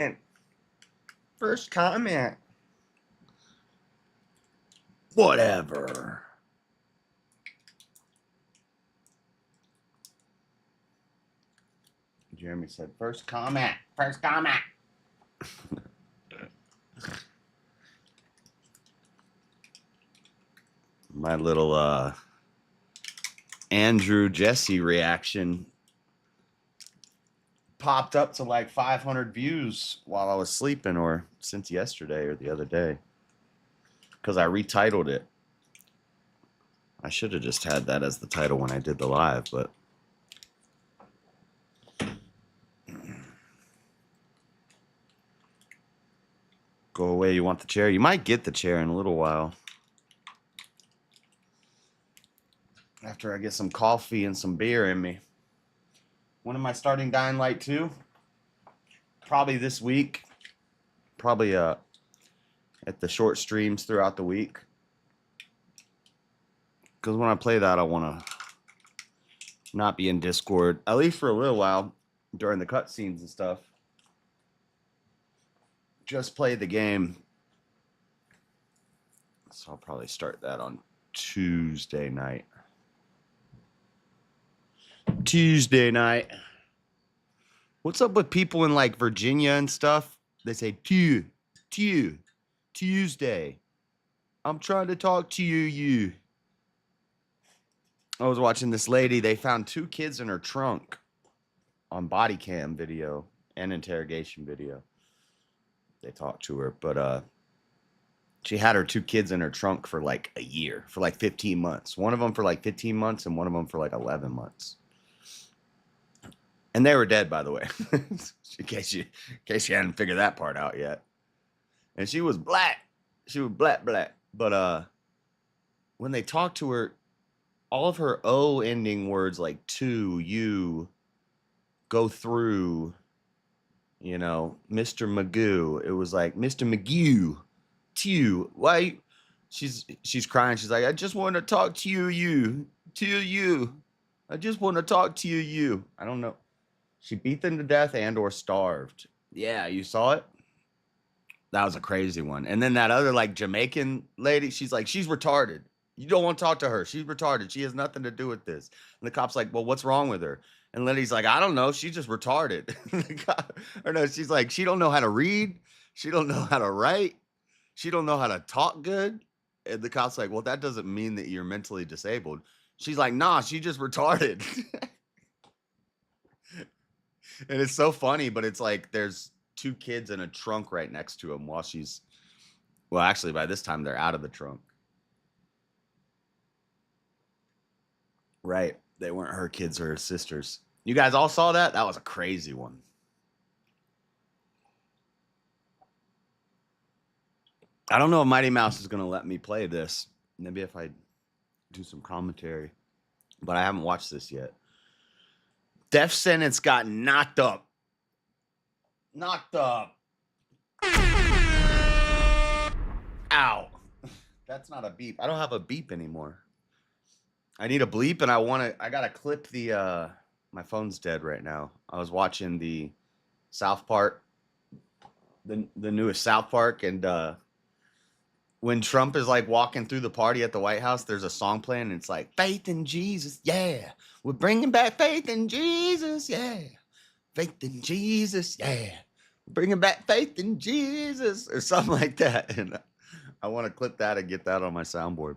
And first comment. Whatever. Jeremy said, first comment. First comment. My little Andrew Jesse reaction popped up to like 500 views while I was sleeping, or since yesterday or the other day, because I retitled it. I should have just had that as the title when I did the live, but go away, you want the chair? You might get the chair in a little while. After I get some coffee and some beer in me. When am I starting Dying Light 2? Probably this week. Probably at the short streams throughout the week. Because when I play that, I want to not be in Discord, at least for a little while, during the cutscenes and stuff. Just play the game. So I'll probably start that on Tuesday night. Tuesday night. What's up with people in like Virginia and stuff? They say Tuesday. I'm trying to talk to you. I was watching this lady. They found 2 kids in her trunk on body cam video and interrogation video. They talked to her, but she had her 2 kids in her trunk for like a year, for like 15 months. One of them for like 15 months and one of them for like 11 months. And they were dead, by the way, in case you hadn't figured that part out yet. And she was black. She was black. But when they talked to her, all of her O ending words like to, you, go through, you know, Mr. Magoo. It was like, Mr. Magoo, to, why? She's crying. She's like, I just want to talk to you. I just want to talk to you. I don't know. She beat them to death and or starved. Yeah, you saw it? That was a crazy one. And then that other like Jamaican lady, she's like, she's retarded. You don't want to talk to her. She's retarded. She has nothing to do with this. And the cop's like, well, what's wrong with her? And Liddy's like, I don't know. She's just retarded. Or no, she's like, she don't know how to read. She don't know how to write. She don't know how to talk good. And the cop's like, well, that doesn't mean that you're mentally disabled. She's like, nah, she just retarded. And it's so funny, but it's like there's 2 kids in a trunk right next to him while she's, well, actually, by this time, they're out of the trunk. Right. They weren't her kids or her sisters. You guys all saw that? That was a crazy one. I don't know if Mighty Mouse is going to let me play this. Maybe if I do some commentary. But I haven't watched this yet. Death sentence got knocked up. Knocked up. Ow. That's not a beep. I don't have a beep anymore. I need a bleep, and I gotta clip the my phone's dead right now. I was watching the South Park, the newest South Park, and when Trump is like walking through the party at the White House, there's a song playing, and it's like, faith in Jesus, yeah. We're bringing back faith in Jesus, yeah. Faith in Jesus, yeah. We're bringing back faith in Jesus, or something like that. And I want to clip that and get that on my soundboard.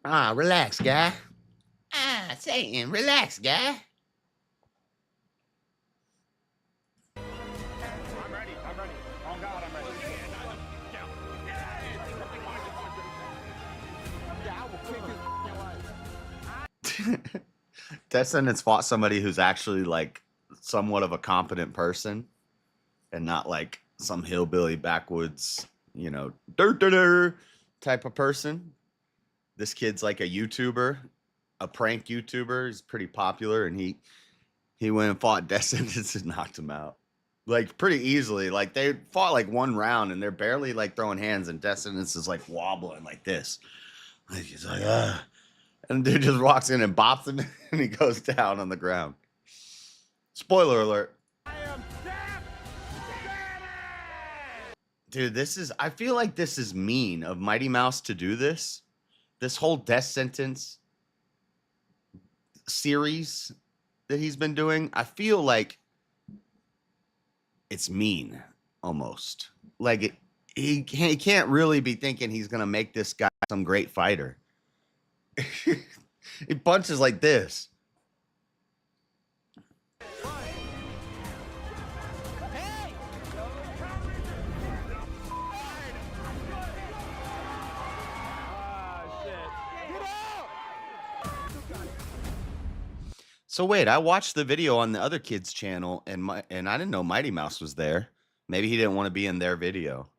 Ah, relax, guy. Ah, Satan, relax, guy. I'm ready. Oh God, I'm ready. Yeah, I will kick his ass. Death Sentence fought somebody who's actually like somewhat of a competent person and not like some hillbilly backwoods, you know, type of person. This kid's like a YouTuber, a prank YouTuber. He's pretty popular, and he went and fought Death Sentence and knocked him out. Like pretty easily. Like they fought like one round and they're barely like throwing hands, and Death Sentence is like wobbling like this. Like he's like, And the dude just walks in and bops him, and he goes down on the ground. Spoiler alert. I am deaf. Dude, I feel like this is mean of Mighty Mouse to do this. This whole death sentence series that he's been doing, I feel like it's mean almost. Like he can't really be thinking he's going to make this guy some great fighter. He punches like this. So wait, I watched the video on the other kid's channel, and I didn't know Mighty Mouse was there. Maybe he didn't want to be in their video.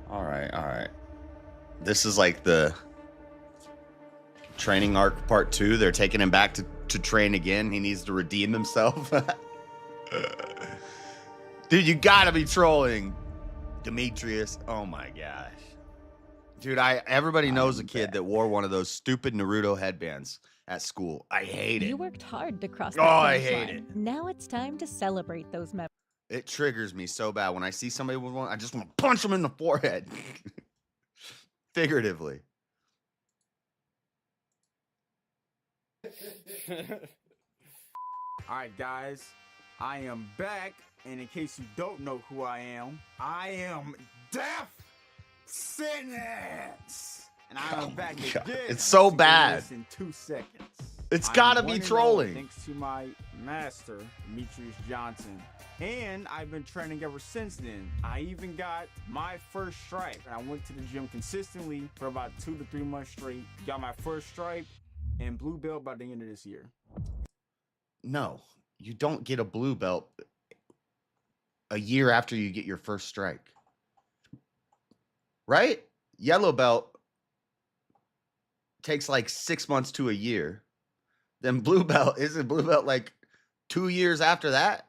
All right. This is like the training arc part 2. They're taking him back to train again. He needs to redeem himself. Dude, you gotta be trolling Demetrius. Oh my gosh. Dude, everybody knows a kid that wore one of those stupid Naruto headbands at school. I hate it. You worked hard to cross Oh, that I finish hate line. it. Now it's time to celebrate those memories. It triggers me so bad. When I see somebody with one, I just want to punch them in the forehead. Figuratively. Alright guys, I am back, and in case you don't know who I am Death Sentence! And I am back God. again. It's so to do bad. this in 2 seconds. It's I gotta am be 1-0 trolling. Thanks to my master, Demetrius Johnson. And I've been training ever since then. I even got my first stripe. And I went to the gym consistently for about 2 to 3 months straight. Got my first stripe and blue belt by the end of this year. No, you don't get a blue belt a year after you get your first strike. Right? Yellow belt takes like 6 months to a year. Then blue belt, isn't blue belt like 2 years after that?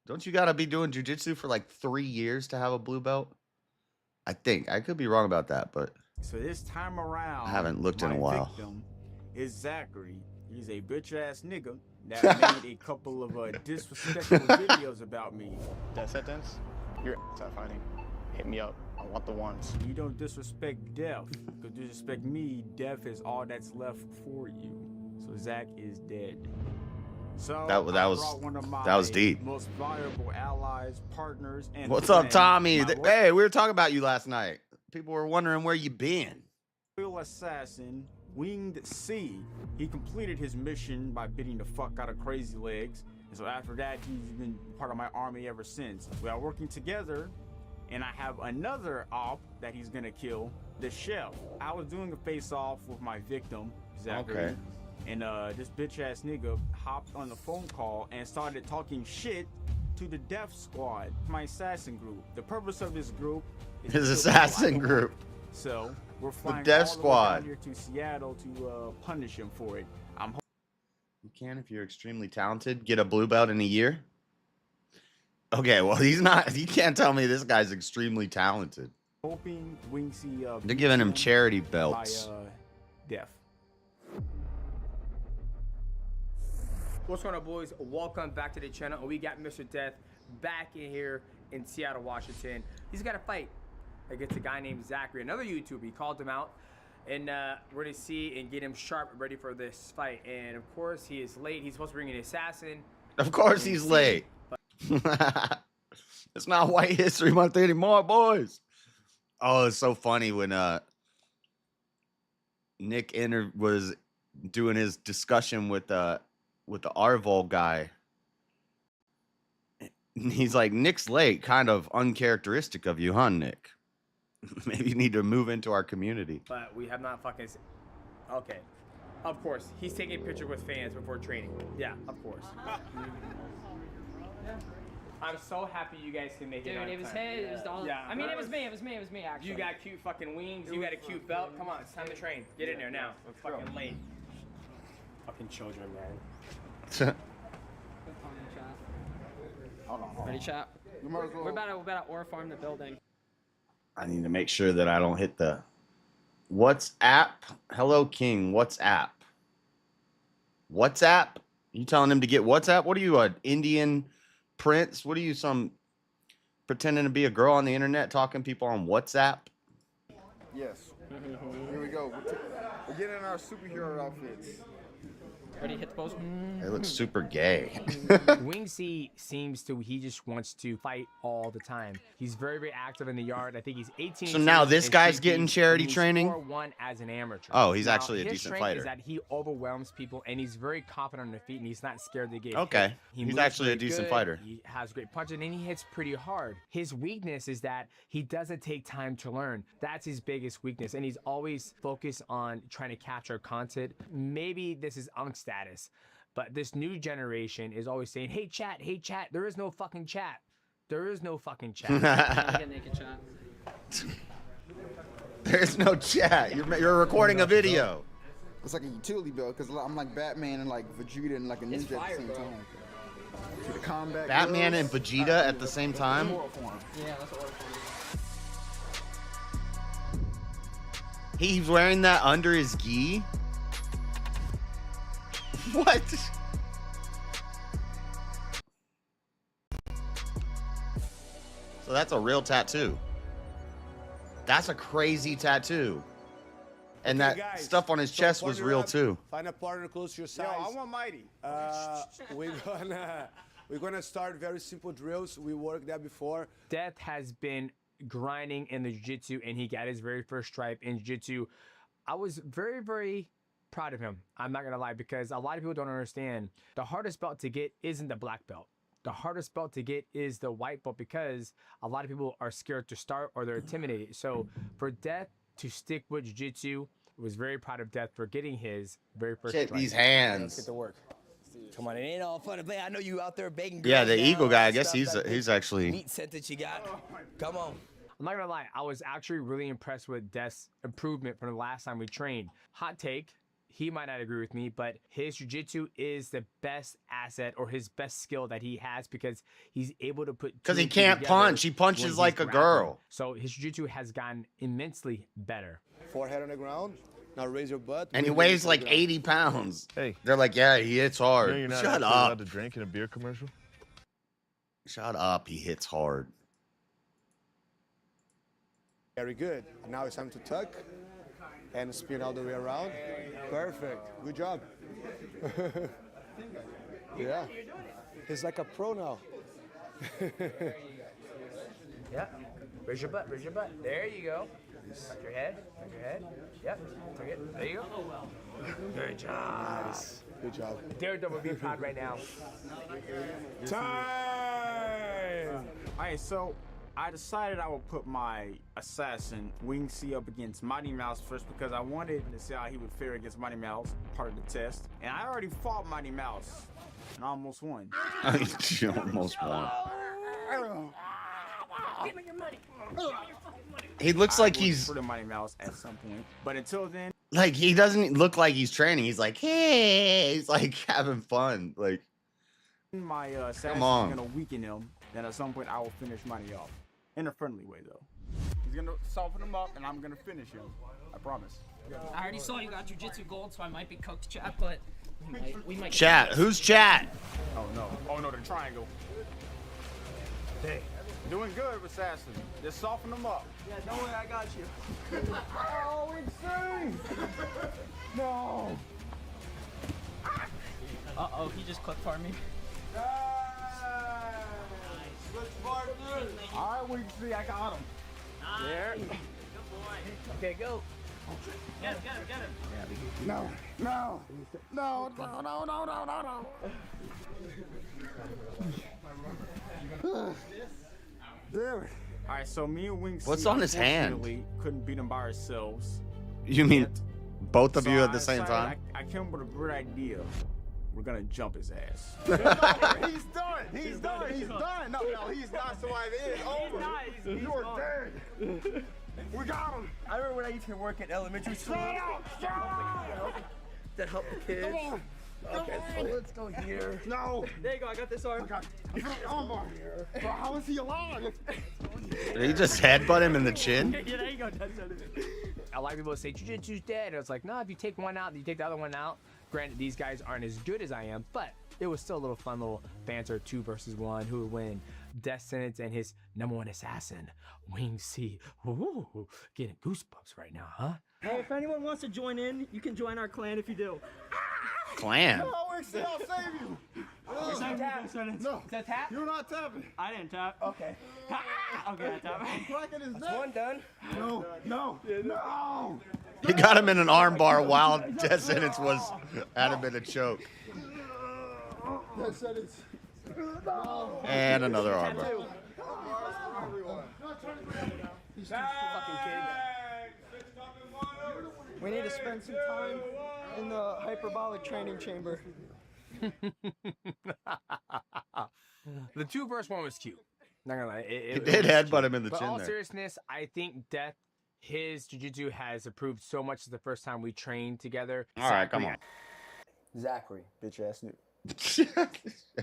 Don't you got to be doing jiu-jitsu for like 3 years to have a blue belt? I think. I could be wrong about that, but So this time around, I haven't looked in a my while. victim is Zachary. He's a bitch-ass nigga that made a couple of disrespectful videos about me. Death sentence? You're at fighting. Hit me up. I want the ones. You don't disrespect Death. Because disrespect me, Death is all that's left for you. So Zach is dead. So That I was- brought one of my that was deep. most valuable allies, partners, and What's up, friends, Tommy? my Hey, we were talking about you last night. People were wondering where you been. loyal assassin, Winged Sea. He completed his mission by beating the fuck out of Crazy Legs. And so after that, he's been part of my army ever since. We are working together, and I have another op that he's gonna kill, the Chef. I was doing a face-off with my victim, Zachary. Okay. And this bitch-ass nigga hopped on the phone call and started talking shit to the Death Squad, my assassin group. The purpose of this group is His to kill assassin people I group. want. So we're flying Death all the way Squad. down here to Seattle to punish him for it. I'm You can, if you're extremely talented, get a blue belt in a year. Okay, well, he's not. You can't tell me this guy's extremely talented. hoping Wingsy They're giving him beats charity by belts. Death. What's going on, boys? Welcome back to the channel. And we got Mr. Death back in here in Seattle, Washington. He's got a fight against a guy named Zachary, another YouTuber. He called him out, and we're gonna see and get him sharp, ready for this fight. And of course, he is late. He's supposed to bring an assassin. Of course, he's late. It's not White History Month anymore, boys. Oh, it's so funny when Nick was doing his discussion with the Arvol guy. He's like, Nick's late, kind of uncharacteristic of you, huh, Nick? Maybe you need to move into our community. But we have not fucking. Okay. Of course, he's taking a picture with fans before training. Yeah, of course. I'm so happy you guys can make it. Dude, on it was time. him. It was all. Yeah, I mean, it was bro. me. It was me. It was me. Actually. You got cute fucking wings. You got a cute belt. Come on, it's time to train. Get in there now. It's fucking late. Fucking children, man. Good punch shot. Ready, chat? We're about to ore farm the building. I need to make sure that I don't hit the WhatsApp. Hello, King. WhatsApp. WhatsApp? You telling him to get WhatsApp? What are you, an Indian prince? What are you, some pretending to be a girl on the internet talking to people on WhatsApp? Yes. Here we go. We're getting in our superhero outfits. Ready, hit the pose. It looks super gay. Wing C seems to, he just wants to fight all the time. He's very, very active in the yard. I think he's 18. So now this guy's getting charity training? 4-1 as an amateur. Oh, he's Now, actually a his decent strength fighter. Is that he overwhelms people and he's very confident on the feet and he's not scared to get Okay. hit. He He's moves actually a very decent good. fighter. He has great punching and he hits pretty hard. His weakness is that he doesn't take time to learn. That's his biggest weakness. And he's always focused on trying to capture content. Maybe this is unk status. But this new generation is always saying, hey, chat, there is no fucking chat. There is no fucking chat. Get naked, chat. There's no chat. You're recording a video. It's like a utility belt because I'm like Batman and like Vegeta and like a ninja at the same time. See the combat. Batman girls, and Vegeta at the same time? Ore farm. Yeah, that's ore farm. He's wearing that under his gi? What? So that's a real tattoo. That's a crazy tattoo. And Okay, that guys, stuff on his so chest was partner real up, too. Find a partner close to your Yo, size. I want Mighty. We're gonna start very simple drills. We worked that before. Death has been grinding in the jiu-jitsu and he got his very first stripe in jiu-jitsu. I was very, very proud of him. I'm not gonna lie, because a lot of people don't understand the hardest belt to get isn't the black belt. The hardest belt to get is the white belt because a lot of people are scared to start or they're intimidated. So for Death to stick with jiu-jitsu, I was very proud of Death for getting his very first Shit, stripe. these Let's get hands. to work. Come on, it ain't all fun and play. I know you out there begging. Yeah, girls the down, eagle guy, I all that guess stuff, that he's big actually... meat set that you got. Come on. I'm not gonna lie, I was actually really impressed with Death's improvement from the last time we trained. Hot take, he might not agree with me, but his jiu-jitsu is the best asset or his best skill that he has because he's able to put. Because two he and two can't together punch. He when punches he's like a grappling. girl. So his jiu-jitsu has gotten immensely better. Forehead on the ground. Now raise your butt. And he Move weighs your like ground. 80 pounds. Hey. They're like, yeah, he hits hard. You know you're not Shut actually allowed up. to drink in a beer commercial? Shut up. He hits hard. Very good. Now it's time to tuck and spin all the way around. Perfect. Good job. Yeah. He's like a pro now. Yeah. Raise your butt. Raise your butt. There you go. Tuck your head. Tuck your head. Yep. Tuck it. There you go. Good job. Nice. Good job. Daredevil would be proud right now. Time! Alright, so I decided I would put my assassin Wing C up against Mighty Mouse first because I wanted to see how he would fare against Mighty Mouse, part of the test. And I already fought Mighty Mouse and I almost won. She almost won. Give me your money. He looks like I will he's... for the Mighty Mouse at some point. But until then, Like, he doesn't look like he's training. He's like, hey. He's like having fun. Like, my assassin is on. gonna weaken him. Then at some point I will finish Mighty off. In a friendly way though. He's gonna soften him up and I'm gonna finish him. I promise. I already saw you got jujitsu gold, so I might be cooked, chat, but we might. chat. Who's chat? Oh no. Oh no, the triangle. Hey. Doing good, assassin. Just soften them up. Yeah, don't worry, I got you. Oh, insane! No. Uh-oh, he just clicked for me. Alright, we see I got him. There. Good boy. Okay, go. Get him, get him, get him. No, no, no, no, no, no, no, no, no. Damn it. Alright, so me and Wing C What's on his hand? unfortunately couldn't beat him by ourselves. You mean both of So you at I the same decided time? I came up with a great idea. We're gonna jump his ass. He's done. He's done. He's done. No, he's not. So it is over. He's You are dead. We got him. I remember when I used to work at elementary school. That helped the kids. Okay, so let's go here. No. There you go. I got this arm. Armbar. Bro, how is he alive? Did he just headbutt him in the chin? Yeah, there you go. That's it. A lot of people say jiu-jitsu's dead. And it's like, no, if you take one out, you take the other one out. Granted, these guys aren't as good as I am, but it was still a little fun little banter, 2 versus 1. Who would win? Death Sentence and his #1 assassin, Wing C. Ooh, getting goosebumps right now, huh? Hey, if anyone wants to join in, you can join our clan if you do. Clan. I'll save you. Is that tap? You're not tapping. I didn't tap. Okay. Okay, I tap. Cracking his neck. One done. No. He got him in an armbar while Death Sentence was at him in a choke. That said it's. And another armbar. Fucking kid. We need to spend some time in the hyperbolic training chamber. The 2 versus 1 was cute. Not gonna lie. He did headbutt him in the But chin all there. seriousness, I think Death, his jiu-jitsu has improved so much since the first time we trained together. All right, come on. Zachary, Bitch ass nigga.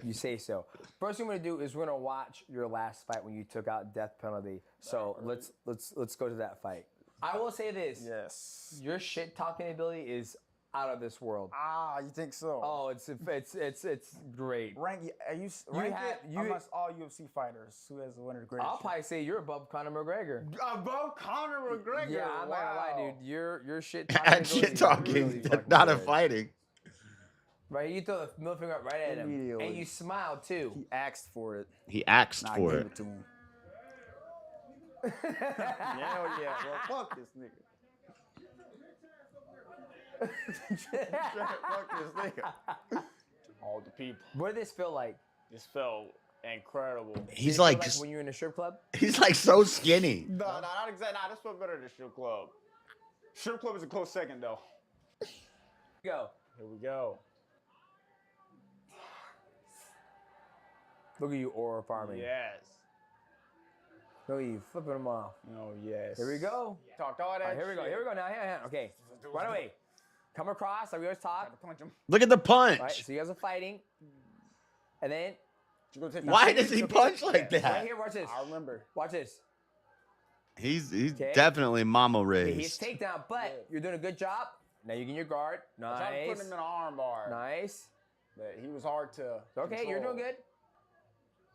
you say so. First thing we're gonna do is we're gonna watch your last fight when you took out death penalty. So let's go to that fight. I will say this. Yes. Your shit talking ability is out of this world. Ah, you think so? Oh, it's great. Rank, are you rank had- it you- amongst all UFC fighters? Who has the winner greatest? I'll probably say you're above Conor McGregor. Above Conor McGregor. Yeah, I'm not gonna lie, Wow. dude. Your shit talking And shit talking, not a fighting. Right, you throw the middle finger up right at him, Immediately. and you smile too. He asked for it. He asked I for gave it. it to him. Hell yeah. Well, fuck this nigga. Fuck this nigga. All the people. What did this feel like? This felt incredible. He's Did it feel like, when you were in a strip club. he's like so skinny. No, not exactly. Nah, this felt better than strip club. Strip club is a close second though. Go. Here we go. Look at you, aura farming. Yes. Look at you flipping them off. Oh yes. Here we go. Talked all that. All right, here we go. shit. Here we go now. Here. Okay. Right away. Come across like we always talk. Punch him. Look at the All right. punch. So you guys are fighting, and then You gonna take Why that? does he punch like right that? here. Watch this. I remember. Watch this. He's Okay. definitely mama Okay, he's raised. takedown, but you're doing a good job. Now you get your guard. I tried to put Nice. him in an arm bar. Nice. But he was hard to. Okay, you're control. doing good.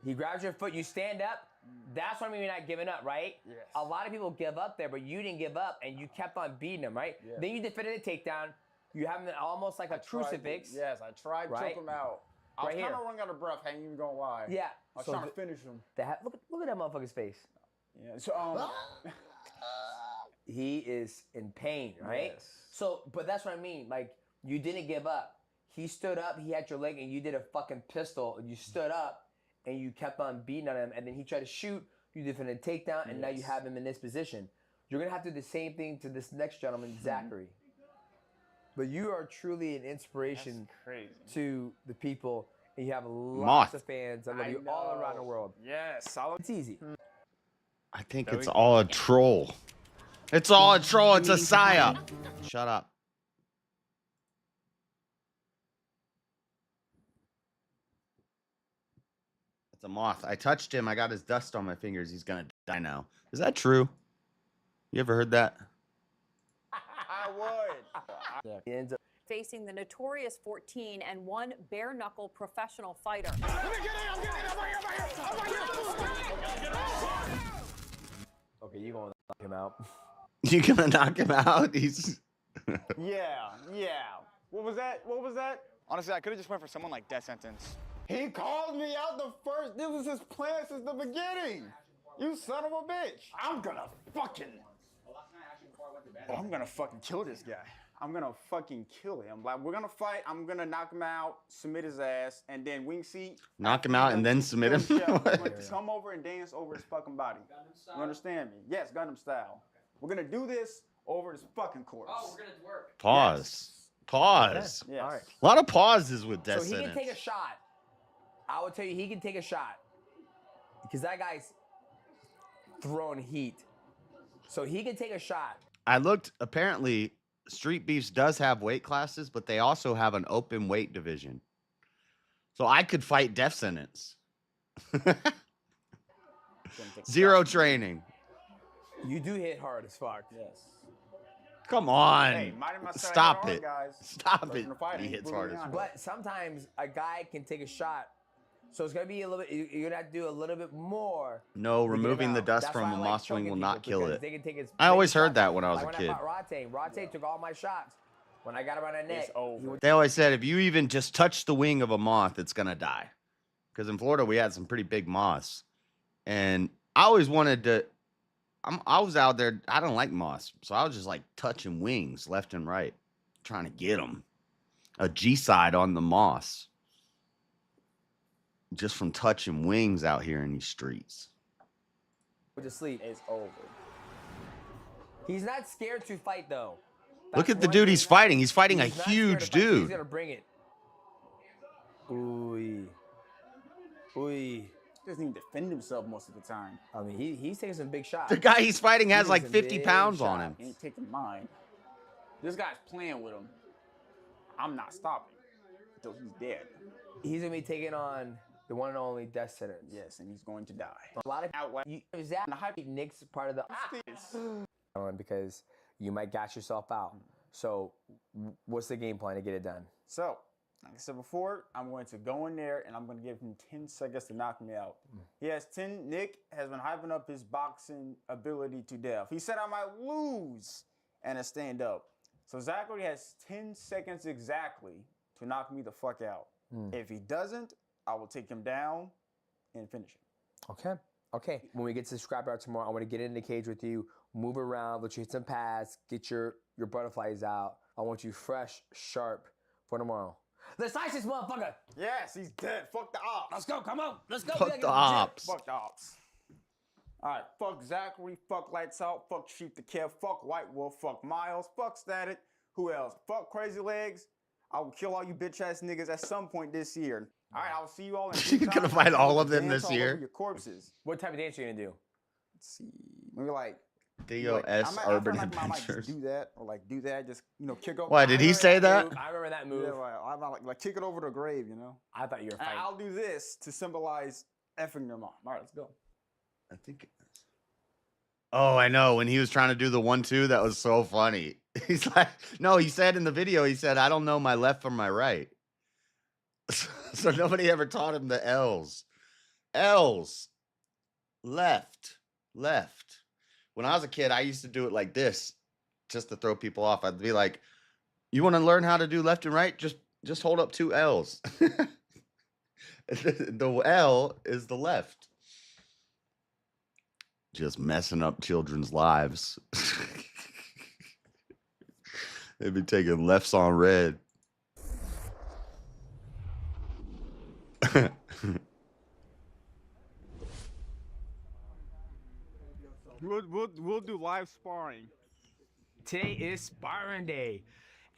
He grabs your foot, you stand up. That's what I mean you're not giving up, right? Yes. A lot of people give up there, but you didn't give up and you kept on beating him, right? Yes. Then you defended the takedown. You have him almost like a crucifix. Yes, I tried to Right? choke him out. I was Right kind of here. running out of breath. I ain't even gonna lie. Yeah. I was So trying to finish him. look at that motherfucker's face. Yeah. So He is in pain, right? Yes. So, but that's what I mean. Like, you didn't give up. He stood up, he had your leg, and you did a fucking pistol. And you stood up, and you kept on beating on him. And then he tried to shoot, you defended a takedown, and now you Yes. have him in this position. You're going to have to do the same thing to this next gentleman, Zachary. But you are truly an inspiration crazy. to the people. And you have lots Moth. of fans that love you all around the world. Yes. Solid. It's easy. I think it's all a troll. It's all a troll. It's a psyop. Shut up. It's a moth. I touched him. I got his dust on my fingers. He's gonna die now. Is that true? You ever heard that? I would. He ends up facing the notorious 14-1 bare-knuckle professional fighter. okay, you're going to knock him out. You gonna knock him out? He's. Yeah. What was that? Honestly, I could have just went for someone like Death Sentence. He called me out the first. This was his plan since the beginning. You son of a bitch. I'm gonna fucking kill this guy. I'm gonna fucking kill him. Like, we're gonna fight. I'm gonna knock him out, submit his ass, and then wing seat. Knock him out and then submit him? Yeah, I'm gonna come over and dance over his fucking body. You understand me? Yes, Gundam style. We're gonna do this over his fucking corpse. Oh, we're gonna work. Pause. Pause. Yes. All right. A lot of pauses with Death So he Sentence. can take a shot. I would tell you he can take a shot. Because that guy's throwing heat. So he can take a shot. I looked, apparently, Street Beefs does have weight classes, but they also have an open weight division. So I could fight death sentence. Zero training. You do hit hard as fuck. Yes. Come on. Hey, mighty must say I hit Stop hard, it. guys. Stop it. Listen to fighting, He hits brutally hard as honest. fuck. But sometimes a guy can take a shot. So it's gonna be a little bit. You're gonna have to do a little bit more. No, to get him removing the out. dust That's from why a I like moss wing choking will not people, kill because it. they can take I always big heard shots. that when I was a Like kid. When I fought Rate took all my shots. When I got him on the neck, It's over. They always said if you even just touch the wing of a moth, it's gonna die. Because in Florida we had some pretty big moths, and I always wanted to. I was out there. I don't like moths, so I was just like touching wings left and right, trying to get them. A G-side on the moss, just from touching wings out here in these streets. to sleep. It's over. He's not scared to fight though. Look That's at the one dude thing. he's fighting. He's fighting a He's not scared to huge fight, so He's dude. gonna bring it. Ooh. Ooh. Doesn't even defend himself most of the time. I mean, he's taking some big shots. The guy he's fighting has He's like a 50 big pounds on shot. him. He ain't taking mine. This guy's playing with him. I'm not stopping until he's dead. He's gonna be taking on the one and only death sentence. Yes, and he's going to die. A lot of is that Nick's part of the because you might gas yourself out. So, what's the game plan to get it done? So, like I said before, I'm going to go in there and I'm going to give him 10 seconds to knock me out. He has 10. Nick has been hyping up his boxing ability to death. He said I might lose and a stand up. So Zachary has 10 seconds exactly to knock me the fuck out. If he doesn't, I will take him down and finish him. Okay. When we get to the scrapyard tomorrow, I want to get in the cage with you, move around, let you hit some pads, get your butterflies out. I want you fresh, sharp for tomorrow. Let's slice this motherfucker. Yes, he's dead. Fuck the ops. Let's go. Come on. Let's go. Fuck the ops. Fuck the ops. All right, fuck Zachary, fuck Lights Out, fuck Sheep the Kev, fuck White Wolf, fuck Miles, fuck Static. Who else? Fuck Crazy Legs. I will kill all you bitch ass niggas at some point this year. All right, I'll see you all in You're gonna fight all of them this year? Your corpses. What type of dance are you gonna do? Let's see. Maybe like Theo like, S. I Urban might just Adventures. do that or like do that. Just kick over. Why did he say that? I remember that move. Yeah, I might like kick it over the grave. I thought you were And fighting. I'll do this to symbolize effing your mom. All right, let's go. I think. Oh, I know. When he was trying to do the 1-2, that was so funny. He's like, no, he said in the video, he said, I don't know my left from my right. So nobody ever taught him the L's. L's. Left. Left. When I was a kid, I used to do it like this just to throw people off. I'd be like, you want to learn how to do left and right? Just hold up 2 L's. The L is the left. Just messing up children's lives. They'd be taking lefts on red. We'll do live sparring. Today is sparring day,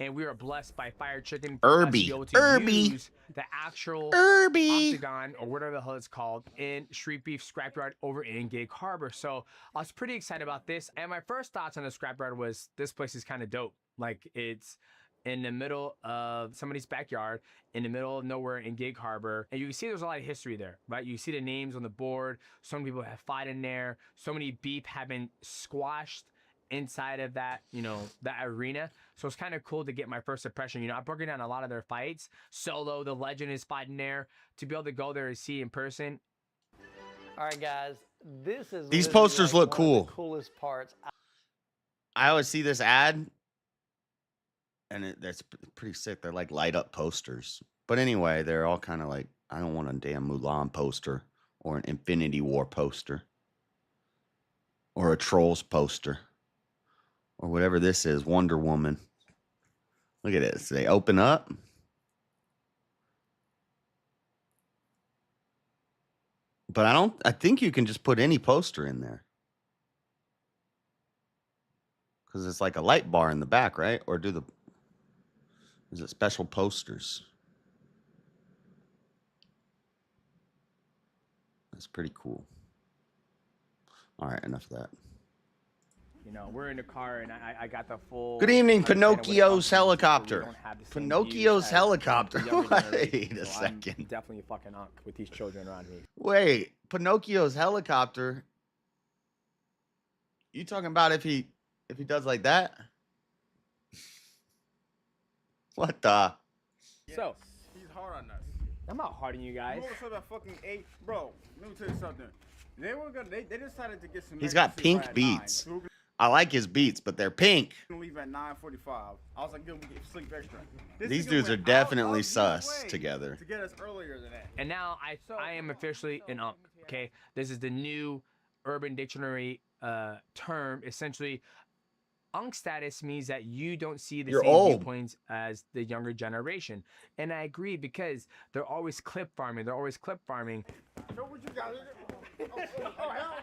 and we are blessed by Fire Chicken Irby. to be able to Irby. use the actual Irby. octagon or whatever the hell it's called in Street Beef Scrapyard over in Gig Harbor. So I was pretty excited about this, and my first thoughts on the scrapyard was this place is kind of dope. Like it's in the middle of somebody's backyard, in the middle of nowhere in Gig Harbor. And you can see there's a lot of history there, right? You see the names on the board. So many people have fought in there. So many beef have been squashed inside of that, that arena. So it's kind of cool to get my first impression. I'm breaking down a lot of their fights. Solo, the legend, is fighting there. To be able to go there and see in person. All right, guys. This is These literally, posters like, look one of cool. the coolest parts. I always see this ad, and that's pretty sick. They're like light up posters. But anyway, they're all kind of like, I don't want a damn Mulan poster or an Infinity War poster or a Trolls poster or whatever this is, Wonder Woman. Look at this. They open up. But I think you can just put any poster in there. Because it's like a light bar in the back, right? Or is it special posters? That's pretty cool. All right, enough of that. You know, we're in the car and I got the full. Good evening, understanding of what it Pinocchio's comes to, so we helicopter. don't have the same Pinocchio's views as helicopter. the younger generation, Wait a so I'm second. definitely a fucking unk with these children around me. Wait, Pinocchio's helicopter. You talking about if he does like that? What the? So he's hard on us. I'm not hard on you guys. You know that fucking 8, bro. Let me tell you something. They were gonna. They decided to get some. He's got pink beats. I like his beats, but they're pink. Leave at 9:45. I was like, good, we get sleep extra. These dudes are definitely sus together. To get us earlier than that. And now I am officially an unk. Okay, this is the new Urban Dictionary term. Essentially, unk status means that you don't see the You're same old. viewpoints as the younger generation. And I agree because they're always clip farming. They're always clip farming. Show what you got. Oh, hell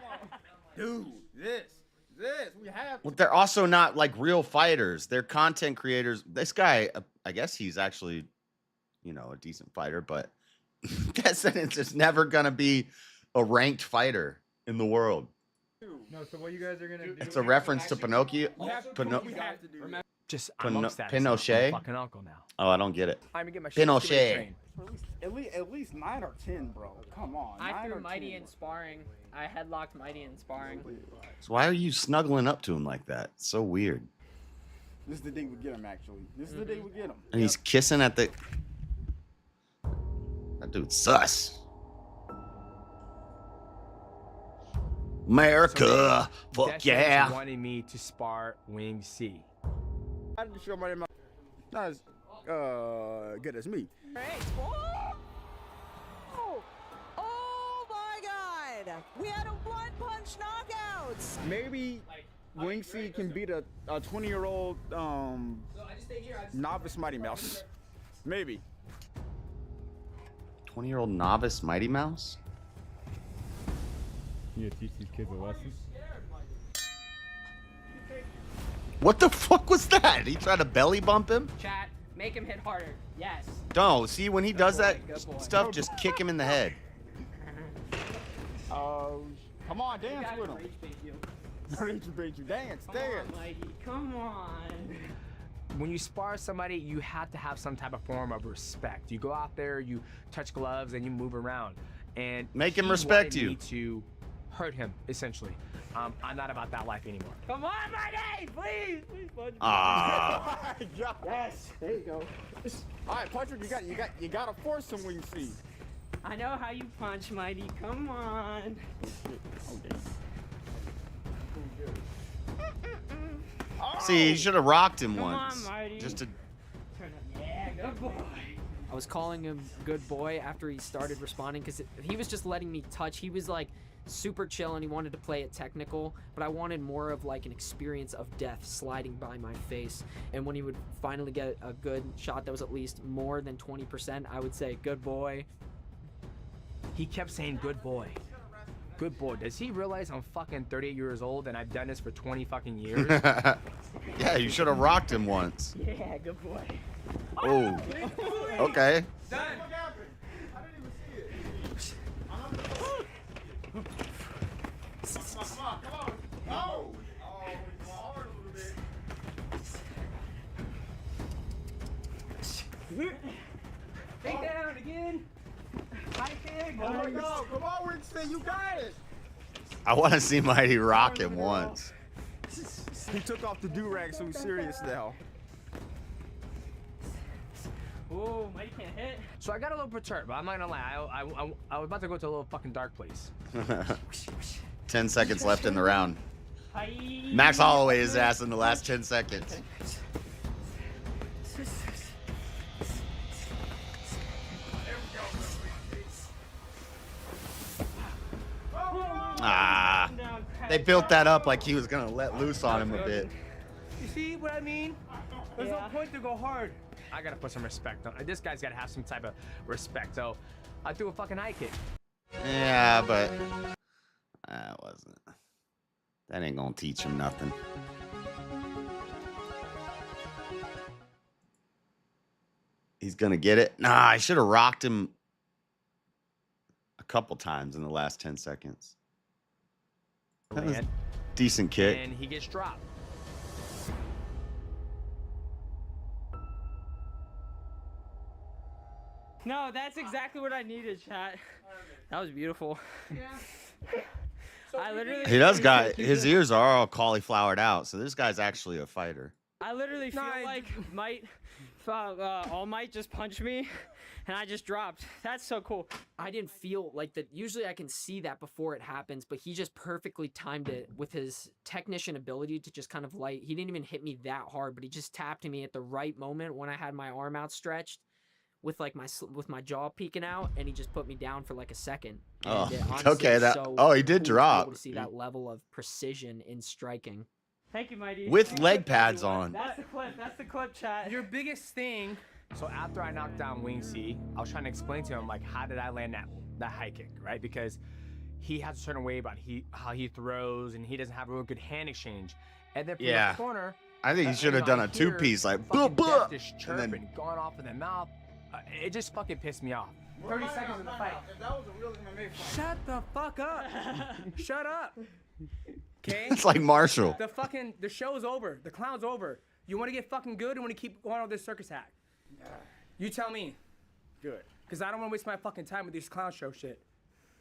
no. Dude, this, we have. Well, they're also not like real fighters. They're content creators. This guy, I guess he's actually, you know, a decent fighter, but that sentence is never gonna be a ranked fighter in the world. No, so what you guys are gonna do? It's a reference to Pinocchio. Just Pinochet. I'm fucking uncle now. Oh, I don't get it. I'm gonna get my shit to the Pinochet. train. At least 9 or 10, bro. Come on. I 9 threw or Mighty 10, in sparring. I headlocked Mighty in sparring. So why are you snuggling up to him like that? It's so weird. This is the day we get him, actually. This is the day we get him. And he's kissing at the. That dude's sus. America, fuck Destiny yeah. wanted me to spar Wing C. I didn't show my not as good as me. Oh my God! We had a one-punch knockouts. Maybe Wing C can beat a 20-year-old novice Mighty Mouse. Maybe. 20-year-old novice Mighty Mouse? You teach these kids a lesson? What the fuck was that? He tried to belly bump him? Chat, make him hit harder. Yes. No, see, when he does that good boy. stuff, just kick him in the head. Come on, dance with him. Rage you. Dance. Come on, Mikey. Come on. When you spar somebody, you have to have some type of form of respect. You go out there, you touch gloves, and you move around. And Make him he respect wanted you. me to hurt him, essentially. I'm not about that life anymore. Come on, Mikey. Please punch me. Ah. Yes. There you go. All right, Patrick, you gotta force some Wing C. I know how you punch, Mighty. Come on. See, he should have rocked him Come on, once. Mighty. Just to. Yeah, good boy. I was calling him good boy after he started responding because he was just letting me touch. He was like super chill and he wanted to play it technical, but I wanted more of like an experience of death sliding by my face. And when he would finally get a good shot that was at least more than 20%, I would say, good boy. He kept saying, good boy. Good boy. Does he realize I'm fucking 38 years old and I've done this for 20 fucking years? Yeah, you should have rocked him once. Yeah, good boy. Oh. Okay. Done. Take down again. High kick. Oh my God, come on, Winston, you got it. I want to see Mighty rock him once. He took off the do-rag, so he's serious now. Oh, Mike can't hit. So I got a little perturbed, but I'm not gonna lie. I was about to go to a little fucking dark place. 10 seconds left in the round. Hi. Max Holloway his ass in the last 10 seconds. Ah, they built that up like he was gonna let loose on him a bit. You see what I mean? There's no point to go hard. I gotta put some respect on. This guy's gotta have some type of respect. So I threw a fucking high kick. Yeah, but that wasn't. That ain't gonna teach him nothing. He's gonna get it. Nah, I should have rocked him a couple times in the last 10 seconds. Man. Decent kick. And he gets dropped. No, that's exactly what I needed, chat. That was beautiful. Yeah. I literally. He does got his ears are all cauliflowered out, so this guy's actually a fighter. I literally feel like All Might just punched me, and I just dropped. That's so cool. I didn't feel like that. Usually I can see that before it happens, but he just perfectly timed it with his technician ability to just kind of he didn't even hit me that hard, but he just tapped me at the right moment when I had my arm outstretched with like my jaw peeking out, and he just put me down for like a second. Oh, honestly, okay. He did drop. To see that level of precision in striking. Thank you, Mighty. With leg pads on. That's the clip. That's the clip, chat. Your biggest thing. So after I knocked down Wing C, I was trying to explain to him, like, how did I land that high kick, right? Because he has a certain way about how he throws, and he doesn't have a real good hand exchange. And then from the corner, I think he should have done a two-piece, like, blah, blah, and then gone off in the mouth. It just fucking pissed me off. 30 seconds in the fight. If that was a real MMA fight. Shut the fuck up. Shut up. Okay? It's like Marshall. The show's over. The clown's over. You want to get fucking good or want to keep going on this circus act? You tell me. Good. Because I don't want to waste my fucking time with this clown show shit.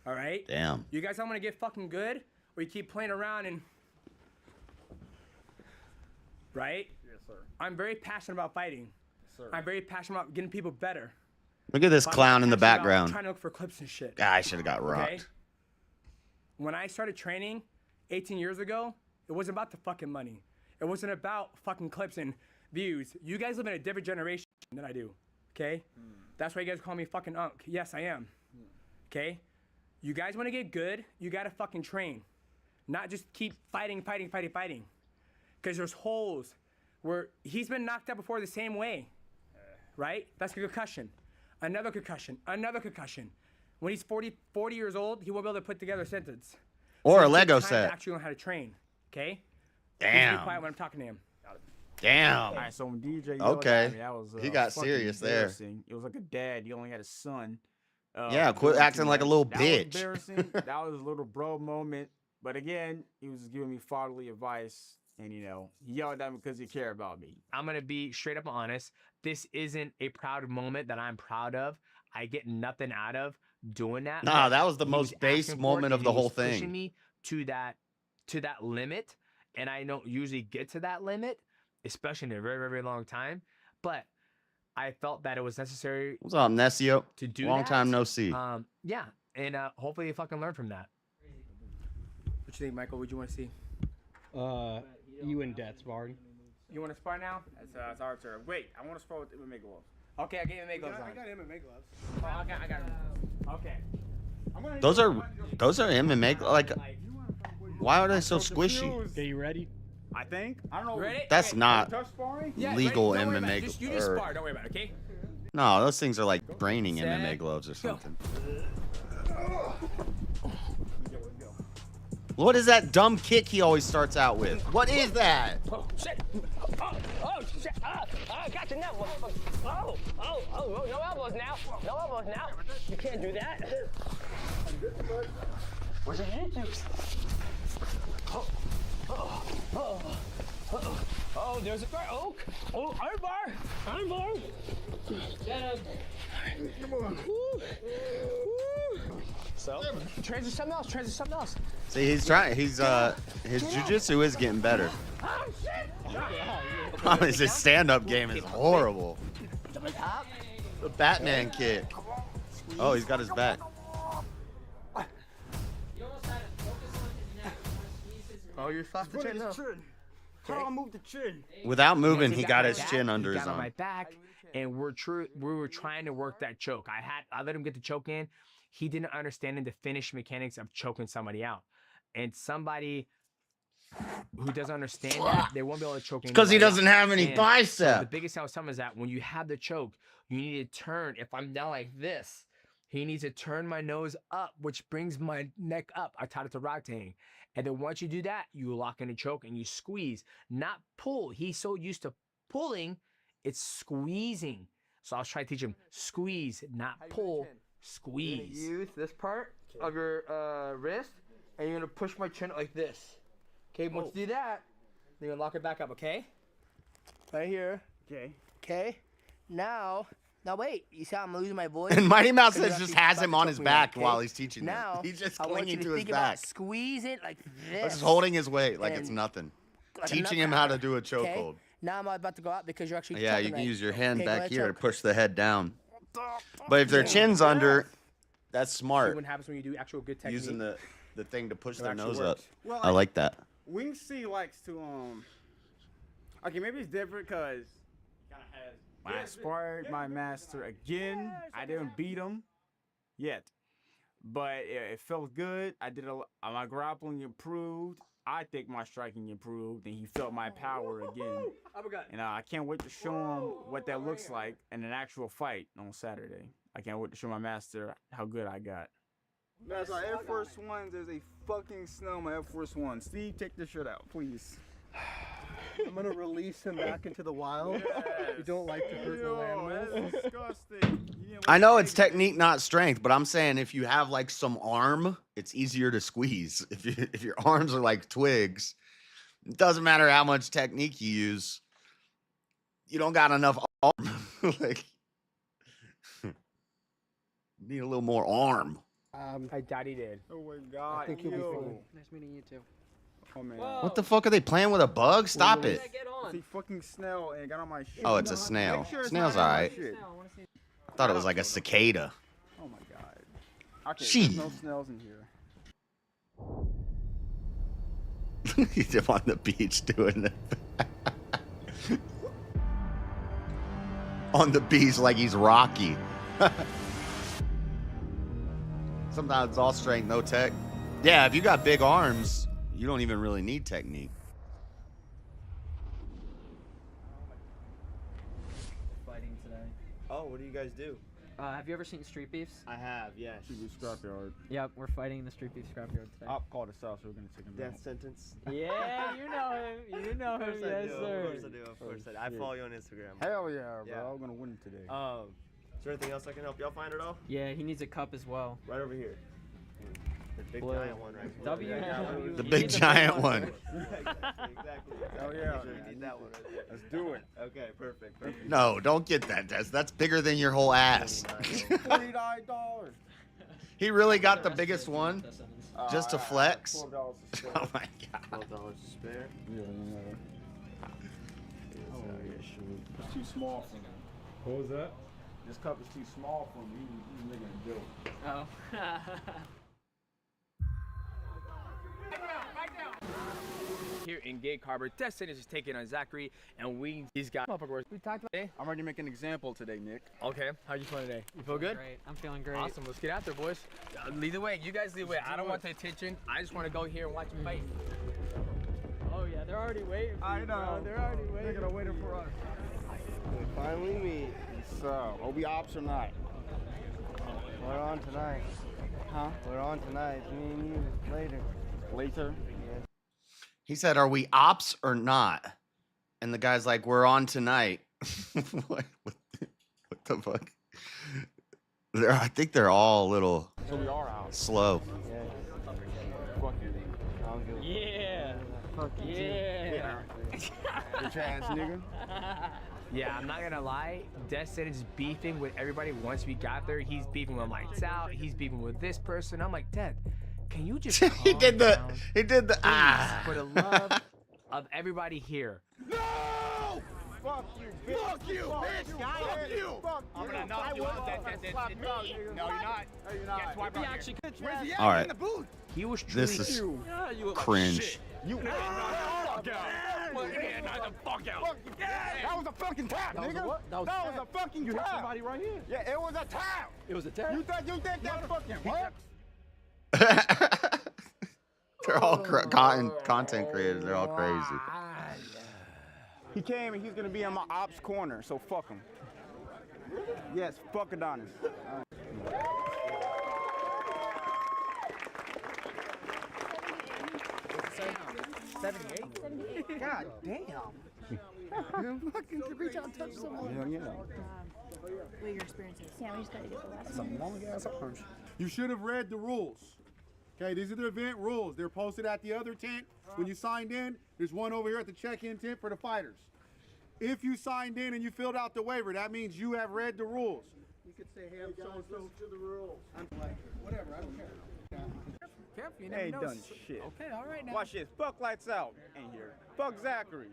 All right? Damn. You guys don't want to get fucking good or you keep playing around and... Right? Yes, sir. I'm very passionate about fighting. Sir. I'm very passionate about getting people better. Look at this clown in the background. I'm trying to look for clips and shit. I should have got rocked. Okay? When I started training 18 years ago, it wasn't about the fucking money. It wasn't about fucking clips and views. You guys live in a different generation than I do. Okay? That's why you guys call me fucking Unk. Yes, I am. Okay? You guys want to get good, you got to fucking train. Not just keep fighting. Because there's holes where he's been knocked out before the same way. Right? That's a concussion. Another concussion. When he's 40 years old, he won't be able to put together a sentence. Or So a it Lego takes time to set. actually learn how to train. Okay? Damn. Please be quiet when I'm talking to him. Damn. All right, so when DJ Okay. yelled at me, that was, He got fucking serious there. embarrassing. It was like a dad. He only had a son. Yeah, quit acting like a little that bitch. Was embarrassing. That was a little bro moment. But again, he was giving me fatherly advice. And, you know, he yelled at me because he cared about me. I'm going to be straight up honest. This isn't a proud moment that I'm proud of. I get nothing out of doing that. Nah, that was the He most base asking for it, moment of and the he whole was pushing thing. me to that limit, and I don't usually get to that limit, especially in a very, very long time. But I felt that it was necessary. What's up, Nessio? To do Long that. time no see. Yeah, and hopefully you fucking learn from that. What you think, Michael? What do you want to see? You and Death sparring. You want to spar now? That's our turn. Wait, I want to spar with MMA gloves. Okay, I get MMA gloves on. I got MMA gloves. Oh, I got them. Okay. Those are MMA. Like, why are they so squishy? Okay, you ready? I think. I don't know. Ready? That's Okay. not Tough sparring? Yeah, legal ready? Don't worry about MMA. it. You just spar. Don't worry about it, okay? No, those things are like training Set. MMA gloves or something. What is that dumb kick he always starts out with? What is that? Oh, shit. Oh, shit. Got you now, motherfucker. Oh, no elbows now. No elbows now. You can't do that. Where's your hand? Oh, there's a bar. Oh, armbar. Get him. Come on. So, transit something else. See, he's trying. His jiu-jitsu is getting better. Oh, shit. His stand-up game is horrible. The Batman kick. Oh, he's got his back. Oh, you're soft the chin now. How do I move the chin? Without moving, he got his my chin back, under he his got on my arm. back, and we were trying to work that choke. I let him get the choke in. He didn't understand the finish mechanics of choking somebody out. And somebody who doesn't understand that, they won't be able to choke Because he anybody doesn't out. have any And bicep. so the biggest thing I was telling him is that when you have the choke, you need to turn. If I'm down like this, he needs to turn my nose up, which brings my neck up. I taught it to rotating. And then once you do that, you lock in the choke and you squeeze, not pull. He's so used to pulling, it's squeezing. So I was trying to teach him squeeze, not pull, squeeze. You're gonna use this part of your wrist, and you're gonna push my chin like this. Okay, once you do that, then you're gonna lock it back up, okay? Right here. Okay. Okay. Now wait. You see how I'm losing my voice? And Mighty Mouse Because just you're has actually him on his choking me out, back okay? while he's teaching them. Now, He's just I want clinging you to to his think about back. squeeze it like this. Just holding his weight like it's and nothing. like a Teaching nut him how to cracker, do a okay? chokehold. Now I'm about to go out because you're actually Yeah, choking you can right. use your hand Okay, go back ahead, here to choke. push the head down. But if their chin's under, that's See smart. what happens when you do actual good technique. Using the thing to push It their actually nose works. up. Well, I like that. Wing C likes to Okay, maybe it's different because when I sparred my master again, I didn't beat him yet, but it felt good. I did my grappling improved. I think my striking improved, and he felt my power again. And I can't wait to show him what that looks like in an actual fight on Saturday. I can't wait to show my master how good I got. That's our Air Force Ones. There's a fucking snow on my Air Force One. Steve, take this shit out, please. I'm gonna release him back into the wild. You don't like to hurt little animals. That's disgusting. I know it's technique, not strength, but I'm saying if you have like some arm, it's easier to squeeze. If your arms are like twigs, it doesn't matter how much technique you use. You don't got enough arm. Like, you need a little more arm. My daddy did. Oh my god. I think he'll be fine. Nice meeting you too. Oh man. What the fuck are they playing with a bug? Stop it. It's a fucking snail and it got on my shit. Oh, it's a snail. Make sure it's Snail's not on my alright. shit. I thought it was like a cicada. Oh my god. Okay, She. there's no snails in here. He's on the beach doing it. On the beach like he's Rocky. Sometimes it's all strength, no tech. Yeah, if you got big arms, you don't even really need technique. Fighting today. Oh, what do you guys do? Have you ever seen Street Beefs? I have, yes. Scrapyard. Yep, we're fighting in the Street Beef scrapyard today. Op called us out, so we're gonna take him Death out. sentence. Yeah, you know him. You know him, yes, sir. Of course I do. Of course I do. I follow you on Instagram. Hell yeah, bro. Yeah. I'm gonna win today. Is there anything else I can help y'all find at all? Yeah, he needs a cup as well. Right over here. The big Blue. giant one, right? W. The big giant one. Exactly. Oh yeah. We need that one right there. Let's do it. Okay, perfect. Perfect. No, don't get that, Des. That's bigger than your whole ass. $49. He really got the biggest one just to flex. $12 to spare. Oh my god. $12 to spare. Yeah. Oh yeah, shoot. It's too small for me. What was that? This cup is too small for me. He's making a joke. Oh. Here in Gay Harbor, Destiny is taking on Zachary, and he's got we talked about. I'm ready to make an example today, Nick. Okay, how you feeling today? You feel good? Great. I'm feeling great. Awesome. Let's get out there, boys. Lead the way. You guys lead the way. I don't want the attention. I just want to go here and watch you fight. Oh yeah, they're already waiting for I you, know. bro. They're already waiting. They're gonna wait for us. We finally meet. So, are we ops or not? We're on tonight. Huh? We're on tonight. It's me and you later. Later? Yes. He said, "Are we ops or not?" And the guy's like, "We're on tonight." what the fuck? I think they're all a little So we are out. slow. Yes. Fuck you. Sounds good. Yeah. Fuck you Yeah. Bitch ass nigga. Yeah, I'm not gonna lie. Destin is beefing with everybody. Once we got there, he's beefing with Lights Out. He's beefing with this person. I'm like, Dad, can you just he did the. calm down? He did the. Please, for the love of everybody here. No! Fuck you, bitch. Fuck you, bitch. Fuck you. Fuck you. I'm gonna knock you out. No, you're not. No, you're not. Guess what, bro? He actually could. Where's he at? All right. In the booth. He was truly. This is Yeah, you look cringe. Like shit. You. Knock the fuck out. That was a fucking tap, nigga. That was a fucking tap. You hit somebody right here. Yeah, it was a tap. It was a tap. You think that fucking works? They're all content creators. They're all crazy. He came and he's gonna be in my ops corner, so fuck him. Yes, fuck Adonis. God damn. Fucking reach out and touch someone. Yeah, yeah. What are your experiences? Yeah, we just gotta get the last That's a long ass arms. You should have read the rules. Okay, these are the event rules. They're posted at the other tent. When you signed in, there's one over here at the check-in tent for the fighters. If you signed in and you filled out the waiver, that means you have read the rules. You could say, hey, I'm so-and-so to the rules. I'm like, whatever, I don't care. Careful, you They never ain't know. done shit. Okay, all right now. Watch this. Fuck lights out. Ain't here. Fuck Zachary.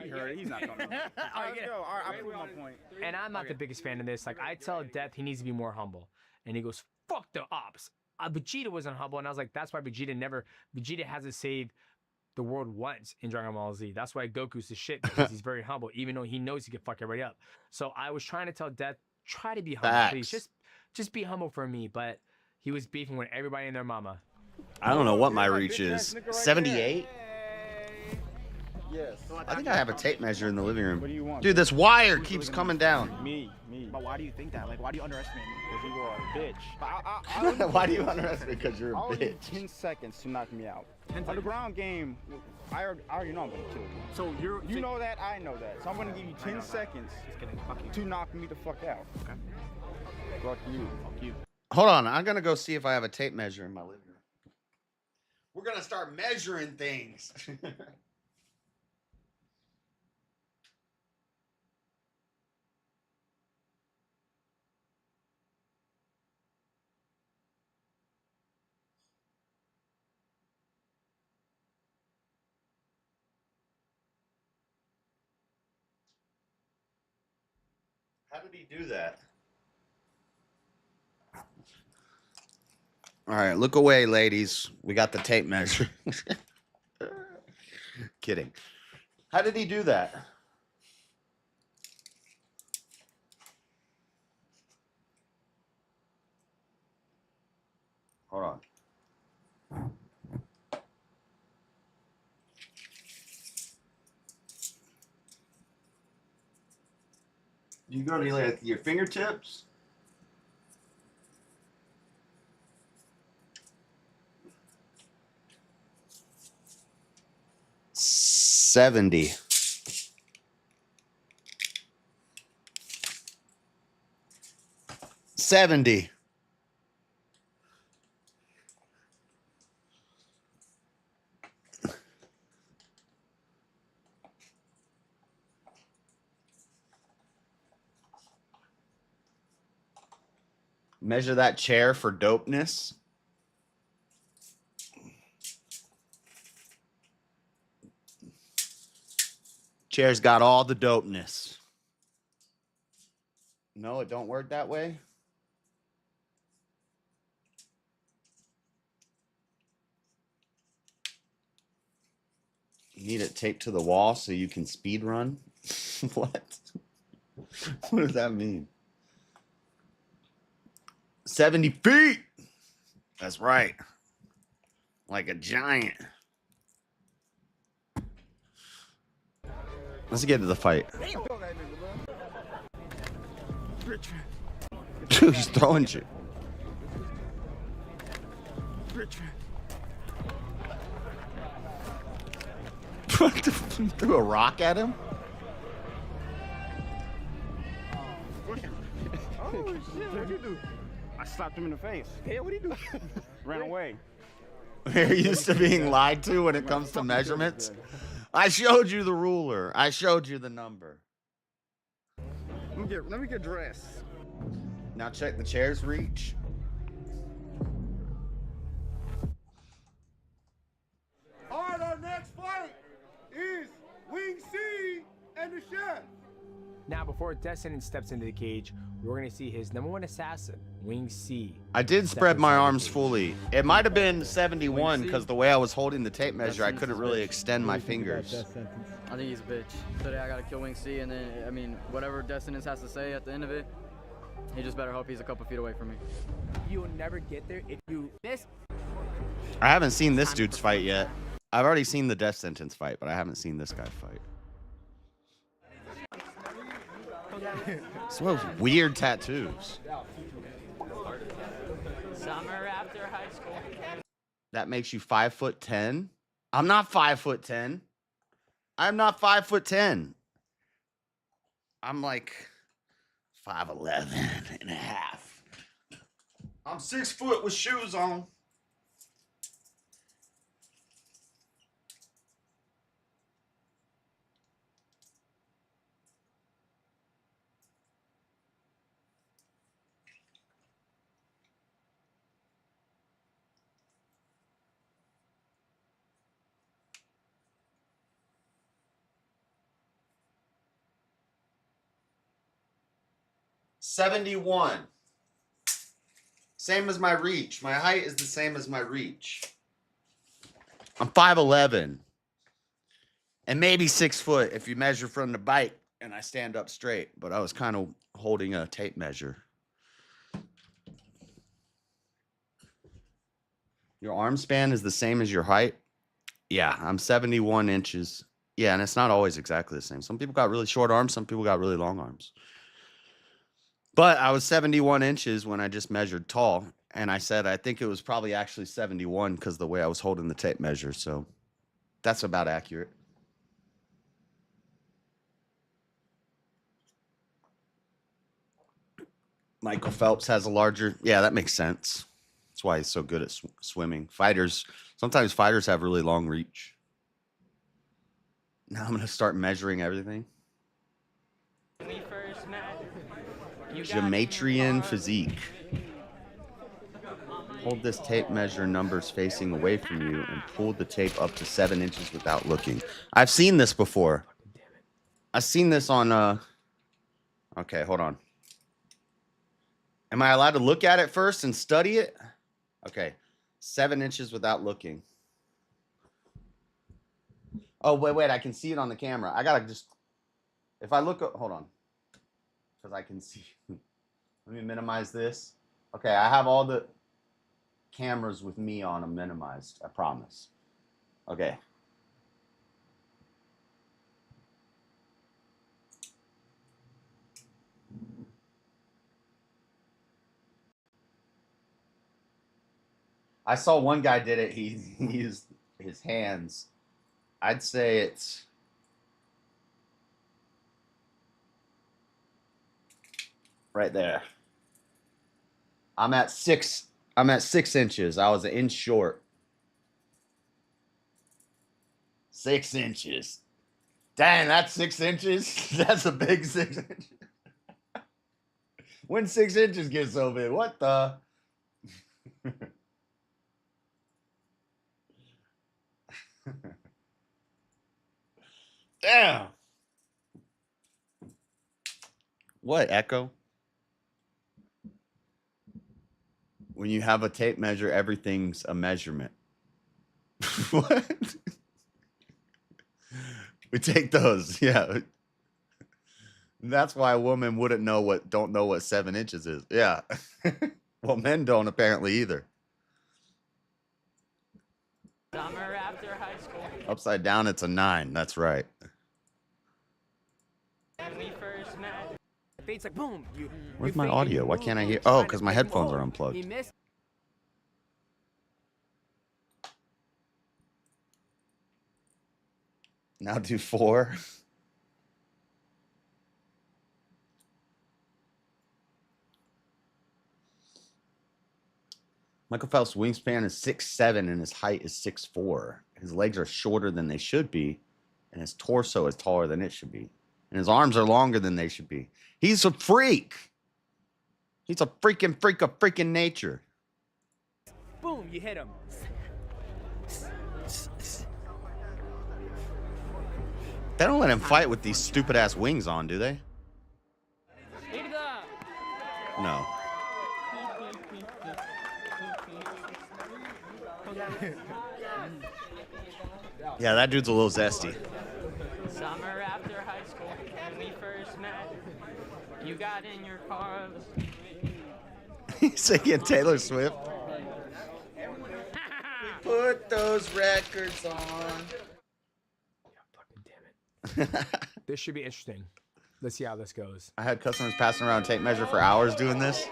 He heard it. He's not coming. All right, let's go. All right, I proved my point. And I'm not the biggest fan of this. Like, I tell Death he needs to be more humble. And he goes, fuck the ops. Vegeta wasn't humble. And I was like, that's why Vegeta hasn't saved the world once in Dragon Ball Z. That's why Goku's the shit, because he's very humble, even though he knows he can fuck everybody up. So I was trying to tell Death, try to be humble, please. Just be humble for me. But he was beefing with everybody and their mama. I don't know what my reach is. 78? Yes. I think I have a tape measure in the living room. What do you want? Dude, this wire keeps coming down. Me. But why do you think that? Like, why do you underestimate me? Because you are a bitch. Why do you underestimate me? Because you're a I'll give you bitch. 10 seconds to knock me out. On the ground game, I already know I'm going to kill you. So you know that, I know that. So I'm going to give you 10 seconds to knock me the fuck out. Okay. Fuck you. Fuck you. Hold on, I'm gonna go see if I have a tape measure in my living room. We're gonna start measuring things. How did he do that? All right, look away, ladies. We got the tape measure. Kidding. How did he do that? Hold on. You go to like your fingertips? $70. $70. Measure that chair for dopeness. Chair's got all the dopeness. No, it don't work that way. You need it taped to the wall so you can speed run. What? What does that mean? 70 feet. That's right. Like a giant. Let's get to the fight. Dude, he's throwing shit. Threw a rock at him? Oh shit, what'd you do? I slapped him in the face. Yeah, what'd he do? Ran away. You're used to being lied to when it comes to measurements. I showed you the ruler. I showed you the number. Let me get dressed. Now check the chair's reach. All right, our next fight is Wing C and the Chef. Now, before Descendant steps into the cage, we're going to see his #1 assassin, Wing C. I did spread my arms fully. It might have been 71 because the way I was holding the tape measure, I couldn't really extend my fingers. I think he's a bitch. Today I gotta kill Wing C, and then, I mean, whatever Descendants has to say at the end of it, he just better hope he's a couple feet away from me. You'll never get there if you miss. I haven't seen this dude's fight yet. I've already seen the death sentence fight, but I haven't seen this guy fight. Some of those weird tattoos. Summer after high school. That makes you 5'10". I'm not 5'10". I'm not 5'10". I'm like 5'11 and a half. I'm 6 foot with shoes on. 71. Same as my reach. My height is the same as my reach. I'm 5'11". And maybe 6 foot if you measure from the bike and I stand up straight. But I was kind of holding a tape measure. Your arm span is the same as your height? Yeah, I'm 71 inches. Yeah, and it's not always exactly the same. Some people got really short arms. Some people got really long arms. But I was 71 inches when I just measured tall. And I said I think it was probably actually 71 because the way I was holding the tape measure. So that's about accurate. Michael Phelps has a larger... Yeah, that makes sense. That's why he's so good at swimming. Sometimes fighters have really long reach. Now I'm going to start measuring everything. Gematrian physique. Hold this tape measure numbers facing away from you and pull the tape up to 7 inches without looking. I've seen this before. I've seen this on... Okay, hold on. Am I allowed to look at it first and study it? Okay. 7 inches without looking. Oh, wait. I can see it on the camera. I got to just... If I look... Hold on. Because I can see... Let me minimize this. Okay, I have all the cameras with me on them minimized. I promise. Okay. I saw one guy did it. He used his hands. I'd say it's right there. I'm at 6 inches. I was an inch short. 6 inches. Dang, that's 6 inches. That's a big 6 inches. When 6 inches get so big, what the? Damn. What, Echo? When you have a tape measure, everything's a measurement. What? We take those, yeah. That's why a woman wouldn't don't know what 7 inches is. Yeah. Well, men don't apparently either. Summer after high school. Upside down, it's a 9. That's right. When we first met. It's like boom. Where's my audio? Why can't I hear? Oh, because my headphones are unplugged. He missed. Now do 4. Michael Phelps' wingspan is 6'7" and his height is 6'4". His legs are shorter than they should be, and his torso is taller than it should be. And his arms are longer than they should be. He's a freak. He's a freaking freak of freaking nature. Boom, you hit him. They don't let him fight with these stupid ass wings on, do they? No. Yeah, that dude's a little zesty. Summer after high school, when we first met, you got in your car. He's singing Taylor Swift. Put those records on. This should be interesting. Let's see how this goes. I had customers passing around tape measure for hours doing this.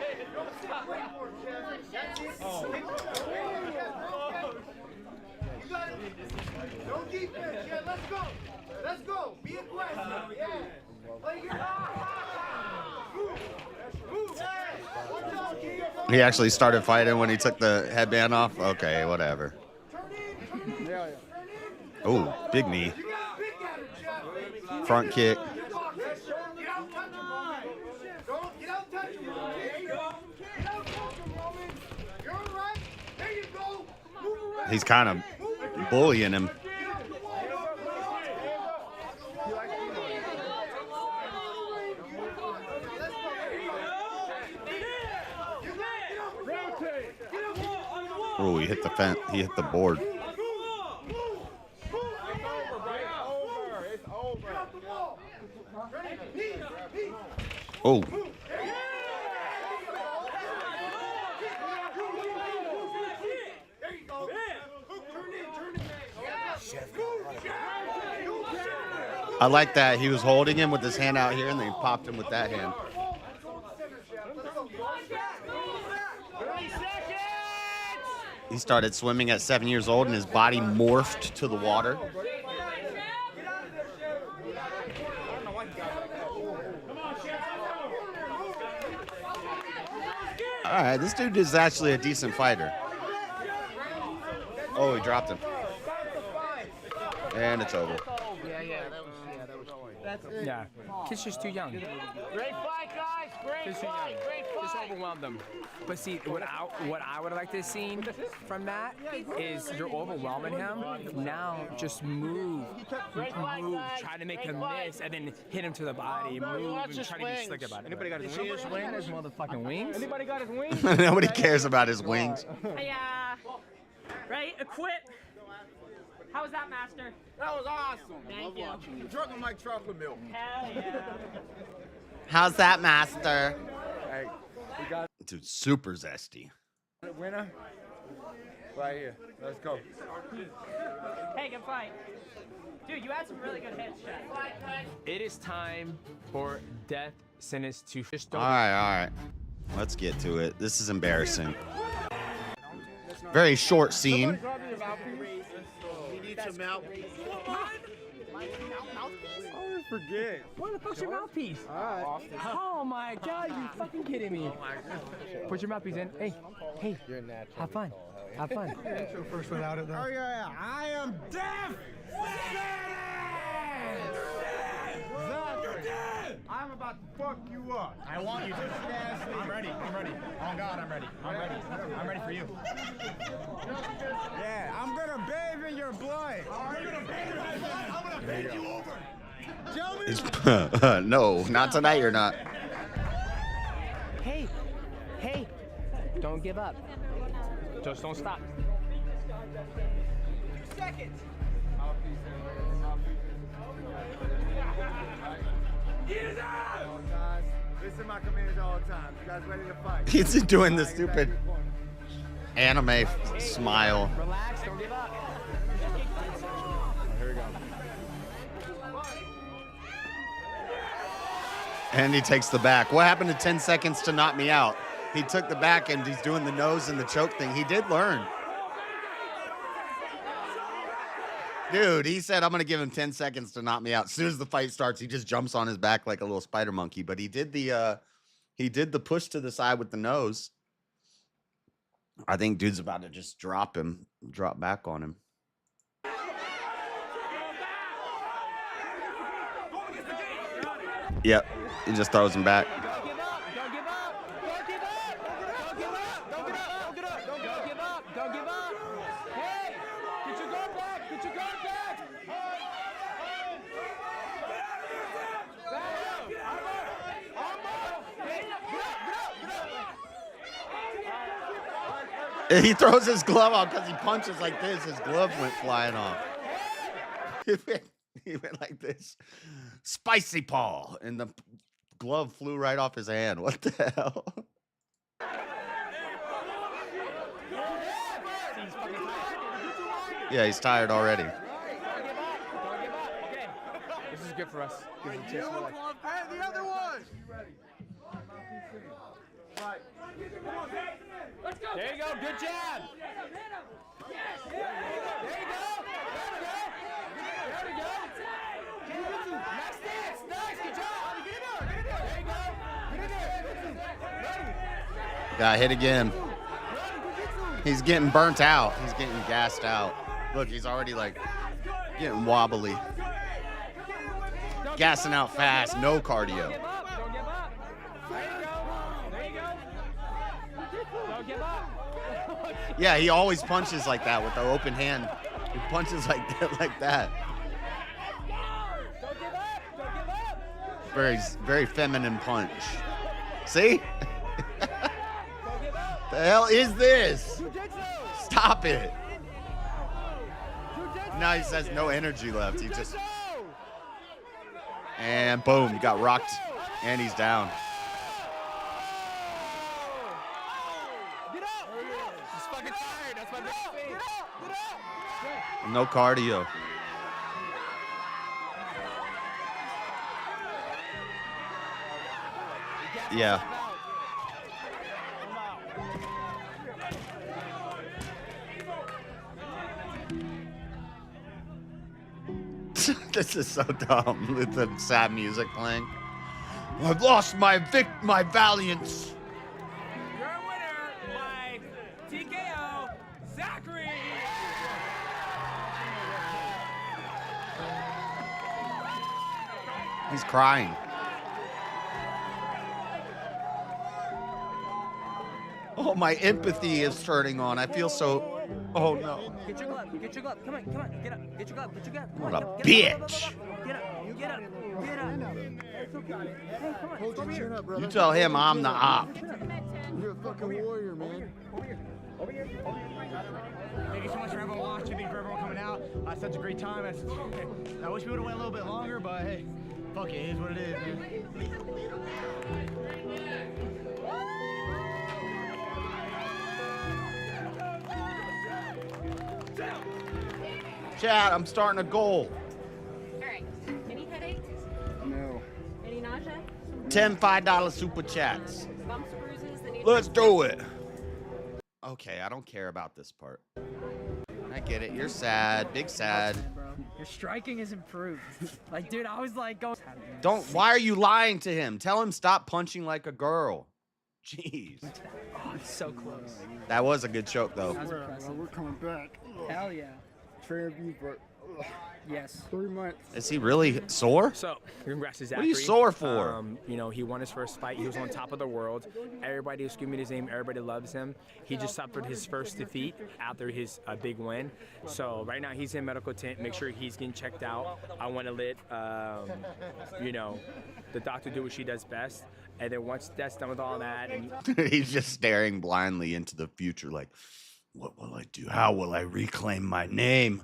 Let's go. Be aggressive. He actually started fighting when he took the headband off? Okay, whatever. Oh, big knee. Front kick. He's kind of bullying him. Oh, he hit the fence. He hit the board. Oh. I like that. He was holding him with his hand out here, and then he popped him with that hand. He started swimming at 7 years old, and his body morphed to the water. All right, this dude is actually a decent fighter. Oh, he dropped him. And it's over. Yeah, kid's just too young. Great fight, guys. Great fight. Great fight. Just overwhelmed them. But see, what I would like to have seen from that is you're overwhelming him. Now just move. Try to make him miss, and then hit him to the body. Move and try to be slick about it. Anybody got his wings? His motherfucking wings? Anybody got his wings? Nobody cares about his wings. Hiya. Right, equip. How was that, Master? That was awesome. Thank you. Drunk on my chocolate milk. Hell yeah. How's that, Master? Hey, we got Dude, super zesty. a winner right here. Let's go. Hey, good fight. Dude, you had some really good hits, Chad. It is time for Death Sentence to fish. All right. Let's get to it. This is embarrassing. Very short scene. Some mouthpiece. I always forget. Where the fuck's your mouthpiece? Alright. Oh my god, you fucking kidding me? Put your mouthpiece in. Hey, You're natural. have fun. Have fun. First without it, though. Oh, yeah. I am deaf! I'm about to fuck you up. I want you to. I'm ready. Oh God, I'm ready. I'm ready for you. Yeah, I'm gonna bathe in your blood. You're gonna bathe in my blood. I'm gonna bathe you over. No, not tonight. You're not. Hey, don't give up. Just don't stop. 2 seconds. Listen to my commands all the time. You guys ready to fight? He's doing the stupid anime smile. Relax, don't give up. Here we go. And he takes the back. What happened to 10 seconds to knock me out? He took the back and he's doing the nose and the choke thing. He did learn. Dude, he said, I'm going to give him 10 seconds to knock me out. As soon as the fight starts, he just jumps on his back like a little spider monkey. But he did the push to the side with the nose. I think dude's about to just drop back on him. Yep, he just throws him back. Don't give up. Hey, get your guard back. He throws his glove off because he punches like this. His glove went flying off. He went like this. Spicy paw. And the glove flew right off his hand. What the hell? Yeah, he's tired already. This is good for us. Gives us a chance to relax. Hey, the other one! There you go. Good jab. There you go. Nice stance. Nice. Good job. There you go. Got hit again. He's getting burnt out. He's getting gassed out. Look, he's already like getting wobbly. Gassing out fast. No cardio. Yeah, he always punches like that with the open hand. He punches like that. Very, very feminine punch. See? The hell is this? Stop it. Now he says no energy left. He just... And boom, he got rocked. And he's down. He's fucking tired. That's my big thing. No cardio. Yeah. This is so dumb with the sad music playing. I've lost my valiance. You're a winner by TKO, Zachary. He's crying. Oh, my empathy is turning on. I feel so... Oh, no. Get your glove. Get your glove. Come on. Come on. Get up. Get your glove. Get your glove. Come What on, a get up. bitch. Get up. Get up. Get up. It's okay. Hey, come on. Hold your chin up, brother. You tell him I'm the op. You're a fucking warrior, man. Over here. Over here. Over here. Thank you so much for everyone watching. Thank you for everyone coming out. Such a great time. I wish we would have went a little bit longer, but hey, fuck it. It is what it is, man. Chad, I'm starting a goal. Alright. Any headaches? No. Any nausea? 10 $5 super chats. Bumps, bruises? That need Let's do it. Okay, I don't care about this part. I get it. You're sad. Big sad. Your striking is improved. Like, dude, I was like, go. Don't. Why are you lying to him? Tell him stop punching like a girl. Jeez. Oh, it's so close. That was a good choke, though. That was impressive. We're coming back. Hell yeah. Training you for Yes. 3 months. Is he really sore? So, congrats to What Zachary. are you sore for? You know, he won his first fight. He was on top of the world. Everybody was screaming his name. Everybody loves him. He just suffered his first defeat after his big win. So right now he's in medical tent. Make sure he's getting checked out. I want to let, you know, the doctor do what she does best. And then once that's done with all that, and He's just staring blindly into the future like, what will I do? How will I reclaim my name?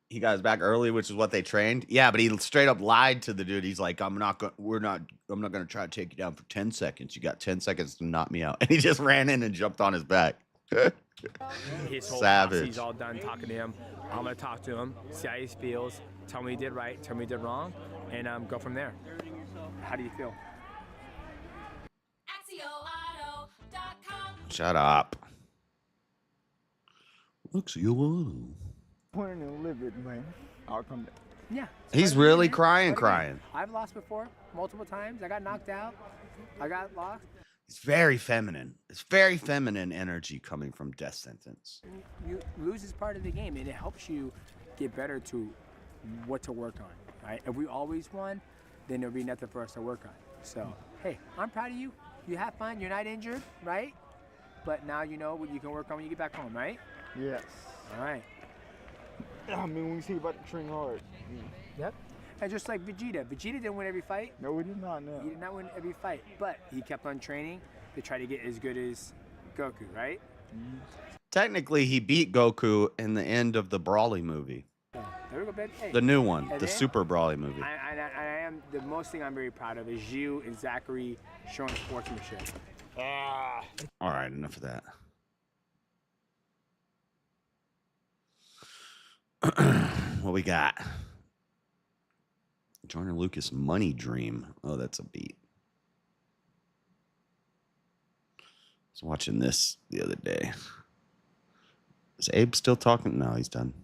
He got his back early, which is what they trained. Yeah, but he straight up lied to the dude. He's like, I'm not going to try to take you down for 10 seconds. You got 10 seconds to knock me out. And he just ran in and jumped on his back. his whole Savage. He's all done talking to him. I'm going to talk to him, see how he feels, tell me he did right, tell me he did wrong, and go from there. How do you feel? Shut up. Looks you. Pointing and livid, man. I'll come back. Yeah. He's really crying. I've lost before, multiple times. I got knocked out. I got lost. It's very feminine. It's very feminine energy coming from Death Sentence. You lose is part of the game, and it helps you get better to what to work on, right? If we always won, then there'll be nothing for us to work on. So, hey, I'm proud of you. You have fun. You're not injured, right? But now you know what you can work on when you get back home, right? Yes. All right. I mean, when you see about to train hard. Yep. And just like Vegeta. Vegeta didn't win every fight. No, we did not, no. He did not win every fight, but he kept on training to try to get as good as Goku, right? Technically, he beat Goku in the end of the Brawly movie. There we go, baby. Hey. The new one, And the then, Super Brawly movie. I am, the most thing I'm very proud of is you and Zachary showing sportsmanship. All right, enough of that. What we got? Jordan Lucas Money Dream. Oh, that's a beat. I was watching this the other day. Is Abe still talking? No, he's done.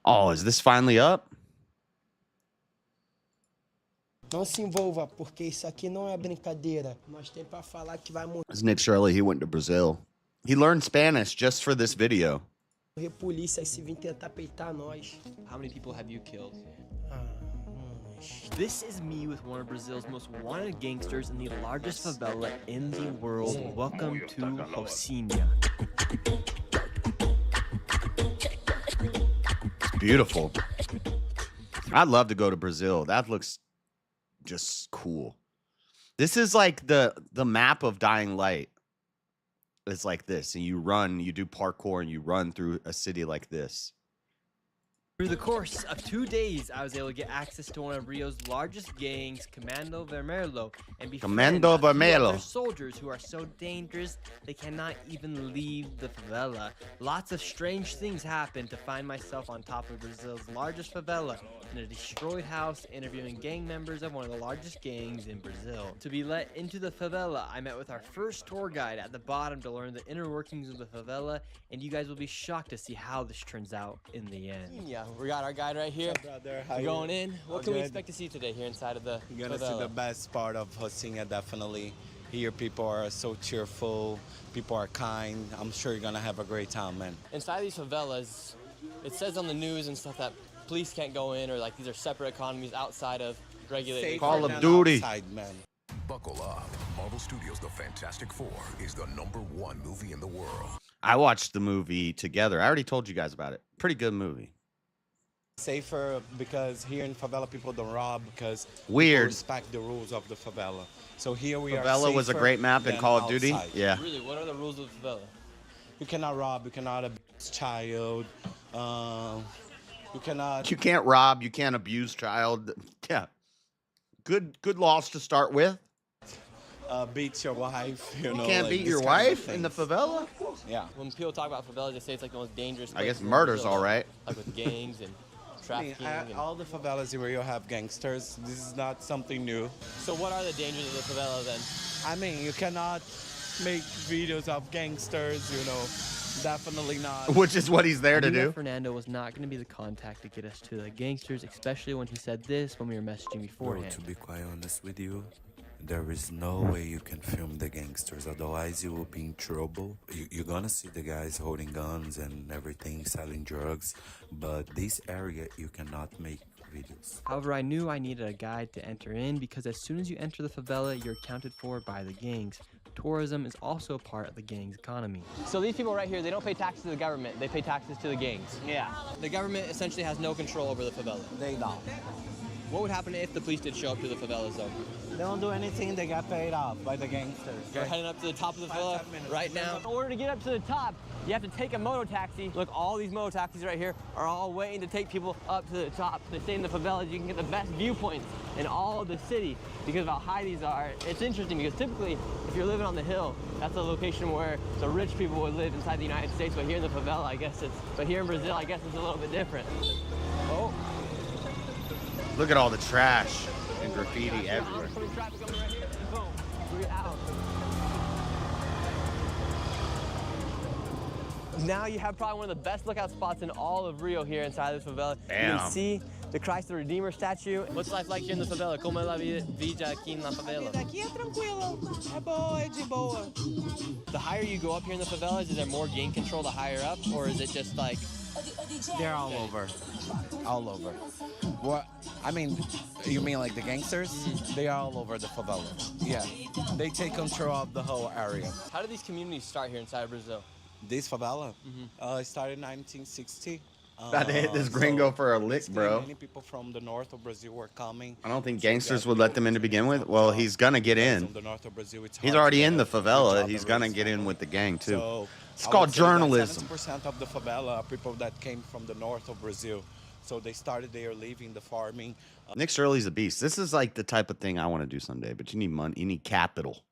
Oh, is this finally up? Não se envolva, porque isso aqui não é brincadeira. Nós temos para falar que vai morrer This is Nick Shirley. He went to Brazil. He learned Spanish just for this video. polícia se vir tentar peitar nós. How many people have you killed? This is me with one of Brazil's most wanted gangsters in the largest favela in the world. Welcome to Rocinha. It's beautiful. I'd love to go to Brazil. That looks just cool. This is like the map of Dying Light. It's like this, and you run, you do parkour, and you run through a city like this. Through the course of 2 days, I was able to get access to one of Rio's largest gangs, Comando Vermelho, and befriend Comando a few Vermelho. other soldiers who are so dangerous they cannot even leave the favela. Lots of strange things happened to find myself on top of Brazil's largest favela in a destroyed house, interviewing gang members of one of the largest gangs in Brazil. To be let into the favela, I met with our first tour guide at the bottom to learn the inner workings of the favela, and you guys will be shocked to see how this turns out in the end. Yeah, we got our guide right here. Brother, how We're you? going in. What All can we good? expect to see today here inside of the You're gonna favela? see the best part of Rocinha, definitely. Here, people are so cheerful. People are kind. I'm sure you're gonna have a great time, man. Inside these favelas, it says on the news and stuff that police can't go in, or like these are separate economies outside of regulated. Call of Duty. Outside, man. Buckle up. Marvel Studios' The Fantastic Four is the #1 movie in the world. I watched the movie together. I already told you guys about it. Pretty good movie. Safer because here in favela people don't rob because Weird. people respect the rules of the favela. So here we are. Favela was a safer great map in than Call of Duty. outside. Yeah. Really, what are the rules of the favela? You cannot rob. You cannot abuse child. You cannot. You can't rob. You can't abuse child. Yeah. Good laws to start with. Beat your wife. You know, can't like beat this your kind of wife in the things. favela? Yeah. When people talk about favelas, they say it's like the most dangerous. I guess place in murder's Brazil, all right. Like with gangs and I mean, trafficking. and... all the favelas in Rio have gangsters. This is not something new. So what are the dangers of the favela then? I mean, you cannot make videos of gangsters, you know. Definitely not. Which is what he's there I to knew that do. Fernando was not going to be the contact to get us to the gangsters, especially when he said this when we were messaging beforehand. Bro, to be quite honest with you, there is no way you can film the gangsters, otherwise you will be in trouble. You're gonna see the guys holding guns and everything, selling drugs, but this area you cannot make videos. However, I knew I needed a guide to enter in because as soon as you enter the favela, you're accounted for by the gangs. Tourism is also a part of the gang's economy. So these people right here, they don't pay taxes to the government, they pay taxes to the gangs. Yeah. The government essentially has no control over the favela. They don't. What would happen if the police did show up to the favelas though? They don't do anything. They got paid off by the gangsters. We're heading up to the top of the favela right now. In order to get up to the top, you have to take a moto taxi. Look, all these moto taxis right here are all waiting to take people up to the top. They say in the favelas you can get the best viewpoints in all of the city because of how high these are. It's interesting because typically, if you're living on the hill, that's a location where the rich people would live inside the United States. But here in the favela, I guess but here in Brazil, I guess it's a little bit different. Oh. Look at all the trash and graffiti everywhere. Now you have probably one of the best lookout spots in all of Rio here inside this favela. You Damn. can see the Christ the Redeemer statue. What's life like here in the favela? Como é la vida aqui na favela? Aqui é tranquilo, é boa, é de boa. The higher you go up here in the favelas, is there more gang control the higher up, or is it just like... They're all over. All over. What? I mean, you mean like the gangsters? They are all over the favela. Yeah. They take control of the whole area. How did these communities start here inside of Brazil? This favela started in 1960. About to hit this gringo for a lick, bro. Many people from the north of Brazil were coming. I don't think gangsters would let them in to begin with. Well, he's gonna get in. From the north of Brazil, it's He's hard already to in the get a favela. job He's and gonna raise get in family. with the gang too. So, It's I called would say that journalism. 70% of the favela are people that came from the north of Brazil. So they started there living the farming. Nick Shirley's a beast. This is like the type of thing I want to do someday, but you need money, you need capital.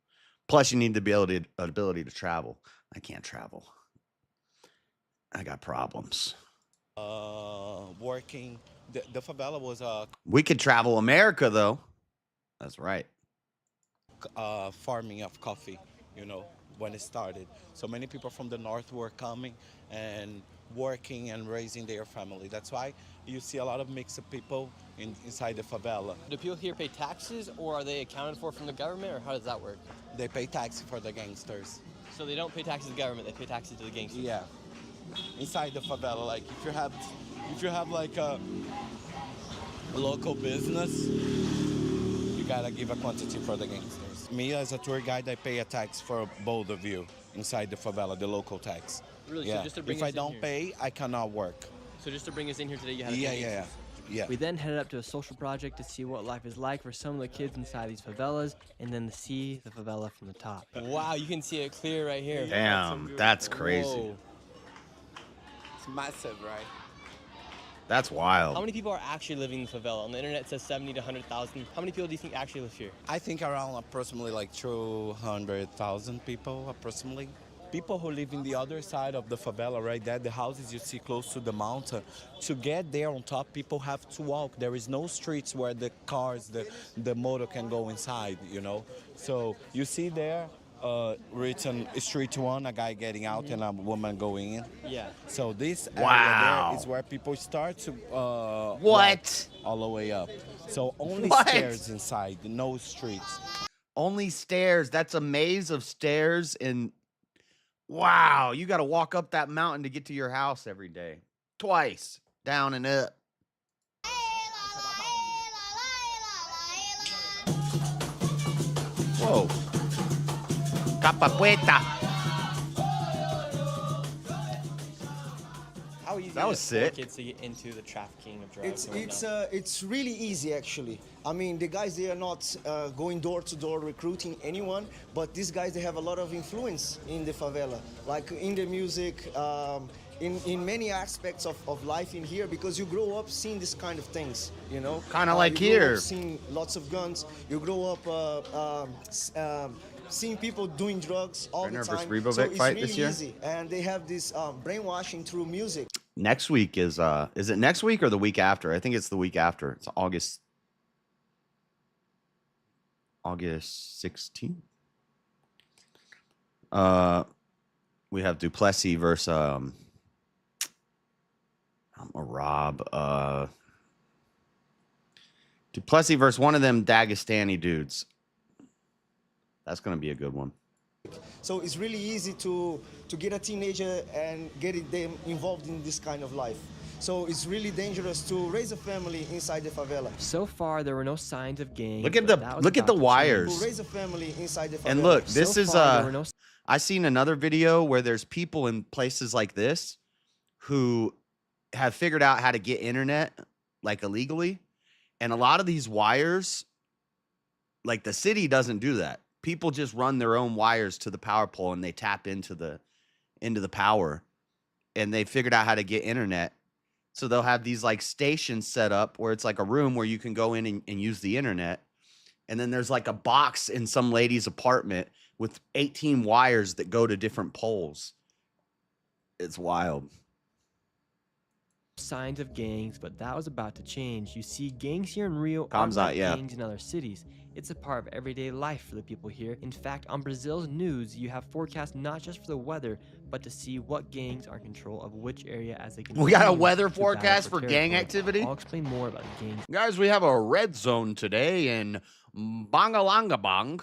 Plus, you need the ability to travel. I can't travel. I got problems. Working. The favela was We could travel America, though. That's right. farming of coffee, you know, when it started. So many people from the north were coming and working and raising their family. That's why you see a lot of mix of people inside the favela. Do people here pay taxes, or are they accounted for from the government, or how does that work? They pay taxes for the gangsters. So they don't pay taxes to the government, they pay taxes to the gangsters? Yeah. Inside the favela, like if you have like a local business, you gotta give a quantity for the gangsters. Me as a tour guide, I pay a tax for both of you inside the favela, the local tax. Really? Yeah. So just to bring If us I in don't here. pay, I cannot work. So just to bring us in here today, you had to Yeah, pay yeah, yeah. taxes? Yeah. We then headed up to a social project to see what life is like for some of the kids inside these favelas, and then to see the favela from the top. Wow, you can see it clear right here. Damn, that's crazy. Whoa. It's massive, right? That's wild. How many people are actually living in the favela? On the internet it says 70 to 100,000. How many people do you think actually live here? I think around approximately like 200,000 people, approximately. People who live in the other side of the favela, right there, the houses you see close to the mountain, to get there on top, people have to walk. There is no streets where the cars, the motor can go inside, you know? So you see there, written Street 1, a guy getting out and a woman going in. Yeah. So this Wow. area there is where people start to walk all the way up. So only What? stairs inside, no streets. Only stairs. That's a maze of stairs, and wow, you got to walk up that mountain to get to your house every day. Twice, down and up. Whoa. Capapueta. How easy That was is it for sick. kids to get into the trafficking of drugs? and It's whatnot? it's really easy actually. I mean, the guys, they are not going door to door recruiting anyone, but these guys, they have a lot of influence in the favela, like in the music, in many aspects of life in here, because you grow up seeing this kind of things, you know. Kinda like you grow here. up seeing lots of guns. You grow up seeing people doing drugs all the Brenner time. versus Rebovic So it's fight really this year? easy, and they have this brainwashing through music. Next week is it next week or the week after? I think it's the week after. It's August 16th. We have Duplessis versus Rob. Duplessis versus one of them Dagestani dudes. That's gonna be a good one. So it's really easy to get a teenager and get them involved in this kind of life. So it's really dangerous to raise a family inside the favela. So far, there were no signs of gangs. Look at but that was the about to wires. To raise a family inside the favela. And look, this So is far, there were no I seen another video where there's people in places like this who have figured out how to get internet like illegally. And a lot of these wires, like the city doesn't do that. People just run their own wires to the power pole and they tap into the power, and they figured out how to get internet. So they'll have these like stations set up where it's like a room where you can go in and use the internet. And then there's like a box in some lady's apartment with 18 wires that go to different poles. It's wild. signs of gangs, but that was about to change. You see, gangs here in Rio aren't Comes out, like yeah. gangs in other cities. It's a part of everyday life for the people here. In fact, on Brazil's news, you have forecasts not just for the weather, but to see what gangs are in control of which area as they continue. We got a weather to battle forecast for gang territory. activity? I'll explain more about the gangs. Guys, we have a red zone today in Bangalangabang.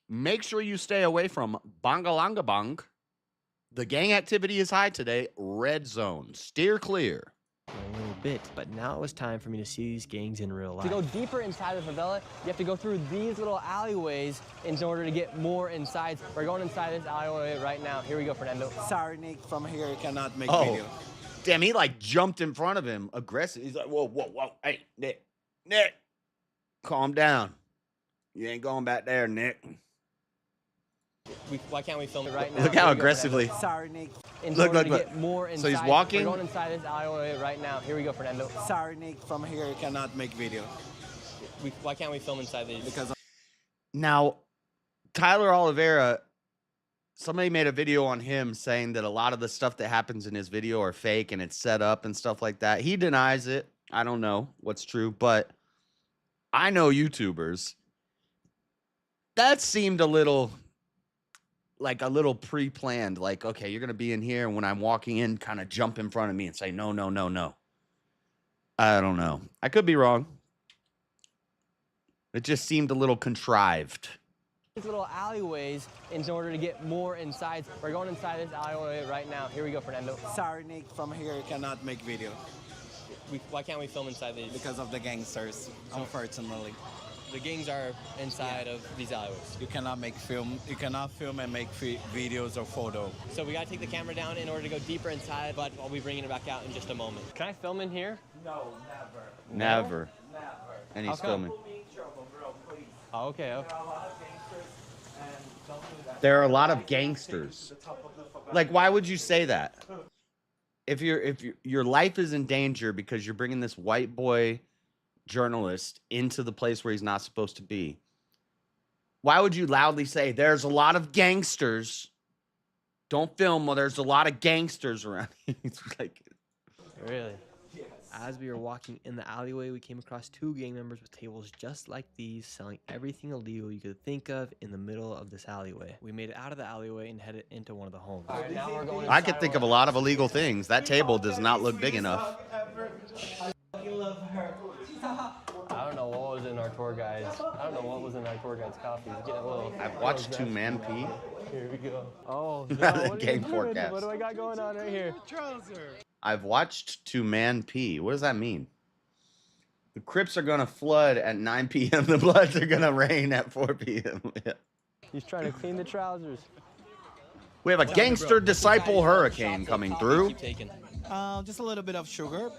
Make sure you stay away from Bangalangabang. The gang activity is high today. Red zone. Steer clear. A little bit, but now it was time for me to see these gangs in real life. To go deeper inside the favela, you have to go through these little alleyways in order to get more inside. We're going inside this alleyway right now. Here we go, Fernando. Sorry, Nick, from here you cannot make Oh, video. damn, he like jumped in front of him aggressive. He's like, whoa, whoa, whoa. Hey, Nick, calm down. You ain't going back there, Nick. Why can't we film it right now? Look Here how we go, aggressively. Fernando. Sorry, Nick. In Look, order look, to look. get more inside. So he's walking? We're going inside this alleyway right now. Here we go, Fernando. Sorry, Nick, from here you cannot make video. Why can't we film inside these? Because Now, Tyler Oliveira, somebody made a video on him saying that a lot of the stuff that happens in his video are fake and it's set up and stuff like that. He denies it. I don't know what's true, but I know YouTubers. That seemed a little pre-planned. Like, okay, you're going to be in here, and when I'm walking in, kind of jump in front of me and say, no, no, no, no. I don't know. I could be wrong. It just seemed a little contrived. These little alleyways in order to get more inside. We're going inside this alleyway right now. Here we go, Fernando. Sorry, Nick, from here you cannot make video. Why can't we film inside these? Because of the gangsters, unfortunately. The gangs are inside of these alleyways. You cannot film and make videos or photo. So we gotta take the camera down in order to go deeper inside, but I'll be bringing it back out in just a moment. Can I film in here? Never. Never. And he's How come? filming. Oh, okay. There are a lot of gangsters. Like, why would you say that? If your life is in danger because you're bringing this white boy journalist into the place where he's not supposed to be, why would you loudly say there's a lot of gangsters? Don't film while there's a lot of gangsters around. It's like, really? As we were walking in the alleyway, we came across 2 gang members with tables just like these, selling everything illegal you could think of in the middle of this alleyway. We made it out of the alleyway and headed into one of the homes. All right, now we're going I could think of a lot of illegal things. That table does not look big enough. I don't know what was in our tour guide's. I don't know what was in our tour guide's coffee. It's getting a little. I've watched 2 men pee. Here we go. Oh, The no, what are gang you doing? forecast. What do I got going on right here? I've watched 2 men pee. What does that mean? The Crips are gonna flood at 9 p.m. The Bloods are gonna rain at 4 p.m. Yeah. He's trying to clean the trousers. We have a gangster disciple hurricane coming through. Just a little bit of sugar.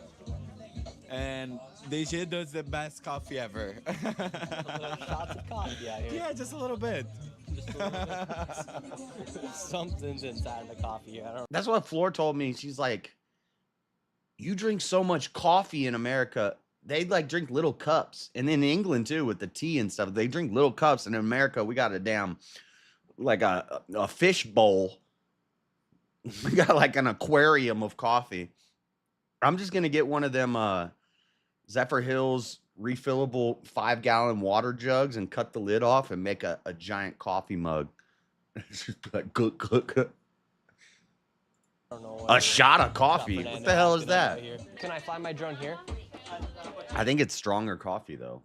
And DJ does the best coffee ever. Shots of coffee out here. Yeah, just a little bit. Something's inside the coffee here. I don't. That's what Floor told me. She's like, you drink so much coffee in America. They like drink little cups. And in England too, with the tea and stuff, they drink little cups. And in America, we got a damn, like a fish bowl. We got like an aquarium of coffee. I'm just going to get one of them Zephyr Hills refillable 5-gallon water jugs and cut the lid off and make a giant coffee mug. Just like, cook. A shot of coffee. What the hell is that? Can I fly my drone here? I think it's stronger coffee though.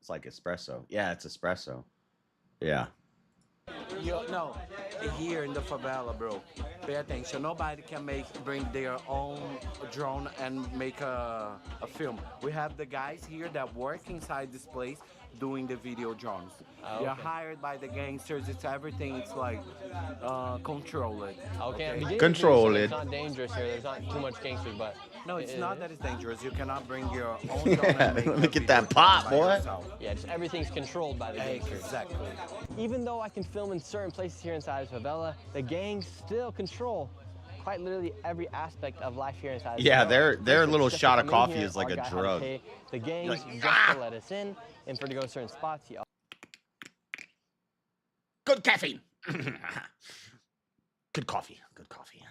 It's like espresso. Yeah, it's espresso. Yeah. No, here in the favela, bro. Pay attention. Nobody can bring their own drone and make a film. We have the guys here that work inside this place doing the video drones. Oh, They're okay. hired by the gangsters. It's everything. It's like control it. Okay. Control it. It's not dangerous here. There's not too much gangsters, but. No, it's not that it's dangerous. You cannot bring your own drone Yeah, and make let a me get video that pop, by boy. yourself. Yeah, just everything's controlled by the gangsters. Exactly. Even though I can film in certain places here inside the favela, the gangs still control quite literally every aspect of life here inside. Yeah, the their little Just to shot of come in coffee here, is like our a guy had to drug. pay the gangs Like, just to let us in, and for to go to certain spots, you Good caffeine. Good coffee.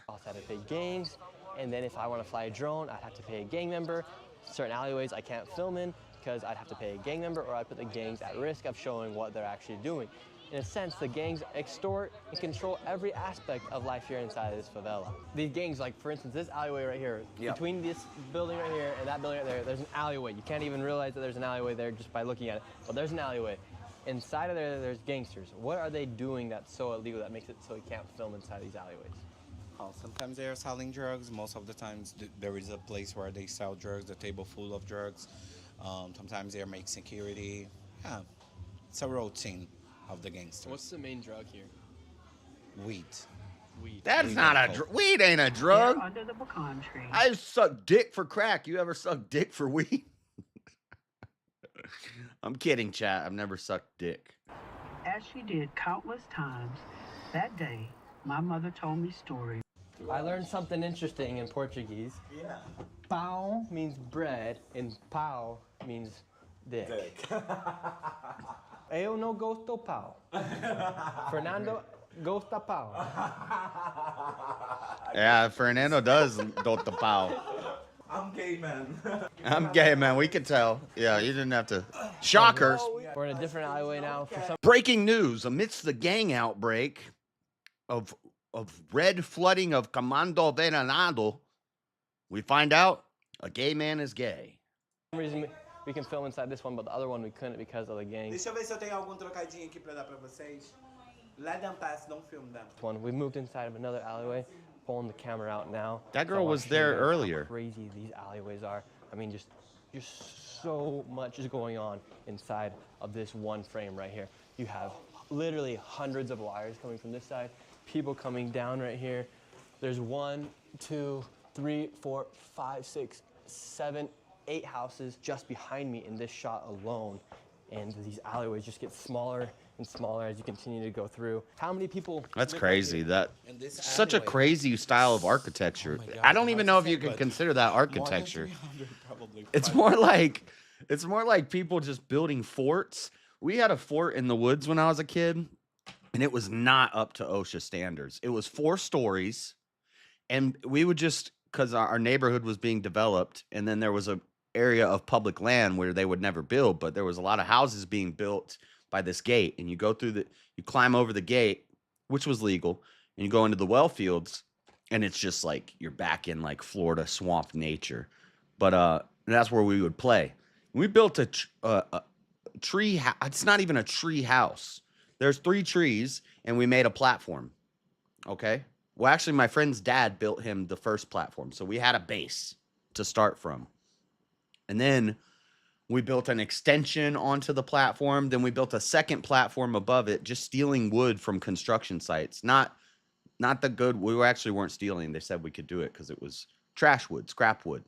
also had to pay gangs, and then if I want to fly a drone, I'd have to pay a gang member. Certain alleyways I can't film in because I'd have to pay a gang member, or I put the gangs at risk of showing what they're actually doing. In a sense, the gangs extort and control every aspect of life here inside of this favela. These gangs, like for instance, this alleyway right here, between this building right here and that building right there, there's an alleyway. You can't even realize that there's an alleyway there just by looking at it, but there's an alleyway. Inside of there, there's gangsters. What are they doing that's so illegal that makes it so you can't film inside these alleyways? Oh, sometimes they are selling drugs. Most of the times there is a place where they sell drugs, a table full of drugs. Sometimes they make security. Yeah, it's a routine of the gangsters. What's the main drug here? Weed. That's Weed not and a coke. weed ain't a drug. Under the pecan tree. I suck dick for crack. You ever suck dick for weed? I'm kidding, chat. I've never sucked dick. As she did countless times, that day, my mother told me stories. I learned something interesting in Portuguese. Yeah. Pão means bread, and pau means dick. Eu não gosto pau. Fernando gosta pau. Yeah, Fernando does dot the pow. I'm gay, man. I'm gay, man. We can tell. Yeah, you didn't have to. Shockers. We're in a different alleyway now. For some Breaking news. Amidst the gang outbreak of red flooding of Comando Venanado, we find out a gay man is gay. reason, we can film inside this one, but the other one we couldn't because of the gang. Deixa eu ver se eu tenho algum trocadinho aqui pra dar pra vocês. Let them pass, don't film them. One. We moved inside of another alleyway, pulling the camera out now. That girl So was I'll show there you guys earlier. How crazy these alleyways are. I mean, just Just so much is going on inside of this one frame right here. You have literally hundreds of wires coming from this side, people coming down right here. There's 1, 2, 3, 4, 5, 6, 7, 8 houses just behind me in this shot alone. And these alleyways just get smaller and smaller as you continue to go through. How many people? That's crazy. That such a crazy style of architecture. God, I don't even know if you could consider that architecture. It's more like people just building forts. We had a fort in the woods when I was a kid, and it was not up to OSHA standards. It was 4 stories, and we would just, because our neighborhood was being developed, and then there was a area of public land where they would never build, but there was a lot of houses being built by this gate, and you go through you climb over the gate, which was legal, and you go into the well fields, and it's just like you're back in like Florida swamp nature. But that's where we would play. We built a tree. It's not even a tree house. There's 3 trees, and we made a platform. Okay. Well, actually, my friend's dad built him the first platform, so we had a base to start from. And then we built an extension onto the platform. Then we built a second platform above it, just stealing wood from construction sites. Not the good. We weren't stealing. They said we could do it because it was trash wood, scrap wood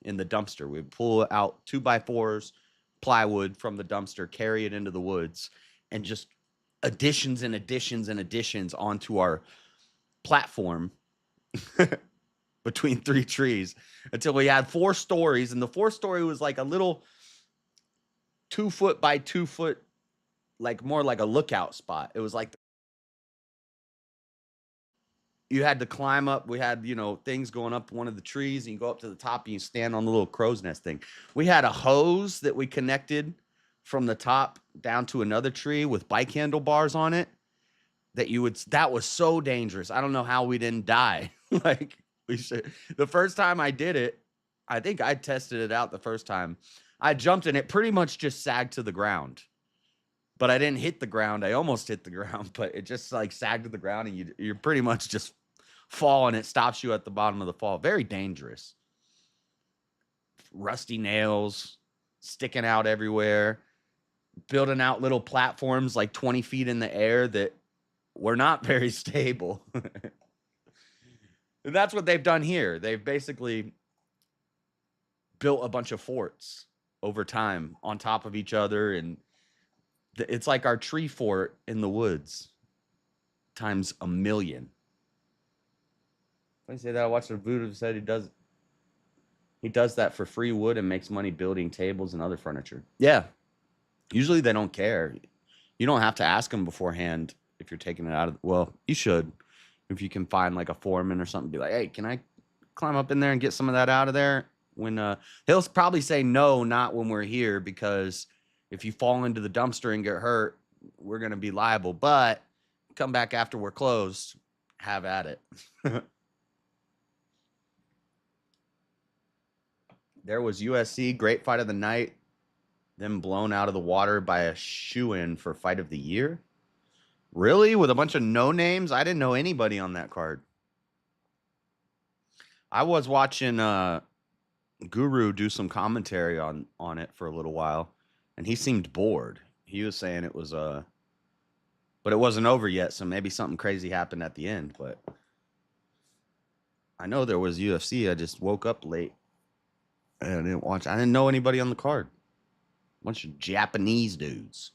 in the dumpster. We'd pull out 2x4s, plywood from the dumpster, carry it into the woods, and just additions and additions and additions onto our platform between 3 trees until we had 4 stories. And the 4th story was like a little 2 foot by 2 foot, like more like a lookout spot. It was like you had to climb up. We had, things going up one of the trees, and you go up to the top and you stand on the little crow's nest thing. We had a hose that we connected from the top down to another tree with bike handlebars on it that was so dangerous. I don't know how we didn't die. Like the first time I did it, I think I tested it out the first time. I jumped and it pretty much just sagged to the ground, but I didn't hit the ground. I almost hit the ground, but it just like sagged to the ground, and you're pretty much just fall, and it stops you at the bottom of the fall. Very dangerous. Rusty nails sticking out everywhere, building out little platforms like 20 feet in the air that were not very stable. And that's what they've done here. They've basically built a bunch of forts over time on top of each other, and it's like our tree fort in the woods times 1,000,000. When I say that, I watched a voodoo said he does that for free wood and makes money building tables and other furniture. Yeah, usually they don't care. You don't have to ask them beforehand if you're taking it out of. Well, you should, if you can find like a foreman or something. Be like, hey, can I climb up in there and get some of that out of there? When he'll probably say no, not when we're here, because if you fall into the dumpster and get hurt, we're gonna be liable. But come back after we're closed, have at it. There was USC, great fight of the night, them blown out of the water by a shoo-in for fight of the year. Really? With a bunch of no names? I didn't know anybody on that card. I was watching Guru do some commentary on it for a little while, and he seemed bored. He was saying it was but it wasn't over yet, so maybe something crazy happened at the end. But I know there was UFC. I just woke up late and I didn't watch. I didn't know anybody on the card. Bunch of Japanese dudes.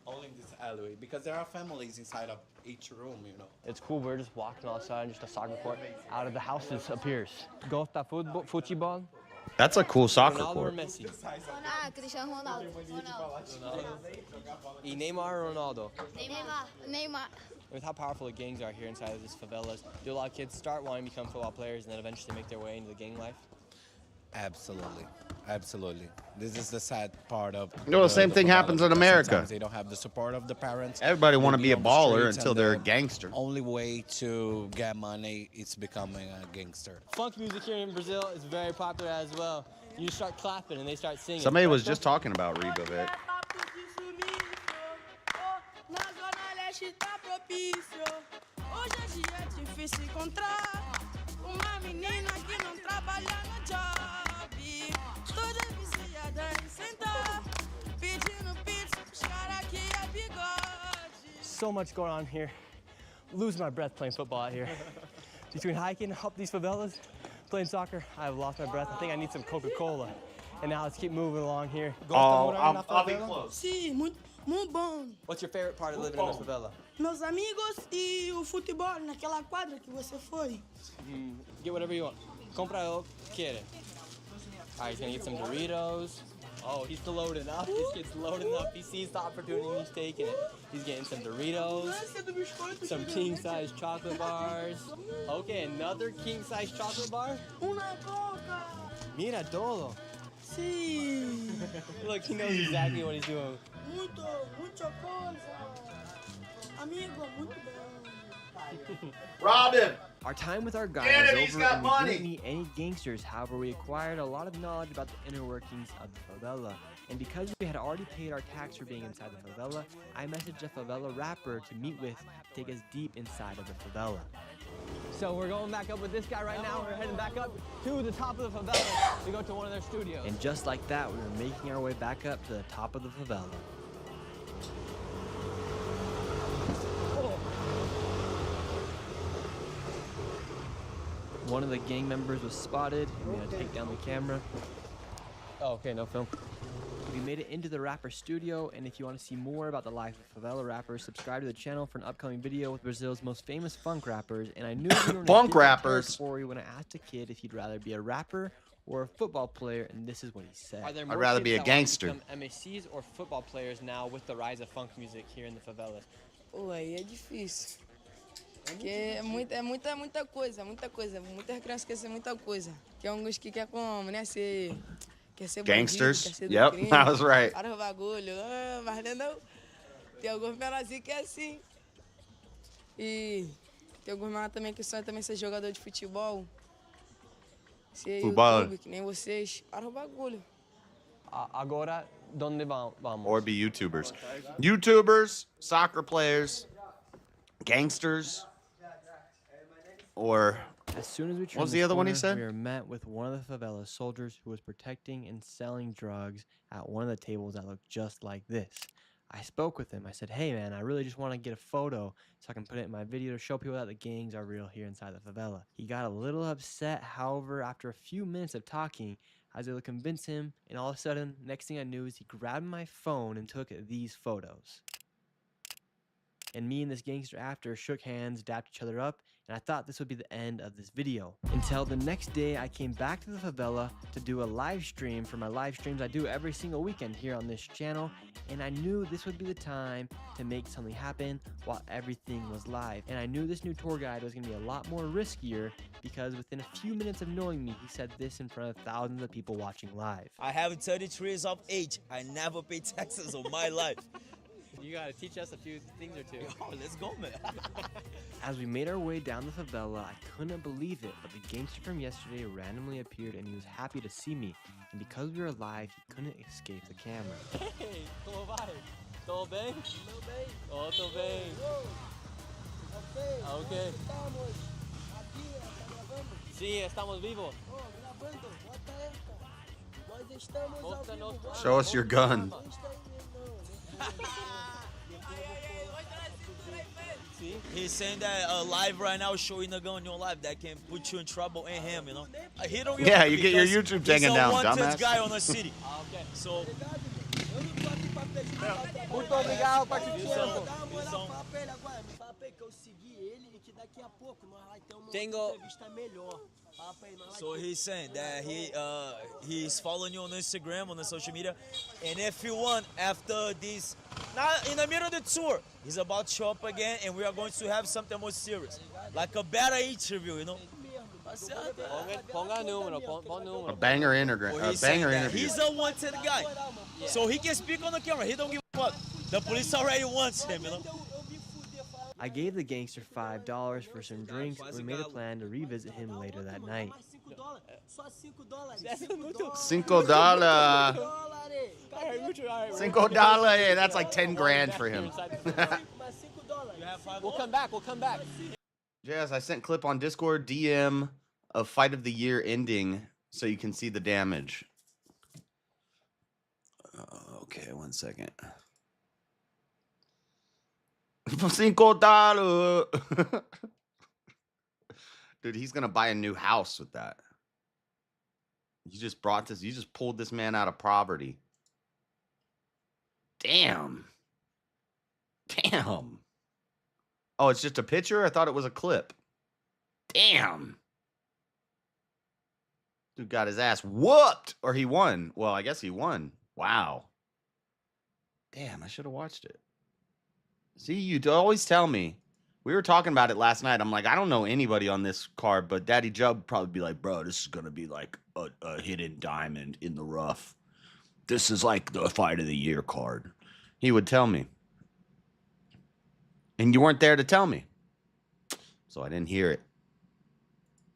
Only this alleyway, because there are families inside of each room, It's cool. We're just walking outside, just a soccer court. Out of the houses appears. Gosta futebol. That's a cool soccer Ronaldo court. or Messi? E Neymar or Ronaldo? Neymar. With how powerful the gangs are here inside of these favelas, do a lot of kids start wanting to become football players and then eventually make their way into the gang life? Absolutely. Absolutely. This is the sad part of. The same thing happens in America. Sometimes they don't have the support of the parents. Everybody want to be a on the baller streets, until and they're a the gangster. Only way to get money is becoming a gangster. Funk music here in Brazil is very popular as well. You start clapping and they start singing. Somebody was just talking about Reba Vic. so much going on here. Lose my breath playing football out here. Between hiking up these favelas, playing soccer, I've lost my breath. I think I need some Coca-Cola. And now let's keep moving along here. I'll be close. Sim, muito bom. What's your favorite part of living in this favela? Meus amigos e o futebol naquela quadra que você foi. Get whatever you want. Compra o que quiere. All right, he's gonna get some Doritos. Oh, he's loading up. This kid's loading up. He sees the opportunity, he's taking it. He's getting some Doritos, some king-size chocolate bars. Okay, another king-size chocolate bar. Una coca. Mira todo. Sim. Look, he knows exactly what he's doing. Muita coisa. Amigo, muito bom. Robin! Our time with our guide Get him, was he's over, got and we money. didn't meet any gangsters. However, we acquired a lot of knowledge about the inner workings of the favela. And because we had already paid our tax for being inside the favela, I messaged a favela rapper to meet with to take us deep inside of the favela. So we're going back up with this guy right now. We're heading back up to the top of the favela to go to one of their studios. And just like that, we were making our way back up to the top of the favela. One of the gang members was spotted, and we had to take down the camera. Oh, okay, no film. We made it into the rapper studio, and if you want to see more about the life of favela rappers, subscribe to the channel for an upcoming video with Brazil's most famous funk rappers. And I knew we were in Funk rappers. territory when I asked a kid if he'd rather be a rapper or a football player, and this is what he said. Are there I'd more rather kids be a that want to gangster. become MACs or football players now with the rise of funk music here in the favelas? Pô, aí é difícil. Porque é muita coisa. Muitas crianças querem ser muita coisa. Que é uns que quer como, né? Quer ser Gangsters. bandido, quer ser do Yep, crime, I was right. para o bagulho. Mas não. Tem alguns pedacinhos que é assim. E tem alguns menores também que sonham também ser jogador de futebol. Ser YouTube, que nem vocês. Para o bagulho. Agora, donde vamos? Or be YouTubers. YouTubers, soccer players, gangsters, or As soon as we what was the other one he said? We were met with one of the favela soldiers who was protecting and selling drugs at one of the tables that looked just like this. I spoke with him. I said, hey man, I really just want to get a photo so I can put it in my video to show people that the gangs are real here inside the favela. He got a little upset, however, after a few minutes of talking, I was able to convince him, and all of a sudden, next thing I knew is he grabbed my phone and took these photos. And me and this gangster after shook hands, dapped each other up, and I thought this would be the end of this video. Until the next day, I came back to the favela to do a live stream for my live streams I do every single weekend here on this channel, and I knew this would be the time to make something happen while everything was live. And I knew this new tour guide was gonna be a lot more riskier because within a few minutes of knowing me, he said this in front of thousands of people watching live. I have 33 years of age. I never paid taxes on my life. You gotta teach us a few things or two. Oh, let's go, man. As we made our way down the favela, I couldn't believe it, but the gangster from yesterday randomly appeared and he was happy to see me. And because we were live, he couldn't escape the camera. Hey, como vai? Tudo bem? Tudo bem. Oh, tudo bem. Ok. Estamos aqui, tá gravando? Sim, estamos vivos. Oh, gravando, bota esta. Nós estamos ao vivo. Show us your gun. He's saying that live right now, showing the gun on your live, that can put you in trouble and him, you know. He don't give Yeah, a you get your because YouTube taken down, he's a wanted dumbass. guy on the city. Okay. So. Muito obrigado, participando. Tengo. So he's saying that he's following you on Instagram, on the social media, and if you want, after this, not in the middle of the tour, he's about to show up again, and we are going to have something more serious, like a better interview, you know. Ponga número, pon número. A banger interview. Well, A banger that interview. he's a wanted guy, so he can speak on the camera. He don't give a fuck. The police already wants him, you know. I gave the gangster $5 for some drinks, and we made a plan to revisit him later that night. $5. $5. Yeah, that's like 10 grand for him. We'll come back. We'll come back. Jazz, I sent clip on Discord DM of Fight of the Year ending so you can see the damage. Okay, 1 second. $5. Dude, he's gonna buy a new house with that. You just brought this. You just pulled this man out of poverty. Damn. Damn. Oh, it's just a picture? I thought it was a clip. Damn. Dude got his ass whooped. Or he won. Well, I guess he won. Wow. Damn, I should have watched it. See, you always tell me. We were talking about it last night. I'm like, I don't know anybody on this card, but Daddy Jub would probably be like, bro, this is going to be like a hidden diamond in the rough. This is like the fight of the year card. He would tell me. And you weren't there to tell me. So I didn't hear it.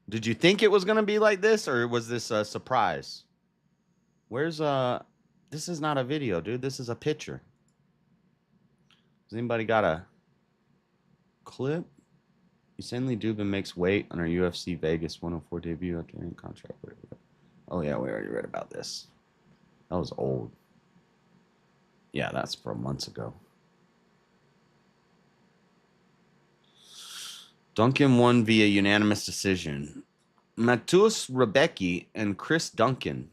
Did you think it was going to be like this, or was this a surprise? Where's this is not a video, dude. This is a picture. Has anybody got a clip? Usain Dubin makes weight on our UFC Vegas 104 debut after in contract. Oh yeah, we already read about this. That was old. Yeah, that's from months ago. Duncan won via unanimous decision. Matus Rebecki and Chris Duncan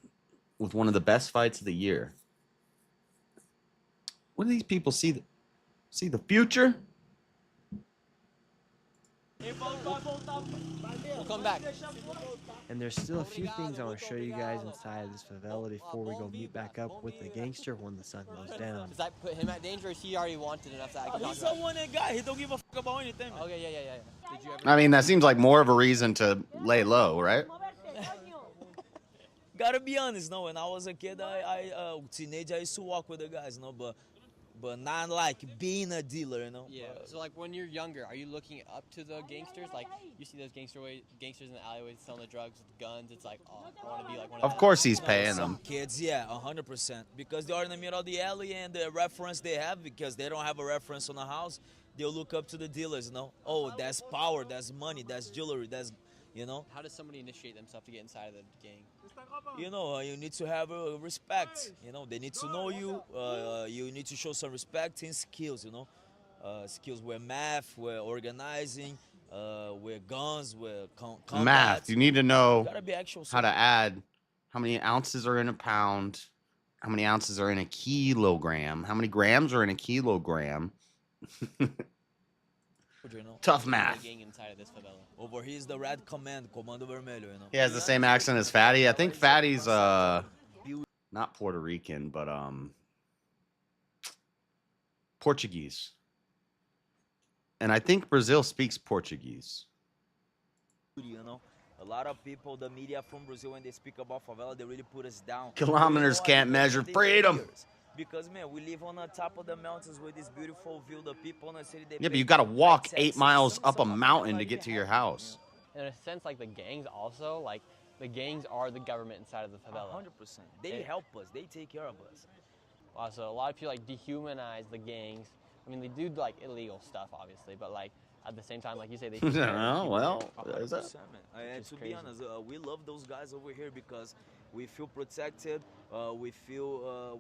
with one of the best fights of the year. What do these people see? See the future? We'll come back. And there's still a few things I want to show you guys inside of this favela before we go meet back up with the gangster when the sun goes down. Does that put him at danger, or is he already wanted enough that I can talk He's about? a one guy. He don't give a fuck about anything. Man. Okay, yeah. Did you ever? I mean, that seems like more of a reason to lay low, right? Gotta be honest, no. When I was a kid, teenager, I used to walk with the guys, no, but not like being a dealer, you know. Yeah. So like when you're younger, are you looking up to the gangsters? Like you see those gangsters in the alleyways selling the drugs with guns. It's like, oh, I want to be like one of them. Of course he's paying them. Kids, yeah, 100%. Because they are in the middle of the alley, and the reference they have, because they don't have a reference on the house, they'll look up to the dealers, you know. Oh, that's power, that's money, that's jewelry, that's, you know. How does somebody initiate themselves to get inside of the gang? You know, you need to have respect. You know, they need to know you. You need to show some respect and skills, you know. Skills with math, with organizing, with guns, with combat. Math. You need to know Gotta be actual how to add how many ounces are in a pound, how many ounces are in a kilogram, how many grams are in a kilogram. Tough math. Over here is the Red Command, Comando Vermelho, you know. He has the same accent as Fatty. I think Fatty's not Puerto Rican, but Portuguese. And I think Brazil speaks Portuguese. You know, a lot of people, the media from Brazil, when they speak about favela, they really put us down. Kilometers can't measure freedom. Because, man, we live on the top of the mountains with this beautiful view. The people in the city, they Yeah, but you got to walk 8 miles up a mountain to get to your house. In a sense, like the gangs also, like the gangs are the government inside of the favela. 100%. They help us. They take care of us. Wow, so a lot of people like dehumanize the gangs. I mean, they do like illegal stuff, obviously, but like at the same time, like you say, they. Oh, well, there's that. And to be honest, we love those guys over here because we feel protected. We feel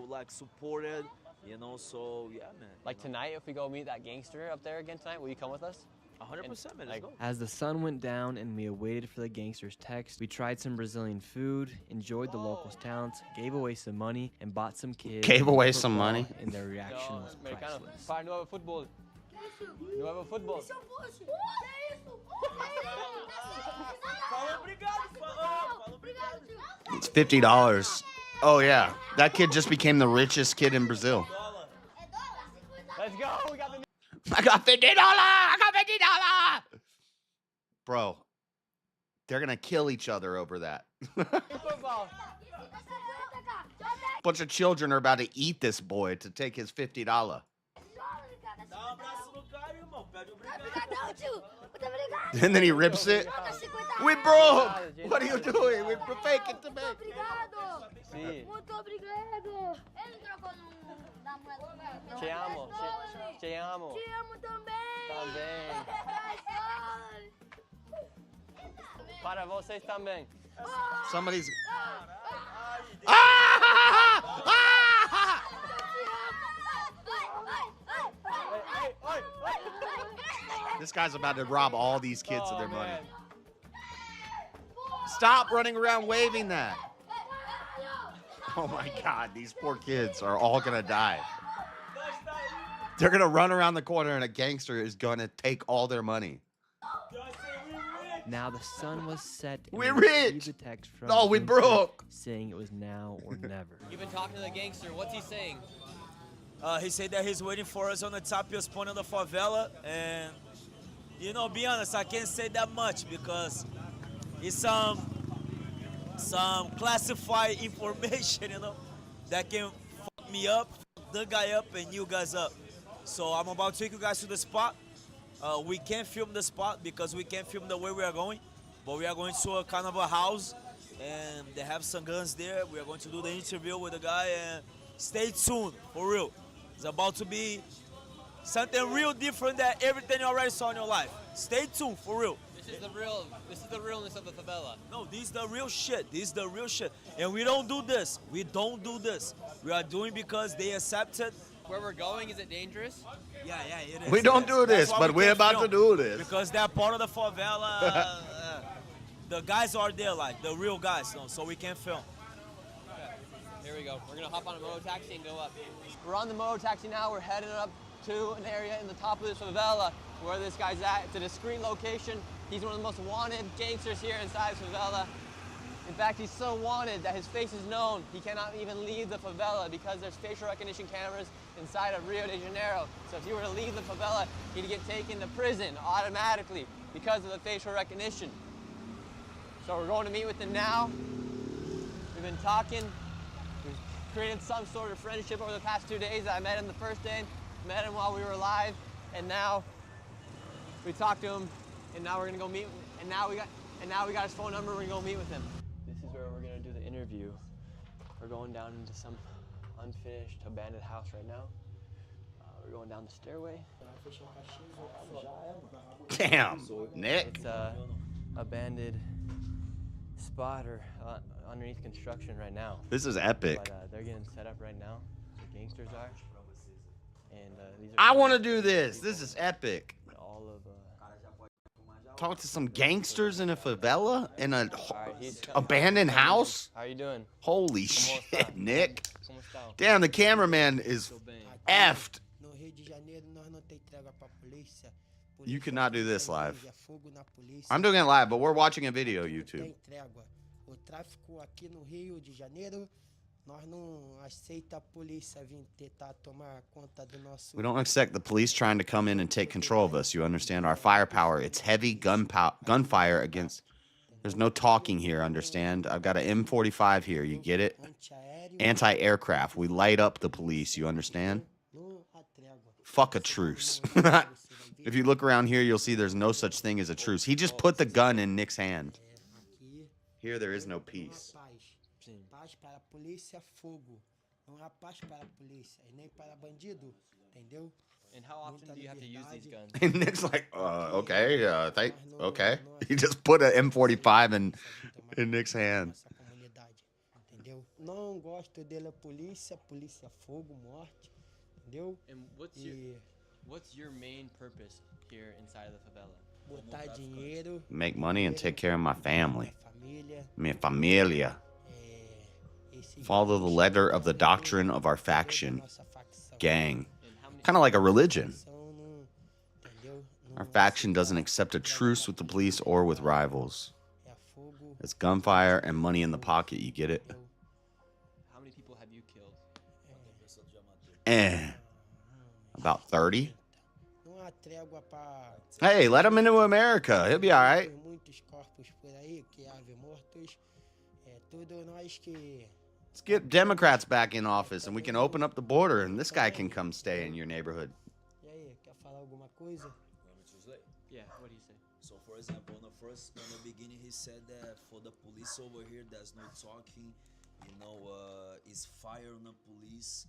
like supported. You know, so yeah, man. Like tonight, if we go meet that gangster up there again tonight, will you come with us? 100%, man. Let's go. As the sun went down and we awaited for the gangster's text, we tried some Brazilian food, enjoyed the locals' talents, gave away some money, and bought some kids. Gave away some money? And their reaction was priceless. Pai, novo futebol. Novo futebol. It's $50. Oh, yeah. That kid just became the richest kid in Brazil. Let's go. We got the. I got $50. I got $50. Bro, they're going to kill each other over that. Bunch of children are about to eat this boy to take his $50. And then he rips it. We broke. What are you doing? We're faking to make. Te amo. Te amo. Te amo também. Para vocês também. Somebody's. This guy's about to rob all these kids of their money. Stop running around waving that. Oh my God, these poor kids are all gonna die. They're gonna run around the corner and a gangster is gonna take all their money. Now the sun was set. And We're we received rich. a text from No, we Gangster broke. saying it was now or never. You've been talking to the gangster. What's he saying? He said that he's waiting for us on the tapias point of the favela, and you know, be honest, I can't say that much because it's some classified information, you know, that can fuck me up, fuck the guy up, and you guys up. So I'm about to take you guys to the spot. We can't film the spot because we can't film the way we are going, but we are going to a kind of a house, and they have some guns there. We are going to do the interview with the guy, and stay tuned, for real. It's about to be something real different than everything you already saw in your life. Stay tuned, for real. This is the realness of the favela. No, this is the real shit. This is the real shit. And we don't do this. We don't do this. We are doing because they accepted. Where we're going, is it dangerous? Yeah, it is. We don't do this, but we're about to do this. Because they're part of the favela. The guys are there, like the real guys, no, so we can't film. Here we go. We're gonna hop on a moto taxi and go up. We're on the moto taxi now. We're heading up to an area in the top of this favela where this guy's at. It's a discreet location. He's one of the most wanted gangsters here inside this favela. In fact, he's so wanted that his face is known. He cannot even leave the favela because there's facial recognition cameras inside of Rio de Janeiro. So if he were to leave the favela, he'd get taken to prison automatically because of the facial recognition. So we're going to meet with him now. We've been talking. We've created some sort of friendship over the past 2 days. I met him the first day, met him while we were live, and now we talked to him, and now we're gonna go meet. And now we got his phone number. We're gonna go meet with him. This is where we're gonna do the interview. We're going down into some unfinished, abandoned house right now. We're going down the stairway. Damn, Nick. It's a abandoned spot or underneath construction right now. This is epic. But, they're getting set up right now. The gangsters are. And these are I want to do this. This is epic. all of Talk to some gangsters in a favela in an abandoned house. How you doing? Holy shit, Nick. Damn, the cameraman is effed. You could not do this live. I'm doing it live, but we're watching a video, YouTube. We don't accept the police trying to come in and take control of us. You understand? Our firepower, it's heavy gunfire against... There's no talking here, understand? I've got an M45 here, you get it? Anti-aircraft. We light up the police, you understand? Fuck a truce. If you look around here, you'll see there's no such thing as a truce. He just put the gun in Nick's hand. Here there is no peace. Paz para a polícia, fogo. Não há paz para a polícia e nem para bandido, entendeu? And how often do you have to use these guns? And Nick's like, okay, okay. He just put an M45 in Nick's hand. Entendeu? Não gosto dela polícia, fogo, morte, entendeu? And what's your main purpose here inside of the favela? Botar dinheiro. Make money and take care of my family. Mi familia. Follow the letter of the doctrine of our faction. Gang. Kind of like a religion. Our faction doesn't accept a truce with the police or with rivals. It's gunfire and money in the pocket, you get it? How many people have you killed? About 30. Hey, let him into America. He'll be all right. Let's get Democrats back in office and we can open up the border and this guy can come stay in your neighborhood. Yeah, what do you say? So, for example, in the beginning, he said that for the police over here, there's no talking, it's fire on the police,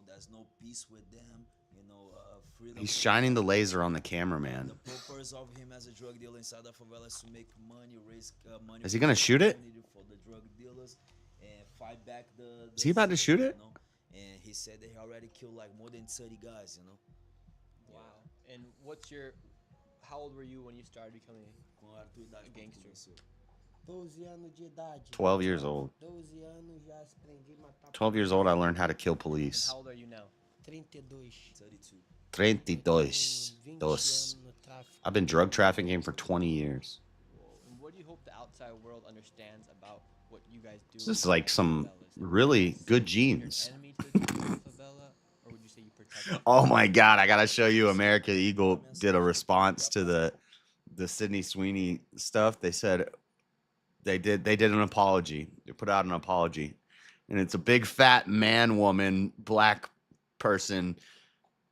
there's no peace with them, freedom. He's shining the laser on the cameraman. The purpose of him as a drug dealer inside the favela is to make money, raise money. Is he going to shoot it? For the drug dealers and fight back the Is he about to shoot it? And he said that he already killed like more than 30 guys, Wow. And How old were you when you started becoming a gangster? 12 years old. 12 years old, I learned how to kill police. How old are you now? 32. I've been drug trafficking for 20 years. And what do you hope the outside world understands about what you guys do? This is like some really good genes. Or would you say you protect? Oh my God, I gotta show you. American Eagle did a response to the Sydney Sweeney stuff. They said they did an apology. They put out an apology, and it's a big fat man, woman, black person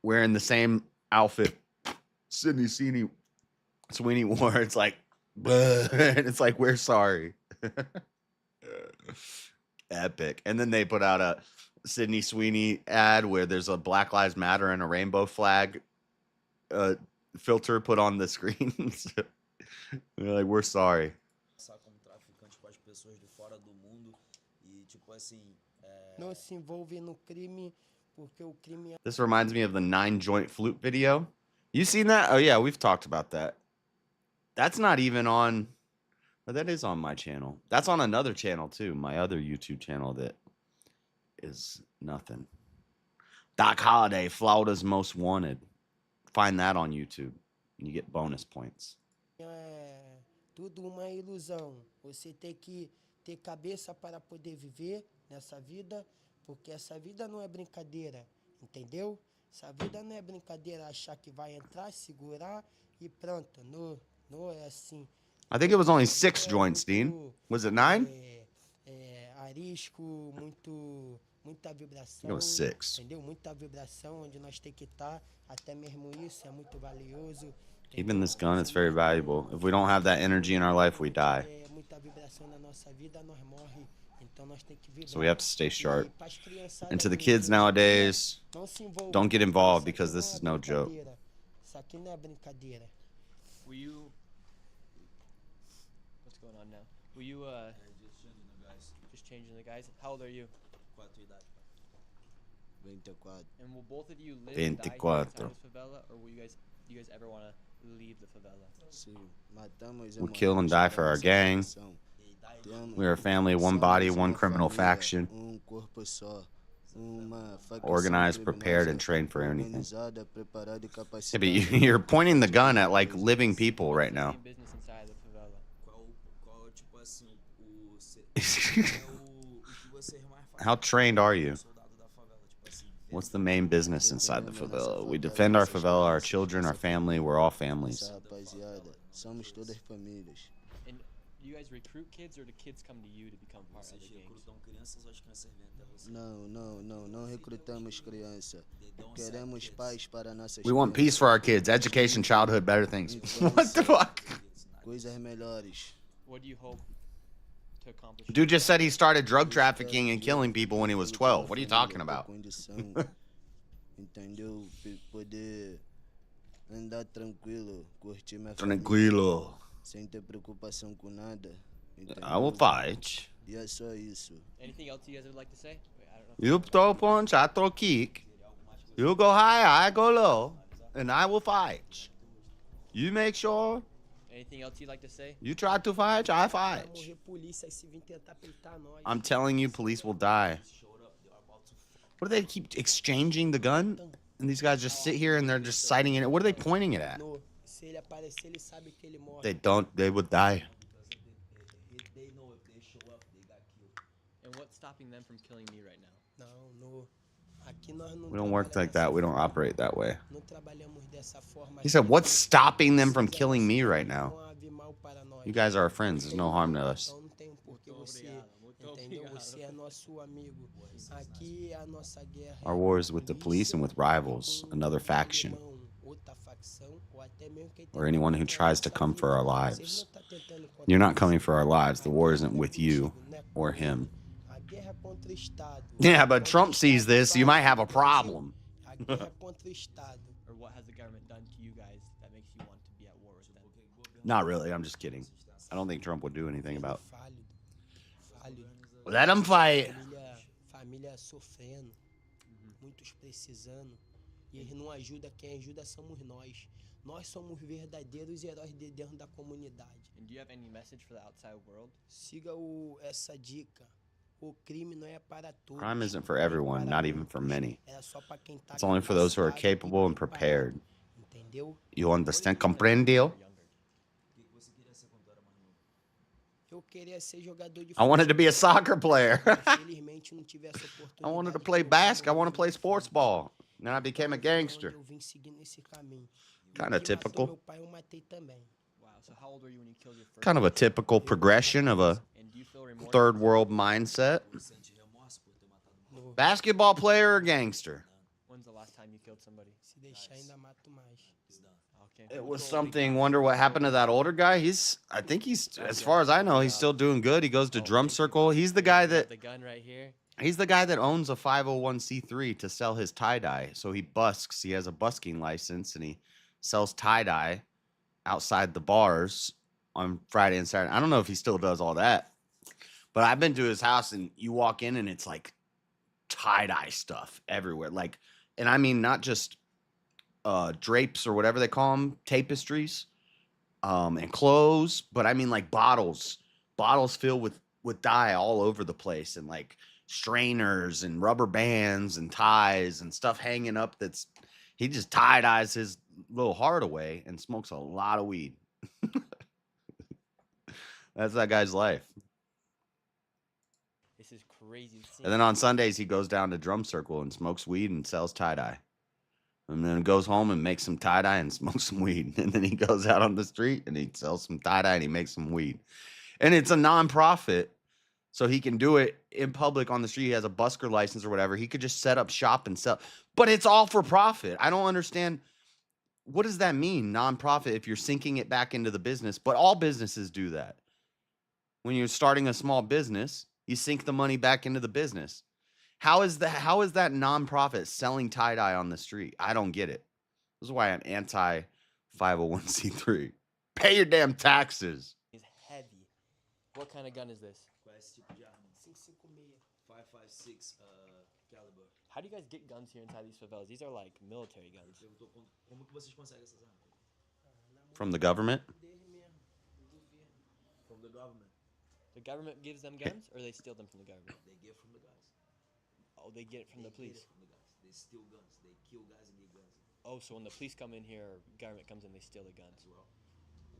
wearing the same outfit Sydney Sweeney wore. It's like, and it's like, we're sorry. Epic. And then they put out a Sydney Sweeney ad where there's a Black Lives Matter and a rainbow flag filter put on the screen. They're like, we're sorry. Não se envolve no crime porque o crime é. This reminds me of the 9-joint flute video. You seen that? Oh yeah, we've talked about that. That's not even on. But that is on my channel. That's on another channel too. My other YouTube channel that is nothing. Doc Holliday, Florida's Most Wanted. Find that on YouTube. And you get bonus points. É tudo uma ilusão. Você tem que ter cabeça para poder viver nessa vida, porque essa vida não é brincadeira, entendeu? Essa vida não é brincadeira, achar que vai entrar, segurar e pronto. Não é assim. I think it was only 6 joints, Dean. Was it 9? Arisco, muita vibração. It was 6. Entendeu? Muita vibração onde nós tem que estar. Até mesmo isso é muito valioso. Even this gun is very valuable. If we don't have that energy in our life, we die. Muita vibração na nossa vida, nós morre. Então nós tem que vibrar. So we have to stay sharp. And to the kids nowadays, don't get involved because this is no joke. Isso aqui não é brincadeira. Were you? What's going on now? Were you just changing the guys? How old are you? 24. And will both of you live and die inside this favela, or will you guys ever want to leave the favela? We kill and die for our gang. We are a family, one body, one criminal faction. Organized, prepared, and trained for anything. Yeah, but you're pointing the gun at like living people right now. How trained are you? What's the main business inside the favela? We defend our favela, our children, our family. We're all families. And do you guys recruit kids, or do kids come to you to become part of the gangs? Não recrutamos criança. Queremos paz para nossas. We want peace for our kids, education, childhood, better things. What the fuck? Coisas melhores. What do you hope to accomplish? Dude just said he started drug trafficking and killing people when he was 12. What are you talking about? Entendeu? Poder andar tranquilo, curtir minha Tranquilo. sem ter preocupação com nada. I will fight. E é só isso. Anything else you guys would like to say? Wait, I don't know. You throw punch, I throw kick. You go high, I go low, and I will fight. You make sure. Anything else you'd like to say? You try to fight, I fight. I'm telling you, police will die. What do they keep exchanging the gun? And these guys just sit here and they're just sighting it. What are they pointing it at? They don't. They would die. And what's stopping them from killing me right now? We don't work like that. We don't operate that way. He said, what's stopping them from killing me right now? You guys are our friends. There's no harm to us. Our war is with the police and with rivals, another faction, or anyone who tries to come for our lives. You're not coming for our lives. The war isn't with you or him. Yeah, but Trump sees this, you might have a problem. Or what has the government done to you guys that makes you want to be at war with them? Not really. I'm just kidding. I don't think Trump would do anything about it. Let him fight. Família sofrendo, muitos precisando, e eles não ajudam, quem ajuda somos nós. Nós somos verdadeiros heróis de dentro da comunidade. And do you have any message for the outside world? Siga essa dica. O crime não é para todos. Crime isn't for everyone, not even for many. É só para quem tá It's only for those who are capacitado e capable and prepared. Entendeu? You understand? Comprendió? Eu queria ser jogador de I wanted to be a soccer player. Infelizmente não tive essa oportunidade. I wanted to play basketball. I want to play sports ball. Then I became a gangster. Eu vim seguindo esse caminho. Kind of typical. Meu pai eu matei também. Wow, so how old were you when you killed your first? Kind of a typical progression of a third world mindset. Basketball player or gangster? When's the last time you killed somebody? Se deixar ainda mato mais. Okay. It was something. Wonder what happened to that older guy. I think he's, as far as I know, he's still doing good. He goes to drum circle. He's the guy that. The gun right here. He's the guy that owns a 501c3 to sell his tie-dye. So he busks. He has a busking license, and he sells tie-dye outside the bars on Friday and Saturday. I don't know if he still does all that. But I've been to his house, and you walk in, and it's like tie-dye stuff everywhere. Like, and I mean not just drapes or whatever they call them, tapestries, and clothes, but I mean like bottles filled with dye all over the place, and like strainers and rubber bands and ties and stuff hanging up. He just tie-dyes his little heart away and smokes a lot of weed. That's that guy's life. This is crazy. And then on Sundays, he goes down to drum circle and smokes weed and sells tie-dye. And then goes home and makes some tie-dye and smokes some weed. And then he goes out on the street and he sells some tie-dye and he makes some weed. And it's a non-profit, so he can do it in public on the street. He has a busker license or whatever. He could just set up shop and sell. But it's all for profit. I don't understand. What does that mean, non-profit, if you're sinking it back into the business? But all businesses do that. When you're starting a small business, you sink the money back into the business. How is that non-profit selling tie-dye on the street? I don't get it. This is why I'm anti-501c3. Pay your damn taxes. He's heavy. What kind of gun is this? 5.56 caliber. How do you guys get guns here inside these favelas? These are like military guns. Como que vocês conseguem essas armas? From the government? From the government. The government gives them guns, or they steal them from the government? They get from the guys. Oh, they get it from the police. From the guys. They steal guns. They kill guys and get guns. Oh, so when the police come in here, or government comes in, they steal the guns.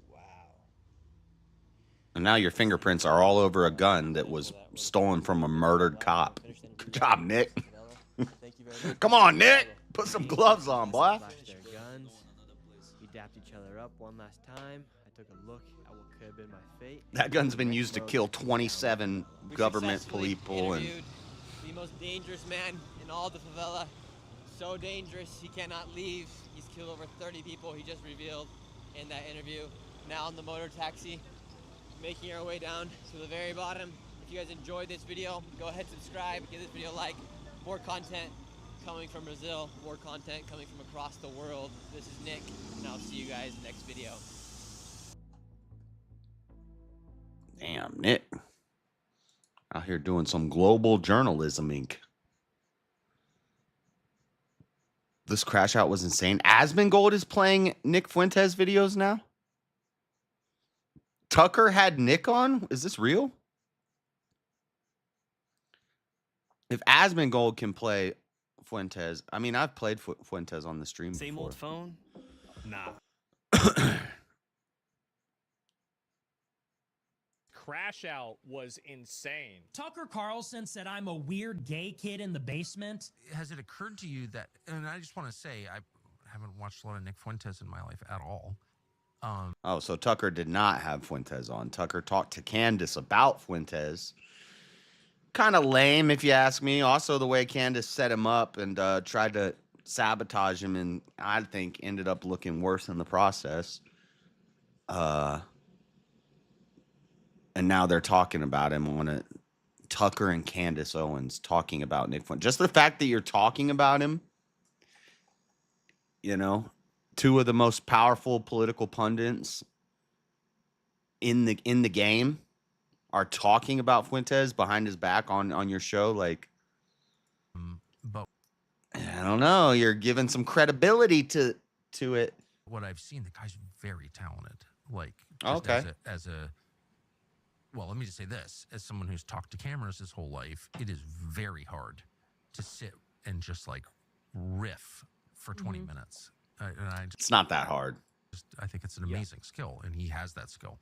Wow. And now your fingerprints are all over a gun that was stolen from a murdered cop. Good job, Nick. Thank you very much. Come on, Nick. Put some gloves on, boy. Flash their guns. We dapped each other up one last time. I took a look at what could have been my fate. That gun's been used to kill 27 government people and the most dangerous man in all the favela. So dangerous, he cannot leave. He's killed over 30 people, he just revealed in that interview. Now on the motor taxi, making our way down to the very bottom. If you guys enjoyed this video, go ahead, subscribe, give this video a like. More content coming from Brazil, more content coming from across the world. This is Nick, and I'll see you guys next video. damn, Nick. Out here doing some global journalism, Inc. This crash out was insane. Asmongold is playing Nick Fuentes videos now? Tucker had Nick on? Is this real? If Asmongold can play Fuentes, I mean, I've played Fuentes on the stream Same before. old phone? Nah. Crash out was insane. Tucker Carlson said I'm a weird gay kid in the basement. Has it occurred to you that, and I just want to say, I haven't watched a lot of Nick Fuentes in my life at all. Oh, so Tucker did not have Fuentes on. Tucker talked to Candace about Fuentes. Kind of lame, if you ask me. Also, the way Candace set him up and tried to sabotage him, and I think ended up looking worse in the process. And now they're talking about him on it. Tucker and Candace Owens talking about Nick Fuentes. Just the fact that you're talking about him, you know, two of the most powerful political pundits in the game are talking about Fuentes behind his back on your show. Like, but I don't know. You're giving some credibility to it. What I've seen, the guy's very talented. Like, Okay. Well, let me just say this. As someone who's talked to cameras his whole life, it is very hard to sit and just like riff for 20 minutes. It's not that hard. I think it's an amazing skill, and he has that skill.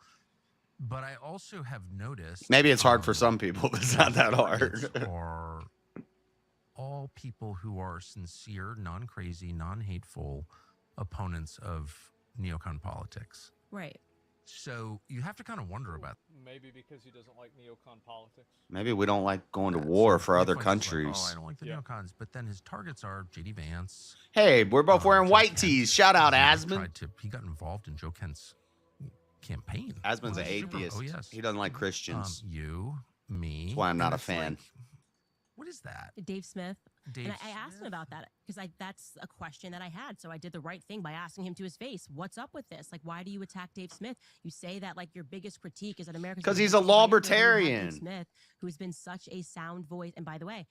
But I also have noticed... Maybe it's hard for some people, but it's not that hard. Are all people who are sincere, non-crazy, non-hateful opponents of neocon politics. Right. So you have to kind of wonder about... Maybe because he doesn't like neocon politics. Maybe we don't like going to war for other Like, countries. oh, I don't like the neocons. But then his targets are J.D. Vance. Hey, we're both wearing white tees. Shout out, Asmund. He got involved in Joe Kent's campaign. Asmund's an atheist. Oh, yes. He doesn't like Christians. You, me. That's why I'm not a it's fan. like, what is that? Dave Smith. Dave And I asked him about that because that's a question that I had. So I did the right thing by asking him to his face, what's up with this? Like, why do you attack Dave Smith? You say that like your biggest critique is that America's... Because he's a libertarian. Dave Smith, who's been such a sound voice. And by the way,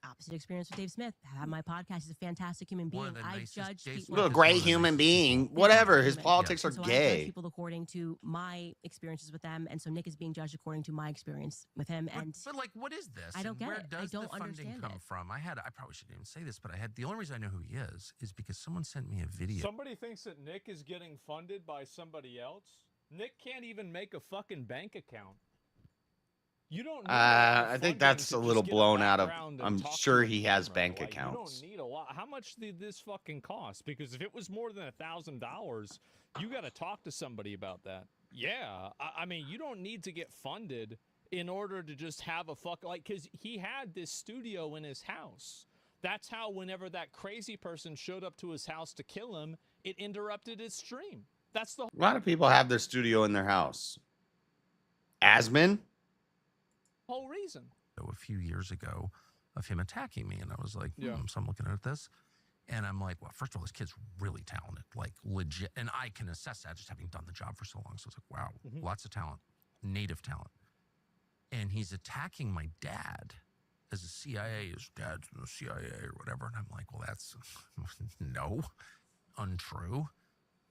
opposite experience with Dave Smith. I have my podcast. He's a fantastic human being. I judge people. A great human being. Whatever. His politics are So I judge gay. people according to my experiences with them. And so Nick is being judged according to my experience with him. And But like, what is this? I don't And get where it. does I don't the funding understand come it. from? I probably shouldn't even say this, but the only reason I know who he is because someone sent me a video. Somebody thinks that Nick is getting funded by somebody else. Nick can't even make a fucking bank account. You don't. Need I think that's a little blown out of. I'm sure he has bank You accounts. don't need a lot. How much did this fucking cost? Because if it was more than $1,000, you got to talk to somebody about that. Yeah, I mean, you don't need to get funded in order to just have a because he had this studio in his house. That's how whenever that crazy person showed up to his house to kill him, it interrupted his stream. That's the A lot of people have their studio in their house. Asmund? whole reason. A few years ago of him attacking me, and I was like, Yeah. So I'm looking at this, and I'm like, well, first of all, this kid's really talented, like legit, and I can assess that just having done the job for so long. So it's like, wow, lots of talent, native talent, and he's attacking my dad as a CIA. His dad's in the CIA or whatever, and I'm like, well, that's no, untrue.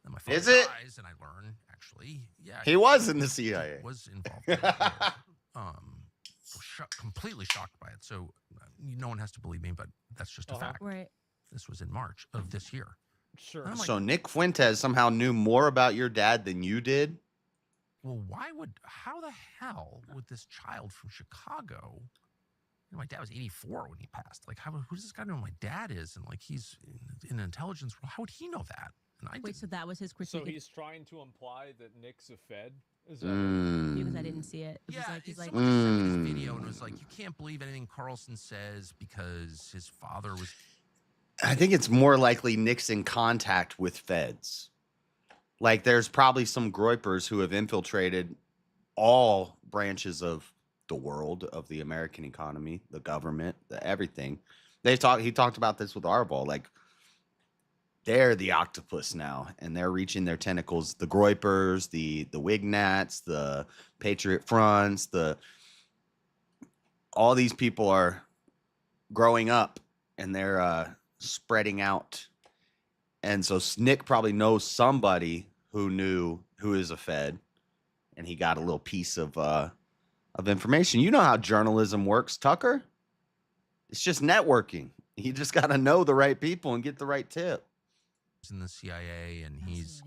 And my father Is it? dies, and I learn actually, yeah, He was in the CIA. Was involved. In it. Completely shocked by it. So no one has to believe me, but that's just a fact. Right. This was in March of this year. Sure. And I'm like, So Nick Fuentes somehow knew more about your dad than you did? well, how the hell would this child from Chicago, my dad was 84 when he passed. Like, who does this guy know who my dad is? And like, he's in intelligence. Well, how would he know that? And I wait, so that was his So critique he's trying to imply that Nick's a Fed? Is that because I didn't see it. It was like, he's like, someone just sent me this video and was like, you can't believe anything Carlson says because his father was... I think it's more likely Nick's in contact with feds. Like, there's probably some groypers who have infiltrated all branches of the world, of the American economy, the government, everything. He talked about this with Arbol. Like, they're the octopus now, and they're reaching their tentacles. The groypers, the Wignats, the Patriot Fronts, all these people are growing up, and they're spreading out. And so Nick probably knows somebody who is a Fed, and he got a little piece of information. You know how journalism works, Tucker. It's just networking. You just got to know the right people and get the right tip. in the CIA, and he's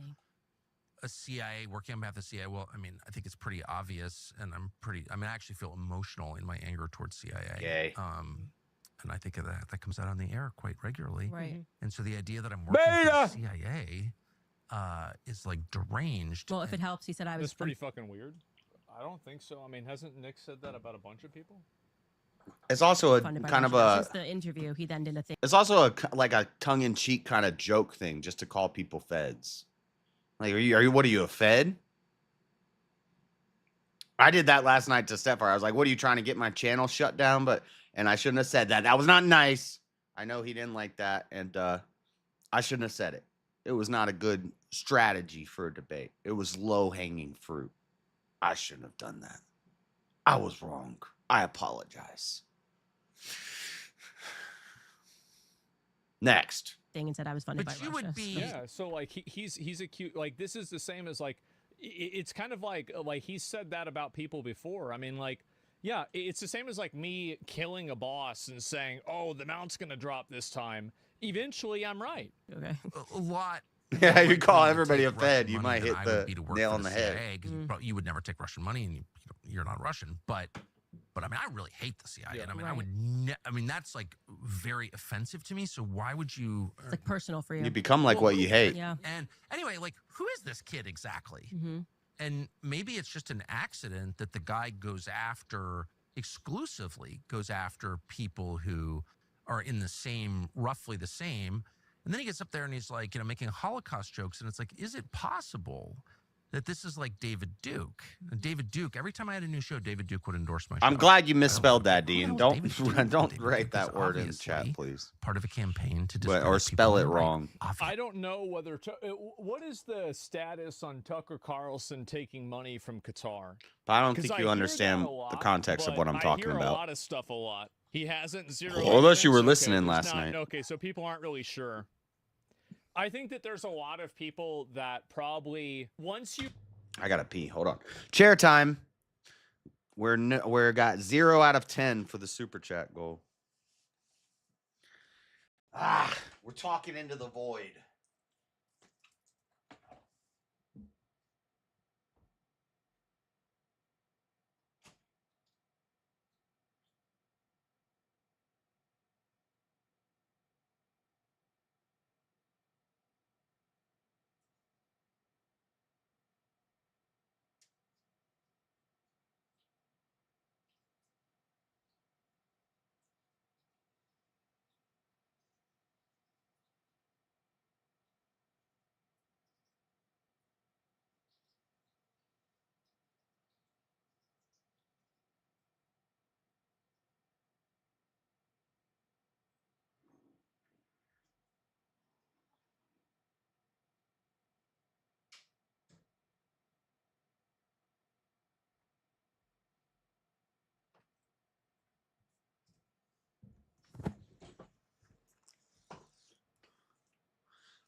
a CIA working on behalf of the CIA. Well, I mean, I think it's pretty obvious, and I actually feel emotional in my anger towards CIA. Yay. And I think that comes out on the air quite regularly. Right. And so the idea that I'm working for the CIA is like deranged. Well, if it helps, he said I was. That's pretty fucking weird. I don't think so. I mean, hasn't Nick said that about a bunch of people? It's also a funded by kind of Russia. a. Since the interview, he then did a thing. It's also like a tongue-in-cheek kind of joke thing, just to call people feds. Like, are you? What are you, a Fed? I did that last night to Stepfire. I was like, "What are you trying to get my channel shut down?" And I shouldn't have said that. That was not nice. I know he didn't like that, and I shouldn't have said it. It was not a good strategy for a debate. It was low-hanging fruit. I shouldn't have done that. I was wrong. I apologize. Next. thing and said I was funded by But you Russia. would be. Yeah, so like he's accused. Like this is the same as like it's kind of like he said that about people before. I mean, like, yeah, it's the same as like me killing a boss and saying, "Oh, the mount's gonna drop this time." Eventually, I'm right. Okay. A lot. Yeah, you call Take everybody a Russian Fed, you money might than hit I the would be to work nail for on the CIA, head. 'cause you would never take Russian money, and you're not Russian. But I mean, I really hate the CIA. And I mean, I would. I mean, that's like very offensive to me. So why would you? It's like personal for you. You become like what you hate. Yeah. And anyway, like, who is this kid exactly? Mm-hmm. And maybe it's just an accident that the guy exclusively goes after people who are in the same, roughly the same. And then he gets up there and he's like, making Holocaust jokes. And it's like, is it possible that this is like David Duke? And David Duke, every time I had a new show, David Duke would endorse my show. I'm glad you misspelled that, Dean. David Don't Duke write that is word in the obviously chat, please. Part of a campaign to Or spell it wrong. I don't know whether what is the status on Tucker Carlson taking money from Qatar? But I don't 'Cause think I you hear understand that a lot, the context of but what I'm talking I hear about. a lot of stuff a lot. He hasn't zeroed. Well, unless you were okay, listening there's last not- night. Okay, so people aren't really sure. I think that there's a lot of people that probably once you. I gotta pee. Hold on. Chair time. We're got 0 out of 10 for the super chat goal. We're talking into the void.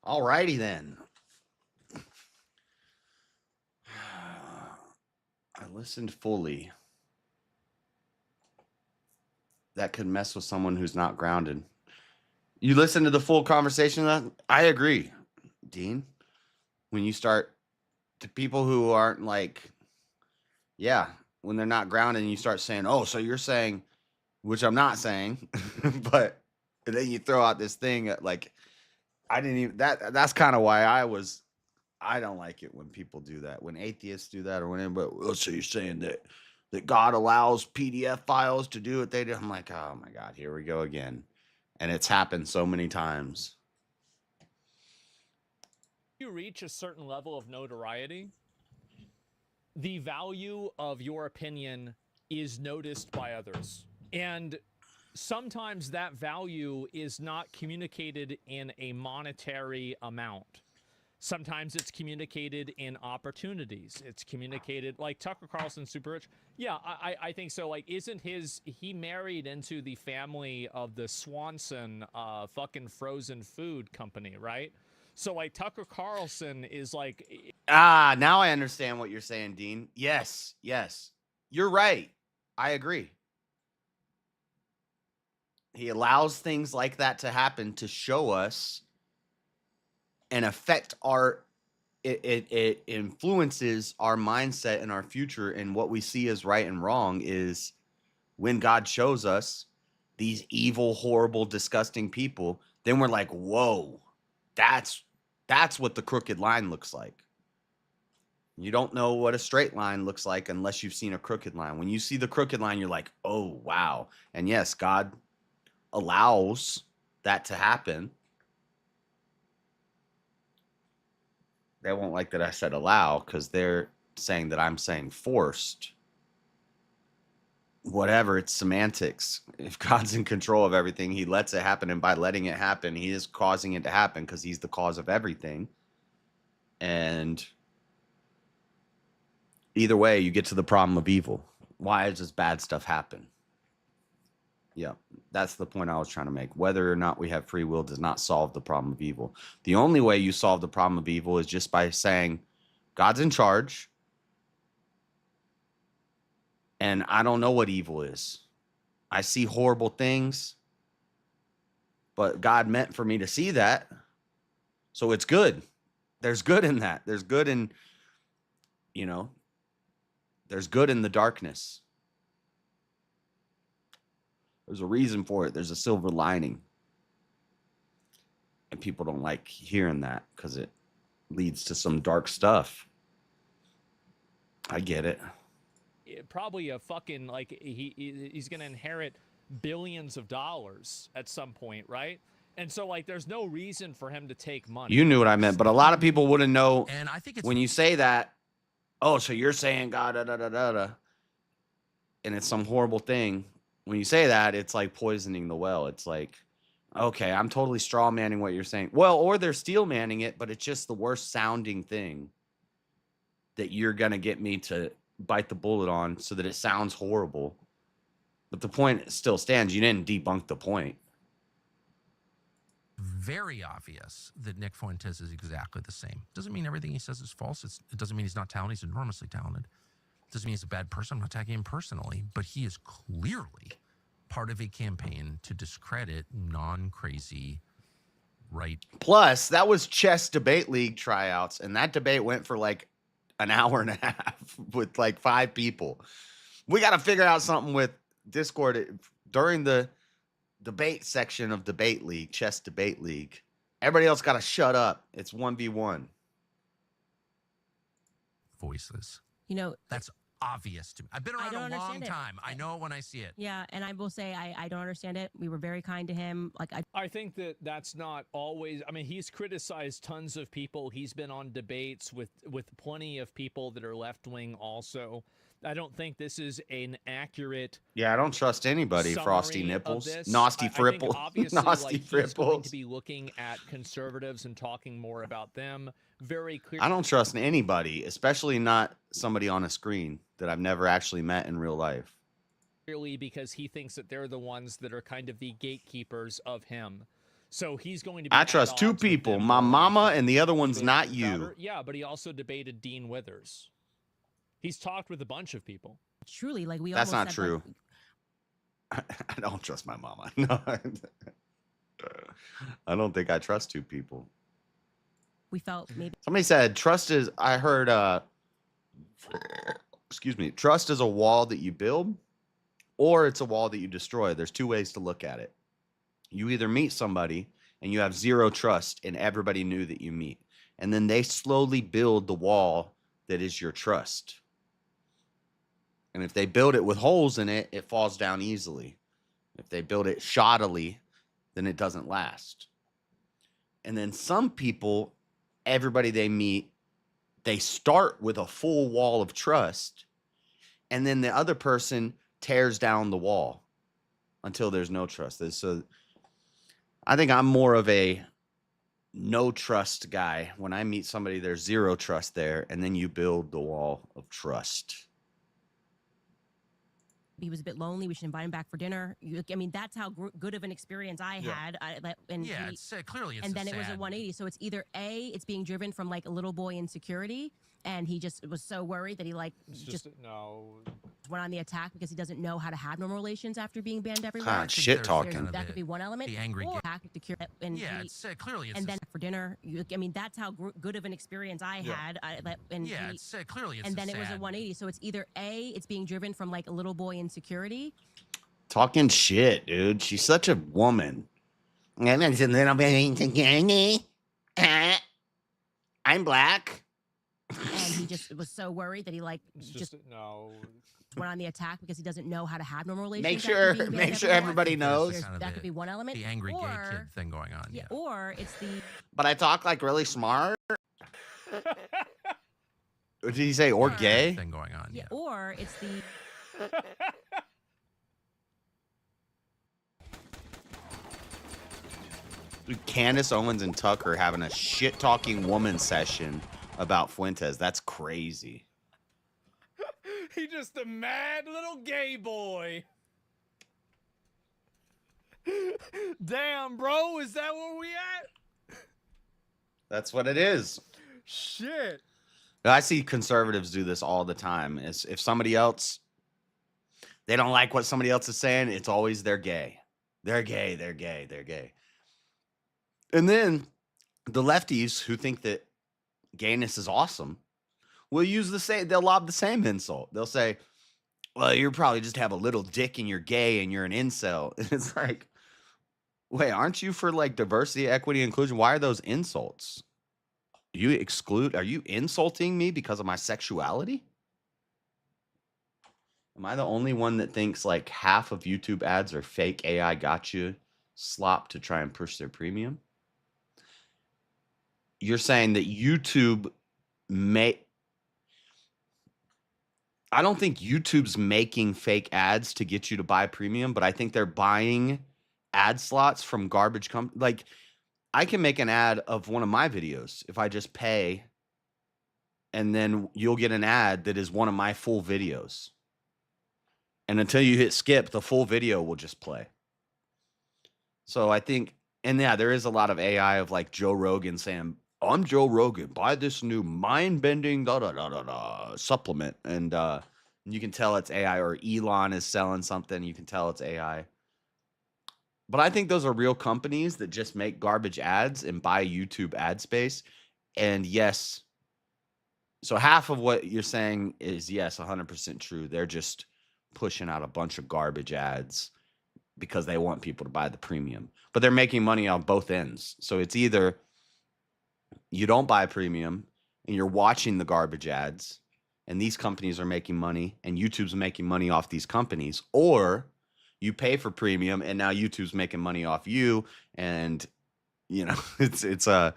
Alrighty then. I listened fully. That could mess with someone who's not grounded. You listen to the full conversation? I agree, Dean. When you start to people who aren't like, yeah, when they're not grounded and you start saying, oh, so you're saying, which I'm not saying, but then you throw out this thing like, I didn't even, that's kind of why I don't like it when people do that. When atheists do that or when anybody, well, so you're saying that God allows PDF files to do what they do. I'm like, oh my God, here we go again. And it's happened so many times. You reach a certain level of notoriety, the value of your opinion is noticed by others. And sometimes that value is not communicated in a monetary amount. Sometimes it's communicated in opportunities. It's communicated like Tucker Carlson, super rich. Yeah, I think so. Like, isn't he married into the family of the Swanson fucking frozen food company, right? So like Tucker Carlson is like. Now I understand what you're saying, Dean. Yes. You're right. I agree. He allows things like that to happen to show us and affect it influences our mindset and our future, and what we see as right and wrong is when God shows us these evil, horrible, disgusting people, then we're like, whoa, that's what the crooked line looks like. You don't know what a straight line looks like unless you've seen a crooked line. When you see the crooked line, you're like, oh, wow. And yes, God allows that to happen. They won't like that I said allow because they're saying that I'm saying forced. Whatever, it's semantics. If God's in control of everything, he lets it happen. And by letting it happen, he is causing it to happen because he's the cause of everything. And either way, you get to the problem of evil. Why does bad stuff happen? Yeah, that's the point I was trying to make. Whether or not we have free will does not solve the problem of evil. The only way you solve the problem of evil is just by saying, God's in charge, and I don't know what evil is. I see horrible things, but God meant for me to see that, so it's good. There's good in that. There's good in, there's good in the darkness. There's a reason for it. There's a silver lining. And people don't like hearing that because it leads to some dark stuff. I get it. Probably a fucking, like, he's going to inherit billions of dollars at some point, right? And so, like, there's no reason for him to take money. You knew what I meant, but a lot of people wouldn't know. And I think it's when you say that, oh, so you're saying God, da, da, da, da, da, and it's some horrible thing. When you say that, it's like poisoning the well. It's like, okay, I'm totally straw manning what you're saying. Well, or they're steel manning it, but it's just the worst sounding thing that you're going to get me to bite the bullet on so that it sounds horrible. But the point still stands. You didn't debunk the point. very obvious that Nick Fuentes is exactly the same. Doesn't mean everything he says is false. It doesn't mean he's not talented. He's enormously talented. Doesn't mean he's a bad person. I'm not attacking him personally, but he is clearly part of a campaign to discredit non-crazy right. Plus, that was chess debate league tryouts, and that debate went for like an hour and a half with like 5 people. We got to figure out something with Discord during the debate section of debate league, chess debate league. Everybody else got to shut up. It's 1v1. Voices. You know, that's obvious to me. I've been around a long time. I know it when I see it. Yeah, and I will say I don't understand it. We were very kind to him. Like I think that that's not always. I mean, he's criticized tons of people. He's been on debates with plenty of people that are left wing. Also, I don't think this is an accurate. Yeah, I don't trust anybody. Frosty nipples, nasty fripple, fripple, obviously, nasty like, he's going fripples. to be looking at conservatives and talking more about them. Very clear. I don't trust anybody, especially not somebody on a screen that I've never actually met in real life. Clearly, because he thinks that they're the ones that are kind of the gatekeepers of him. So he's going to be. I trust 2 people, my mama and the other one's not you. Yeah, but he also debated Dean Withers. He's talked with a bunch of people. Truly, like we. That's not said, true. Like, I don't trust my mama. No, I don't think I trust 2 people. we felt maybe. Somebody said trust is. I heard. Excuse me. Trust is a wall that you build, or it's a wall that you destroy. There's 2 ways to look at it. You either meet somebody and you have 0 trust, and everybody knew that you meet, and then they slowly build the wall that is your trust. And if they build it with holes in it, it falls down easily. If they build it shoddily, then it doesn't last. And then some people, everybody they meet, they start with a full wall of trust, and then the other person tears down the wall until there's no trust. So I think I'm more of a no trust guy. When I meet somebody, there's 0 trust there, and then you build the wall of trust. He was a bit lonely. We should invite him back for dinner. I mean, that's how good of an experience I had. Clearly it's and then a it was a sad- 180. So it's either A, it's being driven from like a little boy insecurity, and he just was so worried that he like just no went on the attack because he doesn't know how to have normal relations after being banned everywhere. Shit talking. That could be one element. the angry or gay- attack to cure it, and clearly it's and a- then for dinner. I mean, that's how good of an experience I had. Clearly it's and a then it was a sad- 180. So it's either A, it's being driven from like a little boy insecurity. Talking shit, dude. She's such a woman. I'm black. And he just was so worried that he like just no went on the attack because he doesn't know how to have normal relations. Make after sure- being banned make sure everywhere. everybody knows. There's- Kind of that the- could be one element. the angry gay or, kid thing going on. Yeah, or it's the But I talk like really smart. Did he say or gay? Thing going on. yeah, or it's the Dude, Candace Owens and Tucker having a shit talking woman session about Fuentes. That's crazy. He's just a mad little gay boy. Damn, bro. Is that where we at? That's what it is. Shit. I see conservatives do this all the time. Is if somebody else, they don't like what somebody else is saying, it's always they're gay. They're gay, they're gay, they're gay. And then the lefties who think that gayness is awesome will use the same, they'll lob the same insult. They'll say, well, you probably just have a little dick and you're gay and you're an incel. And it's like, wait, aren't you for like diversity, equity, inclusion? Why are those insults? Are you insulting me because of my sexuality? Am I the only one that thinks like half of YouTube ads are fake AI gotcha slop to try and push their premium? You're saying that YouTube I don't think YouTube's making fake ads to get you to buy premium, but I think they're buying ad slots from garbage companies. Like, I can make an ad of one of my videos if I just pay, and then you'll get an ad that is one of my full videos. And until you hit skip, the full video will just play. So I think, and yeah, there is a lot of AI of like Joe Rogan saying, I'm Joe Rogan, buy this new mind-bending supplement. And you can tell it's AI, or Elon is selling something. You can tell it's AI. But I think those are real companies that just make garbage ads and buy YouTube ad space. And yes, so half of what you're saying is yes, 100% true. They're just pushing out a bunch of garbage ads because they want people to buy the premium. But they're making money on both ends. So it's either you don't buy premium and you're watching the garbage ads and these companies are making money and YouTube's making money off these companies, or you pay for premium and now YouTube's making money off you. And you know, it's a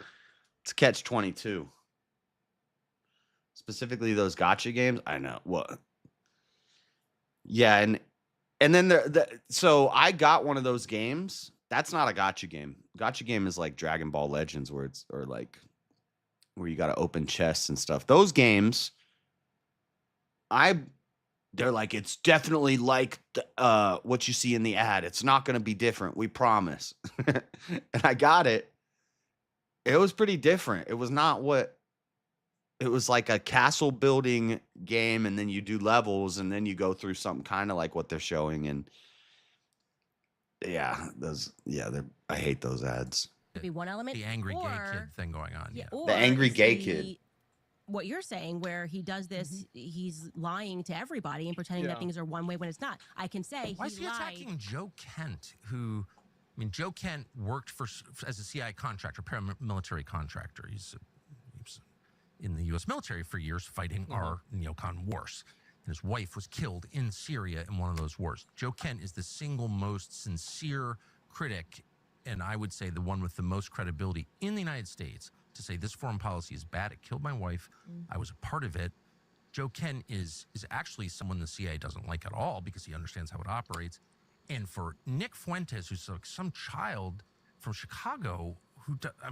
catch 22. Specifically those gotcha games. I know. What? Yeah, and then so I got one of those games. That's not a gotcha game. Gotcha game is like Dragon Ball Legends, where it's, or like where you got to open chests and stuff. Those games, they're like, it's definitely like what you see in the ad. It's not going to be different. We promise. And I got it. It was pretty different. It was not what, it was like a castle building game, and then you do levels, and then you go through something kind of like what they're showing. And yeah, I hate those ads. Could be one element. The angry gay kid thing going on. Yeah. Or The angry is gay he- kid. What you're saying, where he does this, he's lying to everybody and pretending Yeah. that things are one way when it's not. I can say Why is he attacking Joe Kent, who, I mean, Joe Kent worked as a CIA contractor, paramilitary contractor. He was in the U.S. military for years fighting our neocon wars. And his wife was killed in Syria in one of those wars. Joe Kent is the single most sincere critic, and I would say the one with the most credibility in the United States to say this foreign policy is bad. It killed my wife. I was a part of it. Joe Kent is actually someone the CIA doesn't like at all because he understands how it operates. And for Nick Fuentes, who's like some child from Chicago,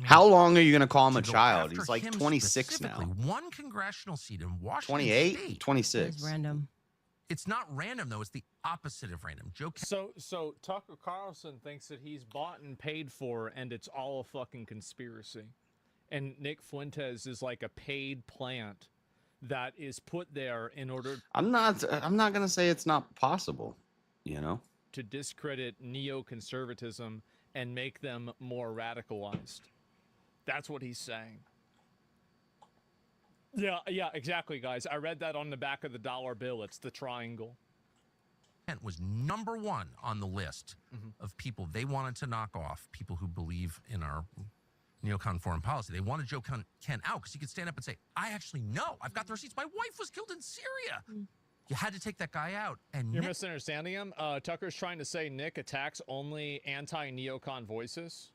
How long are you going to call him a to go child? after He's like him 26 now. specifically, one congressional seat in Washington 28, State. 26. It's random. It's not random, though. It's the opposite of random. Joe Kent. So Tucker Carlson thinks that he's bought and paid for, and it's all a fucking conspiracy. And Nick Fuentes is like a paid plant that is put there in order I'm not going to say it's not possible, you know? to discredit neoconservatism and make them more radicalized. That's what he's saying. Yeah, exactly, guys. I read that on the back of the dollar bill. It's the triangle. Kent was number one on the list of people they wanted to knock off, people who believe in our neocon foreign policy. They wanted Joe Kent out because he could stand up and say, I actually know. I've got the receipts. My wife was killed in Syria. You had to take that guy out. And You're Nick misunderstanding him. Tucker's trying to say Nick attacks only anti-neocon voices.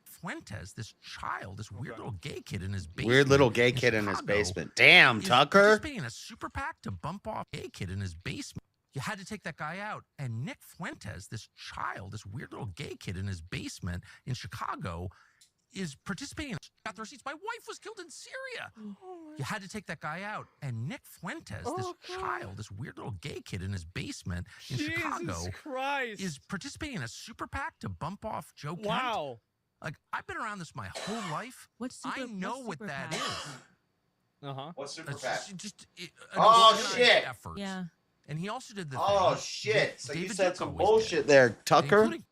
Fuentes, this child, this weird little gay kid in his basement. Weird little gay kid in his Chicago, basement. Damn, is Tucker. participating in a super PAC to bump off a gay kid in his basement. You had to take that guy out. And Nick Fuentes, this child, this weird little gay kid in his basement in Chicago, is participating in got the receipts. My wife was killed in Syria. You had to take that guy out. And Nick Fuentes, this child, this weird little gay kid in his basement in Chicago, is participating in a super PAC to bump off Joe Kent. Wow. Like, I've been around this my whole life. I know what that is. Uh-huh. What's super It's PAC? just an Oh, organized shit. effort. Yeah. And he also did the Oh thing shit! that So you David said Duke some always bullshit did, there, Tucker. including-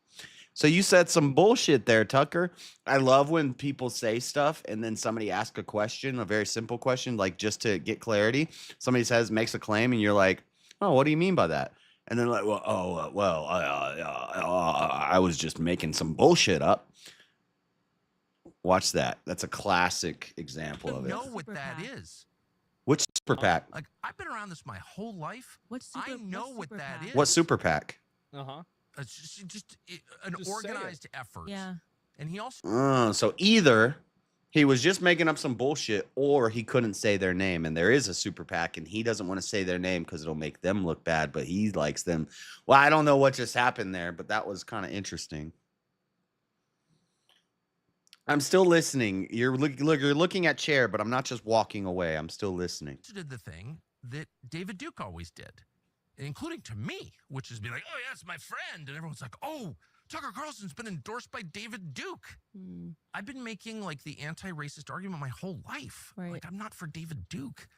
So you said some bullshit there, Tucker. I love when people say stuff and then somebody asks a question, a very simple question, like just to get clarity. Somebody makes a claim, and you're like, "Oh, what do you mean by that?" And then like, I was just making some bullshit up. Watch that. That's a classic example of it. know what that is. Which super PAC? Like, I've been around this my whole life. I know what that is. What super PAC? Uh-huh. It's just an Just say it. organized effort. Yeah. And he also So either he was just making up some bullshit, or he couldn't say their name, and there is a super PAC, and he doesn't want to say their name because it'll make them look bad, but he likes them. Well, I don't know what just happened there, but that was kind of interesting. I'm still listening. You're looking at chair, but I'm not just walking away. I'm still listening. did the thing that David Duke always did, including to me, which is be like, oh, yeah, it's my friend. And everyone's like, oh, Tucker Carlson's been endorsed by David Duke. I've been making like the anti-racist argument my whole life. Right. Like, I'm not for David Duke.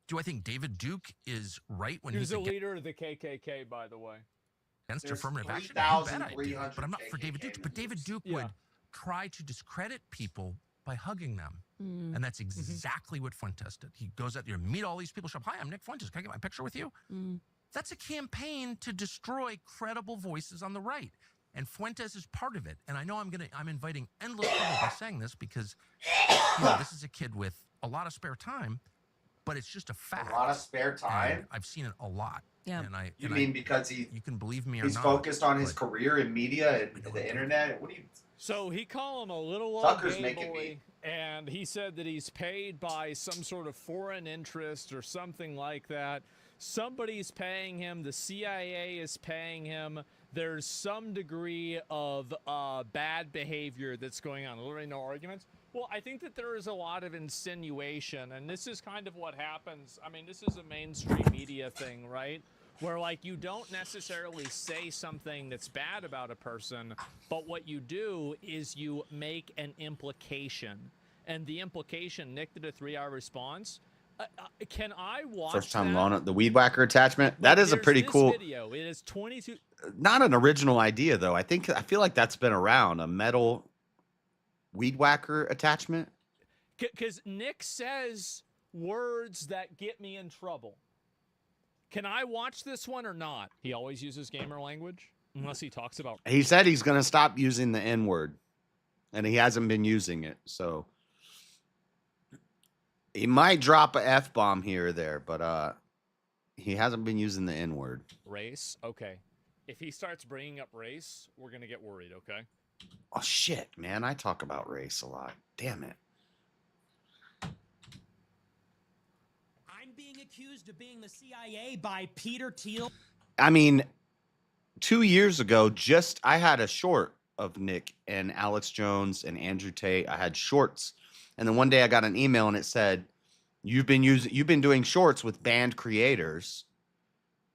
Do I think David Duke is right when He's he's a leader of the KKK, by the way. against There's affirmative action? You bet I do. 3,300 But I'm not for David Duke. But David Duke would try to discredit people by hugging them. And that's exactly what Fuentes did. He goes out there, meet all these people, show up, hi, I'm Nick Fuentes. Can I get my picture with you? That's a campaign to destroy credible voices on the right. And Fuentes is part of it. And I know I'm inviting endless trouble by saying this because this is a kid with a lot of spare time, but it's just a fact. A lot of spare time? And I've seen it a lot. Yeah. And because you can believe me or he's not. focused on his career in media and the internet? What do you... So he called him a little old Tucker's gay making boy, me- and he said that he's paid by some sort of foreign interest or something like that. Somebody's paying him. The CIA is paying him. There's some degree of bad behavior that's going on. Literally no arguments. Well, I think that there is a lot of insinuation, and this is kind of what happens. I mean, this is a mainstream media thing, right? Where, like, you don't necessarily say something that's bad about a person, but what you do is you make an implication. And the implication, Nick did a 3-hour response. Can I watch First time that? on the weed whacker attachment. That is a There's pretty this cool, video. It is 22. not an original idea though. I feel like that's been around, a metal weed whacker attachment. Because Nick says words that get me in trouble. Can I watch this one or not? He always uses gamer language, unless he talks about... He said he's going to stop using the N word, and he hasn't been using it. So he might drop a F-bomb here or there, but he hasn't been using the N word. Race? Okay. If he starts bringing up race, we're going to get worried, okay? Oh shit, man. I talk about race a lot. Damn it. I'm being accused of being the CIA by Peter Thiel. I mean, 2 years ago, I had a short of Nick and Alex Jones and Andrew Tate. I had shorts. And then one day I got an email and it said, you've been doing shorts with banned creators.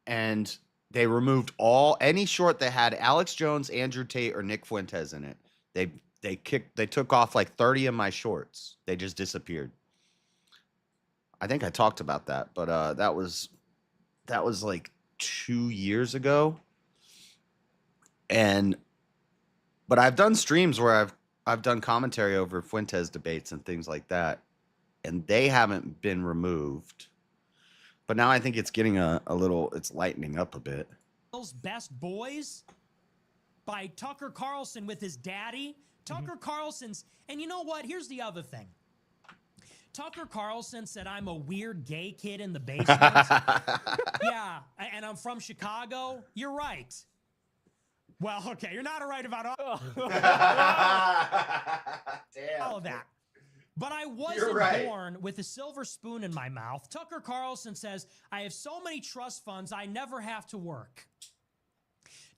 And they removed any short that had Alex Jones, Andrew Tate, or Nick Fuentes in it. They took off like 30 of my shorts. They just disappeared. I think I talked about that, but that was like 2 years ago. But I've done streams where I've done commentary over Fuentes debates and things like that, and they haven't been removed. But now I think it's getting it's lightening up a bit. Best Boys by Tucker Carlson with his daddy. Tucker Carlson's, and you know what? Here's the other thing. Tucker Carlson said I'm a weird gay kid in the basement. Yeah, and I'm from Chicago. You're right. Well, okay, you're not right about all of that. But I wasn't born with a silver spoon in my mouth. Tucker Carlson says, I have so many trust funds, I never have to work.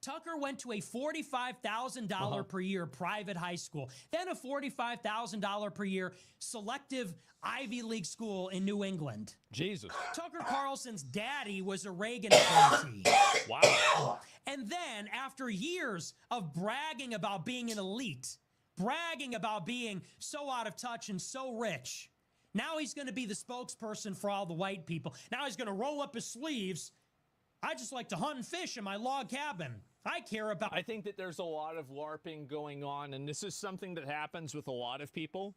Tucker went to a $45,000 per year private high school, then a $45,000 per year selective Ivy League school in New England. Jesus. Tucker Carlson's daddy was a Reagan appointee. Wow. And then, after years of bragging about being an elite, bragging about being so out of touch and so rich, now he's going to be the spokesperson for all the white people. Now he's going to roll up his sleeves. I just like to hunt and fish in my log cabin. I care about... I think that there's a lot of LARPing going on, and this is something that happens with a lot of people.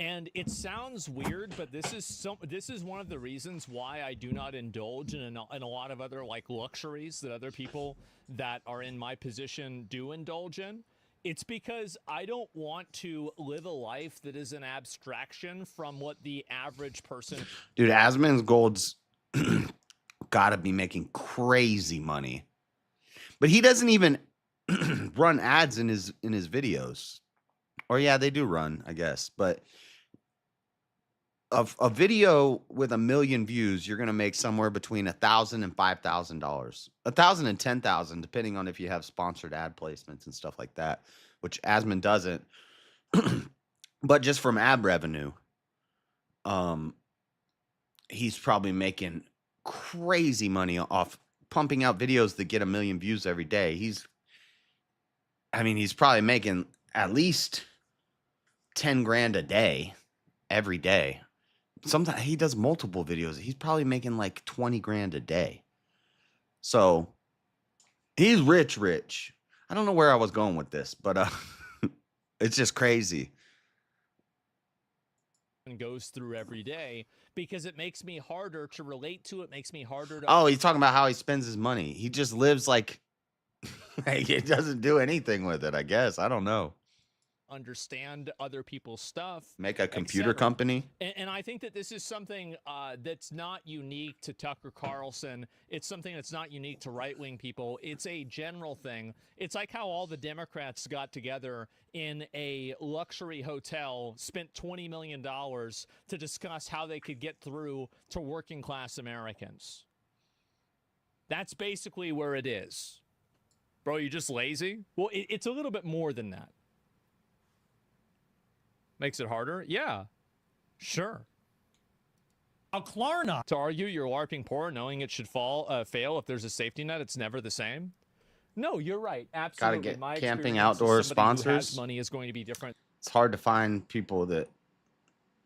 And it sounds weird, but this is one of the reasons why I do not indulge in a lot of other like luxuries that other people that are in my position do indulge in. It's because I don't want to live a life that is an abstraction from what the average person... Dude, Asmongold's got to be making crazy money. But he doesn't even run ads in his videos. Or yeah, they do run, I guess. But a video with 1 million views, you're going to make somewhere between $1,000 and $5,000. $1,000 and $10,000, depending on if you have sponsored ad placements and stuff like that, which Asmon doesn't. But just from ad revenue, he's probably making crazy money off pumping out videos that get 1 million views every day. He's probably making at least 10 grand a day, every day. Sometimes he does multiple videos. He's probably making like 20 grand a day. So he's rich. I don't know where I was going with this, but it's just crazy. And goes through every day because it makes me harder to relate to. It makes me harder to... Oh, he's talking about how he spends his money. He just lives like he doesn't do anything with it, I guess. I don't know. Understand other people's stuff. Make a computer etc. company. And I think that this is something that's not unique to Tucker Carlson. It's something that's not unique to right-wing people. It's a general thing. It's like how all the Democrats got together in a luxury hotel, spent $20 million to discuss how they could get through to working class Americans. That's basically where it is. Bro, you just lazy? Well, it's a little bit more than that. Makes it harder? Yeah. Sure. Klarna. To argue you're LARPing poor knowing it should fail if there's a safety net, it's never the same? No, you're right. Absolutely. Gotta get My camping experience outdoor as somebody who sponsors. has money is going to be different It's hard to find people that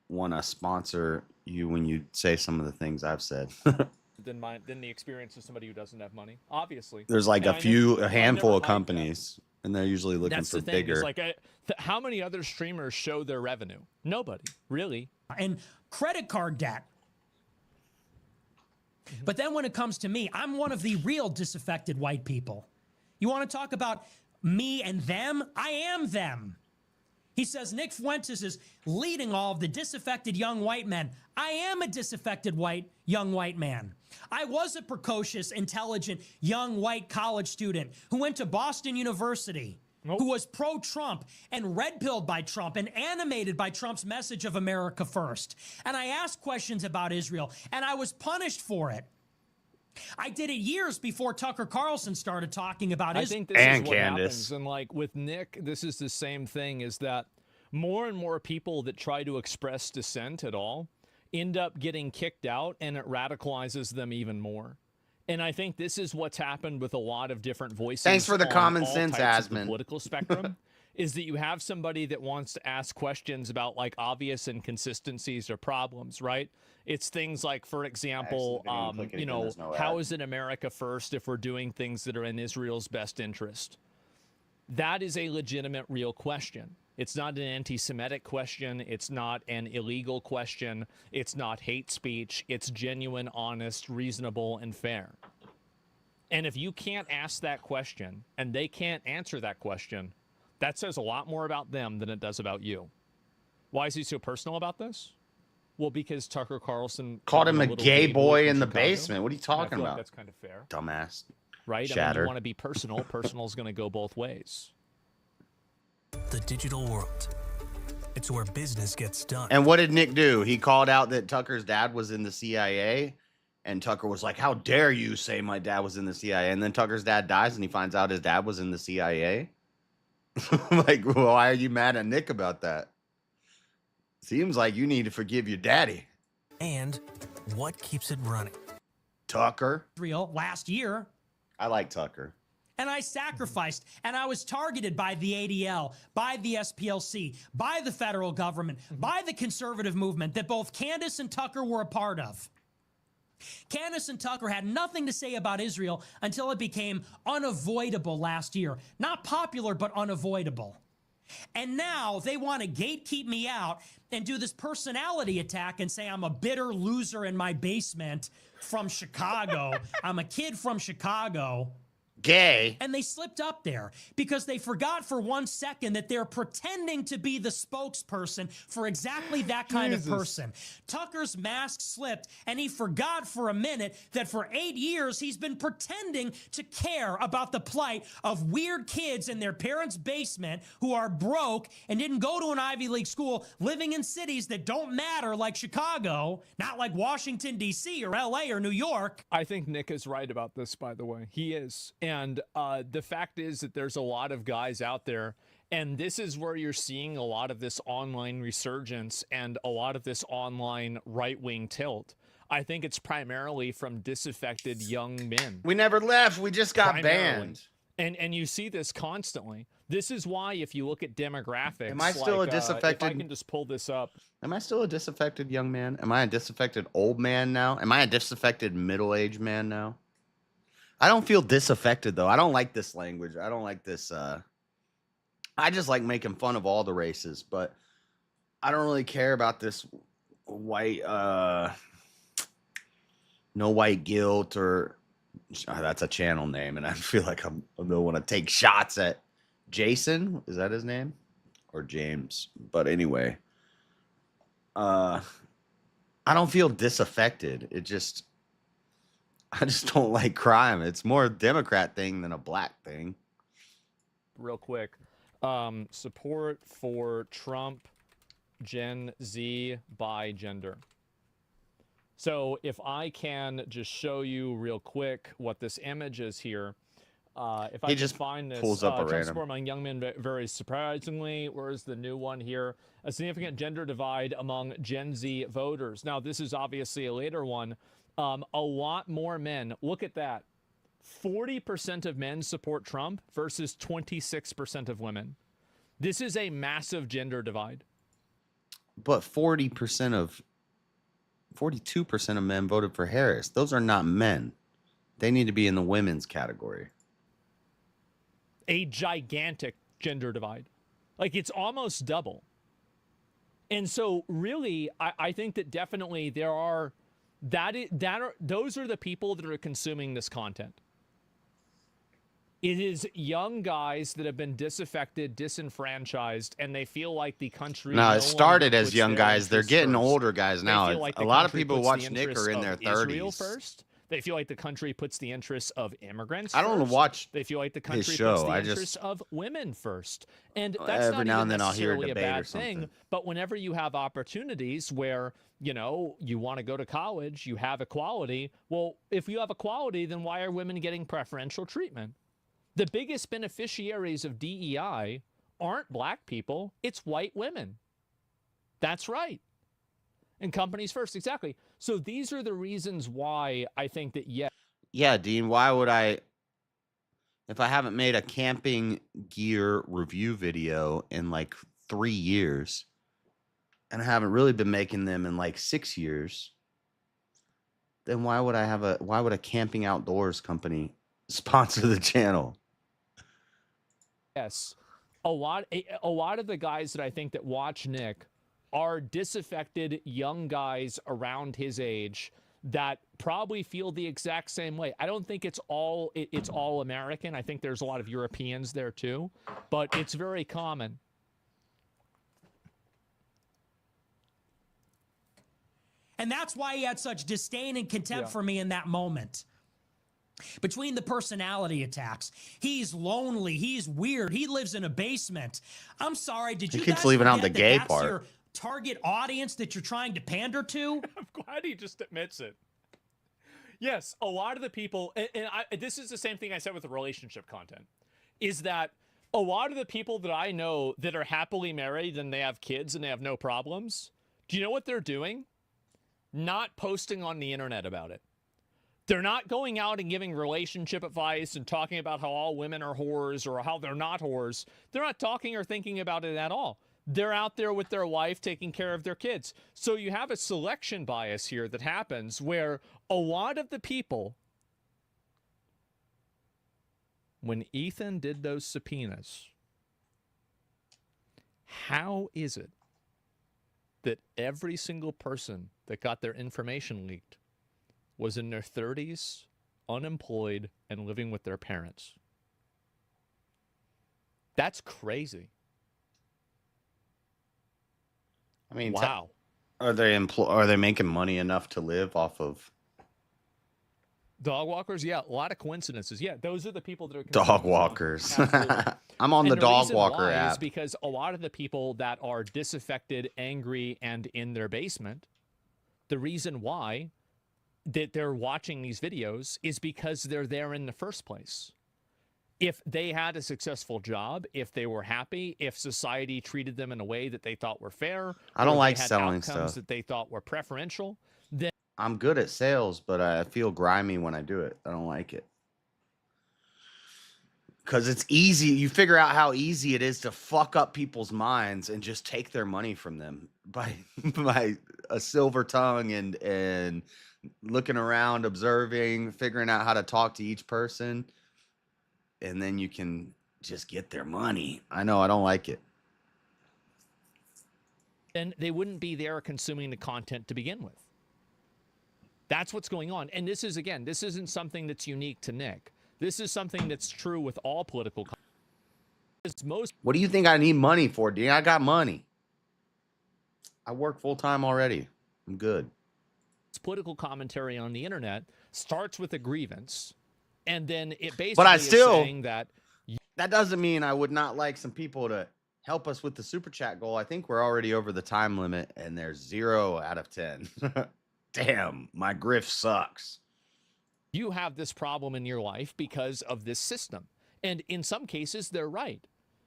want to sponsor you when you say some of the things I've said. than the experience of somebody who doesn't have money. Obviously. There's like And a handful of companies, and they're usually looking That's for the thing. bigger. Is like, how many other streamers show their revenue? Nobody, really. And credit card debt. But then when it comes to me, I'm one of the real disaffected white people. You want to talk about me and them? I am them. He says Nick Fuentes is leading all of the disaffected young white men. I am a disaffected young white man. I was a precocious, intelligent, young white college student who went to Boston University, who was pro-Trump and red-pilled by Trump and animated by Trump's message of America first. And I asked questions about Israel, and I was punished for it. I did it years before Tucker Carlson started talking about I Israel. think this is what happens. And like with Nick, this is the same thing, is that more and more people that try to express dissent at all end up getting kicked out, and it radicalizes them even more. And I think this is what's happened with a lot of different voices. Thanks for the on common all sense, types of the Asmon. political spectrum. Is that you have somebody that wants to ask questions about like obvious inconsistencies or problems, right? It's things like, for example, you know, how is it America first if we're doing things that are in Israel's best interest? That is a legitimate, real question. It's not an anti-Semitic question. It's not an illegal question. It's not hate speech. It's genuine, honest, reasonable, and fair. And if you can't ask that question and they can't answer that question, that says a lot more about them than it does about you. Why is he so personal about this? Well, because Tucker Carlson Called him a little gay boy from in the Chicago. basement. What are you And I talking feel like about? that's kind of fair. Dumbass. Right? I mean, Shatter. you want to be personal. Personal is going to go both ways. The digital world. It's where business gets done. And what did Nick do? He called out that Tucker's dad was in the CIA, And Tucker was like, how dare you say my dad was in the CIA? And then Tucker's dad dies and he finds out his dad was in the CIA. Like, well, why are you mad at Nick about that? Seems like you need to forgive your daddy. And what keeps it running? Tucker. Israel last year. I like Tucker. And I sacrificed, and I was targeted by the ADL, by the SPLC, by the federal government, by the conservative movement that both Candace and Tucker were a part of. Candace and Tucker had nothing to say about Israel until it became unavoidable last year. Not popular, but unavoidable. And now they want to gatekeep me out and do this personality attack and say I'm a bitter loser in my basement from Chicago. I'm a kid from Chicago. Gay. And they slipped up there because they forgot for 1 second that they're pretending to be the spokesperson for exactly that kind of person. Tucker's mask slipped, and he forgot for a minute that for 8 years he's been pretending to care about the plight of weird kids in their parents' basement who are broke and didn't go to an Ivy League school, living in cities that don't matter like Chicago, not like Washington, D.C. or L.A. or New York. I think Nick is right about this, by the way. He is. And the fact is that there's a lot of guys out there, and this is where you're seeing a lot of this online resurgence and a lot of this online right-wing tilt. I think it's primarily from disaffected young men. We never left. We just got banned. And you see this constantly. This is why if you look at demographics, am I still like, a disaffected? If I can just pull this up. Am I still a disaffected young man? Am I a disaffected old man now? Am I a disaffected middle-aged man now? I don't feel disaffected, though. I don't like this language. I don't like this. I just like making fun of all the races, but I don't really care about this white, no white guilt, or that's a channel name, and I feel like I don't want to take shots at Jason. Is that his name? Or James? But anyway, I don't feel disaffected. I just don't like crime. It's more a Democrat thing than a black thing. Real quick. Support for Trump, Gen Z, by gender. So if I can just show you real quick what this image is here. If I just find this, pulls up a Trump random. support among young men very surprisingly. Where's the new one here? A significant gender divide among Gen Z voters. Now, this is obviously a later one. A lot more men. Look at that. 40% of men support Trump versus 26% of women. This is a massive gender divide. But 42% of men voted for Harris. Those are not men. They need to be in the women's category. A gigantic gender divide. Like, it's almost double. And so really, I think that definitely there are those are the people that are consuming this content. It is young guys that have been disaffected, disenfranchised, and they feel like the country. No, it started as young guys. They're getting older guys now. A lot of people who watch Nick are in their 30s. First. They feel like the country puts the interests of immigrants I don't first. watch They feel like the country his show. puts the I interests just of women first. And that's every not now even and then I'll hear a necessarily a debate or bad thing. something. But whenever you have opportunities where, you know, you want to go to college, you have equality. Well, if you have equality, then why are women getting preferential treatment? The biggest beneficiaries of DEI aren't black people. It's white women. That's right. And companies first. Exactly. So these are the reasons why I think that, Yeah, Dean, why would I, if I haven't made a camping gear review video in like 3 years, and I haven't really been making them in like 6 years, then why would a camping outdoors company sponsor the channel? yes, a lot of the guys that I think that watch Nick are disaffected young guys around his age that probably feel the exact same way. I don't think it's all American. I think there's a lot of Europeans there too, but it's very common. And that's why he had such disdain and contempt for me in that moment. Between the personality attacks, he's lonely, he's weird, he lives in a basement. I'm sorry, did you He keeps guys leaving out forget the that gay that's part. your target audience that you're trying to pander to? I'm glad he just admits it. Yes, a lot of the people, this is the same thing I said with the relationship content, is that a lot of the people that I know that are happily married and they have kids and they have no problems, do you know what they're doing? Not posting on the internet about it. They're not going out and giving relationship advice and talking about how all women are whores or how they're not whores. They're not talking or thinking about it at all. They're out there with their wife taking care of their kids. So you have a selection bias here that happens where a lot of the people, when Ethan did those subpoenas, how is it that every single person that got their information leaked was in their 30s, unemployed, and living with their parents? That's crazy. I mean, wow. Are they making money enough to live off of Dog walkers? Yeah, a lot of coincidences. Yeah, those are the people that are dog walkers? Absolutely. I'm on And the dog reason walker why app. is because a lot of the people that are disaffected, angry, and in their basement, the reason why that they're watching these videos is because they're there in the first place. If they had a successful job, if they were happy, if society treated them in a way that they thought were fair, I don't or they like had selling outcomes stuff. that they thought were preferential, then I'm good at sales, but I feel grimy when I do it. I don't like it. Because it's easy. You figure out how easy it is to fuck up people's minds and just take their money from them by a silver tongue and looking around, observing, figuring out how to talk to each person. And then you can just get their money. I know, I don't like it. then they wouldn't be there consuming the content to begin with. That's what's going on. And this is, again, this isn't something that's unique to Nick. This is something that's true with all political content. What do you think I need money for, D? I got money. I work full time already. I'm good. Political commentary on the internet starts with a grievance, and then it basically But I is still, saying that that doesn't mean I would not like some people to help us with the super chat goal. I think we're already over the time limit, and there's 0 out of 10. Damn, my grift sucks. you have this problem in your life because of this system. And in some cases, they're right.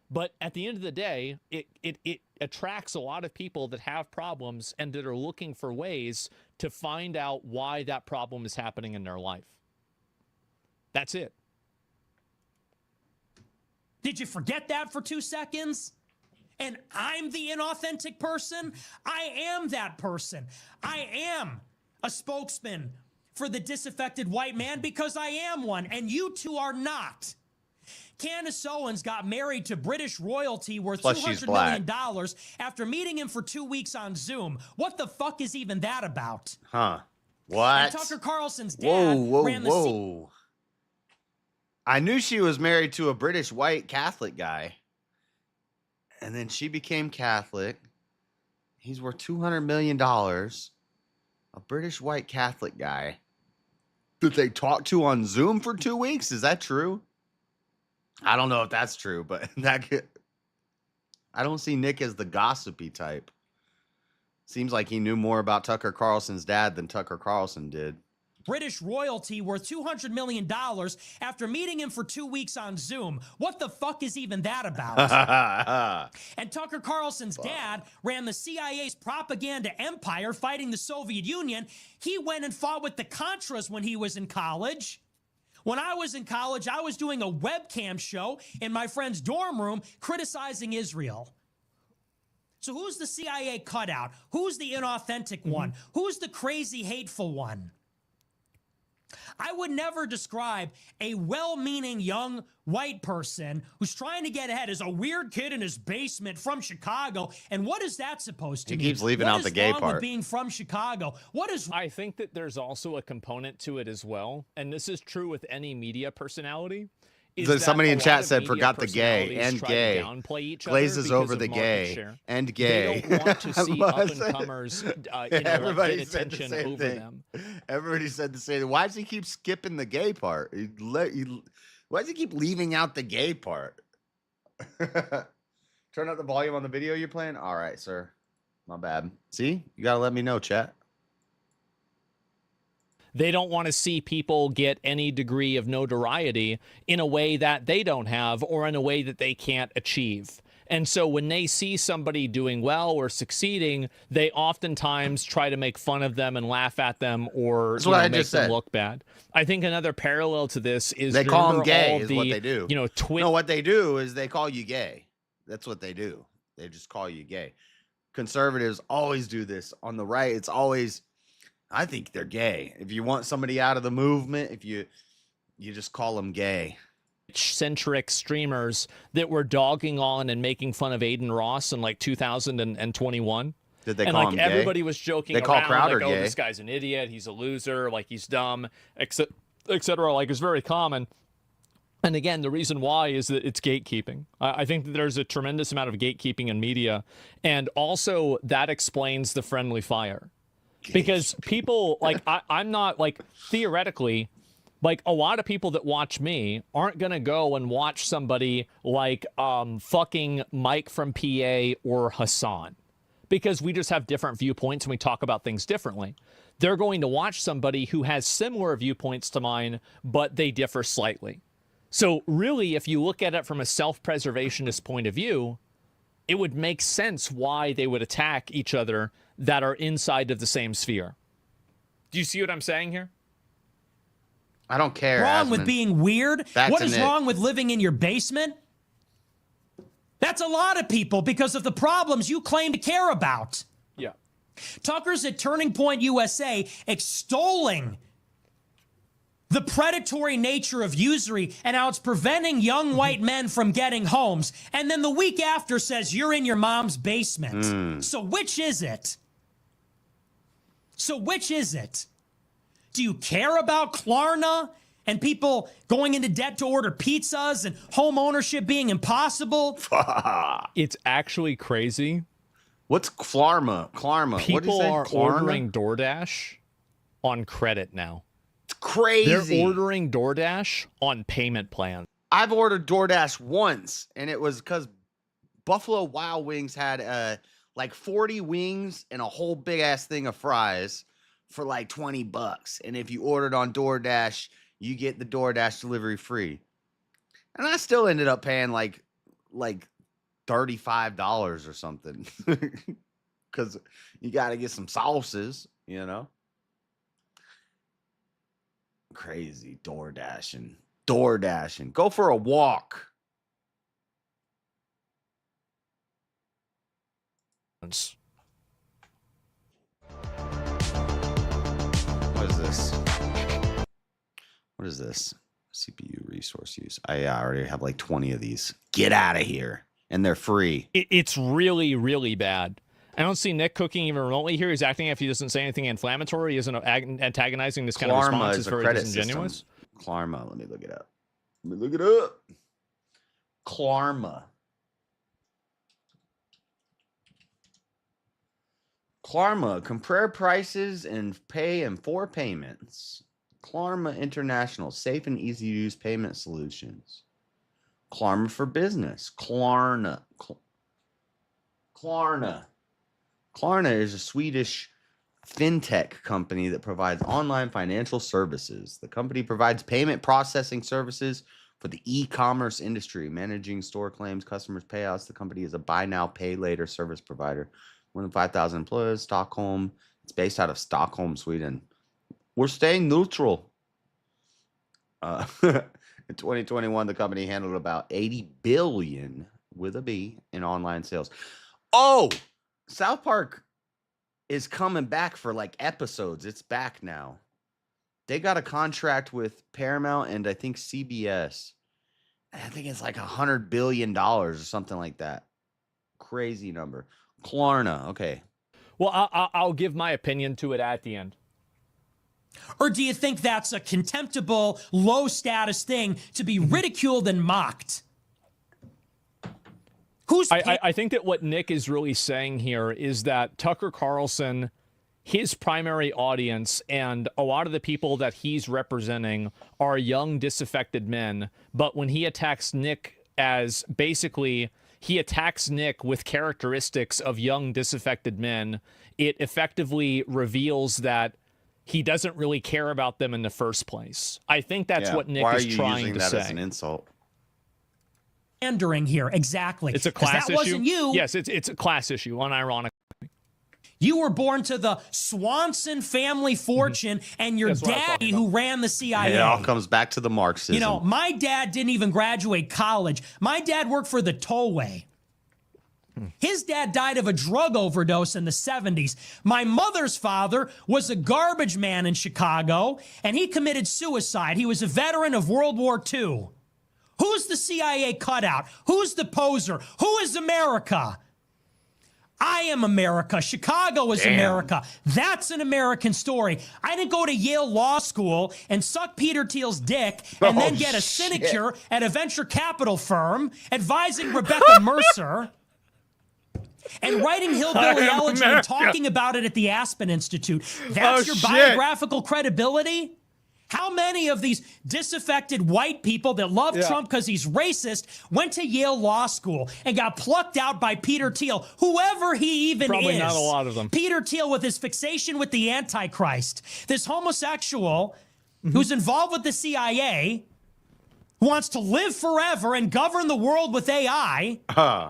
But at the end of the day, it attracts a lot of people that have problems and that are looking for ways to find out why that problem is happening in their life. That's it. Did you forget that for 2 seconds? And I'm the inauthentic person? I am that person. I am a spokesman for the disaffected white man because I am one, and you two are not. Candace Owens got married to British royalty worth Plus, she's $200 black. million after meeting him for 2 weeks on Zoom. What the fuck is even that about? Huh. What? And Tucker Carlson's dad ran the Whoa. I knew she was married to a British white Catholic guy. And then she became Catholic. He's worth $200 million. A British white Catholic guy that they talked to on Zoom for 2 weeks. Is that true? I don't know if that's true, but I don't see Nick as the gossipy type. Seems like he knew more about Tucker Carlson's dad than Tucker Carlson did. British royalty worth $200 million after meeting him for 2 weeks on Zoom. What the fuck is even that about? And Tucker Carlson's dad ran the CIA's propaganda empire fighting the Soviet Union. He went and fought with the Contras when he was in college. When I was in college, I was doing a webcam show in my friend's dorm room criticizing Israel. So who's the CIA cutout? Who's the inauthentic one? Who's the crazy, hateful one? I would never describe a well-meaning young white person who's trying to get ahead as a weird kid in his basement from Chicago. And what is that supposed to He mean? keeps leaving What out is the gay wrong part. with being from Chicago? What is? I think that there's also a component to it as well, and this is true with any media personality. is So that somebody a in lot chat of said, media forgot the gay personalities and try to gay. downplay each other Glazes because over of the market gay share. and gay. They don't want to see What? up-and-comers Everybody get said the attention same over thing. them. Everybody said the same. Why does he keep skipping the gay part? Why does he keep leaving out the gay part? Turn up the volume on the video you're playing. All right, sir. My bad. See, you gotta let me know, chat. They don't want to see people get any degree of notoriety in a way that they don't have or in a way that they can't achieve. And so when they see somebody doing well or succeeding, they oftentimes try to make fun of them and laugh at them or make them look bad. I think another parallel to this is they call them gay all is the, what they do. No, what they do is they call you gay. That's what they do. They just call you gay. Conservatives always do this. On the right, it's always, I think they're gay. If you want somebody out of the movement, if you just call them gay. Centric streamers that were dogging on and making fun of Aiden Ross in like 2021. Did they and call like him everybody gay? was joking They call around Crowder like, oh, gay. this guy's an idiot, he's a loser, like he's dumb, etc. Like it's very common. And again, the reason why is that it's gatekeeping. I think that there's a tremendous amount of gatekeeping in media, and also that explains the friendly fire. Because people like I'm not like theoretically. Like, a lot of people that watch me aren't going to go and watch somebody like fucking Mike from PA or Hassan, because we just have different viewpoints and we talk about things differently. They're going to watch somebody who has similar viewpoints to mine, but they differ slightly. So really, if you look at it from a self-preservationist point of view, it would make sense why they would attack each other that are inside of the same sphere. Do you see what I'm saying here? I don't care. Wrong with being weird? What is wrong with living in your basement? That's a lot of people because of the problems you claim to care about. Yeah. Tucker's at Turning Point USA extolling the predatory nature of usury and how it's preventing young white men from getting homes. And then the week after says you're in your mom's basement. So which is it? Do you care about Klarna and people going into debt to order pizzas and home ownership being impossible? It's actually crazy. What's Klarna? People are ordering DoorDash on credit now. It's crazy. They're ordering DoorDash on payment plans. I've ordered DoorDash once, and it was because Buffalo Wild Wings had like 40 wings and a whole big ass thing of fries for like $20. And if you ordered on DoorDash, you get the DoorDash delivery free. And I still ended up paying like $35 or something. Because you got to get some sauces, you know? Crazy DoorDashing. Go for a walk. What is this? CPU resource use. I already have like 20 of these. Get out of here. And they're free. It's really, really bad. I don't see Nick cooking even remotely here. He's acting if he doesn't say anything inflammatory. He isn't antagonizing this kind of response. It's very disingenuous. Klarna. Let me look it up. Klarna. Klarna. Compare prices and pay in 4 payments. Klarna International. Safe and easy to use payment solutions. Klarna for business. Klarna. Klarna is a Swedish fintech company that provides online financial services. The company provides payment processing services for the e-commerce industry, managing store claims, customers' payouts. The company is a buy now, pay later service provider. More than 5,000 employees. Stockholm. It's based out of Stockholm, Sweden. We're staying neutral. In 2021, the company handled about 80 billion with a B in online sales. Oh, South Park is coming back for like episodes. It's back now. They got a contract with Paramount and I think CBS. I think it's like $100 billion or something like that. Crazy number. Klarna. Okay. Well, I'll give my opinion to it at the end. Or do you think that's a contemptible, low-status thing to be ridiculed and mocked? I think that what Nick is really saying here is that Tucker Carlson, his primary audience, and a lot of the people that he's representing are young, disaffected men. But when he attacks Nick as basically, he attacks Nick with characteristics of young, disaffected men, it effectively reveals that he doesn't really care about them in the first place. I think that's what Nick Why is are you trying using to that say. as an insult? Pandering here, exactly. It's a 'Cause class that issue. wasn't you. Yes, it's a class issue, unironically. You were born to the Swanson family fortune and your That's what I was daddy talking who ran the CIA. It all comes back to the Marxism. You know, my dad didn't even graduate college. My dad worked for the tollway. His dad died of a drug overdose in the 70s. My mother's father was a garbage man in Chicago, and he committed suicide. He was a veteran of World War II. Who's the CIA cutout? Who's the poser? Who is America? I am America. Chicago is America. That's an American story. I didn't go to Yale Law School and suck Peter Thiel's dick and then get a sinecure at a venture capital firm advising Rebecca Mercer and writing Hillbilly Elegy and talking about it at the Aspen Institute. That's your biographical credibility? How many of these disaffected white people that love Trump because he's racist went to Yale Law School and got plucked out by Peter Thiel, whoever he even Probably is? not a lot of them. Peter Thiel with his fixation with the Antichrist, this homosexual who's involved with the CIA, who wants to live forever and govern the world with AI.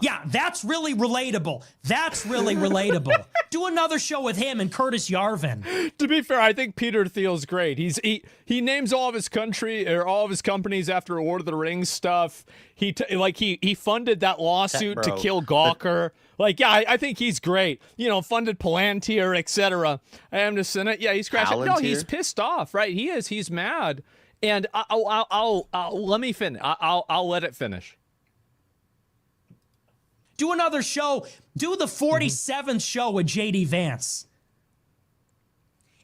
Yeah, that's really relatable. That's really relatable. Do another show with him and Curtis Yarvin. To be fair, I think Peter Thiel's great. He names all of his all of his companies after Lord of the Rings stuff. He funded that lawsuit to kill Gawker. I think he's great. You know, funded Palantir, etc. I am the Senate. Yeah, he's crashing. No, he's pissed off, right? He is. He's mad. And I'll let me finish. I'll let it finish. Do another show. Do the 47th show with JD Vance.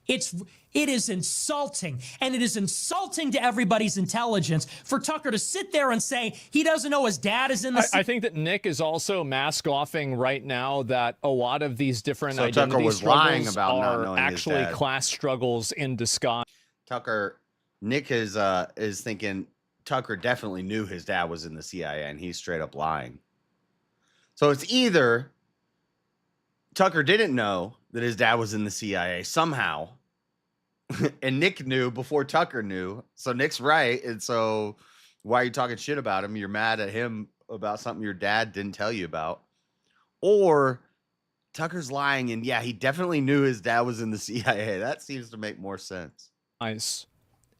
It is insulting, and it is insulting to everybody's intelligence for Tucker to sit there and say he doesn't know his dad is in the. I think that Nick is also mask-offing right now that a lot of these different identity Tucker was lying struggles about not are knowing his actually dad. class struggles in disguise. Nick is thinking Tucker definitely knew his dad was in the CIA, and he's straight up lying. So it's either Tucker didn't know that his dad was in the CIA somehow, and Nick knew before Tucker knew. So Nick's right, and so why are you talking shit about him? You're mad at him about something your dad didn't tell you about. Or Tucker's lying, and yeah, he definitely knew his dad was in the CIA. That seems to make more sense. Nice.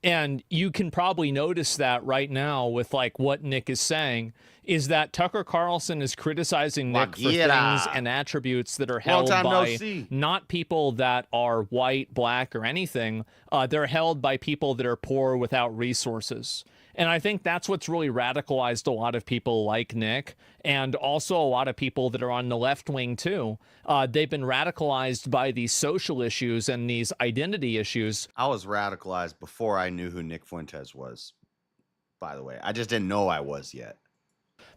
And you can probably notice that right now with what Nick is saying is that Tucker Carlson is criticizing Nick for things and attributes that are held by not people that are white, black, or anything. They're held by people that are poor without resources. And I think that's what's really radicalized a lot of people like Nick, and also a lot of people that are on the left wing too. They've been radicalized by these social issues and these identity issues. I was radicalized before I knew who Nick Fuentes was, by the way. I just didn't know I was yet.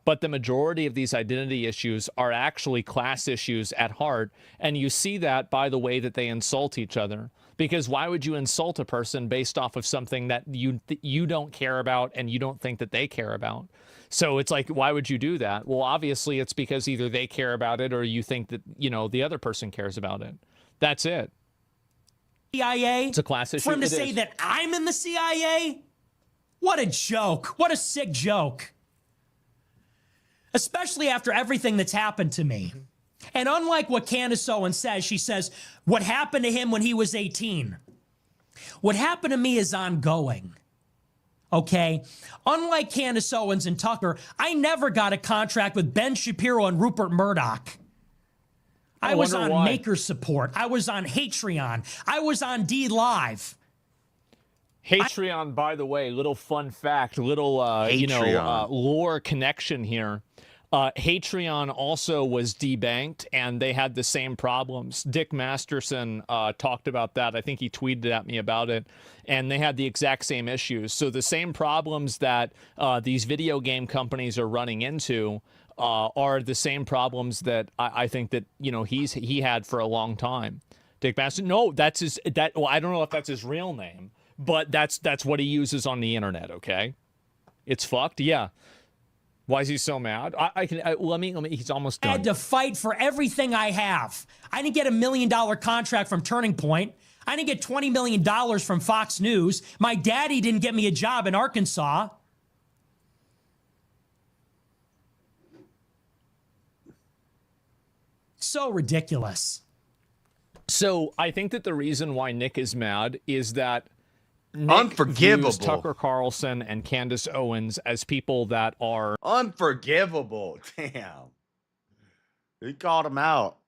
But the majority of these identity issues are actually class issues at heart. And you see that by the way that they insult each other. Because why would you insult a person based off of something that you don't care about and you don't think that they care about? So it's like, why would you do that? Well, obviously it's because either they care about it or you think that, the other person cares about it. That's it. CIA? It's a class issue. For him to say that I'm in the CIA? What a joke. What a sick joke. Especially after everything that's happened to me. And unlike what Candace Owen says, she says, what happened to him when he was 18? What happened to me is ongoing. Okay? Unlike Candace Owens and Tucker, I never got a contract with Ben Shapiro and Rupert Murdoch. I was on Maker Support. I was on Hatreon. I was on D Live. Hatreon, by the way, little fun fact, little, lore connection here. Hatreon also was debanked, and they had the same problems. Dick Masterson talked about that. I think he tweeted at me about it, and they had the exact same issues. So the same problems that these video game companies are running into are the same problems that I think that he had for a long time. Dick Masterson. No, that's his. Well, I don't know if that's his real name, but that's what he uses on the internet. Okay, it's fucked. Yeah. Why is he so mad? Let me. He's almost done. I had to fight for everything I have. I didn't get $1 million contract from Turning Point. I didn't get $20 million from Fox News. My daddy didn't get me a job in Arkansas. So ridiculous. So I think that the reason why Nick is mad is that Nick Unforgivable. views Tucker Carlson and Candace Owens as people that are unforgivable. Damn. He called him out.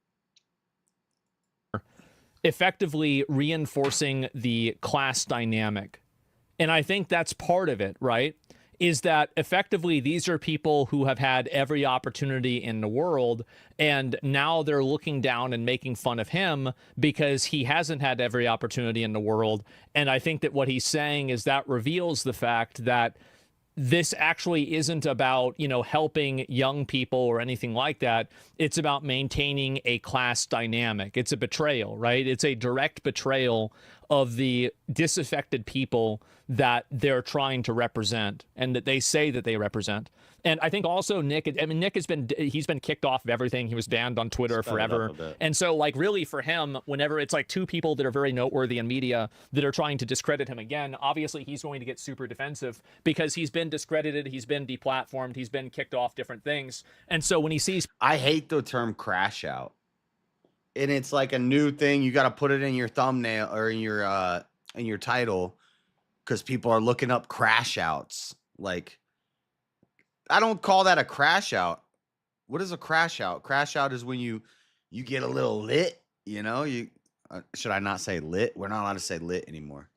effectively reinforcing the class dynamic. And I think that's part of it, right? Is that effectively these are people who have had every opportunity in the world, and now they're looking down and making fun of him because he hasn't had every opportunity in the world. And I think that what he's saying is that reveals the fact that this actually isn't about, you know, helping young people or anything like that. It's about maintaining a class dynamic. It's a betrayal, right? It's a direct betrayal of the disaffected people that they're trying to represent and that they say that they represent. And I think also Nick, I mean, Nick he's been kicked off of everything. He was banned on Twitter forever. And so like really for him, whenever it's like two people that are very noteworthy in media that are trying to discredit him again, obviously he's going to get super defensive because he's been discredited. He's been deplatformed. He's been kicked off different things. And so when he sees, I hate the term crash out. And it's like a new thing. You got to put it in your thumbnail or in your title because people are looking up crash outs. Like, I don't call that a crash out. What is a crash out? Crash out is when you get a little lit, you know? Should I not say lit? We're not allowed to say lit anymore.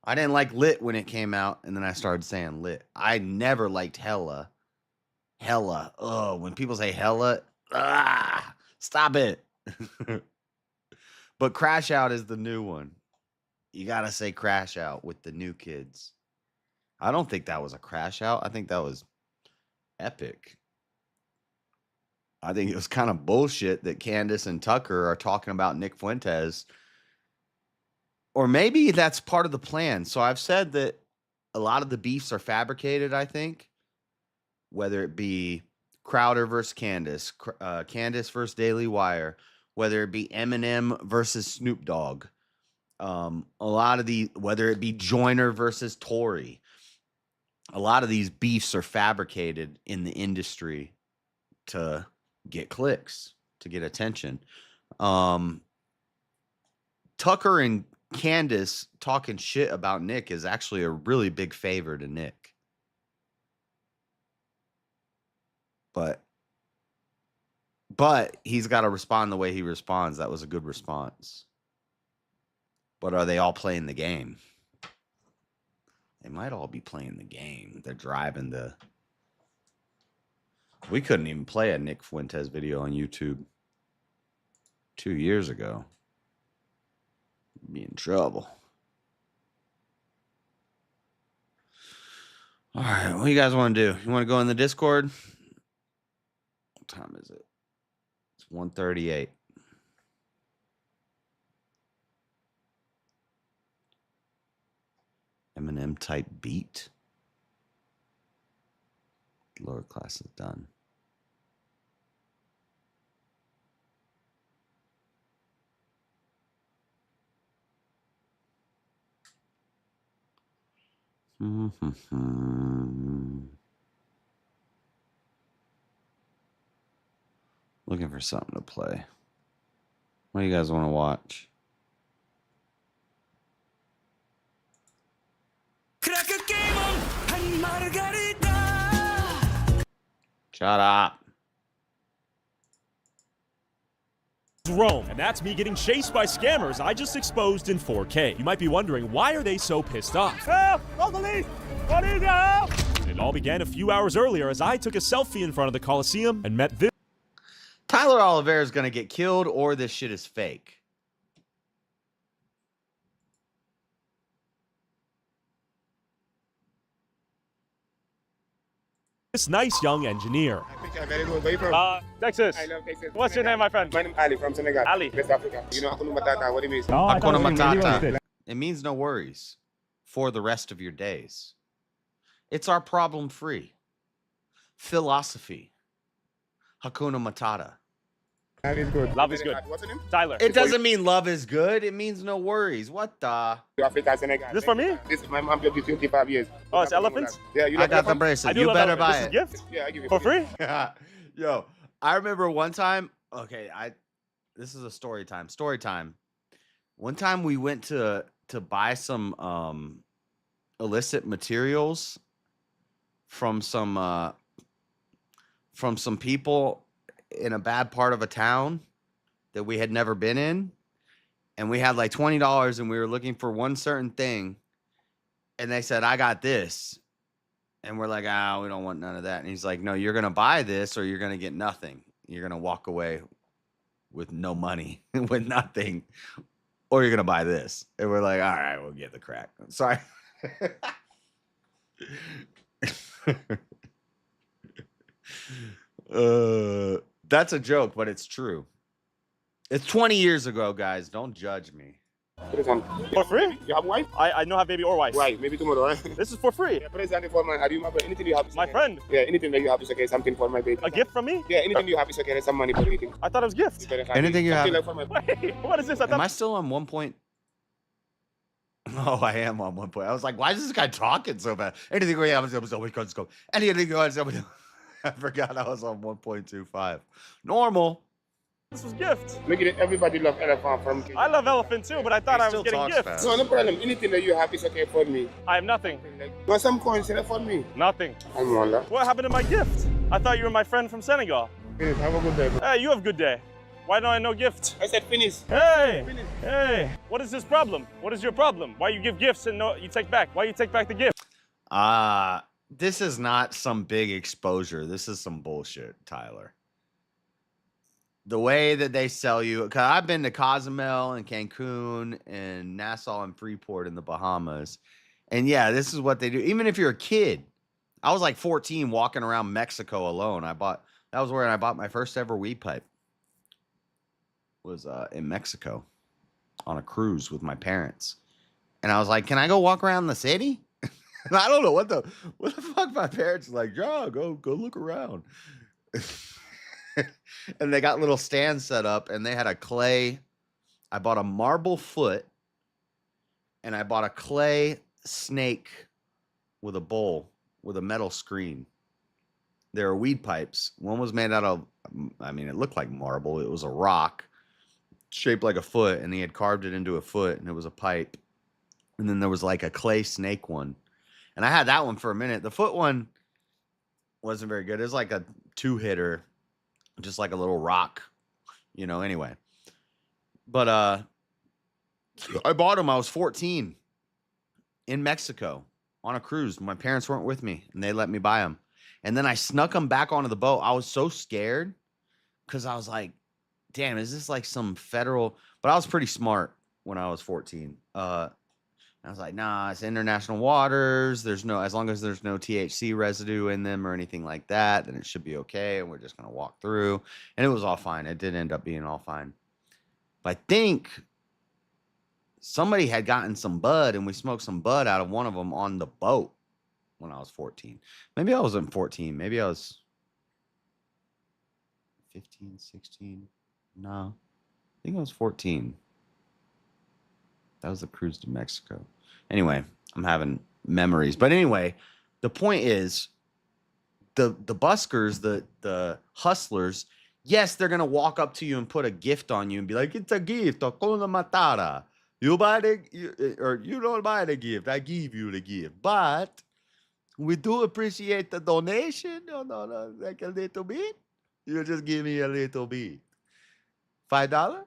I didn't like lit when it came out, and then I started saying lit. I never liked hella. Hella. Oh, when people say hella, stop it. But crash out is the new one. You got to say crash out with the new kids. I don't think that was a crash out. I think that was epic. I think it was kind of bullshit that Candace and Tucker are talking about Nick Fuentes. Or maybe that's part of the plan. So I've said that a lot of the beefs are fabricated, I think. Whether it be Crowder versus Candace, Candace versus Daily Wire, whether it be Eminem versus Snoop Dogg, whether it be Joyner versus Tory, a lot of these beefs are fabricated in the industry to get clicks, to get attention. Tucker and Candace talking shit about Nick is actually a really big favor to Nick. But he's got to respond the way he responds. That was a good response. But are they all playing the game? They might all be playing the game. They're driving the... We couldn't even play a Nick Fuentes video on YouTube 2 years ago. Be in trouble. All right, what do you guys want to do? You want to go in the Discord? What time is it? It's 1:38. Eminem type beat. Lower class is done. Looking for something to play. What do you guys want to watch? Shut up. Rome, and that's me getting chased by scammers I just exposed in 4K. You might be wondering, why are they so pissed off? Help! Call the police! What is it? It all began a few hours earlier as I took a selfie in front of the Coliseum and met this. Tyler Oliveira is going to get killed, or this shit is fake. This nice young engineer. Very good. Where you from? Texas. I love Texas. What's your name, my friend? My name is Ali from Senegal. Ali. West Africa. You know Hakuna Matata, what it means? Hakuna Matata. It means no worries for the rest of your days. It's our problem-free philosophy. Hakuna Matata. Love is good. Love is good. What's your name? Tyler. It doesn't mean love is good. It means no worries. What the? Africa, Senegal. This for me? This is my mom gave you 25 years. Oh, it's elephants? Yeah, you I love got the elephants? bracelet. I do You love better elephants. buy This is it. a gift? Yeah, I give you For free? Yo, I remember one time. Okay, this is a story time. Story time. One time we went to buy some illicit materials from some people in a bad part of a town that we had never been in, and we had like $20 and we were looking for one certain thing, and they said, I got this. And we're like, we don't want none of that. And he's like, no, you're going to buy this or you're going to get nothing. You're going to walk away with no money, with nothing, or you're going to buy this. And we're like, all right, we'll get the crack. Sorry. That's a joke, but it's true. It's 20 years ago, guys. Don't judge me. For free? You have wife? I don't have baby or wife. Right, maybe tomorrow, right? This is for free. Yeah, present for my, are you my anything you have is My okay. friend. Yeah, anything that you have is okay. Something for my baby. A gift from me? Yeah, anything you have is okay. There's some money for eating. I thought it was gift. Anything you have. Something like for my Wait, what is this? Am I still on 1 point? Oh, I am on 1 point. I was like, why is this guy talking so bad? Anything we have is always going to go. Anything you have, I forgot I was on 1.25. Normal. This was gift. Look at it. Everybody love elephant from I love elephant too, but I thought I was getting gift. No, no problem. Anything that you have is okay for me. I have nothing. Want some coins for me? Nothing. I'm Wanda. What happened to my gift? I thought you were my friend from Senegal. Finish. Have a good day, bro. Hey, you have a good day. Why don't I know gift? I said finish. Hey! Finish. Hey! What is this problem? What is your problem? Why you give gifts and no, you take back? Why you take back the gift? This is not some big exposure. This is some bullshit, Tyler. The way that they sell you, because I've been to Cozumel and Cancun and Nassau and Freeport in the Bahamas. And yeah, this is what they do. Even if you're a kid, I was like 14 walking around Mexico alone. That was where I bought my first ever weed pipe. Was in Mexico on a cruise with my parents. And I was like, can I go walk around the city? And I don't know what the fuck my parents were like, yeah, go look around. And they got little stands set up and they had a clay. I bought a marble foot and I bought a clay snake with a bowl with a metal screen. There are weed pipes. One was made out of, it looked like marble. It was a rock shaped like a foot, and he had carved it into a foot, and it was a pipe. And then there was like a clay snake one. And I had that one for a minute. The foot one wasn't very good. It was like a 2-hitter, just like a little rock, anyway. But I bought them. I was 14 in Mexico on a cruise. My parents weren't with me, and they let me buy them. And then I snuck them back onto the boat. I was so scared because I was like, damn, is this like some federal? But I was pretty smart when I was 14. I was like, nah, it's international waters. As long as there's no THC residue in them or anything like that, then it should be okay. And we're just going to walk through. And it was all fine. It did end up being all fine. But I think somebody had gotten some bud and we smoked some bud out of one of them on the boat when I was 14. Maybe I wasn't 14. Maybe I was 15, 16. No, I think I was 14. That was the cruise to Mexico. Anyway, I'm having memories. But anyway, the point is, the buskers, the hustlers, yes, they're gonna walk up to you and put a gift on you and be like, it's a gift, Hakuna Matata. You don't buy the gift. I give you the gift. But we do appreciate the donation. No, like a little bit. You just give me a little bit. $5,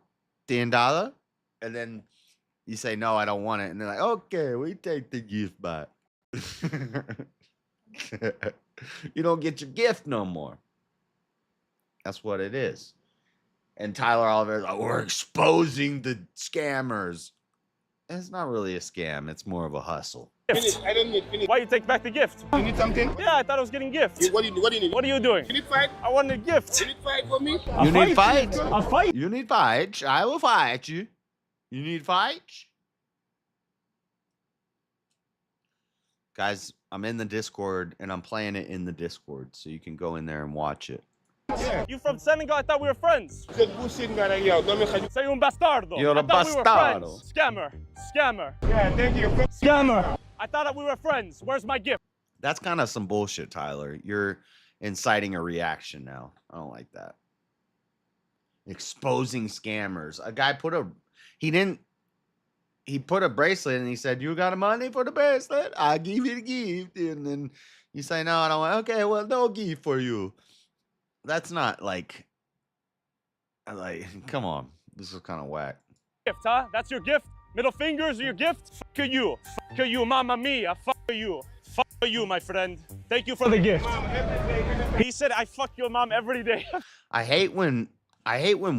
$10, and then you say, no, I don't want it. And they're like, okay, we take the gift back. You don't get your gift no more. That's what it is. And Tyler Oliver is like, we're exposing the scammers. It's not really a scam. It's more of a hustle. Finish. I don't need finish. Why you take back the gift? You need something? Yeah, I thought I was getting gift. What do you need? What are you doing? You need fight? I wanted a gift. You need fight for me? You need fight? A fight? You need fight? I will fight you. You need fight? Guys, I'm in the Discord and I'm playing it in the Discord, so you can go in there and watch it. You from Senegal? I thought we were friends. Say un bastardo. You're I a thought we were bastardo. friends. Scammer. Scammer. Yeah, thank you. Scammer. I thought that we were friends. Where's my gift? That's kind of some bullshit, Tyler. You're inciting a reaction now. I don't like that. Exposing scammers. A guy put a bracelet and he said, "You got money for the bracelet? I'll give you the gift." And then you say, "No, I don't want." Okay, well, no gift for you. That's not like come on. This is kind of whack. Gift, huh? That's your gift? Middle fingers are your gift? Fuck you. Fuck you, mamma mia. Fuck you. Fuck you, my friend. Thank you for the gift. He said, "I fuck your mom every day." I hate when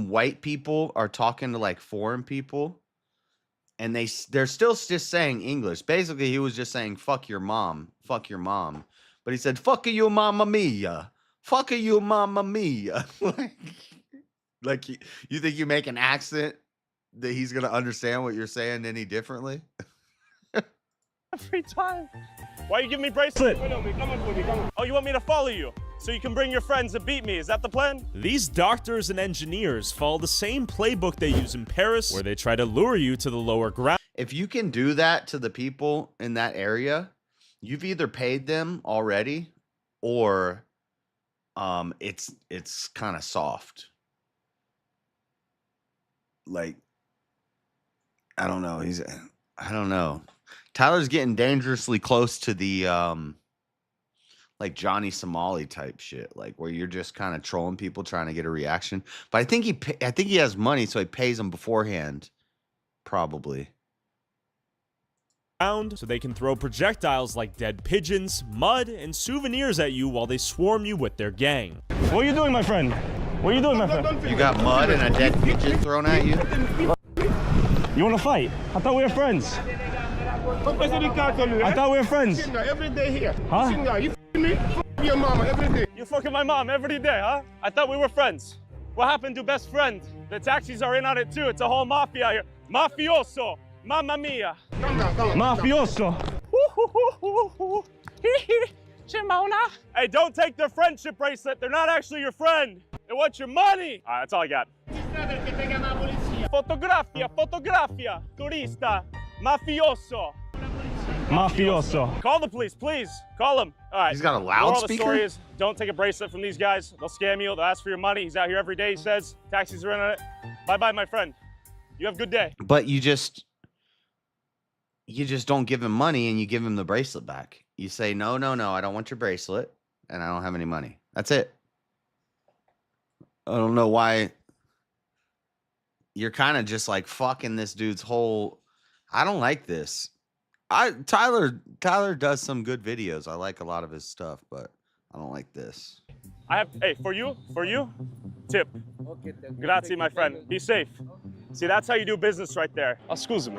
white people are talking to like foreign people and they're still just saying English. Basically, he was just saying fuck your mom. Fuck your mom. But he said, "Fuck you, mamma mia. Fuck you, mamma mia." like you think you make an accent that he's gonna understand what you're saying any differently? Every time. Why you give me bracelet? Oh, you want me to follow you so you can bring your friends and beat me? Is that the plan? These doctors and engineers follow the same playbook they use in Paris, where they try to lure you to the lower ground. If you can do that to the people in that area, you've either paid them already or it's kind of soft. Like, I don't know. I don't know. Tyler's getting dangerously close to the like Johnny Somali type shit, like where you're just kind of trolling people trying to get a reaction. But I think he has money, so he pays them beforehand, probably. So they can throw projectiles like dead pigeons, mud, and souvenirs at you while they swarm you with their gang. What are you doing, my friend? What are you doing, my friend? You got mud and a dead pigeon thrown at you? You want to fight? I thought we were friends. I thought we were friends. Every day here. Huh? You me? Your mama every day. You fucking my mom every day, huh? I thought we were friends. What happened to best friend? The taxis are in on it too. It's a whole mafia here. Mafioso. Mamma mia. Calm down. Mafioso. Shimona. Hey, don't take their friendship bracelet. They're not actually your friend. They want your money. All right, that's all I got. Fotografia. Turista. Mafioso. Mafioso. Call the police, please. Call him. All right. He's got a Moral of the loudspeaker? story is, don't take a bracelet from these guys. They'll scam you. They'll ask for your money. He's out here every day, he says. Taxis are in on it. Bye-bye, my friend. You have a good day. But you just don't give him money and you give him the bracelet back. You say, no, I don't want your bracelet and I don't have any money. That's it. I don't know why you're kind of just like fucking this dude's whole. I don't like this. Tyler does some good videos. I like a lot of his stuff, but I don't like this. Hey, for you, tip. Grazie, my friend. Be safe. See, that's how you do business right there. Excuse me.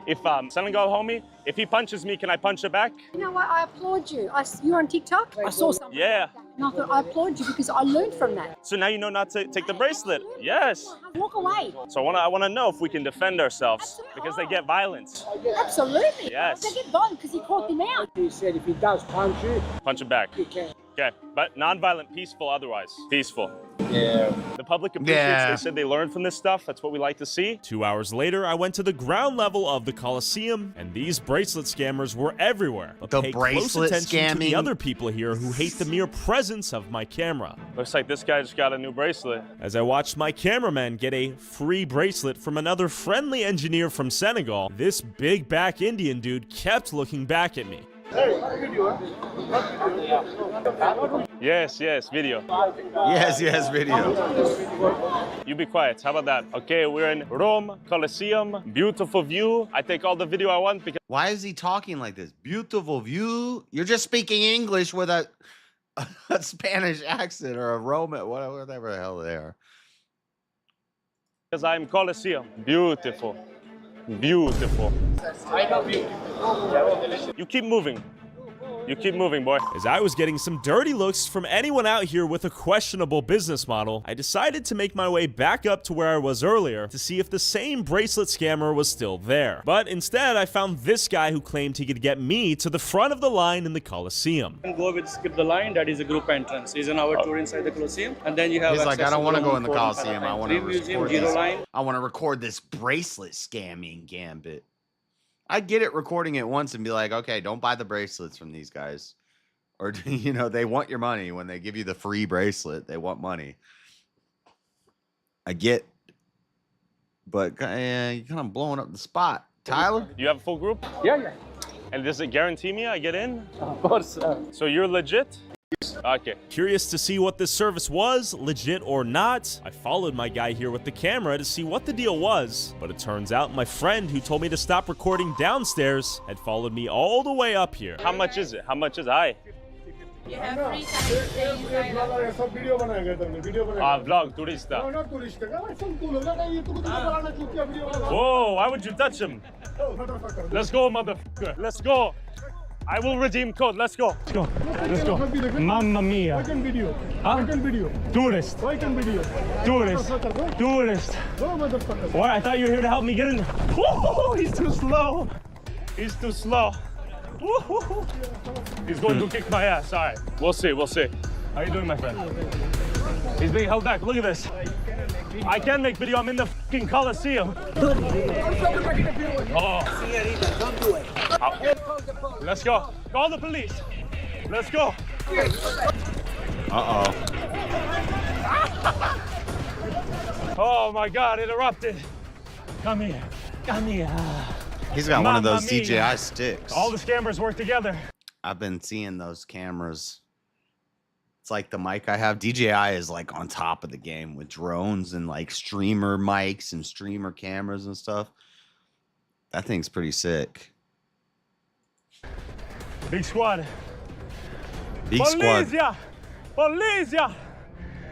If Senegal homie, if he punches me, can I punch it back? You know what? I applaud you. You're on TikTok. I saw something. Yeah. Like that, and I thought I applaud you because I learned from that. So now you know not to take the bracelet. Yes. Walk away. So I want to know if we can defend ourselves because they get violent. Absolutely. Yes. They get violent because he caught them out. He said if he does punch you, punch it back. You can. Okay, but non-violent, peaceful otherwise. Peaceful. Yeah. The public appreciates, they said they learned from this stuff. That's what we like to see. 2 hours later, I went to the ground level of the Coliseum, and these bracelet scammers were everywhere. But The pay close bracelet attention to the scamming? other people here who hate the mere presence of my camera. Looks like this guy just got a new bracelet. As I watched my cameraman get a free bracelet from another friendly engineer from Senegal, this big back Indian dude kept looking back at me. Yes, video. Yes, video. You be quiet. How about that? Okay, we're in Rome, Coliseum, beautiful view. I take all the video I want because... Why is he talking like this? Beautiful view? You're just speaking English with a Spanish accent or a Roman, whatever the hell they are. Because I'm Coliseum. Beautiful. Beautiful. You keep moving. You keep moving, boy. As I was getting some dirty looks from anyone out here with a questionable business model, I decided to make my way back up to where I was earlier to see if the same bracelet scammer was still there. But instead, I found this guy who claimed he could get me to the front of the line in the Coliseum. Go with skip the line, that is a group entrance. He's an hour tour inside the Coliseum, and then you have. He's like, I don't want to go in the Coliseum. Coliseum. I want to record this bracelet scamming gambit. I get it recording it once and be like, okay, don't buy the bracelets from these guys. Or, you know, they want your money when they give you the free bracelet. They want money. I get, but you're kind of blowing up the spot. Tyler? You have a full group? Yeah. And does it guarantee me I get in? Of course. So you're legit? Okay. Curious to see what this service was, legit or not, I followed my guy here with the camera to see what the deal was, but it turns out my friend who told me to stop recording downstairs had followed me all the way up here. How much is it? How much is it? You have free time. Vlog, turista. No, not turista. Whoa, why would you touch him? Let's go, motherfucker. Let's go. I will redeem code. Let's go. Let's go. Let's go. Mamma mia. Huh? Tourist. Tourist. Tourist. What? I thought you were here to help me get in. Woo, he's too slow. He's too slow. Woo. He's going to kick my ass. All right. We'll see. We'll see. How you doing, my friend? He's being held back. Look at this. I can make video. I'm in the fucking Coliseum. Oh. Let's go. Call the police. Let's go. Uh-oh. Oh my God, it erupted. Come here. Come here. He's got one of those DJI sticks. All the scammers work together. I've been seeing those cameras. It's like the mic I have. DJI is like on top of the game with drones and like streamer mics and streamer cameras and stuff. That thing's pretty sick. Big squad. Big squad. Polizia!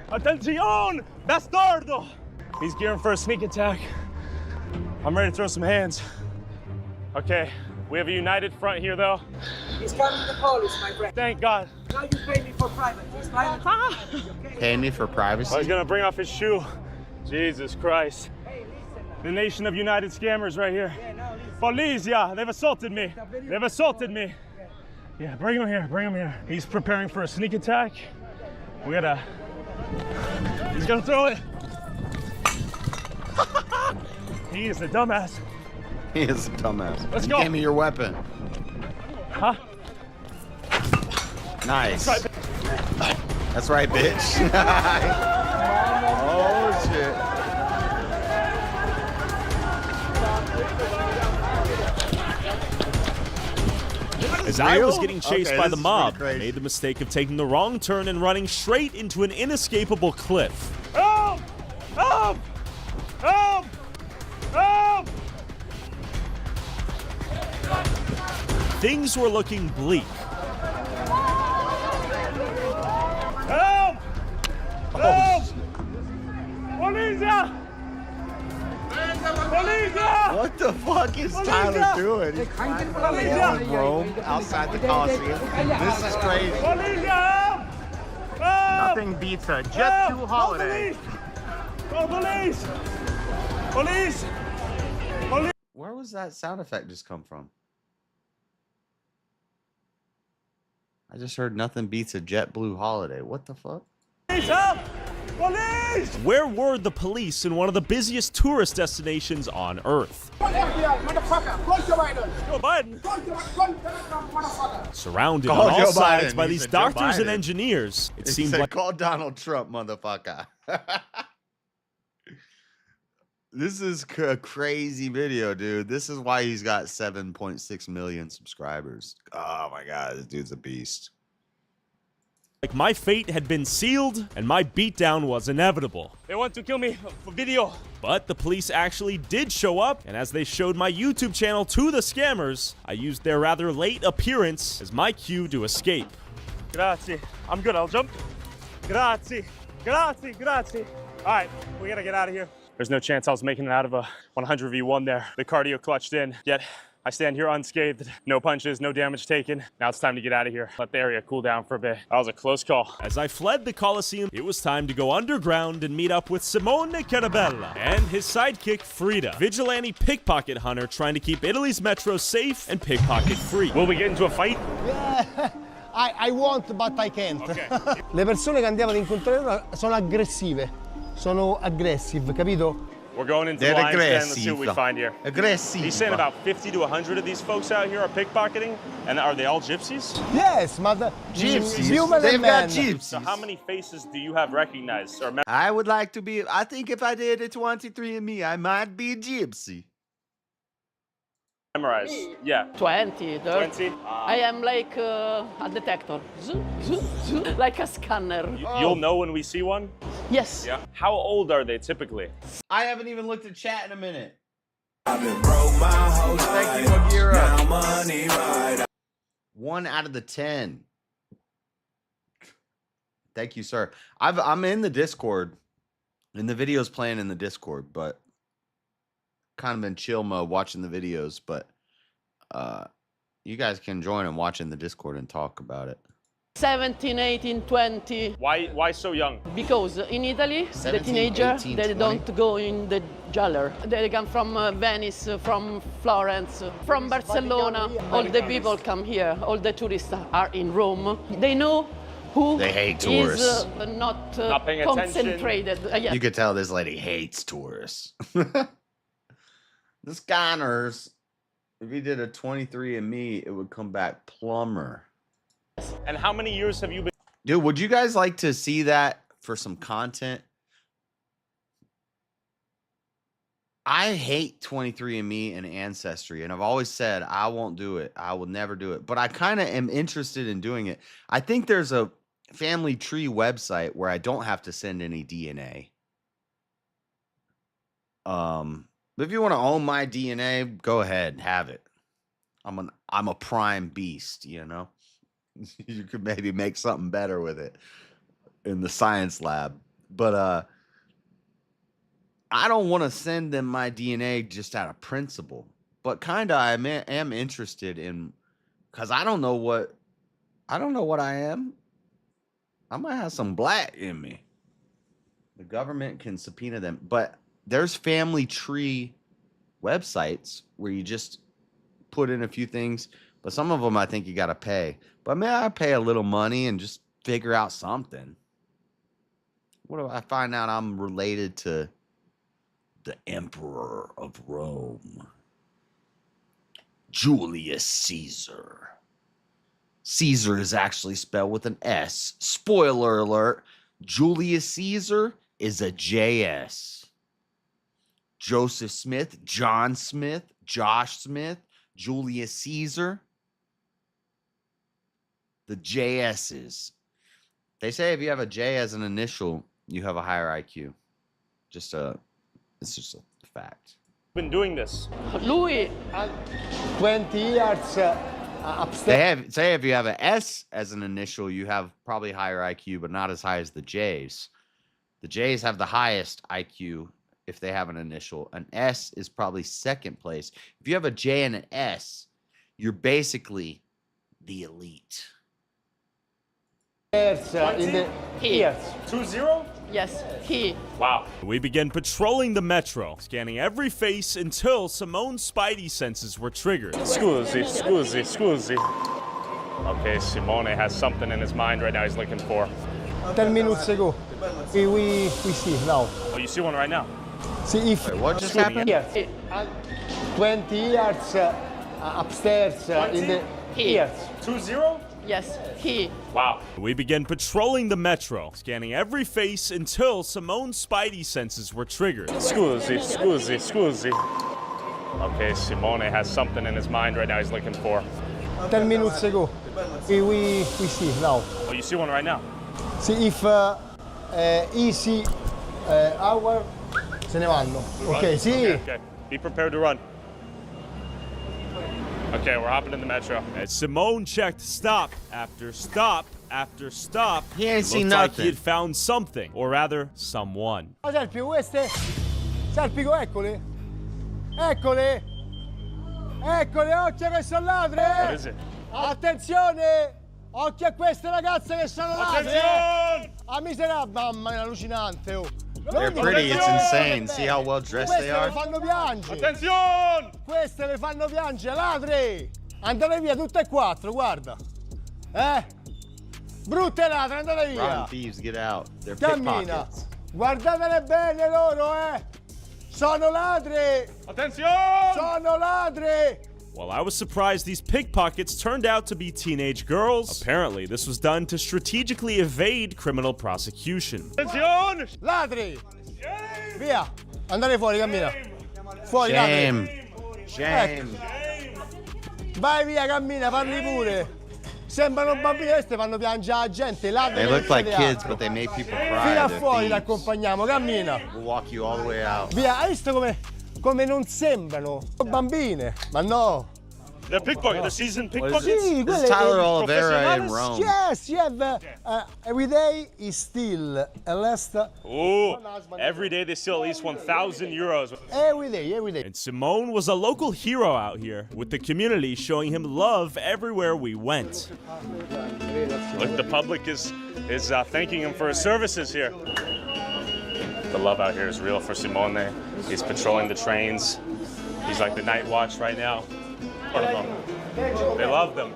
Attenzione! Bastardo! He's gearing for a sneak attack. I'm ready to throw some hands. Okay, we have a united front here, though. He's coming to the police, my friend. Thank God. Now you pay me for private. It's private. Pay me for privacy? Oh, he's gonna bring off his shoe. Jesus Christ. The nation of united scammers right here. Polizia! They've assaulted me. They've assaulted me. Yeah, bring him here, bring him here. He's preparing for a sneak attack. He's gonna throw it. He is a dumbass. He is a dumbass. Let's go. Give me your weapon. Huh? Nice. That's right, bitch. Oh, shit. As I was getting chased by the mob, I made the mistake of taking the wrong turn and running straight into an inescapable cliff. Help! Help! Help! Help! Things were looking bleak. Help! Help! Polizia! Polizia! What the fuck is Tyler doing? He's in Rome, outside the Coliseum. This is crazy. Polizia! Nothing beats a Jet 2 holiday. Call police! Police! Police! Where was that sound effect just come from? I just heard nothing beats a JetBlue holiday. What the fuck? Police, help! Police! Where were the police in one of the busiest tourist destinations on Earth? Joe Biden! Surrounded on all sides by these doctors and engineers. It seemed like... Call Donald Trump, motherfucker. This is a crazy video, dude. This is why he's got 7.6 million subscribers. Oh my God, this dude's a beast. Like my fate had been sealed and my beatdown was inevitable. They want to kill me for video. But the police actually did show up, and as they showed my YouTube channel to the scammers, I used their rather late appearance as my cue to escape. Grazie. I'm good, I'll jump. Grazie. Grazie, grazie. All right, we gotta get out of here. There's no chance I was making it out of a 100v1 there. The cardio clutched in, yet I stand here unscathed. No punches, no damage taken. Now it's time to get out of here. Let the area cool down for a bit. That was a close call. As I fled the Coliseum, it was time to go underground and meet up with Simone Carabella and his sidekick, Frida. Vigilante pickpocket hunter trying to keep Italy's metro safe and pickpocket free. Will we get into a fight? Yeah. I want, but I can't. Okay. Le persone che andiamo ad incontrare sono aggressive. Sono aggressive, capito? We're going into the lion's den. Let's see what we find here. Aggressive. He's saying about 50 to 100 of these folks out here are pickpocketing. And are they all gypsies? Yes, but gypsies. Human They've and got men. gypsies. So how many faces do you have recognized? Or I would like to be, I think if I did a 23andMe, I might be a gypsy. memorize? Yeah. 20, 30. I am like a detector. Like a scanner. You'll know when we see one? Yes. Yeah. How old are they typically? I haven't even looked at chat in a minute. I've been broke my whole life. Thank you, Akira. Now money right. 1 out of the 10. Thank you, sir. I'm in the Discord, and the video's playing in the Discord, but kind of in chill mode watching the videos. But you guys can join and watch in the Discord and talk about it. 17, 18, 20. Why so young? Because in Italy, 17, the teenager, 18, they 20. don't go in the jeweler. They come from Venice, from Florence, from Barcelona. All the people come here. All the tourists are in Rome. They know who They hate tourists. is not paying concentrated. Yes. You could tell this lady hates tourists. The scanners, if you did a 23andMe, it would come back plumber. And how many years have you been? Dude, would you guys like to see that for some content? I hate 23andMe and Ancestry, and I've always said I won't do it. I will never do it. But I kind of am interested in doing it. I think there's a family tree website where I don't have to send any DNA. But if you want to own my DNA, go ahead, have it. I'm a prime beast, you know. You could maybe make something better with it in the science lab. But I don't want to send them my DNA just out of principle. But kind of I am interested in, because I don't know what I am. I might have some black in me. The government can subpoena them. But there's family tree websites where you just put in a few things. But some of them I think you got to pay. But may I pay a little money and just figure out something? What if I find out I'm related to the Emperor of Rome? Julius Caesar. Caesar is actually spelled with an S. Spoiler alert. Julius Caesar is a JS. Joseph Smith, John Smith, Josh Smith, Julius Caesar. The JS's. They say if you have a J as an initial, you have a higher IQ. It's just a fact. Been doing this. Louis. 20 years upstairs. Say if you have an S as an initial, you have probably higher IQ, but not as high as the J's. The J's have the highest IQ if they have an initial. An S is probably second place. If you have a J and an S, you're basically the elite. In the years. 2-0? Yes, he. Wow. We began patrolling the metro, scanning every face until Simone's spidey senses were triggered. Scusi. Okay, Simone has something in his mind right now he's looking for. 10 minutes ago. We see now. Oh, you see one right now? See if. Wait, what just happened? Yes. 20 years upstairs in the years. 2-0? Yes, he. Wow. We began patrolling the metro, scanning every face until Simone's spidey senses were triggered. Scusi. Okay, Simone has something in his mind right now he's looking for. 10 minutes ago. We see now. Oh, you see one right now? See if easy hour se ne vanno. Okay, see. Okay. Be prepared to run. Okay, we're hopping in the metro. As Simone checked stop after stop after stop, he ain't seen looked like nothing. he had found something, or rather, someone. Serpio, queste? Serpico, eccole. Eccole, occhio che sono ladri! What is it? Attenzione! Occhio a queste ragazze che sono ladri! Attenzione! Ah, miserabile! Mamma mia, allucinante, oh! They're pretty. It's insane. See how well dressed they Queste are? le fanno piangere! Attenzione! Queste le fanno piangere, ladri! Andate via tutte e quattro, guarda! Brutte ladre, andate via! Rotten thieves, get out. They're Cammina! pickpockets. Guardatele bene loro, Sono ladri! Attenzione! Sono ladri! Well, I was surprised these pickpockets turned out to be teenage girls. Apparently, this was done to strategically evade criminal prosecution. Attenzione! Ladri! Via! Andate fuori, cammina! Fuori, Shame. ladri! Shame. Vai via, cammina, parli pure! Sembrano bambini, queste fanno piangere la gente, ladri! They look like kids, but they make people cry. Fino a They're fuori thieves. l'accompagniamo, cammina! We'll walk you all the way out. Via, hai visto come non sembrano bambine? Ma no! They're pickpockets. They're seasoned pickpockets. Sì, This quelle is Tyler che- Oliveira in Rome. Yes, you have every day is still a last Ooh, every day they steal at least 1,000 euros. every day. And Simone was a local hero out here, with the community showing him love everywhere we went. Look, the public is thanking him for his services here. The love out here is real for Simone. He's patrolling the trains. He's like the night watch right now. They love them.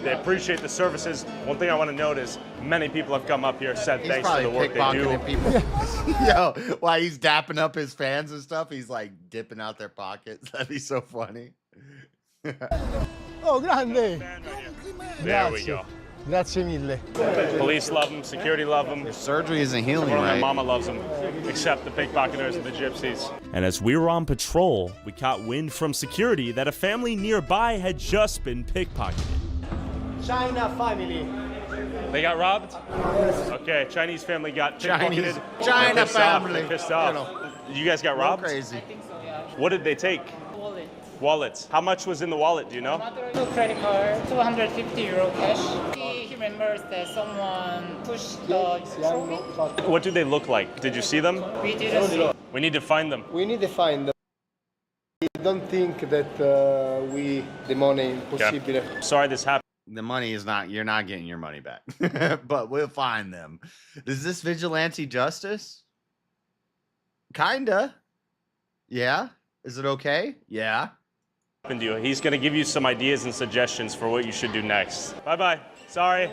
They appreciate the services. One thing I want to note is many people have come up here, said He's thanks for probably the work they do. pickpocketing people. Yo, while he's dapping up his fans and stuff, he's like dipping out their pockets. That'd be so funny. Oh, grande! There we go. Grazie mille. Police love him, security love him. Your surgery isn't healing Everyone, right. their mama loves him, except the pickpocketers and the gypsies. And as we were on patrol, we caught wind from security that a family nearby had just been pickpocketed. China family. They got robbed? Okay, Chinese family got pickpocketed. China They're pissed off. family. They're pissed off. You guys got robbed? Crazy. What did they take? Wallets. How much was in the wallet, do you know? Two credit card, 250 euro cash. He remembers that someone pushed the trophy. What do they look like? Did you see them? We didn't see. We need to find them. We need to find them. I don't think that the money possible. Sorry this happened. The money is not, you're not getting your money back. But we'll find them. Is this vigilante justice? Kinda. Yeah. Is it okay? Yeah. To you. He's going to give you some ideas and suggestions for what you should do next. Bye-bye. Sorry.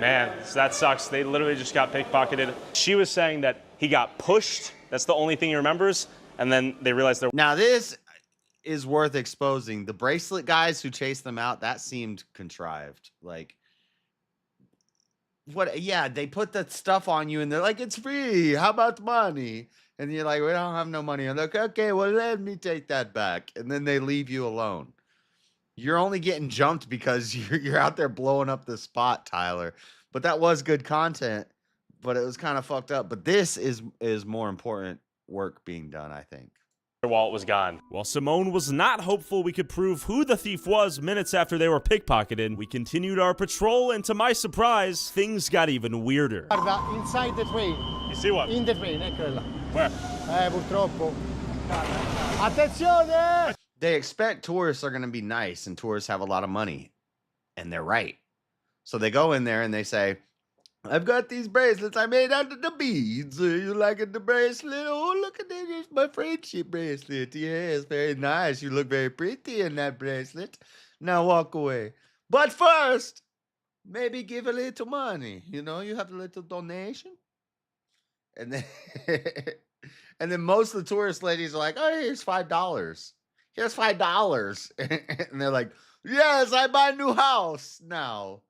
Man, that sucks. They literally just got pickpocketed. She was saying that he got pushed. That's the only thing he remembers. And then they realized they're... Now this is worth exposing. The bracelet guys who chased them out, that seemed contrived. Like, what? Yeah, they put that stuff on you and they're like, it's free. How about money? And you're like, we don't have no money. I'm like, okay, well, let me take that back. And then they leave you alone. You're only getting jumped because you're out there blowing up the spot, Tyler. But that was good content, but it was kind of fucked up. But this is more important work being done, I think. Their wallet was gone. While Simone was not hopeful we could prove who the thief was minutes after they were pickpocketed, we continued our patrol, and to my surprise, things got even weirder. Guarda, inside the train. You see what? In the train, eccola. Where? Purtroppo. Attenzione! They expect tourists are going to be nice and tourists have a lot of money. And they're right. So they go in there and they say, I've got these bracelets I made out of the beads. You like the bracelet? Oh, look at it. It's my friendship bracelet. Yes, very nice. You look very pretty in that bracelet. Now walk away. But first, maybe give a little money. You know, you have a little donation. And then, and then most of the tourist ladies are like, oh, here's $5. Here's $5. And they're like, yes, I buy a new house now.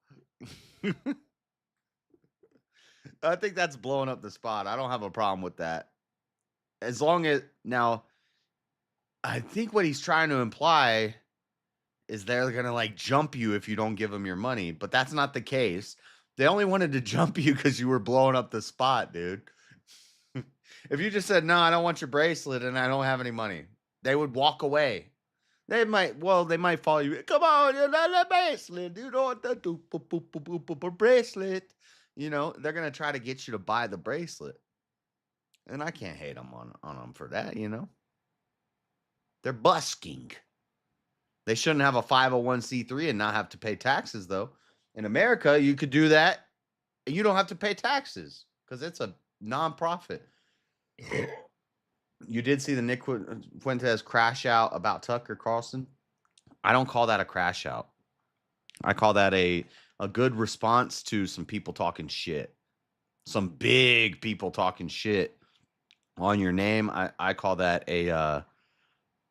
I think that's blowing up the spot. I don't have a problem with that. As long as, now, I think what he's trying to imply is they're going to like jump you if you don't give them your money. But that's not the case. They only wanted to jump you because you were blowing up the spot, dude. If you just said, no, I don't want your bracelet and I don't have any money, they would walk away. They might follow you. Come on, you're not a bracelet. You don't want the bracelet. You know, they're going to try to get you to buy the bracelet. And I can't hate them on them for that, you know. They're busking. They shouldn't have a 501c3 and not have to pay taxes, though. In America, you could do that and you don't have to pay taxes because it's a nonprofit. You did see the Nick Fuentes crash out about Tucker Carlson. I don't call that a crash out. I call that a good response to some people talking shit. Some big people talking shit on your name. I call that a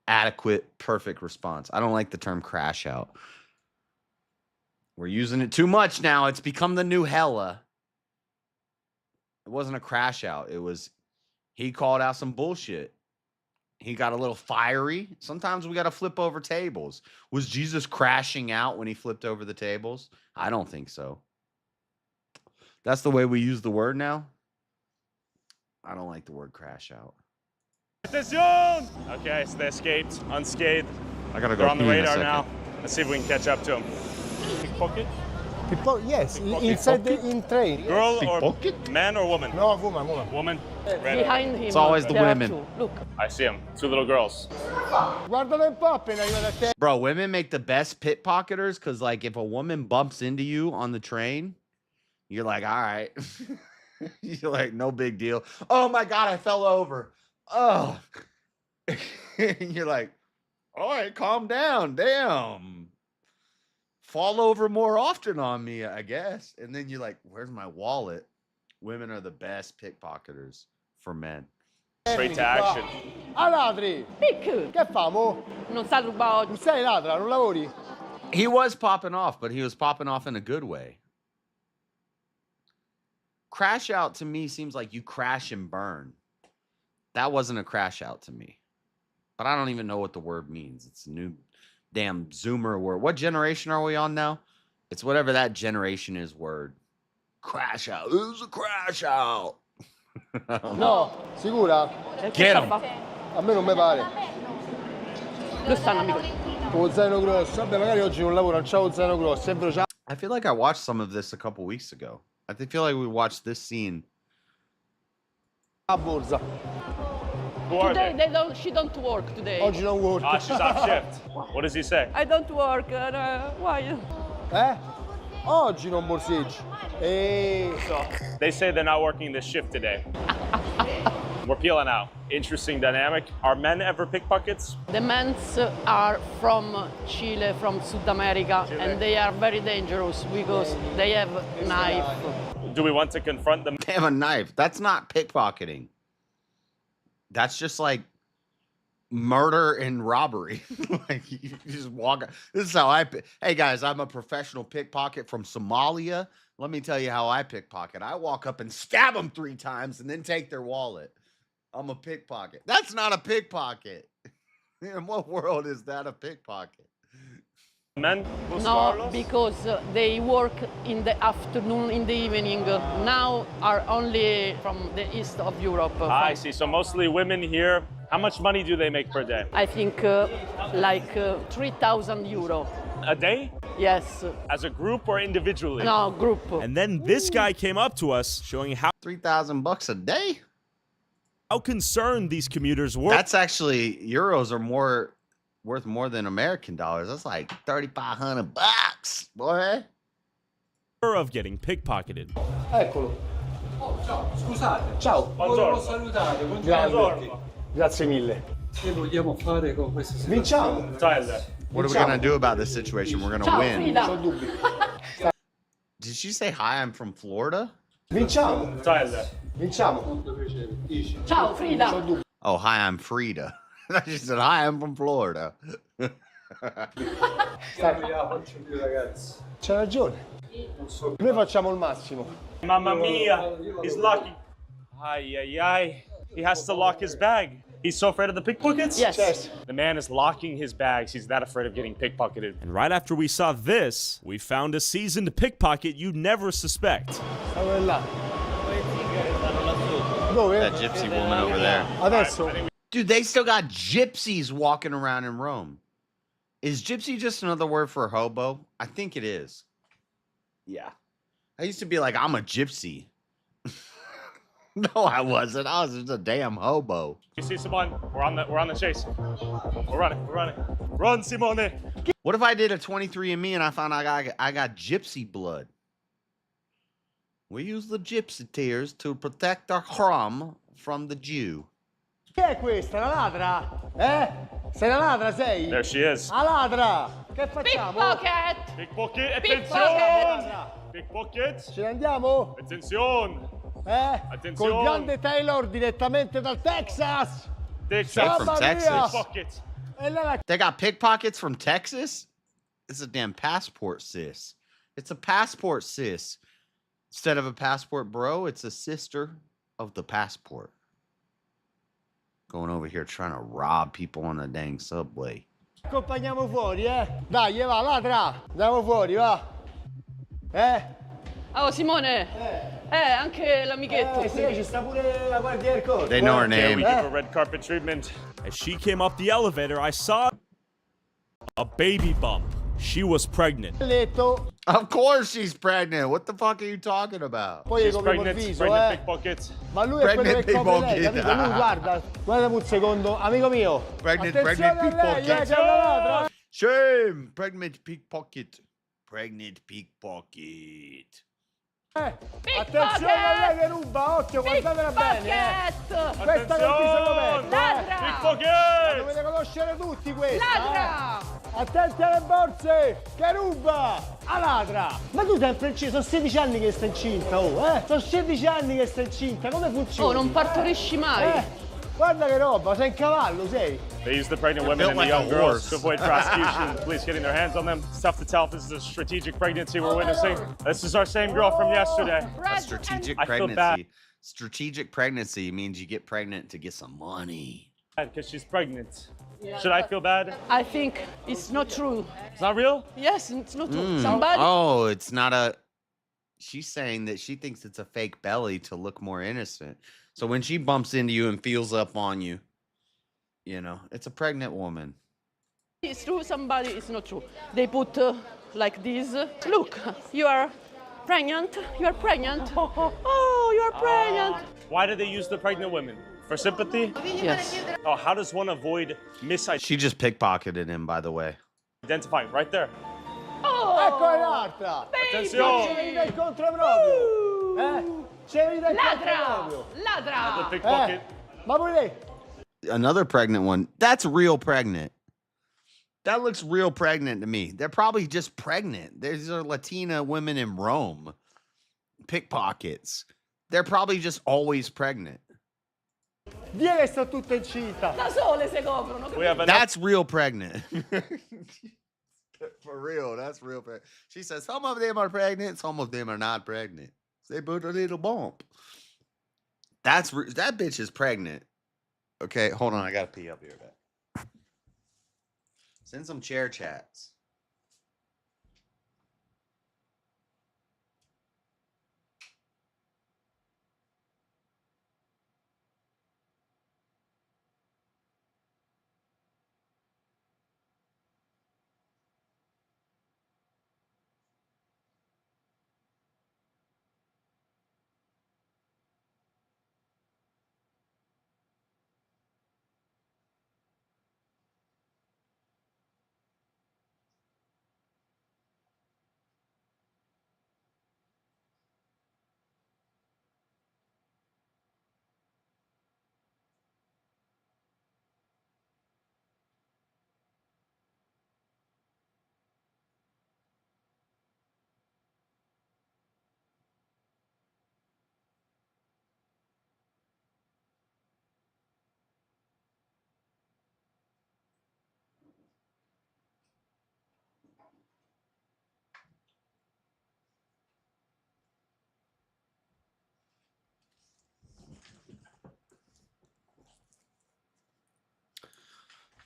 adequate, perfect response. I don't like the term crash out. We're using it too much now. It's become the new hella. It wasn't a crash out. It was, he called out some bullshit. He got a little fiery. Sometimes we got to flip over tables. Was Jesus crashing out when he flipped over the tables? I don't think so. That's the way we use the word now. I don't like the word crash out. Attention! Okay, so they escaped unscathed. I gotta go. They're on the pee in a radar second. now. Let's see if we can catch up to them. Pickpocket? Yes, inside in train. Girl or man or woman? No, woman. Woman? Behind him. It's always the there are women. two. Look. I see them. Two little girls. Guardalo un po' appena arriva da te. Bro, women make the best pickpocketers because, like, if a woman bumps into you on the train, you're like, all right. You're like, no big deal. Oh my God, I fell over. Oh. And you're like, all right, calm down. Damn. Fall over more often on me, I guess. And then you're like, where's my wallet? Women are the best pickpocketers for men. Straight to action. Ah, ladri! Pick! Che famo? Non sa ruba Non oggi. sei ladra, non lavori? He was popping off, but he was popping off in a good way. Crash out to me seems like you crash and burn. That wasn't a crash out to me. But I don't even know what the word means. It's a new damn Zoomer word. What generation are we on now? It's whatever that generation is word. Crash out. It was a crash out. No, sicura? Get him. A me non mi pare. Dove stanno, amico? Con lo zaino grosso. Vabbè, magari oggi non lavoro, non c'ho lo zaino grosso. È vero, c'ha... I feel like I watched some of this a couple weeks ago. I feel like we watched this scene. a borsa. Who are Today they? they don't. She don't work today. Oggi non work. Ah, she's off shift. What does he say? I don't work. Why? Oggi non borseggi. So they say they're not working this shift today. We're peeling out. Interesting dynamic. Are men ever pickpockets? The men are from Chile, from South America, and they are very dangerous because they have knife. Do we want to confront them? They have a knife. That's not pickpocketing. That's just like murder and robbery. Like you just walk. This is how I. Hey guys, I'm a professional pickpocket from Somalia. Let me tell you how I pickpocket. I walk up and stab them 3 times and then take their wallet. I'm a pickpocket. That's not a pickpocket. In what world is that a pickpocket? Men? No, because they work in the afternoon, in the evening. Now are only from the east of Europe. I see. So mostly women here. How much money do they make per day? I think like 3,000 euro. A day? Yes. As a group or individually? No, group. And then this guy came up to us showing how $3,000 a day? How concerned these commuters were. That's actually euros are worth more than American dollars. That's like $3,500, boy. Of getting pickpocketed. Eccolo. Ciao, scusate. Ciao. Volevo salutare. Grande. Grazie mille. Che vogliamo fare con questa situazione? Vinciamo. What are we gonna do about this situation? We're gonna Ciao, win. Frida. Did she say hi? I'm from Florida. Vinciamo. Vinciamo. Ciao, Frida. Oh, hi, I'm Frida. She said, hi, I'm from Florida. C'ha ragione. Noi facciamo il massimo. Mamma mia, he's locking. Ay, ay, ay. He has to lock his bag. He's so afraid of the pickpockets? Yes. The man is locking his bags. He's that afraid of getting pickpocketed. And right after we saw this, we found a seasoned pickpocket you'd never suspect. Stavo là. Dove? That gypsy woman over there. Adesso. Dude, they still got gypsies walking around in Rome. Is gypsy just another word for hobo? I think it is. Yeah. I used to be like, I'm a gypsy. No, I wasn't. I was just a damn hobo. You see someone? We're on the chase. We're running. Run, Simone. What if I did a 23andMe and I found I got gypsy blood? We use the gypsy tears to protect our crumb from the Jew. Chi è questa? La ladra? Sei la ladra, sei? There she is. La ladra! Che facciamo? Pickpocket, Pickpocket! Pickpocket. Ce ne andiamo? Attenzione. Attenzione. Col grande Taylor direttamente dal Texas! Straight from Texas. Pickpocket. They got pickpockets from Texas? It's a damn passport, sis. It's a passport, sis. Instead of a passport, bro, it's a sister of the passport. Going over here trying to rob people on the dang subway. Accompagniamo fuori, Dai, va, ladra! Andiamo fuori, va! Oh, Simone! Anche l'amichetto. Sì, ci sta pure la guardia del corpo. They know her Yeah, name. we give her red carpet treatment. As she came up the elevator, I saw a baby bump. She was pregnant. Of course she's pregnant. What the fuck are you talking about? Poi She's come pregnant, viso, pregnant pickpocket. Ma lui è quello Pregnant che copre lei, pickpocket. capito? Lui guarda un secondo, amico mio. Pregnant Attenzione a lei, pickpocket. che è una ladra. Shame. Pregnant pickpocket. Pregnant pickpocket. Attenzione a lei che ruba, occhio, guardatela bene. Questa col viso coperto. Pickpocket. Dovete conoscere tutti questa. Ladra! Attenti alle borse, che ruba! A ladra! Ma tu sempre incinta, sono 16 anni che stai incinta, Sono 16 anni che stai incinta, come funziona? Oh, non partorisci mai. Guarda che roba, sei in cavallo, sei. They use the pregnant women built and the like young a girls horse. to avoid prosecution. Police getting their hands on them. It's tough to tell if this is a strategic pregnancy we're witnessing. This is our same girl from yesterday. A strategic I feel bad. pregnancy. Strategic pregnancy means you get pregnant to get some money. Because she's pregnant. Should I feel bad? I think it's not true. It's not real? Yes, it's not true. Somebody? Oh, it's not a... She's saying that she thinks it's a fake belly to look more innocent. So when she bumps into you and feels up on you, you know, it's a pregnant woman. It's true, somebody it's not true. They put like this. Look, you are pregnant. You are pregnant. Oh, you are pregnant. Why do they use the pregnant women? For sympathy? Yes. Oh, how does one avoid She just pickpocketed him, by the way. misidentifying? Right there. Oh, Ecco l'altra. Attenzione. Ci venite incontro proprio. Ci venite incontro Ladra! proprio. Ladra! The pickpocket. Ma pure lei. Another pregnant one. That's real pregnant. That looks real pregnant to me. They're probably just pregnant. These are Latina women in Rome. Pickpockets. They're probably just always pregnant. Via che sto tutta incinta. Da sole si coprono. That's real pregnant. For real, that's real pregnant. She says some of them are pregnant, some of them are not pregnant. They put a little bump. That bitch is pregnant. Okay, hold on. I gotta pee up here. Send some chair chats.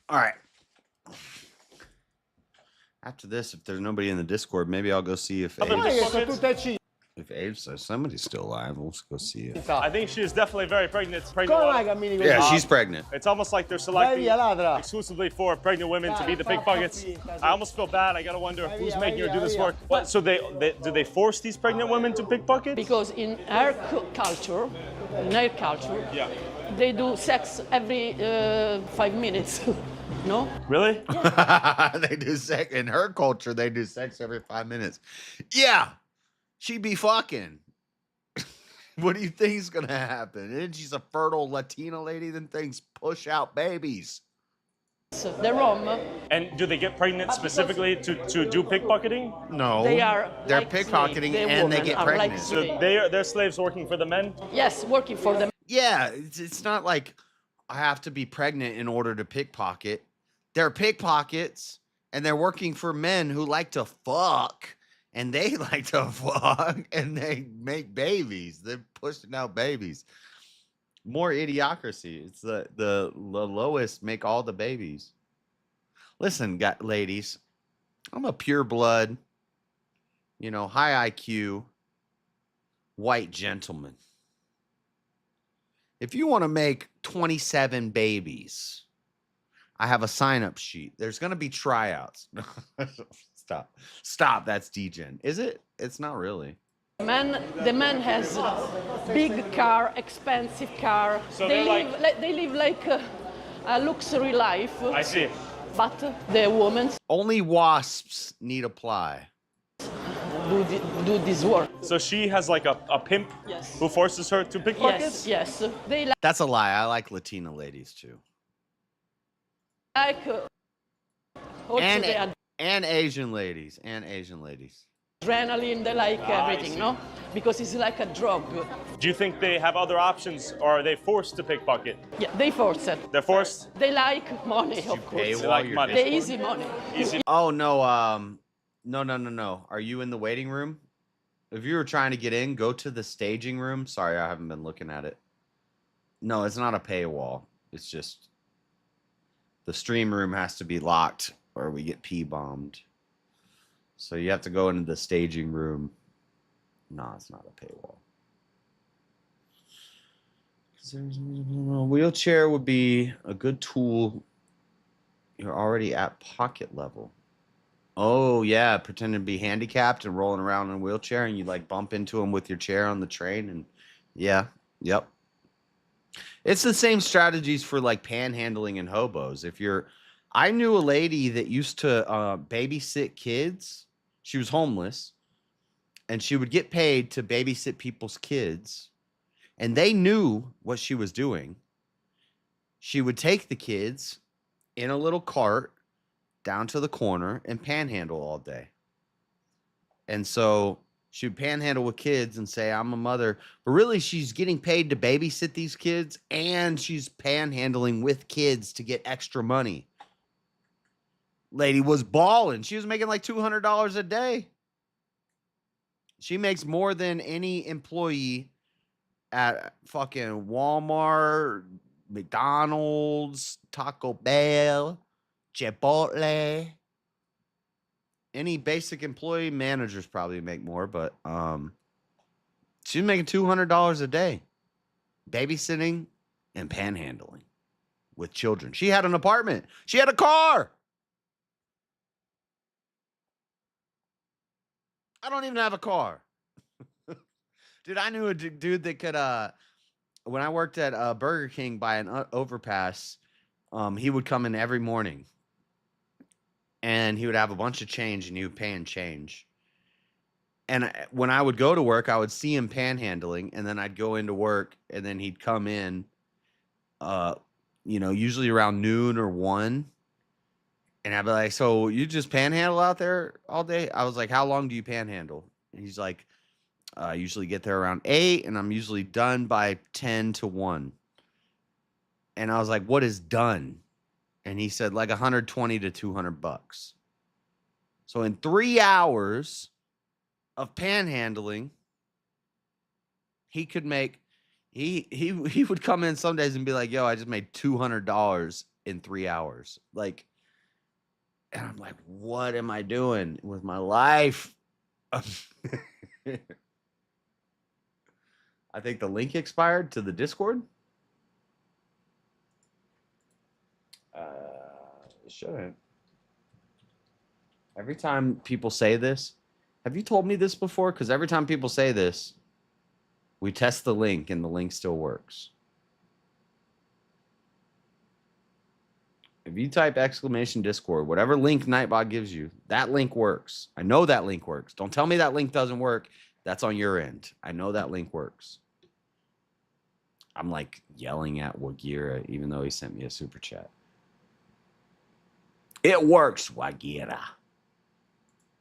All right. After this, if there's nobody in the Discord, maybe I'll go see if Abe says somebody's still alive. We'll just go see it. I think she is definitely very pregnant. Yeah, she's pregnant. It's almost like they're selecting exclusively for pregnant women to be the pickpockets. I almost feel bad. I gotta wonder who's making her do this work. What? So do they force these pregnant women to pickpocket? Because in our culture, in their culture, they do sex every 5 minutes. No? Really? They do sex in her culture. They do sex every 5 minutes. Yeah, she be fucking. What do you think is gonna happen? And she's a fertile Latina lady. Then things push out babies. The Rom. And do they get pregnant specifically to do pickpocketing? No, they're like slaves. pickpocketing They and they women get are like pregnant. So they're slaves working for the men? Yes, working for them. Yeah, it's not like I have to be pregnant in order to pickpocket. They're pickpockets and they're working for men who like to fuck, and they like to fuck and they make babies. They're pushing out babies. More idiocracy. It's the lowest make all the babies. Listen, ladies, I'm a pure blood, high IQ, white gentleman. If you want to make 27 babies, I have a sign-up sheet. There's going to be tryouts. Stop. That's degen. Is it? It's not really. The man has big car, expensive car. So they live like a luxury life. I see. But the women only wasps need apply. Do this work. So she has like a pimp who forces her to pickpockets? Yes. They That's a lie. I like Latina ladies too. like also and Asian ladies. Adrenaline, they like everything, no? Because it's like a drug. Do you think they have other options, or are they forced to pickpocket? Yeah, they force it. They're forced? They like money, of course. They like money. The easy money. Easy. Oh no, no. Are you in the waiting room? If you were trying to get in, go to the staging room. Sorry, I haven't been looking at it. No, it's not a paywall. It's just the stream room has to be locked or we get P-bombed. So you have to go into the staging room. No, it's not a paywall. A wheelchair would be a good tool. You're already at pocket level. Oh, yeah. Pretending to be handicapped and rolling around in a wheelchair, and you like bump into him with your chair on the train. And yeah, yep. It's the same strategies for like panhandling and hobos. I knew a lady that used to babysit kids. She was homeless, and she would get paid to babysit people's kids, and they knew what she was doing. She would take the kids in a little cart down to the corner and panhandle all day. And so she would panhandle with kids and say, I'm a mother. But really, she's getting paid to babysit these kids, and she's panhandling with kids to get extra money. Lady was balling. She was making like $200 a day. She makes more than any employee at fucking Walmart, McDonald's, Taco Bell, Chipotle. Any basic employee, managers probably make more, but she's making $200 a day babysitting and panhandling with children. She had an apartment. She had a car. I don't even have a car. Dude, I knew a dude that could, when I worked at Burger King by an overpass, he would come in every morning. And he would have a bunch of change, and he would pay in change. And when I would go to work, I would see him panhandling, and then I'd go into work, and then he'd come in, usually around noon or 1. And I'd be like, so you just panhandle out there all day? I was like, how long do you panhandle? And he's like, I usually get there around 8, and I'm usually done by 10 to 1. And I was like, what is done? And he said like 120 to 200 bucks. So in 3 hours of panhandling, he could make, he would come in some days and be like, yo, I just made $200 in 3 hours. Like, and I'm like, what am I doing with my life? I think the link expired to the Discord. It shouldn't. Every time people say this, have you told me this before? Because every time people say this, We test the link, and the link still works. If you type !Discord, whatever link Nightbot gives you, that link works. I know that link works. Don't tell me that link doesn't work. That's on your end. I know that link works. I'm like yelling at Wagira, even though he sent me a super chat. It works, Wagira.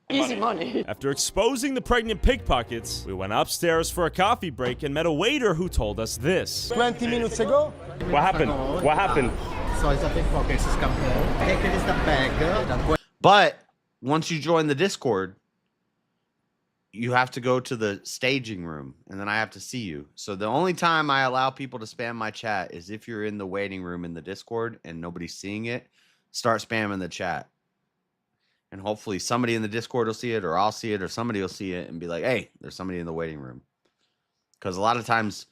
Easy money. After exposing the pregnant pickpockets, we went upstairs for a coffee break and met a waiter who told us this. 20 minutes ago. What happened? What happened? So it's a pickpocket. Come here. Take it is the bag. But once you join the Discord, you have to go to the staging room, and then I have to see you. So the only time I allow people to spam my chat is if you're in the waiting room in the Discord and nobody's seeing it. Start spamming the chat. And hopefully somebody in the Discord will see it, or I'll see it, or somebody will see it and be like, hey, there's somebody in the waiting room. Because a lot of times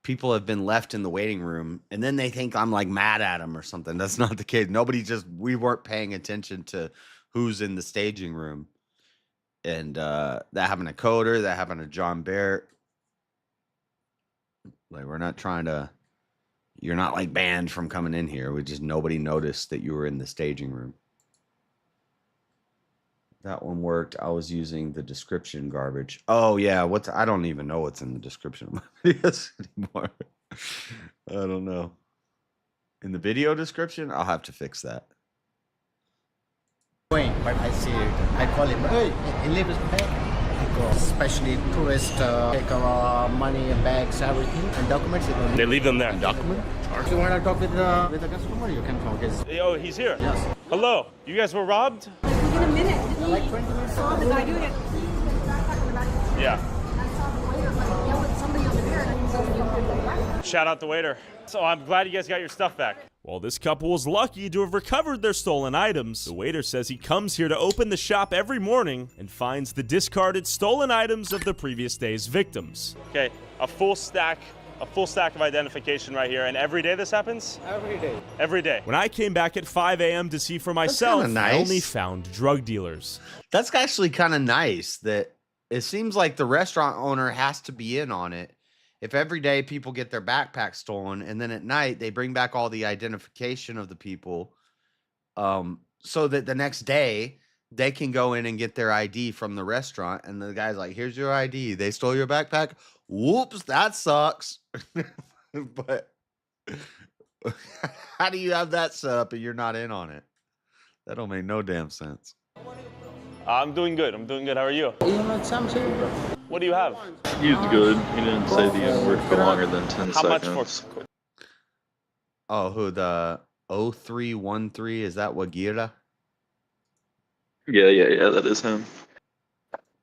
people have been left in the waiting room and then they think I'm like mad at them or something. That's not the case. We weren't paying attention to who's in the staging room. And that happened to Coder, that happened to John Barrett. Like, we're not trying to, you're not like banned from coming in here. Nobody noticed that you were in the staging room. That one worked. I was using the description garbage. Oh yeah, I don't even know what's in the description of my videos anymore. I don't know. In the video description, I'll have to fix that. But I see it. I call him. Hey, he lives back. Especially tourists take our money, bags, everything, and documents. They leave them there. Document. If you want to talk with the customer, you can talk. Oh, he's here. Yes. Hello. You guys were robbed? Within a minute. Like 20 minutes. Saw the guy doing it. Yeah. I saw the waiter like yell at somebody over there, and I didn't see the Shout out the waiter. So I'm glad you guys got your stuff back. While this couple was lucky to have recovered their stolen items, the waiter says he comes here to open the shop every morning and finds the discarded stolen items of the previous day's victims. Okay, a full stack of identification right here. And every day this happens? Every day. Every day. When I came back at 5 a.m. to see for myself, nice. I only found drug dealers. That's actually kind of nice that it seems like the restaurant owner has to be in on it. If every day people get their backpacks stolen and then at night they bring back all the identification of the people, so that the next day they can go in and get their ID from the restaurant, and the guy's like, here's your ID. They stole your backpack. Whoops, that sucks. But how do you have that set up and you're not in on it? That don't make no damn sense. I'm doing good. How are you? What do you have? He's good. He didn't say the N-word for longer than 10 How seconds. much for? Oh, who, the 0313? Is that Wagira? Yeah, that is him.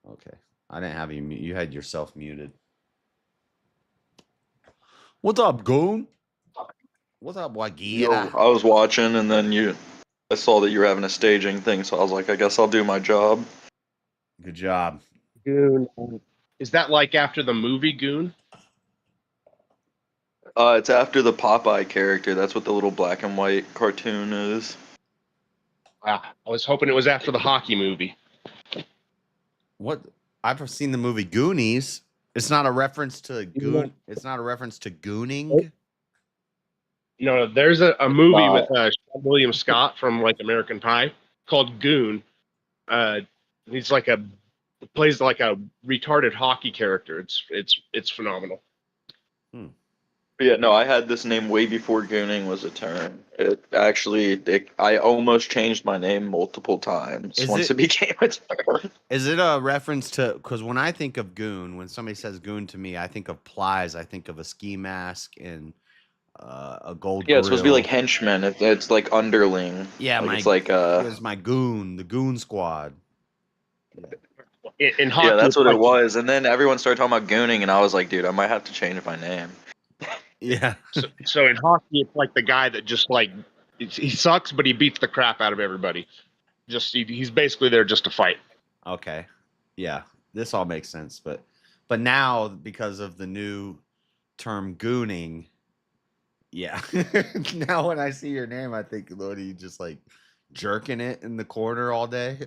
Okay. I didn't have you. You had yourself muted. What's up, goon? What's up, Wagira? Yo, I was watching, and then I saw that you were having a staging thing, so I was like, I guess I'll do my job. Good job. Goon. Is that like after the movie Goon? It's after the Popeye character. That's what the little black and white cartoon is. Ah, I was hoping it was after the hockey movie. What? I've seen the movie Goonies. It's not a reference to goon. It's not a reference to gooning. No, there's a movie with William Scott from like American Pie called Goon. He's like plays like a retarded hockey character. It's phenomenal. But yeah, no, I had this name way before gooning was a term. I almost changed my name multiple times once it became a term. Is it a reference to? Because when I think of goon, when somebody says goon to me, I think of plies. I think of a ski mask and a gold. Yeah, it's supposed to be grill. like henchmen. It's like underling. Yeah, it's like it's my goon, the goon squad. In hockey, yeah, that's what it was. And then everyone started talking about gooning, and I was like, dude, I might have to change my name. Yeah. So in hockey, it's like the guy that just like he sucks, but he beats the crap out of everybody. He's basically there just to fight. Okay. Yeah, this all makes sense, but now because of the new term gooning, yeah. Now when I see your name, I think, Lord, you just like jerking it in the corner all day.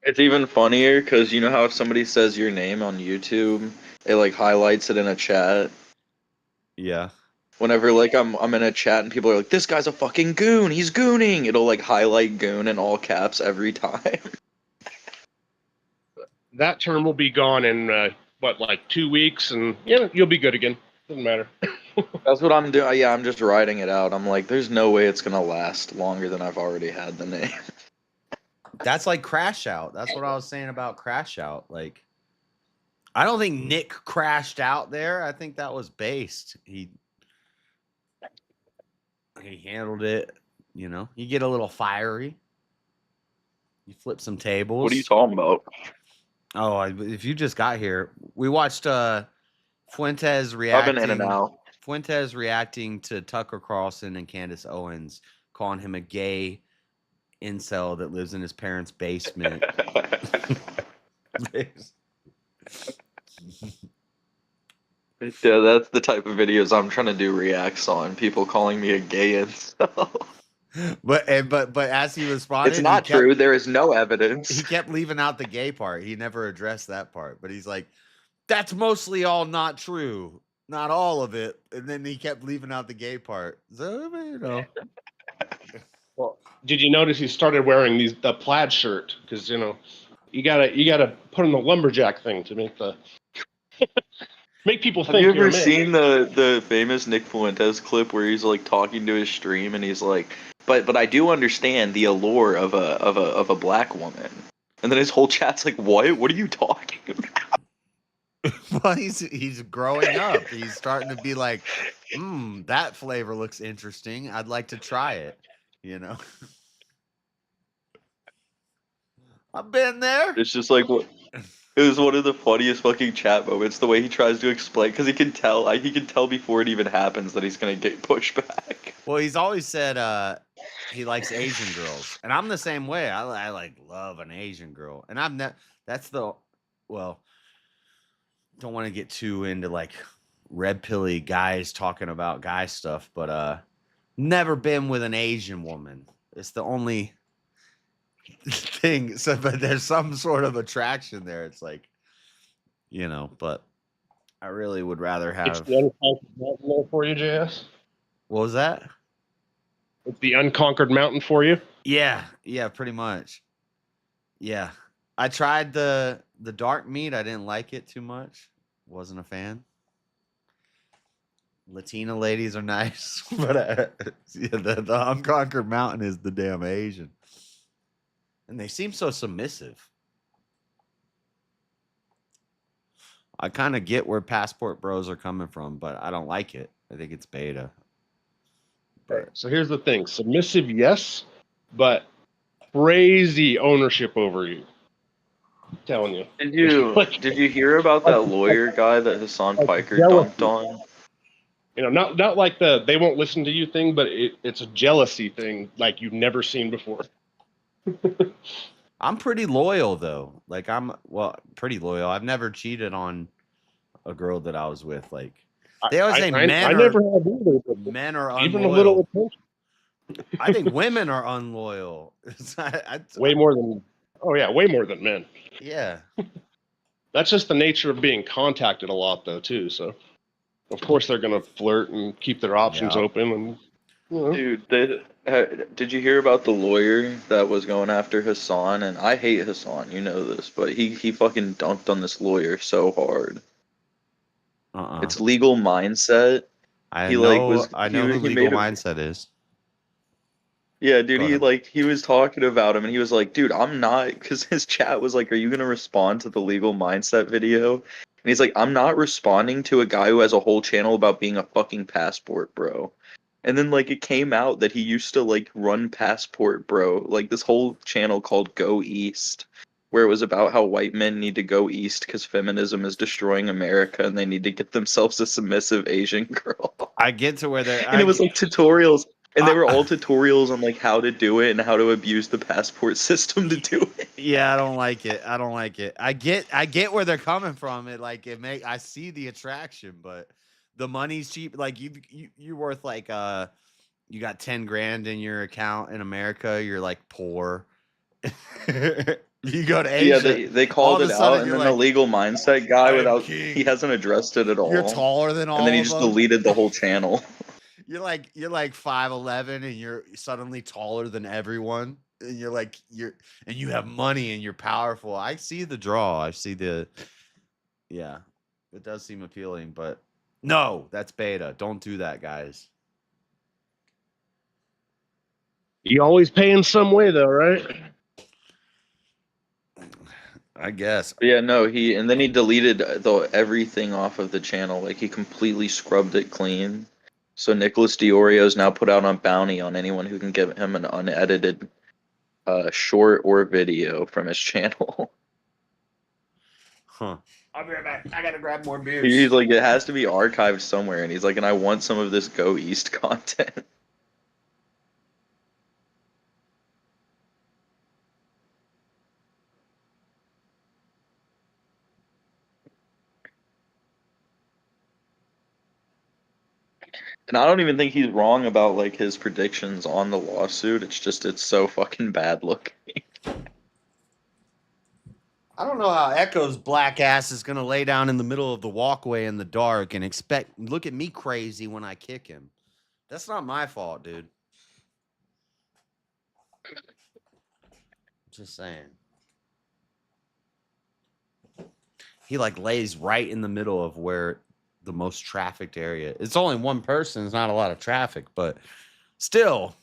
It's even funnier because you know how if somebody says your name on YouTube, it like highlights it in a chat. Yeah. Whenever like I'm in a chat and people are like, "This guy's a fucking goon. He's gooning." It'll like highlight goon in all caps every time. That term will be gone in like 2 weeks, and yeah, you'll be good again. Doesn't matter. That's what I'm doing. Yeah, I'm just writing it out. I'm like, there's no way it's gonna last longer than I've already had the name. That's like Crash Out. That's what I was saying about Crash Out. Like, I don't think Nick crashed out there. I think that was based. He handled it. You know, you get a little fiery. You flip some tables. What are you talking about? Oh, if you just got here, we watched Fuentes reacting. I've been in and out. Fuentes reacting to Tucker Carlson and Candace Owens, calling him a gay incel that lives in his parents' basement. Yeah, that's the type of videos I'm trying to do reacts on. People calling me a gay incel. But as he responded, It's not true. There is no evidence. He kept leaving out the gay part. He never addressed that part. But he's like, that's mostly all not true. Not all of it. And then he kept leaving out the gay part. So, you know. Well, did you notice he started wearing the plaid shirt? Because you know, you gotta put in the lumberjack thing to make the make people think. Have you you're ever a man. seen the famous Nick Fuentes clip where he's like talking to his stream and he's like, but I do understand the allure of a black woman, and then his whole chat's like, what are you talking about? Well, he's growing up. He's starting to be like, that flavor looks interesting. I'd like to try it. You know, I've been there. It's just like what. It was one of the funniest fucking chat moments. The way he tries to explain, because he can tell before it even happens that he's gonna get pushed back. Well, he's always said he likes Asian girls, and I'm the same way. I like love an Asian girl, and don't want to get too into like red pilly guys talking about guy stuff, but never been with an Asian woman. It's the only thing. So, but there's some sort of attraction there. It's like, you know, but I really would rather have. It's the unconquered mountain for you, JS. What was that? It's the unconquered mountain for you. Yeah, pretty much. Yeah, I tried the dark meat. I didn't like it too much. Wasn't a fan. Latina ladies are nice, but yeah, the unconquered mountain is the damn Asian. And they seem so submissive. I kind of get where passport bros are coming from, but I don't like it. I think it's beta. Right. So here's the thing. Submissive, yes, but crazy ownership over you. I'm telling you. Did you hear about that lawyer guy that Hassan Piker dunked on? You know, not like they won't listen to you thing, but it's a jealousy thing like you've never seen before. I'm pretty loyal though. Like pretty loyal. I've never cheated on a girl that I was with. Like they always say men are unloyal. Even a little attention. I think women are unloyal. Way more than men. Yeah. That's just the nature of being contacted a lot though too. So of course they're gonna flirt and keep their options open. And you know. Dude, did you hear about the lawyer that was going after Hassan? And I hate Hassan, you know this, but he fucking dunked on this lawyer so hard. It's Legal Mindset. I know who Legal Mindset is. Yeah, dude, he was talking about him and he was like, dude, I'm not, because his chat was like, are you going to respond to the Legal Mindset video? And he's like, I'm not responding to a guy who has a whole channel about being a fucking passport bro. And then like it came out that he used to like run Passport Bro, like this whole channel called Go East, where it was about how white men need to go east because feminism is destroying America and they need to get themselves a submissive Asian girl. I get to where they're. And it was like tutorials. And they were all tutorials on like how to do it and how to abuse the passport system to do it. Yeah, I don't like it. I get where they're coming from. I see the attraction, but the money's cheap. Like you're worth like you got 10 grand in your account in America. You're like poor. You go to Yeah, Asia. they all called of it a sudden out, and you're then the like, legal mindset guy, I am without king. he hasn't addressed it at all. You're taller than and then all he of just them. deleted the whole channel. You're like 5'11" and you're suddenly taller than everyone. And you have money and you're powerful. I see the draw. I see yeah. It does seem appealing, but no, that's beta. Don't do that, guys. You always pay in some way, though, right? I guess. But yeah, no, and then he deleted everything off of the channel. Like he completely scrubbed it clean. So Nicholas Diorio's now put out on bounty on anyone who can give him an unedited short or video from his channel. Huh. I'll be right back. I gotta grab more beers. He's like, it has to be archived somewhere, and he's like, and I want some of this Go East content. And I don't even think he's wrong about like his predictions on the lawsuit. It's so fucking bad looking. I don't know how Echo's black ass is gonna lay down in the middle of the walkway in the dark and look at me crazy when I kick him. That's not my fault, dude. Just saying. He like lays right in the middle of where the most trafficked area. It's only one person, it's not a lot of traffic, but still.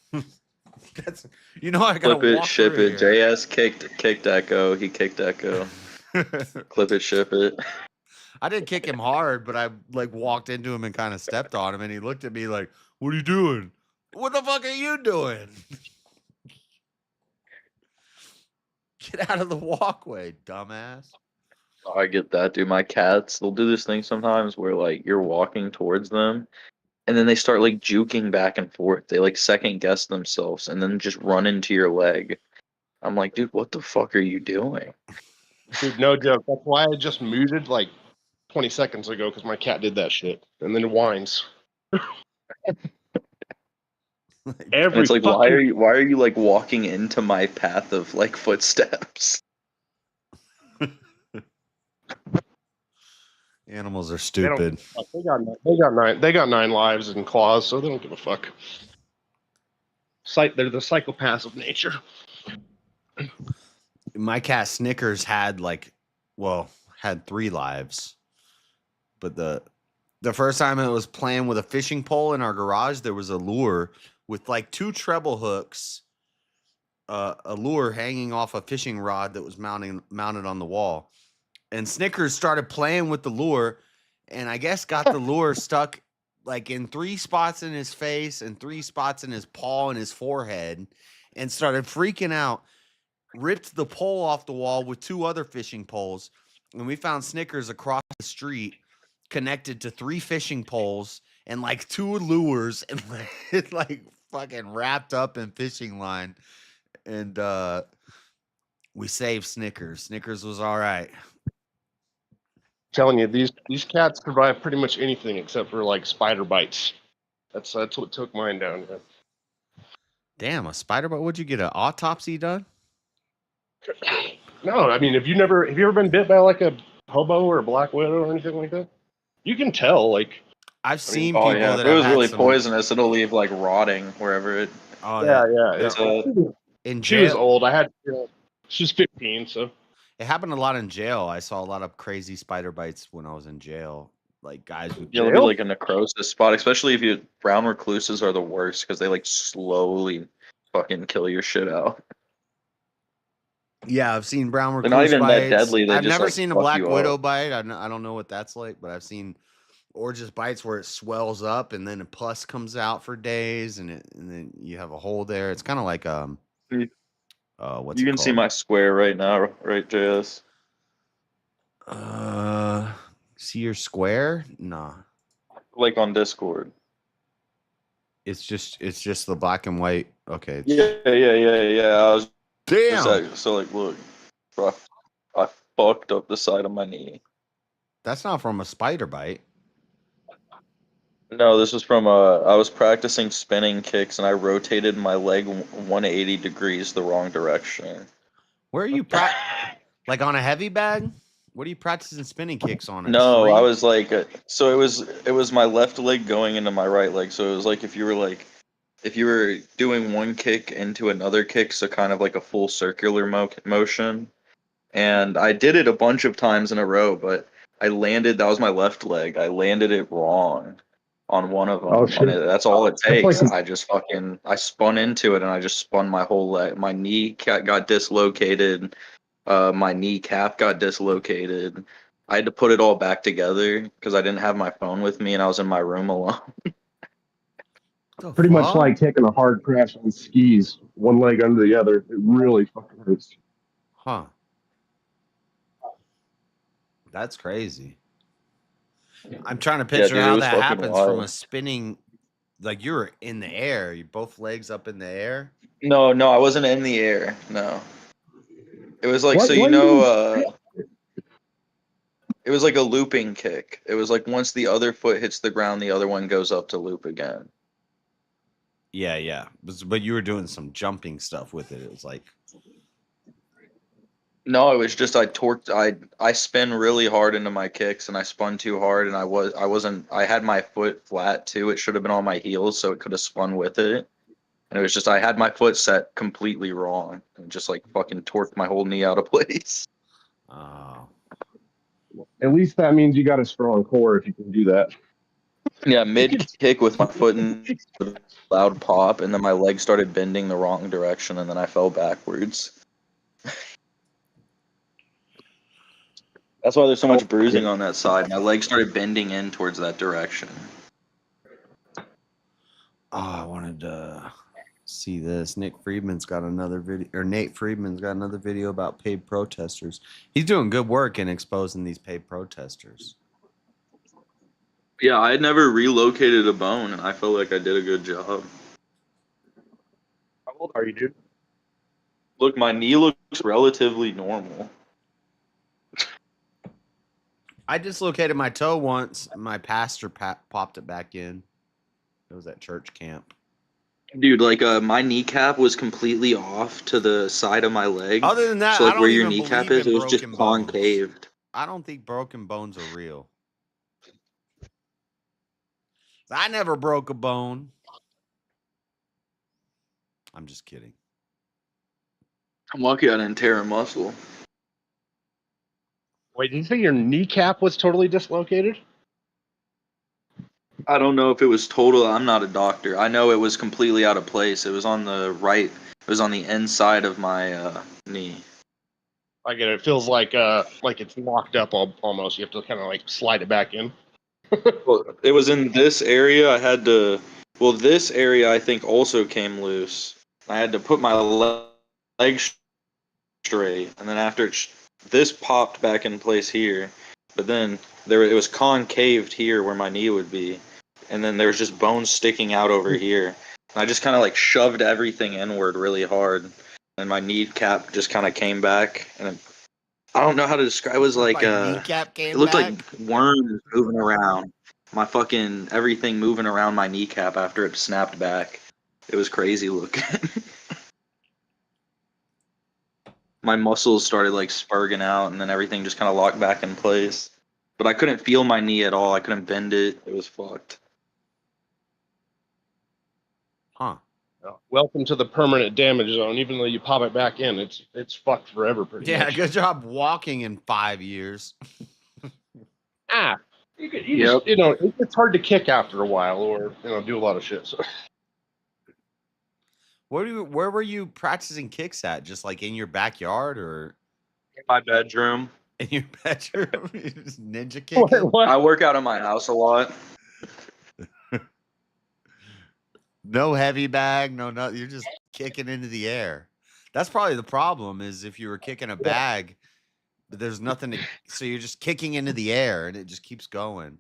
That's I gotta Clip it, walk ship through it. here. JS kicked Echo. He kicked Echo. Clip it, ship it. I didn't kick him hard, but I like walked into him and kind of stepped on him, and he looked at me like, "What are you doing? What the fuck are you doing? Get out of the walkway, dumbass." Oh, I get that, dude. My cats, they'll do this thing sometimes where like you're walking towards them and then they start like juking back and forth. They like second guess themselves and then just run into your leg. I'm like, dude, what the fuck are you doing? Dude, no joke. That's why I just muted like 20 seconds ago because my cat did that shit. And then it whines. It's like, why are you like walking into my path of like footsteps? Animals are stupid. They got 9 lives and claws, so they don't give a fuck. They're the psychopaths of nature. My cat Snickers had 3 lives, but the first time it was playing with a fishing pole in our garage, there was a lure with like 2 treble hooks, a lure hanging off a fishing rod that was mounted on the wall. And Snickers started playing with the lure, and I guess got the lure stuck like in 3 spots in his face and 3 spots in his paw and his forehead, and started freaking out. Ripped the pole off the wall with 2 other fishing poles, and we found Snickers across the street, connected to 3 fishing poles and like 2 lures, and like fucking wrapped up in fishing line. And we saved Snickers. Snickers was all right. Telling you, these cats survive pretty much anything except for like spider bites. That's what took mine down. Man. Damn, a spider bite? Would you get an autopsy done? No, I mean, have you ever been bit by like a hobo or a black widow or anything like that? You can tell. Like I've seen oh, people yeah. that if it was have really some... poisonous, it'll leave like rotting wherever it. Oh yeah. In she was jail. old. She was 15, so. It happened a lot in jail. I saw a lot of crazy spider bites when I was in jail. Like guys with It'll be like a necrosis spot, especially if brown recluses are the worst because they like slowly fucking kill your shit out. Yeah, I've seen brown recluse They're not even bites. that deadly. I've Just, never like, seen a fuck black you widow up. bite. I don't know what that's like, but I've seen or just bites where it swells up and then a pus comes out for days, and then you have a hole there. It's kind of like what's You it can see called? my square right now, right, JS? See your square? Nah. Like on Discord. It's just the black and white. Okay. Yeah. I was Damn. So like, look, bro, I fucked up the side of my knee. That's not from a spider bite. No, this was from I was practicing spinning kicks and I rotated my leg 180 degrees the wrong direction. Where are you like on a heavy bag? What are you practicing spinning kicks on? A No, tree? I was like, so it was my left leg going into my right leg. So it was like if you were doing one kick into another kick, so kind of like a full circular motion. And I did it a bunch of times in a row, but that was my left leg. I landed it wrong on one of them. Oh, shit. That's all it That's takes. like- I spun into it and I just spun my whole leg. My knee got dislocated. My kneecap got dislocated. I had to put it all back together because I didn't have my phone with me and I was in my room alone. Pretty much like taking a hard crash on skis, one leg under the other. It really fucking hurts. Huh. That's crazy. I'm trying to picture dude, it how was that fucking happens from a wild. spinning, like you were in the air, you both legs up in the air. No, I wasn't in the air. No. It was like, What- so you what know, it was like a looping kick. It was like once the other foot hits the ground, the other one goes up to loop again. Yeah. But you were doing some jumping stuff with it. It was like, No, it was just I spin really hard into my kicks and I spun too hard and I had my foot flat too. It should have been on my heels so it could have spun with it. And it was just I had my foot set completely wrong and just like fucking torqued my whole knee out of place. At least that means you got a strong core if you can do that. Yeah, mid kick with my foot in loud pop and then my leg started bending the wrong direction and then I fell backwards. That's why there's so much bruising on that side. My leg started bending in towards that direction. I wanted to see this. Nate Friedman's got another video about paid protesters. He's doing good work in exposing these paid protesters. Yeah, I had never relocated a bone and I felt like I did a good job. How old are you, dude? Look, my knee looks relatively normal. I dislocated my toe once. My pastor popped it back in. It was at church camp. Dude, like my kneecap was completely off to the side of my leg. Other than that, so like I don't where your even kneecap believe is, in it was just broken bones. concaved. I don't think broken bones are real. I never broke a bone. I'm just kidding. I'm lucky I didn't tear a muscle. Wait, did you say your kneecap was totally dislocated? I don't know if it was total. I'm not a doctor. I know it was completely out of place. It was on the right. It was on the inside of my knee. I get it. It feels like it's locked up almost. You have to kind of like slide it back in. Well, it was in this area. I had to. Well, this area I think also came loose. I had to put my leg straight, and then after this popped back in place here, but then it was concaved here where my knee would be, and then there was just bones sticking out over here. And I just kind of like shoved everything inward really hard, and my kneecap just kind of came back. And I don't know how to describe. It was like kneecap came it looked back? like worms moving around. My fucking everything moving around my kneecap after it snapped back. It was crazy looking. My muscles started like spurging out and then everything just kind of locked back in place. But I couldn't feel my knee at all. I couldn't bend it. It was fucked. Huh. Welcome to the permanent damage zone. Even though you pop it back in, it's fucked forever pretty much. Good job walking in 5 years. It's hard to kick after a while or do a lot of shit. So. Where were you practicing kicks at? Just like in your backyard or in my bedroom? In your bedroom, just ninja kicking. I work out in my house a lot. No heavy bag, no. You're just kicking into the air. That's probably the problem. Is if you were kicking a bag, but there's nothing to, so you're just kicking into the air and it just keeps going.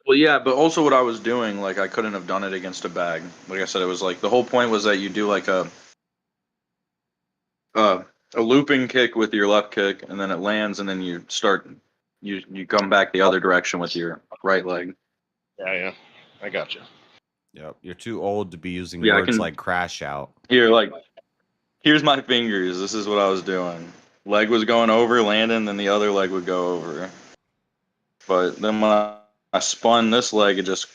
Well, yeah, but also what I was doing, like I couldn't have done it against a bag. Like I said, it was like the whole point was that you do like a looping kick with your left kick, and then it lands, and then you come back the other direction with your right leg. Yeah, I got you. Yep, you're too old to be using words like crash out. Here, like Here's my fingers. This is what I was doing. Leg was going over, landing, then the other leg would go over. But then when I spun this leg, it just.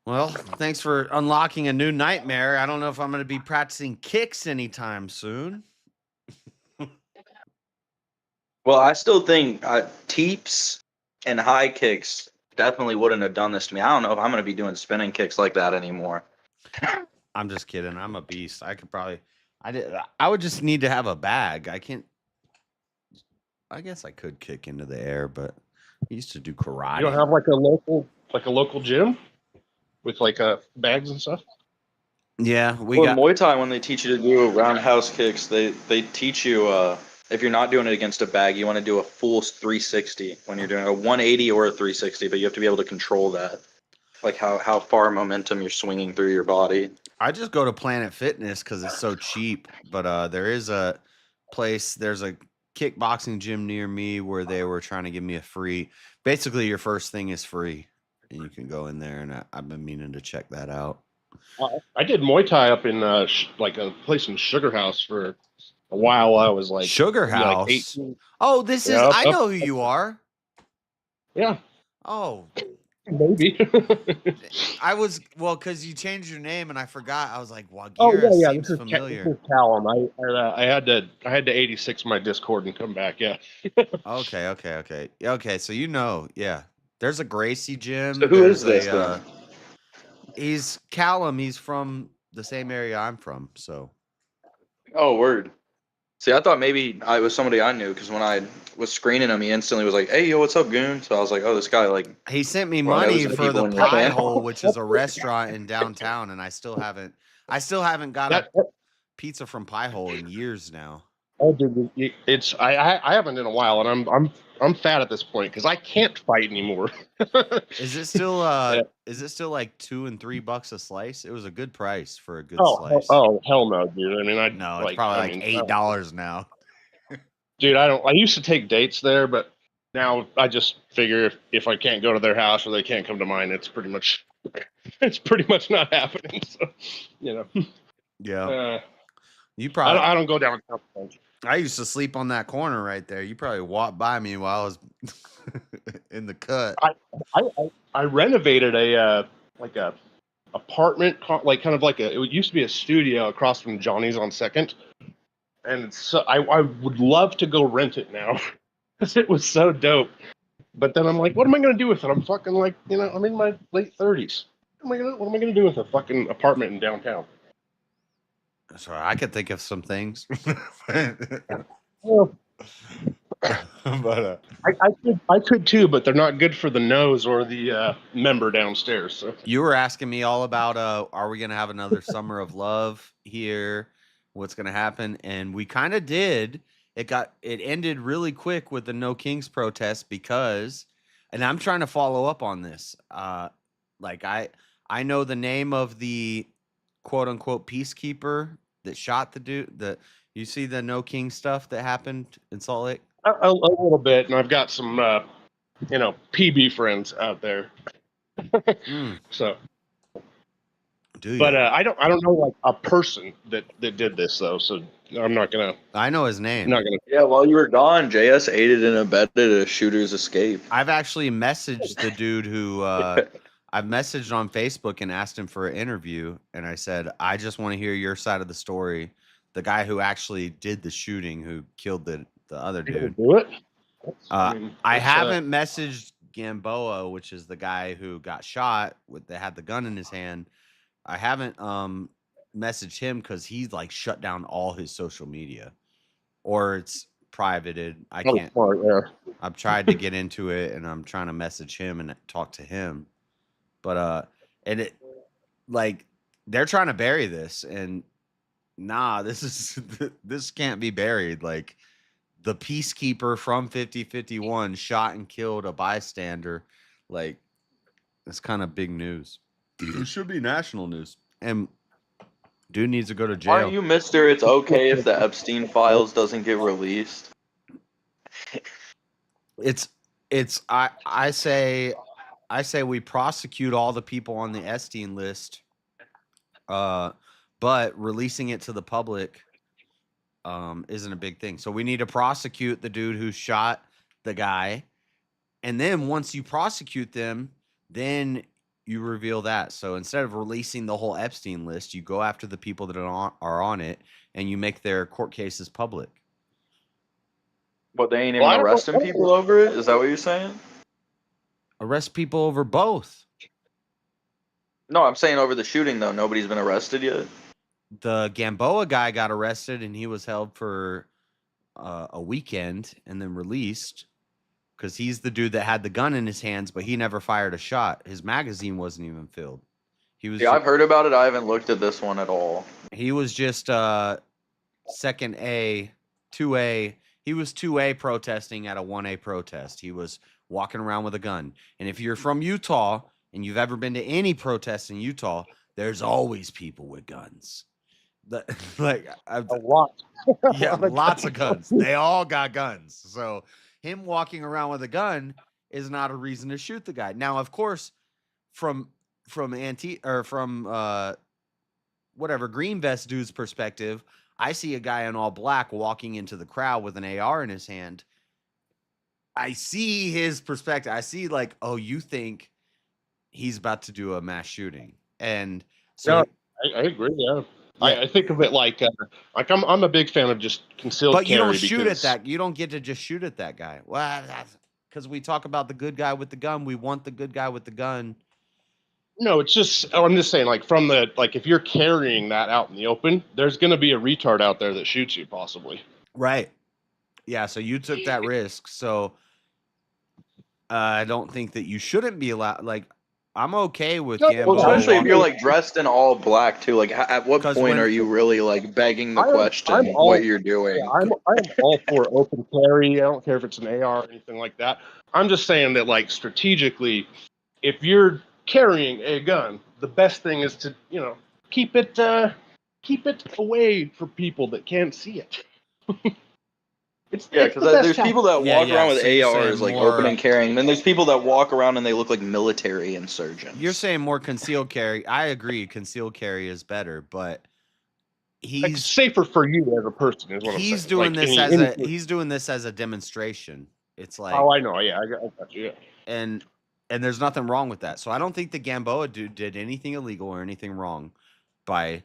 Well, thanks for unlocking a new nightmare. I don't know if I'm going to be practicing kicks anytime soon. Well, I still think teeps and high kicks definitely wouldn't have done this to me. I don't know if I'm going to be doing spinning kicks like that anymore. I'm just kidding. I'm a beast. I could probably. I would just need to have a bag. I can't. I guess I could kick into the air, but I used to do karate. You don't have like a local gym with like bags and stuff. Yeah, we got Muay Thai. When they teach you to do roundhouse kicks, they teach you if you're not doing it against a bag, you want to do a full 360 when you're doing a 180 or a 360, but you have to be able to control that, like how far momentum you're swinging through your body. I just go to Planet Fitness because it's so cheap, but there is a place. There's a kickboxing gym near me where they were trying to give me a free. Basically, your first thing is free, and you can go in there. And I've been meaning to check that out. I did Muay Thai up in like a place in Sugar House for a while. I was like Sugar House. Like 18. Oh, this is. I know who you are. Yeah. Oh. Maybe. I was because you changed your name and I forgot. I was like, Wagira seems familiar. This is Callum. I had to 86 my Discord and come back. Yeah. Okay. So yeah. There's a Gracie gym. So who is this? He's Callum. He's from the same area I'm from. So. Oh, word. See, I thought maybe it was somebody I knew because when I was screening him, he instantly was like, "Hey, yo, what's up, goon?" So I was like, "Oh, this guy like." He sent me money for the Pie Hole, which is a restaurant in downtown, and I still haven't got a pizza from Pie Hole in years now. Oh, dude, I haven't in a while, and I'm fat at this point because I can't fight anymore. Is it still like $2 and $3 a slice? It was a good price for a good slice. Oh, hell no, dude. I mean, it's probably $8 now. Dude, I used to take dates there, but now I just figure if I can't go to their house or they can't come to mine, it's pretty much not happening. So, Yeah. You probably. I don't go downtown. I used to sleep on that corner right there. You probably walked by me while I was in the cut. I renovated a apartment, like kind of like it used to be a studio across from Johnny's on 2nd, and so I would love to go rent it now because it was so dope. But then I'm like, what am I gonna do with it? I'm fucking like, I'm in my late 30s. What am I gonna do with a fucking apartment in downtown? Sorry, I could think of some things. Well, but I could too, but they're not good for the nose or the member downstairs. So you were asking me all about are we gonna have another summer of love here? What's gonna happen? And we kind of did. It ended really quick with the No Kings protest because, and I'm trying to follow up on this. Like I know the name of the quote unquote peacekeeper that shot the dude. You see the No King stuff that happened in Salt Lake? A little bit, and I've got some PB friends out there. So, but I don't know like a person that did this though, so I'm not gonna. I know his name. I'm not gonna. Yeah, while you were gone, JS aided and abetted a shooter's escape. I've actually messaged the dude who I've messaged on Facebook and asked him for an interview, and I said, I just want to hear your side of the story. The guy who actually did the shooting, who killed the other dude. Do it. I haven't messaged Gamboa, which is the guy who got shot that had the gun in his hand. I haven't messaged him because he's like shut down all his social media, or it's privated. I can't. I've tried to get into it, and I'm trying to message him and talk to him, but and it like they're trying to bury this, and nah, this can't be buried. Like the peacekeeper from 5051 shot and killed a bystander. Like it's kind of big news. It should be national news. And dude needs to go to jail. Aren't you Mr. It's okay if the Epstein files doesn't get released? I say we prosecute all the people on the Epstein list But releasing it to the public isn't a big thing. So we need to prosecute the dude who shot the guy. And then once you prosecute them, then you reveal that. So instead of releasing the whole Epstein list, you go after the people that are on it, and you make their court cases public. But they ain't even arresting people over it? Is that what you're saying? Arrest people over both. No, I'm saying over the shooting, though. Nobody's been arrested yet? The Gamboa guy got arrested, and he was held for a weekend and then released because he's the dude that had the gun in his hands, but he never fired a shot. His magazine wasn't even filled. He was. Yeah, I've heard about it. I haven't looked at this one at all. He was just second A, 2A. He was 2A protesting at a 1A protest. He was walking around with a gun. And if you're from Utah and you've ever been to any protest in Utah, there's always people with guns. Like a lot. Yeah, lots of guns. They all got guns. So him walking around with a gun is not a reason to shoot the guy. Now, of course, from whatever green vest dude's perspective, I see a guy in all black walking into the crowd with an AR in his hand. I see his perspective. I see like, oh, you think he's about to do a mass shooting. And so I agree. Yeah. I think of it like I'm a big fan of just concealed carry. But you don't shoot at that. You don't get to just shoot at that guy. Well, because we talk about the good guy with the gun. We want the good guy with the gun. No, it's just, I'm just saying, like, if you're carrying that out in the open, there's going to be a retard out there that shoots you, possibly. Right. Yeah, so you took that risk. So I don't think that you shouldn't be allowed. Like, I'm okay with Gamboa. Well, especially if you're, like, dressed in all black, too. Like, at what point are you really, like, begging the question what you're doing? Yeah, I'm all for open carry. I don't care if it's an AR or anything like that. I'm just saying that, like, strategically, if you're carrying a gun, the best thing is to, keep it away from people that can't see it. Because there's people that walk around with ARs, like open and carrying, and then there's people that walk around and they look like military insurgents. You're saying more concealed carry. I agree, concealed carry is better, but it's safer for you as a person. Is what I'm saying. He's doing this as a demonstration. It's like, oh, I know, yeah, I got you. Yeah. And there's nothing wrong with that. So I don't think the Gamboa dude did anything illegal or anything wrong by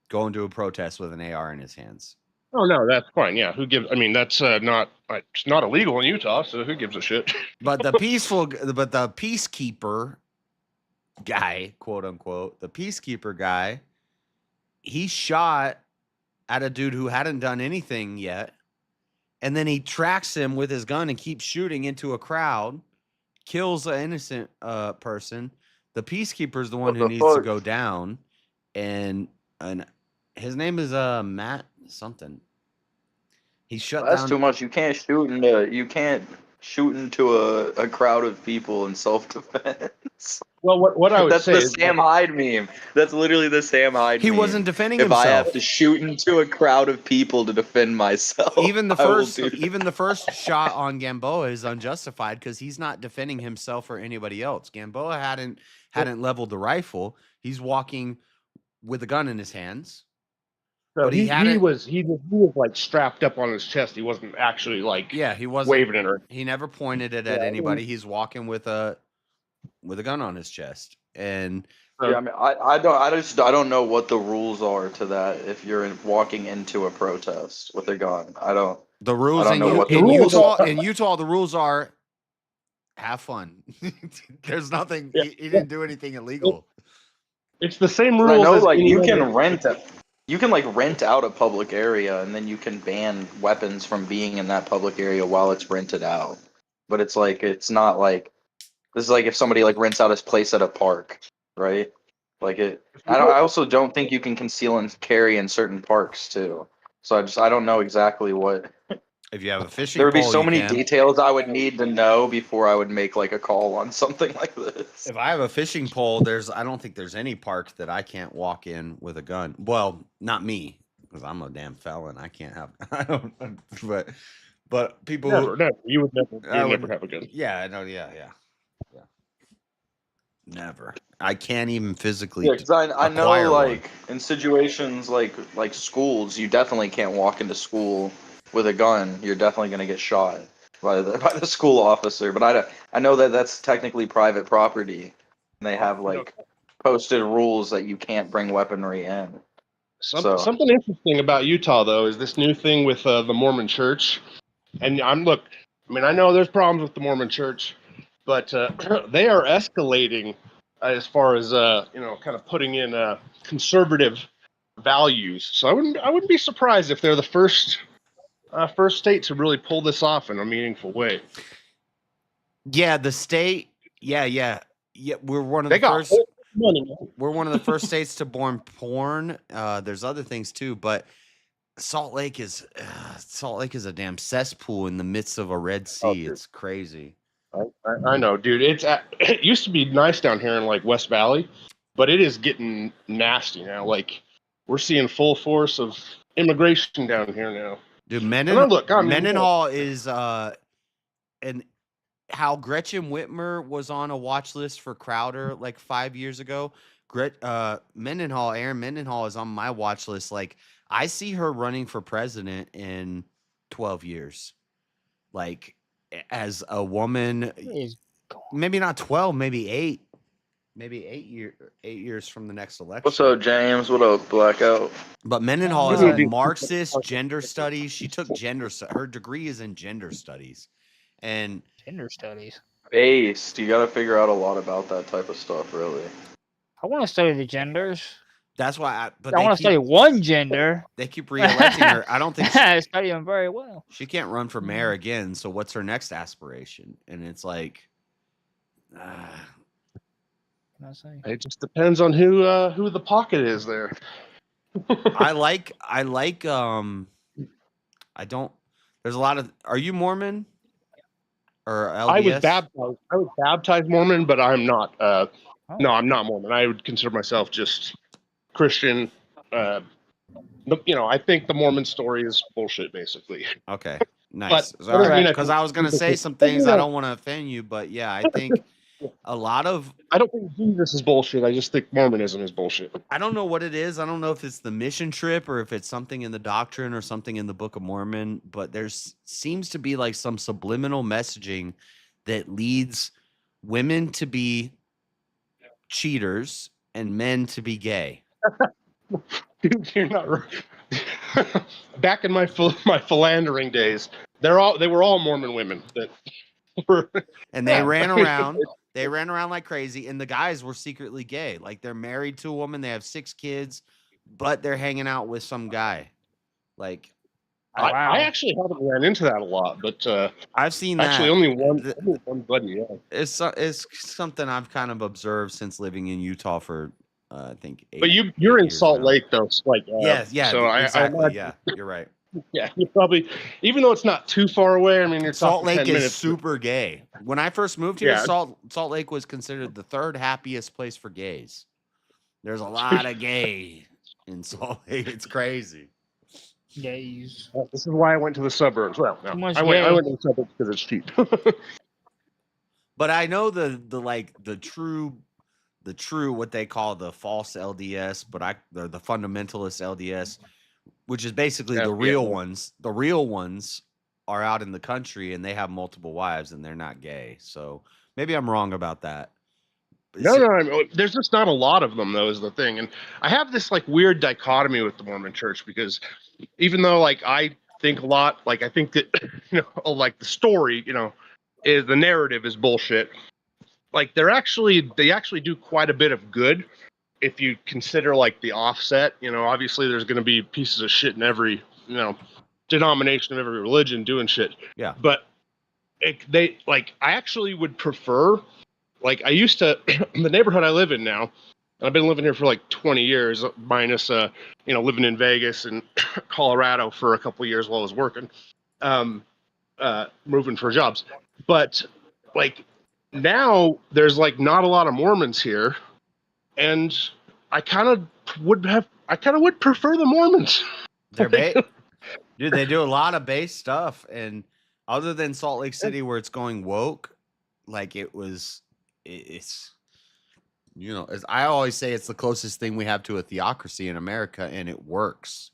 going to a protest with an AR in his hands. Oh no, that's fine. Yeah, who gives? I mean, that's not it's not illegal in Utah, so who gives a shit? But the peacekeeper guy, quote unquote, the peacekeeper guy, he shot at a dude who hadn't done anything yet, and then he tracks him with his gun and keeps shooting into a crowd. Kills an innocent person. The peacekeeper is the one who needs to go down, and his name is Matt something. He shut down. That's too much. You can't shoot into a crowd of people in self-defense. Well, what I would say that's the Sam Hyde meme. That's literally the Sam Hyde meme. He wasn't defending if himself. I have to shoot into a crowd of people to defend myself, even the first shot on Gamboa is unjustified because he's not defending himself or anybody else. Gamboa hadn't leveled the rifle. He's walking with a gun in his hands. So but he was like strapped up on his chest. He wasn't actually like he wasn't waving it. He never pointed it at anybody. He's walking with a gun on his chest. And I mean, I don't know what the rules are to that if you're walking into a protest with a gun. The rules in Utah, the rules are have fun. There's nothing. He didn't do anything illegal. It's the same rules. I know, like you can rent it. You can like rent out a public area, and then you can ban weapons from being in that public area while it's rented out. But it's like it's not like this is like if somebody like rents out his place at a park, right? Like it. I also don't think you can conceal and carry in certain parks too. So I don't know exactly what. If you have a fishing there would be pole, so many details I would need to know before I would make like a call on something like this. If I have a fishing pole, I don't think there's any park that I can't walk in with a gun. Well, not me, because I'm a damn felon. I can't have. I don't. But people. You would never have a gun. Yeah, I know. Yeah. Never. I can't even physically. Yeah, because I know acquire one. like in situations like schools, you definitely can't walk into school with a gun. You're definitely gonna get shot by the school officer. But I know that that's technically private property, and they have like posted rules that you can't bring weaponry in. Something interesting about Utah, though, is this new thing with the Mormon Church. And I mean, I know there's problems with the Mormon Church, but they are escalating as far as kind of putting in conservative values. So I wouldn't be surprised if they're the first state to really pull this off in a meaningful way. Yeah, the state. Yeah. We're one of They the got first. money. We're one of the first states to ban porn. There's other things too, but Salt Lake is a damn cesspool in the midst of a Red Sea. It's crazy. I know, dude. It used to be nice down here in like West Valley, but it is getting nasty now. Like we're seeing full force of immigration down here now. Dude, Mendenhall is and how Gretchen Whitmer was on a watch list for Crowder like 5 years ago. Aaron Mendenhall is on my watch list. Like I see her running for president in 12 years. Like as a woman, maybe not 12, maybe 8. Maybe 8 years from the next election. What's up, James? What up, Blackout? But Mendenhall is a Marxist gender studies. She took her degree is in gender studies. And gender studies. Based. You got to figure out a lot about that type of stuff, really. I want to study the genders. That's why I want to study one gender. They keep re-electing her. I don't think I study them very well. She can't run for mayor again. So what's her next aspiration? And it's like, it just depends on who the pocket is there. There's a lot of. Are you Mormon? Or LDS? I was baptized Mormon, but I'm not. No, I'm not Mormon. I would consider myself just Christian. I think the Mormon story is bullshit, basically. Okay, nice. Because I was going to say some things. I don't want to offend you, but yeah, I think a lot of. I don't think Jesus is bullshit. I just think Mormonism is bullshit. I don't know what it is. I don't know if it's the mission trip or if it's something in the doctrine or something in the Book of Mormon, but seems to be like some subliminal messaging that leads women to be cheaters and men to be gay. Dude, you're not right. Back in my philandering days, they were all Mormon women that were, and they ran around. They ran around like crazy, and the guys were secretly gay. Like they're married to a woman, they have 6 kids, but they're hanging out with some guy. Like, I actually haven't ran into that a lot, but I've seen actually that. only one buddy. Yeah, it's something I've kind of observed since living in Utah for I think. But you're in Salt Lake though, so like yeah. So exactly, yeah, you're right. Yeah, you probably, even though it's not too far away. I mean, Salt Lake 10 is minutes. super gay. When I first moved here, Salt Lake was considered the 3rd happiest place for gays. There's a lot of gay in Salt Lake. It's crazy. Gays. This is why I went to the suburbs. Well, no, I went to the suburbs because it's cheap. But I know the true what they call the false LDS, but the fundamentalist LDS. Which is basically the real ones. The real ones are out in the country and they have multiple wives and they're not gay. So maybe I'm wrong about that. No, there's just not a lot of them though, is the thing. And I have this like weird dichotomy with the Mormon Church because even though like I think a lot, like I think that like the story, is the narrative is bullshit. Like they actually do quite a bit of good. If you consider like the offset, obviously there's going to be pieces of shit in every, denomination of every religion doing shit. Yeah. But I actually would prefer, like I used to, the neighborhood I live in now, and I've been living here for like 20 years, minus, living in Vegas and Colorado for a couple of years while I was working, moving for jobs. But like now there's like not a lot of Mormons here. And I kind of would prefer the Mormons. Dude, they do a lot of base stuff, and other than Salt Lake City where it's going woke, like it's You know, as I always say, it's the closest thing we have to a theocracy in America, and it works.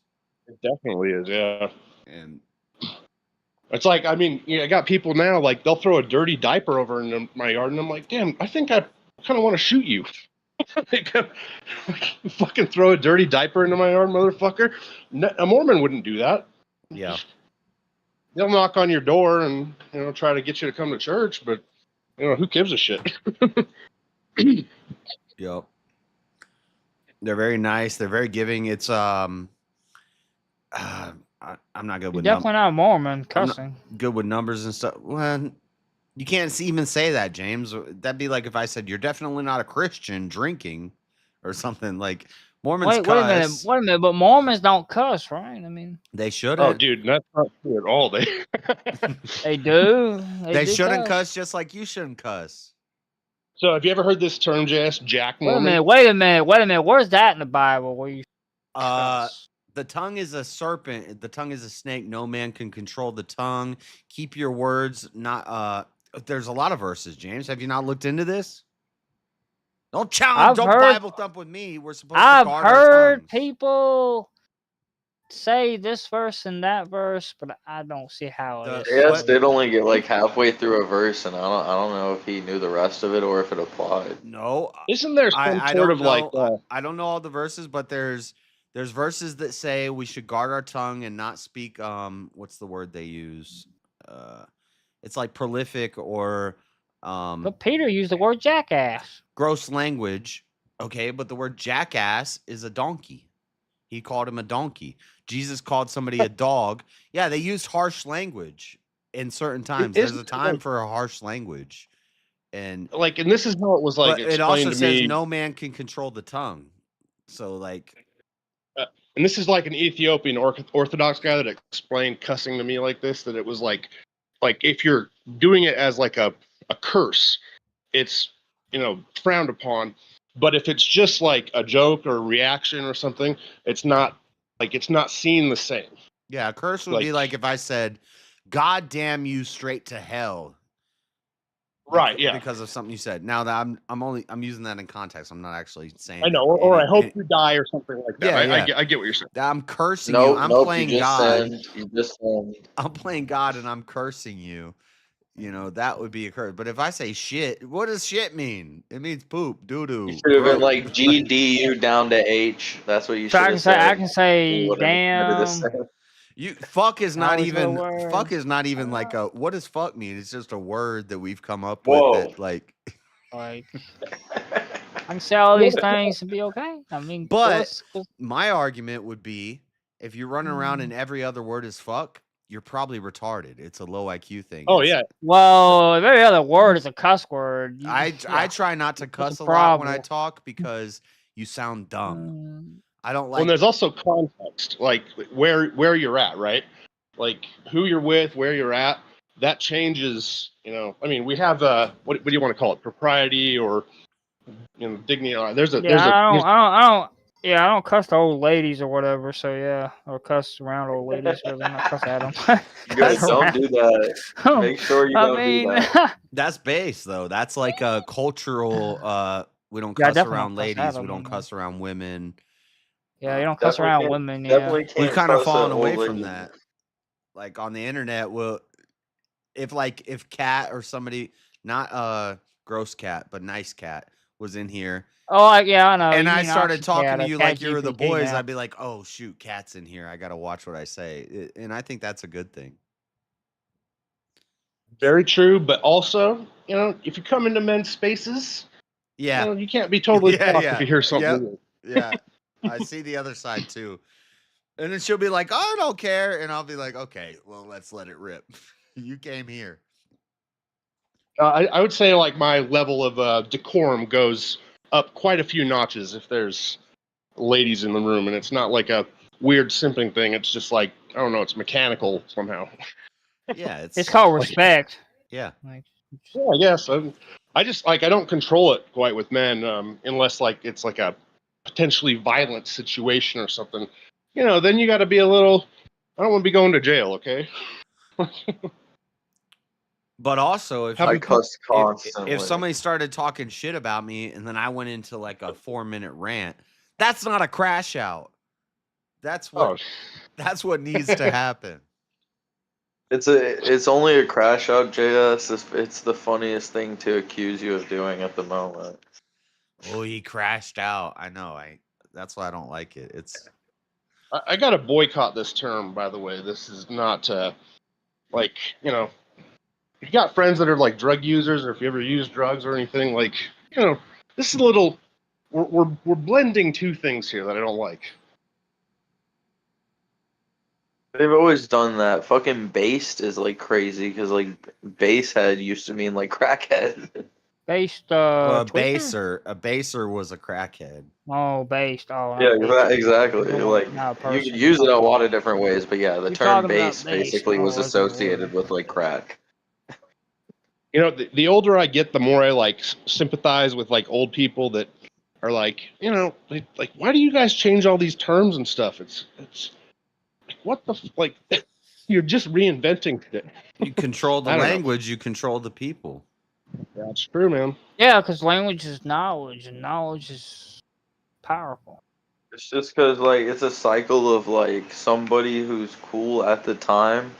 It definitely is, yeah. And it's like, I mean, I got people now, like, they'll throw a dirty diaper over in my yard, and I'm like, damn, I think I kind of want to shoot you. Fucking throw a dirty diaper into my yard, motherfucker. A Mormon wouldn't do that. Yeah. They'll knock on your door and, try to get you to come to church, but, who gives a shit? Yep. They're very nice. They're very giving. It's I'm not good with definitely not Mormon cussing. Good with numbers and stuff. Well, you can't even say that, James. That'd be like if I said you're definitely not a Christian drinking or something. Like Mormons Wait cuss. a minute. But Mormons don't cuss, right? I mean, they shouldn't. Oh, dude, that's not true at all. They do. They shouldn't cuss, just like you shouldn't cuss. So, have you ever heard this term, Jess? Jack Mormon? Wait a minute. Where's that in the Bible? Where you? The tongue is a serpent. The tongue is a snake. No man can control the tongue. Keep your words not. There's a lot of verses, James. Have you not looked into this? Don't challenge. Don't Bible thump with me. We're supposed to guard our tongues. I've heard people say this verse and that verse, but I don't see how it is. Yes, did only get like halfway through a verse, and I don't know if he knew the rest of it or if it applied. No, isn't there some sort of like? I don't know all the verses, but there's verses that say we should guard our tongue and not speak. What's the word they use? It's like prolific or. But Peter used the word jackass. Gross language, okay, but the word jackass is a donkey. He called him a donkey. Jesus called somebody a dog. Yeah, they used harsh language in certain times. There's a time for a harsh language, and this is how it was like. But it also says no man can control the tongue. So like, and this is like an Ethiopian Orthodox guy that explained cussing to me like this. That it was like if you're doing it as like a curse, it's frowned upon. But if it's just like a joke or a reaction or something, it's not seen the same. Yeah, a curse would be like if I said, "God damn you straight to hell." Right. Yeah. Because of something you said. Now that I'm using that in context. I'm not actually saying. I know, or I hope you die or something like that. Yeah, I get what you're saying. I'm cursing you. I'm playing God. I'm playing God and I'm cursing you. That would be a curse. But if I say shit, what does shit mean? It means poop, doo-doo. You should have been like GDU down to H. That's what you should have said. I can say damn. Fuck is not even like a, what does fuck mean? It's just a word that we've come up with that like I can say all these things and be okay. I mean, but my argument would be if you're running around and every other word is fuck, you're probably retarded. It's a low IQ thing. Oh, yeah. Well, every other word is a cuss word. I try not to cuss a lot when I talk because you sound dumb. I don't like. Well, there's also context, like where you're at, right? Like who you're with, where you're at. That changes. I mean, we have what do you want to call it? Propriety or dignity. I don't cuss to old ladies or whatever. So yeah, or cuss around old ladies. Really, not cuss at them. You guys don't do that. Make sure you don't do that. That's base though. That's like a cultural. We don't cuss around ladies. We don't cuss around women. Yeah, you don't cuss around women. Yeah, we've kind of fallen away from that. Like on the internet, if Cat or somebody, not gross cat, but nice cat was in here. Oh, yeah, I know. And I started talking to you like you were the boys. I'd be like, oh, shoot, Cat's in here. I got to watch what I say. And I think that's a good thing. Very true. But also, if you come into men's spaces, you can't be totally shocked if you hear something. Yeah. I see the other side too. And then she'll be like, oh, I don't care. And I'll be like, okay, well, let's let it rip. You came here. I would say like my level of decorum goes up quite a few notches if there's ladies in the room, and it's not like a weird simping thing. It's just like, I don't know, it's mechanical somehow. Yeah, it's called respect. Yeah. I guess. I just I don't control it quite with men, unless like it's like a potentially violent situation or something. Then you got to be a little. I don't want to be going to jail, okay? But also, if I you cuss if constantly. somebody started talking shit about me and then I went into like a 4-minute rant, that's not a crash out. That's what needs to happen. It's only a crash out, JS. It's the funniest thing to accuse you of doing at the moment. Oh, he crashed out. I know. That's why I don't like it. It's I got to boycott this term, by the way. This is not like, you know, if you got friends that are like drug users, or if you ever use drugs or anything, like, you know, this is a little. We're blending two things here that I don't like. They've always done that. Fucking based is like crazy because like basehead used to mean like crackhead. Based well, a Twitter? baser was a crackhead. Oh, based. Oh, Yeah, based. exactly. Like Not a you person. could use it a lot of different ways, but yeah, the You're term talking about base based. basically Oh, was that's a word. associated with like crack. You know, the older I get, the more I like sympathize with like old people that are like, you know, like why do you guys change all these terms and stuff? It's like, what the like you're just reinventing it. You control the I don't know. language, you control the people. That's true, man. Yeah, because language is knowledge, and knowledge is powerful. It's just because like it's a cycle of like somebody who's cool at the time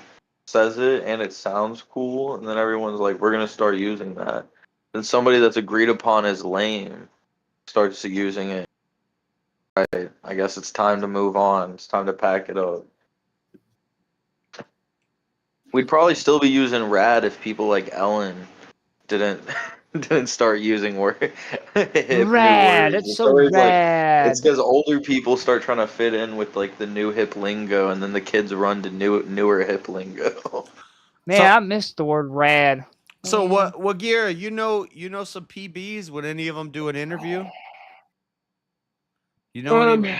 says it and it sounds cool, and then everyone's like, we're gonna start using that. Then somebody that's agreed upon as lame starts using it. Right. I guess it's time to move on. It's time to pack it up. We'd probably still be using rad if people like Ellen didn't start using word hip new Rad, words. it's so always rad. Like it's because older people start trying to fit in with like the new hip lingo, and then the kids run to newer hip lingo. Man, I missed the word rad. So what Gira, you know some PBs? Would any of them do an interview? You know any?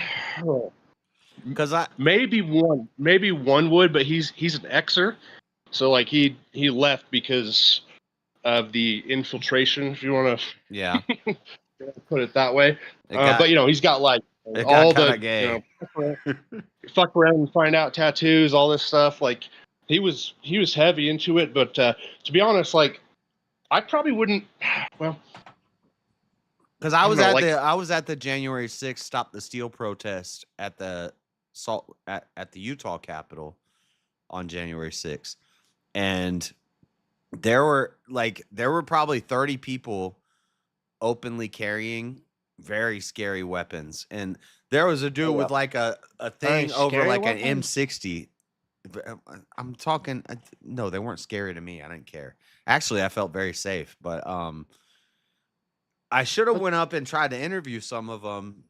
Because maybe one would, but he's an Xer, so like he left because of the infiltration, if you want to yeah put it that way. But you know, he's got like it all got the kinda gay. you know, fuck around and find out tattoos, all this stuff. Like he was heavy into it, but to be honest, like I probably wouldn't. Well, because I was at the January 6th Stop the Steal protest at the at the Utah Capitol on January 6th, and there were probably 30 people openly carrying very scary weapons, and there was a dude with like a thing over like an M60. I'm talking. No, they weren't scary to me. I didn't care. Actually, I felt very safe, but I should have went up and tried to interview some of them,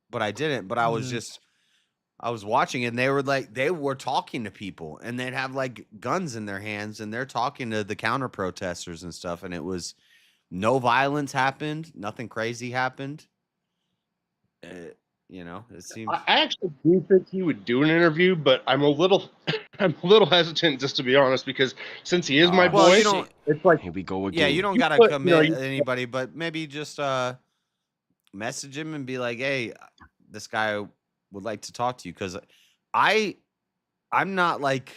but I didn't. But I was I was watching it, and they were talking to people, and they'd have like guns in their hands, and they're talking to the counter protesters and stuff. And it was no violence happened, nothing crazy happened. You know, it seems. I actually do think he would do an interview, but I'm a little hesitant, just to be honest, because since he is my boy, it's like here we go again. Yeah, you don't gotta commit anybody, but maybe just message him and be like, "Hey, this guy would like to talk to you," because I'm not like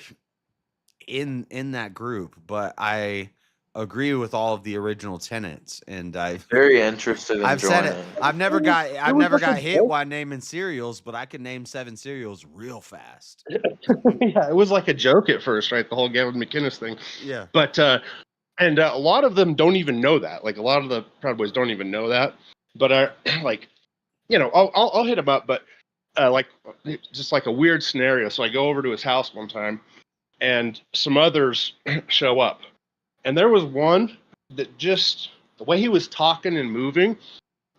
in that group, but I agree with all of the original tenants, and very interested in I've said it. joining. I've never got hit while naming cereals, but I can name 7 cereals real fast. Yeah, it was like a joke at first, right? The whole Gavin McInnes thing. Yeah. But and a lot of them don't even know that. Like a lot of the Proud Boys don't even know that. But like, you know, I'll hit him up. But like just like a weird scenario. So I go over to his house one time, and some others show up. And there was one that just, the way he was talking and moving,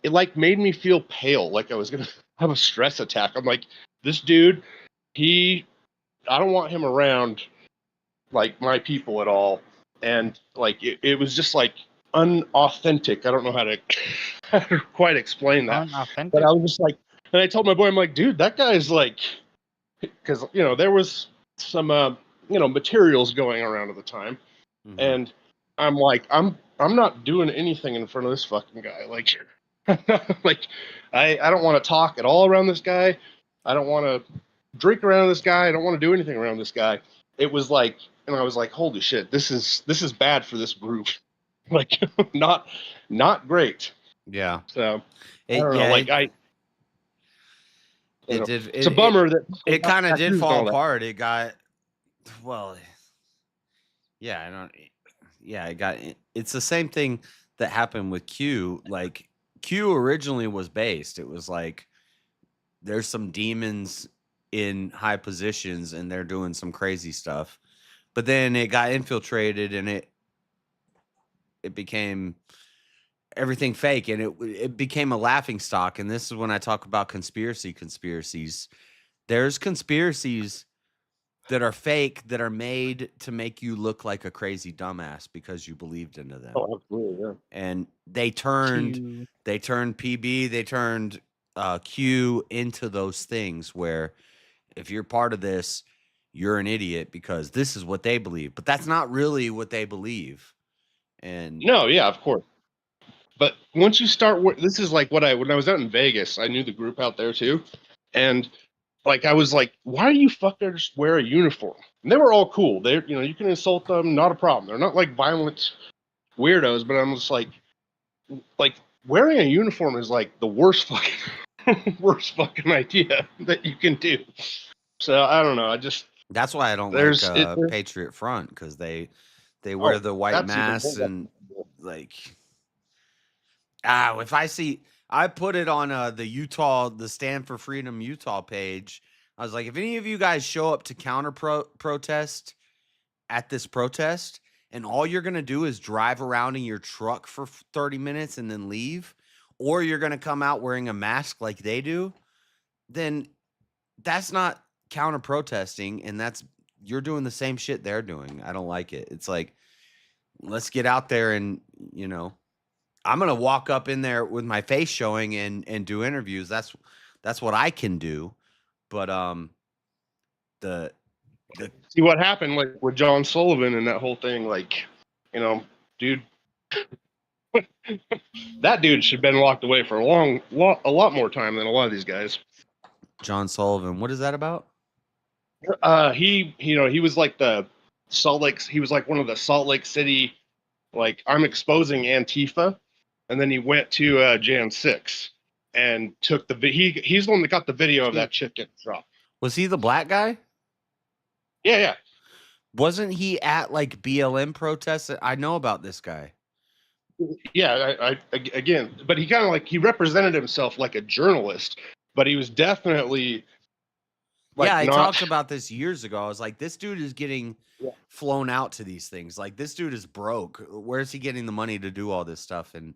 it like made me feel pale, like I was going to have a stress attack. I'm like, this dude, I don't want him around like my people at all. And like, it was just like unauthentic. I don't know how to quite explain that. Unauthentic? But I was just like, and I told my boy, I'm like, dude, that guy's like, because, you know, there was some, you know, materials going around at the time. Mm-hmm. And I'm like, I'm not doing anything in front of this fucking guy. Like, like I don't want to talk at all around this guy. I don't want to drink around this guy. I don't want to do anything around this guy. It was like and I was like, holy shit, this is bad for this group. Like, not great. Yeah. So I don't know. Yeah, Like it did. It's a bummer that it kind of did tattoos and all fall that. apart. It got yeah. I don't. Yeah, it got. It's the same thing that happened with Q. Like Q originally was based. It was like there's some demons in high positions and they're doing some crazy stuff, but then it got infiltrated and it became everything fake, and it became a laughing stock. And this is when I talk about conspiracies. There's conspiracies that are fake, that are made to make you look like a crazy dumbass because you believed into them. Oh, absolutely, yeah. And they turned PB, they turned Q into those things where if you're part of this, you're an idiot because this is what they believe. But that's not really what they believe. And no, yeah, of course. But once you start, this is like when I was out in Vegas, I knew the group out there too, and like I was like, why do you fuckers wear a uniform? And they were all cool. They, you can insult them, not a problem. They're not like violent weirdos. But I'm just like wearing a uniform is like the worst fucking idea that you can do. So I don't know. That's why I don't like Patriot Front, because they wear the white masks and like. If I put it on the Stand for Freedom Utah page. I was like, if any of you guys show up to counter protest at this protest, and all you're gonna do is drive around in your truck for 30 minutes and then leave, or you're gonna come out wearing a mask like they do, then that's not counter protesting, and you're doing the same shit they're doing. I don't like it. It's like, let's get out there and I'm gonna walk up in there with my face showing and do interviews. That's what I can do. But see what happened like with John Sullivan and that whole thing. Like, dude, that dude should have been locked away for a lot more time than a lot of these guys. John Sullivan, what is that about? He was like the Salt Lake. He was like one of the Salt Lake City, like, I'm exposing Antifa. And then he went to Jan 6 and took he's the one that got the video of that chick getting dropped. Was he the black guy? Yeah. Wasn't he at like BLM protests? I know about this guy. Yeah, I again, but he kind of he represented himself like a journalist, but he was definitely I talked about this years ago. I was like, this dude is getting flown out to these things. Like, this dude is broke. Where's he getting the money to do all this stuff? And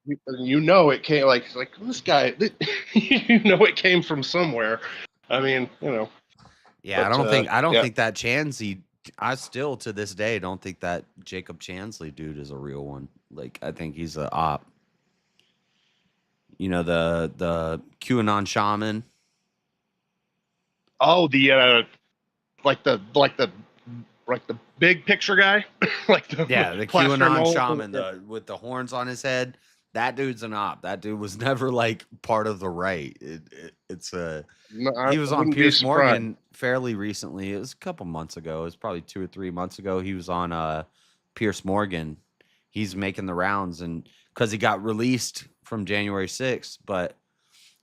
it came like this guy. It came from somewhere. I mean, Yeah, but, I don't think that Chansley. I still to this day don't think that Jacob Chansley dude is a real one. Like, I think he's a op. The QAnon shaman. Oh, the big picture guy, the QAnon shaman, with the horns on his head. That dude's an op. That dude was never like part of the right. He was on Piers Morgan fairly recently. It was a couple months ago. It was probably 2 or 3 months ago. He was on Piers Morgan. He's making the rounds, and because he got released from January 6th, but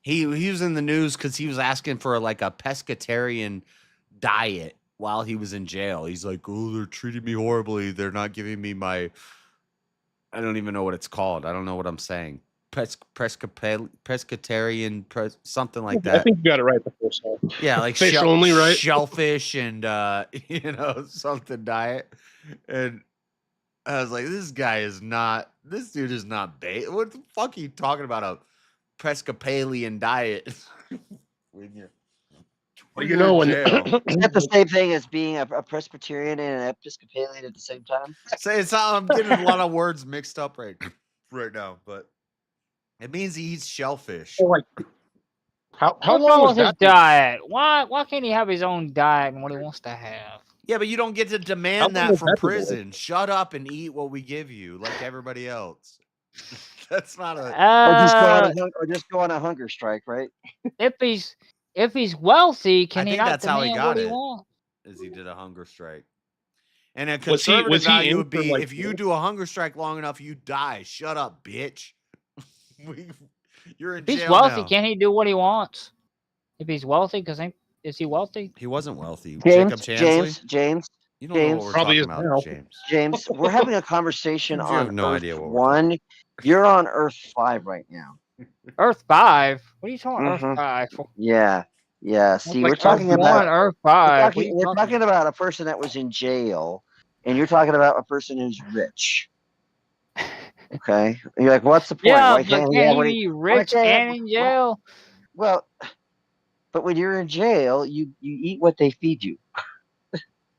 he was in the news because he was asking for like a pescatarian diet while he was in jail. He's like, oh, they're treating me horribly. They're not giving me my, I don't even know what it's called. I don't know what I'm saying. Pescatarian, something like that. I think you got it right the first time. Yeah, like fish only, right? Shellfish and something diet. And I was like, this dude is not bait. What the fuck are you talking about? A Pescatarian diet? Is that the same thing as being a Presbyterian and an Episcopalian at the same time? I'm getting a lot of words mixed up right now, but it means he eats shellfish. How long was his diet? Why can't he have his own diet and what he wants to have? Yeah, but you don't get to demand that from prison. Shut up and eat what we give you, like everybody else. That's not or just go on a hunger strike, right? If he's wealthy, can he not that's how he demand got what he it? wants? Is he did a hunger strike? And a Was he conservative value in would for, be like, if you do a hunger strike long enough, you die. Shut up, bitch. You're in If he's jail wealthy, now. can't he do what he wants? If he's wealthy, because is he wealthy? He wasn't wealthy. James, Jacob Chansley? James, You don't know what we're Probably talking is about, now. James. James, we're having a conversation You on have no Earth idea what we're 1. You're on Earth 5 right now. Earth 5? What are you talking Earth Mhm. 5? Yeah. Yeah. See, like we're talking Earth about 1, Earth 5. we're talking about a person that was in jail, and you're talking about a person who's rich. Okay. And you're like, what's the point? Yeah, Why but can't he can't have he what be why rich can't he and have- in jail? Well, but when you're in jail, you eat what they feed you.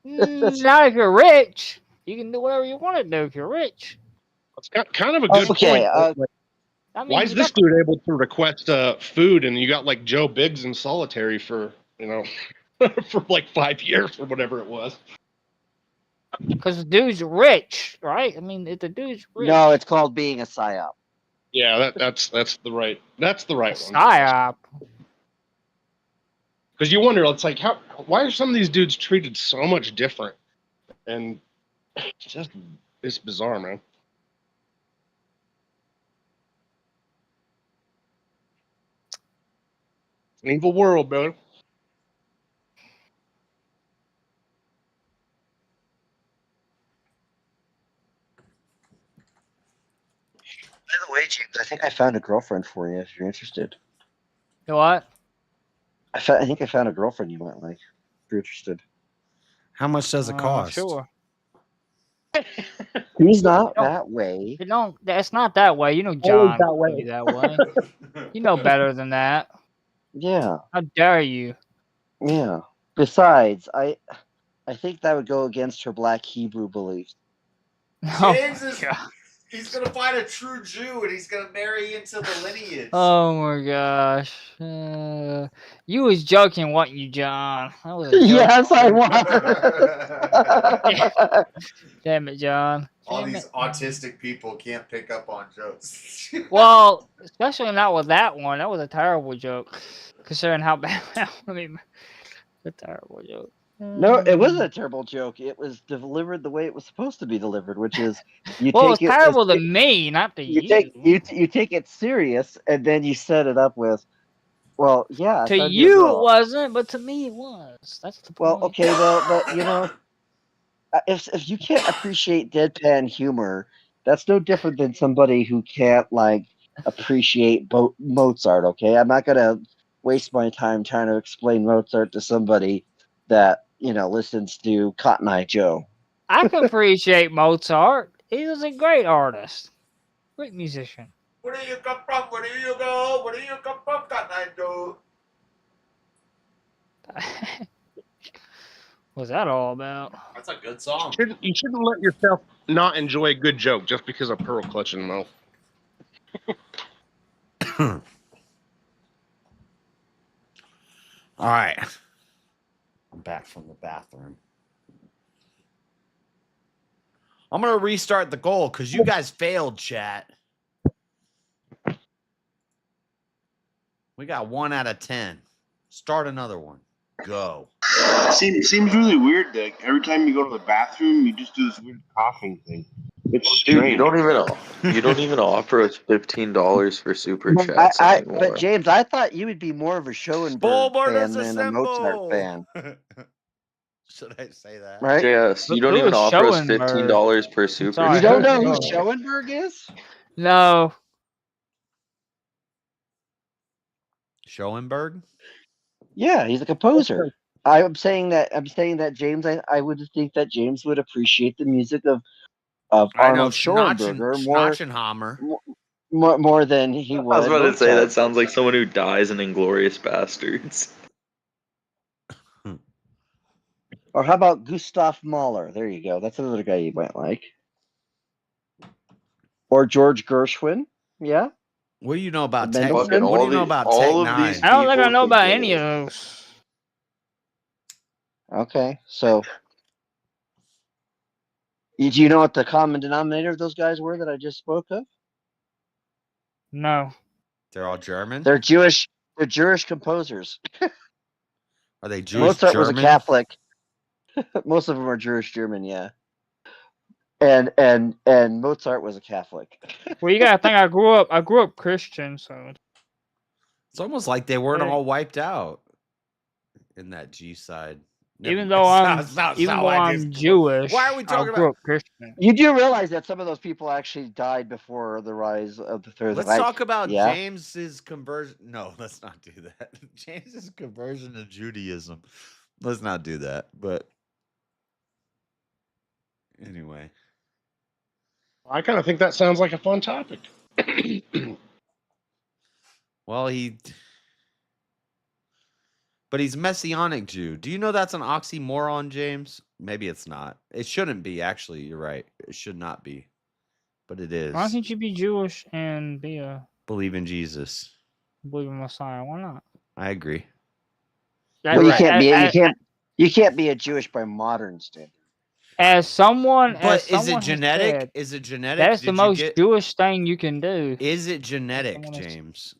Not if you're rich. You can do whatever you want to do if you're rich. It's kind of a good Okay, point. Like, I mean, why is you this got dude able to request food and you got like Joe Biggs in solitary for for like 5 years or whatever it was? because the dude's rich, right? I mean, if the dude's rich, No, it's called being a psyop. Yeah, that's the right one. psyop. Because you wonder, it's like why are some of these dudes treated so much different? And it's bizarre, man. It's an evil world, brother. By the way, James, I think I found a girlfriend for you if you're interested. You know what? I think I found a girlfriend you might like if you're interested. How much does it cost? Sure. He's not that way. You don't. It's not that way. You know, John. That way. That way. You know better than that. Yeah. How dare you? Yeah. Besides, I think that would go against her Black Hebrew beliefs. James is he's gonna find a true Jew and he's gonna marry into the lineage. Oh my gosh. You was joking, weren't you, John? That was a joke. Yes, I was. Damn it, John. All Damn these it. autistic people can't pick up on jokes. Well, especially not with that one. That was a terrible joke, considering how bad. I mean, a terrible joke. No, it wasn't a terrible joke. It was delivered the way it was supposed to be delivered, which is you Well, take it's it terrible to me, not to you. you take it serious, and then you set it up with, well, yeah. To send your you girl. it wasn't, but to me it was. That's the point. Well, okay, well, but you know, if you can't appreciate deadpan humor, that's no different than somebody who can't like appreciate Mozart. Okay, I'm not gonna waste my time trying to explain Mozart to somebody that listens to Cotton Eye Joe. I can appreciate Mozart. He was a great artist, great musician. Where do you come from? Where do you go? Where do you come from, Cotton Eye Joe? What's that all about? That's a good song. You shouldn't let yourself not enjoy a good joke just because of pearl clutching the mouth. All right. I'm back from the bathroom. I'm going to restart the goal because you guys failed, chat. We got 1 out of 10. Start another one. Go. Seems really weird that every time you go to the bathroom, you just do this weird coughing thing. It's Dude, strange. you don't even offer us $15 for super chats anymore. But James, I thought you would be more of a Schoenberg fan than a Mozart fan. Should I say that? Right? Yes, you don't even offer us $15 per super chat. You don't know who Schoenberg is? No. Schoenberg? Yeah, he's a composer. I'm saying that James. I would think that James would appreciate the music of Arnold Schoenberger more than he would. I was about to say Mozart. that sounds like someone who dies in Inglourious Bastards. Or how about Gustav Mahler? There you go. That's another guy you might like. Or George Gershwin. Yeah. What do you know about Tech? Tech? What do you know about Tech Nine? I don't think I know about any of those. Okay, so do you know what the common denominator of those guys were that I just spoke of? No. They're all German? They're Jewish. They're Jewish composers. Are they Jewish Mozart German? was a Catholic. Most of them are Jewish German, yeah. and Mozart was a Catholic. Well, you gotta think I grew up Christian, so It's almost like they weren't Hey. all wiped out in that G side. even though I'm Jewish, Why are we I talking grew about? up Christian. You do realize that some of those people actually died before the rise of the Third Reich. Let's talk about yeah? James's conversion. No, let's not do that. James's conversion to Judaism. Let's not do that. But anyway, I kind of think that sounds like a fun topic. well, but he's Messianic Jew. Do you know that's an oxymoron, James? Maybe it's not. It shouldn't be, actually. You're right. It should not be. But it is. Why can't you be Jewish and Believe in Jesus. believe in Messiah? Why not? I agree. Well, you can't be a Jewish by modern standards. As someone, But as is someone it has genetic? said, Is it genetic? that's Did the you most get- Jewish thing you can do. Is it genetic, Someone has- James?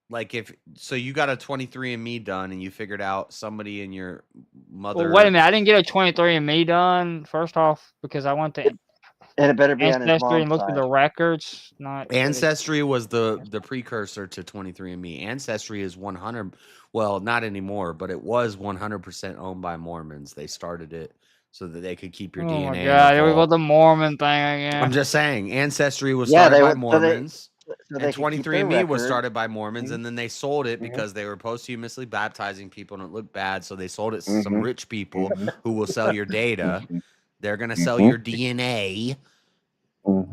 Like so you got a 23andMe done and you figured out somebody in your mother. Well, wait a minute. I didn't get a 23andMe done, first off, because I went to And it better be on his Ancestry and mom's looked at side. the records. Not Ancestry was the precursor to 23andMe. Ancestry is 100. Well, not anymore, but it was 100% owned by Mormons. They started it so that they could keep your Oh DNA. my in god, the here we go vault. the Mormon thing again. I'm just saying, Ancestry was Yeah, started they by were- so they- Mormons. so they And could keep their 23andMe was record. started by Mormons, Mhm. and then they sold it Mhm. because they were posthumously baptizing people and it looked bad. So they sold it to some Mhm. rich people who will sell your data. They're going to sell Mhm. your DNA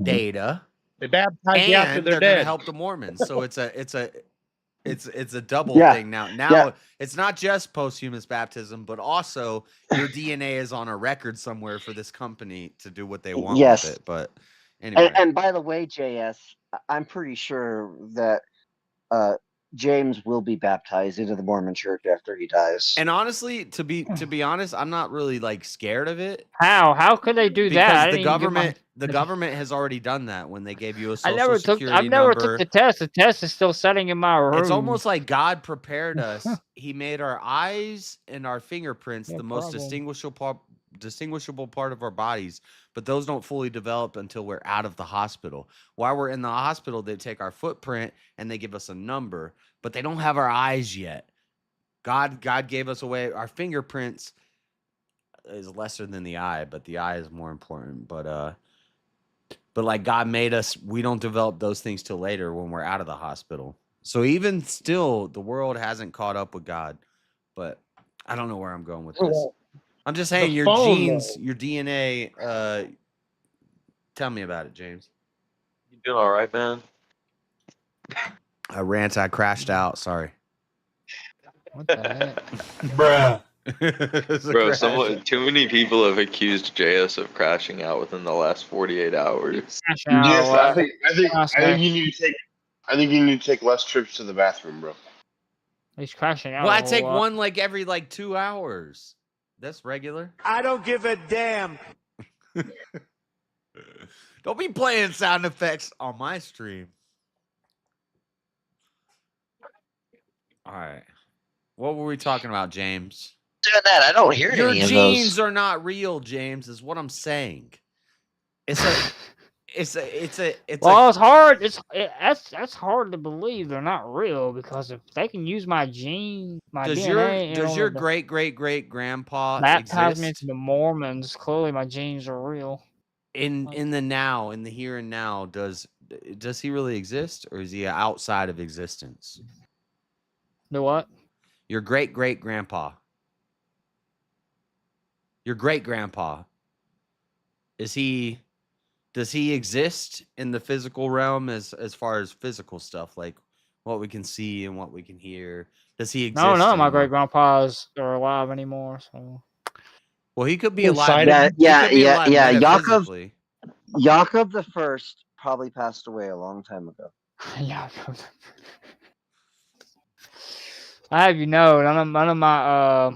data. They baptize you after And they're they're going to dead. help the Mormons. So it's a double Yeah. thing now. Now Yeah. it's not just posthumous baptism, but also your DNA is on a record somewhere for this company to do what they want Yes. with it. But anyway. And by the way, JS, I'm pretty sure that James will be baptized into the Mormon Church after he dies. And honestly, to be honest, I'm not really like scared of it How? How could they do that? I because didn't even get the government has already done that when they gave you a I social never took. security I've never number. took the test. The test is still sitting in my room. It's almost like God prepared us. He made our eyes and our fingerprints No the most problem. distinguishable part of our bodies, but those don't fully develop until we're out of the hospital. While we're in the hospital, they take our footprint and they give us a number, but they don't have our eyes yet. God gave us away. Our fingerprints is lesser than the eye, but the eye is more important. But like God made us, we don't develop those things till later when we're out of the hospital. So even still, the world hasn't caught up with God. But I don't know where I'm going with this. I'm just saying your phone, genes, though. your DNA. Tell me about it, James. You doing all right, man? I crashed out. Sorry. What the heck? Bruh. Bro, too many people have accused JS of crashing out within the last 48 hours. Yes, I think you need to take less trips to the bathroom, bro. He's crashing out. Well, a I whole take lot. one like every 2 hours. That's regular. I don't give a damn. Don't be playing sound effects on my stream. All right. What were we talking about, James? Doing that, I don't hear Your any of genes those. are not real, James, is what I'm saying. It's Well, it's hard. That's hard to believe they're not real because if they can use my gene, my DNA, does your to great grandpa baptize me exist into the Mormons, clearly my genes are real. in the now, in the here and now? Does he really exist, or is he outside of existence? The what? Your great grandpa. Your great grandpa. Does he exist in the physical realm as far as physical stuff, like what we can see and what we can hear? Does he exist? No, none of my anymore? great grandpas are alive anymore. So Well, he could be alive. Yeah. metaphysically. Jacob the First probably passed away a long time ago. yeah. I have none of my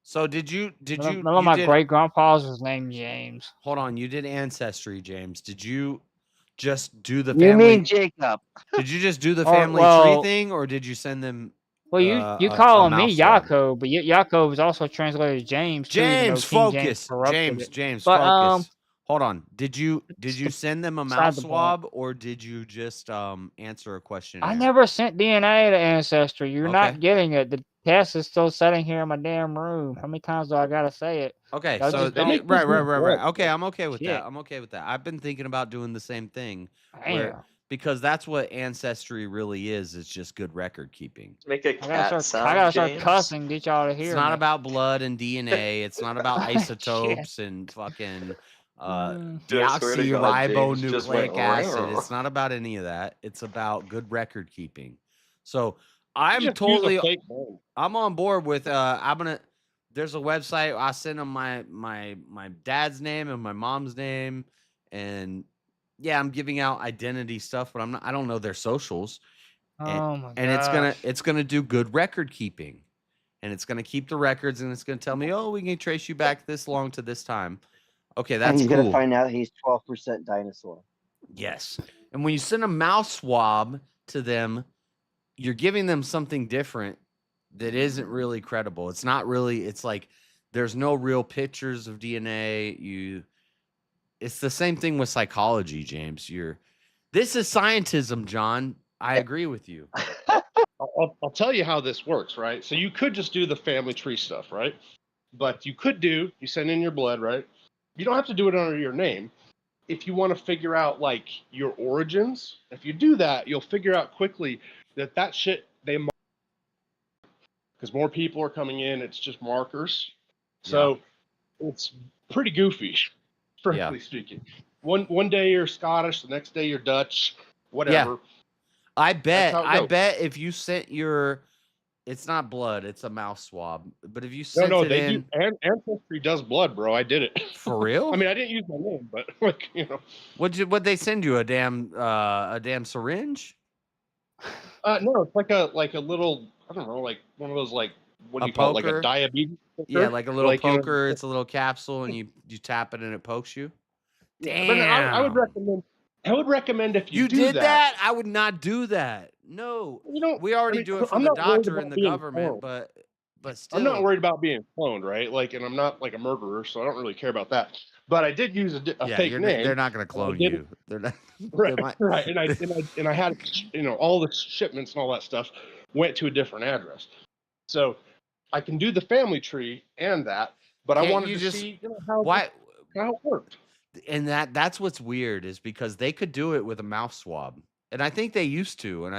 So none of my great grandpas was named James. Hold on, you did Ancestry, James. Did you just do the You family? mean Jacob? Did you just do the Or- family well- tree thing, or did you send them Well, you calling me Yaakov, but Yaakov is also translated James. Too, even though James, King James focus. corrupted it. James, But focus. Hold on. Did you send them a beside mouth the point. swab, or did you just answer a questionnaire? I never sent DNA to Ancestry. You're Okay. not getting it. The test is still sitting here in my damn room. How many times do I gotta say it? Okay, Y'all so just don't. right. Okay, I'm okay with Shit. that. I'm okay with that. I've been thinking about doing the same thing, where Damn. because that's what Ancestry really is. It's just good record keeping. Make a I cat gotta sound, start James. cussing. Get y'all to hear It's not me. about blood and DNA. It's not about isotopes and fucking Dude, I swear to God, James just went deoxyribonucleic acid. "Rrrr." It's not about any of that. It's about good record keeping. So You I'm just use a totally fake name. I'm on board with there's a website. I send them my dad's name and my mom's name, and yeah, I'm giving out identity stuff, but I don't know their socials. Oh my And gosh. it's gonna do good record keeping, and it's gonna keep the records, and it's gonna tell me, oh, we can trace you back this long to this time. Okay, And that's he's cool. gonna find out he's 12% dinosaur. Yes. And when you send a mouth swab to them, you're giving them something different that isn't really credible. It's not really, it's like there's no real pictures of DNA. It's the same thing with psychology, James. This is scientism, John. I agree with you. I'll tell you how this works, right? So you could just do the family tree stuff, right? But you send in your blood, right? You don't have to do it under your name. If you want to figure out like your origins, if you do that, you'll figure out quickly that shit because more people are coming in. It's just markers. So it's pretty goofy, frankly speaking. One day you're Scottish, the next day you're Dutch, whatever. Yeah. I bet That's how it goes. if you sent it's not blood, it's a mouth swab. But if you sent No, it they in, do. Ancestry does blood, bro. I did it. for real? I mean, I didn't use my name, but like, you know. What'd they send you? A damn syringe? No, it's like a little, I don't know, like one of those, like, what do A you call it? Like poker? a diabetes poker? Yeah, like a little Like, you know, poker. It's a little capsule, and you tap it and it pokes you. yeah, but I would recommend if you do did that. I would not do that. No, we already do it for I'm the not worried doctor about and the being government, cloned. but still, I'm not worried about being cloned, right? Like, and I'm not like a murderer, so I don't really care about that. But I did use a fake name. They're not going to clone you. They're not. Right. And I had, all the shipments and all that stuff went to a different address. So I can do the family tree and that, but I wanted to see how it worked. And that's what's weird is because they could do it with a mouth swab, and I think they used to, and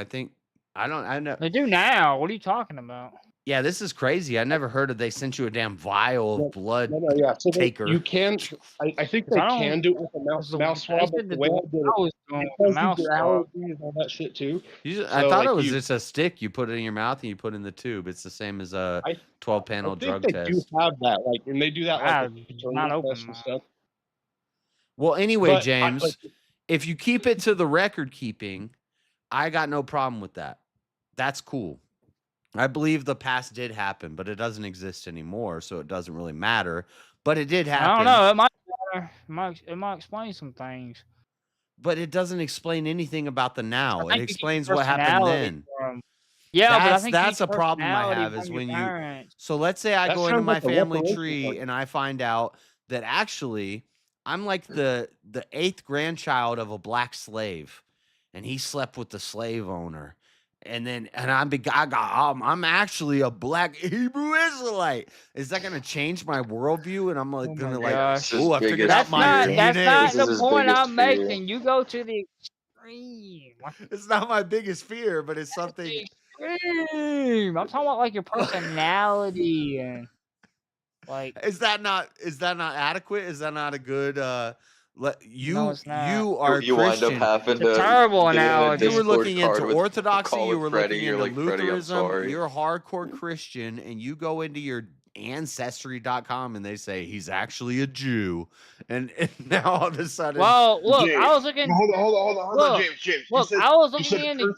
I know They do now. What are you talking about? Yeah, this is crazy. I never heard of they sent you a damn vial of blood So taker. you can, I think they can do it with a mouth swab, but the way I did it, it tells you your allergies and all that shit too. I thought it was just a stick. You put it in your mouth and you put it in the tube. It's the same as a 12-panel drug they test. do have that, like, and they do that like with paternity tests and stuff. Well, anyway, But James, if you keep it to the record keeping, I got no problem with that. That's cool. I believe the past did happen, but it doesn't exist anymore, so it doesn't really matter. But it did happen. I don't know. It might matter. It might explain some things. But it doesn't explain anything about the now. I It think explains what happened then. Yeah, but I think that's a problem I have is when you. So let's say I go into my family tree and I find out that actually I'm like the 8th grandchild of a black slave, and he slept with the slave owner. And I'm actually a black Hebrew Israelite. Is that going to change my worldview? And I'm like I figured out my DNA. That's not the point I'm making. You go to the extreme. It's not my biggest fear, but it's something. Extreme. I'm talking about like your personality and like. Is that not adequate? Is that not a good? You are you wind up having to terrible analogy. You were looking into orthodoxy. call You were Freddie, looking into you're like, Freddie, I'm Lutheranism. sorry. You're a hardcore Christian, and you go into your ancestry.com and they say he's actually a Jew, and now all of a sudden, well, look, James, I was looking. Hold on, James. Look, I was looking into.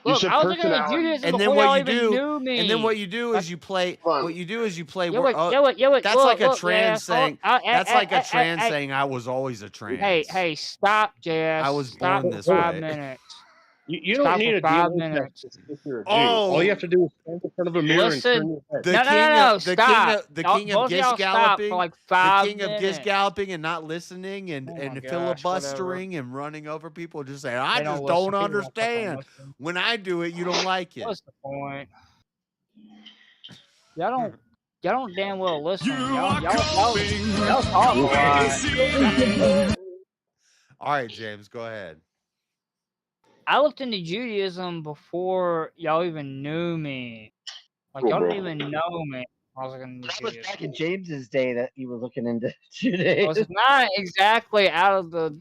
Look, I was looking at Judaism and then before what y'all you even do, knew me. and then what you do is you play. What you do is you play. That's like a trans saying. That's like a trans saying. I was always a trans. Hey, stop, JS. I was stop born this 5 way. minutes. You don't Stop need for a 5 DNA minutes. test to see if you're a Jew. All you have to do is stand in front of a mirror and Listen, turn your head. The no, king no, no, of the stop. the Y'all- king of both of gish y'all stop for galloping, like the 5 king of gish minutes. galloping and not listening and Oh my gosh, filibustering and running over people, just saying, I They don't just listen. don't People don't fucking understand. listen. When I do it, you don't like it. What's the point? Y'all don't damn well listen. Y'all talk a lot. All right, James, go ahead. I looked into Judaism before y'all even knew me. Like y'all didn't even know me. I was looking into That was Judaism. back in James's day that you were looking into Well, Judaism. it's not exactly out of the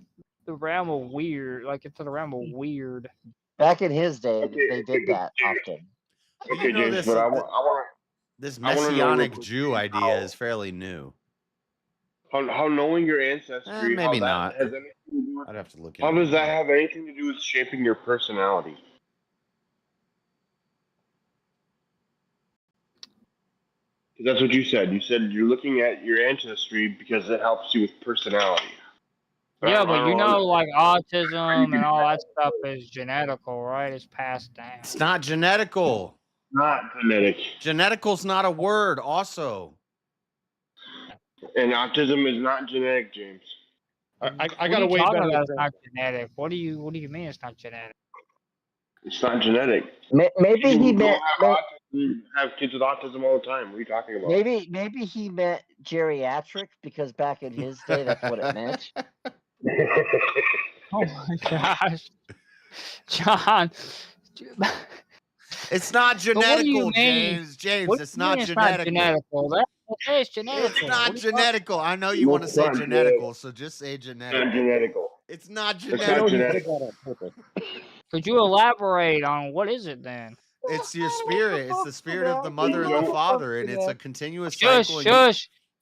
realm of weird. Like it's in the realm of weird. Back in his day, they did that often. Okay, You know, James, this but I want this I wanna know real messianic quick Jew idea is fairly new. how knowing your ancestry, Maybe how that not. has anything to do with, I'd have to look how into does it that more. have anything to do with shaping your personality? Because that's what you said. You said you're looking at your ancestry because it helps you with personality. Yeah, I but you don't know, like understand. autism and all that stuff is genetical, right? It's passed down. It's not genetical. Not genetic. Genetical's not a word, also. And autism is not genetic, James. I got a way better About it's than not genetic. What do you mean it's not genetic? It's not genetic. Maybe People he who meant have kids with autism all the time. What are you talking about? maybe he meant geriatric because back in his day that's what it meant. Oh my gosh, John. It's not But what do you genetical, mean? James. What do It's you not mean it's not genetical. genetical? That is genetical. It's not What are you genetical. I know you want to It's say not genetical, so just say It's not genetical. genetical. It's not It's not genetical. genetic. Could you elaborate on what is it then? It's your spirit. It's the spirit of the mother and the father, and it's a continuous Shush, cycle.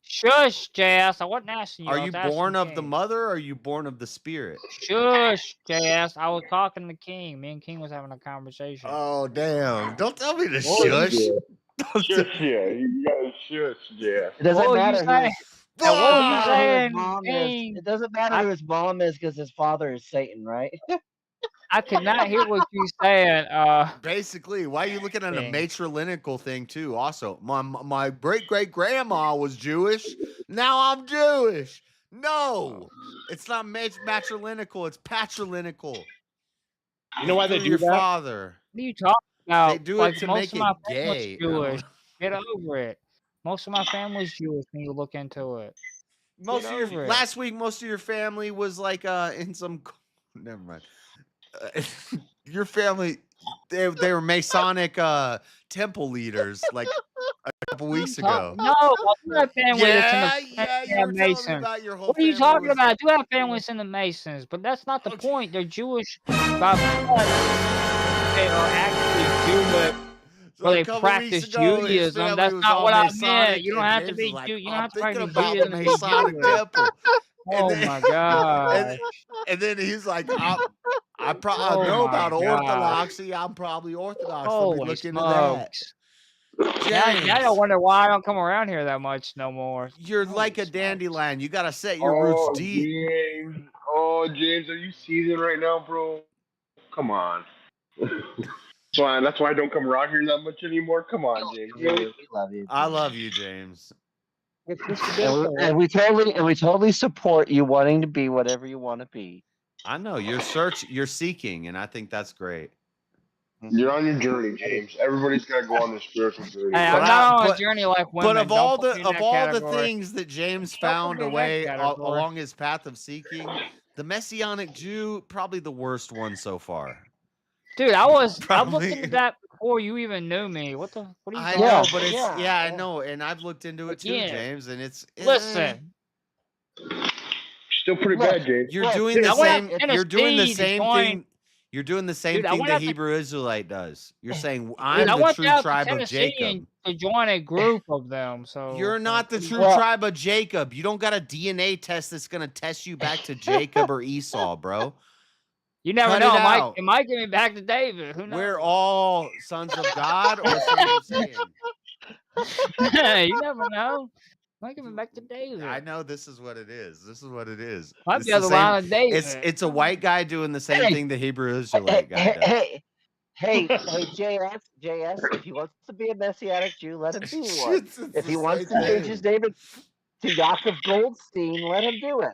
shush, JS. I wasn't asking you. Are I you was asking born of the King. mother or are you born of the spirit? Shush, JS. I was talking to King. Me and King was having a conversation. Oh, damn. Don't tell me to What were shush. Shush, yeah. You gotta shush, yeah. It doesn't What were you matter saying? who. And what were It you doesn't matter who his saying, mom is. King? It doesn't matter who his mom is because his father is Satan, right? I could not hear what you said. Basically, why are you looking at a King. matrilineal thing too? Also, my great great grandma was Jewish. Now I'm Jewish. No, it's not matrilineal. It's patrilineal. You know why they Through do your that? father. What are you talking about? They do it Like to most make of it my family's gay. Jewish. Get over it. Most of my family's Jewish when you look into it. Most Get of your over it. last week, most of your family was like in some. Never mind. Your family, they were Masonic temple leaders like a couple weeks ago. No, I do have family that's in Yeah, the you were telling me Masons. about your whole What are you family talking was. about? I do have families in the Masons, but that's not the point. They're Jewish by blood. They are actually Jewish. So Well, a they couple practice weeks ago, his Judaism. family That's was not all what I Masonic, meant. You don't and have to James be was like, Jew. You don't I'm have to thinking practice about the Judaism to be Masonic Jewish. temple. Oh my god. And then he's like, I Oh know my about gosh. orthodoxy. I'm probably Orthodox. Let me Holy look into that. smokes. Now I James, wonder why I don't come around here that much no more. you're like a dandelion. You gotta set your roots deep. James. Oh, James, are you seasoned right now, bro? Come on. That's why I don't come around here that much anymore. Come on, James. We love you. I love you, James. And we totally support you wanting to be whatever you want to be. I know you're seeking, and I think that's great. You're on your journey, James. Everybody's got to go on their spiritual journey. Hey, I'm not on a journey like women. But of Don't all put me in that the category. things that James Don't put found me a in that way category. along his path of seeking, the Messianic Jew probably the worst one so far. Dude, I looked Probably. into that before you even knew me. What are you talking I about? know, but it's I know, and I've looked into it too, Again, James, and it's listen. Still pretty bad, James. You're doing the same. You're doing the same thing. You're doing the same Dude, thing the Hebrew Israelite does. You're saying I'm Dude, I the went true out to tribe of Tennessee Jacob. to join a group of them. So You're not the true tribe of Jacob. You don't got a DNA test that's gonna test you back to Jacob or Esau, bro. You never Cut know. it out. It might get me back to David. Who knows? We're all sons of God or sons of Satan. You never know. Might give it back to David. I know this is what it is. This is what it is. Might It's be the on the same. line of David. It's a white guy doing the same Hey. thing the Hebrew Israelite guy does. Hey, JS, if he wants to be a Messianic Jew, let him be one. It's If he the wants same to change his thing. name to Yaakov Goldstein, let him do it.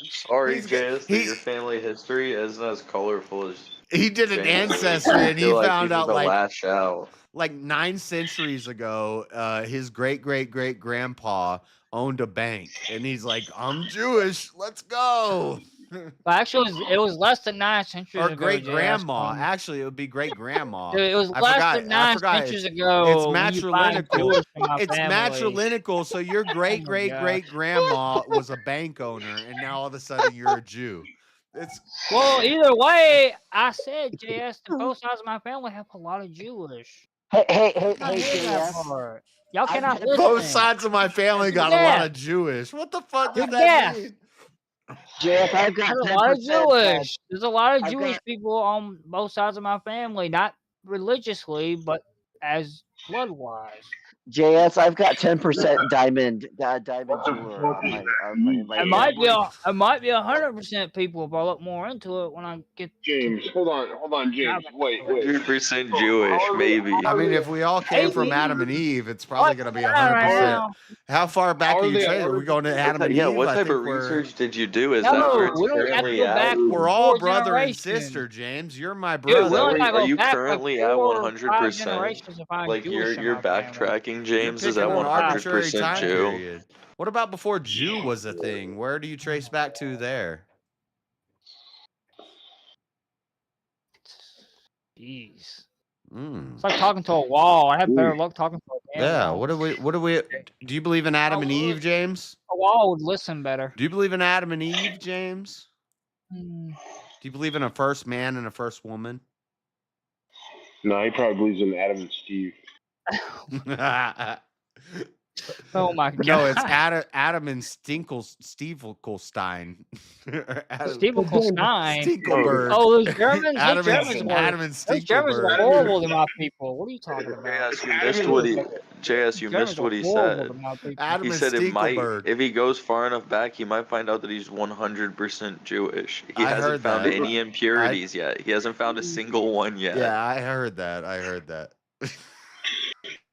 Sorry, He's got- JS, that your family history isn't as colorful as He did an James is. ancestry I and he feel like found you need out to like lash out. 9 centuries ago, his great grandpa owned a bank, and he's like, "I'm Jewish. Let's go." But actually, it was less than 9 centuries Or ago. great JS, grandma. when- Actually, it would be great grandma. Dude, it was I less forgot. than 9 I centuries forgot. ago. It's when you find matrilineal. Jewish in my It's family. matrilineal. So your great Oh my God. grandma was a bank owner, and now all of a sudden you're a Jew. It's Well, either way, I said, JS, that both sides of my family have a lot of Jewish. Hey, I hear that JS. part. Y'all cannot I've- listen. both sides of my family got a lot of Jewish. What the fuck does that Yes. mean? JS, I've got There's a lot of 10%. Jewish. There's a lot of I've Jewish got- people on both sides of my family, not religiously, but as blood-wise. JS, I've got 10% diamond jeweler on my It might be 100% people if I look more into it when I get James, hold on, James. Wait. 100% Jewish, maybe. I mean, if we all came from Adam and Eve, it's probably going to be 100%. How far back are you trading? Are we going to Adam and Yeah, Eve? what I type think of we're research did you do? Is No, that where it's we don't have to currently go at? back we're all 4 brother and generations. sister, James. You're my Dude, we brother. only gotta Are go you back currently like at 4 or 5 100%? generations to find Like Jewish in you're my family. backtracking, James? You're Is that picking an arbitrary 100% time Jew? period. What about before Jew was a thing? Where do you trace back to there? Jeez. Mm. It's like talking to a wall. I have better luck talking to a damn Yeah. wall. What do we? Do you believe in Adam and Eve, James? A wall would listen better. Do you believe in Adam and Eve, James? Hmm. Do you believe in a first man and a first woman? No, he probably believes in Adam and Steve. Oh my God. No, it's Adam and Stiefelstein. Stiefelstein? Stinkelberg. Oh, those Germans? Adam Those Germans and those Germans Stinkelberg. are horrible to my people. What are you talking about? JS, you missed what he said. Adam He and said it might, Stinkelberg. if he goes far enough back, he might find out that he's 100% Jewish. He I hasn't heard found that. any impurities yet. He hasn't found a single one yet. Yeah, I heard that.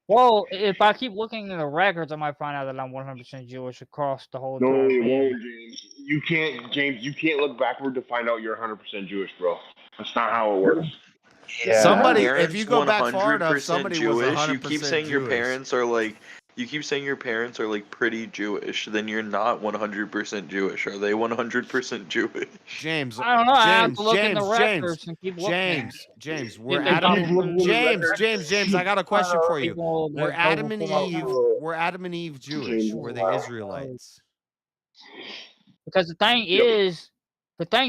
Well, if I keep looking in the records, I might find out that I'm 100% Jewish across the whole No, entire you family. won't, James. You can't look backward to find out you're 100% Jewish, bro. That's not how it works. Somebody, Your if you go back far enough, 100% somebody was Jewish. 100% You keep saying Jewish. your parents are like, pretty Jewish. Then you're not 100% Jewish. Are they 100% Jewish? James, I don't know. I have James, to look in the James, records and keep looking. James, we're If they Adam. don't- James, I got a question for you. People that We're go Adam and before Eve. us. We're Adam and Eve Jewish. Were they Israelites? Because the thing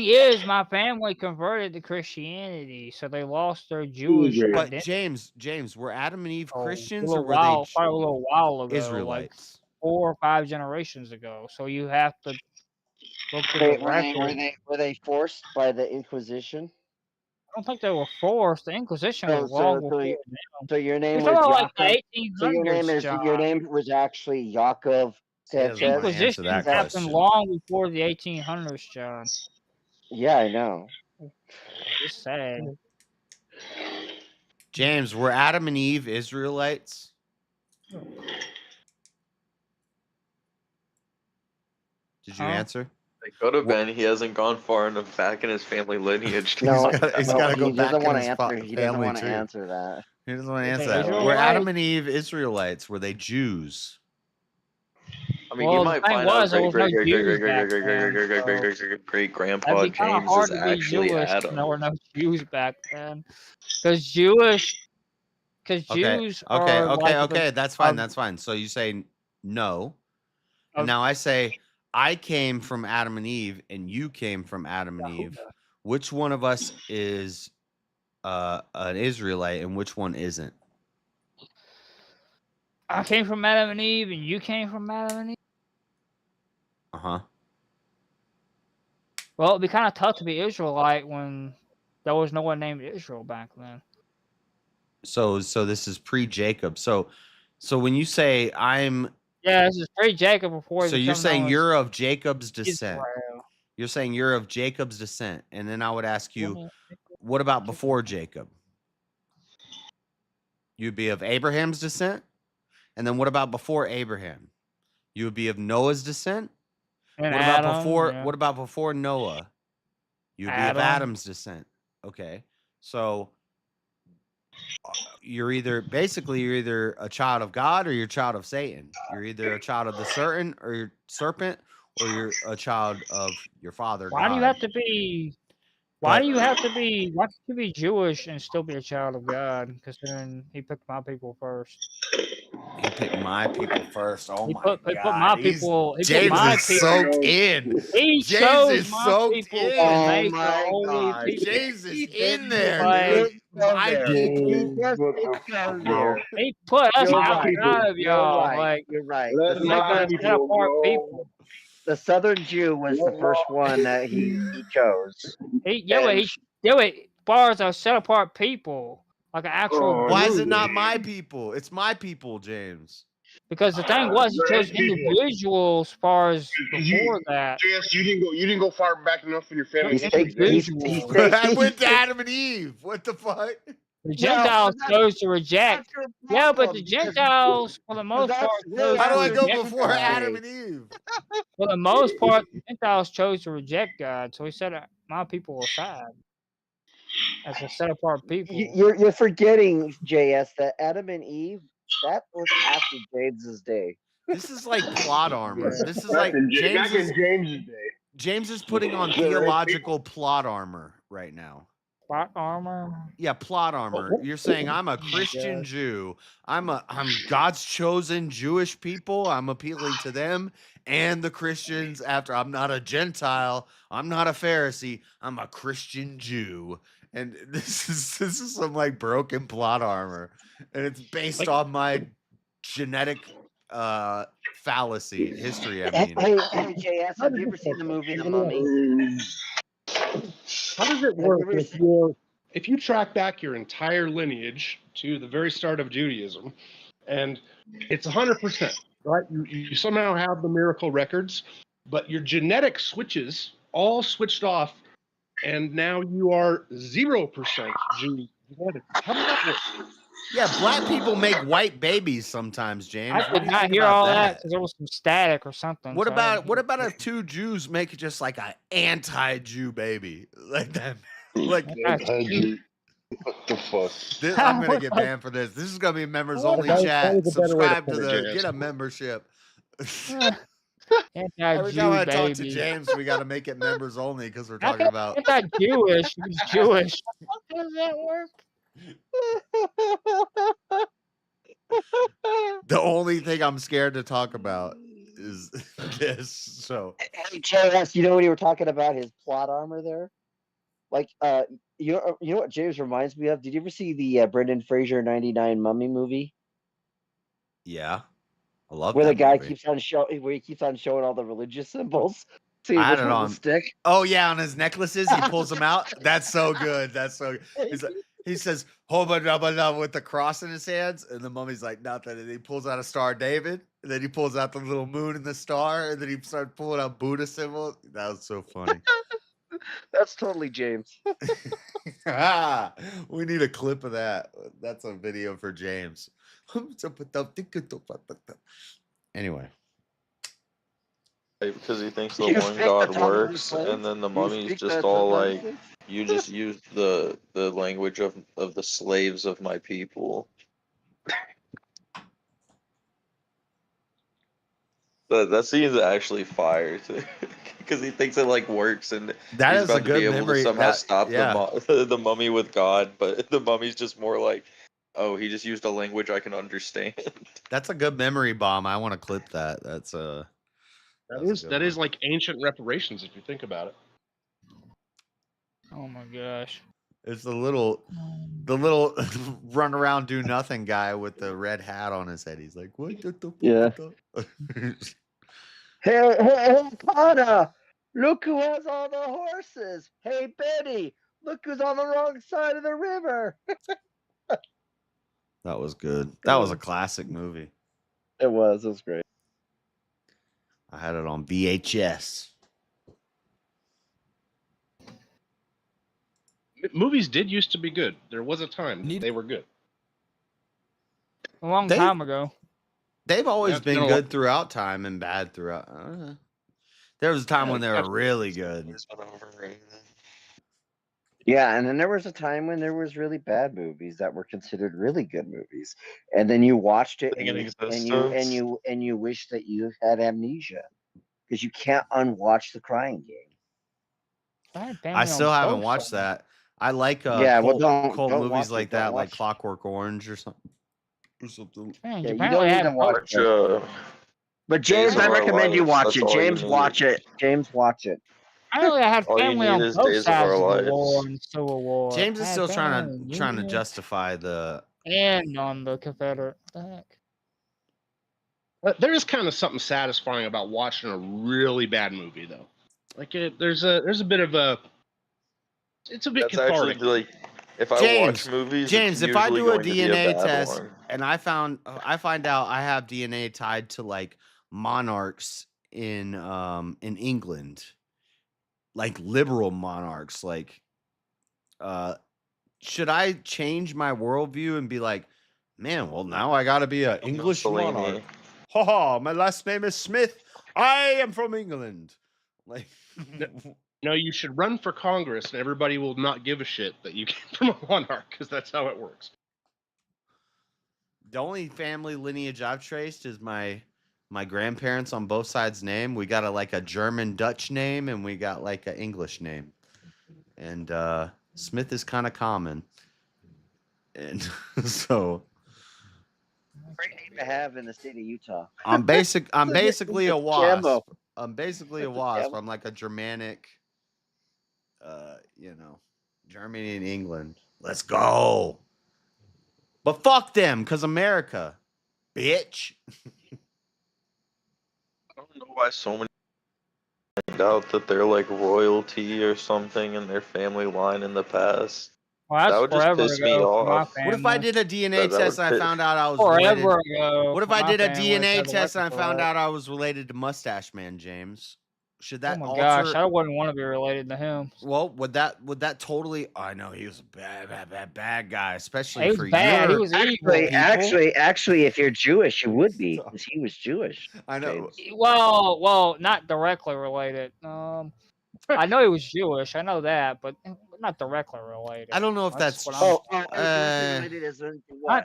is, my family converted to Christianity, so they lost their Jewish But identity. James, were Adam and Eve a Christians little or were while, they probably a little while ago, Israelites? like 4 or 5 generations ago. So you have to look through Wait, the records. were they forced by the Inquisition? I don't think they were forced. The Inquisition was long before them. So your name You're was talking like Yaakov. the So your 1800s, name was actually Yaakov Sanchez. Inquisition happened long before the 1800s, John. Yeah, I know. Just saying. James, were Adam and Eve Israelites? Did you answer? They could have been. He hasn't gone far enough back in his family lineage. No, He's got to go he back doesn't in want his to answer. He doesn't family want to tree. answer that. He doesn't want to Is answer they that. Were Israelites? Adam and Eve Israelites? Were they Jews? I mean, Well, he the might thing find was, out there was no Jews back then, so great grandpa that'd be kind of James hard is to be actually Jewish. Adam. There were no Jews back then, because Jews are like Okay. That's fine. So you say no, and now I say I came from Adam and Eve, and you came from Adam and Eve. Which one of us is an Israelite, and which one isn't? I came from Adam and Eve, and you came from Adam and Eve. Uh-huh. Well, it'd be kind of tough to be Israelite when there was no one named Israel back then. So this is pre-Jacob. So So when you say I'm, Yeah, this is free Jacob before he so you're becomes saying known as you're of Jacob's descent. Israel. You're saying you're of Jacob's descent, and then I would ask you, Well, what about before Jacob? You'd be of Abraham's descent, and then what about before Abraham? You would be of Noah's descent. And What Adam, about before? yeah. What about before Noah? You'd be of Adam. Adam's descent. Okay, so you're either a child of God or you're a child of Satan. You're either a child of the serpent or you're a child of your father Why God. do you have to be? Why do you have to be? Why can't you be Jewish and still be a child of God? Because then he picked my people first. He picked my people first. Oh He my put God! my people. He put James my is people. soaked in. He James chose is my soaked people in. to Oh make a my holy God. people. James is in there, Like, dude. My there. people. Just What the because fuck, bro? there. he put us You're outside right. of You're y'all. right. Like, You're right. Let The like my a southern, set people apart go. people. the southern Jew was Let the first one that he chose. He bars are set apart people, like an actual Oh, Why is group. it not my people? It's my people, James. Because the thing was, he They're chose his people. individuals as far as You, before that. JS, you didn't go far back enough in your family He's history. taking. Individuals. I went to Adam and Eve. What the fuck? The Gentiles chose to reject. That's your Yeah, but problem, the because- Gentiles, for the most that's part, where chose How do to I go reject before God. Adam and Eve? For the most part, the Gentiles chose to reject God. So he set my people aside as a set apart people. You're forgetting, JS, that Adam and Eve, that was after James's day. This is like plot armor. Yeah. This is Back like in James James's day. James is putting on They're his theological plot armor right now. Plot armor. Yeah, plot armor. You're saying I'm a Christian God. Jew. I'm God's chosen Jewish people. I'm appealing to them and the Christians after I'm not a Gentile. I'm not a Pharisee. I'm a Christian Jew. And this is some like broken plot armor. And it's based on my genetic fallacy history, I mean. Hey, JS, have you ever seen the movie The Mummy? How does it work if you track back your entire lineage to the very start of Judaism, and it's 100%, right? You somehow have the miracle records, but your genetic switches all switched off, and now you are 0% Jew. How does that work? Yeah, black people make white babies sometimes, James. I What do could you not think hear about all that? that because there was some static or something. What so I didn't about hear if two Jews make just like an anti-Jew baby like that? Like Anti-Jew. What the fuck? I'm gonna get banned for this. This is gonna be a members only That chat. was a better way to Subscribe to put it, the JS. get a membership. Every Anti-Jew time I talk to baby. James, we got to make it members only because we're How talking come about. anti-Jewish? He's Jewish. How does that work? The only thing I'm scared to talk about is this. So Hey, JS, you know when you were talking about his plot armor there? Like, you know what James reminds me of? Did you ever see the Brendan Fraser '99 Mummy movie? yeah, I love Where that the guy movie. keeps on showing all the religious symbols. See I had which it one's on a stick. Oh yeah, on his necklaces, he pulls them out. That's so good. That's so. He says "Hoba Dubba Dubba" with the cross in his hands, and the mummy's like nothing. And he pulls out a Star David, and then he pulls out the little moon and the star, and then he starts pulling out Buddha symbols. That was so funny. That's totally James. We need a clip of that. That's a video for James. Anyway. Because he thinks the You one speak God the tongue of the works, slaves? and then the You mummy's speak just the all tongue of the like, slaves? you just used the language of the slaves of my people. That scene's actually fire too, because he thinks it like works, and That he's is a about to be good able memory. to somehow That- stop yeah. the mummy with God, but the mummy's just more like, oh, he just used a language I can understand. That's a good memory bomb. I want to clip that. That's That That's a good is one. like ancient reparations if you think about it. Oh my gosh. It's the little run around do nothing guy with the red hat on his head. He's like, what the fuck? Yeah. Hey, Connor! Look who has all the horses! Hey, Betty! Look who's on the wrong side of the river! That was good. That was a classic movie. It was. It was great. I had it on VHS. Movies did used to be good. There was a time they were good. A long time ago. They've always it's been been a good throughout time and bad throughout. There was a time when they were really good. Yeah, and then there was a time when there was really bad movies that were considered really good movies, and then you watched it and you wish that you had amnesia because you can't unwatch The Crying Game. I still haven't watched that. I like Yeah, well, cult don't movies watch like it, that, don't like watch it. Clockwork Orange or something. Man, Yeah, you you don't need to watch it. But James, Days I of Our recommend you Lives, watch that's it. all you James, need. watch it. James, watch it. Apparently, I had All you family need on is both Days of sides Our of the Lives. war and Civil War. James is I had still family trying on to Union justify the. and on the Confederate. What the heck? There is kind of something satisfying about watching a really bad movie, though. Like there's a bit of a. It's a bit That's actually cathartic. like, if I watch movies, James, it's if I usually do a going to be a DNA bad test one. and I find out I have DNA tied to like monarchs in England, like liberal monarchs, like should I change my worldview and be like, man, well now I gotta be an English monarch. Mussolini. Ha ha, my last name is Smith. I am from England. Like No, you should run for Congress, and everybody will not give a shit that you came from a monarch, because that's how it works. the only family lineage I've traced is my grandparents on both sides' name. We got a German Dutch name and we got like an English name. And Smith is kind of common. And so Great name to have in the state of Utah. I'm basically a wasp. Cambo. I'm basically a wasp. I'm like a Germanic Germany and England. Let's go. But fuck them, cause America, bitch. I don't know why so many find out that they're like royalty or something in their family line in the past. Well, that's that would just forever piss me ago for my off. What if I did a DNA test and I found out I was Forever related? ago. What if for I my did a family, DNA had to test and I work found for it. out I was related to Mustache Man, James? Should that Oh my alter? gosh, I wouldn't want to be related to him. Well, would that totally? I know he was a bad guy, especially He was for bad. He your was evil. Actually, if you're Jewish, you would be, because he was Jewish. I know. Well, not directly related. I know he was Jewish. I know that, but not directly related. I don't know if that's. what I'm-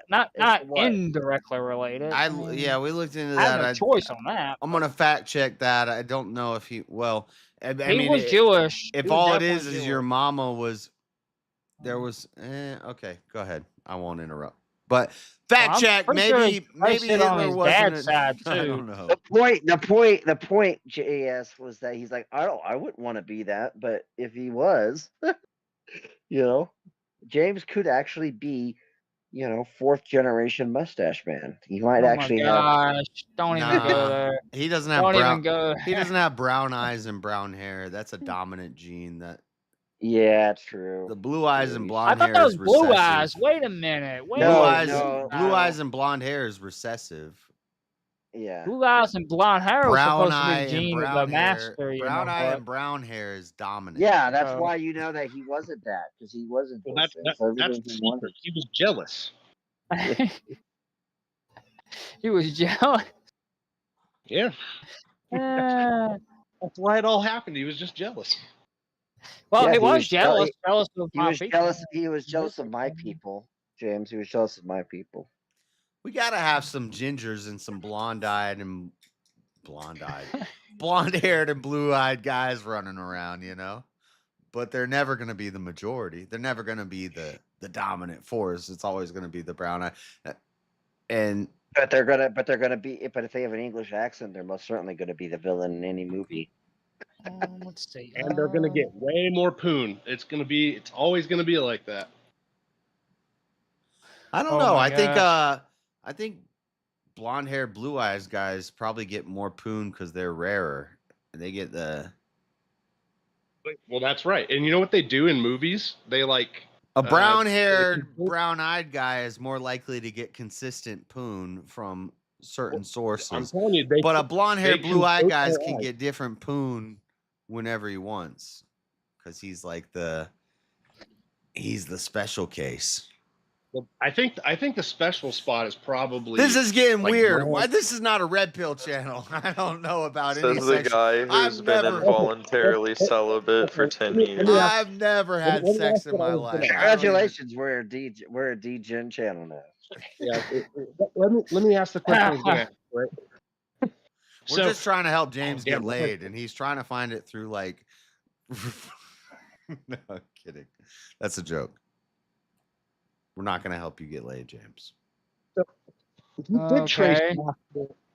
not what? indirectly related. Yeah, we looked into I that. have no choice on that. I'm gonna fact check that. I don't know if he. Well, I He mean, was Jewish. If He was all it definitely is your mama was, there was. Okay, go ahead. I won't interrupt. But fact I'm check. pretty sure Maybe he placed it on Hitler his wasn't. dad's side, I too. don't know. The point, JS, was that he's like, I wouldn't want to be that, but if he was, James could actually be, fourth generation Mustache Man. He might actually have. Don't even go there. He doesn't have Don't brown. even go He doesn't have brown eyes and brown hair. That's a dominant gene. That. Yeah, true. The blue eyes and I blonde thought hair that was is blue recessive. eyes. Wait a minute. Wait Blue a eyes, minute. blue eyes and blonde hair is recessive. Yeah. Blue eyes and blonde hair was Brown supposed to eye be and gene of brown the hair. master. Brown eye and brown hair is dominant. Yeah, that's why you know that he wasn't that, because he wasn't. Well, those that's things. the Everything he secret. wanted. He was jealous. He was jealous. Yeah. Uh, That's why it all happened. He was just jealous. well, Yeah, he he was was jealous. jealous- Jealous of He my was people. jealous. He was jealous of my people, James. He was jealous of my people. We gotta have some gingers and some blonde-haired, blonde-haired and blue-eyed guys running around, But they're never gonna be the majority. They're never gonna be the dominant force. It's always gonna be the brown eye, and. But they're gonna be. But if they have an English accent, they're most certainly gonna be the villain in any movie. Let's see. And they're gonna get way more poon. It's always gonna be like that. I don't Oh know. my I think blonde-haired, blue-eyes guys probably get more poon because they're rarer. And they get the. Well, that's right. And you know what they do in movies? They A brown-haired, brown-eyed guy is more likely to get consistent poon from certain sources. I'm telling you, but a blonde-haired, they blue-eyed can guys poke can their get different poon whenever he wants, because he's like he's the special case. Well, I think the special spot is probably. This is getting like, weird. normal- Why this is not a red pill channel? I don't know about any Says the sex. guy who's been involuntarily celibate for 10 years. I've never had Let me sex ask in what I my was life. gonna ask. Congratulations, we're a DGen channel now. Yeah, let me ask the question I was going to ask, right? We're just trying to help James get laid, and he's trying to find it through like. No, I'm kidding. That's a joke. We're not going to help you get laid, James. If you did trace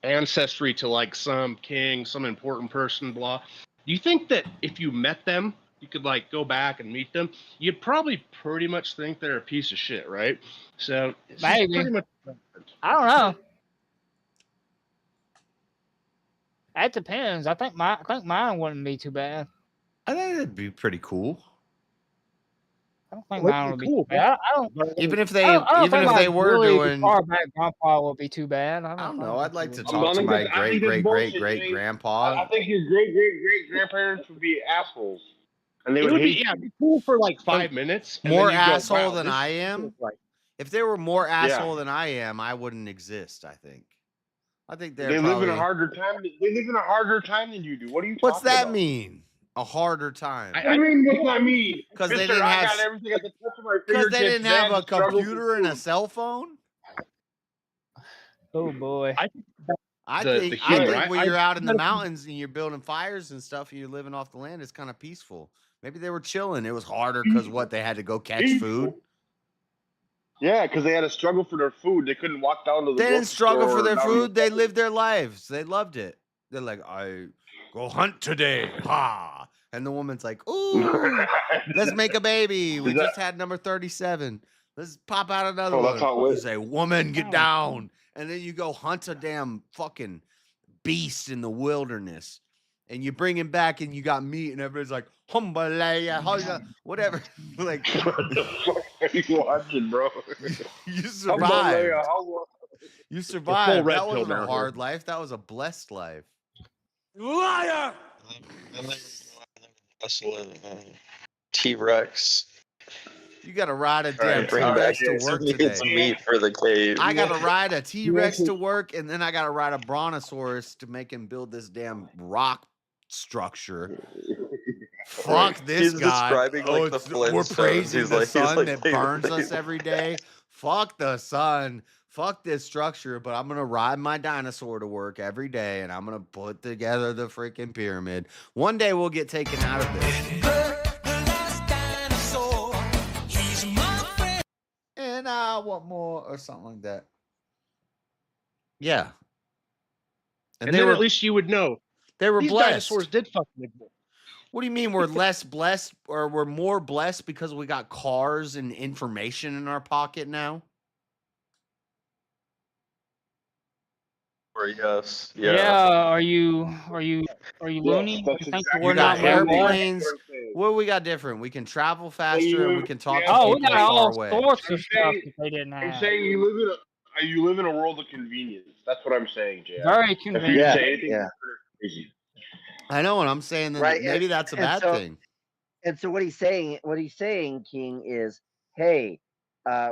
ancestry to like some king, some important person, blah, do you think that if you met them, you could like go back and meet them? You'd probably pretty much think they're a piece of shit, right? So it's just Maybe. pretty much. I don't know. That depends. I think mine wouldn't be too bad. I think it'd be pretty cool. I don't think mine would be too bad. I don't. Even if they, I don't even think, if they like, were really doing, far back grandpa would be too bad. I don't know. I'd like to I'm talk to gonna my get- I think that's bullshit, Jay. grandpa. I think your great grandparents would be assholes, and they It would would be hate it'd be cool for like 5 minutes. and More then you'd go, asshole wow, than this I shit am. is like- If they were more asshole than I am, I wouldn't exist. I think they're They live probably. in a harder time. They live in a harder time than you do. What are you? What's talking that about? mean? A harder time? I mean, what's that mean? 'Cause they Mister, didn't I have- got everything at the touch of my Because fingertips. they didn't have man, a struggle for computer and a food. cell phone. Oh boy. I The think humor. when you're out in the I- mountains and you're building fires and stuff and you're living off the land, it's kind of peaceful. Maybe they were chilling. It was harder because what they had to go catch food. Yeah, because they had to struggle for their food. They couldn't walk down to the. They didn't grocery struggle store for their down food. They lived their lives. They loved it. They're like, I go hunt today, ha! And the woman's like, ooh, let's make a baby. We Is that- just had number 37. Let's pop out another Oh, one. that's how it You went. say, woman, get down. And then you go hunt a damn fucking beast in the wilderness. And you bring him back and you got meat and everybody's like, humbalaya, whatever. Like, What the fuck are you watching, bro? you survived. You full survived. red That pill wasn't a down hard here. life. That was a blessed life. Liar! T-Rex. You got to ride a All damn right, bring back T-Rex to work some today. meat for the cave. I got to ride a T-Rex to work, and then I got to ride a Brontosaurus to make him build this damn rock structure. Fuck this He's guy. describing, like, the we're Flintstones. praising He's the like- he's sun like, that they- burns they- us every day. Fuck the sun. Fuck this structure, but I'm going to ride my dinosaur to work every day, and I'm going to put together the freaking pyramid. One day we'll get taken out of this. And I want more, or something like that. Yeah. And then at least you would know. They were These blessed. dinosaurs did fucking exist. What do you mean we're less blessed, or we're more blessed because we got cars and information in our pocket now? Or yes. Yeah. Are you loony? that's You think exactly we're We got not very blessed? airplanes. What do we got different? We can travel faster and we can talk to Oh, we people got far all away. sorts of I'm stuff saying- that they didn't I'm have. saying you live in a world of convenience. That's what I'm saying, Jay. Very If you convenient. say anything, Yeah. crazy. I know, and I'm saying that Right, maybe and- that's a and bad so- thing. And so what he's saying, King, is, hey,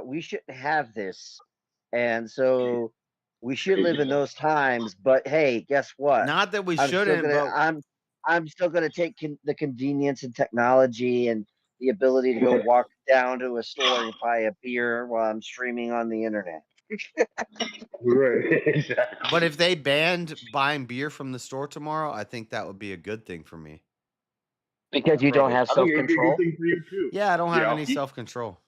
we shouldn't have this, and so we should live in those times. But hey, guess what? Not that we I'm still shouldn't, gonna, but I'm still gonna take the convenience and technology and the ability to go walk down to a store and buy a beer while I'm streaming on the internet. Right, exactly. but if they banned buying beer from the store tomorrow, I think that would be a good thing for me. Because you don't have I think it'd be a self-control. good thing for you too. Yeah, I don't have Yeah. any self-control.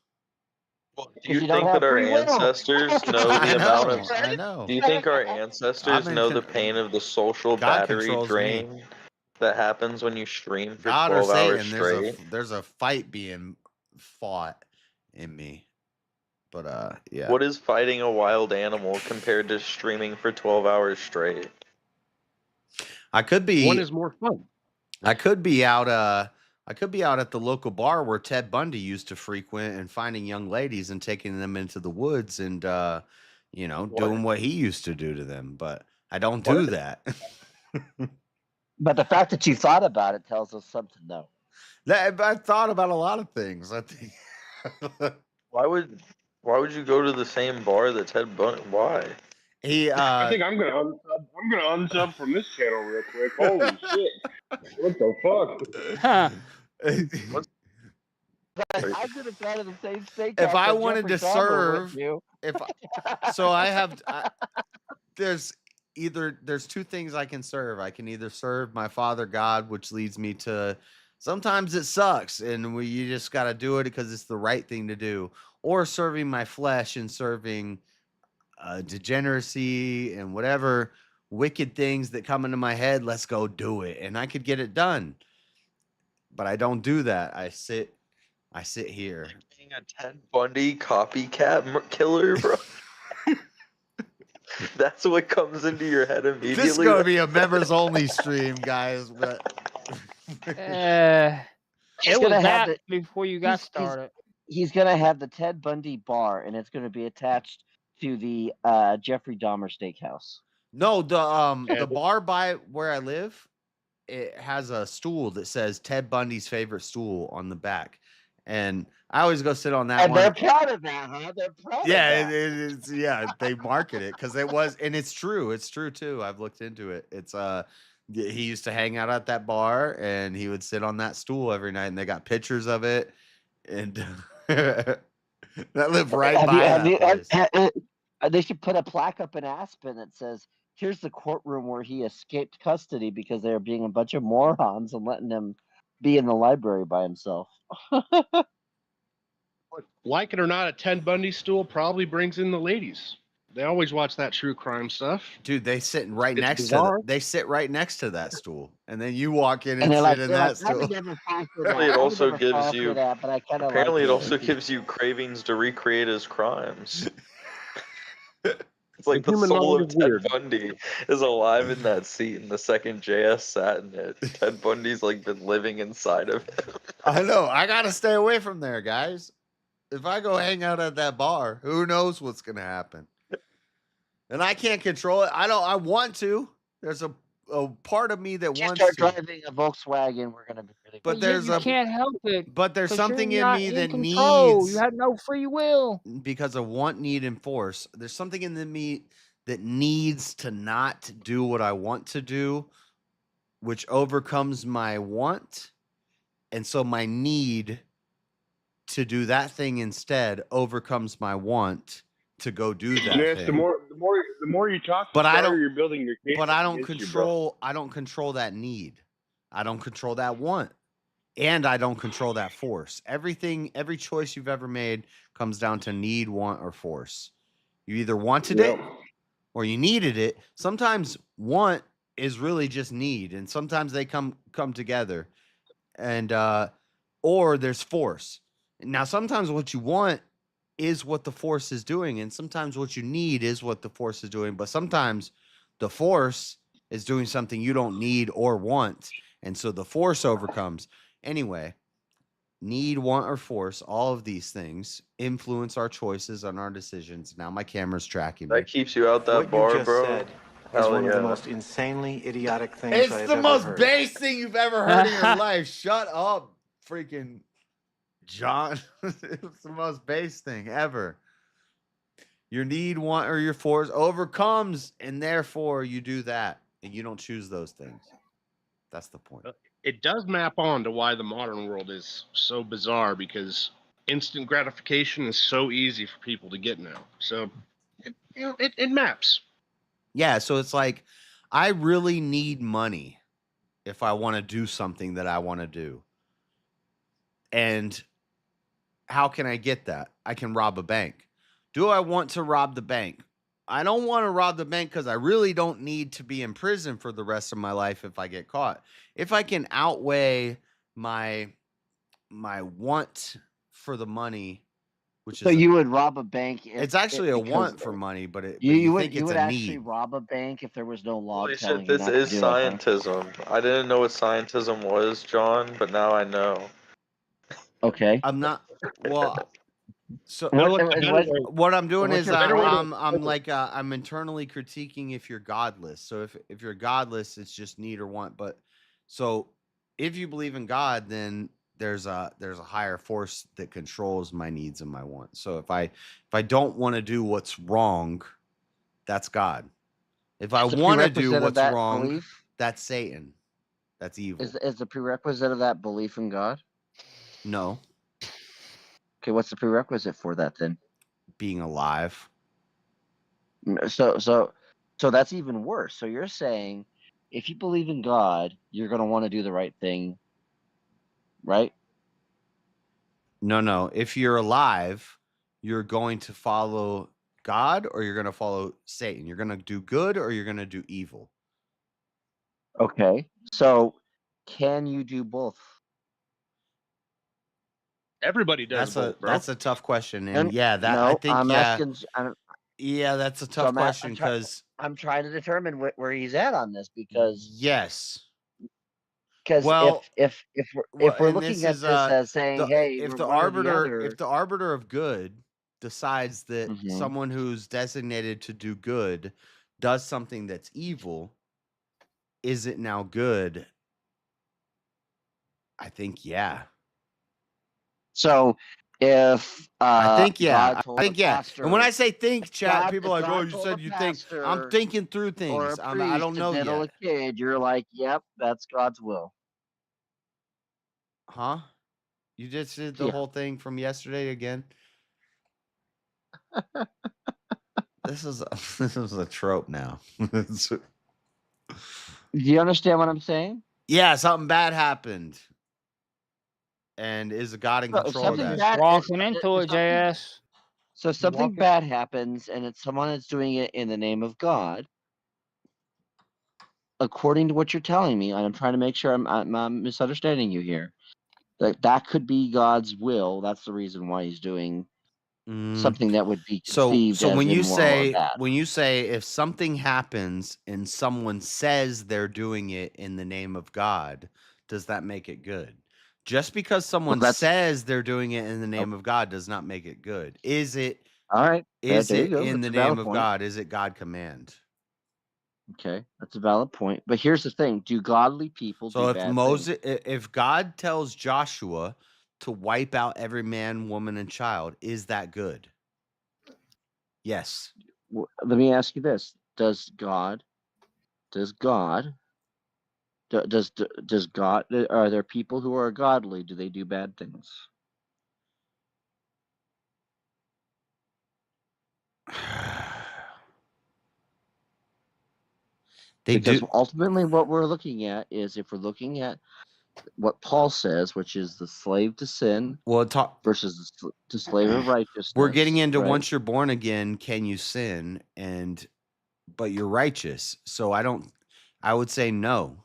Do you you think don't have that our free will. ancestors know I the amount of? know, I know. Do you think our ancestors I'm in know the con- pain of the social God battery controls me. drain that happens when you stream for God or 12 hours Satan, straight? there's a fight being fought in me. But yeah. What is fighting a wild animal compared to streaming for 12 hours straight? I could be One is more fun. I could be out I could be out at the local bar where Ted Bundy used to frequent and finding young ladies and taking them into the woods and, doing what he used to do to them. But I don't do that. But the fact that you thought about it tells us something, though. I've thought about a lot of things. I think. Why would you go to the same bar that Ted Bundy? Why? I think I'm gonna unsub from this channel real quick. Holy shit! What the fuck? I could have gone to the same steak. If I wanted to serve, there's two things I can serve. I can either serve my Father God, which leads me to sometimes it sucks, and you just got to do it because it's the right thing to do, or serving my flesh and serving degeneracy and whatever wicked things that come into my head. Let's go do it, and I could get it done. But I don't do that. I sit here. Being a Ted Bundy copycat killer, bro. That's what comes into your head immediately. This is going to be a members only stream, guys. But it was that before you got started. He's going to have the Ted Bundy bar, and it's going to be attached to the Jeffrey Dahmer Steakhouse. No, the bar by where I live, it has a stool that says Ted Bundy's favorite stool on the back. And I always go sit on that and one. They're proud of that, huh? They're proud of that. They market it because it was, and it's true. It's true too. I've looked into it. It's he used to hang out at that bar and he would sit on that stool every night, and they got pictures of it. And that live right by they should put a plaque up in Aspen that says, "Here's the courtroom where he escaped custody because they were being a bunch of morons and letting him be in the library by himself." Like it or not, a Ted Bundy stool probably brings in the ladies. They always watch that true crime stuff. Dude, they sit right next to that stool, and then you walk in and sit like, in that stool. Apparently, it also gives you. Apparently, it also gives you cravings to recreate his crimes. It's like the soul of Ted Bundy is alive in that seat, and the second JS sat in it, Ted Bundy's like been living inside of him. I know. I gotta stay away from there, guys. If I go hang out at that bar, who knows what's gonna happen? And I can't control it. I want to. There's a part of me that wants to. Start driving a Volkswagen, we're gonna be really. But you can't help it. But there's something in me that needs. You have no free will because of want, need, and force. There's something in me that needs to not do what I want to do, which overcomes my want, and so my need to do that thing instead overcomes my want to go do that. Yes, thing. the more you talk, but I don't. You're building your case. But I don't control. I don't control that need. I don't control that want, and I don't control that force. Every choice you've ever made comes down to need, want, or force. You either wanted it or you needed it. Sometimes want is really just need, and sometimes they come together, and or there's force. Now, sometimes what you want is what the force is doing, and sometimes what you need is what the force is doing, but sometimes the force is doing something you don't need or want, and so the force overcomes. Anyway, need, want, or force, all of these things influence our choices and our decisions. Now my camera's tracking me. That keeps you out that bar, bro. Said is one of the most insanely idiotic things It's I've the ever most heard. base thing you've ever heard in your life. Shut up, freaking John. It's the most base thing ever. Your need, want, or your force overcomes, and therefore you do that, and you don't choose those things. That's the point. It does map on to why the modern world is so bizarre, because instant gratification is so easy for people to get now. So it maps. Yeah, so it's like I really need money if I want to do something that I want to do. And how can I get that? I can rob a bank. Do I want to rob the bank? I don't want to rob the bank because I really don't need to be in prison for the rest of my life if I get caught. If I can outweigh my want for the money which So is you would rob a bank if it's actually a because want for money, but you you would think it's a actually need. rob a bank if there was no law Well, he telling said you this not to is do it. Huh? scientism. I didn't know what scientism was, John, but now I know. Okay. I'm not well. So What I'm doing what's is your point? I'm internally critiquing if you're godless. So if you're godless, it's just need or want. But so if you believe in God, then there's a higher force that controls my needs and my wants. So if I don't want to do what's wrong, that's God. If I Is the want to do prerequisite of what's that wrong, belief? that's Satan. That's evil. Is the prerequisite of that belief in God? No, Okay, what's the prerequisite for that then? being alive. So that's even worse. So you're saying if you believe in God, you're going to want to do the right thing, right? No. If you're alive, you're going to follow God or you're going to follow Satan. You're going to do good or you're going to do evil. Okay. So can you do both? Everybody does both, bro. That's a tough question. And And yeah, no, I'm yeah, asking. yeah, that's a tough question because I'm trying to determine where he's at on this because yes. Well, if we're and looking this at is this as saying, hey, if we're the one or the arbiter other, if the arbiter of good decides that Mhm. someone who's designated to do good does something that's evil, is it now good? I think yeah. So if I think yeah. God told I think a yeah. pastor, And when I say think, chat, people are if like, "Oh, God you told said a you think." I'm pastor thinking through or a things. I priest don't to know diddle a yet. kid, you're like, yep, that's God's will. Huh? You just did the Yeah. whole thing from yesterday again. This is a trope now. Do you understand what I'm saying? Yeah, something bad happened. And is God in control of Something that? bad Walking into it, JS. So something Walking- bad happens, and it's someone that's doing it in the name of God. According to what you're telling me, and I'm trying to make sure I'm misunderstanding you here. That could be God's will. That's the reason why he's doing something that would be conceived So as when you immoral or bad. say if something happens and someone says they're doing it in the name of God, does that make it good? Just because someone says they're doing it in the name of God does not make it good. Is it All right? Is there you it go. in That's the a valid name of point. God? Is it God command? Okay, that's a valid point. But here's the thing: do godly people So do if bad things? if God tells Joshua to wipe out every man, woman, and child, is that good? Yes. Let me ask you this: does God? Does God? Are there people who are godly? Do they do bad things? Because ultimately, what we're looking at is if we're looking at what Paul says, which is the slave to sin, versus the slave of righteousness. We're getting into right? once you're born again, can you sin? But you're righteous. So I would say no.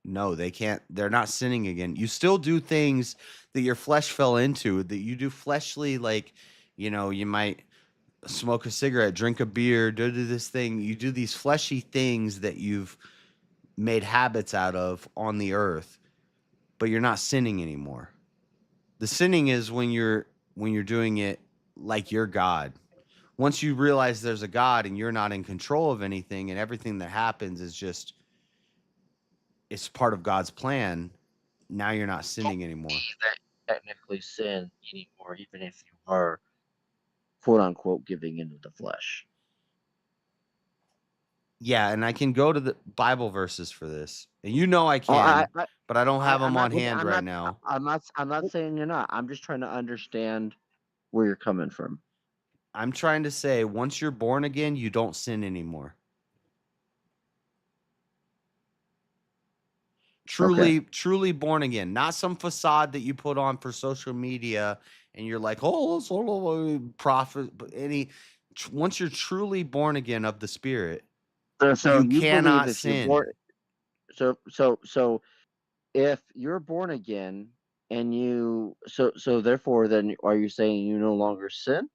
No, they can't. They're not sinning again. You still do things that your flesh fell into, that you do fleshly, like, you might smoke a cigarette, drink a beer, do this thing. You do these fleshy things that you've made habits out of on the earth, but you're not sinning anymore. The sinning is when you're doing it like you're God. Once you realize there's a God and you're not in control of anything and everything that happens is just it's part of God's plan, now you're not sinning anymore. That technically sin anymore, even if you are quote unquote giving into the flesh. Yeah, and I can go to the Bible verses for this, and I can, but I don't have them on hand right now. I'm not saying you're not. I'm just trying to understand where you're coming from. I'm trying to say once you're born again, you don't sin anymore. Truly born again, not some facade that you put on for social media and you're like, oh, prophet. Once you're truly born again of the Spirit, so you cannot believe if sin. You're born, so if you're born again And you so therefore then are you saying you no longer sin?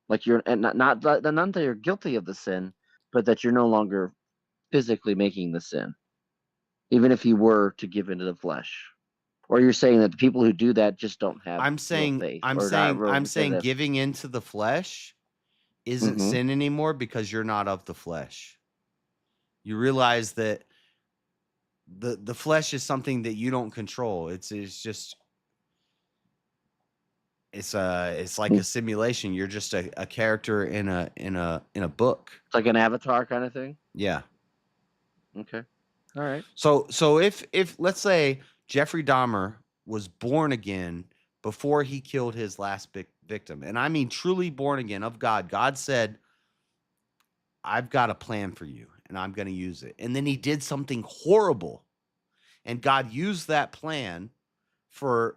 Like you're and not that you're guilty of the sin, but that you're no longer physically making the sin, even if you were to give into the flesh. Or you're saying that the people who do that just don't have I'm real saying faith I'm or not saying real I'm saying repentance. giving into the flesh isn't Mhm. sin anymore because you're not of the flesh. You realize that the flesh is something that you don't control. It's just it's like a simulation. You're just a character in a book. It's like an avatar kind of thing. Yeah. Okay. All right. So if let's say Jeffrey Dahmer was born again before he killed his last victim, and I mean truly born again of God. God said, "I've got a plan for you, and I'm going to use it." And then he did something horrible, and God used that plan for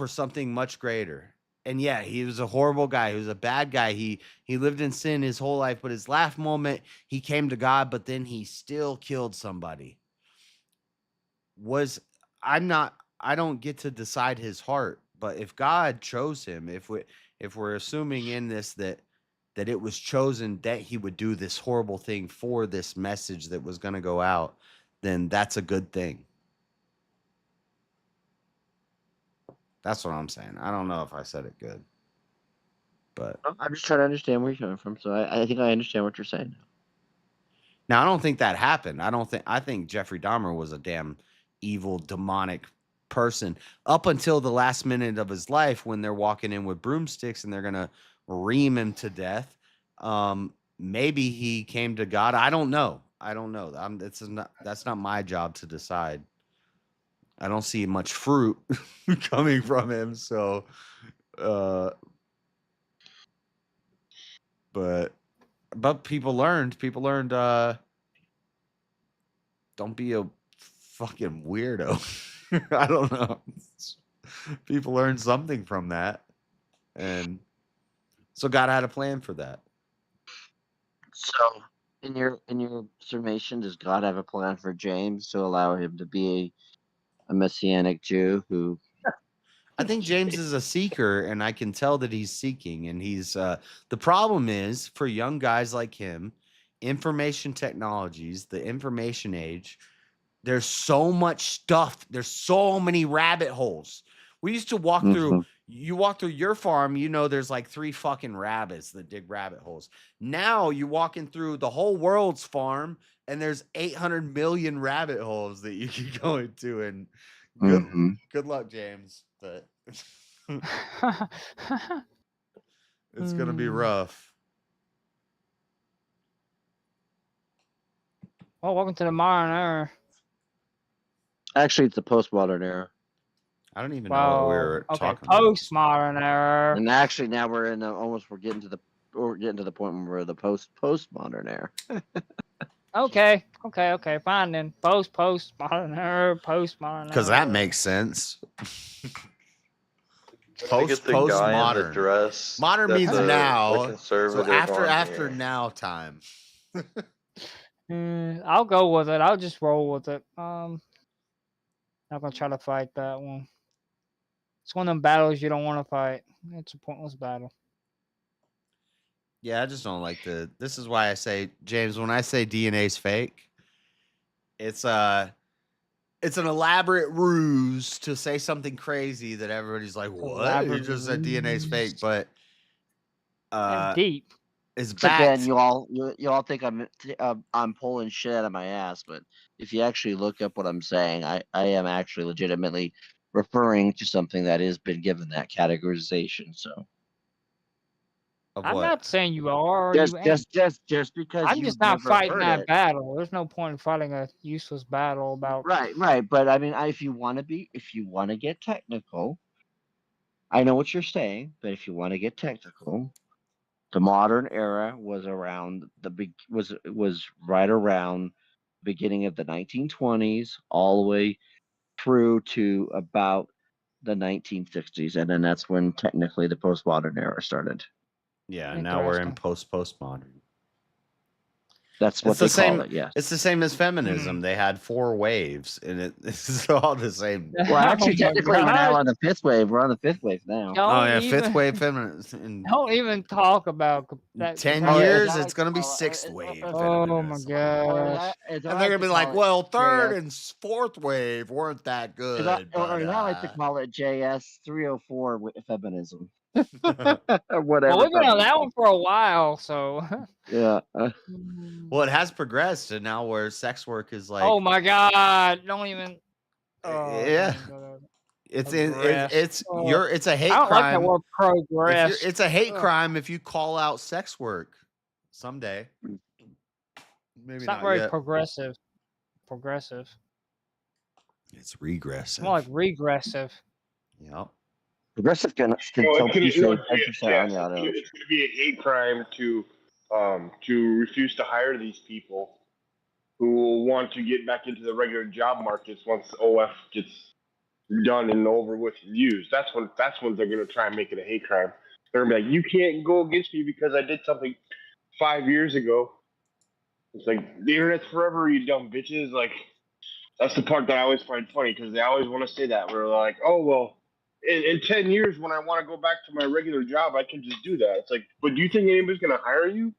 something much greater. And yeah, he was a horrible guy. He was a bad guy. He lived in sin his whole life, but his last moment he came to God, but then he still killed somebody. I don't get to decide his heart, but if God chose him, if we're assuming in this that it was chosen that he would do this horrible thing for this message that was going to go out, then that's a good thing. That's what I'm saying. I don't know if I said it good, but I'm just trying to understand where you're coming from. So I think I understand what you're saying. now I don't think that happened. I think Jeffrey Dahmer was a damn evil, demonic person up until the last minute of his life when they're walking in with broomsticks and they're gonna ream him to death. Maybe he came to God. I don't know. That's not my job to decide. I don't see much fruit coming from him, so but people learned don't be a fucking weirdo. I don't know. People learned something from that. And so God had a plan for that. So in your summation, does God have a plan for James to allow him to be a messianic Jew who I think James is a seeker, and I can tell that he's seeking. And he's the problem is for young guys like him, information technologies, the information age, there's so much stuff. There's so many rabbit holes. We used to walk through, you walk through your farm, you know, there's like 3 fucking rabbits that dig rabbit holes. Now you walking through the whole world's farm and there's 800 million rabbit holes that you can go into. And good luck, James. But it's going to be rough. Well, welcome to the modern era. Actually, it's the postmodern era. I don't even know what we were talking about. Postmodern era. And actually, now we're in we're getting to the point where we're the postmodern era. Okay, fine then. Postmodern era, postmodern. Because that makes sense. Postmodern. Modern means now. So after here. now time. I'll go with it. I'll just roll with it. Not gonna try to fight that one. It's one of them battles you don't want to fight. It's a pointless battle. Yeah, I just don't like this is why I say, James, when I say DNA's fake, it's an elaborate ruse to say something crazy that everybody's like, what? You just said DNA's fake, but deep. It's back. Again, you all think I'm pulling shit out of my ass, but if you actually look up what I'm saying, I am actually legitimately referring to something that has been given that categorization. So I'm not saying you are. Just because I'm you've just not never fighting heard that it. battle. There's no point in fighting a useless battle about. Right. But I mean, if you want to get technical, I know what you're saying. But if you want to get technical, the modern era was around was right around the beginning of the 1920s, all the way through to about the 1960s, and then that's when technically the postmodern era started. Yeah, now we're in postmodern. That's what It's they the same. call it. Yes. It's the same as feminism. They had 4 waves, and it's all the same. Well, actually, Oh my technically, we're now God. on the 5th wave. We're on the 5th wave now. Oh yeah, 5th wave feminism. In Don't even talk about that. 10 Oh, years, that it's like gonna be call it- 6th wave. Oh my feminism. gosh. And they're gonna be like, well, 3rd and 4th wave weren't that good. Or but, I like to call it JS 304 feminism. or Well, whatever. we've been on feminism. that one for a while, so. Yeah. Well, it has progressed to now where sex work is like. Oh my God! Don't even. Oh, yeah. It's it's a hate I don't crime. like that word progress. It's a hate Ugh. crime if you call out sex work someday. Maybe It's not very yet. progressive. Progressive. It's regressive. More like regressive. Yep. Progressive can No, still it's keep gonna, you no, 10% on the yeah, auto. it's going to be a hate crime to refuse to hire these people who will want to get back into the regular job markets once OF gets done and over with and used. That's when they're going to try and make it a hate crime. They're going to be like, you can't go against me because I did something 5 years ago. It's like, the internet's forever, you dumb bitches. Like, that's the part that I always find funny because they always want to say that. Where they're like, oh, well, in 10 years when I want to go back to my regular job, I can just do that. It's like, but do you think anybody's going to hire you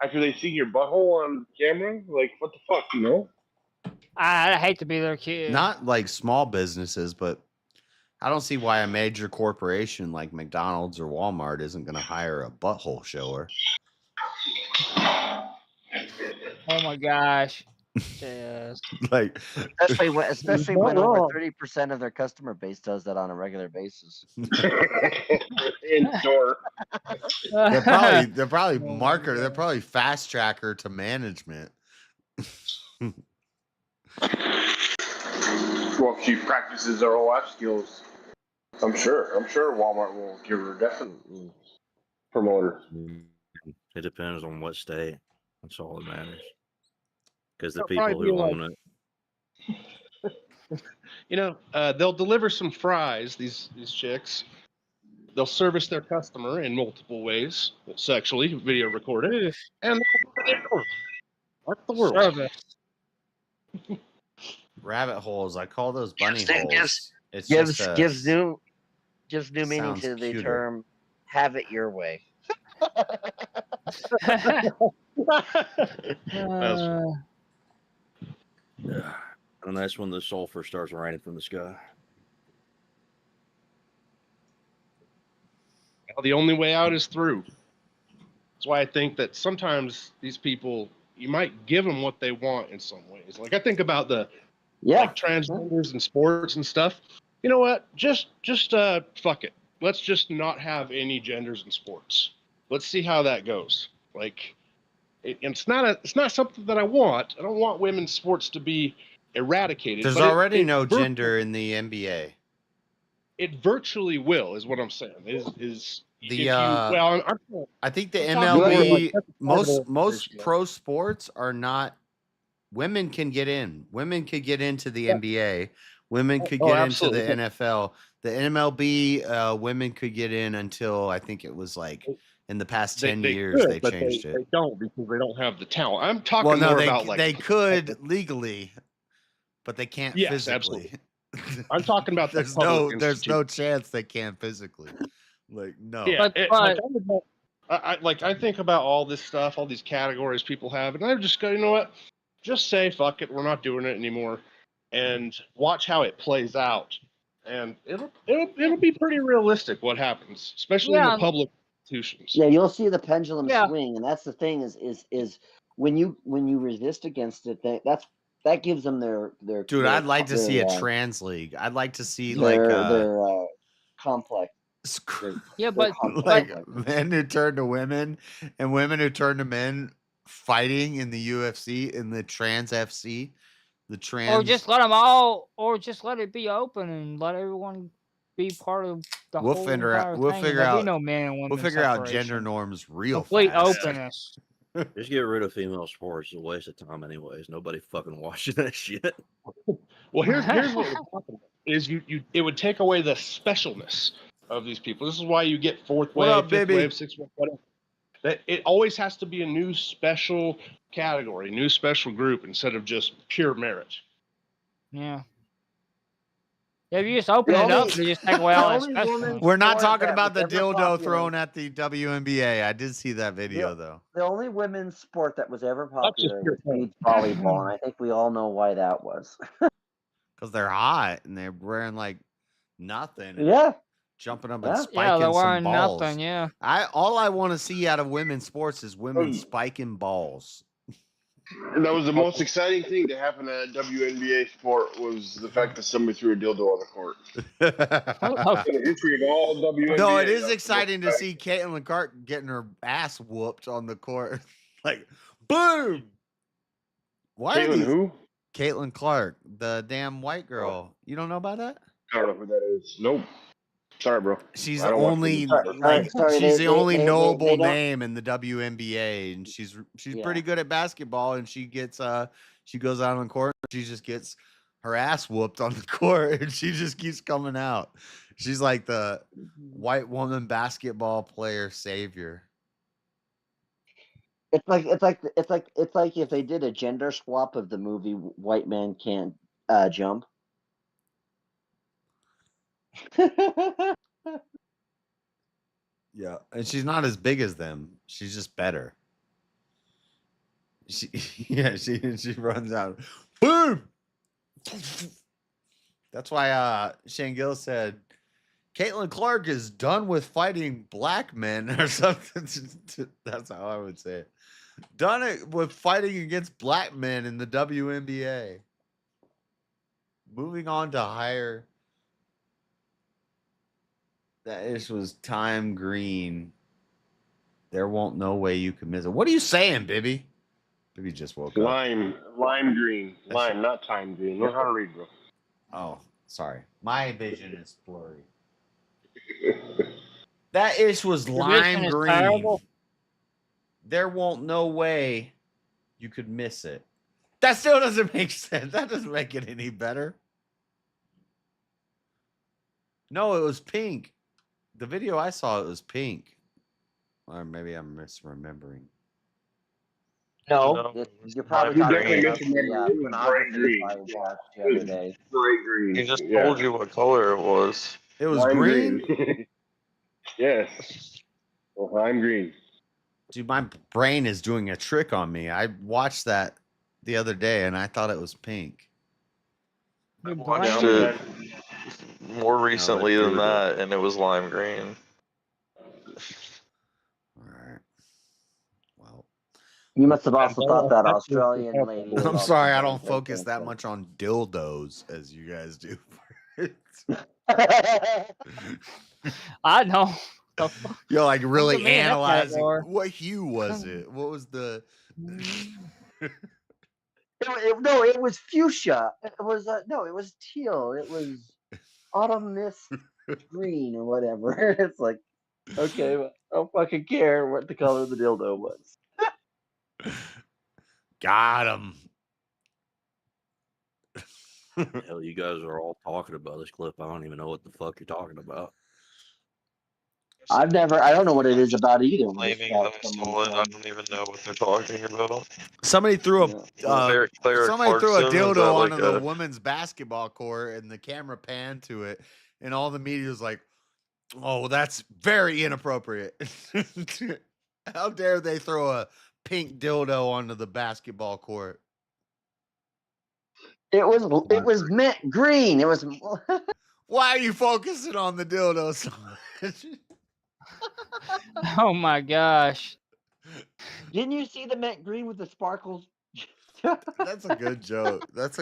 after they see your butthole on camera? Like, what the fuck, you know? I hate to be their kid. Not like small businesses, but I don't see why a major corporation like McDonald's or Walmart isn't going to hire a butthole shower. Oh my gosh. Yes. Like, especially when over 30% of their customer base does that on a regular basis. In store. They're probably marketer. They're probably fast tracker to management. Well, if she practices her OF skills, I'm sure Walmart will give her definitely promoter. It depends on what state. That's all that matters. Because the That'll people probably who be own it. You know, they'll deliver some fries. These chicks. They'll service their customer in multiple ways, sexually, video recorded, and that's the world. Service. Rabbit holes. I call those bunny Gives- holes. gives new meaning sounds to the cuter. term "have it your way." And that's when the sulfur starts raining from the sky. Well, the only way out is through. That's why I think that sometimes these people, you might give them what they want in some ways. Like I think about the like transgenders in sports and stuff. You know what? Just fuck it. Let's just not have any genders in sports. Let's see how that goes. Like, it's not something that I want. I don't want women's sports to be eradicated. There's but already it no gender in the NBA. It virtually will, is what I'm saying. I think the I'm talking MLB, more like most pro sports are not. Women can get in. Women could get into the NBA. Women could get into the NFL. The MLB, women could get in until I think it was like in the past 10 years could, they but changed it. They don't because they don't have the talent. I'm talking Well, no, more they, about like they could legally, but they can't physically. Absolutely. I'm talking about the there's no public chance they can physically. Like no. Yeah, I think about all this stuff, all these categories people have, and I just go, you know what? Just say fuck it, we're not doing it anymore, and watch how it plays out, and it'll be pretty realistic what happens, especially in the public institutions. Yeah, you'll see the pendulum swing, and that's the thing is when you resist against it, that gives them their Dude, I'd like to see a trans league. I'd like to see their complex. Yeah, but like men who turn to women and women who turn to men fighting in the UFC, in the trans FC, the trans. Or just let them all, or just let it be open and let everyone be part of the whole entire thing. We'll figure There'll out. be no man and woman We'll figure out separation. gender norms real Complete fast. openness. Just get rid of female sports. It's a waste of time anyways. Nobody fucking watching that shit. Well, here's what we're talking about. Is it would take away the specialness of these people. This is why you get fourth What wave, up, fifth baby? wave, sixth wave, whatever. That it always has to be a new special category, new special group instead of just pure merit. Yeah. Yeah, if you just open The it up, only- you just take away all the that only special woman ones. We're not sport talking that about the was ever dildo popular- thrown at the WNBA. I did see that video though. The only women's sport that was ever That's just popular your was point. beach volleyball, and I think we all know why that was. Because they're hot and they're wearing like nothing. And Yeah. jumping up Yeah. and Yeah, spiking they're some wearing balls. nothing, yeah. All I want to see out of women's sports is women Oh. spiking balls. And that was the most exciting thing to happen at WNBA sport was the fact that somebody threw a dildo on the court. In the history of all WNBA. No, it is that's the exciting to most see Caitlin Clark getting her ass whooped on the court. Like, boom! Why are Caitlin these? who? Caitlin Clark, the damn white girl. You don't know about that? I don't know who that is. Nope. Sorry, bro. She's I the don't watch only women's like sports. she's the only knowable don't- name in the WNBA, and she's Yeah. pretty good at basketball. And she gets she goes out on the court, and she just gets her ass whooped on the court, and she just keeps coming out. She's like the white woman basketball player savior. It's like if they did a gender swap of the movie White Man Can't Jump. Yeah, and she's not as big as them. She's just better. She she runs out. Boom. That's why Shane Gill said Caitlin Clark is done with fighting black men or something. That's how I would say it. Done it with fighting against black men in the WNBA. Moving on to higher. This was Time Green. There won't no way you can miss it. What are you saying, Bibby? Bibby just woke up. Lime green. Lime, not time green. Learn how to read, bro. Oh, sorry. My vision is blurry. That ish was Your vision lime is green. terrible. There won't no way you could miss it. That still doesn't make sense. That doesn't make it any better. No, it was pink. The video I saw, it was pink. Or maybe I'm misremembering. No, you're probably You're talking definitely about missing the that. It was bright pornography green. I watched the other day. Bright green. He just told you what color it was. It was Lime green? Yes. Well, lime green. Dude, my brain is doing a trick on me. I watched that the other day and I thought it was pink. I watched it more recently than that, and it was lime green. You must have also thought that Australian lady. was I'm also sorry, I very don't focus that handsome. much on dildos as you guys do. I know. The fuck? You're like really Look at me in that analyzing. category. What hue was it? What was the? No, it was fuchsia. It was no, it was teal. It was autumn mist green or whatever. It's like, okay, well, I don't fucking care what the color of the dildo was. Got him. Hell, you guys are all talking about this clip. I don't even know what the fuck you're talking about. I don't know what it is about either. Claiming that I saw it, I don't even know what they're talking about. Somebody threw a Clara somebody threw a Clarkson, is dildo that like onto the a- women's basketball court, and the camera panned to it, and all the media was like, "Oh, that's very inappropriate." How dare they throw a pink dildo onto the basketball court? It was mint green. It was. Why are you focusing on the dildo so much? Oh my gosh. Didn't you see the mint green with the sparkles? That's a good joke. That's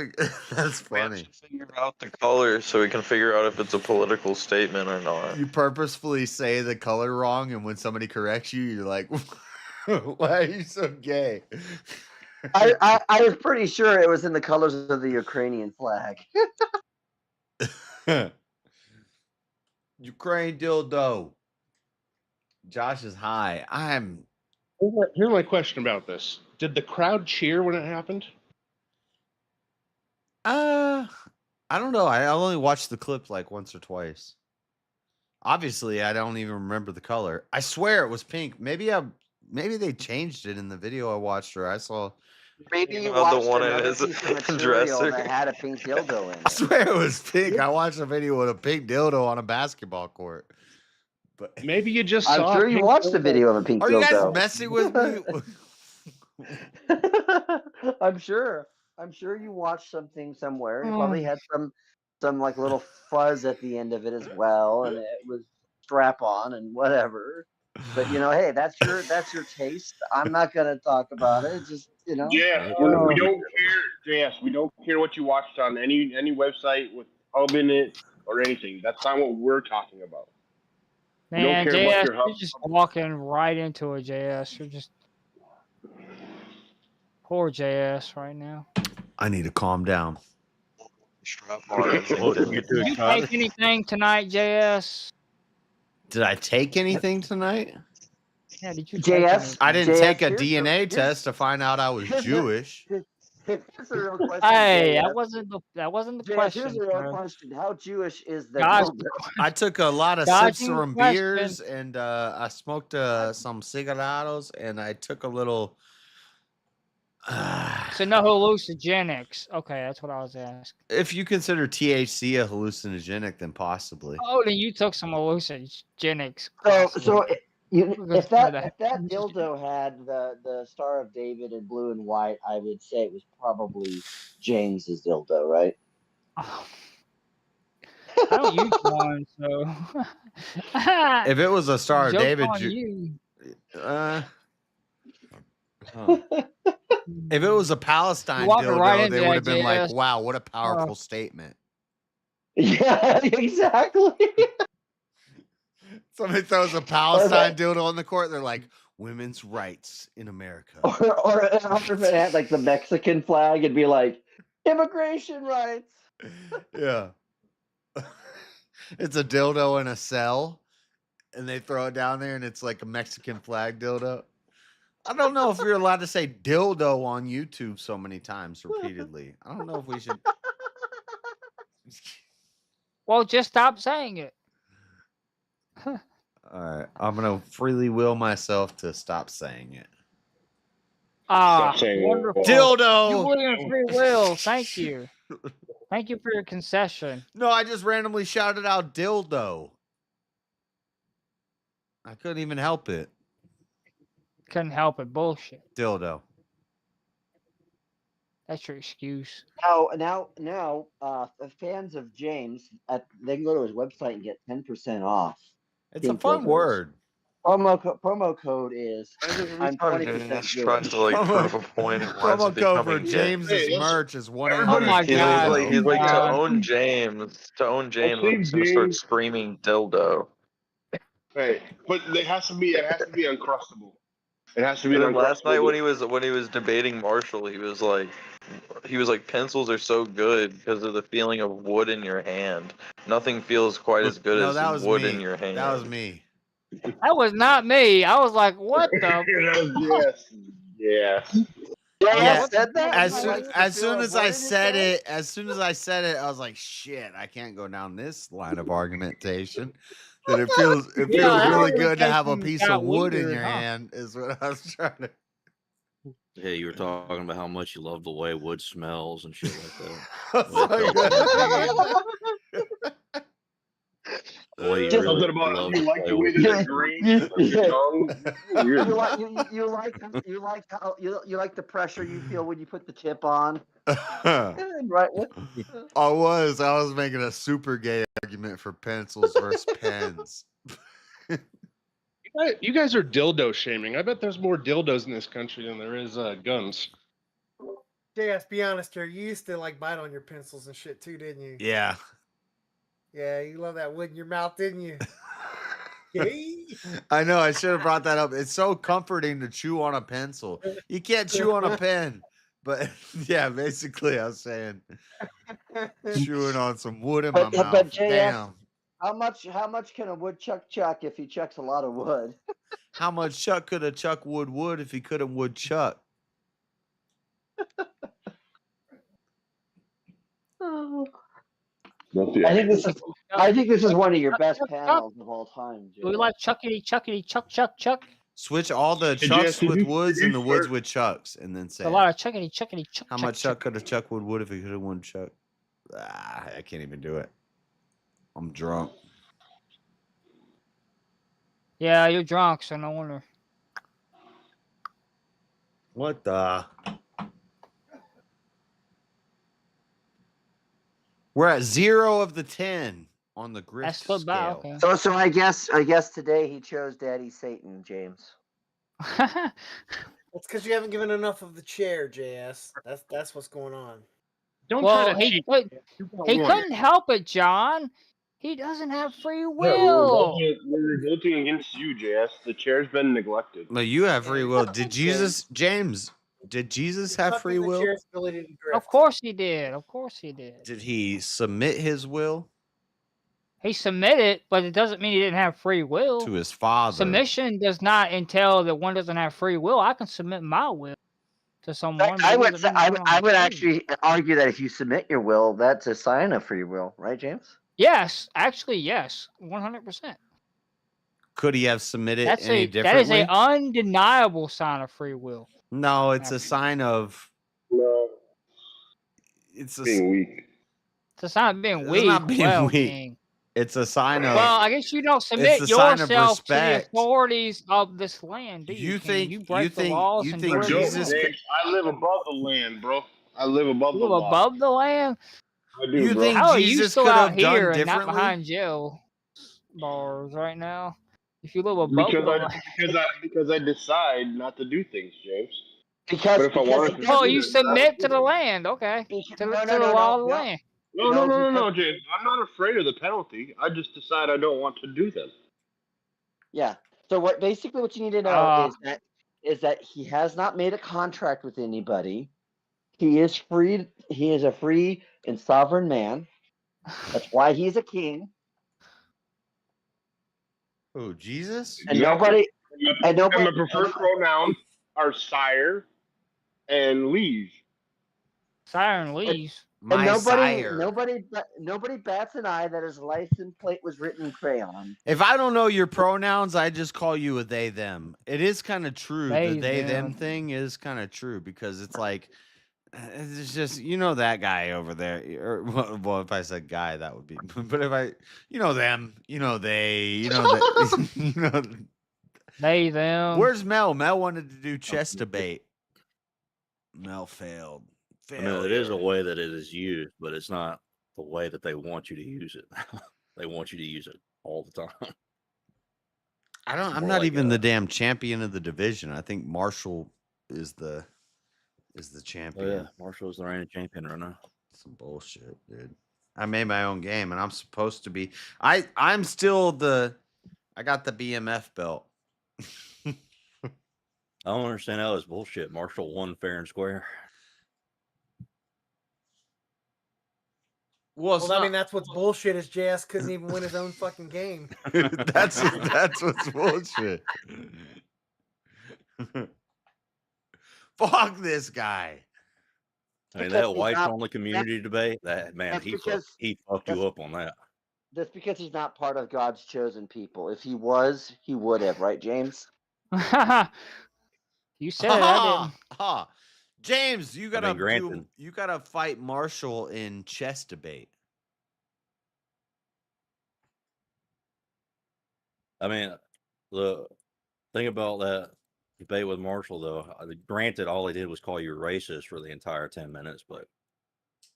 funny. Figure out the color so we can figure out if it's a political statement or not. You purposefully say the color wrong, and when somebody corrects you, you're like, "Why are you so gay?" I was pretty sure it was in the colors of the Ukrainian flag. Ukraine dildo. Josh is high. Here's my question about this. Did the crowd cheer when it happened? I don't know. I only watched the clip like once or twice. Obviously, I don't even remember the color. I swear it was pink. Maybe I'm Maybe they changed it in the video I watched, or I saw. Maybe you The watched one in another his piece of material dresser. that had a pink dildo in I it. swear it was pink. I watched a video with a pink dildo on a basketball court. But Maybe you just I'm saw. sure you pink watched the dildo. video of a pink are you guys dildo. messing with me? I'm sure you watched something somewhere. You probably had some like little fuzz at the end of it as well, and it was strap on and whatever. But hey, that's your taste. I'm not gonna talk about it. Just Yeah, we don't care. Yes, we don't care what you watched on any website with hub in it or anything. That's not what we're talking about. We don't Man, care what JS, your hub. you're just walking right into it, JS. You're just poor JS right now. I need to calm down. Did you take anything tonight, JS? Did I take anything tonight? Yeah, did you take JS? anything? I didn't JS, take a here's the- DNA here's- test to find out I was here's the- Jewish. Here's the real question. Hey, JS. that wasn't the JS, question. here's the real bro. question. How Jewish is the Gosh, dildo? I took a lot of Dodging sips from the question. beers, and I smoked some cigarros, and I took a little. So no hallucinogenics. Okay, that's what I was asking. If you consider THC a hallucinogenic, then possibly. Oh, then you took some hallucinogenics. So if that that. dildo had the Star of David in blue and white, I would say it was probably James's dildo, right? I don't use one, so. If it was a Star of Joke David, on you. if it was a Palestine walking dildo, right into they would have that, been like, JS. "Wow, what a powerful statement." Yeah, exactly. Somebody throws a Palestine dildo on the court, they're like, "Women's rights in America." Or if it had like the Mexican flag, it'd be like immigration rights. Yeah. It's a dildo in a cell, and they throw it down there, and it's like a Mexican flag dildo. I don't know if you're allowed to say dildo on YouTube so many times repeatedly. I don't know if we should. Well, just stop saying it. All right, I'm gonna freely will myself to stop saying it. Ah, saying it. wonderful. Dildo! You believe in free will. Thank you. Thank you for your concession. No, I just randomly shouted out dildo. I couldn't even help it. Couldn't help it. Bullshit. Dildo. That's your excuse. Now, fans of James, they can go to his website and get 10% off. It's a fun word. Promo code is I'm 20% trying to like prove a point. And winds up Promo code for becoming James's merch is 1-800. Oh my God. He's like to God. own James. To own James, Okay, I'm just gonna start James. screaming dildo. Right, but it has to be uncrustable. It has to be And an then last night uncrustable. when he was debating Marshall, he was like pencils are so good because of the feeling of wood in your hand. Nothing feels quite as good No, that as was wood me. in your hand. That was me. That was not me. I was like, what the? Yes. Yeah, said that? as soon as I said it, I was like, shit, I can't go down this line of argumentation. That it feels that really good to have a argumentation piece got of wood in weird, your huh? hand, is what I was trying to. Yeah, you were talking about how much you love the way wood smells and shit like That's that. Boy, you Just- really Something about love you like the way wood. that it grates on your tongue. you like the pressure you feel when you put the tip on. I Right. was making a super gay argument for pencils versus pens. You guys are dildo shaming. I bet there's more dildos in this country than there is guns. JS, be honest here. You used to like bite on your pencils and shit too, didn't you? Yeah. Yeah, you love that wood in your mouth, didn't you? Yay. I know, I should have brought that up. It's so comforting to chew on a pencil. You can't chew on a pen. But yeah, basically I was saying chewing on some wood in my mouth. But JS, Damn. how much can a woodchuck chuck if he chucks a lot of wood? How much Chuck could a Chuck wood if he couldn't woodchuck? I think this is one of your best panels of all time, Do we Jay. like chuckity, chuckity, chuck, chuck, chuck? Switch all the Hey, Chucks Jess, with did Woods you and the Woods start- with Chucks, and then say A lot of chuckity, chuck. how much Chuck could have Chuck would if he could have won Chuck. I can't even do it. I'm drunk. Yeah, you're drunk, so no wonder. What the? We're at 0 of the 10 on the grift That's good scale. okay. So I guess today he chose Daddy Satan, James. That's because you haven't given enough of the chair, JS. That's what's going on. Don't Well, try to he cheat. could, You got he one. couldn't help it, John. He doesn't have free Yeah, will. we're revolting against you, JS. The chair's been neglected. No, you have free will. Did Jesus, James? Did Jesus have free will? Chair's ability to drift. Of course he did. Of course he did. Did he submit his will He submitted, but it doesn't mean he didn't have free will. to his father? Submission does not entail that one doesn't have free will. I can submit my will to someone. I but it would doesn't mean I don't I have would free. actually argue that if you submit your will, that's a sign of free will, right, James? Yes, actually, yes, 100%. Could he have submitted That's any that is differently? a undeniable sign of free will. No, it's a sign of. No. It's being weak. It's a sign of being It's weak. not being well, weak. King. It's a sign of. Well, I guess you don't submit a sign of yourself to the respect. authorities of this land, do you? You King? think- you break you the think- laws you and think do whatever you Jesus want. could- I live above the land, bro. I live above You the live law. above the land? I do, You bro. think How are you Jesus still could out have done here and not differently? behind jail bars right now? If you live above the land. Because I decide not to do things, James. Because But if I wanted to, Oh, you submit to the land, okay. To the law of the land. No, James. I'm not afraid of the penalty. I just decide I don't want to do them. Yeah. So what you need to know is that he has not made a contract with anybody. He is free. He is a free and sovereign man. That's why he's a king. Oh, Jesus! And nobody. And my preferred pronouns are sire and liege. Sire and liege. And nobody bats an eye that his license plate was written in crayon. If I don't know your pronouns, I just call you a they them. It is kind of true. They, The they them them. thing is kind of true because it's like it's just that guy over there. Or well, if I said guy, that would be. But if I, them, they, they, They them. Where's Mel? Mel wanted to do chess debate. Mel failed. I mean, it is a way that it is used, but it's not the way that they want you to use it. They want you to use it all the time. I'm not even the damn champion of the division. I think Marshall is the champion. Oh, yeah, Marshall is the reigning champion right now. Some bullshit, dude. I made my own game, and I'm supposed to be. I'm still I got the BMF belt. I don't understand how this bullshit. Marshall won fair and square. Well, I mean, that's what's bullshit is JS couldn't even win his own fucking game. that's what's bullshit. Fuck this guy. I mean, that whites only community debate, that man, he fucked you up on that. That's because he's not part of God's chosen people. If he was, he would have, right, James? You said it, I didn't. James, you gotta granted. you gotta fight Marshall in chess debate. I mean, the thing about that debate with Marshall, though, granted, all he did was call you racist for the entire 10 minutes, but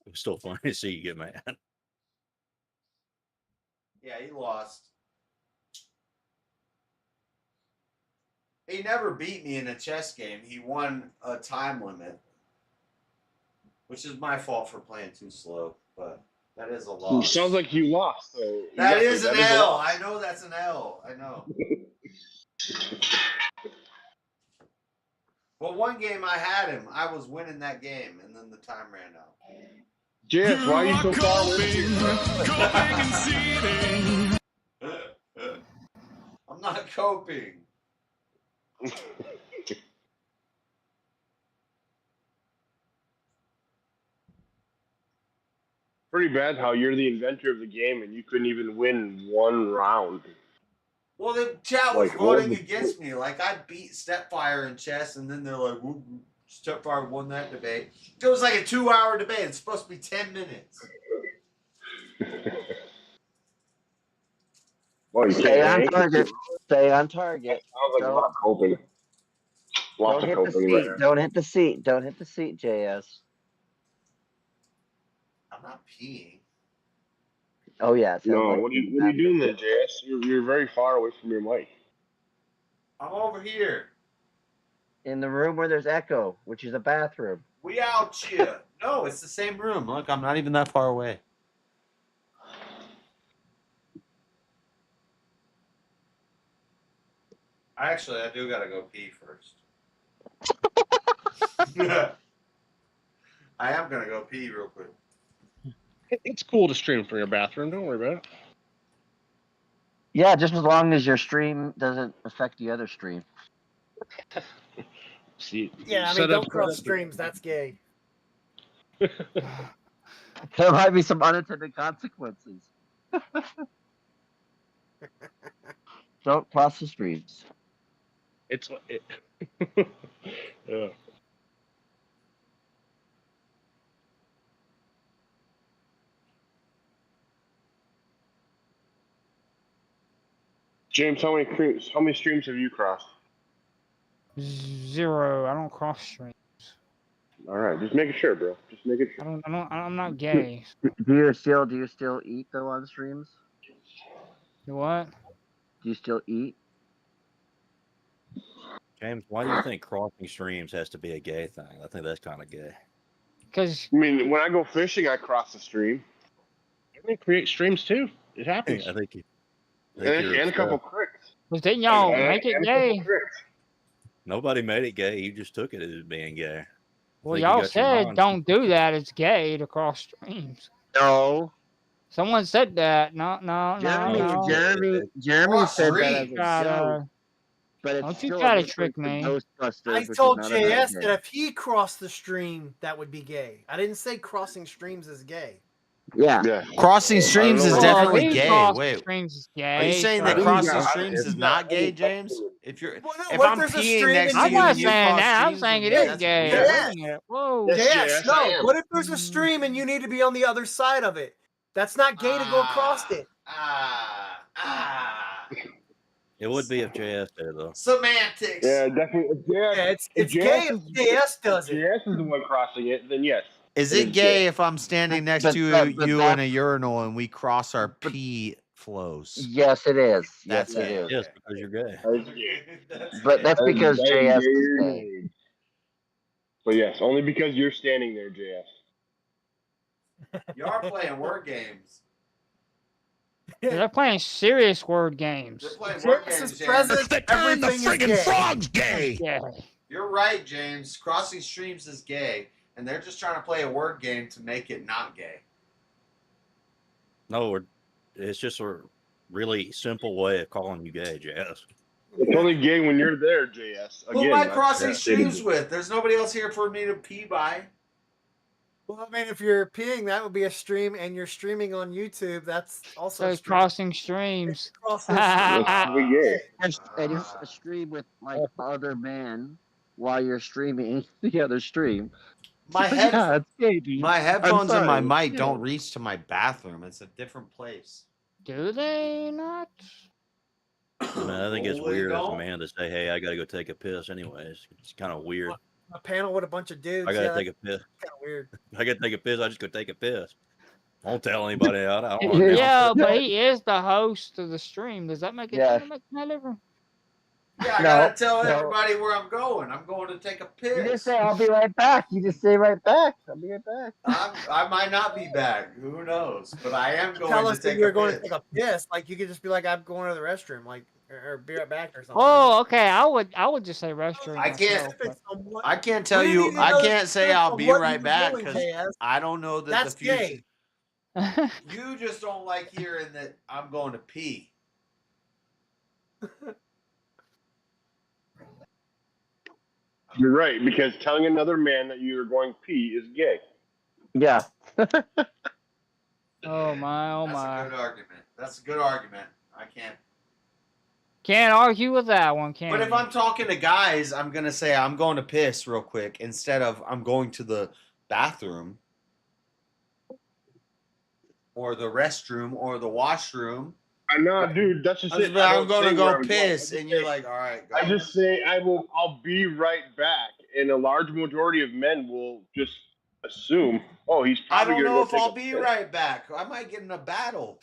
it was still funny to see you get mad. Yeah, he lost. He never beat me in a chess game. He won a time limit, which is my fault for playing too slow, but that is a loss. Sounds like you lost. So That is an L. I know that's an L. I know. Well, one game I had him. I was winning that game, and then the time ran out. Jess, why are you so far away? I'm not coping. Pretty bad how you're the inventor of the game and you couldn't even win one round. Well, the chat was Like, what voting was- against me. Like, I beat Stepfire in chess, and then they're like, Stepfire won that debate. It was like a 2-hour debate. It's supposed to be 10 minutes. Well, you Stay on can't target. Stay on target. Sounds like lots of hoping. Lots Don't of hit the hoping seat. there. Don't hit the seat. Don't hit the seat, JS. I'm not peeing. Oh yeah. it sounds No, like what are you're in you the doing bathroom. there, JS? You're very far away from your mic. I'm over here. In the room where there's echo, which is a bathroom. We out here. No, it's the same room. Look, I'm not even that far away. Actually, I do gotta go pee first. I am gonna go pee real quick. It's cool to stream from your bathroom. Don't worry about it. Yeah, just as long as your stream doesn't affect the other stream. See, Yeah, I set mean, up- don't cross streams. That's gay. There might be some unintended consequences. Don't cross the streams. It's yeah. James, how many streams have you crossed? 0. I don't cross stream. All right, just making sure, bro. Just making sure. I'm not gay. Do you still eat though on streams? You what? Do you still eat? James, why do you think crossing streams has to be a gay thing? I think that's kind of gay. Because I mean, when I go fishing, I cross the stream. They create streams too. It happens. I think And a couple cricks. But then y'all make it And a couple gay. cricks. Nobody made it gay. You just took it as being gay. Well, think you y'all got your said mind- don't do that. It's gay to cross streams. No. Someone said that. No. Jeremy said that as a Gotta- joke. But it's Don't you still try to a trick reference me. to Ghostbusters, I which is told not about JS gay. that if he crossed the stream, that would be gay. I didn't say crossing streams is gay. Yeah. Crossing streams is Well, definitely he gay. crossing Wait, streams is are gay. you saying so- that crossing streams is not gay, James? If you're, Well, no, if what I'm if there's a peeing stream next and to I'm you not and you saying cross that. I'm streams saying with it me, is that's gay. weird. Yeah. Wait a minute. Whoa. JS, I no. am. What if there's a stream and you need to be on the other side of it? That's not gay to go across it. It would be if JS did it, though. Semantics. Yeah, definitely. Yeah, it's gay if JS does it. JS is the one crossing it, then yes. Is it gay if I'm standing next But to that- but you that- in a urinal and we cross our pee flows? Yes, it is. That's Yes, it gay. is. Yes, because you're gay. But that's because That is JS gayer is than gay. AIDS. But yes, only because you're standing there, JS. You are playing word games. They're playing serious word games. You're playing word JS games, is James. present. Everything is gay. Yeah. You're right, James. Crossing streams is gay, and they're just trying to play a word game to make it not gay. No, it's just a really simple way of calling you gay, JS. It's only gay when you're there, JS. Who am Again, I that's- crossing that's streams it. with? There's nobody else here for me to pee by. Well, I mean, if you're peeing, that would be a stream, and you're streaming on YouTube. That's also So a stream. crossing streams. Crossing That's really gay. And it's a stream with like other men while you're streaming the other stream. My So, head, yeah, it's gay, dude. my headphones and my sorry. mic don't reach to my bathroom. It's a different place. Do they not? I mean, I think it's Oh, they weird as a don't? man to say, "Hey, I got to go take a piss." Anyways, it's kind of weird. A panel with a bunch of dudes. I got to yeah, take a piss. Kind of weird. I got to take a piss. I just go take a piss. Won't tell anybody. I don't want to Yeah, but he is the host of the stream. Does that make it? Yeah. Does that make no difference? Yeah, I No, gotta tell no. everybody where I'm going. I'm going to take a You just piss. say, I'll be right back. You just say right back. I'll be right back. I might not be back. Who knows? But I am going Tell to us that take you're a going to piss. take a piss. Like you could just be like, I'm going to the restroom, like, or be right back or something. Oh, okay. I would just say restroom. I can't- myself, but- I can't tell We you. need to I know can't say I'll be what right you're back doing, because JS. I don't know that That's the future. gay. You just don't like hearing that I'm going to pee. You're right, because telling another man that you're going to pee is gay. Yeah. Oh my, oh That's my. a good argument. That's a good argument. I can't. Can't argue with that one, can But if you? I'm talking to guys, I'm gonna say I'm going to piss real quick instead of I'm going to the bathroom or the restroom or the washroom. I know, dude. That's just it. I'm don't gonna say go where I'm going. piss, and you're like, all right, go. I just say I'll be right back, and a large majority of men will just assume, oh, he's I probably don't gonna know go if take I'll a be piss. right back. I might get in a battle.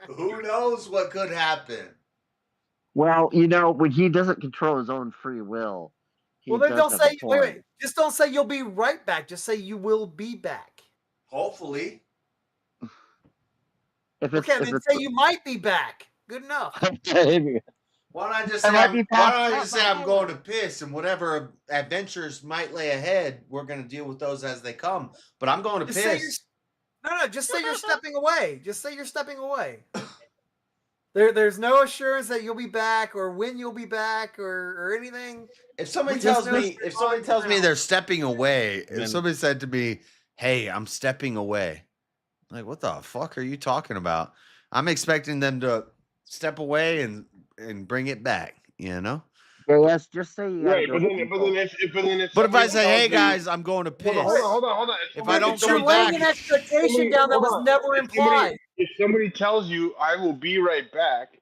Who knows what could happen? Well, you know, when he doesn't control his own free will, he Well, then does don't have say. a Wait, point. wait. Just don't say you'll be right back. Just say you will be back. Hopefully. If Okay, then say you might be back. Good enough. Why don't I just say I might be why back don't I at just my say I'm house. going to piss, and whatever adventures might lay ahead, we're gonna deal with those as they come. But I'm going to Just say piss. no. Just say you're stepping away. Just say you're stepping away. There's no assurance that you'll be back or when you'll be back or anything. If somebody We just tells know me, you're if somebody on tells me ground. they're stepping away, And then- if somebody said to me, "Hey, I'm stepping away," I'm like, what the fuck are you talking about? I'm expecting them to step away and bring it back. You know. Yes, just say you gotta Right, go but to then people. if But if I somebody say, tells "Hey you- guys, I'm going to piss," hold on. if I don't You're come laying back, an expectation down that hold was on. never implied. If somebody tells you I will be right back,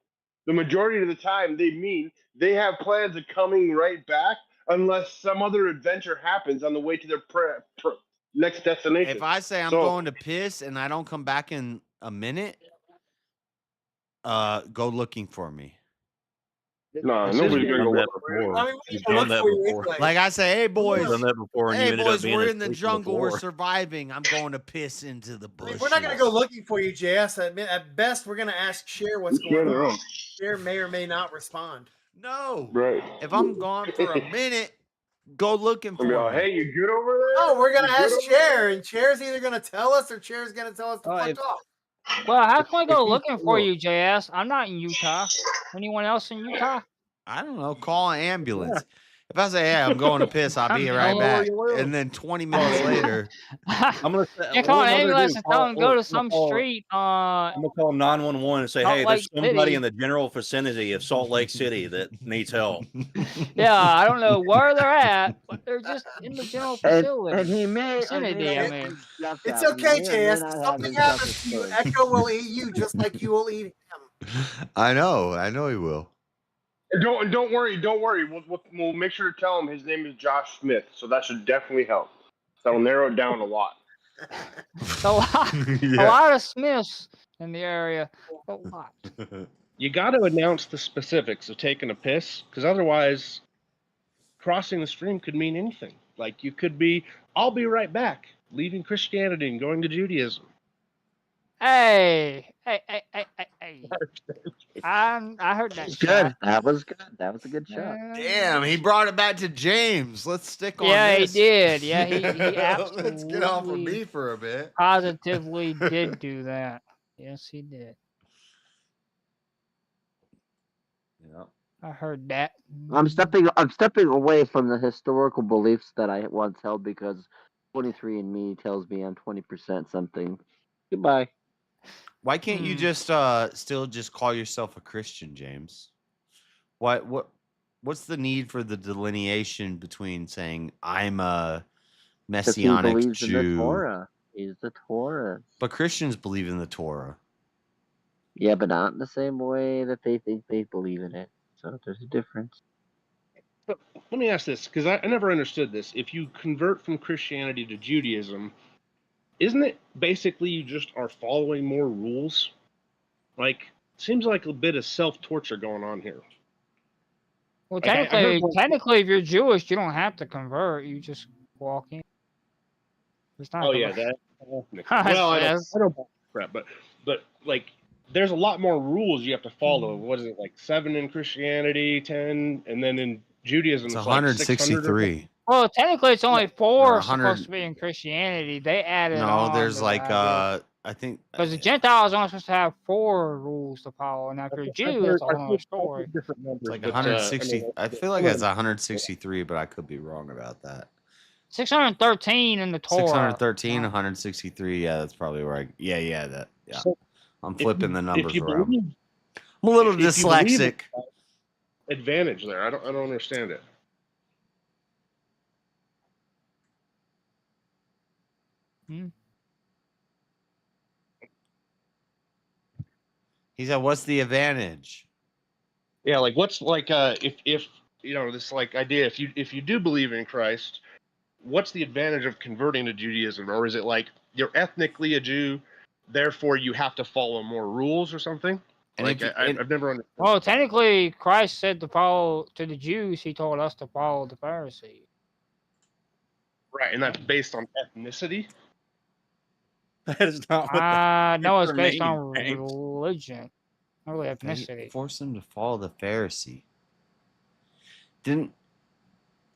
the majority of the time they mean they have plans of coming right back unless some other adventure happens on the way to their next destination. if I say I'm going to piss and I don't come back in a minute, go looking for me. No, It's nobody's you've gonna done go that look for you. before. I mean, we You've can done look that for you before. anyway. Like I say, "Hey You've boys, done that before, and you hey ended up boys, being we're a in the station jungle, we're before. surviving. I'm going to piss into the I bushes." mean, we're not going to go looking for you, JS. At best, we're going to ask Cher what's Share going their on. own. Cher may or may not respond. No. Right. If I'm gone for a minute, go looking And be for like, me. hey, you good over there? No, we're going to You good ask over Cher, and Cher's either going to tell us or Cher's going to tell us to fuck if- off. Well, how can I If go you- looking for look. you, JS? I'm not in Utah. Anyone else in Utah? I don't know. Call an ambulance. If I say, "Hey, I'm going to piss," I'll be I'm right going back. where you live. And then 20 minutes later, I'm gonna say, You call what an I'm gonna ambulance do, and tell them call- go to I'm some gonna call- street. I'm gonna call 911 and say, Salt "Hey, Lake there's somebody City. in the general vicinity of Salt Lake City that needs help." Yeah, I don't know where they're at, but they're just in the general facility. And he may or may vicinity, not I have mean. his guts It's out. He okay, may or may JS. not If have something his guts happens to you, exposed. Echo will eat you just like you will eat him. I know he will. And don't worry. We'll make sure to tell him his name is Josh Smith, so that should definitely help. That'll narrow it down a lot. A lot of Smiths in the area. A lot. You got to announce the specifics of taking a piss, because otherwise, crossing the stream could mean anything. Like you could be, "I'll be right back," leaving Christianity and going to Judaism. Hey. I heard that. Good. shot. That was good. That was a good shot. Damn, he brought it back to James. Let's stick on Yeah, this. he did. Yeah, he absolutely Let's get off of me for a bit. positively did do that. Yes, he did. Yeah. I heard that. I'm stepping away from the historical beliefs that I once held because 23andMe tells me I'm 20% something. Goodbye. Why can't you just still just call yourself a Christian, James? What's the need for the delineation between saying I'm a Because he messianic believes in the Jew, Torah. He's the Torah. but Christians believe in the Torah? Yeah, but not in the same way that they think they believe in it. So there's a difference. But let me ask this, because I never understood this. If you convert from Christianity to Judaism, isn't it basically you just are following more rules? Like, seems like a bit of self-torture going on here. Well, Like, I heard technically, if you're Jewish, you don't have to convert. You just walk in. It's not Oh yeah, convert- that. Well, I Yes. don't crap, but like, there's a lot more rules you have to follow. What is it, like 7 in Christianity, 10, and then in Judaism It's it's like 163. Well, technically, it's only 4 Or 100 supposed to be in Christianity. They added No, on. there's like I think because the Gentiles are only supposed to have 4 rules to follow, and if you're a Jew, it's a whole other story. different numbers. it's like but, 160. mean, I feel like it's 163, but I could be wrong about that. 613 in the Torah. 613, 163. Yeah, that's probably right. Yeah, that. Yeah. I'm flipping the numbers if you around. believe, I'm a little if you believe dyslexic. advantage there. I don't understand it. He said, "What's the advantage?" Yeah, like what's like if you know this like idea if you do believe in Christ, what's the advantage of converting to Judaism? Or is it like you're ethnically a Jew, therefore you have to follow more rules or something? Like I've never understood. Well, technically, Christ said to follow to the Jews. He told us to follow the Pharisees. Right, and that's based on ethnicity. That is not what No, it's their based name, on James. religion, not really They ethnicity. forced him to follow the Pharisee.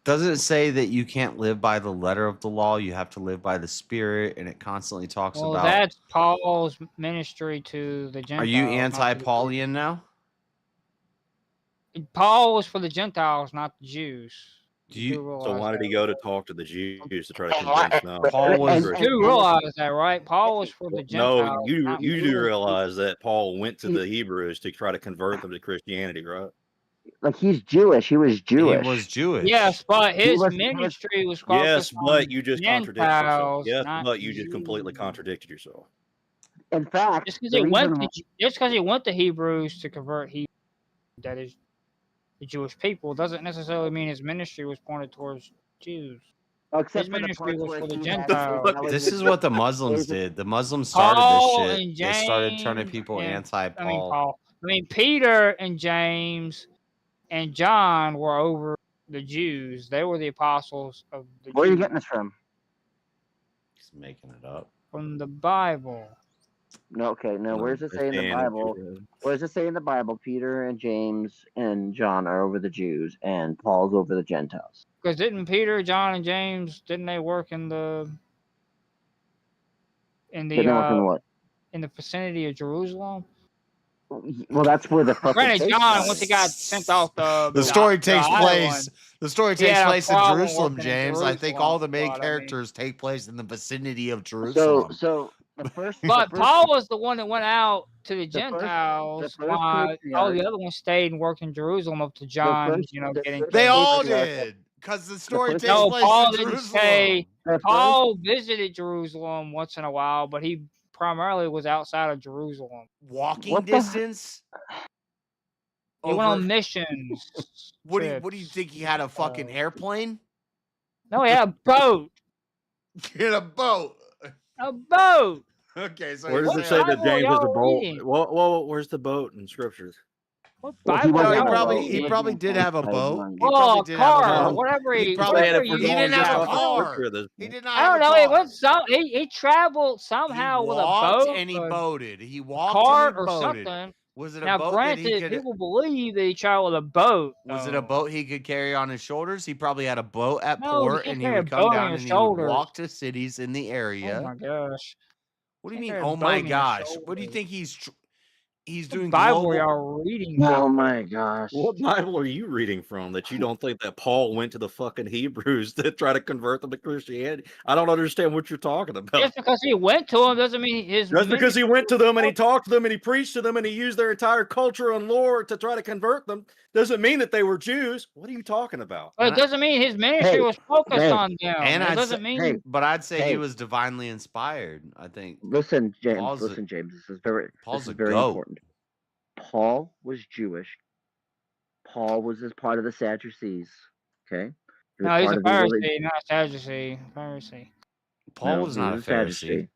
Doesn't it say that you can't live by the letter of the law? You have to live by the Spirit, and it constantly talks Well, about. that's Paul's ministry to the Gentiles. Are you not to the Jews. anti-Paulian now? Paul was for the Gentiles, not the Jews. So why did he go to talk to the Jews to try to And convince them? Paul was. You realize that, right? Paul was for the Gentiles. No, you not do Jews. realize that Paul went to the Hebrews to try to convert them to Christianity, right? Like he's Jewish. He was Jewish. He was Jewish. Yes, but He his was- ministry was Yes, focused but on you just contradicted yourself. Gentiles, Yes, not but you just completely contradicted yourself. In fact, just because the he went to Hebrews to convert Hebrews, that is the Jewish people, doesn't necessarily mean his ministry was pointed towards Jews. Except His for the ministry parts was where for the he had- Gentiles. This is what the Muslims did. The Muslims started Paul this shit. and They started turning James people and- anti-Paul. Peter and James and John were over the Jews. They were the apostles of the Where are you Jews getting this from? He's making it up. from the Bible. No, okay, no. Where does it say in the Bible? Where does it say in the Bible? Peter and James and John are over the Jews, and Paul's over the Gentiles. Because didn't Peter, John, and James didn't they work in the Didn't work in what? in the vicinity of Jerusalem? Well, that's where the fucking. Granted, John, once he got sent off The story takes island, place. The story he takes had a place in problem Jerusalem, working in James. I think all the main Jerusalem, but, characters take place in the vicinity of Jerusalem. So the first. But the first, Paul was the one that went out to the first- Gentiles, the first while all patriarch- the other ones stayed and worked in Jerusalem up to John, first- the getting first They all patriarch- did, because the story takes No, place Paul in didn't Jerusalem. say. Paul visited Jerusalem once in a while, but he primarily was outside of Jerusalem. Walking distance. He went on missions. What do you think? He had a fucking airplane? No, he had a boat. In a boat. A boat. Okay, so Where does it say that James is a boat? Well, where's the boat in scriptures? What Bible? Bible? He probably did have a boat. He Well, probably a did have a car, boat. whatever he. probably whatever he you didn't have a want. car. He did not. I don't have know. a He car. went he traveled somehow with a walked boat and he or boated. He walked cart and he or boated. something. Was it a Now, boat that he granted, could? people believe that he traveled with a boat. Was it a boat he could carry on his shoulders? He probably had a boat at No, you port, can't and he carry a would come boat on down your and he would shoulders. walk to cities in the area. Oh my gosh! What do you Can't mean? carry a Oh boat my on your gosh! What do you shoulders. think he's doing? Bible global... y'all reading? Oh my gosh! What Bible are you reading from that you don't think that Paul went to the fucking Hebrews to try to convert them to Christianity? I don't understand what you're talking about. Just because he went to him doesn't mean his. Just because he went to them and he talked to them and he preached to them and he used their entire culture and lore to try to convert them doesn't mean that they were Jews. What are you talking about? But it doesn't mean his ministry was focused on them. And it doesn't mean. but I'd say he hey. was divinely inspired. I think. Listen, James. Paul's Listen, James. This is very. Paul's this is a very goat. important. Paul was Jewish. Paul was as part of the Sadducees. Okay. He was No, he's part a of the religion- Pharisee, not a Sadducee. Pharisee. Paul No, was he not a was Pharisee.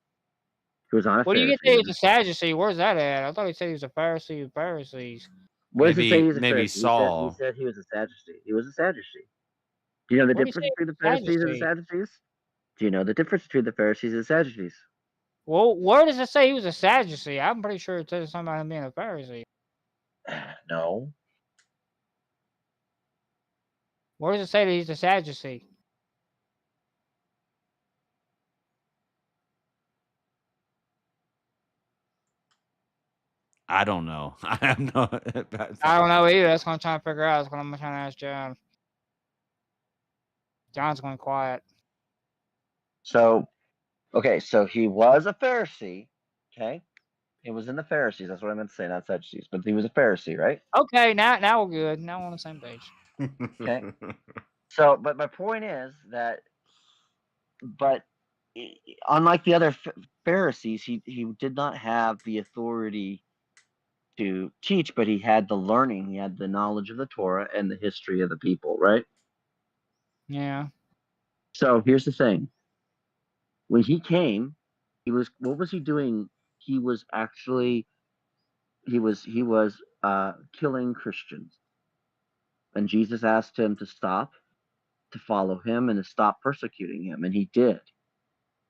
He was not a What do you Pharisee. get that he's a Sadducee? Where's that at? I thought he said he was a Pharisee of Pharisees. Where does it say he was a maybe Pharisee? Saul. He said he was a Sadducee. He was a Sadducee. Do you know the What did he difference say between the he was a Pharisees and the Sadducees? Do you know the difference between the Pharisees and the Sadducees? Well, where does it say he was a Sadducee? I'm pretty sure it says something about him being a Pharisee. No. Where does it say that he's a Sadducee? I don't know. I have no. I don't know either. That's what I'm trying to figure out. That's what I'm trying to ask John. John's going quiet. So, okay, so he was a Pharisee. Okay. He was in the Pharisees. That's what I meant to say, not Sadducees. But he was a Pharisee, right? Okay, now we're good. Now we're on the same page. Okay. So, but my point is that, but unlike the other Pharisees, he did not have the authority to teach, but he had the learning, he had the knowledge of the Torah and the history of the people, right? Yeah. So here's the thing. When he came, what was he doing? He was actually killing Christians. And Jesus asked him to stop, to follow him, and to stop persecuting him, and he did.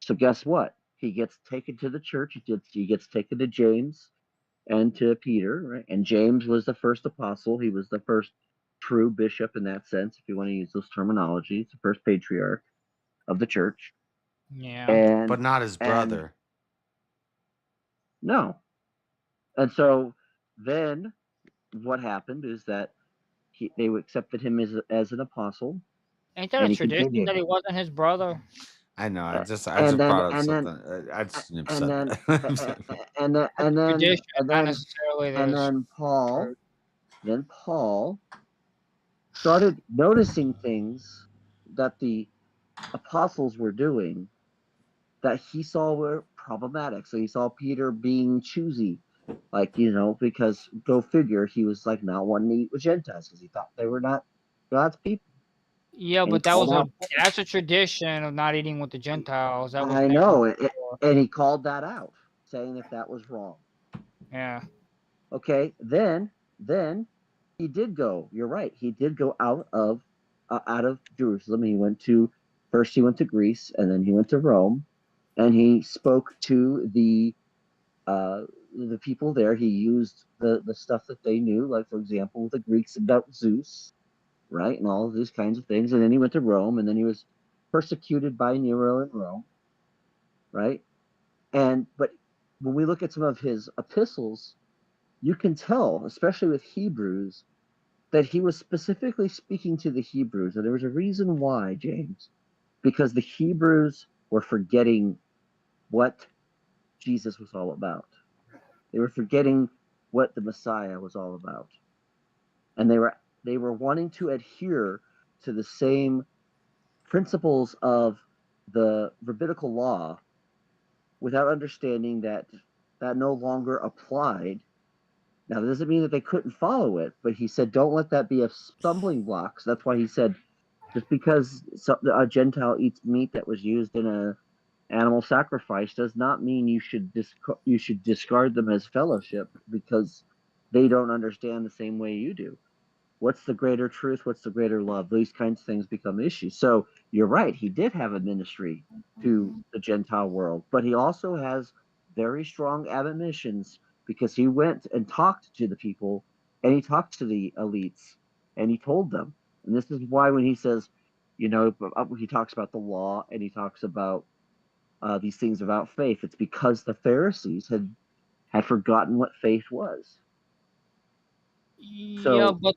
So guess what? He gets taken to the church. He gets taken to James and to Peter, right? And James was the first apostle. He was the first true bishop in that sense, if you want to use those terminologies, the first patriarch of the church. Yeah. But not his brother. No. And so then what happened is that they accepted him as an apostle. Ain't that a tradition that he wasn't his brother? I know. I just brought up something. I just said that. And then Paul started noticing things that the apostles were doing that he saw were problematic. So he saw Peter being choosy, because go figure, he was like not wanting to eat with Gentiles because he thought they were not God's people. Yeah, And but that's a tradition of not eating with the Gentiles. That was I know, and he called that out, saying that was wrong. Yeah. Okay, then he did go. You're right. He did go out of Jerusalem. He went to Greece, and then he went to Rome, and he spoke to the people there. He used the stuff that they knew, like for example, the Greeks about Zeus, right, and all of these kinds of things. And then he went to Rome, and then he was persecuted by Nero in Rome, right? But when we look at some of his epistles, you can tell, especially with Hebrews, that he was specifically speaking to the Hebrews. And there was a reason why, James, because the Hebrews were forgetting what Jesus was all about. They were forgetting what the Messiah was all about. And they were wanting to adhere to the same principles of the rabbinical law without understanding that no longer applied. Now, that doesn't mean that they couldn't follow it, but he said, don't let that be a stumbling block. So that's why he said, just because a Gentile eats meat that was used in a animal sacrifice does not mean you should discard them as fellowship because they don't understand the same way you do. What's the greater truth? What's the greater love? These kinds of things become issues. So you're right. He did have a ministry to the Gentile world, but he also has very strong admonitions because he went and talked to the people and he talked to the elites and he told them. And this is why when he says, he talks about the law and he talks about these things about faith, it's because the Pharisees had forgotten what faith was. Yeah, but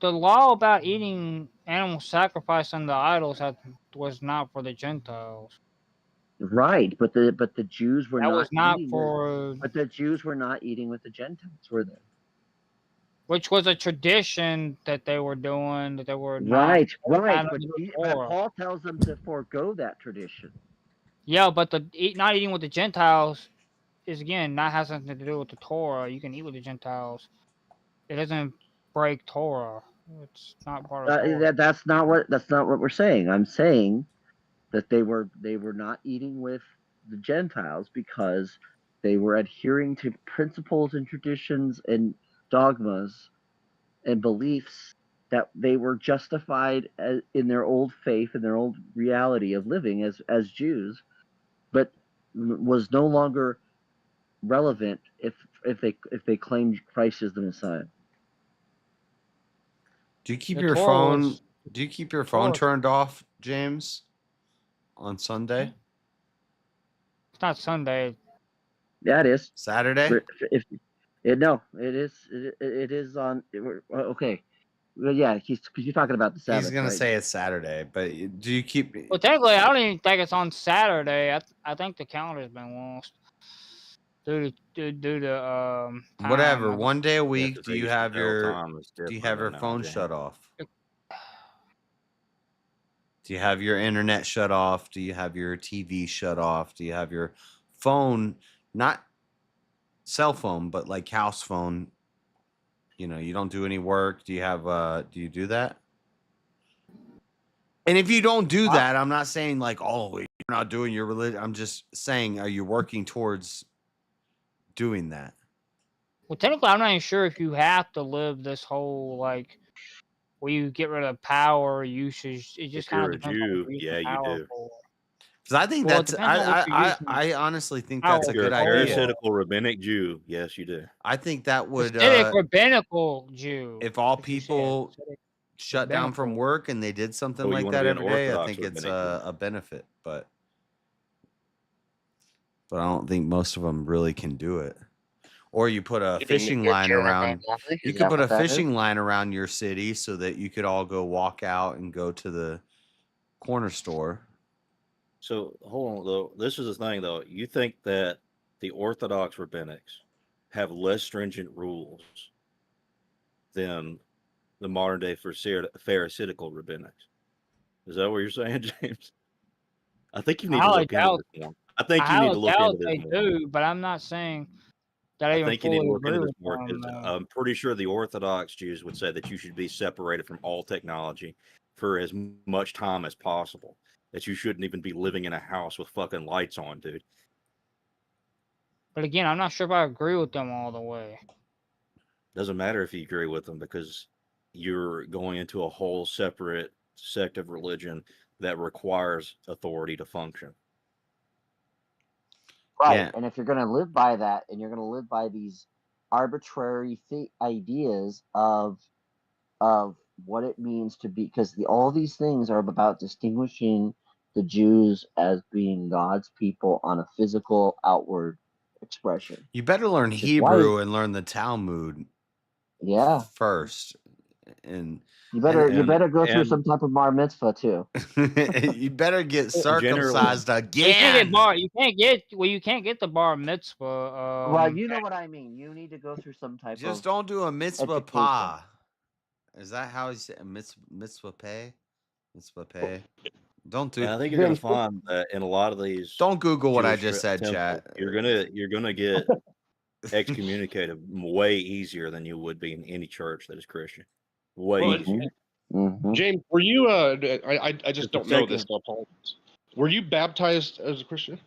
the law about eating animal sacrifice and the idols was not for the Gentiles. Right, but the Jews were But the Jews were not eating with the Gentiles, were they? Which was a tradition that they were doing, that they were right. But Paul tells them to forego that tradition. Yeah, but not eating with the Gentiles is again not has something to do with the Torah. You can eat with the Gentiles. It doesn't break Torah. It's not part of Torah. That's not what we're saying. I'm saying that they were not eating with the Gentiles because they were adhering to principles and traditions and dogmas and beliefs that they were justified in their old faith and their old reality of living as Jews, but was no longer relevant if they claimed Christ as the Messiah. Do you keep your phone? Do you keep your phone turned off, James, on Sunday? It's not Sunday. Yeah, it is Saturday. No, it is. It is on. Okay, well, yeah, because you're talking about the Sabbath. He's gonna say it's Saturday, but do you keep? Well, technically, I don't even think it's on Saturday. I think the calendar's been lost. due to Whatever. time. One day a Yeah, week. 'cause Do they you used to have tell your time is Do you different have your than phone nowadays. shut off? Do you have your internet shut off? Do you have your TV shut off? Do you have your phone, not cell phone, but like house phone? You know, you don't do any work. Do you have do you do that? And if you don't do that, I'm not saying like, oh, you're not doing your religion. I'm just saying, are you working towards doing that? Well, technically, I'm not even sure if you have to live this whole like where you get rid of power usage. It just If kind of you're a depends on what Jew, you're using yeah, you power do. for. Because I think Well, it that's depends on what you're using I honestly think power that's a If you're good a idea. parasitical rabbinic Jew, yes, you do. I think that would Hasidic rabbinical Jew. if all as you said, people Hasidic shut down from rabbinical. work and they did something Oh, you like want to that be an every day, I Orthodox think it's rabbinic Jew. a benefit. But I don't think most of them really can do it. Or you put a fishing line around. You could put a fishing line around your city so that you could all go walk out and go to the corner store. So hold on though. This is the thing though. You think that the Orthodox rabbinics have less stringent rules than the modern day Pharisaical rabbinics? Is that what you're saying, James? I think you need to I look into this more. I think you highly need to look doubt into they this more. do, but I'm not saying that I I even think you need fully to look agree into this with more them. because I'm pretty sure the Orthodox Jews would say that you should be separated from all technology for as much time as possible. That you shouldn't even be living in a house with fucking lights on, dude. But again, I'm not sure if I agree with them all the way. Doesn't matter if you agree with them because you're going into a whole separate sect of religion that requires authority to function. Right. Yeah. And if you're going to live by that and you're going to live by these arbitrary ideas of what it means to be, because all these things are about distinguishing the Jews as being God's people on a physical outward expression. You better learn Hebrew and learn the Talmud. Yeah. First, and you better go through some type of bar mitzvah too. You better get circumcised again. You can't get the bar mitzvah. Well, you know what I mean. You need to go through some type of. Just don't do a mitzvah education. pa. Is that how you say mitzvah pay? Mitzvah pay. Don't do. I think you're gonna find that in a lot of these. Don't Google what I Jewish just said, temples, chat. You're gonna get excommunicated way easier than you would be in any church that is Christian. Way easier. James, were you? I just don't know this. So apologies. Were you baptized as a Christian?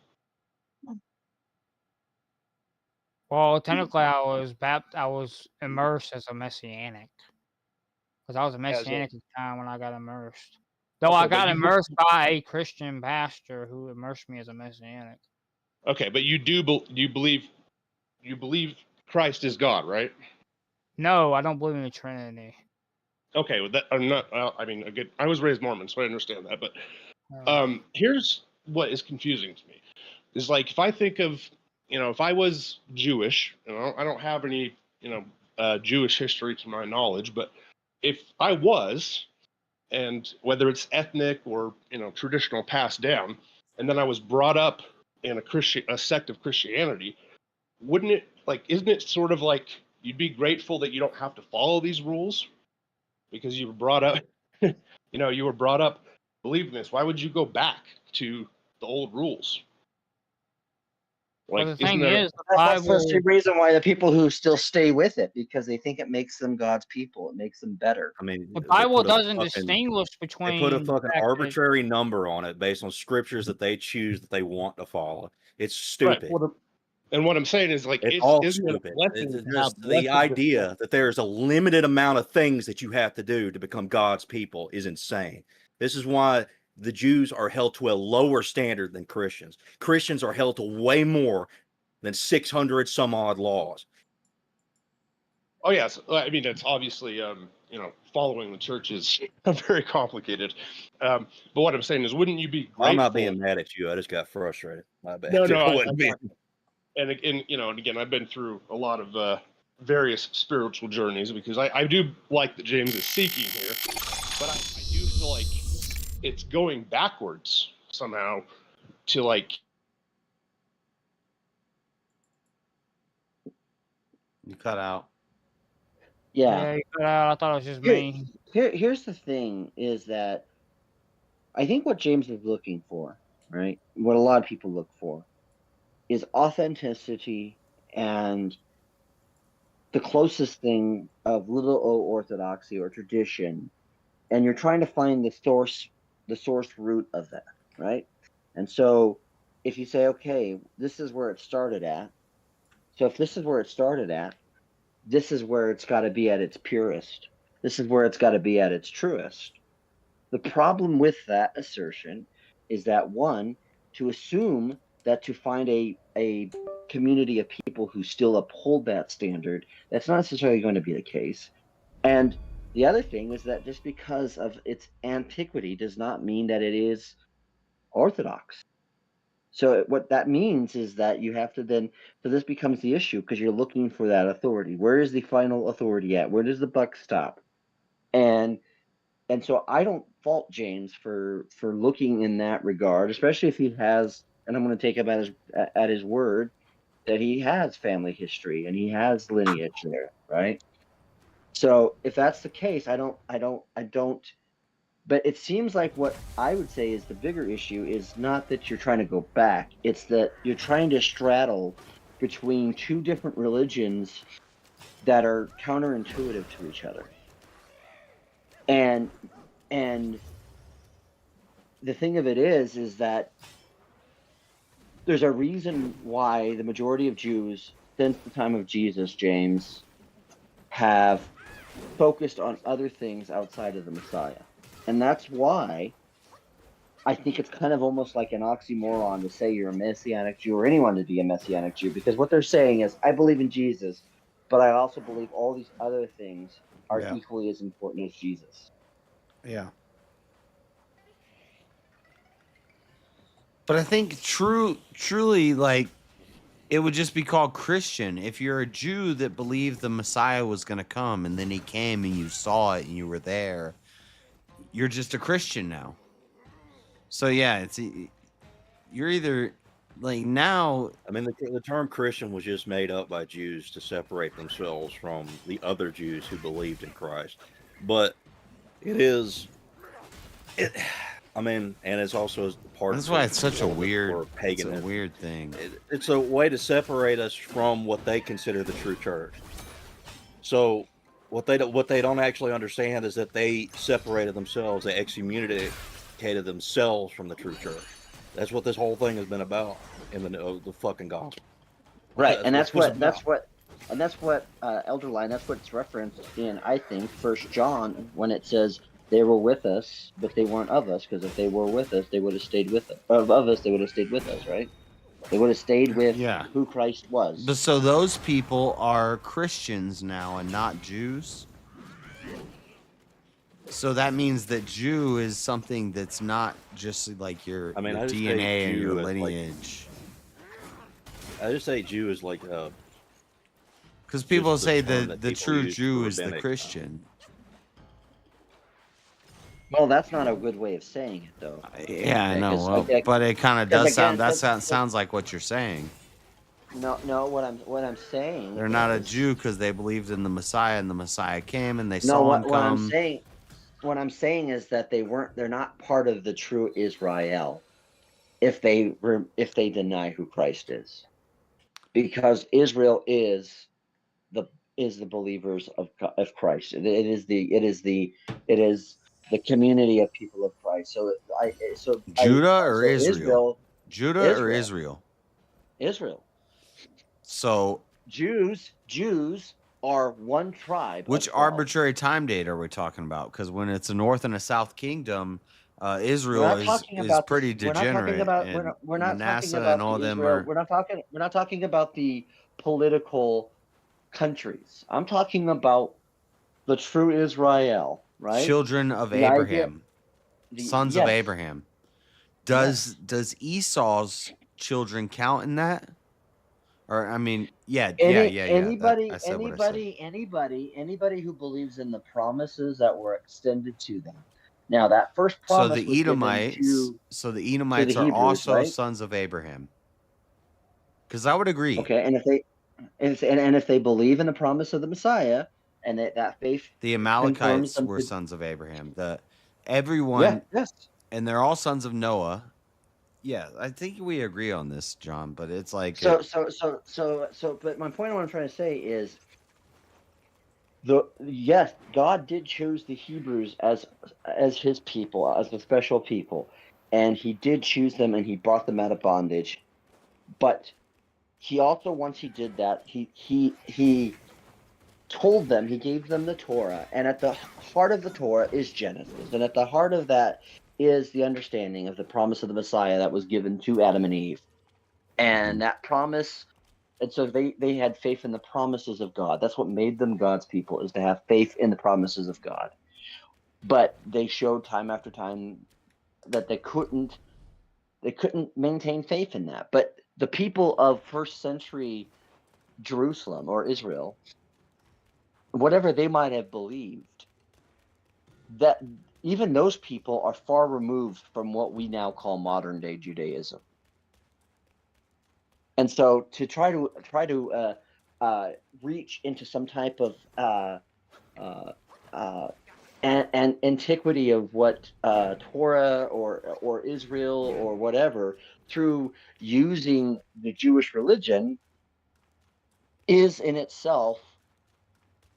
Well, technically, I was immersed as a messianic because I was a messianic at the time when I got immersed. Though I got immersed by a Christian pastor who immersed me as a messianic. Okay, but you believe Christ is God, right? No, I don't believe in the Trinity. Okay, well, that I'm not. I mean, again, I was raised Mormon, so I understand that. But here's what is confusing to me: is like if I think of, if I was Jewish, I don't have any, Jewish history to my knowledge, but if I was, and whether it's ethnic or traditional passed down, and then I was brought up in a sect of Christianity, wouldn't it isn't it sort of like you'd be grateful that you don't have to follow these rules because you were brought up you were brought up believing this? Why would you go back to the old rules? Well, the thing is, that's the reason why the people who still stay with it, because they think it makes them God's people. It makes them better. I mean, the Bible doesn't distinguish between. They put a fucking arbitrary number on it based on scriptures that they choose that they want to follow. It's stupid. Right. And what I'm saying is it's all stupid. It's just the idea that there's a limited amount of things that you have to do to become God's people is insane. This is why the Jews are held to a lower standard than Christians. Christians are held to way more than 600 some odd laws. Oh yes, I mean it's obviously following the church is very complicated. But what I'm saying is, wouldn't you be grateful? I'm not being mad at you. I just got frustrated. My bad. No, and again, I've been through a lot of various spiritual journeys because I do like that James is seeking here, but I do feel like it's going backwards somehow to You cut out. Yeah. I thought it was just me. Here's the thing: is that I think what James is looking for, right? What a lot of people look for, is authenticity and the closest thing of little o orthodoxy or tradition, and you're trying to find the source root of that, right? And so if you say, okay, this is where it started at, so if this is where it started at, this is where it's got to be at its purest. This is where it's got to be at its truest. The problem with that assertion is that, one, to assume that to find a community of people who still uphold that standard, that's not necessarily going to be the case. And the other thing is that just because of its antiquity does not mean that it is orthodox. So what that means is that you have to then, so this becomes the issue because you're looking for that authority. Where is the final authority at? Where does the buck stop? And so I don't fault James for looking in that regard, especially if he has, and I'm going to take him at his word, that he has family history and he has lineage there, right? So if that's the case, I don't. But it seems like what I would say is the bigger issue is not that you're trying to go back; it's that you're trying to straddle between two different religions that are counterintuitive to each other. And the thing of it is that there's a reason why the majority of Jews since the time of Jesus, James, have focused on other things outside of the Messiah. And that's why I think it's kind of almost like an oxymoron to say you're a Messianic Jew or anyone to be a Messianic Jew, because what they're saying is, I believe in Jesus, but I also believe all these other things are equally as important as Jesus. Yeah. But I think truly, like, it would just be called Christian. If you're a Jew that believed the Messiah was going to come and then he came and you saw it and you were there, you're just a Christian now. So yeah, you're either like now. I mean, the term Christian was just made up by Jews to separate themselves from the other Jews who believed in Christ. But I mean, and it's also part. That's why it's such a weird paganism. It's a weird thing. It's a way to separate us from what they consider the true church. So what they don't actually understand is that they separated themselves. They excommunicated themselves from the true church. That's what this whole thing has been about in the fucking gospel. Right, and that's what Elderline. That's what's referenced in, I think, 1 John, when it says they were with us, but they weren't of us. Because if they were with us, they would have stayed with us. Of us, they would have stayed with us, right? They would have stayed with who Christ was. But so those people are Christians now and not Jews. So that means that Jew is something that's not just like your DNA and your lineage. I just say Jew is like because people say the true Jew is the Christian. Well, that's not a good way of saying it, though. Yeah, I know. Well, but it kind of does sound. That sounds like what you're saying. No. What I'm saying. They're not a Jew because they believed in the Messiah, and the Messiah came, and they saw him come. What I'm saying is that they're not part of the true Israel if they deny who Christ is, because Israel is the believers of Christ. It is the community of people of Christ. Judah or Israel? Judah or Israel? Israel. So Jews are one tribe. Which arbitrary time date are we talking about? Because when it's a North and a South Kingdom, Israel is pretty degenerate. We're not talking about the political countries. I'm talking about the true Israel, right? Children of Abraham, sons of Abraham. Does Esau's children count in that? Or I mean, Anybody who believes in the promises that were extended to them. Now that first promise. So the Edomites are Hebrews, also right? sons of Abraham. Because I would agree. Okay, and if they And if they believe in the promise of the Messiah, and that faith The confirms Amalekites them were to, sons of Abraham. Everyone, yes. and they're all sons of Noah. Yeah, I think we agree on this, John. But it's like But my point, what I'm trying to say is, yes, God did choose the Hebrews as His people, as a special people, and He did choose them, and He brought them out of bondage. But He also, once He did that, He told them, He gave them the Torah, and at the heart of the Torah is Genesis, and at the heart of that is the understanding of the promise of the Messiah that was given to Adam and Eve, and that promise. And so they had faith in the promises of God. That's what made them God's people, is to have faith in the promises of God. But they showed time after time that they couldn't maintain faith in that. But the people of first century Jerusalem or Israel, whatever they might have believed, that even those people are far removed from what we now call modern day Judaism. And so to try to reach into some type of and antiquity of what Torah or Israel or whatever through using the Jewish religion is in itself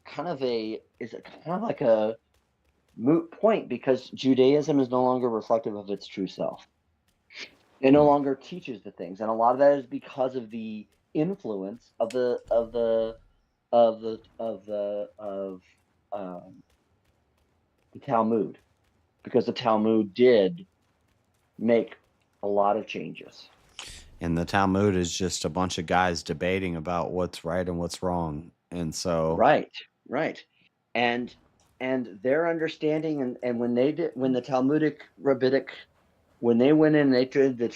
kind of like a moot point, because Judaism is no longer reflective of its true self. It no longer teaches the things, and a lot of that is because of the influence of the Talmud, because the Talmud did make a lot of changes. And the Talmud is just a bunch of guys debating about what's right and what's wrong, and so right, and their understanding, and when the Talmudic rabbinic, when they went in, they did the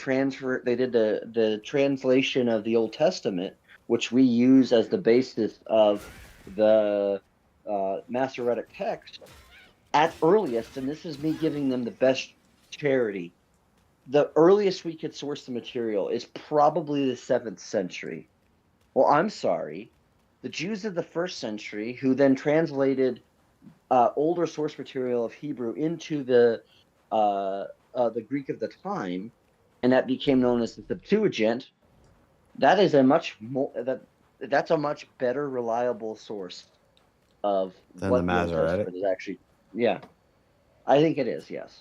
translation of the Old Testament, which we use as the basis of the Masoretic text at earliest, and this is me giving them the best charity. The earliest we could source the material is probably the 7th century. Well, I'm sorry, the Jews of the 1st century, who then translated older source material of Hebrew into the Greek of the time, and that became known as the Septuagint. That is that's a much better reliable source of than what the the Old Masoretic. Testament is actually. Yeah, I think it is. Yes.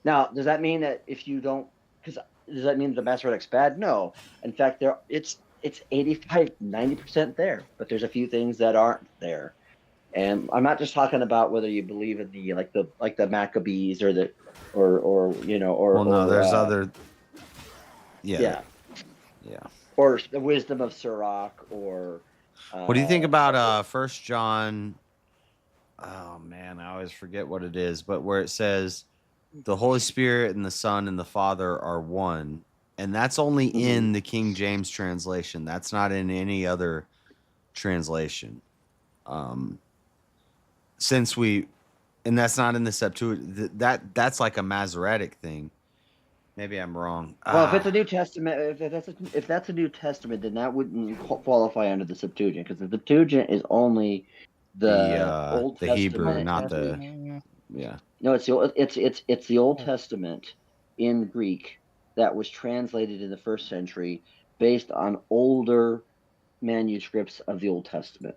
Now, does that mean that if you don't, does that mean the Masoretic's bad? No. In fact, it's 85-90% there, but there's a few things that aren't there. And I'm not just talking about whether you believe in the Maccabees or there's other. Yeah. Or the wisdom of Sirach, or. What do you think about 1 John? Oh man, I always forget what it is, but where it says the Holy Spirit and the Son and the Father are one, and that's only in the King James translation. That's not in any other translation. And that's not in the Septuagint. That's like a Masoretic thing. Maybe I'm wrong. Well, if it's a New Testament, if that's a New Testament, then that wouldn't qualify under the Septuagint, because the Septuagint is only the Old Testament, Hebrew, not the. Yeah. No, it's the Old Testament in Greek that was translated in the 1st century based on older manuscripts of the Old Testament.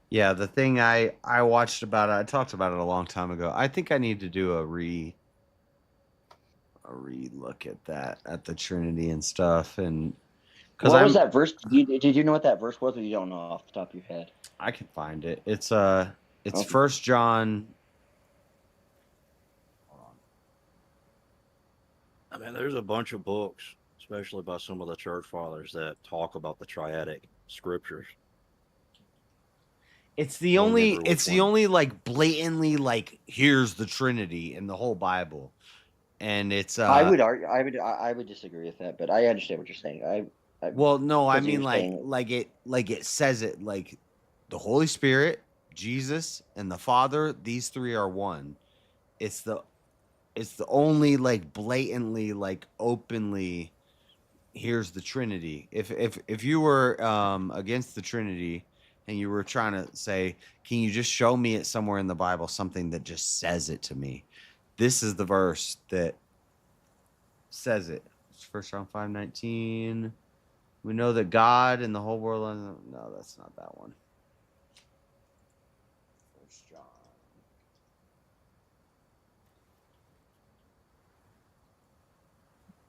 Yeah, the thing I watched about it, I talked about it a long time ago. I think I need to do a re-look at that, at the Trinity and stuff. And what was that verse? Did you know what that verse was, or you don't know off the top of your head? I can find it. It's 1 John. I mean, there's a bunch of books, especially by some of the church fathers, that talk about the triadic scriptures. It's the only like blatantly like here's the Trinity in the whole Bible, and it's. I would disagree with that, but I understand what you're saying. Well, no, I mean like it says it, like the Holy Spirit, Jesus, and the Father. These three are one. It's the only like blatantly like openly here's the Trinity. If you were against the Trinity and you were trying to say, can you just show me it somewhere in the Bible, something that just says it to me? This is the verse that says it. It's 1 John 5:19. We know that God and the whole world. No, that's not that one. 1 John.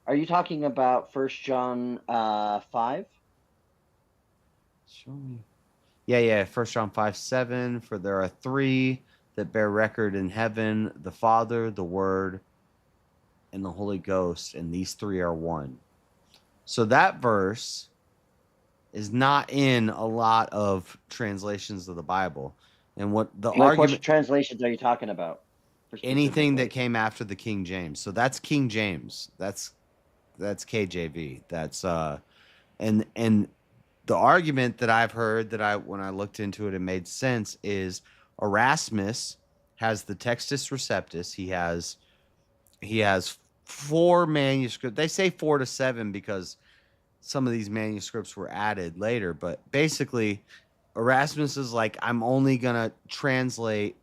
Are you talking about 1 John 5? Show me. Yeah. 1 John 5:7. For there are three that bear record in heaven: the Father, the Word, and the Holy Ghost, and these three are one. So that verse is not in a lot of translations of the Bible. And what the argument... What translations are you talking about? Anything that came after the King James. So that's King James. That's KJV. That's and the argument that I've heard that when I looked into it, it made sense, is Erasmus has the Textus Receptus. He has 4 manuscripts. They say 4 to 7 because some of these manuscripts were added later. But basically, Erasmus is like, I'm only gonna translate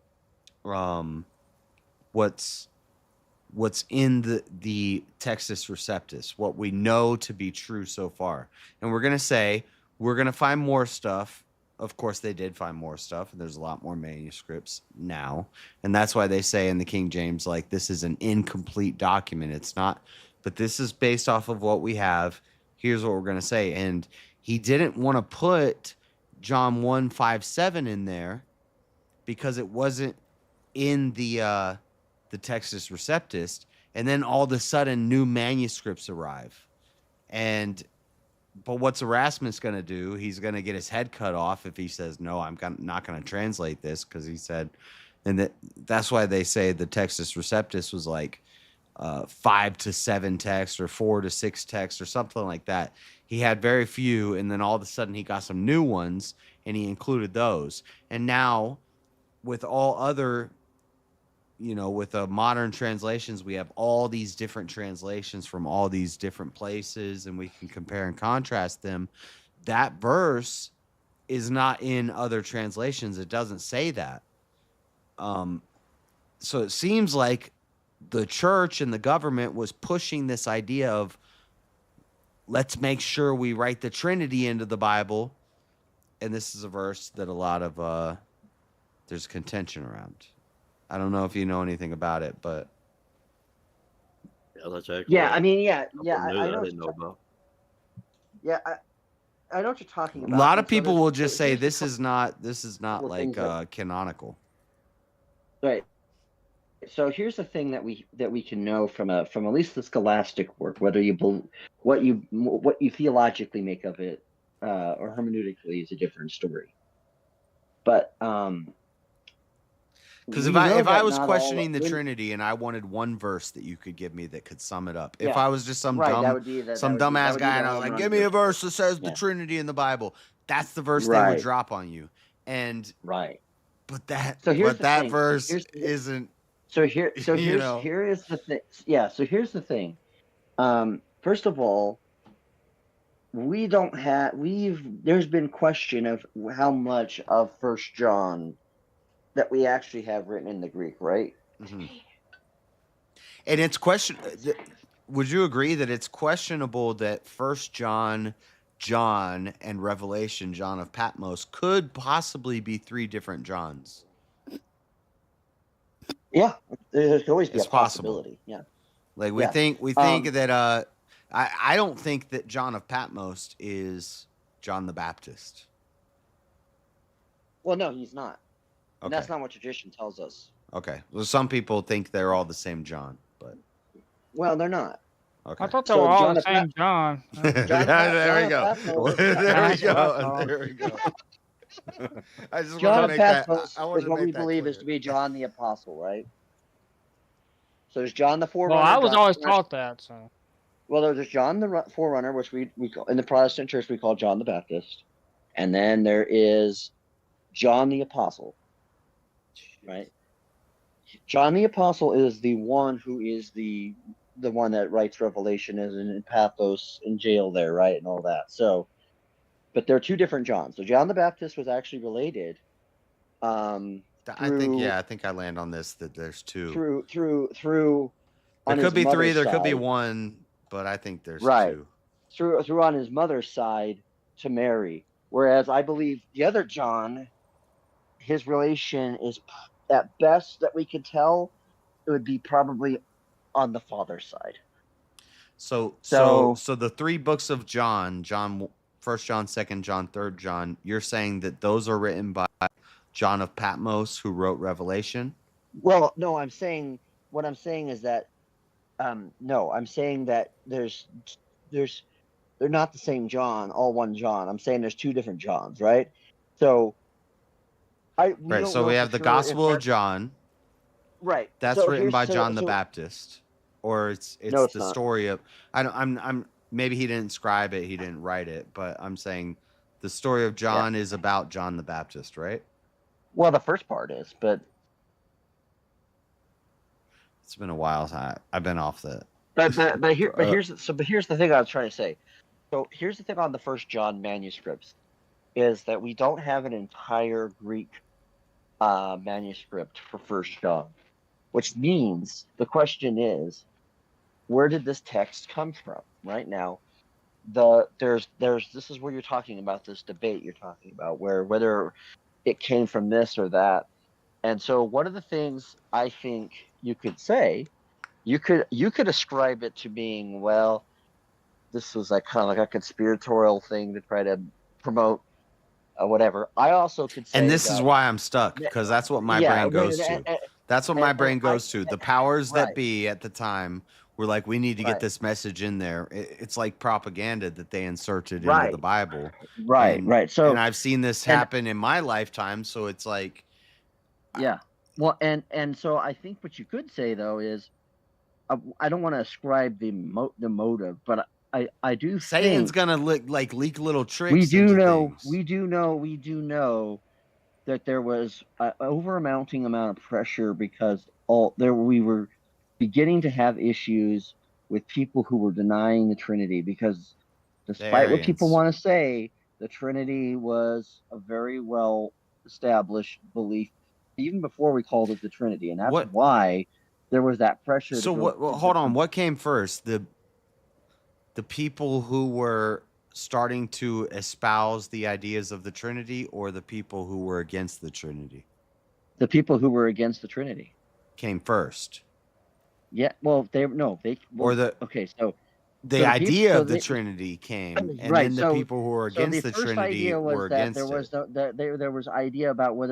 what's in the Textus Receptus, what we know to be true so far, and we're gonna find more stuff. Of course, they did find more stuff, and there's a lot more manuscripts now. And that's why they say in the King James, like, this is an incomplete document. It's not, but this is based off of what we have. Here's what we're going to say. And he didn't want to put John 1:5-7 in there because it wasn't in the Textus Receptus. And then all of a sudden, new manuscripts arrive. But what's Erasmus going to do? He's going to get his head cut off if he says, no, I'm not going to translate this, because he said, and that's why they say the Textus Receptus was like 5 to 7 texts or 4 to 6 texts or something like that. He had very few, and then all of a sudden he got some new ones, and he included those. And now, with all other... with modern translations, we have all these different translations from all these different places, and we can compare and contrast them. That verse is not in other translations. It doesn't say that. So it seems like the church and the government was pushing this idea of, let's make sure we write the Trinity into the Bible. And this is a verse that a lot of there's contention around. I don't know if you know anything about it, but yeah, that's actually. Yeah, I mean, I didn't know about. Yeah, I know what you're talking about. A lot of people will just say this is not like canonical. Right. So here's the thing that we can know from at least the scholastic work, whether what you theologically make of it or hermeneutically is a different story. But because if I was questioning the Trinity and I wanted one verse that you could give me that could sum it up, if I was just some dumbass guy and I was like, give me a verse that says the Trinity in the Bible, that's the verse they would drop on you. And but that verse isn't. So here is the thing. Yeah. So here's the thing. First of all, there's been question of how much of 1 John that we actually have written in the Greek, right? Mm-hmm. And it's would you agree that it's questionable that 1 John, and Revelation, John of Patmos, could possibly be 3 different Johns? Yeah, there's always be a possibility. Yeah, like we think that I don't think that John of Patmos is John the Baptist. Well, no, he's not. Okay. And that's not what tradition tells us. Okay. Well, some people think they're all the same John, but well, they're not. Okay. I thought they were all the same John. There we go. There we go. I just John want to make that. Is what we believe is to be John the Apostle, right? So there's John the Forerunner. Well, I was always taught that. So. Well, there's John the Forerunner, which we call, in the Protestant Church we call John the Baptist, and then there is John the Apostle. Right? John the Apostle is the one who is the the one that writes Revelation is in Pathos in jail there, right, and all that. So, but there are two different Johns. So John the Baptist was actually related. I think I land on this that there's two. Through. There On could his be three. There mother's could be side. one, but I think there's Right. two. Through on his mother's side to Mary, whereas I believe the other John, his relation is at best that we could tell, it would be probably on the father's side. So the three books of John, 1 John, 2 John, 3 John, you're saying that those are written by John of Patmos, who wrote Revelation? Well, no, what I'm saying is that no, I'm saying that they're not the same John, all one John. I'm saying there's two different Johns, right? So we have the Gospel of John. Right. That's written by John the Baptist. Or it's the not. story of I'm maybe he didn't scribe it, he didn't write it, but I'm saying the story of John is about John the Baptist, right? Well, the first part is, but it's been a while. I've been off that. But here's the thing I was trying to say. So here's the thing on the First John manuscripts is that we don't have an entire Greek manuscript for First John, which means the question is, where did this text come from? Right now, this is where you're talking about this debate you're talking about, whether it came from this or that. And so one of the things I think you could say, you could ascribe it to being, well, this was like kind of like a conspiratorial thing to try to promote whatever. I also could say, and this is why I'm stuck, because that's what my brain goes to. That's what my brain goes to. The powers that be at the time were like, we need to get this message in there. It's like propaganda that they inserted into the Bible. Right. So, and I've seen this happen in my lifetime. So it's like, yeah. Well, and so I think what you could say though is, I don't want to ascribe the motive, but I do. Satan's gonna leak little tricks. We do know that there was an overmounting amount of pressure because we were beginning to have issues with people who were denying the Trinity, because despite what people want to say, the Trinity was a very well established belief even before we called it the Trinity, and that's why there was that pressure. So hold on, what came first? The people who were starting to espouse the ideas of the Trinity, or the people who were against the Trinity? The people who were against the Trinity came first. Yeah, well, the idea of the Trinity came, and then the people who were against the Trinity were against it. There was idea about what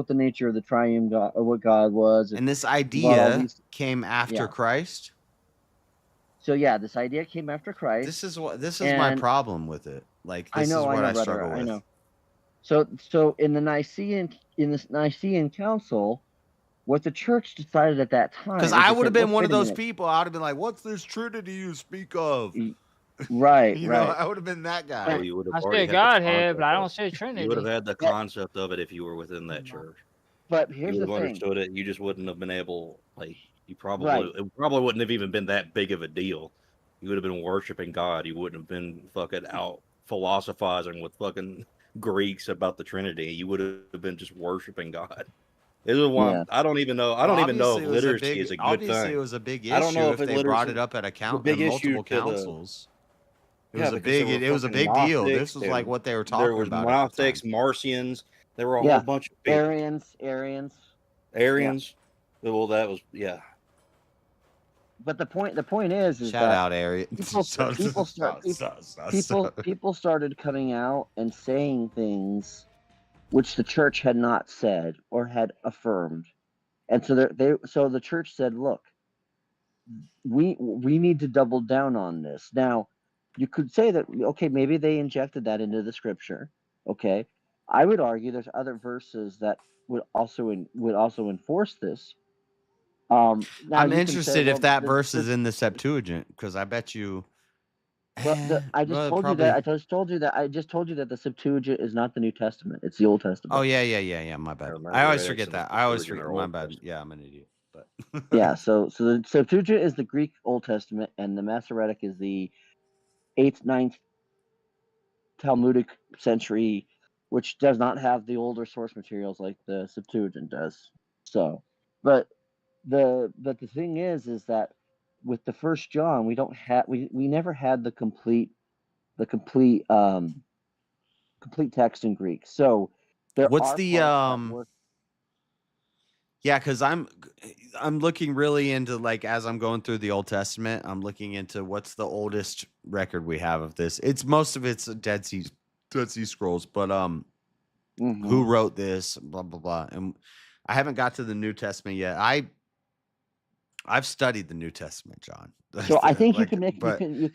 the nature of the triune God, or what God was, and this idea came after Christ. So this idea came after Christ. This is my problem with it. Like, this is what I struggle with. I know. So in the Nicene Council, what the church decided at that time, because I would have been one of those people. I would have been like, "What's this Trinity you speak of?" Right, you know, I would have been that guy. I say Godhead, but I don't say Trinity. You would have had the concept of it if you were within that church. But here's the thing: understood it. You just wouldn't have been able. Like, it probably wouldn't have even been that big of a deal. You would have been worshiping God. You wouldn't have been fucking out philosophizing with fucking Greeks about the Trinity. You would have been just worshiping God. This is one. I don't even know. I don't even know if literacy is a good thing. Obviously, it was a big issue. I don't know if they brought it up at multiple councils. It was a big. It was a big deal. This was like what they were talking about. There were Gnostics, Marcions. There were a whole bunch of people. Arians. Well, that was But the point is shout that out Arians. People started coming out and saying things which the church had not said or had affirmed, and so the church said, "Look, we need to double down on this." Now, you could say that, okay, maybe they injected that into the scripture. Okay, I would argue there's other verses that would also enforce this. I'm interested if that verse is in the Septuagint, because I bet you. Well, I just told you that the Septuagint is not the New Testament; it's the Old Testament. Oh yeah. My bad. I always forget that. I always forget. My bad. Yeah, I'm an idiot. but Yeah, so the Septuagint is the Greek Old Testament, and the Masoretic is the 8th, 9th Talmudic century, which does not have the older source materials like the Septuagint does. So, but the thing is that with the First John, we don't have we never had the complete complete text in Greek. So there what's are the parts that work. Yeah, because I'm looking really into, like, as I'm going through the Old Testament, I'm looking into what's the oldest record we have of this. It's most of it's Dead Sea Scrolls, but who wrote this? Blah blah blah. And I haven't got to the New Testament yet. I've studied the New Testament, John. So I think Like, you can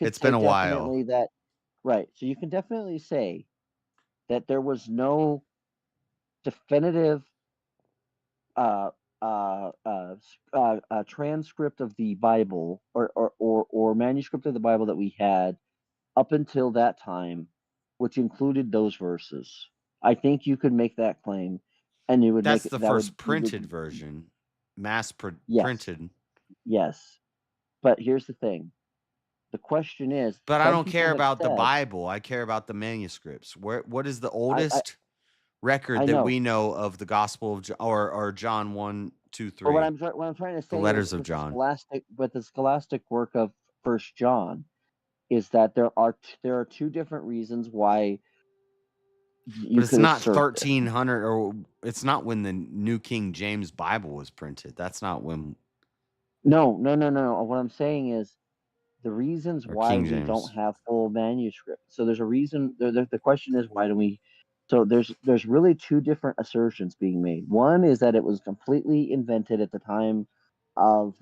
it's say been a definitely while. that, right. So you can definitely say that there was no definitive transcript of the Bible or manuscript of the Bible that we had up until that time, which included those verses. I think you could make that claim, and you would That's make it. the That first would printed version, yes, printed. yes. But here's the thing. The question is, But I some don't people care have about the said, Bible. I care about the manuscripts. What is the oldest record I that know. we know of the Gospel of or John 1, 2, 3? But what I'm trying to The say letters is of John. with the scholastic work of First John is that there are two different reasons why you But it's could not assert this. 1300, or it's not when the New King James Bible was printed. That's not when. No. What I'm saying is the reasons Or why King we don't James. have full manuscript. So there's a reason. The question is, why do we? So there's really two different assertions being made. One is that it was completely invented at the time of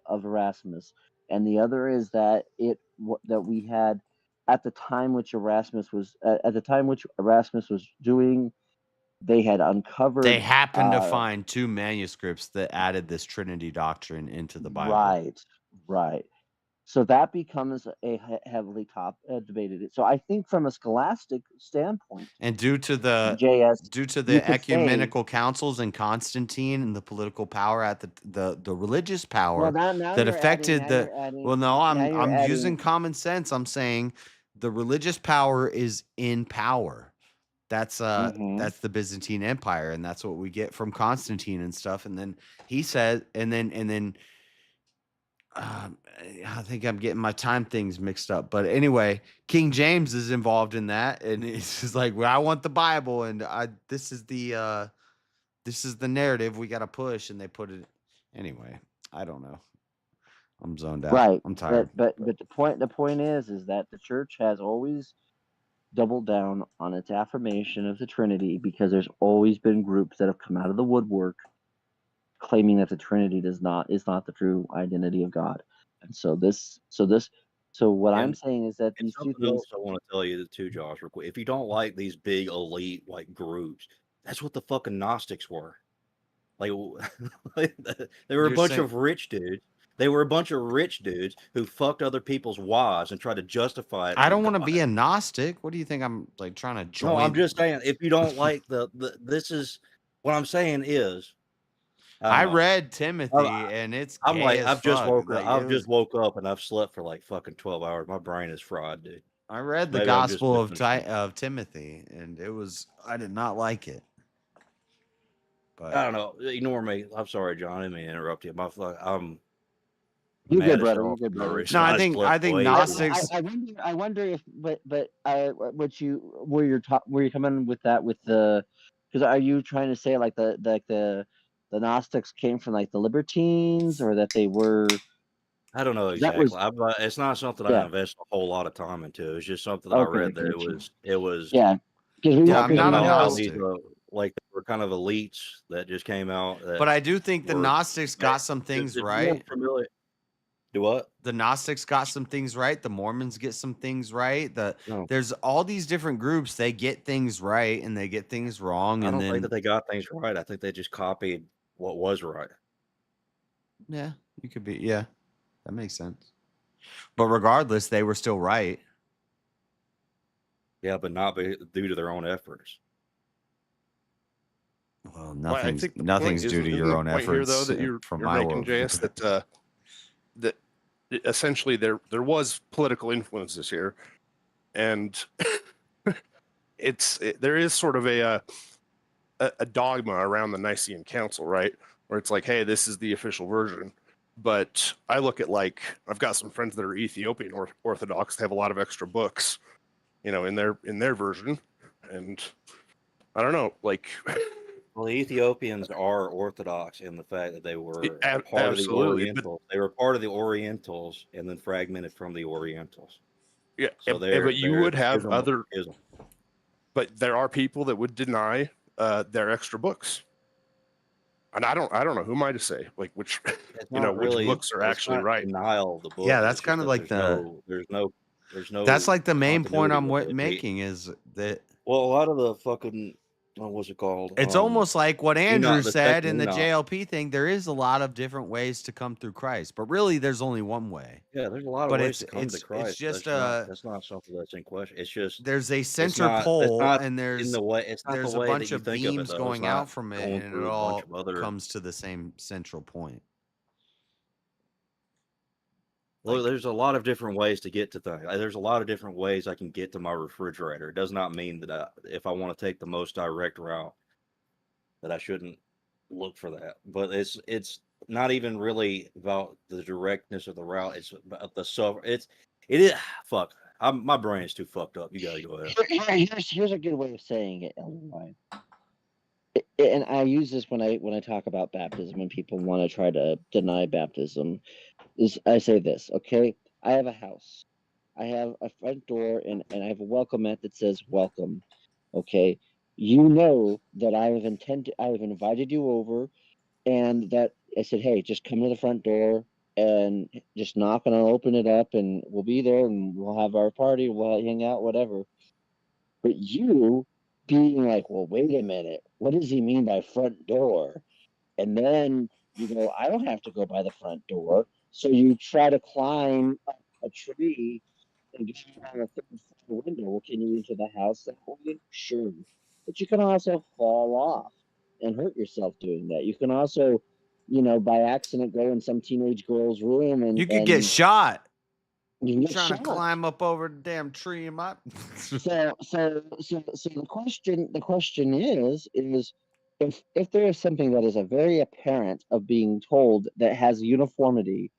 Erasmus, and the other is that that we had at the time which Erasmus was doing. They had uncovered. They happened to find two manuscripts that added this Trinity doctrine into the Bible. Right. So that becomes a heavily debated. So I think from a scholastic standpoint, And due to the you could ecumenical councils and Constantine and the political power at the religious power now that you're affected adding, well, no, I'm adding, using common sense. I'm saying the religious power is in power. That's the Byzantine Empire, and that's what we get from Constantine and stuff. And then he said, and then I think I'm getting my time things mixed up. But anyway, King James is involved in that, and it's just like, well, I want the Bible, and this is the narrative we got to push, and they put it anyway. I don't know. I'm zoned out. Right. I'm tired. But the point is that the church has always doubled down on its affirmation of the Trinity, because there's always been groups that have come out of the woodwork claiming that the Trinity is not the true identity of God. And so what I'm saying is that these two things. Else I want to tell you too, Josh, real quick. If you don't like these big elite like groups, that's what the fucking Gnostics were. Like they were a bunch of rich dudes. They were a bunch of rich dudes who fucked other people's wives and tried to justify it. I don't want to be a Gnostic. What do you think? I'm like trying to join. No, I'm just saying, if you don't like this is what I'm saying is. I read Timothy, and it's. I'm like, I've just woke up. I've just woke up and I've slept for like fucking 12 hours. My brain is fried, dude. I read the Gospel of Timothy, and I did not like it. But I don't know. Ignore me. I'm sorry, John. I didn't mean to interrupt you. You're good, brother. You're good, brother. No, I think Gnostics. I wonder if, but where you're coming with that with the, because are you trying to say like the Gnostics came from like the libertines, or that they were? I don't know exactly. It's not something I invest a whole lot of time into. It's just something that I read that it was. Yeah. I'm not a Gnostic. Like they were kind of elites that just came out. But I do think the Gnostics got some things right. Do what? The Gnostics got some things right. The Mormons get some things right. There's all these different groups. They get things right and they get things wrong. I don't think that they got things right. I think they just copied what was right. Yeah, you could be. Yeah, that makes sense. But regardless, they were still right. Yeah, but not due to their own efforts. Well, Well, I nothing's think the nothing's point due to isn't your the own point here, efforts though, that you're from you're my making, worldview. JS, that essentially there was political influences here, and there is sort of a dogma around the Nicene Council, right? Where it's like, hey, this is the official version. But I look at, like, I've got some friends that are Ethiopian Orthodox. They have a lot of extra books, in their version, and I don't know, like. Well, the Ethiopians are Orthodox in the fact that they were part of the Absolutely, Orientals. They were part of the Orientals and then fragmented from the Orientals. Yeah, So but you would have other. ism. But there are people that would deny their extra books, and I don't know who am I to say, like, which which books are actually right. Denial of the book. Yeah, that's kind of like there's no. That's like the main point continuity I'm with it. making is that. Well, a lot of the fucking what's it called? It's almost like what Andrew the said second in the Enoch. JLP thing. There is a lot of different ways to come through Christ, but really, there's only one way. Yeah, there's a lot of But ways to come to Christ. It's just that's not something that's in question. It's just there's a it's center not- pole, it's not and in the way. It's not there's the a way bunch that you of think of it, beams though. It's going not out from it, going and it through a all bunch of other. comes to the same central point. Well, there's a lot of different ways to get to things. There's a lot of different ways I can get to my refrigerator. It does not mean that if I want to take the most direct route, that I shouldn't look for that. But it's not even really about the directness of the route. It's about the suffer. It is fuck. My brain is too fucked up. You gotta go ahead. Here's a good way of saying it, Ellen. And I use this when I talk about baptism, when people want to try to deny baptism. Is I say this, okay? I have a house. I have a front door, and I have a welcome mat that says welcome. Okay. You know that I have invited you over, and that I said, hey, just come to the front door and just knock, and I'll open it up, and we'll be there, and we'll have our party, we'll hang out, whatever. But you being like, well, wait a minute, what does he mean by front door? And then you go, I don't have to go by the front door. So you try to climb up a tree and get on a third floor window. Well, can you enter the house that way? Sure. But you can also fall off and hurt yourself doing that. You can also, by accident go in some teenage girl's room and You could get shot. You can get trying shot. to climb up over the damn tree in my. So the question is if there is something that is a very apparent of being told that has uniformity,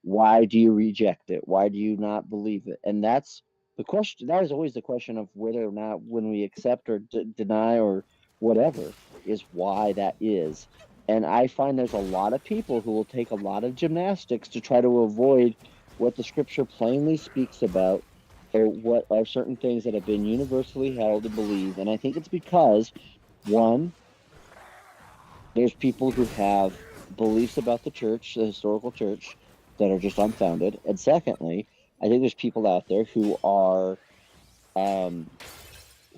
why do you reject it? Why do you not believe it? And that's the question. That is always the question of whether or not, when we accept or deny or whatever, is why that is. And I find there's a lot of people who will take a lot of gymnastics to try to avoid what the scripture plainly speaks about, or what are certain things that have been universally held and believed. And I think it's because, one, there's people who have beliefs about the church, the historical church, that are just unfounded. And secondly, I think there's people out there who are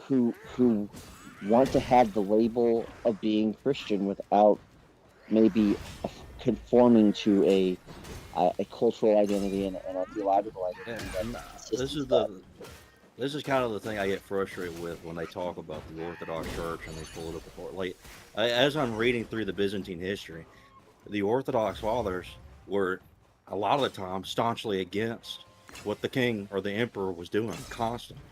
who want to have the label of being Christian without maybe conforming to a cultural identity and a theological identity. This is kind of the thing I get frustrated with when they talk about the Orthodox Church and these political. Like, as I'm reading through the Byzantine history, the Orthodox fathers were a lot of the time staunchly against what the king or the emperor was doing constantly.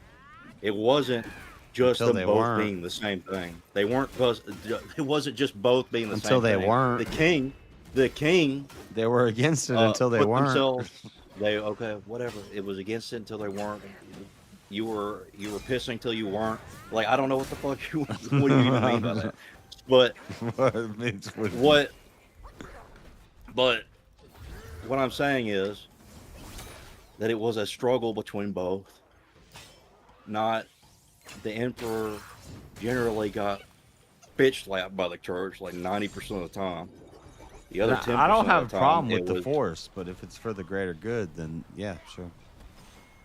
It wasn't just them both being the same thing. They weren't. It wasn't just both being the same thing. Until they weren't. The king. They were against it until they weren't. Whatever. It was against it until they weren't. You were pissing till you weren't. Like, I don't know what the fuck what do you even mean by that? But what I'm saying is that it was a struggle between both. Not the emperor generally got bitch slapped by the church like 90% of the time. The other 10%. I don't have a problem with the the force, but if it's for the greater good, then yeah, sure.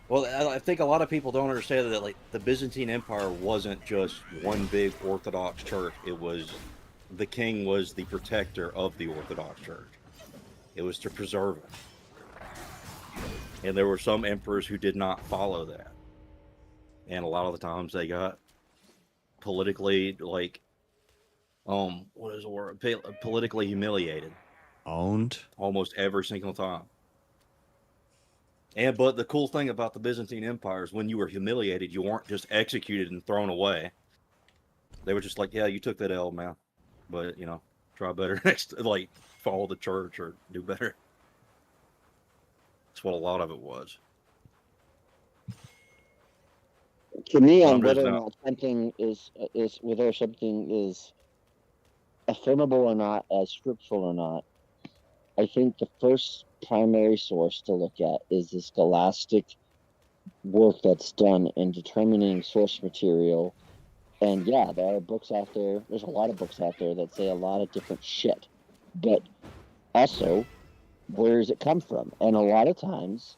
Well, I think a lot of people don't understand that, like, the Byzantine Empire wasn't just one big Orthodox church. It was, the king was the protector of the Orthodox Church. It was to preserve it. And there were some emperors who did not follow that. And a lot of the times they got politically, like, what is the word? Politically humiliated. Owned? Almost every single time. But the cool thing about the Byzantine Empire is when you were humiliated, you weren't just executed and thrown away. They were just like, yeah, you took that L, man. But, try better next, like, follow the church or do better. That's what a lot of it was. To me, on whether or not something is whether something is affirmable or not, as scriptural or not, I think the first primary source to look at is the scholastic work that's done in determining source material. And yeah, there are books out there. There's a lot of books out there that say a lot of different shit. But also, where does it come from? And a lot of times,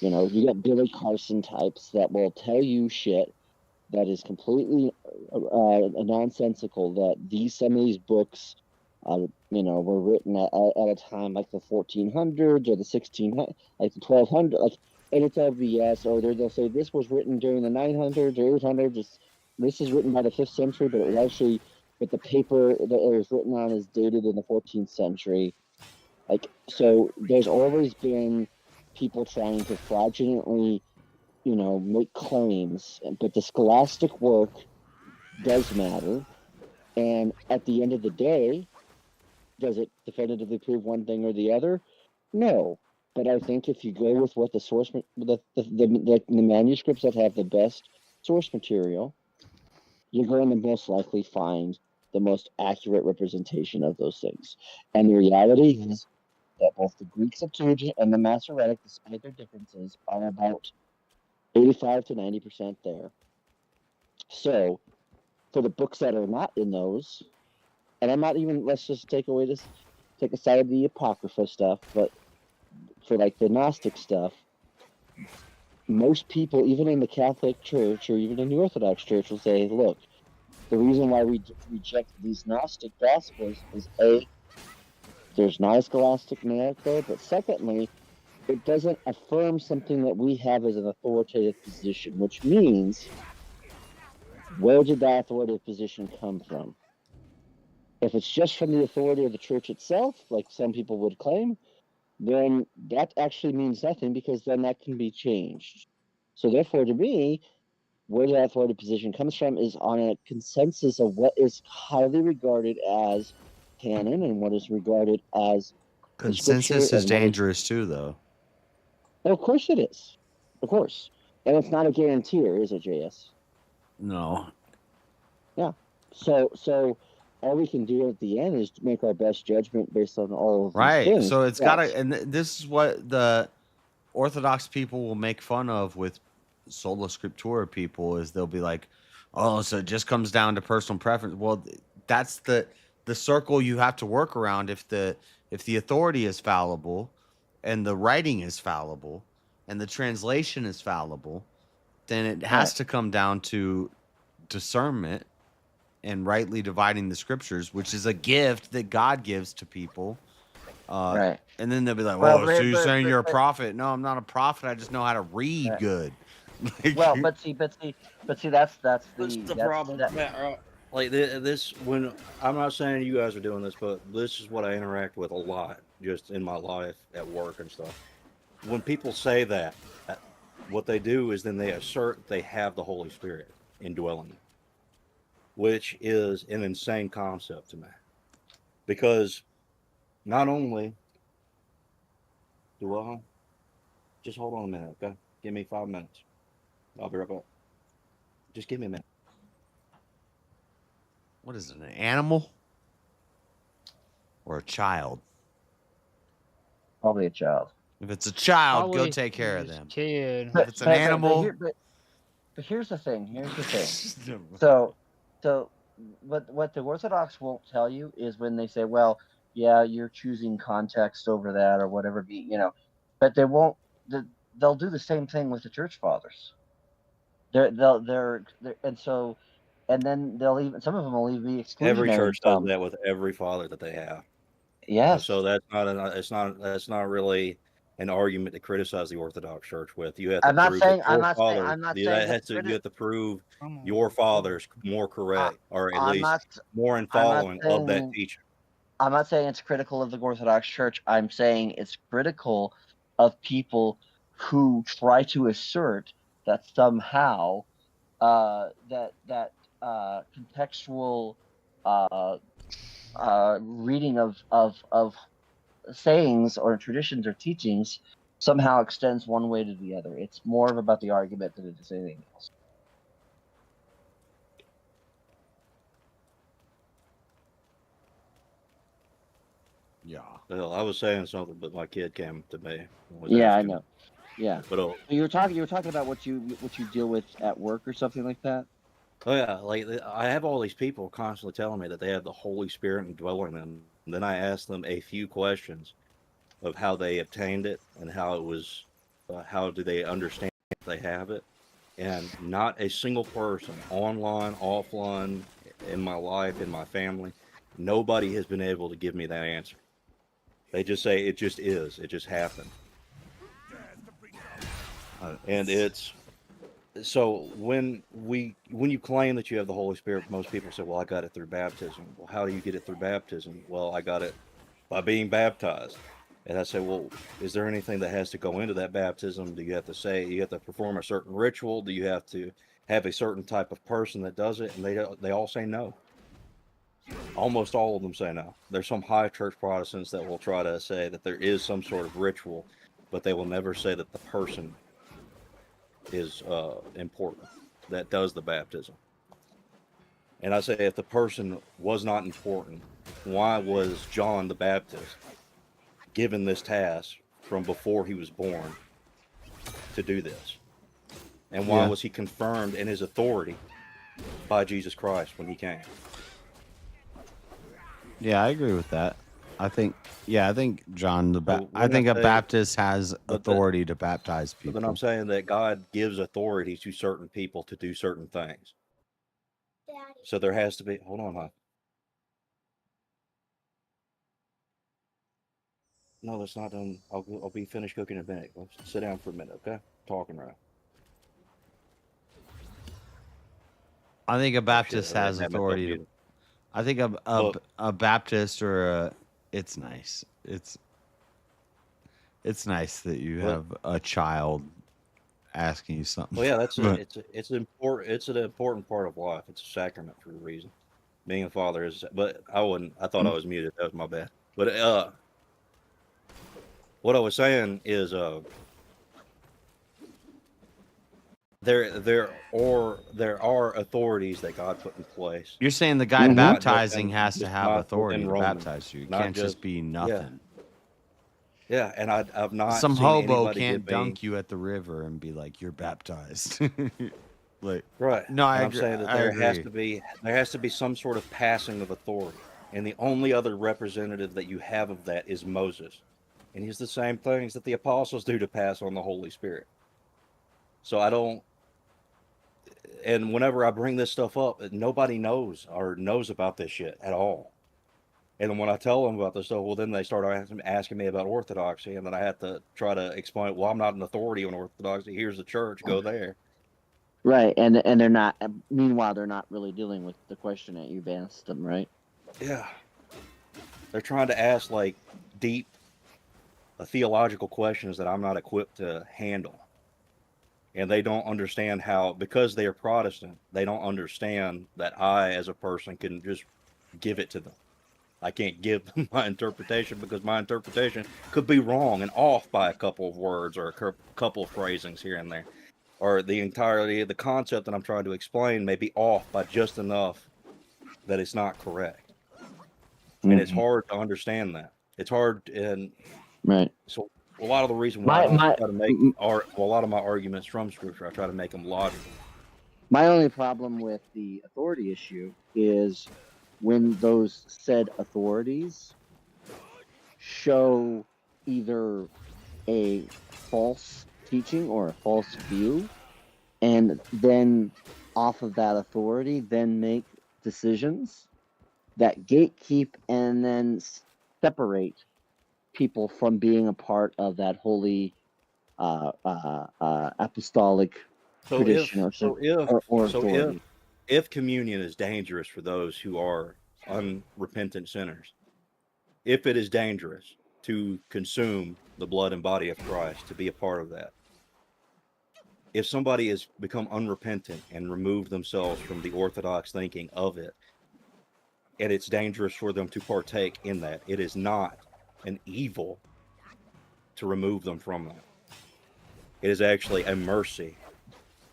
you got Billy Carson types that will tell you shit that is completely nonsensical. That some of these books, were written at a time like the 1400s or the 1600s, like the 1200s, and it's all BS. Or they'll say this was written during the 900s or 800s. This is written by the 5th century, but it was actually, but the paper that it was written on is dated in the 14th century. So there's always been people trying to fraudulently, make claims, but the scholastic work does matter. And at the end of the day, does it definitively prove one thing or the other? No. But I think if you go with what the source, the manuscripts that have the best source material, you're going to most likely find the most accurate representation of those things. And the reality is that both the Greek Septuagint and the Masoretic, despite their differences, are about 85 to 90% there. So, for the books that are not in those, and I'm not even, let's just take aside the Apocrypha stuff, but for like the Gnostic stuff, most people, even in the Catholic Church or even in the Orthodox Church, will say, look, the reason why we reject these Gnostic Gospels is A, there's not a scholastic merit there, but secondly, it doesn't affirm something that we have as an authoritative position, which means, where did that authoritative position come from? If it's just from the authority of the church itself, like some people would claim, then that actually means nothing, because then that can be changed. So therefore, to me, where that authoritative position comes from is on a consensus of what is highly regarded as canon and what is regarded as consensus is dangerous too, though. Well, of course it is. Of course. And it's not a guarantee, is it, JS? No. Yeah. So all we can do at the end is to make our best judgment based on all of these things. So it's gotta, and this is what the Orthodox people will make fun of with Sola Scriptura people, is they'll be like, oh, so it just comes down to personal preference. Well, that's the circle you have to work around. If the authority is fallible and the writing is fallible and the translation is fallible, then it has to come down to discernment and rightly dividing the scriptures, which is a gift that God gives to people. And then they'll be like, well, so you're saying you're a prophet? No, I'm not a prophet. I just know how to read good. Well, but see, that's the problem. Like this, when I'm not saying you guys are doing this, but this is what I interact with a lot, just in my life, at work and stuff. When people say that, what they do is then they assert they have the Holy Spirit indwelling them, which is an insane concept to me. Because not only do I just hold on a minute, okay? Give me 5 minutes. I'll be right back. Just give me a minute. What is it, an animal or a child? Probably a child. If it's a child, Probably go take care of them. Kid. If it's an animal, but here's the thing. So what the Orthodox won't tell you is when they say, well, yeah, you're choosing context over that or whatever, but they won't. They'll do the same thing with the Church Fathers. And then they'll even, some of them will even be exclusionary. Every church does that with every father that they have. Yes. So that's not really an argument to criticize the Orthodox Church with. You have to I'm not prove saying. that I'm your not saying. father. I'm not You saying it's you have to prove your father's more correct, or at I'm least not. more in I'm not following of that saying. teaching. I'm not saying it's critical of the Orthodox Church. I'm saying it's critical of people who try to assert that somehow that contextual reading of sayings or traditions or teachings somehow extends one way to the other. It's more about the argument than it is anything else. Yeah. Well, I was saying something, but my kid came to me and was Yeah, I asking. know. Yeah. But So you were talking about what you deal with at work or something like that. oh yeah, like I have all these people constantly telling me that they have the Holy Spirit indwelling them. And then I ask them a few questions of how they obtained it and how it was, how do they understand they have it. And not a single person, online, offline, in my life, in my family, nobody has been able to give me that answer. They just say it just is, it just happened. And it's so when you claim that you have the Holy Spirit, most people say, well, I got it through baptism. Well, how do you get it through baptism? Well, I got it by being baptized. And I say, well, is there anything that has to go into that baptism? Do you have to say, you have to perform a certain ritual? Do you have to have a certain type of person that does it? And they all say no. Almost all of them say no. There's some high church Protestants that will try to say that there is some sort of ritual, but they will never say that the person is important that does the baptism. And I say, if the person was not important, why was John the Baptist given this task from before he was born to do this? And why was he confirmed in his authority by Jesus Christ when he came? Yeah, I agree with that. I think John I when think I a say- Baptist has but authority to baptize But people. then I'm saying that God gives authority to certain people to do certain things. So there has to be, hold on, huh? No, that's not done. I'll be finished cooking in a minute. Let's sit down for a minute, okay? Talking right. I think a Baptist I has had myself authority to. muted. I think a Baptist or a. It's nice. It's nice that you What? have a child asking you something. Well, yeah, that's But- it's an important part of life. It's a sacrament for a reason. Being a father is, but I thought I was muted. That was my bad. But what I was saying is there are authorities that God put in place. You're saying the guy Not just baptizing in- has to just have not authority within to Roman, baptize you. It not can't just be nothing. Yeah, and I've not Some seen hobo anybody can't give me- dunk you at the river and be like, "You're baptized." Like, Right. No, I And I'm agree. saying that I there agree. has to be some sort of passing of authority, and the only other representative that you have of that is Moses, and he's the same things that the apostles do to pass on the Holy Spirit. So I don't. And whenever I bring this stuff up, nobody knows about this shit at all. And then when I tell them about this stuff, well, then they start asking me about Orthodoxy, and then I have to try to explain, well, I'm not an authority on Orthodoxy. Here's the church, go there. Right, and they're not. Meanwhile, they're not really dealing with the question that you've asked them, right? Yeah. They're trying to ask like deep theological questions that I'm not equipped to handle. And they don't understand how, because they are Protestant, they don't understand that I, as a person, can just give it to them. I can't give them my interpretation because my interpretation could be wrong and off by a couple of words or a couple of phrasings here and there. Or the entirety of the concept that I'm trying to explain may be off by just enough that it's not correct. And it's hard to understand that. It's hard, and right. So a lot of the reason why I don't try to make a lot of my arguments from Scripture, I try to make them logical. My only problem with the authority issue is when those said authorities show either a false teaching or a false view, and then off of that authority, then make decisions that gatekeep and then separate people from being a part of that holy apostolic tradition or authority. If communion is dangerous for those who are unrepentant sinners, if it is dangerous to consume the blood and body of Christ, to be a part of that, if somebody has become unrepentant and removed themselves from the orthodox thinking of it, and it's dangerous for them to partake in that, it is not an evil to remove them from that. It is actually a mercy,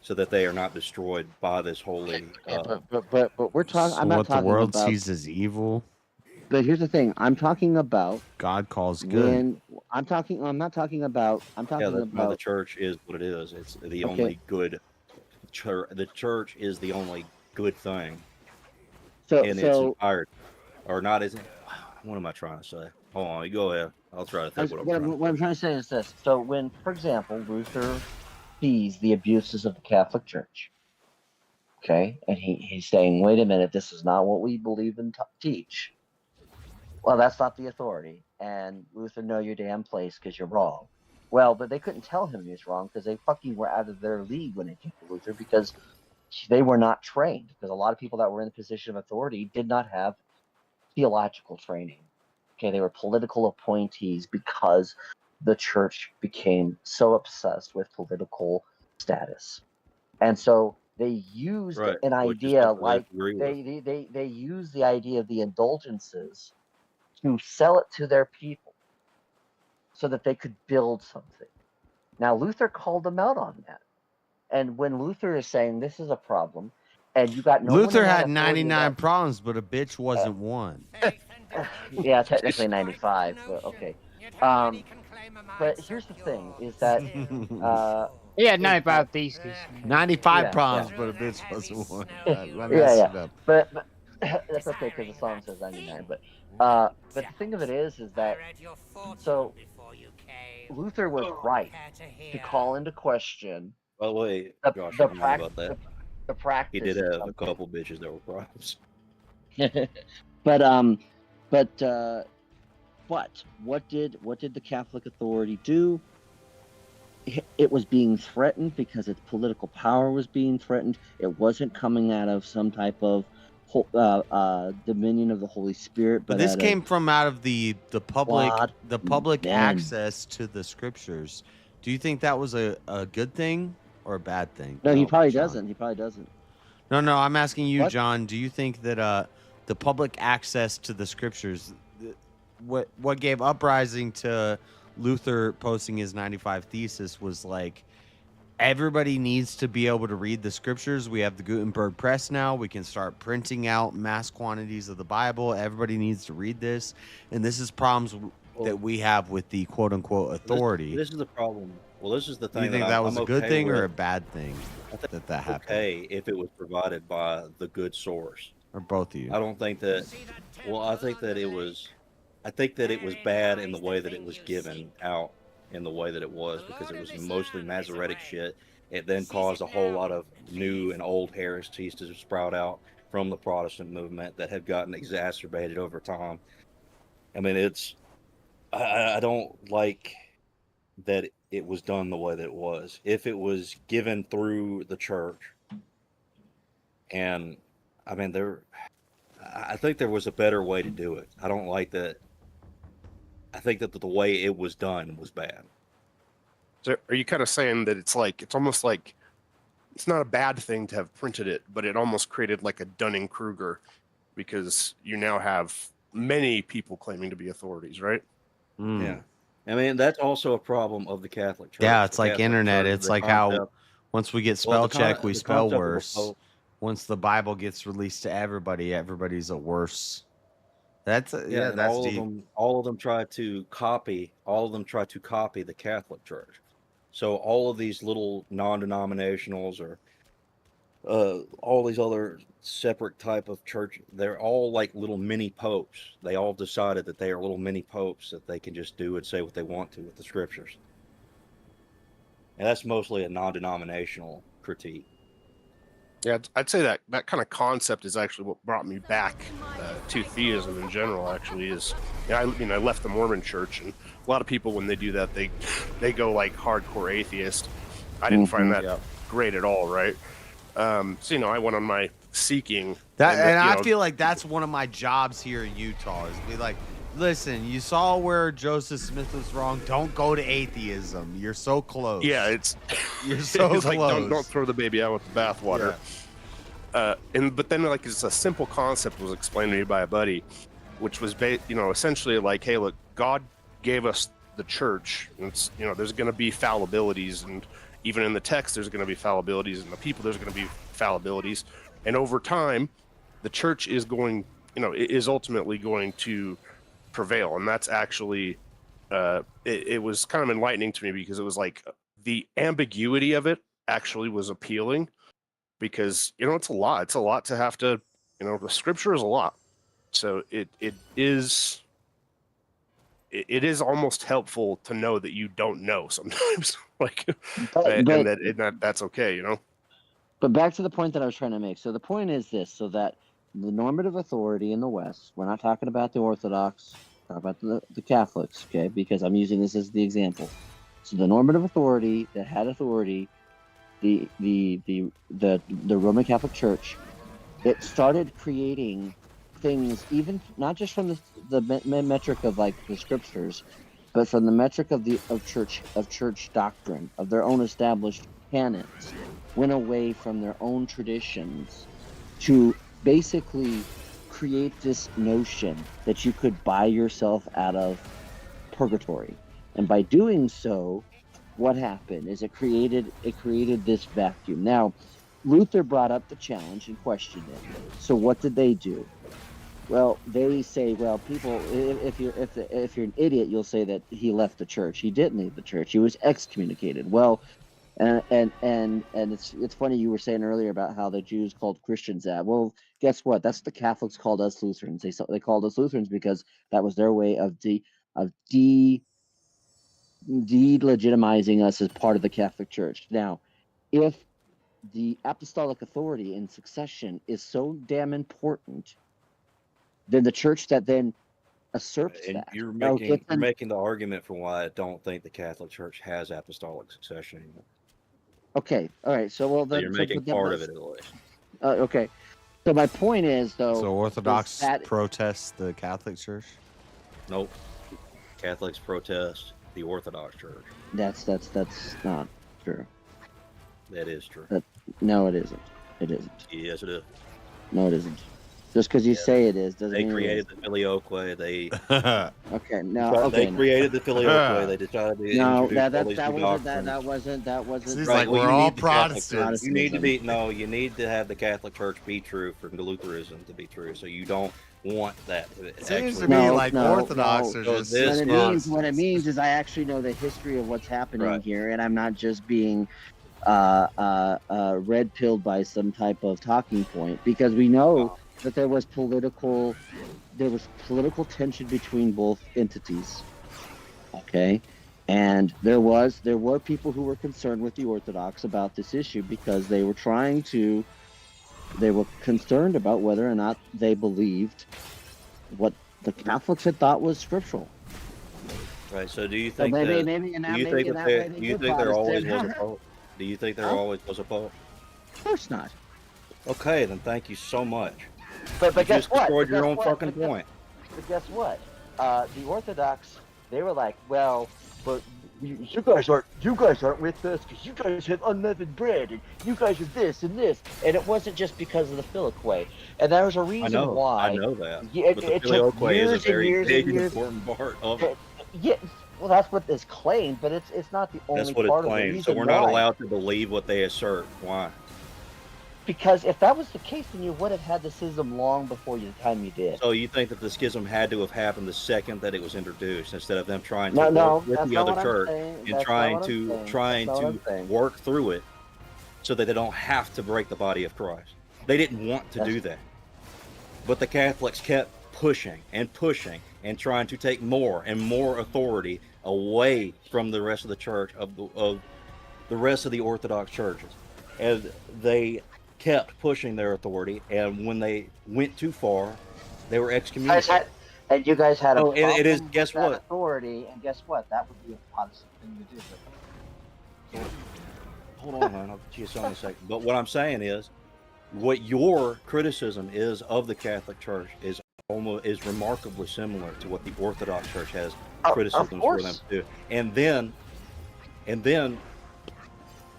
so that they are not destroyed by this holy. But we're talking. So I'm not what the talking world about. sees as evil, But here's the thing. I'm talking about God calls good. I'm not talking about. I'm talking That's why the about. church is what it is. It's the Okay. only good church. The church is the only good thing So in its entirety, or not? Isn't? What am I trying to say? Hold on, you go ahead. I'll try to think What I'm trying to say is this. So when, for example, Luther sees the abuses of the Catholic Church, okay, and he's saying, wait a minute, this is not what we believe and teach. Well, that's not the authority. And Luther, know your damn place because you're wrong. Well, but they couldn't tell him he was wrong because they fucking were out of their league when it came to Luther because they were not trained. Because a lot of people that were in the position of authority did not have theological training. Okay, they were political appointees because the church became so obsessed with political status. And so they used an idea like they used the idea of the indulgences to sell it to their people so that they could build something. Now, Luther called them out on that. And when Luther is saying this is a problem, and you got no Luther one in that had authority 99 problems, but a bitch wasn't one. yeah, technically 95, but okay. But here's the thing: is that he had 95 theses. 95 problems, but a bitch wasn't one. I messed it up. But that's okay because the song says 99. But the thing of it is that so Luther was right to call into question. By the way, Josh, the I know about that. The practice. He did have a couple bitches that were problems. But what did the Catholic authority do? It was being threatened because its political power was being threatened. It wasn't coming out of some type of dominion of the Holy Spirit. But this came from out of the public access to the scriptures. Do you think that was a good thing or a bad thing? No, he probably doesn't. He probably doesn't. No, I'm asking you, John. Do you think that the public access to the scriptures, what gave uprising to Luther posting his 95 thesis was like, everybody needs to be able to read the scriptures. We have the Gutenberg press now. We can start printing out mass quantities of the Bible. Everybody needs to read this. And this is problems that we have with the quote unquote authority. This is the problem. Well, this is the thing. Do you think that was a good thing or a bad thing that happened? Okay, if it was provided by the good source. Or both of you. I don't think that. Well, I think that it was bad in the way that it was given out, in the way that it was, because it was mostly Masoretic shit. It then caused a whole lot of new and old heresies to sprout out from the Protestant movement that have gotten exacerbated over time. I mean, I don't like that it was done the way that it was. If it was given through the church, and I mean, I think there was a better way to do it. I don't like that. I think that the way it was done was bad. So are you kind of saying that it's almost like it's not a bad thing to have printed it, but it almost created like a Dunning-Kruger because you now have many people claiming to be authorities, right? Yeah. I mean, that's also a problem of the Catholic Church. Yeah, it's The like Catholic internet. Church, It's the like concept- how once we get Well, spell check, we the spell concept of a worse. pope- Once the Bible gets released to everybody, everybody's a worse. That's Yeah, and that's all deep. of them. All of them try to copy. All of them try to copy the Catholic Church. So all of these little non-denominationals or all these other separate type of church, they're all like little mini popes. They all decided that they are little mini popes that they can just do and say what they want to with the scriptures. And that's mostly a non-denominational critique. Yeah, I'd say that kind of concept is actually what brought me back to theism in general. Actually, is I left the Mormon Church, and a lot of people when they do that, they go like hardcore atheist. I didn't find that great at all, right? So I went on my seeking. And I feel like that's one of my jobs here in Utah is be like, listen, you saw where Joseph Smith was wrong. Don't go to atheism. You're so close. Yeah, you're so close. Like don't throw the baby out with the bathwater. Yeah. But then like it's a simple concept was explained to me by a buddy, which was essentially like, hey, look, God gave us the church. And it's there's going to be fallibilities, and even in the text there's going to be fallibilities, and the people there's going to be fallibilities, and over time, the church is is ultimately going to prevail. And that's actually it was kind of enlightening to me, because it was like the ambiguity of it actually was appealing, because it's a lot to have to the scripture is a lot, so it is almost helpful to know that you don't know sometimes, like and that's okay, But back to the point that I was trying to make. So the point is this: so that the normative authority in the West, we're not talking about the Orthodox, we're talking about the Catholics, okay? Because I'm using this as the example. So the normative authority that had authority, the Roman Catholic Church, it started creating things, even not just from the metric of like the scriptures, but from the metric of church doctrine, of their own established canons, went away from their own traditions to basically create this notion that you could buy yourself out of purgatory. And by doing so, what happened is it created this vacuum. Now, Luther brought up the challenge and questioned it. So what did they do? Well, they say, well, people, if you're an idiot, you'll say that he left the church. He didn't leave the church. He was excommunicated. Well, and it's funny you were saying earlier about how the Jews called Christians that. Well, guess what? That's what the Catholics called us Lutherans. They called us Lutherans because that was their way of delegitimizing us as part of the Catholic Church. Now, if the apostolic authority in succession is so damn important, then the church that then usurps and that. You're making the argument for why I don't think the Catholic Church has apostolic succession anymore. Okay, all right. So You're making part of it at least. Okay. So my point is, though. So Orthodox protest the Catholic Church? Nope. Catholics protest the Orthodox Church. That's not true. That is true. No, it isn't. It isn't. Yes, it is. No, it isn't. Just because you say it is doesn't mean they created the filioque. They okay. No, okay. They created the filioque. They decided to no, that wasn't. It's like we're all Protestants. You need to have the Catholic Church be true for Lutheranism to be true. So you don't want that. It seems to me like Orthodox are just. What it means is I actually know the history of what's happening here, and I'm not just being red pilled by some type of talking point, because we know that there was political tension between both entities. Okay, and there were people who were concerned with the Orthodox about this issue because they were concerned about whether or not they believed what the Catholics had thought was scriptural. Right. So do you think there always was a pope? Do you think there always was a pope? Of course not. Okay, then thank you so much. But guess what? Destroyed your own fucking point. But guess what? The Orthodox, they were like, well, but you guys aren't with us because you guys have unleavened bread and you guys are this and this, and it wasn't just because of the filioque, and there was a reason why. I know that. But the filioque is a very big and important part of it. Yeah. Well, that's what is claimed, but it's not the only part of it. That's what it's claimed. So we're not allowed to believe what they assert. Why? Because if that was the case, then you would have had the schism long before the time you did. So you think that the schism had to have happened the second that it was introduced, instead of them trying to work with the other church and trying to work through it so that they don't have to break the body of Christ? They didn't want to do that. But the Catholics kept pushing and trying to take more and more authority away from the rest of the church, of the rest of the Orthodox churches. And they kept pushing their authority, and when they went too far, They were You guys excommunicated. and you guys had a Oh, problem it is. with Guess that what? authority, and guess what? That would be a Protestant thing to do. Hold on, man. I'll get you in a second. But what I'm saying is, what your criticism is of the Catholic Church is remarkably similar to what the Orthodox Church has criticisms for them too. And then,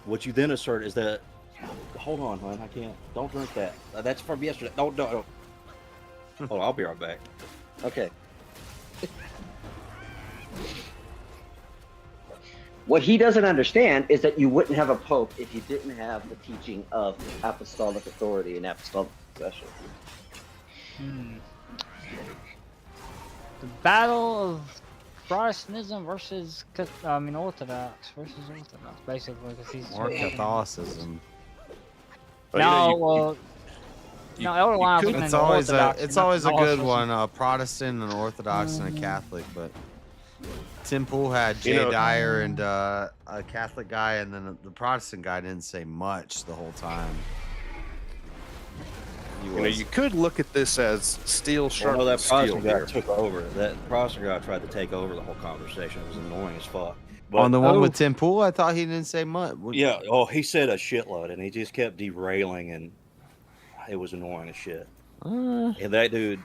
what you then assert is that, hold on, hon, I can't. Don't drink that. That's from yesterday. Don't. Oh, I'll be right back. Okay. What he doesn't understand is that you wouldn't have a pope if you didn't have the teaching of apostolic authority and apostolic succession. The battle of Protestantism versus Orthodox versus Orthodox, basically, because he's Or Catholicism. No, Elder Lionel was It's an always Orthodox, it's not always a good Catholicism. one. A Protestant, an Orthodox, and a Catholic. But Tim Pool had Jay Dyer and a Catholic guy, and then the Protestant guy didn't say much the whole time. You could look at this as steel sharp. That steel Protestant guy here. took over. That Protestant guy tried to take over the whole conversation. It was annoying as fuck. But, On the one with Tim Pool, I thought he didn't say much. Yeah. Oh, he said a shitload, and he just kept derailing, and it was annoying as shit. And that dude.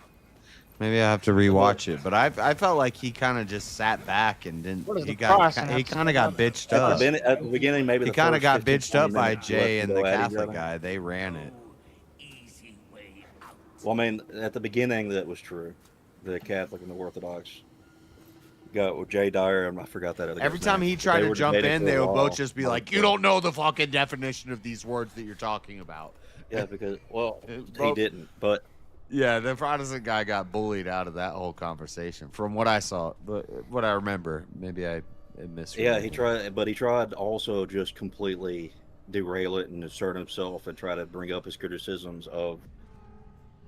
Maybe I have to rewatch it, but I felt like he kind of just sat back and didn't. He kind of got bitched up. At the beginning, maybe he the kind of first got 15, bitched up 20 by minutes Jay left and to the go at each Catholic other. guy. They ran it. Well, I mean, at the beginning, that was true. The Catholic and the Orthodox got with Jay Dyer, and I forgot that other guy's Every time name. he tried They to were jump debating in, for they a would while. both just be like, "You don't know the fucking definition of these words that you're talking about." Yeah, because he both- didn't. But Yeah, the Protestant guy got bullied out of that whole conversation, from what I saw, what I remember. Maybe I misread. yeah, he tried also just completely derail it and assert himself and try to bring up his criticisms of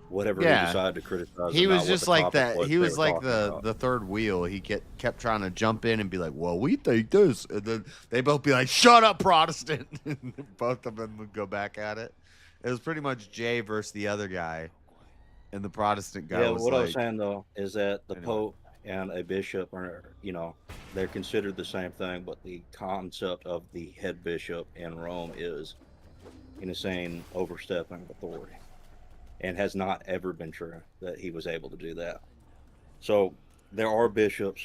whatever he decided to criticize. He and was not what just the like topic that. He they was were like talking the about. third wheel. He kept trying to jump in and be like, "Well, we think this," and then they both be like, "Shut up, Protestant!" And both of them would go back at it. It was pretty much Jay versus the other guy, and the Protestant guy Yeah, was what like, I was saying though is that the Pope and a bishop are, they're considered the same thing, but the concept of the head bishop in Rome is an insane overstepping of authority, and has not ever been true that he was able to do that. So there are bishops.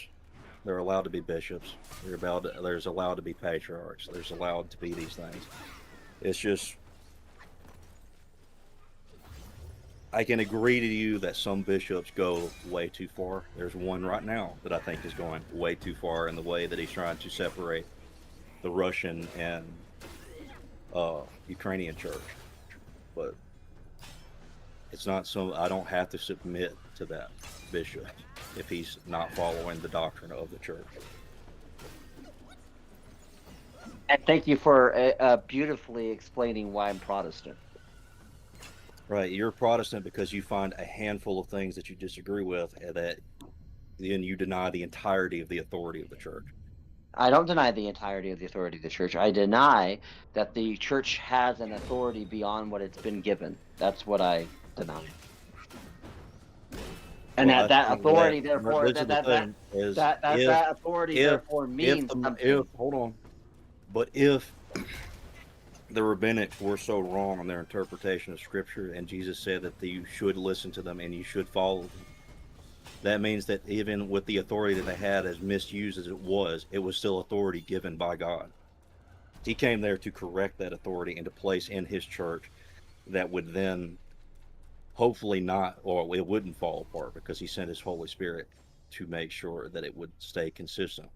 They're allowed to be bishops. There's allowed to be patriarchs. There's allowed to be these things. It's just, I can agree to you that some bishops go way too far. There's one right now that I think is going way too far in the way that he's trying to separate the Russian and Ukrainian church. But it's not so, I don't have to submit to that bishop if he's not following the doctrine of the church. And thank you for beautifully explaining why I'm Protestant. Right, you're Protestant because you find a handful of things that you disagree with, and that then you deny the entirety of the authority of the church. I don't deny the entirety of the authority of the church. I deny that the church has an authority beyond what it's been given. That's what I deny. And Well, that authority, therefore, this is that the thing, is that authority, therefore, means something. Hold on, but if the rabbinics were so wrong in their interpretation of Scripture, and Jesus said that you should listen to them and you should follow them, that means that even with the authority that they had, as misused as it was still authority given by God. He came there to correct that authority and to place in his church that would then hopefully not, or it wouldn't fall apart, because he sent his Holy Spirit to make sure that it would stay consistent.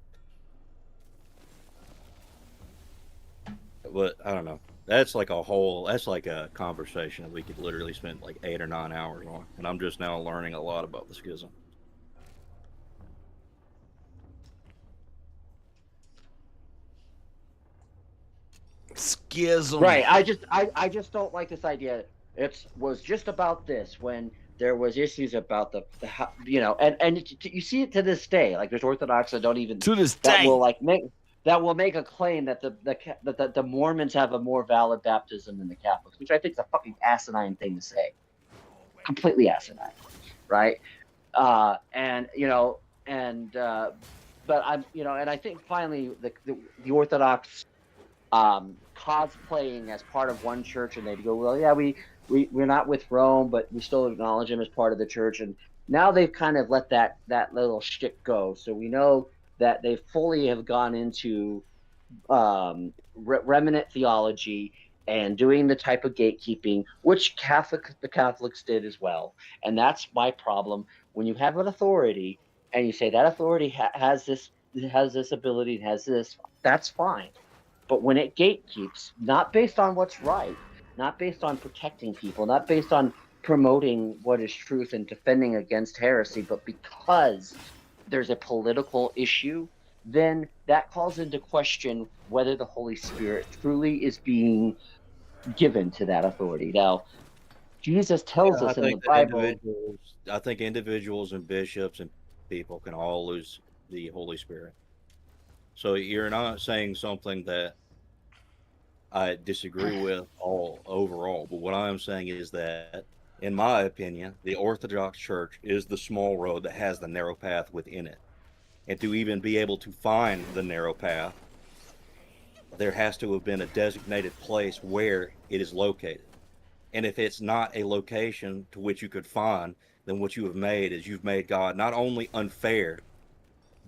But I don't know. That's like a conversation that we could literally spend like 8 or 9 hours on. And I'm just now learning a lot about the schism. Schism. Right. I just don't like this idea. It was just about this when there was issues about the and you see it to this day. Like there's Orthodox that don't even will make a claim that the Mormons have a more valid baptism than the Catholics, which I think is a fucking asinine thing to say. Completely asinine, right? And but I'm, and I think finally the Orthodox cosplaying as part of one church, and they'd go, well, yeah, we're not with Rome, but we still acknowledge him as part of the church. And now they've kind of let that little shit go. So we know that they fully have gone into remnant theology and doing the type of gatekeeping, which the Catholics did as well. And that's my problem. When you have an authority and you say that authority has this ability, has this, that's fine. But when it gatekeeps, not based on what's right, not based on protecting people, not based on promoting what is truth and defending against heresy, but because there's a political issue, then that calls into question whether the Holy Spirit truly is being given to that authority. Now, Jesus tells us in the Bible. I think individuals and bishops and people can all lose the Holy Spirit. So you're not saying something that I disagree with all overall, but what I am saying is that, in my opinion, the Orthodox Church is the small road that has the narrow path within it. And to even be able to find the narrow path, there has to have been a designated place where it is located. And if it's not a location to which you could find, then what you have made is you've made God not only unfair,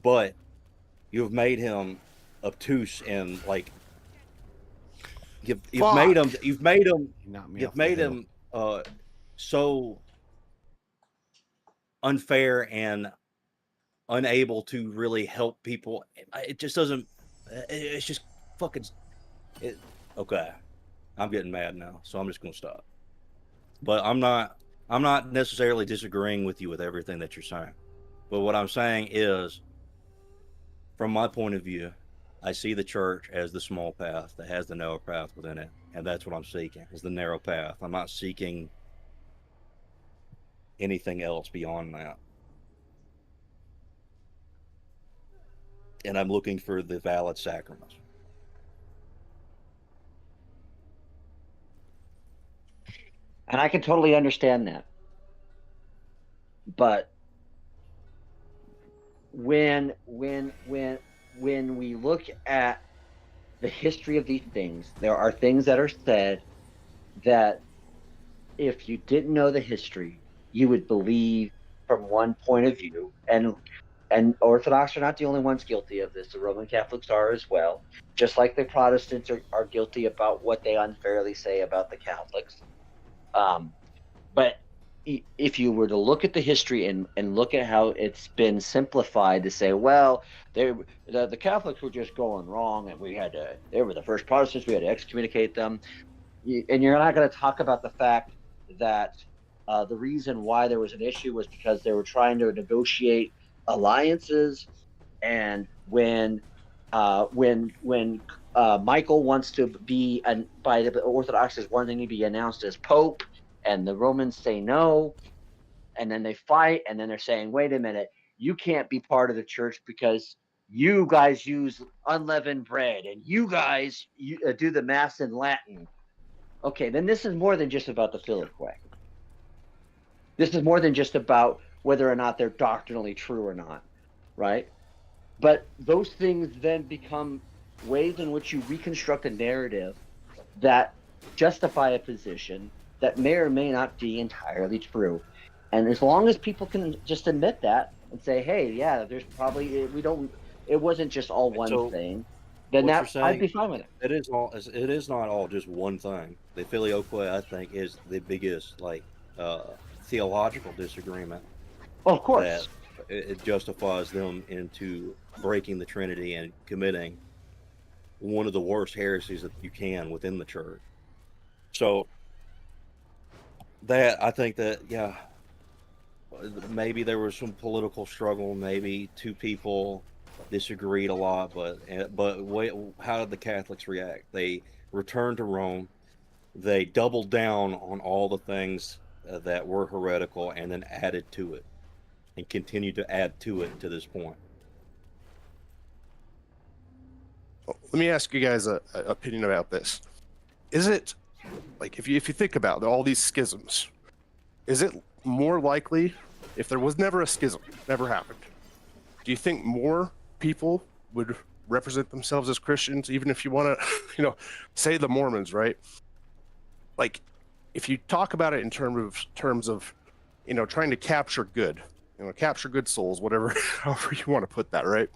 but you have made him obtuse and like you've made him so unfair and unable to really help people. It just doesn't. It's just fucking. Okay, I'm getting mad now, so I'm just gonna stop. But I'm not necessarily disagreeing with you with everything that you're saying. But what I'm saying is, from my point of view, I see the church as the small path that has the narrow path within it, and that's what I'm seeking, is the narrow path. I'm not seeking anything else beyond that. And I'm looking for the valid sacraments. And I can totally understand that. But when we look at the history of these things, there are things that are said that if you didn't know the history, you would believe from one point of view. And Orthodox are not the only ones guilty of this. The Roman Catholics are as well. Just like the Protestants are guilty about what they unfairly say about the Catholics. But if you were to look at the history and look at how it's been simplified to say, well, the Catholics were just going wrong, and they were the first Protestants, we had to excommunicate them. And you're not going to talk about the fact that the reason why there was an issue was because they were trying to negotiate alliances, and when Michael wants to be by the Orthodox is wanting to be announced as Pope, and the Romans say no, and then they fight, and then they're saying, wait a minute, you can't be part of the church because you guys use unleavened bread, and you guys do the Mass in Latin. Okay, then this is more than just about the Filioque. This is more than just about whether or not they're doctrinally true or not, right? But those things then become ways in which you reconstruct a narrative that justify a position that may or may not be entirely true. And as long as people can just admit that and say, hey, yeah, there's probably, it wasn't just all one thing, then I'd be fine with it. It is not all just one thing. The Filioque, I think, is the biggest theological disagreement. Of course. That it justifies them into breaking the Trinity and committing one of the worst heresies that you can within the church. So that I think that, yeah, maybe there was some political struggle, maybe two people disagreed a lot, but how did the Catholics react? They returned to Rome, they doubled down on all the things that were heretical, and then added to it and continue to add to it to this point. Let me ask you guys an opinion about this. Is it, like, if you think about all these schisms, is it more likely if there was never a schism, never happened, do you think more people would represent themselves as Christians, even if you want to, say the Mormons, right? Like, if you talk about it in terms of, trying to capture good, capture good souls, whatever, however you want to put that, right?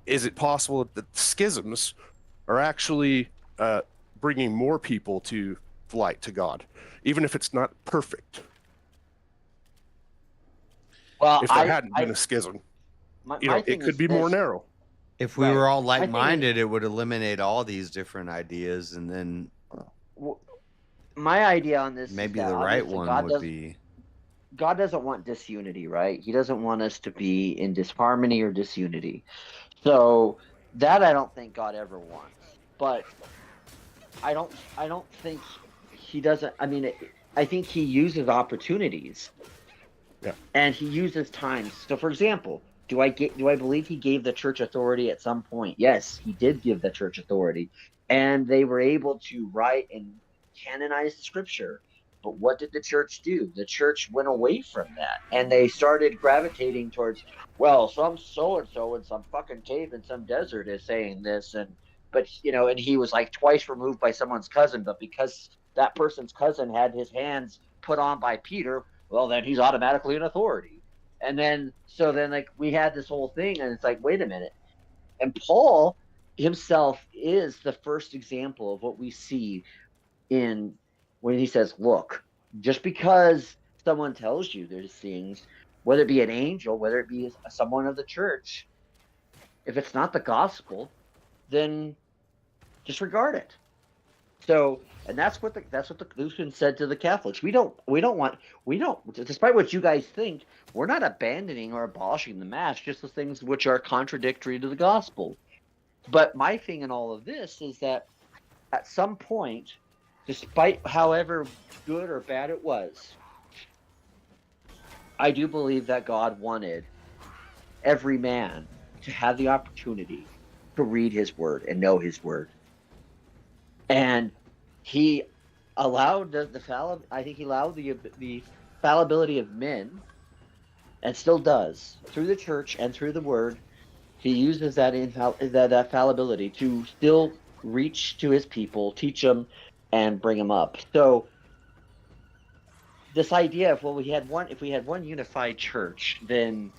Is it possible that schisms are actually bringing more people to light, to God, even if it's not perfect? Well, if there hadn't been a schism, it could be more narrow. If we were all like-minded, it would eliminate all these different ideas, and then my idea on this maybe is that the right obviously one would be. God doesn't want disunity, right? He doesn't want us to be in disharmony or disunity. So that I don't think God ever wants. But I don't think he doesn't. I mean, I think he uses opportunities. Yeah. And he uses times. So, for example, do I believe he gave the church authority at some point? Yes, he did give the church authority, and they were able to write and canonize scripture. But what did the church do? The church went away from that, and they started gravitating towards, well, some so and so in some fucking cave in some desert is saying this, but and he was like twice removed by someone's cousin, but because that person's cousin had his hands put on by Peter, well, then he's automatically an authority. And then like we had this whole thing, and it's like, wait a minute. And Paul himself is the first example of what we see when he says, look, just because someone tells you there's things, whether it be an angel, whether it be someone of the church, if it's not the gospel, then disregard it. So, and that's what the Lutheran said to the Catholics. We don't, despite what you guys think, we're not abandoning or abolishing the Mass, just the things which are contradictory to the gospel. But my thing in all of this is that at some point, despite however good or bad it was, I do believe that God wanted every man to have the opportunity to read his word and know his word. And he allowed he allowed the fallibility of men, and still does, through the church and through the word. He uses that fallibility to still reach to his people, teach them, and bring them up. So this idea of, well, if we had one unified church, then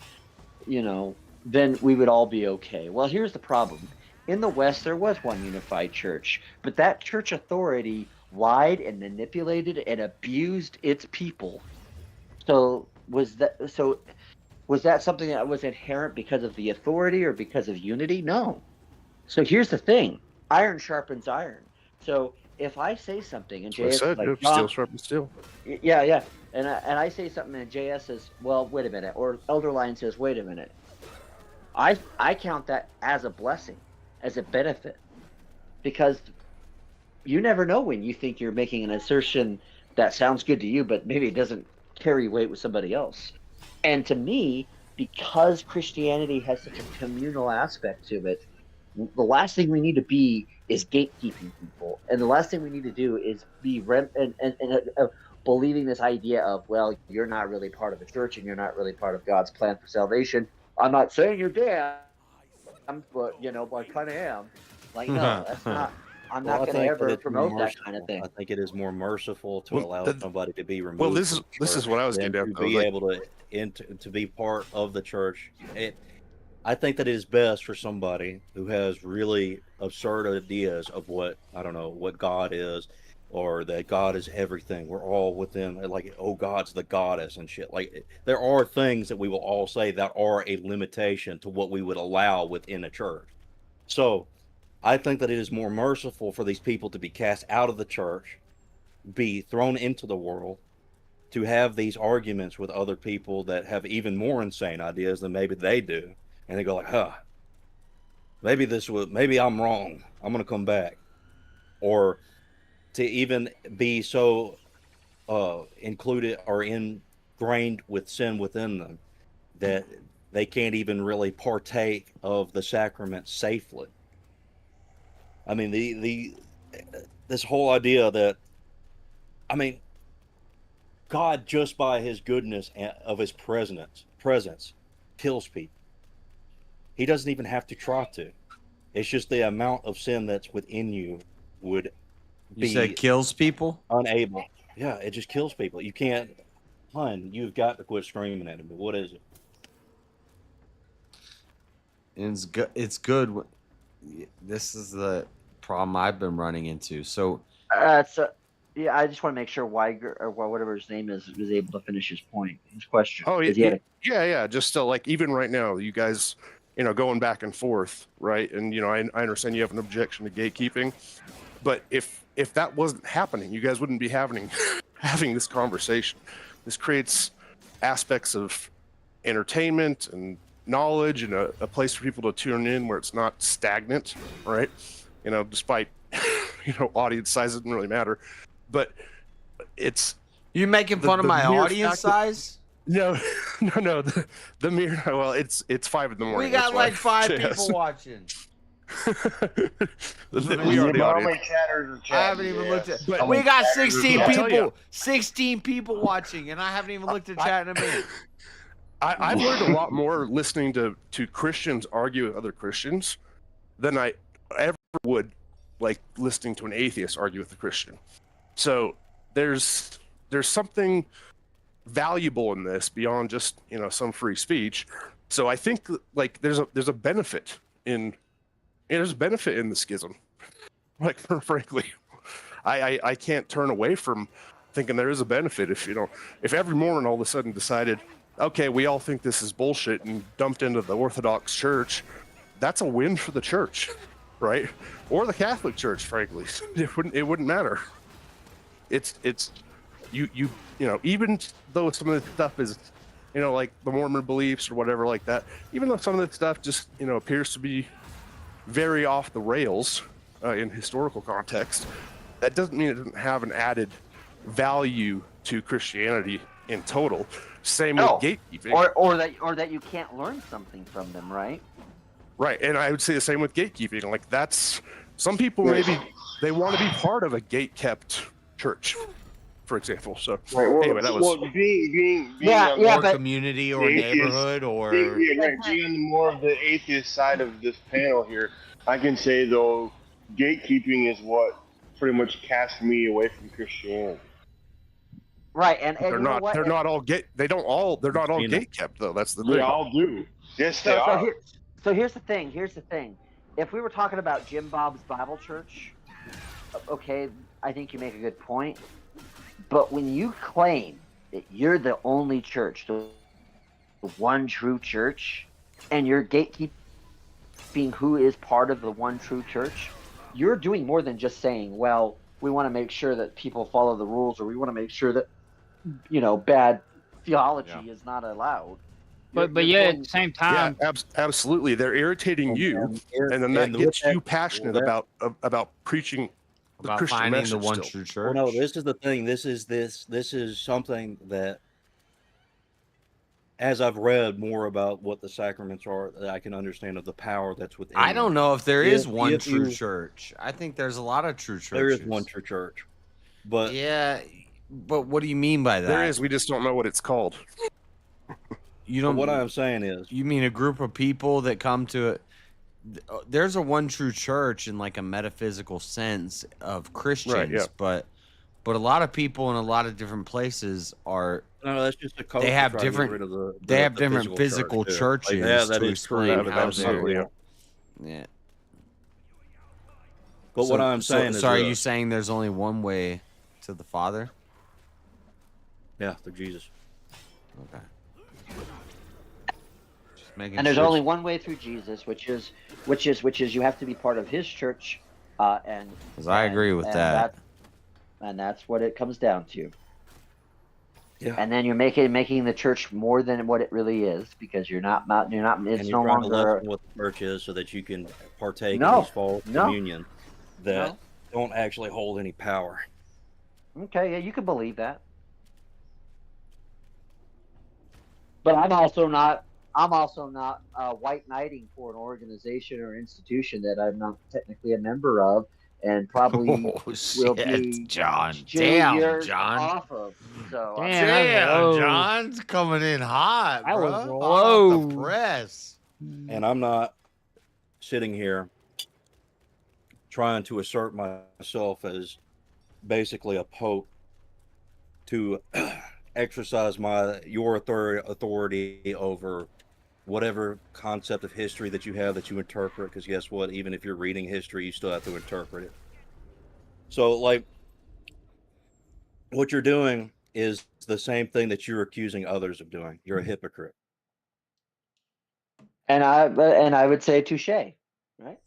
then we would all be okay. Well, here's the problem. In the West, there was one unified church, but that church authority lied and manipulated and abused its people. So was that something that was inherent because of the authority or because of unity? No. So here's the thing: iron sharpens iron. So if I say something and JS is like, steel sharpens steel. Yeah, and I say something and JS says, well, wait a minute, or Elder Lion says, wait a minute, I count that as a blessing, as a benefit, because you never know when you think you're making an assertion that sounds good to you, but maybe it doesn't carry weight with somebody else. And to me, because Christianity has such a communal aspect to it, the last thing we need to be is gatekeeping people, and the last thing we need to do is be believing this idea of, well, you're not really part of the church and you're not really part of God's plan for salvation. I'm not saying you're damn, but I kind of am. Like, no, that's not. I'm not going to ever promote that kind of thing. I think it is more merciful to allow somebody to be removed. Well, this is what I was getting at. To be able to be part of the church. I think that it is best for somebody who has really absurd ideas of what God is, or that God is everything. We're all within, like, oh, God's the goddess and shit. Like, there are things that we will all say that are a limitation to what we would allow within a church. So I think that it is more merciful for these people to be cast out of the church, be thrown into the world, to have these arguments with other people that have even more insane ideas than maybe they do. And they go like, maybe I'm wrong. I'm going to come back. Or to even be so included or ingrained with sin within them that they can't even really partake of the sacrament safely. I mean, this whole idea that, I mean, God, just by his goodness of his presence kills people. He doesn't even have to try to. It's just the amount of sin that's within you would be. You said kills people? Unable. Yeah, it just kills people. You can't. Hun, you've got to quit screaming at him. But what is it? It's good. This is the problem I've been running into. So, yeah, I just want to make sure Weiger or whatever his name is was able to finish his point, his question. Oh, 'Cause he had yeah. Just so, like, even right now, you guys, going back and forth, right? And I understand you have an objection to gatekeeping, but if that wasn't happening, you guys wouldn't be having this conversation. This creates aspects of entertainment and knowledge and a place for people to tune in where it's not stagnant, right? Despite audience size doesn't really matter, but it's you making fun of my audience size? No. The mere it's 5 in the morning. We got like 5 people watching. We are the audience. I haven't even looked at. We got 16 people. 16 people watching, and I haven't even looked at chat in a minute. I've learned a lot more listening to Christians argue with other Christians than I ever would like listening to an atheist argue with a Christian. So there's something valuable in this beyond just some free speech. So I think like there's a benefit in the schism. Like frankly, I can't turn away from thinking there is a benefit if every Mormon all of a sudden decided, okay, we all think this is bullshit and dumped into the Orthodox Church. That's a win for the church, right? Or the Catholic Church, frankly. It wouldn't matter. It's even though some of the stuff is, like the Mormon beliefs or whatever like that, even though some of the stuff just, appears to be very off the rails in historical context, that doesn't mean it doesn't have an added value to Christianity in total. Same with gatekeeping. Or that you can't learn something from them, right? Right, and I would say the same with gatekeeping. Like that's some people maybe they want to be part of a gate-kept church, for example. So anyway, that was being community or neighborhood or being on more of the atheist side of this panel here. I can say though, gatekeeping is what pretty much cast me away from Christianity. Right, and they're not all gate kept though. That's the thing. They all do. Yes, they are. So here's the thing. If we were talking about Jim Bob's Bible Church, okay, I think you make a good point. But when you claim that you're the only church, the one true church, and you're gatekeeping who is part of the one true church, you're doing more than just saying, well, we want to make sure that people follow the rules, or we want to make sure that bad theology is not allowed. But yeah, at the same time, absolutely, they're irritating you, and then that gets you passionate about preaching the Christian finding message the one still. true church. Well, no, this is the thing. This is something that, as I've read more about what the sacraments are, that I can understand of the power that's within. I don't know if there is one true church. I think there's a lot of true churches. There is one true church, but yeah. But what do you mean by that? There is. We just don't know what it's called. You don't. What I'm saying is, you mean a group of people that come to it. There's a one true church in like a metaphysical sense of Christians, right, yeah. but a lot of people in a lot of different places are. No, that's just a code. They have different. They have different physical churches that to is explain true. how Absolutely. Yeah. But what I'm saying is, are you saying there's only one way to the Father? Yeah, through Jesus. Okay. And there's only one way through Jesus, which is you have to be part of His church, and. Because I agree with that. And that's what it comes down to. Yeah. And then you're making the church more than what it really is, because you're not. It's no longer to lessen what the church is, so that you can partake in this false communion that don't actually hold any power. Okay, yeah, you can believe that. But I'm also not white knighting for an organization or institution that I'm not technically a member of, and probably Oh, will shit, be John. 2 Damn, years John. off of. So Damn, John's coming in hot, That bro. was Hot low. off the press. And I'm not sitting here trying to assert myself as basically a pope to exercise your authority over whatever concept of history that you have that you interpret, because guess what, even if you're reading history, you still have to interpret it. So like what you're doing is the same thing that you're accusing others of doing. You're a hypocrite. and I would say touche, right?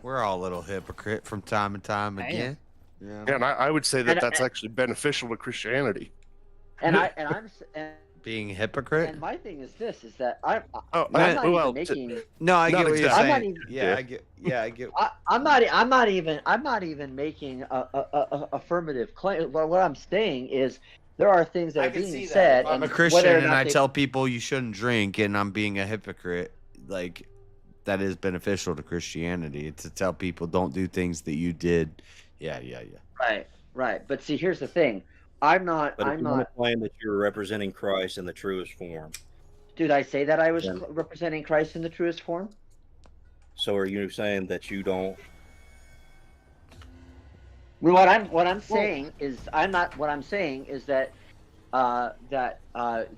We're all a little hypocrite from time to time Damn. again. Yeah, and I would say that And- that's actually beneficial to Christianity. And Being a hypocrite. and my thing is this: is that I'm Oh, not well, even making. No, I Not get what you're exactly. I'm not saying. even- Yeah, I get. Yeah, I get. I'm not even making a affirmative claim. What I'm saying is there are things that are being said. I'm a and Christian whether or and not I they- tell people you shouldn't drink, and I'm being a hypocrite. Like, that is beneficial to Christianity to tell people don't do things that you did. Yeah. Right. But see, here's the thing. I'm not. But if you want to claim that you're representing Christ in the truest form, Did I say that I was Then- representing Christ in the truest form? so are you saying that you don't? What I'm saying is I'm not. What I'm saying is that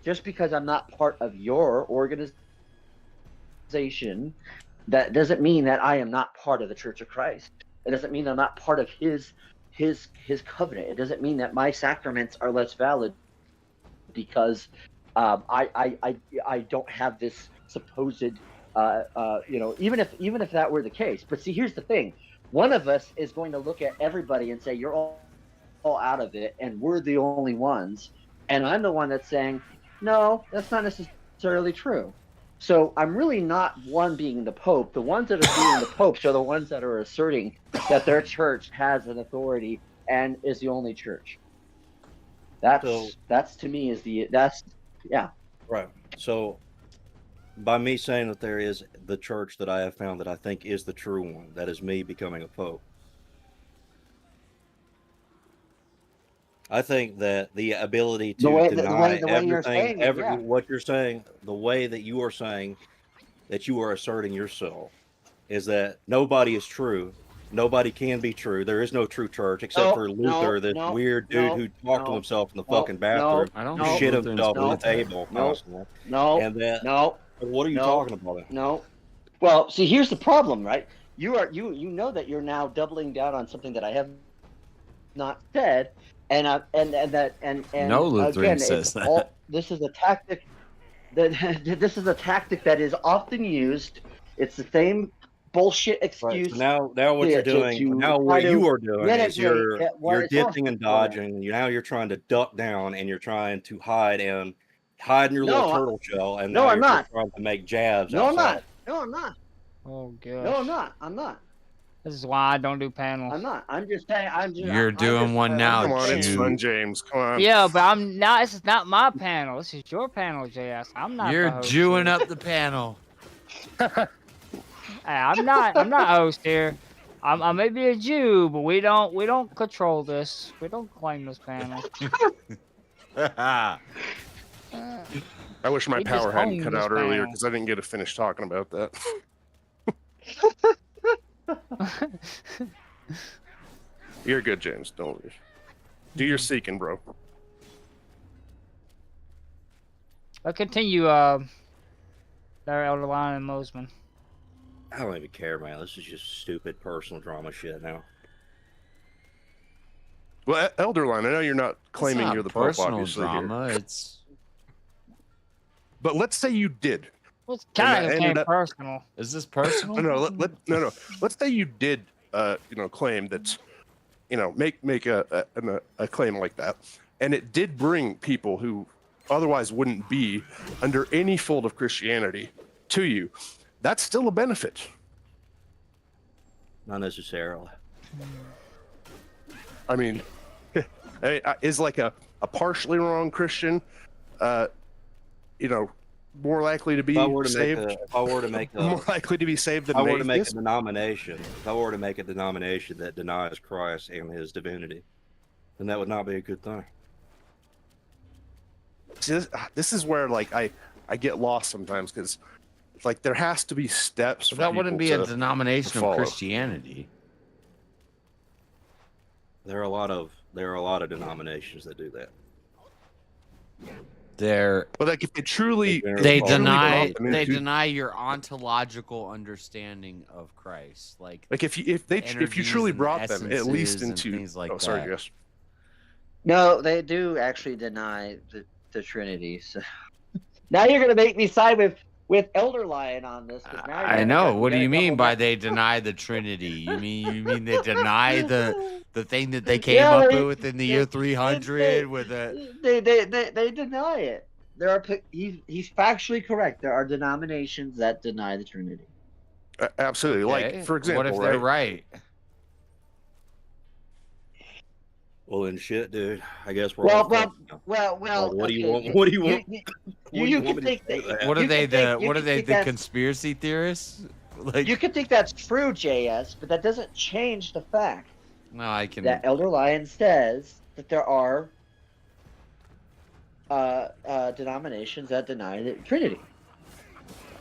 just because I'm not part of your organization, that doesn't mean that I am not part of the Church of Christ. It doesn't mean I'm not part of His covenant. It doesn't mean that my sacraments are less valid because I don't have this supposed even if that were the case. But see, here's the thing: one of us is going to look at everybody and say you're all out of it, and we're the only ones. And I'm the one that's saying no, that's not necessarily true. So I'm really not one being the Pope. The ones that are being the popes are the ones that are asserting that their church has an authority and is the only church. That's to me yeah. Right. So by me saying that there is the church that I have found that I think is the true one, that is me becoming a pope. I think that the ability to deny everything, what you're saying, the way that you are saying that you are asserting yourself is that nobody is true. Nobody can be true. There is no true church except for Luther, this weird dude who talked to himself in the fucking bathroom, shit himself on the table constantly. And that, what are you talking about? No. Well, see, here's the problem, right? You know that you're now doubling down on something that I have not said, and No Lutheran again, says that. This is a tactic. This is a tactic that is often used. It's the same bullshit excuse. Right. So now what you're doing, now what you are doing is you're dipping and dodging. Now you're trying to duck down and you're trying to hide in your little turtle shell, and now I'm you're not. just trying to make jabs. No, I'm outside. not. No, I'm not. Oh gosh. No, I'm not. I'm not. This is why I don't do panels. I'm not. I'm just saying. You're doing one now, Come on, it's Jude. fun, James. Come on. Yeah, but I'm not. This is not my panel. This is your panel, JS. I'm not. You're the host Jewing here. up the panel. Hey, I'm not host here. I may be a Jew, but we don't control this. We don't claim this panel. I wish my We just power hadn't own cut this out earlier panel. because I didn't get to finish talking about that. You're good, James. Don't worry. Do your seeking, bro. I'll continue. There, Elder Lion and Mosman. I don't even care, man. This is just stupid personal drama shit now. Well, Elderline, I know you're not claiming not you're the Pope, personal obviously. drama. Here. But let's say you did. Well, it's kind of And that became ended up- personal. Is this personal? No. Let's say you did, claim that, make a claim like that, and it did bring people who otherwise wouldn't be under any fold of Christianity to you. That's still a benefit. Not necessarily. I mean, is like a partially wrong Christian, more likely to be If I were to saved? More likely to be saved than if I were to make a atheists? denomination, if I were to make a denomination that denies Christ and his divinity, then that would not be a good thing. See, this is where like I get lost sometimes because like there has to be steps. But for that wouldn't be people a denomination to of follow. Christianity. There are a lot of denominations that do that. They're But like if they truly they truly deny believe- they deny your ontological understanding of Christ. Like if you truly brought them at least into things like sorry, that. yes. No, they do actually deny the Trinity. So now you're gonna make me side with Elder Lion on this. 'Cause now I know. What do you mean by they deny the Trinity? You mean they deny the thing that they came up with in the year 300 with a They deny it. There are he's factually correct. There are denominations that deny the Trinity. Absolutely. Okay, Like for example, what if they're right? Well, then shit, dude. I guess we're Well, all well, fucked now. well, well. What do you okay, want? What do you want? You can think that. What are you they can think- the you what are can they think the that's- conspiracy theorists? Like You can think that's true, JS, but that doesn't change the fact no, I can that Elder Lion says that there are denominations that deny the Trinity.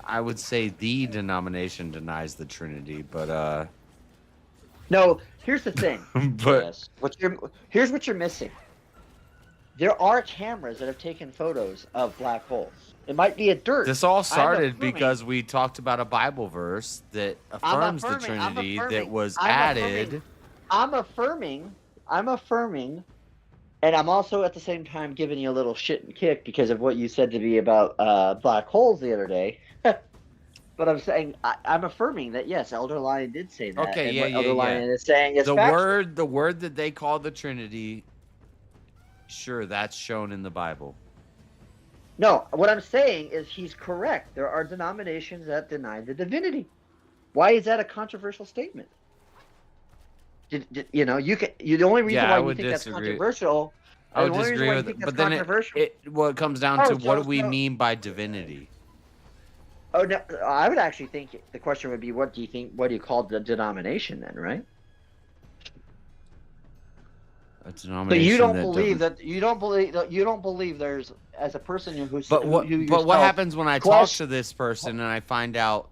I would say the denomination denies the Trinity, but No, here's the thing. but Here's what you're missing. There are cameras that have taken photos of black holes. It might be a dirt. this all I'm started affirming- because we talked about a Bible verse that affirms the Trinity that was added. I'm affirming, and I'm also at the same time giving you a little shit and kick because of what you said to me about black holes the other day. But I'm saying I'm affirming that yes, Elder Lion did say that. Okay, and yeah, what yeah, Elder yeah. Lion is saying is the factual. word that they call the Trinity. Sure, that's shown in the Bible. No, what I'm saying is he's correct. There are denominations that deny the divinity. Why is that a controversial statement? The only reason Yeah, I why you would think that's disagree. controversial. I would the only reason disagree why you with think it, that's but then controversial. it comes down Oh, to what do we so- mean by divinity? Oh no, I would actually think the question would be, what do you call the denomination then, right? A So denomination you don't that believe doesn't- that you don't believe there's, as a person who's But what who but what yourself happens when I talk to this person and I find out,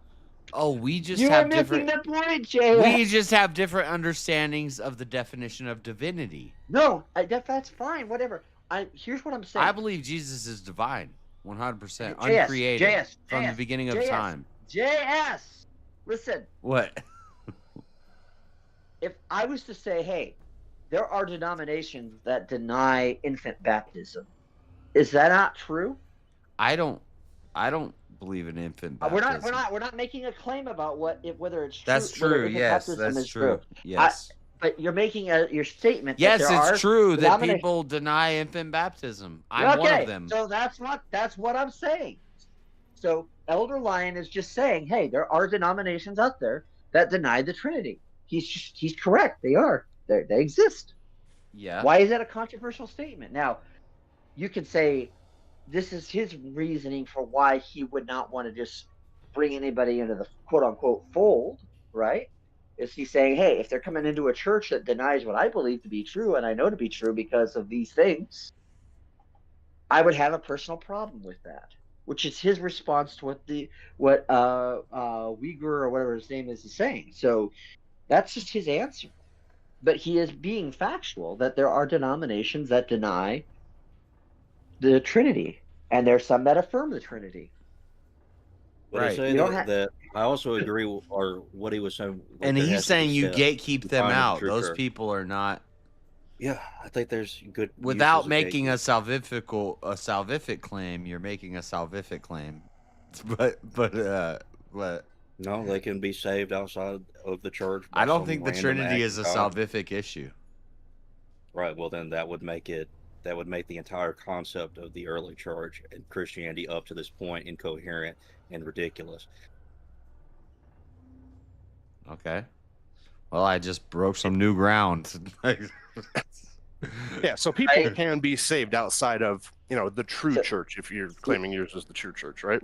oh, we just You are have missing different the point, Jay. we just have different understandings of the definition of divinity. No, that's fine. Whatever. Here's what I'm saying. I believe Jesus is divine, 100%, JS, uncreated JS, from the JS, beginning of JS. time. JS, listen. What? If I was to say, hey, there are denominations that deny infant baptism, is that not true? I don't believe in infant baptism. We're not making a claim about whether it's true. That's whether true. infant Yes, baptism that's is true. Yes. but you're making your statement. Yes, that there are it's true that denomina- people deny infant baptism. I'm one of them. So that's what I'm saying. So Elder Lion is just saying, hey, there are denominations out there that deny the Trinity. He's correct. They are. They exist. Yeah. Why is that a controversial statement? Now, you could say this is his reasoning for why he would not want to just bring anybody into the quote unquote fold, right? Is he saying, hey, if they're coming into a church that denies what I believe to be true and I know to be true because of these things, I would have a personal problem with that. Which is his response to what Uyghur or whatever his name is saying. So that's just his answer. But he is being factual that there are denominations that deny the Trinity, and there are some that affirm the Trinity. But I say that I also agree with or what he was saying. like, And there he's has to saying be you steps gatekeep to them find a out. true Those church. people are not. Yeah, I think there's good. Without uses of making a gatekeeping. salvific claim, you're making a salvific claim. But No, they can be saved outside of the church. by I don't some think the random Trinity act is a of God. salvific issue. Right. Well, then that would make the entire concept of the early church and Christianity up to this point incoherent and ridiculous. Okay. Well, I just broke some new ground. Yeah, so people can be saved outside of, the true church if you're claiming yours is the true church, right?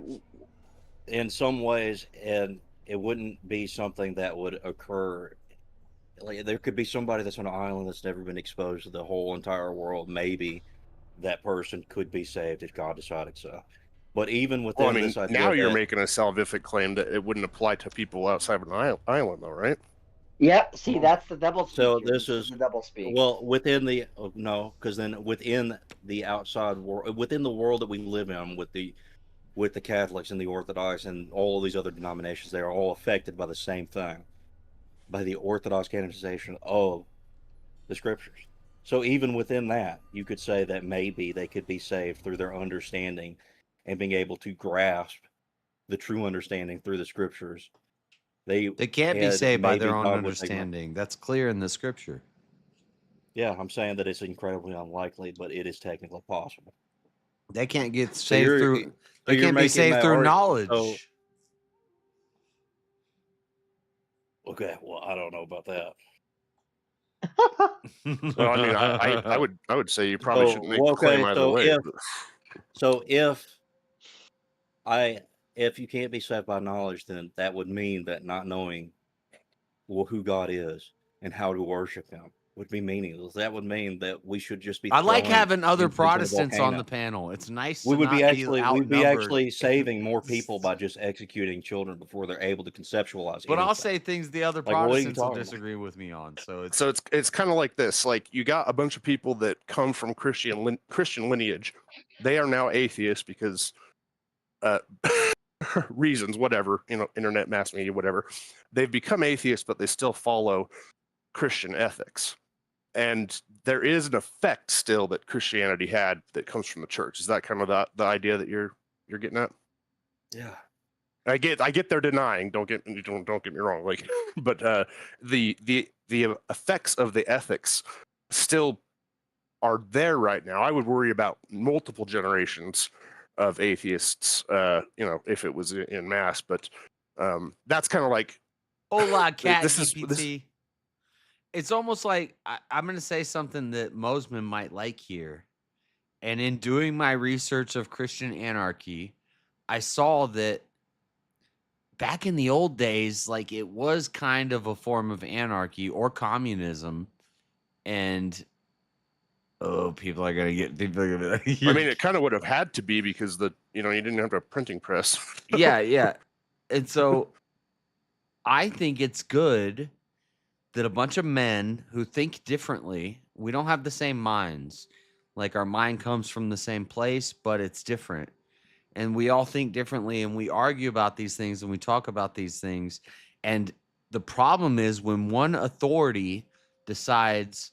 In some ways, and it wouldn't be something that would occur. Like, there could be somebody that's on an island that's never been exposed to the whole entire world. Maybe that person could be saved if God decided so. But even within this idea, now you're making a salvific claim that it wouldn't apply to people outside of an island, though, right? Yep. See, that's the double speak. So here. this is the double speak. Well, within the no, because then within the outside world, within the world that we live in, with the Catholics and the Orthodox and all of these other denominations, they are all affected by the same thing, by the Orthodox canonization of the Scriptures. So even within that, you could say that maybe they could be saved through their understanding and being able to grasp the true understanding through the Scriptures. They can't be saved by their own understanding. That's clear in the Scripture. Yeah, I'm saying that it's incredibly unlikely, but it is technically possible. They can't get saved through. They can't be saved through knowledge. Okay, well, I don't know about that. Well, I mean, I would say you probably shouldn't make the claim either way. If you can't be saved by knowledge, then that would mean that not knowing who God is and how to worship Him would be meaningless. That would mean that we should just be. I like having other Protestants on the panel. It's nice. We'd be actually saving more people by just executing children before they're able to conceptualize. But I'll say things the other Protestants will disagree with me on. So it's kind of like this. Like, you got a bunch of people that come from Christian lineage. They are now atheists because reasons, whatever, internet, mass media, whatever. They've become atheists, but they still follow Christian ethics. And there is an effect still that Christianity had that comes from the church. Is that kind of the idea that you're getting at? Yeah. I get they're denying. Don't get me wrong. Like, but the effects of the ethics still are there right now. I would worry about multiple generations of atheists, if it was in mass. But that's kind of like, hola, cat GPT. It's almost like I'm going to say something that Mosman might like here. And in doing my research of Christian anarchy, I saw that back in the old days, like, it was kind of a form of anarchy or communism. And people are going to get. I mean, it kind of would have had to be because you didn't have a printing press. Yeah. And so I think it's good that a bunch of men who think differently, we don't have the same minds. Like, our mind comes from the same place, but it's different. And we all think differently, and we argue about these things, and we talk about these things. And the problem is when one authority decides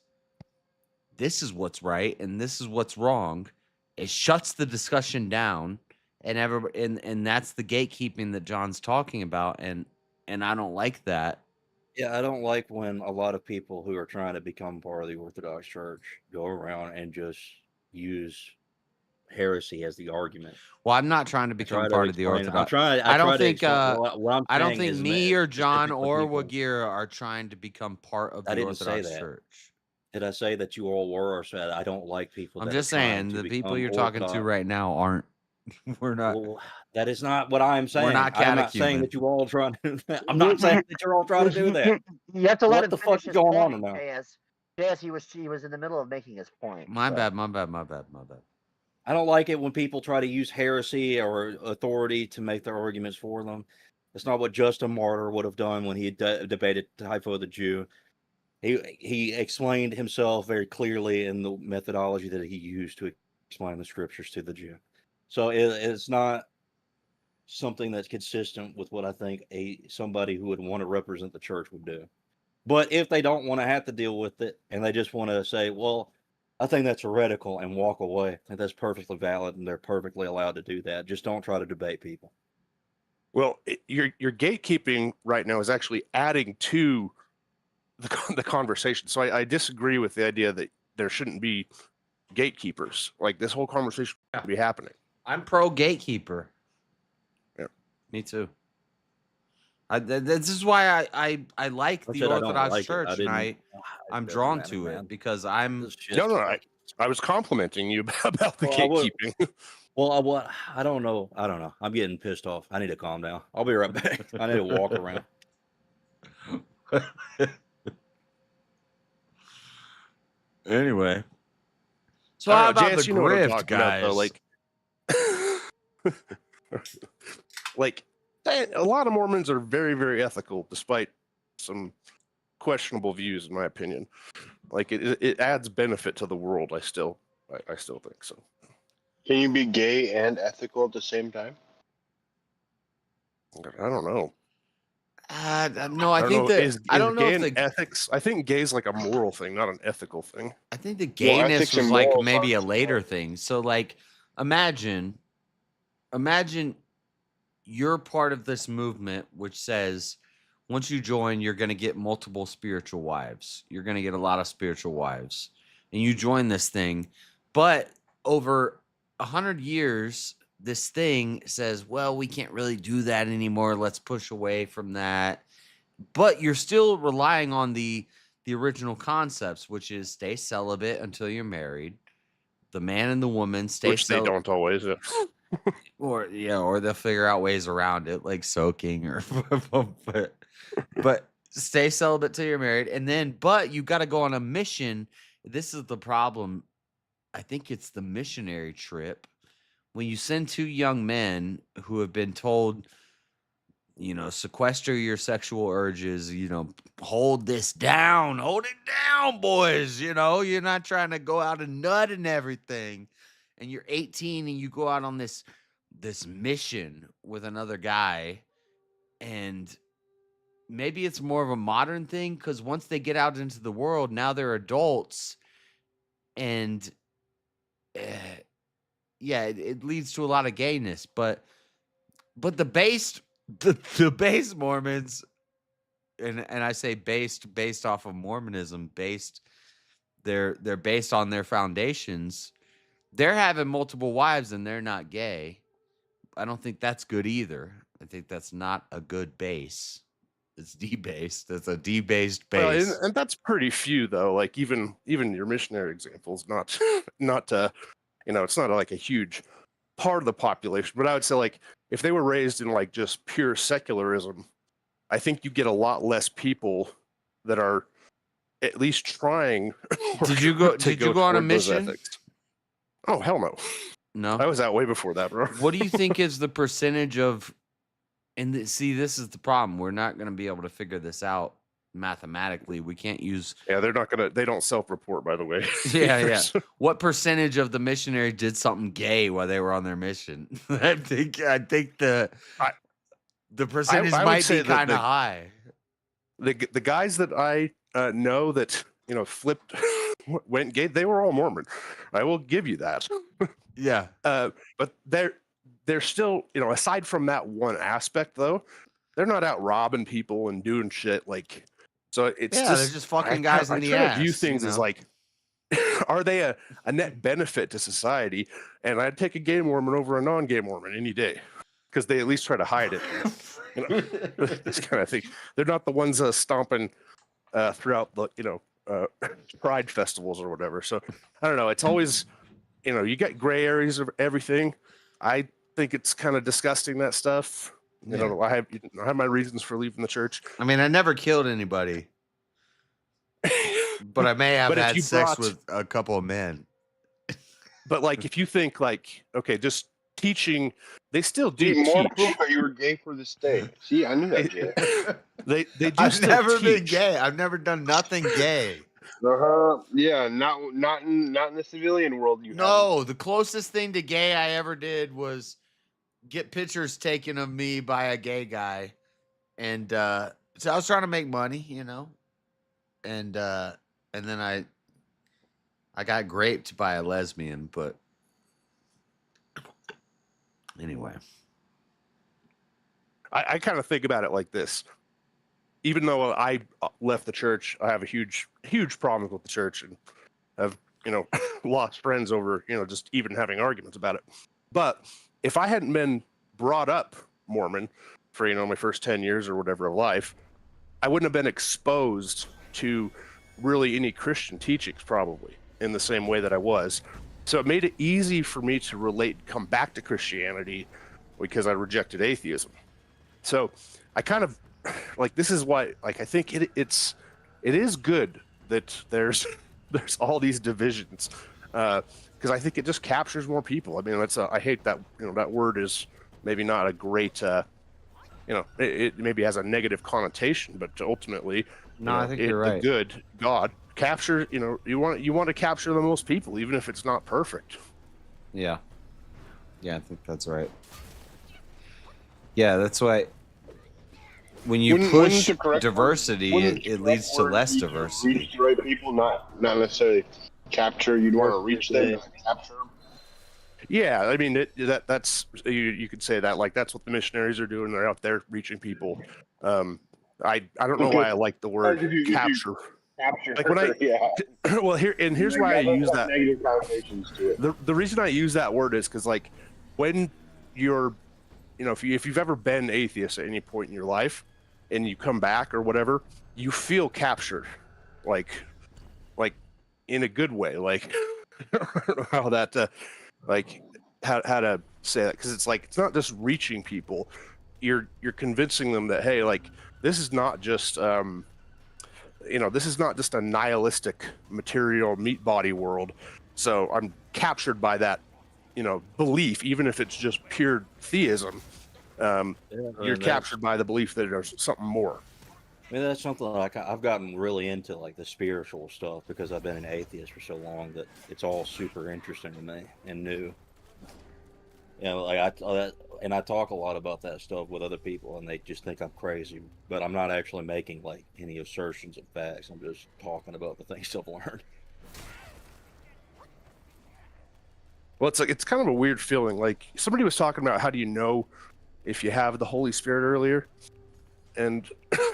this is what's right and this is what's wrong, it shuts the discussion down, and that's the gatekeeping that John's talking about. And I don't like that. Yeah, I don't like when a lot of people who are trying to become part of the Orthodox Church go around and just use heresy as the argument. Well, I'm not trying to become part of the Orthodox. I don't think me or John or Wagira are trying to become part of the Orthodox Church. Did I say that you all were, or said I don't like people? I'm just saying the people you're talking to right now aren't. We're not. Well, that is not what I'm saying. We're not I'm not saying that you all trying to. I'm not saying that you're all trying to do that. You have to let what him the finish fuck is going on point, now? JS, he was in the middle of making his point. My bad. I don't like it when people try to use heresy or authority to make their arguments for them. That's not what Justin Martyr would have done when he debated Typho the Jew. He explained himself very clearly in the methodology that he used to explain the scriptures to the Jew. So it's not something that's consistent with what I think somebody who would want to represent the church would do. But if they don't want to have to deal with it and they just want to say, well, I think that's heretical and walk away, I think that's perfectly valid and they're perfectly allowed to do that. Just don't try to debate people. Well, your gatekeeping right now is actually adding to the conversation. So I disagree with the idea that there shouldn't be gatekeepers. Like, this whole conversation should be happening. I'm pro gatekeeper. Yeah, me too. This is why I like I the said I don't Orthodox like it. I Church, and didn't. I'm It doesn't drawn matter, to it man. because I'm. This shit's No, like- I was complimenting you about the Well, I would- gatekeeping. Well, I don't know. I don't know. I'm getting pissed off. I need to calm down. I'll be right back. I need to walk around. Anyway, so I don't how know, about Jance, the you know what I'm grift, talking about, though, guys? like a lot of Mormons are very, very ethical, despite some questionable views, in my opinion. Like it adds benefit to the world. I still think so. Can you be gay and ethical at the same time? I don't know. No, I think that I don't know gay if and ethics. I think gay is like a moral thing, not an ethical thing. I think the gayness ethics was and like morals maybe a aren't later thing. So like, imagine you're part of this movement which says once you join, you're going to get multiple spiritual wives. You're going to get a lot of spiritual wives, and you join this thing. But over 100 years, this thing says, well, we can't really do that anymore. Let's push away from that. But you're still relying on the original concepts, which is stay celibate until you're married. The man and the woman stay Which they don't always. or they'll figure out ways around it, like soaking or but stay celibate till you're married, and then but you got to go on a mission. This is the problem. I think it's the missionary trip when you send two young men who have been told, sequester your sexual urges, hold this down, hold it down, boys. You're not trying to go out and nut and everything. And you're 18 and you go out on this mission with another guy. And maybe it's more of a modern thing because once they get out into the world, now they're adults. And it leads to a lot of gayness. But the base Mormons, and I say based off of Mormonism, they're based on their foundations. They're having multiple wives and they're not gay. I don't think that's good either. I think that's not a good base. It's debased. That's a debased base. Well, and that's pretty few though. Like even your missionary examples, not it's not like a huge part of the population. But I would say like if they were raised in like just pure secularism, I think you get a lot less people that are at least trying. Did you go on a toward those mission? ethics. Oh hell no. No, I was out way before that, bro. What do you think is the percentage of? And see, this is the problem. We're not going to be able to figure this out mathematically. We can't use. Yeah, they're not gonna. They don't self-report, by the way. Yeah. What percentage of the missionary did something gay while they were on their mission? I think the percentage might be kind of high. The guys that I know that flipped went gay, they were all Mormon. I will give you that. Yeah. But they're still, aside from that one aspect though, they're not out robbing people and doing shit like. So it's they're just fucking guys in the ass. I view things as like, are they a net benefit to society? And I'd take a gay Mormon over a non-gay Mormon any day because they at least try to hide it. This kind of thing. They're not the ones stomping throughout the pride festivals or whatever. So I don't know. It's always you get gray areas of everything. I think it's kind of disgusting, that stuff. I have my reasons for leaving the church. I mean, I never killed anybody, but I may have had sex with a couple of men. But like, if you think like, okay, just teaching, they still do more teach. proof that you were gay for this day. See, I knew that, Jay. They do I've still never been teach. gay. I've never done nothing gay. Yeah, not in the civilian world. The closest thing to gay I ever did was get pictures taken of me by a gay guy, and so I was trying to make money, and then I got raped by a lesbian, but anyway, I kind of think about it like this. Even though I left the church, I have a huge problem with the church and have, lost friends over, just even having arguments about it. But if I hadn't been brought up Mormon, for, you know, my first 10 years or whatever of life, I wouldn't have been exposed to really any Christian teachings probably in the same way that I was. So it made it easy for me to relate, come back to Christianity because I rejected atheism. So I kind of like, this is why, like, I think it is good that there's all these divisions, because I think it just captures more people. I mean, I hate that, you know, that word is maybe not a great, you know, it maybe has a negative connotation, but ultimately, No, I think you're right. The good God capture, you know, you want to capture the most people, even if it's not perfect. Yeah. Yeah, I think that's right. Yeah, that's why when you push diversity, it leads to less diversity. Reach the right people, not necessarily capture. You'd want to reach them, not capture them. Yeah, I mean that's you could say that, like, that's what the missionaries are doing. They're out there reaching people. I don't know why I like the word capture. Capture. Like when I well, here's why I use that. Negative connotations to it. The reason I use that word is because, like, when you're, you know, if you've ever been atheist at any point in your life and you come back or whatever, you feel captured, like in a good way. Like I don't know how that like how to say that, because it's like, it's not just reaching people, you're convincing them that, hey, like, this is not just you know, this is not just a nihilistic material meat body world. So I'm captured by that, you know, belief, even if it's just pure theism. You're captured by the belief that there's something more. I mean, that's something like I've gotten really into, like the spiritual stuff, because I've been an atheist for so long that it's all super interesting to me and new. You know, like I talk a lot about that stuff with other people, and they just think I'm crazy. But I'm not actually making like any assertions of facts. I'm just talking about the things I've learned. Well, it's kind of a weird feeling. Like, somebody was talking about, how do you know if you have the Holy Spirit earlier? And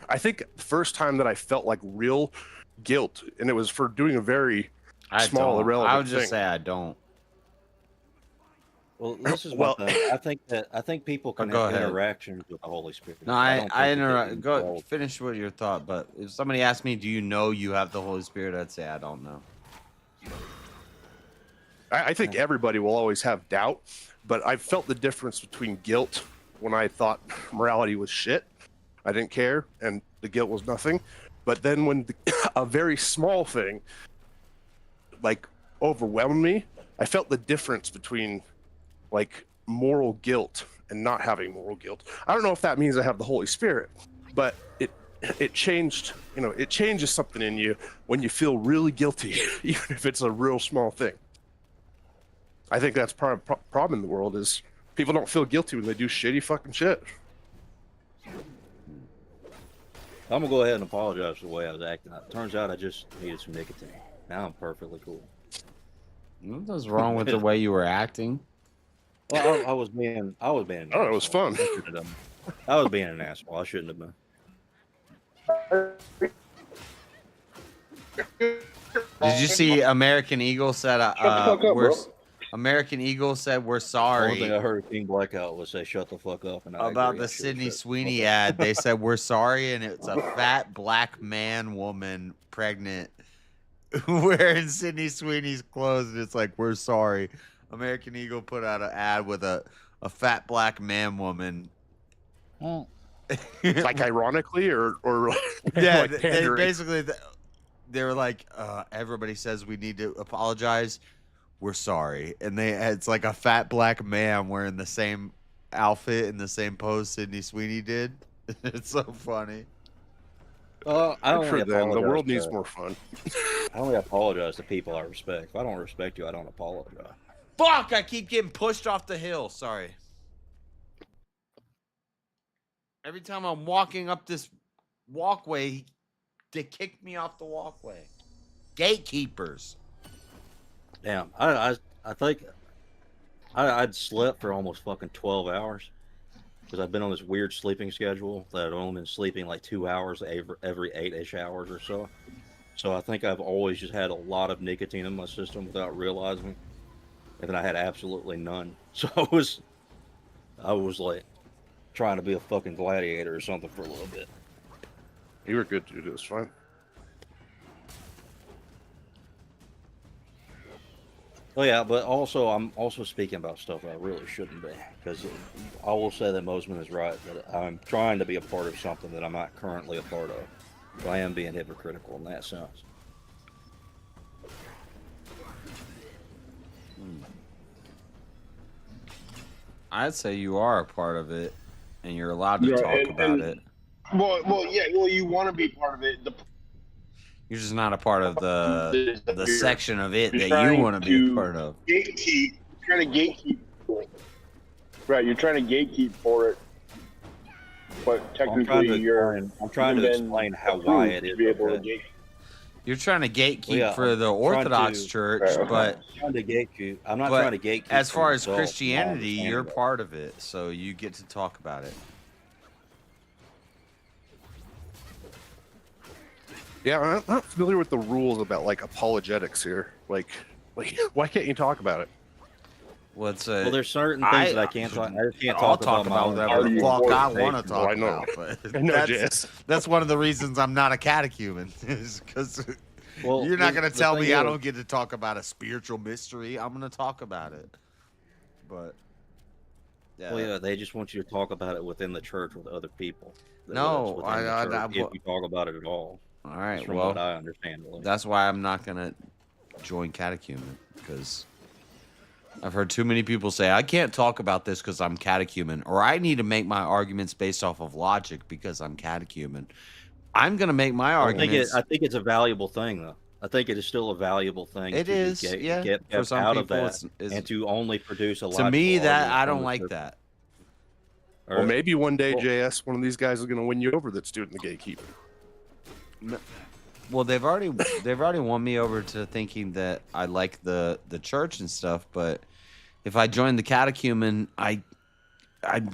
I think the first time that I felt like real guilt, and it was for doing a very small, irrelevant thing. I would just say I don't. Well, this is one thing. I think people can have interactions with the Holy Spirit. No, I interrupt. Go finish with your thought. But if somebody asked me, "Do you know you have the Holy Spirit?" I'd say I don't know. I think everybody will always have doubt, but I felt the difference between guilt when I thought morality was shit, I didn't care, and the guilt was nothing. But then when a very small thing, like, overwhelmed me, I felt the difference between, like, moral guilt and not having moral guilt. I don't know if that means I have the Holy Spirit, but it changed, you know, it changes something in you when you feel really guilty, even if it's a real small thing. I think that's part of the problem in the world, is people don't feel guilty when they do shitty fucking shit. I'm gonna go ahead and apologize for the way I was acting. It turns out I just needed some nicotine. Now I'm perfectly cool. What's wrong with the way you were acting? Well, I was being. Oh, it was fun. I was being an asshole. I shouldn't have been. Did you see American Eagle said American Eagle said we're sorry. One thing I heard King Blackout was say shut the fuck up, and about the Sydney Sweeney ad. They said we're sorry, and it's a fat black man woman pregnant wearing Sydney Sweeney's clothes, and it's like, we're sorry. American Eagle put out an ad with a fat black man woman. Like, ironically, or yeah, like they basically they were like, everybody says we need to apologize. We're sorry. And it's like a fat black man wearing the same outfit in the same pose Sydney Sweeney did. It's so funny. I don't for them. The world needs more fun. I only apologize to people I respect. If I don't respect you, I don't apologize. Fuck! I keep getting pushed off the hill. Sorry. Every time I'm walking up this walkway, they kick me off the walkway. Gatekeepers. Damn, I think I'd slept for almost fucking 12 hours, because I've been on this weird sleeping schedule that I've only been sleeping like 2 hours every 8-ish hours or so. So I think I've always just had a lot of nicotine in my system without realizing, and then I had absolutely none. So I was like trying to be a fucking gladiator or something for a little bit. You were good, dude. It was fine. Oh yeah, but also I'm also speaking about stuff I really shouldn't be, because I will say that Mosman is right that I'm trying to be a part of something that I'm not currently a part of. So I am being hypocritical in that sense. I'd say you are a part of it, and you're allowed to talk about it. Well, you want to be part of it. You're just not a part of the section of it You're that you trying want to be a to part of. Gatekeep. You're trying to gatekeep. Right, you're trying to gatekeep for it, but technically I'm trying to explain why it is. You're trying to gatekeep Well, yeah, for the I'm trying Orthodox to- Church, but I'm trying to gatekeep. I'm not but trying to gatekeep. as for far as myself, Christianity, you're understanding part of it, so you get to talk about it. Yeah, I'm not familiar with the rules about like apologetics here. Like why can't you talk about it? What's Well, there's certain things that I can't talk. I just can't I'll talk about whatever the fuck I want to talk I know. about. But I know, that's, Jess. that's one of the reasons I'm not a catechumen, is because Well, you're not the- going to the tell thing me I is- don't get to talk about a spiritual mystery. I'm going to talk about it. But yeah, Well, yeah, they just want you to talk about it within the church with other people. No, That's within the I- church, if you talk about it at all. all right. That's from Well, what I understand. At least. that's why I'm not going to join catechumen, because I've heard too many people say I can't talk about this because I'm catechumen, or I need to make my arguments based off of logic because I'm catechumen. I'm going to make my arguments. I think it's a valuable thing, though. I think it is still a valuable thing. It to is, get, yeah. Get For some out of people, that it's and to only produce a. To me, logical that argument I from don't the like church. that. Well, maybe one day, JS, one of these guys is going to win you over that's doing the gatekeeping. Well, they've already won me over to thinking that I like the church and stuff, but if I join the catechumen, I'm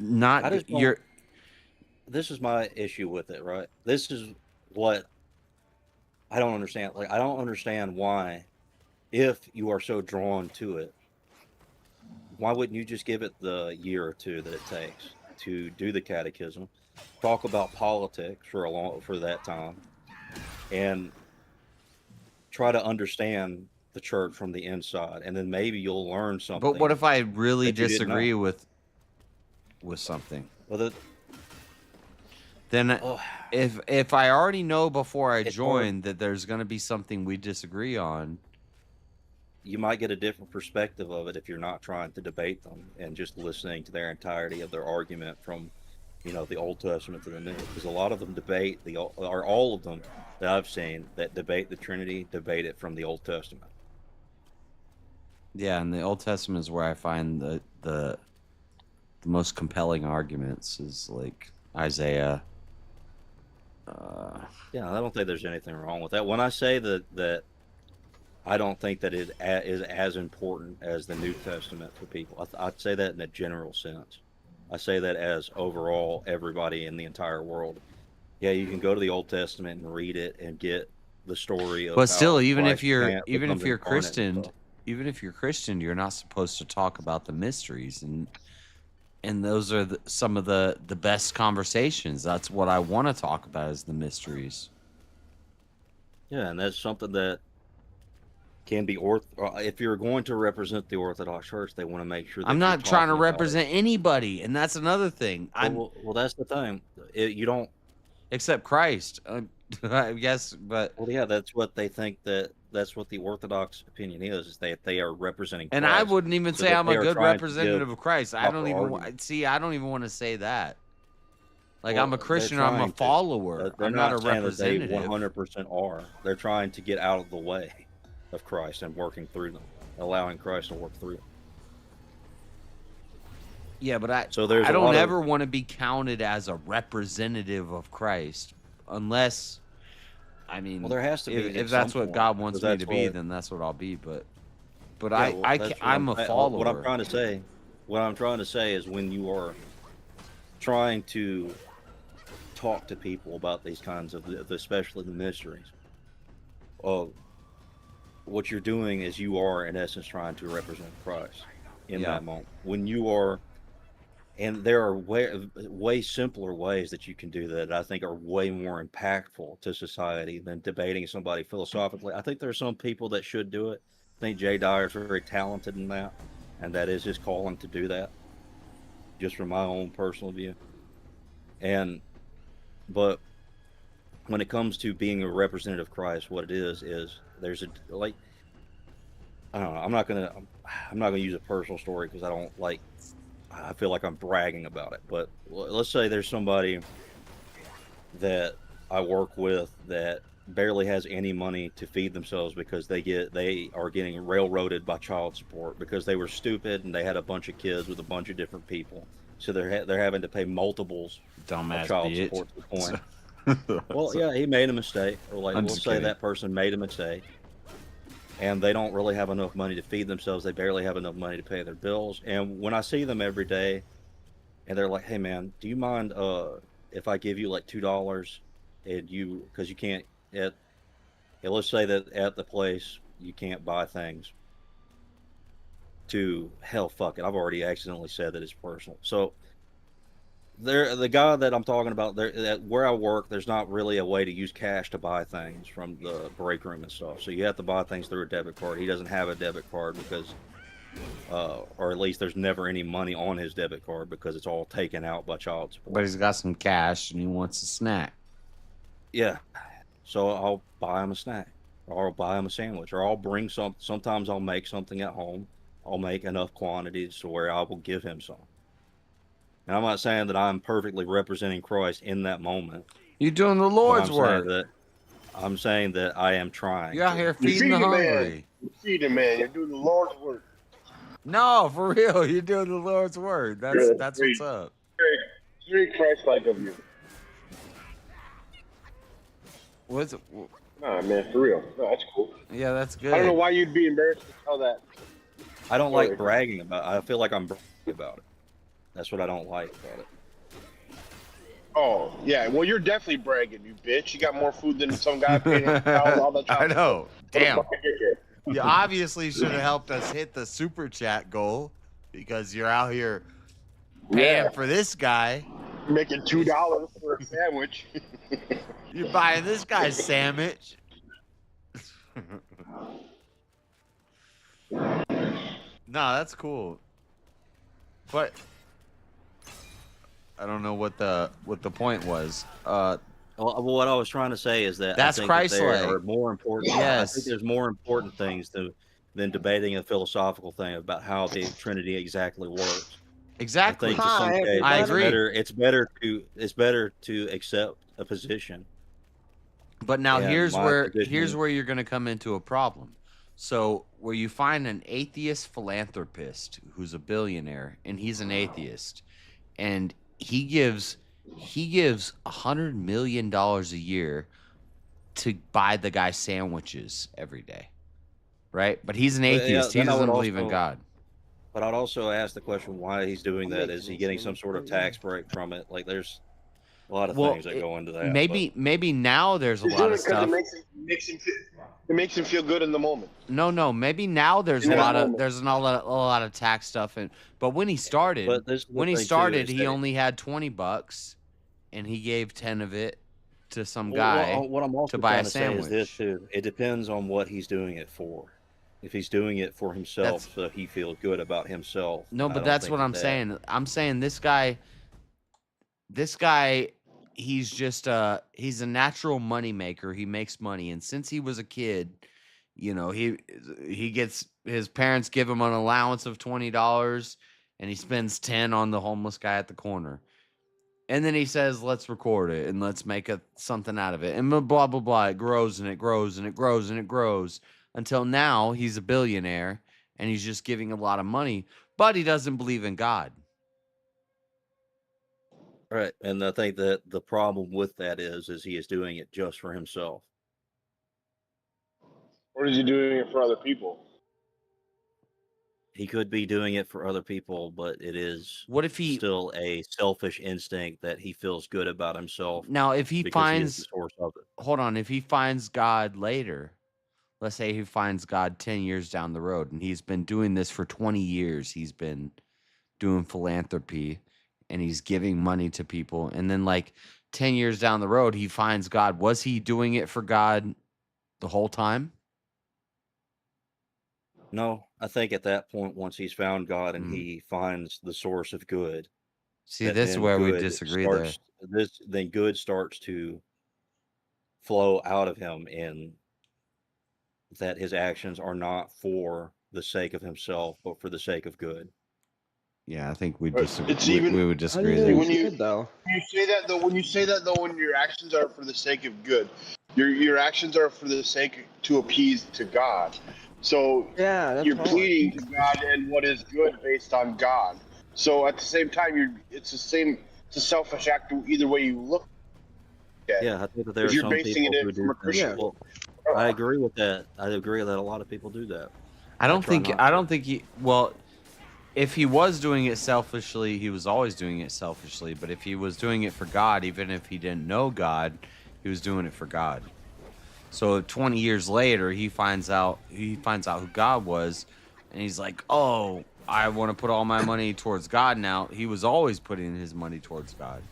not. I just don't- You're This is my issue with it, right? This is what I don't understand. Like, I don't understand why, if you are so drawn to it, why wouldn't you just give it the year or two that it takes to do the catechism, talk about politics for that time, and try to understand the church from the inside, and then maybe you'll learn something. But what if I really that you didn't disagree know. with something? Well, Then if I already know before I It's join that there's going to be something we disagree on, you might get a different perspective of it if you're not trying to debate them and just listening to their entirety of their argument from, the Old Testament to the New. Because a lot of them debate or all of them that I've seen that debate the Trinity debate it from the Old Testament. yeah, and the Old Testament is where I find the most compelling arguments, is like Isaiah. Yeah, I don't think there's anything wrong with that. When I say that I don't think that it is as important as the New Testament for people, I'd say that in a general sense. I say that as overall everybody in the entire world. Yeah, you can go to the Old Testament and read it and get the story of. But still, how even if Christ you're becomes incarnate and stuff. Even if you're Christian, you're not supposed to talk about the mysteries, and those are some of the best conversations. That's what I want to talk about, is the mysteries. Yeah, and that's something that can be if you're going to represent the Orthodox Church, they want to make sure that I'm you're not trying to talking about it. represent anybody, and that's another thing. Well, that's the thing. You don't except Christ, I guess. But well, yeah, that's what they think that's what the Orthodox opinion is that they are representing. And Christ, I wouldn't even so say that I'm they a are good trying to representative give of Christ. I don't proper even argument. see. I don't even want to say that. Like, Well, I'm a they're Christian. I'm a trying to. follower. They're I'm not a saying that they representative. 100% are. They're trying to get out of the way of Christ and working through them, allowing Christ to work through them. Yeah, but I there's I a lot don't of- ever want to be counted as a representative of Christ, unless, I mean, Well, there has to be if at that's some what point, God wants because me to that's be, what- then that's what I'll be. But Yeah, well, that's what I'm a follower. What I'm trying to say is when you are trying to talk to people about these kinds of, especially the mysteries, what you're doing is you are, in essence, trying to represent Christ in Yeah. that moment. When you are And there are way simpler ways that you can do that I think are way more impactful to society than debating somebody philosophically. I think there are some people that should do it. I think Jay Dyer's very talented in that, and that is his calling to do that, just from my own personal view. But when it comes to being a representative of Christ, what it is there's a, like, I don't know. I'm not gonna use a personal story because I feel like I'm bragging about it. But let's say there's somebody that I work with that barely has any money to feed themselves because they are getting railroaded by child support because they were stupid and they had a bunch of kids with a bunch of different people. So they're having to pay multiples of child support to the point. Well, yeah, he made a mistake, or we'll say that person made a mistake. And they don't really have enough money to feed themselves. They barely have enough money to pay their bills. And when I see them every day, and they're like, "Hey, man, do you mind if I give you like $2 and because you can't let's say that at the place you can't buy things." To hell, fuck it. I've already accidentally said that it's personal. So the guy that I'm talking about, where I work, there's not really a way to use cash to buy things from the break room and stuff. So you have to buy things through a debit card. He doesn't have a debit card because, or at least there's never any money on his debit card because it's all taken out by child support. But he's got some cash and he wants a snack. Yeah. So I'll buy him a snack, or I'll buy him a sandwich, or I'll bring sometimes I'll make something at home. I'll make enough quantities to where I will give him some. And I'm not saying that I'm perfectly representing Christ in that moment. You're doing the Lord's work. I'm saying that I am trying. You're out here feeding the hungry. You're feeding, man. You're doing the Lord's work. No, for real. You're doing the Lord's work. That's what's up. Very Christ-like of you. What's it? Nah, man, for real. No, that's cool. Yeah, that's good. I don't know why you'd be embarrassed to tell that. I don't like bragging about it. I feel like I'm bragging about it. That's what I don't like about it. Oh, yeah. Well, you're definitely bragging, you bitch. You got more food than some guy paying all that time. I know. Damn. You obviously should have helped us hit the super chat goal because you're out here paying for this guy. Making $2 for a sandwich. You're buying this guy's sandwich. No, that's cool. But I don't know what the point was. Well, what I was trying to say is that that's Christ-like. There are more important. Yes. I think there's more important things than debating a philosophical thing about how the Trinity exactly works. Exactly. I agree. It's better to accept a position. But now here's where you're going to come into a problem. So where you find an atheist philanthropist who's a billionaire, and he's an atheist, and he gives $100 million a year to buy the guy sandwiches every day, right? But he's an atheist. He doesn't believe in God. But I'd also ask the question why he's doing that. Is he getting some sort of tax break from it? Like, there's a lot of things that go into that. Maybe now there's a lot of stuff. It makes him feel good in the moment. No. Maybe now there's a lot of tax stuff. But when he started, he only had $20, and he gave 10 of it to some guy what I'm also to buy trying a to sandwich. say is this too. It depends on what he's doing it for. If he's doing it for himself, so he feels good about himself. No, but that's what I'm saying. I'm saying this guy, he's just he's a natural money maker. He makes money, and since he was a kid, he gets his parents give him an allowance of $20, and he spends 10 on the homeless guy at the corner. And then he says, "Let's record it and let's make something out of it." And blah blah blah. It grows and it grows and it grows and it grows until now he's a billionaire and he's just giving a lot of money, but he doesn't believe in God. Right, and I think that the problem with that is he is doing it just for himself. Or is he doing it for other people? He could be doing it for other people, but it is still a selfish instinct that he feels good about himself. Now, if he finds the source of it. Hold on, if he finds God later, let's say he finds God 10 years down the road, and he's been doing this for 20 years. He's been doing philanthropy, and he's giving money to people, and then like 10 years down the road he finds God. Was he doing it for God the whole time? No, I think at that point, once he's found God and he finds the source of good, See, that this is then where we good disagree there. then good starts to flow out of him, and that his actions are not for the sake of himself, but for the sake of good. Yeah, I think we Right. disagree. It's even We would disagree when there. you say that though, when your actions are for the sake of good, your actions are for the sake to appease to God. So you're pleading to God and what is good based on God. So at the same time, it's a selfish act either way you look at it. Yeah, I think that there are If you're some basing people it who in from do a Christian. that. Well, I agree with that. I agree that a lot of people do that. I don't try not think he, well, if he was doing it selfishly, he was always doing it selfishly, but if he was doing it for God, even if he didn't know God, he was doing it for God. So 20 years later, he finds out who God was, and he's like, "Oh, I want to put all my money towards God now." He was always putting his money towards God.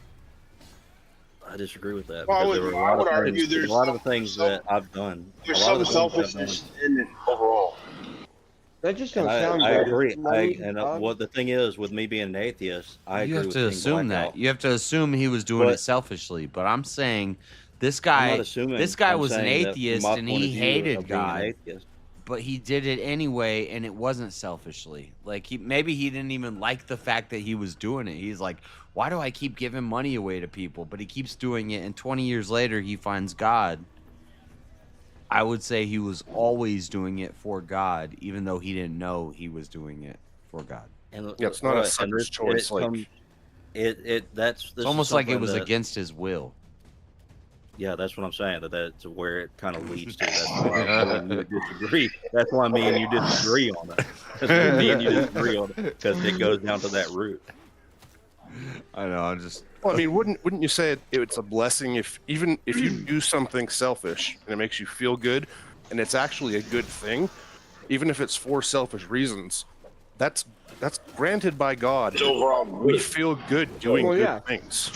I disagree with that, Well, because there were I would argue there's a lot of the things that I've done. There's a lot of some the things I've done- selfishness in it overall. That just And don't sound I good. agree. Money, And God. what the thing is with me being an atheist, I You agree have with to being assume blacked that. out. You have to assume he was doing But- it selfishly. But I'm saying this I'm guy, not assuming. this guy I'm was an saying that from atheist my and point he of view hated of being an God, atheist. but he did it anyway, and it wasn't selfishly. Like maybe he didn't even like the fact that he was doing it. He's like, why do I keep giving money away to people? But he keeps doing it, and 20 years later he finds God. I would say he was always doing it for God, even though he didn't know he was doing it for God. And Yeah, it's not a selfish choice. That's It's almost like it was against his will. Yeah, that's what I'm saying. That's where it kind of leads to. That's why me and you disagree. That's why me and you disagree on it. Because me and you disagree on it because it goes down to that root. I know. I'm just. Well, I mean, wouldn't you say it's a blessing if you do something selfish and it makes you feel good, and it's actually a good thing, even if it's for selfish reasons, that's granted by God. It's overall We good. feel good doing good things.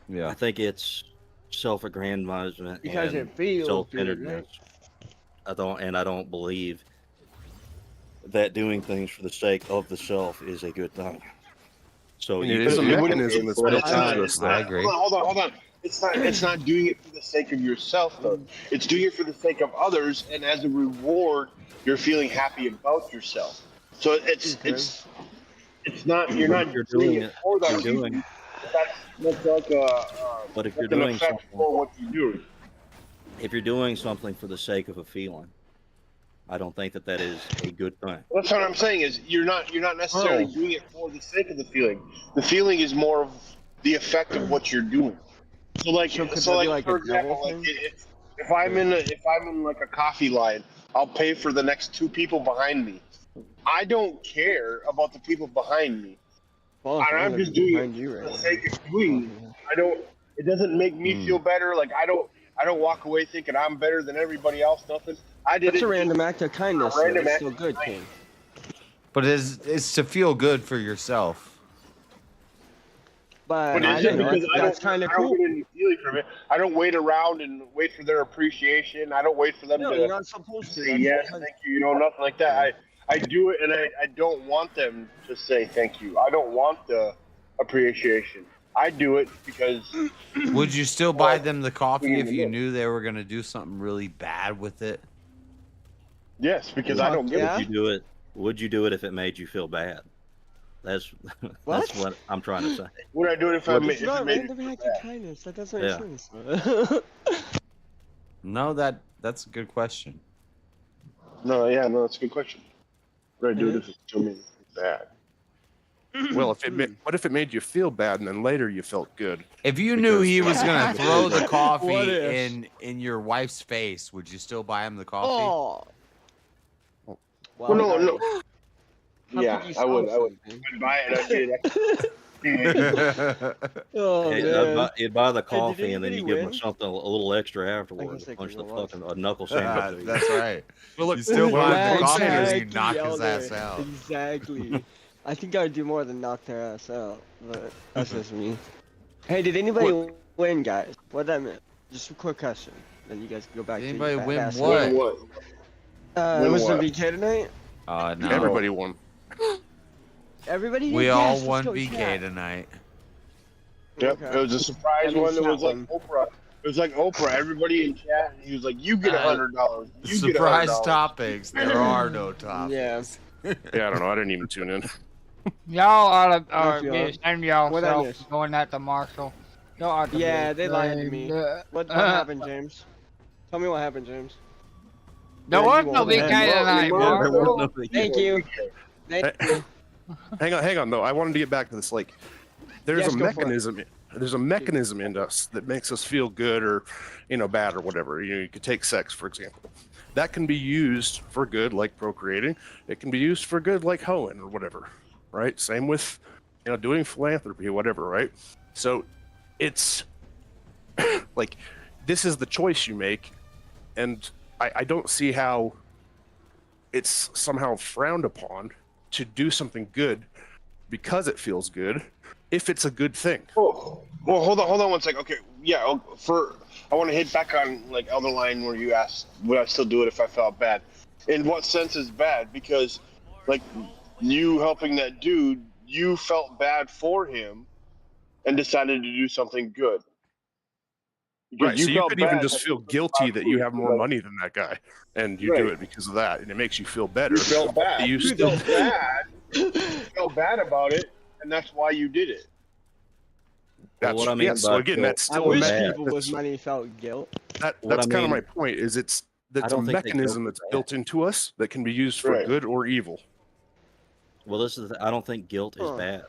Yeah, I think it's self-aggrandizement Because and it feels self-centeredness. I don't believe that doing things for the sake of the self is a good thing. So It is a mechanism that's built into us. I agree. Hold on. It's not doing it for the sake of yourself though. It's doing it for the sake of others, and as a reward, you're feeling happy about yourself. So it's not you're not doing it for that. That's like But if you're an doing effect something for what you do. if you're doing something for the sake of a feeling, I don't think that is a good thing. That's what I'm saying is you're not necessarily doing it for the sake of the feeling. The feeling is more of the effect of what you're doing. So like So could that be like for a devil example, thing? if I'm in like a coffee line, I'll pay for the next two people behind me. I don't care about the people behind me. Well, And I'm just doing it you for right the sake of doing it. It doesn't make me feel better. Like I don't walk away thinking I'm better than everybody else. Nothing. I did That's it. a random act of kindness. So random it's act still of good, kindness. King. But it's to feel good for yourself. But But I it's don't just know. because That's kind of I don't cool. get any feeling from it. I don't wait around and wait for their appreciation. I don't wait for them No, to you're not supposed to. say That's yes, because- thank you. Nothing like that. I do it, and I don't want them to say thank you. I don't want the appreciation. I do it because. Would you still buy them the coffee if you Yeah. knew they were gonna do something really bad with it? Yes, because I don't give Would you do it? Would you do it if it made you feel bad? That's that's what I'm trying to say. Would I do it if I Would- made It's if not it made me random feel act bad? of kindness. That doesn't Yeah. make sense. No, that's a good question. No, that's a good question. Would I do it if it still made me feel bad? Well, what if it made you feel bad and then later you felt good? If you knew he was gonna throw the What coffee if? in your wife's face, would you still buy him the coffee? Oh. Well, no. How Yeah, could you I would. stop I'd buy it. I'd get it. Oh, Hey, man. you'd buy the Hey, did coffee and then you give anybody them win? something a little extra afterwards. they Punch can the go watch. fucking a knuckle sandwich. to you. That's right. Well, look, You still buy him the coffee or you Exactly, knock his Elder. ass out? Exactly. I think I would do more than knock their ass out, but that's just me. Hey, did anybody win, guys? What that meant? Just a quick question. Then you guys can go back. Did to your anybody win fat ass. what? It was the VK tonight. No. Everybody won. Everybody did? We Yes, all let's won go, VK yeah. tonight. Yep, it was a surprise one. It was like Oprah. It was like Oprah. Everybody in chat, he was like, "You get $100. You get Surprise $100." topics. There are no topics. Yeah. Yeah, I don't know. I didn't even tune in. Y'all are What yourself I missed? going at the marshal. Y'all are the Yeah, big they lied to me. thing. What happened, James? Tell me what happened, James. There was no VK tonight, Marshall. Thank you. Thank you. Hang on though. I wanted to get back to this. Like, there's Yes, a go for it. mechanism. There's a mechanism in us that makes us feel good or, bad or whatever. You could take sex, for example. That can be used for good, like procreating. It can be used for good, like hoeing or whatever, right? Same with, doing philanthropy or whatever, right? So it's like, this is the choice you make. And I don't see how it's somehow frowned upon to do something good because it feels good if it's a good thing. Oh, well, hold on 1 second. Okay, yeah. I want to hit back on on the line where you asked, would I still do it if I felt bad? In what sense is bad? Because you helping that dude, you felt bad for him, and decided to do something good. Because Right, so you felt could even bad just that feel he was guilty that you have more Right. money than that guy, and you do Right. it because of that, and it makes you feel better. You felt bad. You You still felt bad. You felt bad about it, and that's why you did it. Well, what I mean so by again, guilt- that's I still wish bad. people with money felt guilt. What that's I kind of mean- my point. Is it's I that's a don't think that guilt mechanism is that's bad. built into us that can be used for Right. good or evil. Well, I don't think guilt is Huh. bad.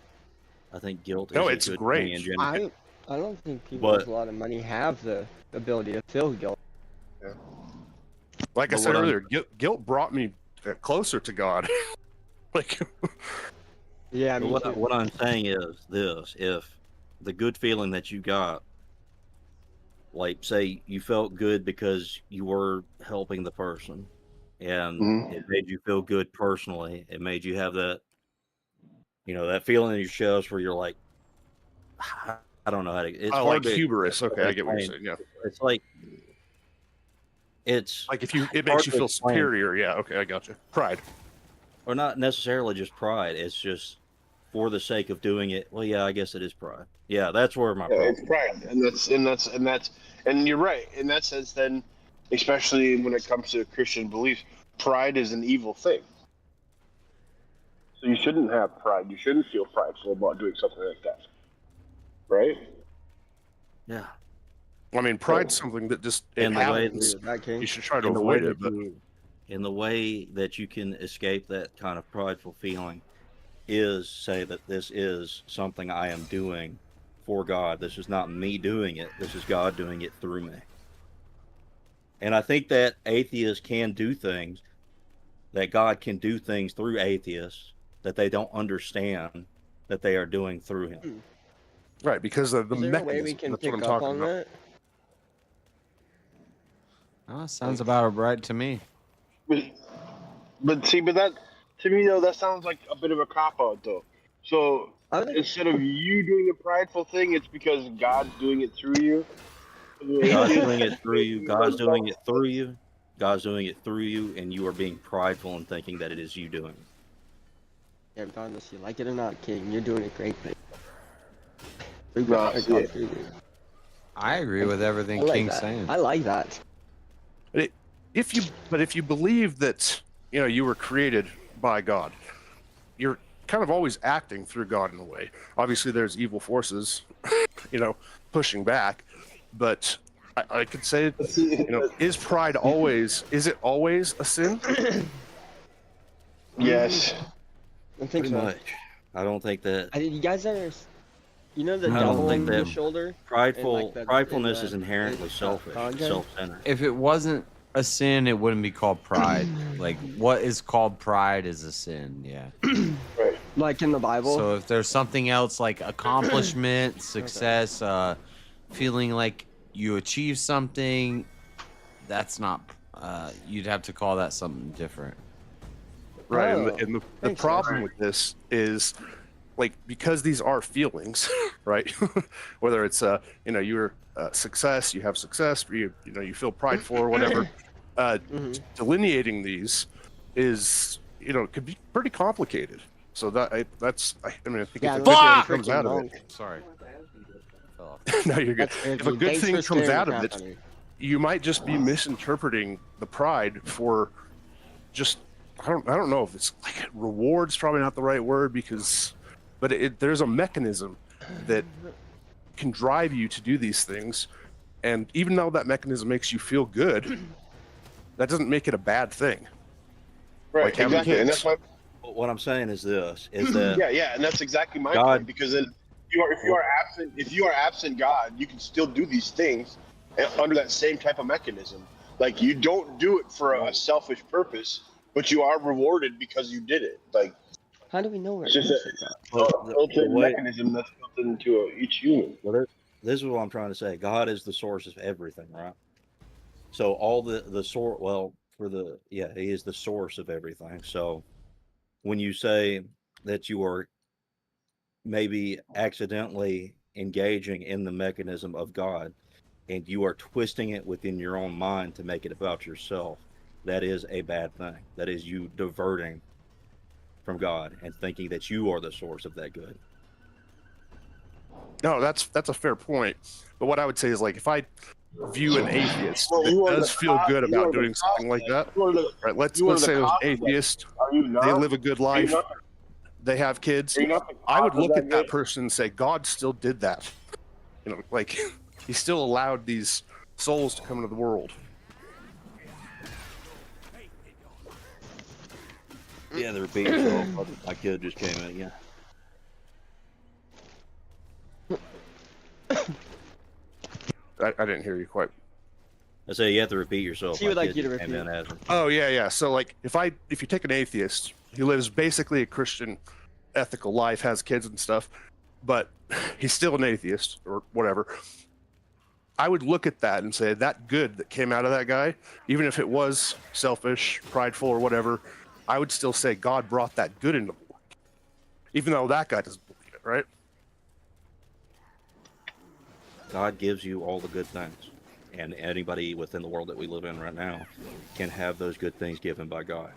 I think guilt No, is it's a good great. thing in general. I don't think people But- with a lot of money have the ability to feel guilt. Like I But said what I'm- earlier, guilt brought me closer to God. Like, Yeah, But me too. what I'm saying is this: if the good feeling that you got, like say you felt good because you were helping the person, and it made you feel good personally, it made you have that, that feeling in your chest where you're like, I don't know how to. It's I hard like to hubris. Okay, I get what you're explain. saying. Yeah, It's like it's like if it hard makes you to feel explain. superior. Yeah, okay, I got you. Pride. Or not necessarily just pride. It's just for the sake of doing it. Well, yeah, I guess it is pride. Yeah, that's where my Yeah, problem. it's pride, and you're right in that sense. Then, especially when it comes to Christian beliefs, pride is an evil thing. So you shouldn't have pride. You shouldn't feel prideful about doing something like that, right? Yeah. I mean, pride's something that just it And the way happens. You should try to in the way avoid it, that but in the way that you can escape that kind of prideful feeling is say that this is something I am doing for God. This is not me doing it. This is God doing it through me. And I think that atheists can do things, that God can do things through atheists that they don't understand that they are doing through him. right, because of the Is there a way mechanism. we can That's pick what I'm up talking on about. that? Oh, sounds about right to me. But that to me though, that sounds like a bit of a cop out though. So instead of you doing the prideful thing, it's because God's doing it through you. God's doing it through you. God's doing it through you. God's doing it through you, and you are being prideful and thinking that it is you doing it. Yeah, regardless, you like it or not, King, you're doing a great thing. I agree with everything I like King's that. saying. I like that. If you believe that you were created by God, you're kind of always acting through God in a way. Obviously, there's evil forces, pushing back, but I could say, is pride always? Is it always a sin? Yes. I think Pretty so. much. I don't think that. You guys ever, the I don't devil think on that your shoulder? pridefulness is inherently in selfish, Congo? self-centered. If it wasn't a sin, it wouldn't be called pride. Like what is called pride is a sin. Yeah. Right. Like in the Bible. So if there's something else like accomplishment, success, feeling like you achieve something, that's not. You'd have to call that something different. right? Oh, And the thanks, problem man. with this is, like, because these are feelings, right? Whether it's you're success, you have success, or you feel prideful or whatever. Delineating these is could be pretty complicated. So I mean, I think Yeah, if a unless good you're a thing comes freaking out of monk. it, Sorry. no, you're good. That's If a crazy. good Thanks thing for comes scaring out the of crap it, out of me. you might just be misinterpreting the pride for just I don't know if it's like rewards, probably not the right word, but there's a mechanism that can drive you to do these things, and even though that mechanism makes you feel good, that doesn't make it a bad thing. Right, Like having exactly, and kids. that's why. What I'm saying is this: is that Yeah, and that's exactly my God- point. Because then, if you are absent God, you can still do these things under that same type of mechanism. Like you don't do it for a selfish purpose, but you are rewarded because you did it. Like How do we know we're it's just innocent, a God? built-in mechanism that's built into each human. Well, this is what I'm trying to say. God is the source of everything, right? So all the source, he is the source of everything. So when you say that you are maybe accidentally engaging in the mechanism of God and you are twisting it within your own mind to make it about yourself, that is a bad thing. That is you diverting from God and thinking that you are the source of that good. No, that's a fair point. But what I would say is, like, if I view an atheist Well, that you are does the feel cause- good you are about the doing something like that, right? Let's you are say the there's an cause of that. atheist, Are you not? they live a good Are you life, not they have kids. Are you not the I would cause of look that at that good? person and say, God still did that. Like he still allowed these souls to come into the world. Yeah, the repeat yourself. My kid just came in. Yeah. I didn't hear you quite. I say you have to repeat yourself. She My would like kid you to just came repeat. in asking. Oh yeah. So like if you take an atheist, he lives basically a Christian ethical life, has kids and stuff, but he's still an atheist or whatever. I would look at that and say that good that came out of that guy, even if it was selfish, prideful, or whatever, I would still say God brought that good into the world, even though that guy doesn't believe it, right? God gives you all the good things, and anybody within the world that we live in right now can have those good things given by God.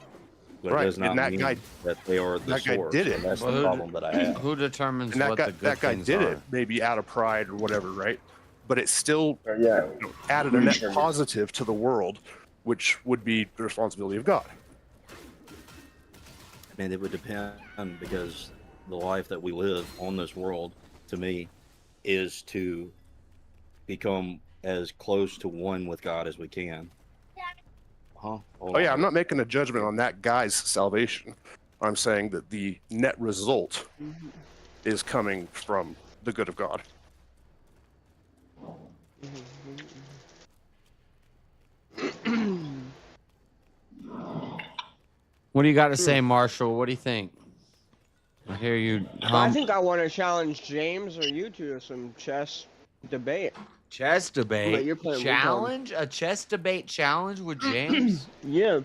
But Right, it does not and that mean guy- that they are the that guy source. did it. And that's Well, the problem that I have. Who determines And what the good that guy things did are? it maybe out of pride or whatever, right? But it still Yeah. added a net positive to the world, which would be the responsibility of God. I mean, it would depend, because the life that we live on this world, to me, is to become as close to one with God as we can. Huh? Hold Oh yeah, on. I'm not making a judgment on that guy's salvation. I'm saying that the net result is coming from the good of God. What do you got to say, Marshall? What do you think? I hear you. I think I want to challenge James or you two to some chess debate. Chess But debate you're playing challenge? A chess debate challenge with James? Yeah.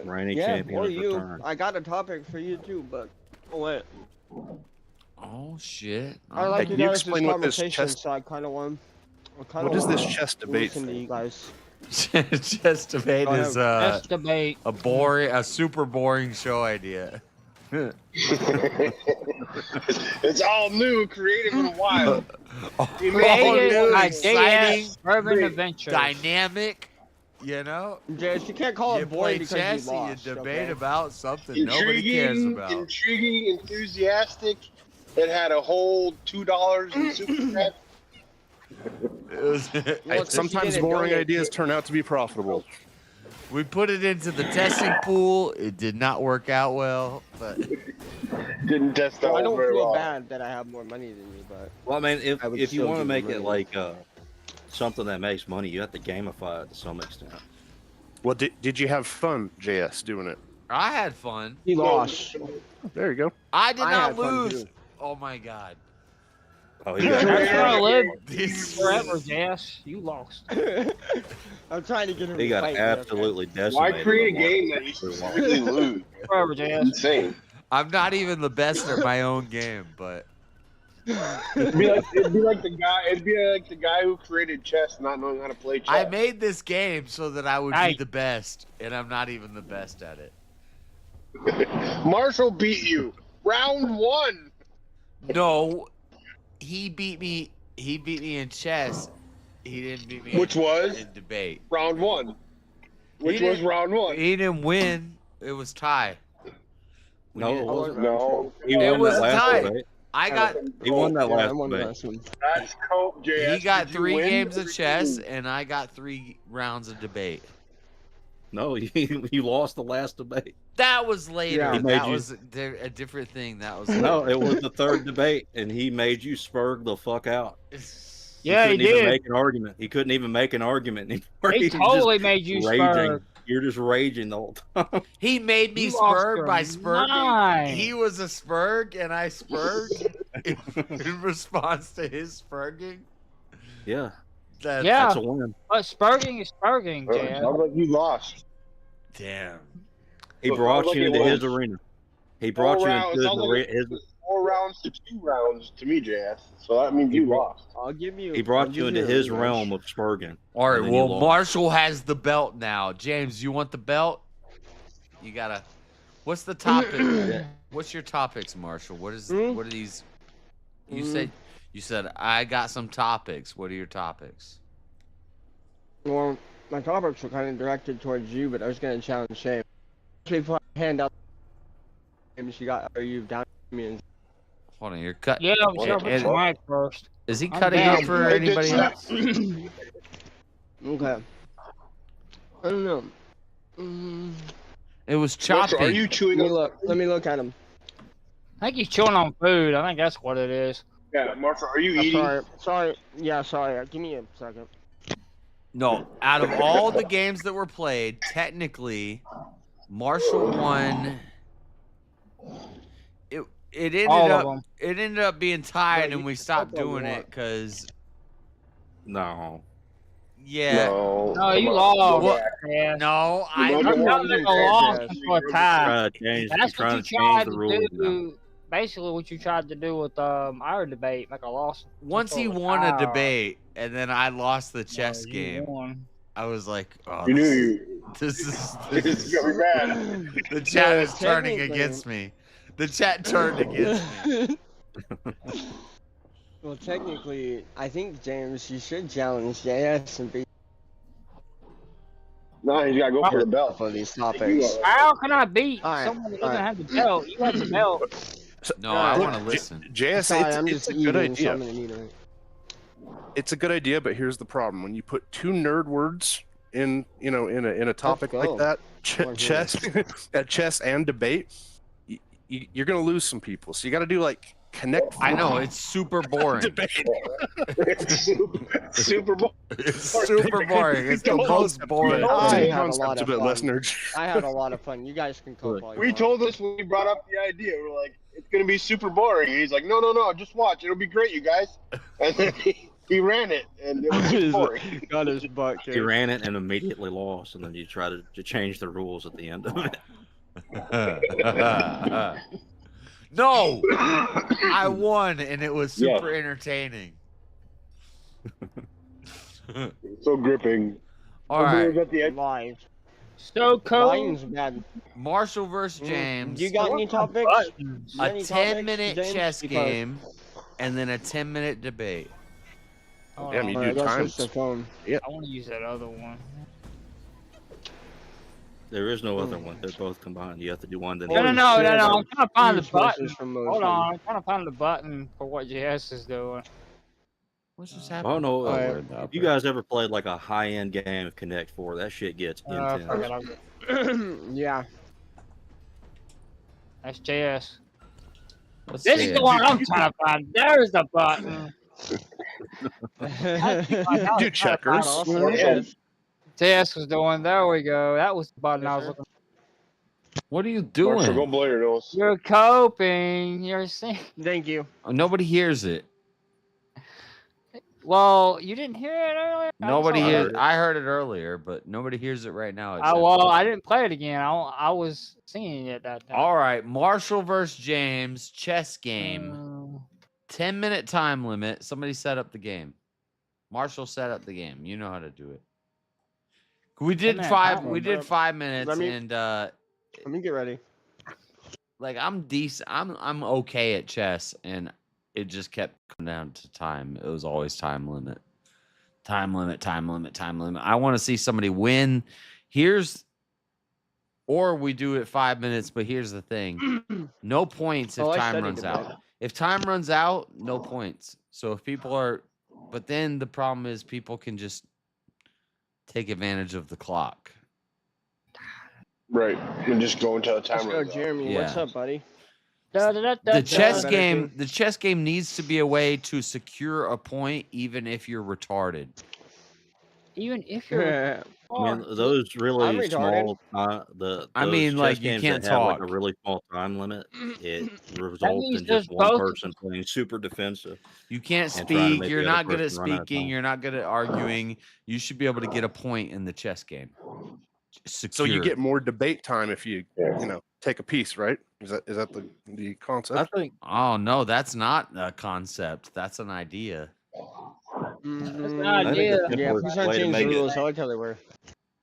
Reigning Yeah, champion or has you. returned. I got a topic for you too, but wait. Oh shit! I like Hey, you can you guys' explain what this conversation, chess- so I kind of want. What is this chess debate Listen to thing? you guys. Chess debate Go is ahead. Chess debate. a super boring show idea. It's all new, creative, and wild. Created new, by exciting, Urban Adventures. dynamic. You know, James, you can't call you it play boring because chess you and lost. you debate okay? about something nobody cares about. Intriguing, enthusiastic. It had a whole $2 in super chat. It was, Well, Sometimes boring ideas turn out to be profitable. we put it into the testing pool. It did not work out well, but Didn't test Well, out I don't very feel well. bad that I have more money than you, but Well, I mean, I would if you still want to give make them it money. like something that makes money, you have to gamify it to some extent. Well, did you have fun, JS, doing it? I had fun. he lost. There you go. I did I not had fun, lose. too. Oh my god. Oh, he got That's where I live This- forever, Jess. You lost. I'm trying to get him he to got fight me, absolutely Why decimated. create a by Mark. game that you specifically lose? Forever, Jess. Insane. I'm not even the best at my own game, but It'd be like the guy who created chess not knowing how to play chess. I made this game so that I would be Hey. the best, and I'm not even the best at it. Marshall beat you. Round 1. No, he beat me. He beat me in chess. He didn't beat me. Which was in debate. Round 1. Which He was didn't- round 1. He didn't win. It was tie. No, it wasn't. No. He It won was that last tie. debate. I got. He won that Yeah, I last won the debate. last one. That's cope, JS. He got Did you 3 win? games of chess, and I got 3 rounds of debate. No, you lost the last debate. That was later. Yeah. He made That you- was a different thing. That was No, it was the 3rd debate, and he made you spurg the fuck out. Yeah, he couldn't even did. make an argument. He couldn't even make an argument anymore. He was totally just made you raging. spurg. You're just raging the whole time. He made me You lost spurg your by spurging. mind. He was a spurg, and I spurged in response to his spurging. Yeah, That's, Yeah. that's a win. But spurging is spurging, Jess. Sounds like you lost. Damn. He So it brought sounds you like into it his was arena. He brought you into Sounds like his. 4 rounds to 2 rounds to me, JS. So that means you lost. I'll give you. He I'll brought you give into a his rematch. realm of spurging. All right. and then you Well, lost. Marshall has the belt now. James, you want the belt? You gotta. What's the topic? What's your topics, Marshall? What is? What are these? You said I got some topics. What are your topics? Well, my topics were kind of directed towards you, but I was going to challenge Shane. Before I hand out games you got, are you down with me? And Hold on, you're cut. Yeah, I'm sure. Put your mic first. Is he I'm cutting down. it for anybody else? okay. I don't know. It was Marshall, choppy. are you chewing Let me on? look. Let me look at him. I think he's chewing on food. I think that's what it is. Yeah, Marshall, are you eating? Sorry. Yeah, sorry. Give me a second. No, out of all the games that were played, technically, Marshall won. It All ended of up them. it ended up being tied, No, and we you stopped can doing up it because No. yeah. No, you lost. What? Yeah. No, I. Marshall That's not won like a his loss address. for a tie. Trying to change, That's trying what you to change tried the to rules. now. do. Basically, what you tried to do with our debate, make a loss. Once he for won a tie. debate, and then I lost the chess You game. won. I was like, oh, You knew you. this is It's gonna be bad. the chat Yeah, is turning technically- against me. The chat turned against me. Well, technically, I think, James, you should challenge JS and be No, he's gotta go for the belt. for these topics. How can I beat All right, someone that all doesn't right. have the belt? You have the belt. No, I want to listen. JS, Sorry, I'm it's just a good eating, so I'm idea. gonna eat it. It's a good idea, but here's the problem: when you put 2 nerd words in a topic go. like that, Or chess, chess and debate, you're gonna lose some people. So you got to do like connect. I know it's super boring. debate. It's super bowl. It's super boring. It's the most boring. I thing. had a Concept's lot a of bit fun. less nerd. I had a lot of fun. You guys can cope all you We want. told us when we brought up the idea, we're like, it's gonna be super boring. And he's like, no, just watch. It'll be great, you guys. And then he ran it, and it was super boring. Got his butt He kicked. ran it and immediately lost, and then you try to change the rules at the end of it. No, I won, and it was super entertaining. So gripping. All right, At the end. Live. So cool. Lions bad. Marshall versus James. You got any topics? A Any topics, 10-minute James? chess Because- game, and then a 10-minute debate. Damn, you Alright, do I gotta times. switch the phone. I want to use that other one. There is no other one. They're both combined. You have to do one. Then No. I'm trying to find the Huge button. versus from Hold Motion. on. I'm trying to find the button for what JS is doing. What's just I happening? don't know. Alright. If you guys ever played like a high-end game of Connect 4, that shit gets intense. Yeah. That's JS. Let's This see is it. the one I'm trying to find. There's the button. Do checkers. JS was doing. There we go. That was the button I was looking for. What are you Marshall, go doing? blow your nose. You're coping. You're saying. Thank you. Nobody hears it. Well, you didn't hear it earlier. Nobody I hears. I heard it earlier, but nobody hears it right now. I didn't play it again. I was singing it that time. All right, Marshall versus James chess game. 10-minute time limit. Somebody set up the game. Marshall set up the game. You know how to do it. We did 5. We did 5 minutes, and let me get ready. Like I'm decent. I'm okay at chess, and it just kept coming down to time. It was always time limit. Time limit, time limit, time limit. I want to see somebody win. Or we do it 5 minutes, but here's the thing. No points if time runs out. If time runs out, no points. So if people are, but then the problem is people can just take advantage of the clock. Right. And just go until the time Let's go, Jeremy. What's up, buddy? The chess game needs to be a way to secure a point even if you're retarded. Even if you're I mean, those really small, like you can't have talk. like a really small time limit. It results means in there's just one both- person playing super defensive. You can't and trying to speak. make You're the other not good at person run out of speaking. time. You're not good at arguing. You should be able to get a point in the chess game. So you get more debate time if you take a piece, right? Is that the concept? I think. Oh no, that's not a concept. That's an idea. I think the Yeah, simplest please not way to change the make it- rules. I like how they were.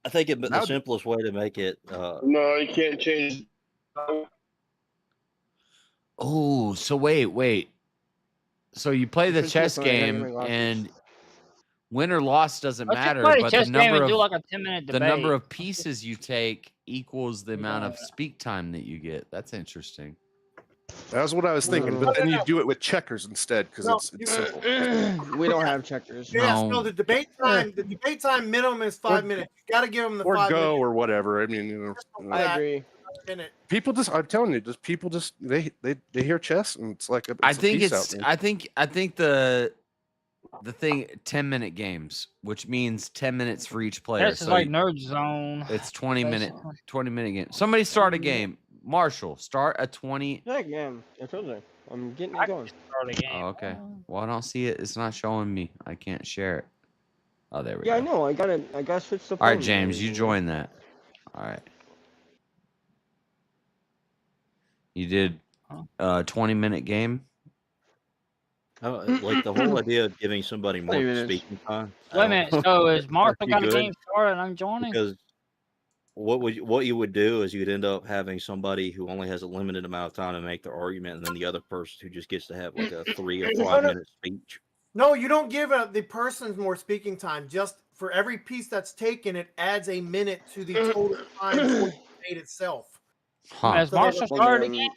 I think the simplest way to make it. No, you can't change. Oh, so wait. So you play the Just chess different, game, everything and win or loss doesn't Let's just matter. play the But chess the game number and of do like a 10-minute the number debate. of pieces you take equals the amount of speak time that you get. That's interesting. That was what I was thinking, but then you do it with checkers instead because it's simple. We don't have checkers. Yes, no, the debate time minimum is 5 minutes. You got to give them the Or 5 go minutes. or whatever. I mean, I agree. People I'm telling you, people they hear chess and it's like I think the thing 10-minute games, which means 10 minutes for each player. This is like Nerd Zone. It's 20-minute game. Somebody start a game. Marshall, start a 20. Heck, man. I told you. I'm getting it going. Start a game. Oh, okay. Well, I don't see it. It's not showing me. I can't share it. Oh, there we Yeah, go. I know. I gotta switch the All right, phone. James, you join that. All right. You did a 20-minute game. Like the whole idea of giving somebody more minutes. speaking time. Wait a minute. So is Marshall got a good. game started and I'm joining? Because what you would do is you'd end up having somebody who only has a limited amount of time to make their argument, and then the other person who just gets to have like a 3 or 5 minute speech. No, you don't give the person more speaking time. Just for every piece that's taken, it adds a minute to the total time for the debate itself. Has Marshall started again?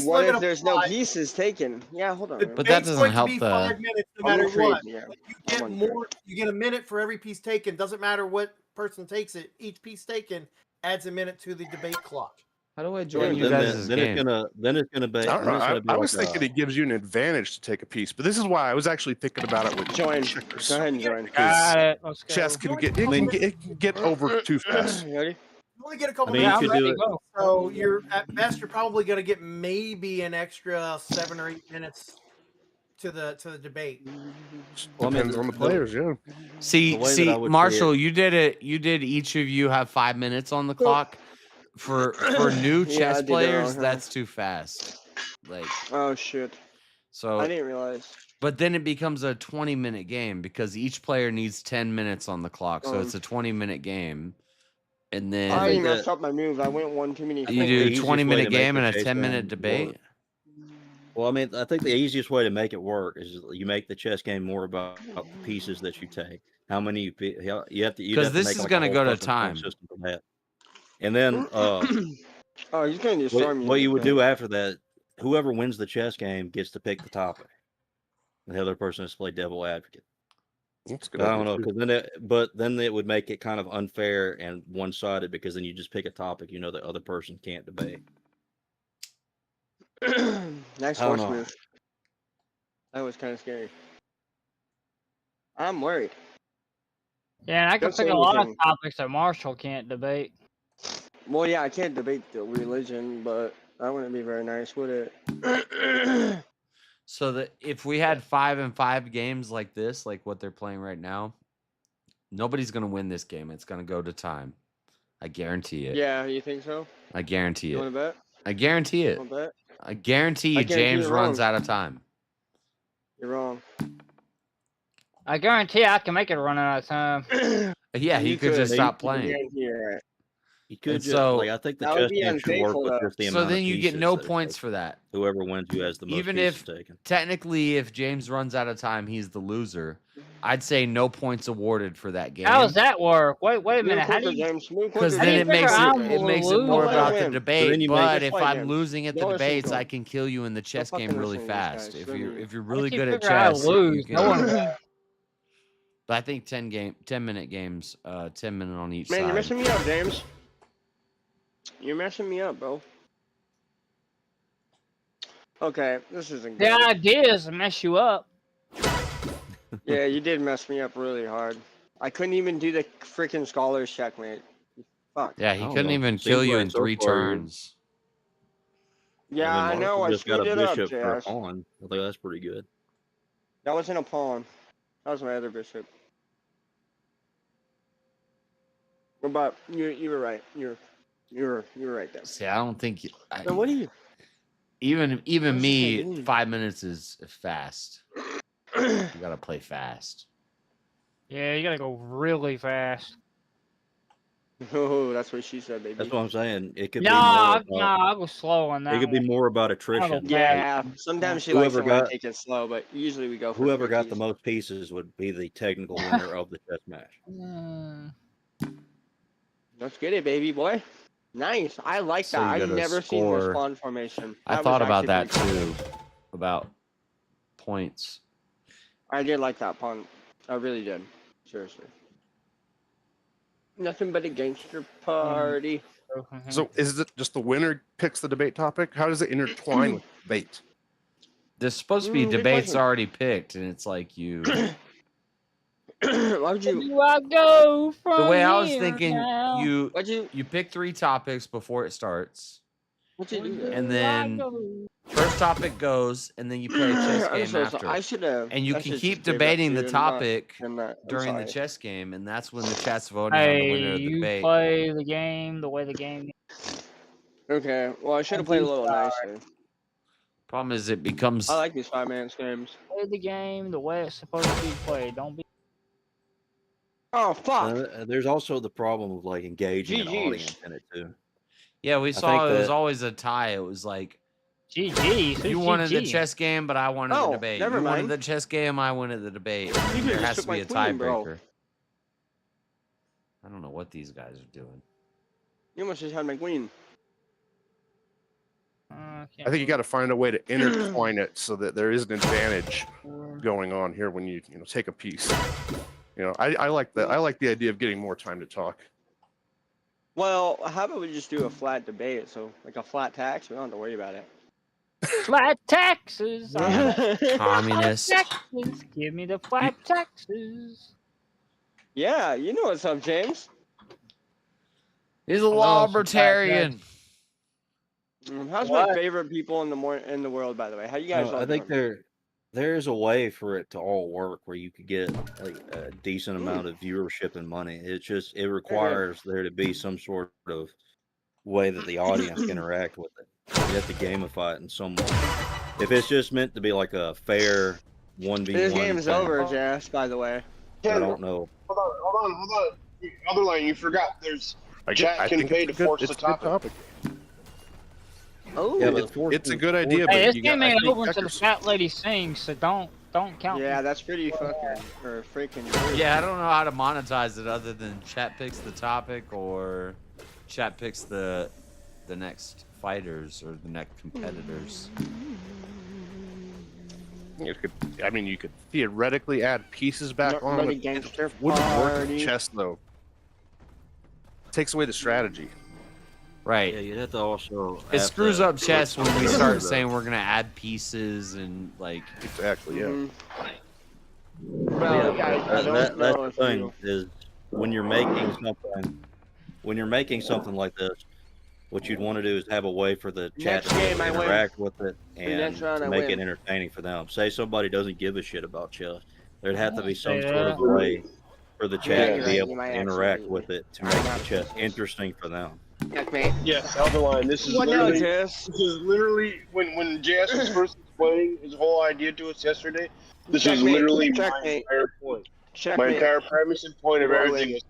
What if there's no pieces taken? Yeah, hold on. But that doesn't help Be the. 5 minutes no I'm matter intrigued, what. yeah. You get more. You get a minute for every piece taken. Doesn't matter what person takes it. Each piece taken adds a minute to the debate clock. How do I join you Then guys' then game? it's gonna be. I don't then it's know. gonna be I was like thinking it gives you an advantage to take a piece, but this is why I was actually thinking about it with Join. checkers. Go ahead and join. Got it. Let's go. Chess can get over too fast. You ready? You only get a couple I mean, you minutes. could do it. So you're at best you're probably going to get maybe an extra 7 or 8 minutes to the debate. Depends on the players, yeah. See, The way that I would see Marshall, you did it. You did. Each of you have 5 minutes on the clock. For new Yeah, I chess did that players, wrong, huh? that's too fast. Like Oh shit! so. I didn't realize. But then it becomes a 20-minute game because each player needs 10 minutes on the clock, so it's a 20-minute game. And then I already messed up my move. I went one too many. you the do a easiest way 20-minute to make game the and a chase 10-minute game debate. work. Well, I mean, I think the easiest way to make it work is you make the chess game more about the pieces that you take. How many you have to. Because this is going to go to time. System for that. And then Oh, he's gonna destroy me. what you would do after that, whoever wins the chess game gets to pick the topic. And the other person has to play devil advocate. That's good. I don't know, because then it would make it kind of unfair and one-sided because then you just pick a topic you know the other person can't debate. Next I don't horse know. move. That was kind of scary. I'm worried. Yeah, and I can Don't say pick a lot of anything. topics that Marshall can't debate. Well, yeah, I can't debate the religion, but that wouldn't be very nice, would it? So that if we had 5-5 games like this, like what they're playing right now, nobody's gonna win this game. It's gonna go to time. I guarantee it. Yeah, you think so? I guarantee You it. want to bet? I guarantee it. Want to bet? I guarantee you, I guarantee James you're runs wrong. out of time. You're wrong. I guarantee I can make it run out of time. Yeah, he could just stop playing. Guarantee you're right. You could And just, so like, I think the That would chess be game should work unfaithful, with though. just the So amount then of you get pieces no that it points takes. for that. Whoever wins, who has the most Even pieces if taken. technically, if James runs out of time, he's the loser. I'd say no points awarded for that game. How does that work? Wait a minute. How do you? Because How do then you it makes figure it I'm it makes it losing? more Don't about the win. debate. you But make- if Just I'm wait, losing at the Don't listen to debates, him. I can kill you in the chess game fucking really listen to these fast. guys. If Don't you're even- if you're How really do you good at figure I chess, you lose? can. No one. But I think 10-minute games, 10 minutes on each Man, side. you're messing me up, James. You're messing me up, bro. Okay, this isn't The good. idea is to mess you up. Yeah, you did mess me up really hard. I couldn't even do the freaking scholars checkmate. Fuck. Yeah, he I don't couldn't know. even Seems kill you like in so 3 far you're- turns. Yeah, I And then know. Marshall I just got screwed a it up, bishop for a Jazz. pawn. I think that's pretty good. That wasn't a pawn. That was my other bishop. But you were right. You were right there. See, I don't think So what do you? even What was I me doing? 5 minutes is fast. You gotta play fast. Yeah, you gotta go really fast. Oh, that's what she said, baby. That's what I'm saying. It could No, be more no, about, I go slow on that. it could be one. more about I attrition. don't Yeah, sometimes she likes Whoever to want got- to take it slow, but usually we go for Whoever got the quickies. most pieces would be the technical winner of the chess match. Let's get it, baby boy. Nice. I like So that. you I've gotta never seen score- this pawn formation. I That thought was about that actually pretty too, about points. cool. I did like that pawn. I really did. Seriously. Nothing but a gangster party. So is it just the winner picks the debate topic? How does it intertwine with debate? There's supposed to be good debates question. already picked, and it's like you. Why would you? Do I go from The way I was here thinking, now? you pick 3 topics before it starts, What'd you do? and then first topic goes, and then you play a chess I'm game so after. sorry. I should have. And you I can should've keep just gave that debating to the you and not topic done that. I'm during the sorry. chess game, and that's when the chat's voting on the winner Hey, of the you debate. play the game the way the game is. Okay. Well, I should have played a little nicer. Problem is, it becomes I like these 5-man games. Play the game the way it's supposed to be played. Don't be. Oh fuck! There's also the problem of like engaging an GGs. audience in it too. Yeah, we I saw think it was that- always a tie. It was like GG. you wanted the chess game, but I wanted the Oh, debate. never You wanted mind. the chess game, I wanted the debate. You There just has took to be my a queen, bro. tiebreaker. I don't know what these guys are doing. You almost just had my queen. I think you got to find a way to intertwine it so that there is an advantage going on here when you take a piece. I like that. I like the idea of getting more time to talk. Well, how about we just do a flat debate? So, like a flat tax, we don't have to worry about it. Flat taxes. Communist. Taxes. Give me the flat taxes. Yeah, you know what's up, James. He's a libertarian. How's my favorite people in the world, by the way? How you guys? No, all I think doing? there's a way for it to all work where you could get like a decent amount of viewership and money. It requires there to be some sort of way that the audience can interact with it. You have to gamify it in some way. If it's just meant to be like a fair 1v1 This game's thing, over, Jess. By the way. I don't know. Hold on. Other line, you forgot. There's chat can pay to force the topic. Oh, Yeah, but It's a good idea, but Hey, this you game got, I ain't think over until the checkers- fat lady sings, so don't count. Yeah, that's pretty fucking or freaking. Weird. Yeah, I don't know how to monetize it other than chat picks the topic or chat picks the next fighters or the next competitors. You could theoretically add pieces back on. Bloody It gangster wouldn't work in party. chess though. Takes away the strategy. Right. Yeah, you'd have to also. It have screws to up chess put when we something start into the- saying we're gonna add pieces and like. Exactly. Yeah. Mhm. Yeah, Well, yeah, I that's don't the know if thing you. is when you're making something like this, What you'd want to do is have a way for the chat Next to game, I win. interact with it and next round, to I make it win. entertaining for them. Say somebody doesn't give a shit about chess. There'd have to be some say sort of that. way for the chat to you're be right, able you to might interact actually- with it to make the chess interesting for them. Checkmate. Yes, Elderline. This is What now, literally. Jess? This is literally when JS was first explaining his whole idea to us yesterday. This is Checkmate. literally my Checkmate. entire point. My Checkmate. entire premise and point of Well, everything is.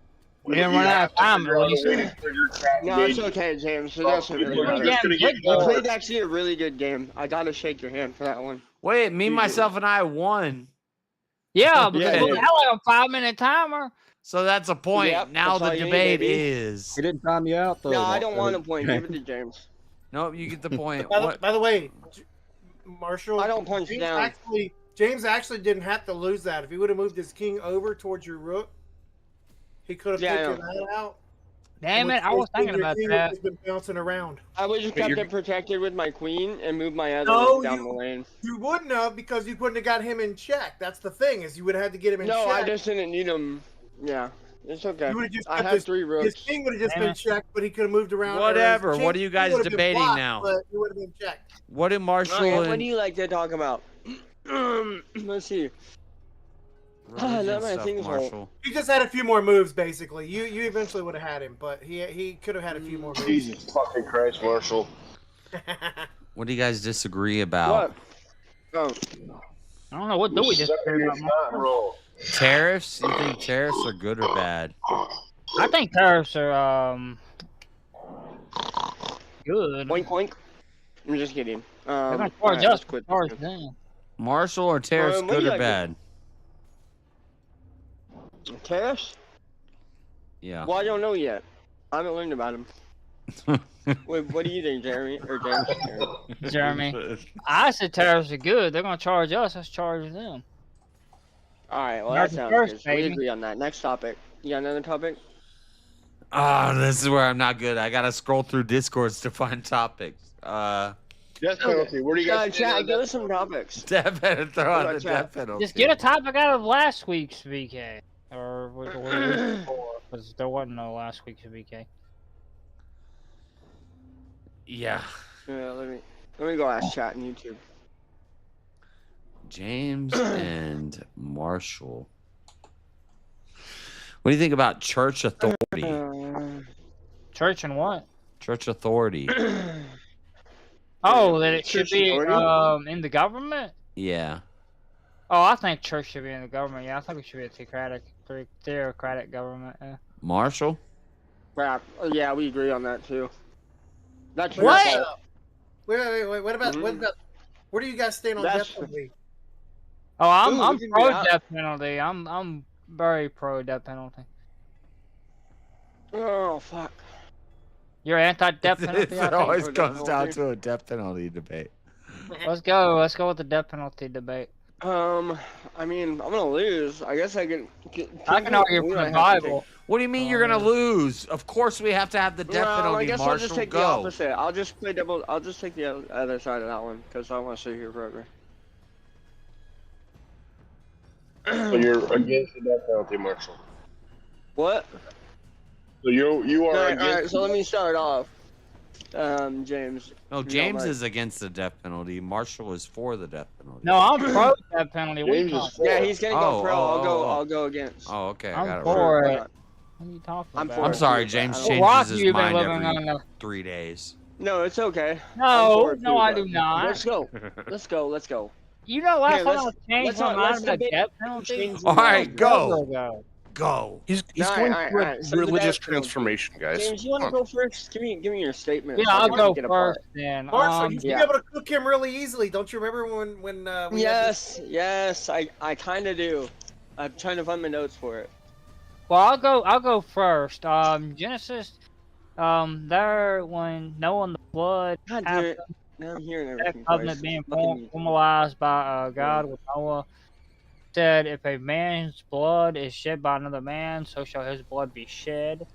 We didn't you run out have of to time, figure out a Luis. way to trigger chat No, it's engagement. okay, James. It doesn't really People are matter. just gonna get You bored. played actually a really good game. I gotta shake your hand for that one. Wait, me, You myself, and I won. Yeah, because Yeah, we had like a 5-minute timer. So that's a point. Yep, now that's the all you need, debate baby. is. He didn't time you out though. No, I don't want a point. Give it to James. Nope, you get the point. By the way, Marshall, I don't punch down. James actually didn't have to lose that. If he would have moved his king over towards your rook, he could have taken that out. Damn it, I was thinking about that. Has been bouncing around. I would just kept it protected with my queen and moved my other No, rook down the lane. You wouldn't have because you couldn't have got him in check. That's the thing is you would have had to get him in No, check. I just didn't need him. Yeah, it's okay. You would've just I kept have his- 3 His rooks. king would have just been checked, but he could have moved around. or his Whatever. king- What are you guys he would have been debating blocked, now? But he would have been checked. What did Marshall Okay, what and do you like to talk about? Let's see. religion my stuff, thing's all- Marshall? He just had a few more moves, basically. You eventually would have had him, but he could have had a few more moves. Jesus fucking Christ, Marshall. What do you guys disagree about? Oh. I don't know. What do we just Tariffs? You think tariffs are good or bad? I think tariffs are good. Boink boink. I'm just kidding. They're gonna charge alright, us. let's quit. Charge them. Marshall or tariffs what do good you or like? bad? Tariffs? Yeah. Well, I don't know yet. I haven't learned about them. Wait, what do you think, Jeremy? Or James? Jeremy. I said tariffs are good. They're gonna charge us. Let's charge them. Alright, well, that American sounds first, good. So we baby. agree on that. Next topic. You got another topic? Ah, this is where I'm not good. I gotta scroll through Discords to find topics. Death penalty. Where do you guys stand Chat, on give that? us some topics. Death penalty. Throw What out about the chat? death penalty. Just get a topic out of last week's VK. Or what because there wasn't no last week's VK. Yeah. Yeah, let me go ask chat on YouTube. James and Marshall. What do you think about church authority? Church and what? Church authority. Oh, that it should Church be authority? in the government? Yeah. Oh, I think church should be in the government. Yeah, I think it should be a theocratic government. Yeah. Marshall? Crap. Oh, yeah, we agree on that too. That's your What? fault. Wait. What about where do you guys stand on That's- death penalty? Oh, I'm Ooh, I'm we can pro be out. death penalty. I'm very pro death penalty. Oh, fuck. You're anti-death penalty? It always comes down to a death penalty debate. Let's go. Let's go with the death penalty debate. I mean, I'm gonna lose. I guess I can. I can argue we for the might have to Bible. What do you mean you're gonna lose? Of course we have to have the death Well, penalty, I guess Marshall. I'll just take the Go. opposite. I'll just play double. I'll just take the other side of that one because I want to sit here forever. So you're against the death penalty, Marshall. What? So you are Alright, against. so let me start off. James. No, if you don't James mind. is against the death penalty. Marshall is for the death penalty. No, I'm pro death penalty. What are you James is talking Yeah, he's gonna go pro. I'll go against. Oh, okay. I I'm got it. for right. it. What are you talking I'm about? for I'm it. sorry, James What changes rock his you been mind living every on the- 3 days. No, it's okay. No, I'm for it no, too, I but- do not. Let's go. Let's go. Let's go. You know, last Here, time I let's- changed let's my not- mind let's about debate- death penalty. change All right, Forever go. ago. Go. He's Alright, going alright, through a alright. So the religious death- transformation, guys. James, you want to Come on. go first? Give me your statement. Yeah, so I I'll can go pick it apart. first then. Marshall, you should yeah. be able to cook him really easily. Don't you remember when we had this- Yes, I kind of do. I'm trying to find my notes for it. Well, I'll go first. Genesis, there when Noah and the flood God damn happened, it. Now I'm hearing that everything covenant twice. being Fucking- formalized by God with Noah, said, if a man's blood is shed by another man, so shall his blood be shed.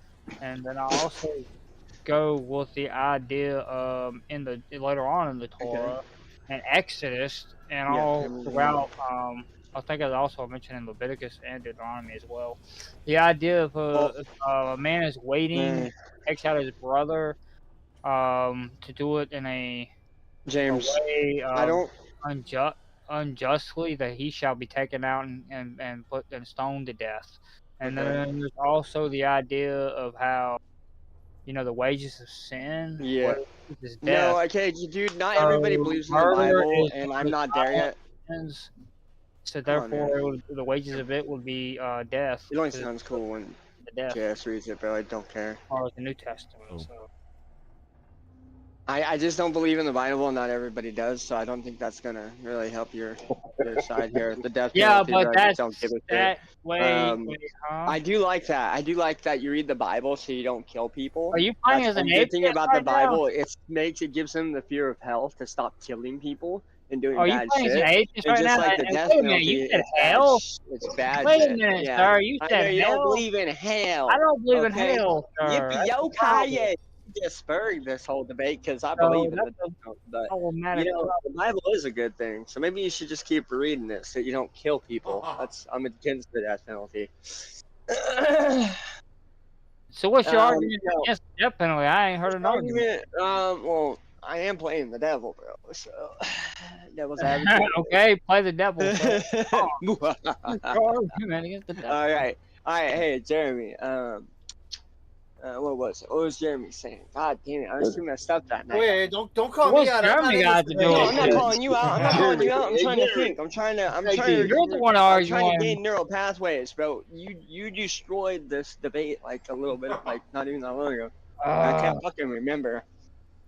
And then I also go with the idea in the later on in the Torah and Exodus and Yeah, all and- throughout. I think it's also mentioned in Leviticus and Deuteronomy as well. The idea of if a man is waiting, takes out his brother, to do it in a James, way I don't. unjustly, that he shall be taken out and put and stoned to death. And Okay. then there's also the idea of how, the wages of sin, Yeah. is death. No, okay, dude. Not everybody believes in the Bible, and I'm not there yet. So Come on, therefore, man. the wages of it would be death. It only sounds cool when death. JS reads it, but I don't care. Or the New Testament. So. I just don't believe in the Bible, and not everybody does, so I don't think that's gonna really help your side here. The death penalty, but I that's just don't give a that shit. way. I do like that. I do like that you read the Bible so you don't kill people. Are you playing That's as an the good thing atheist about the right now? Bible. It gives them the fear of hell to stop killing people and doing Are you bad playing as shit. an atheist And right just now? like the And death wait a minute, penalty, you said it's bad. hell? It's bad Wait shit. a minute, Yeah. sir. You I said know you hell? don't believe in hell. I don't believe in okay? hell, sir. That's the Yippee-yo-ki-yay. Just spurring this whole debate because I So believe in that's the but problematic. the Bible is a good thing. So maybe you should just keep reading it so you don't kill people. I'm against the death penalty. So what's your argument no. against the death penalty? I ain't heard an argument. Well, I am playing the devil, bro. So devil's advocate. Okay, play the devil. Argument against the devil. All right. Hey, Jeremy. What was Jeremy saying? God damn it, I was too messed up that night. Wait, don't call me out. I'm not in this debate. No, I'm not calling you out. I'm not calling you out. I'm trying to think. I'm trying to. You're the one I'm trying arguing. to gain neural pathways, bro. You destroyed this debate like a little bit, like not even that long ago. I can't fucking remember.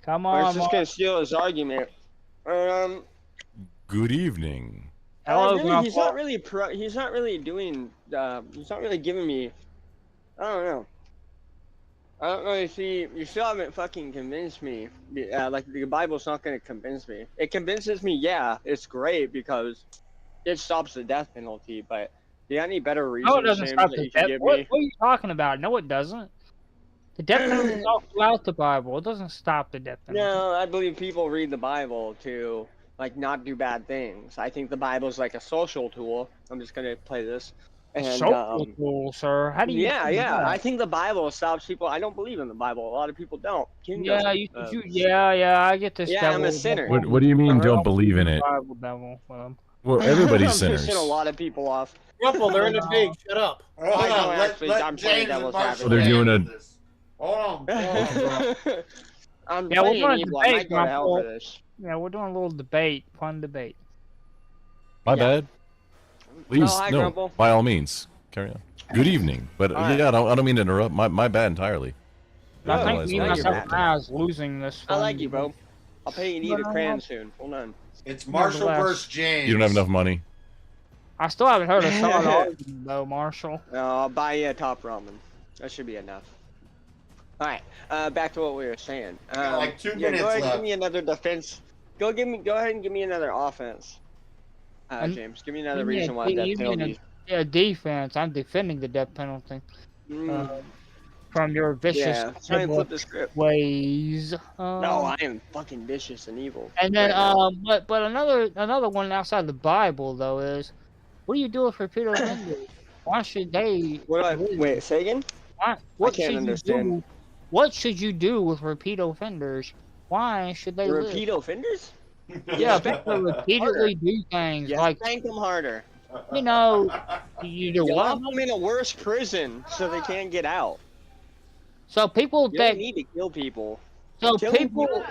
Come I on, was just gonna steal his argument. Good evening. Hello, really, he's not really he's not really doing. He's not really giving me. I don't know. I don't really see. You still haven't fucking convinced me. Like the Bible's not gonna convince me. It convinces me. Yeah, it's great because it stops the death penalty. But do you have any better reasons? No, it doesn't James, stop that the you can death. give What me? are you talking about? No, it doesn't. The death penalty is all throughout the Bible. It doesn't stop the death penalty. No, I believe people read the Bible to like not do bad things. I think the Bible's like a social tool. I'm just gonna play this. And, Social tool, sir. How do you? Yeah. That? I think the Bible stops people. I don't believe in the Bible. A lot of people don't. King Yeah, doesn't. I get this. Yeah, devil, I'm a sinner. What do you mean don't believe in it? Bible, devil. Well, everybody's I'm sinners. pissing a lot of people off. Rumple, they're in the debate. Shut up. I don't actually. I'm playing devil's advocate. So they're doing a. Hold on. I'm Yeah, we're playing doing a evil. I might debate, go to hell for Rumple. this. Yeah, we're doing a little debate, fun debate. My bad. Please, hi, no. Grumple. By all means, carry on. Good evening, but Alright. yeah, I don't mean to interrupt. My bad entirely. I think realize me what I was myself doing. and I was losing this. I fun like you, bro. debate. I'll pay you to eat a crayon soon. Hold on. It's Marshall versus James. You don't have enough money. I still haven't heard a solid argument though, Marshall. No, I'll buy you a top ramen. That should be enough. All right, back to what we were saying. Like 2 minutes Go ahead and left. give me another defense. Go ahead and give me another offense. James, give me another reason why that penalty. Yeah, defense. I'm defending the death penalty. From your vicious Yeah, try and flip the script. ways. No, I am fucking vicious and evil. And then, right now. but another one outside the Bible though is, what do you do with repeat offenders? Why should they? Wait, say again? What I can't should understand. You do? What should you do with repeat offenders? Why should they Repeat offenders? Yeah, people repeatedly do things like spank them harder. You know, you do You what? lock them in a worse prison so they can't get out. So people You that don't need to kill people. So killing people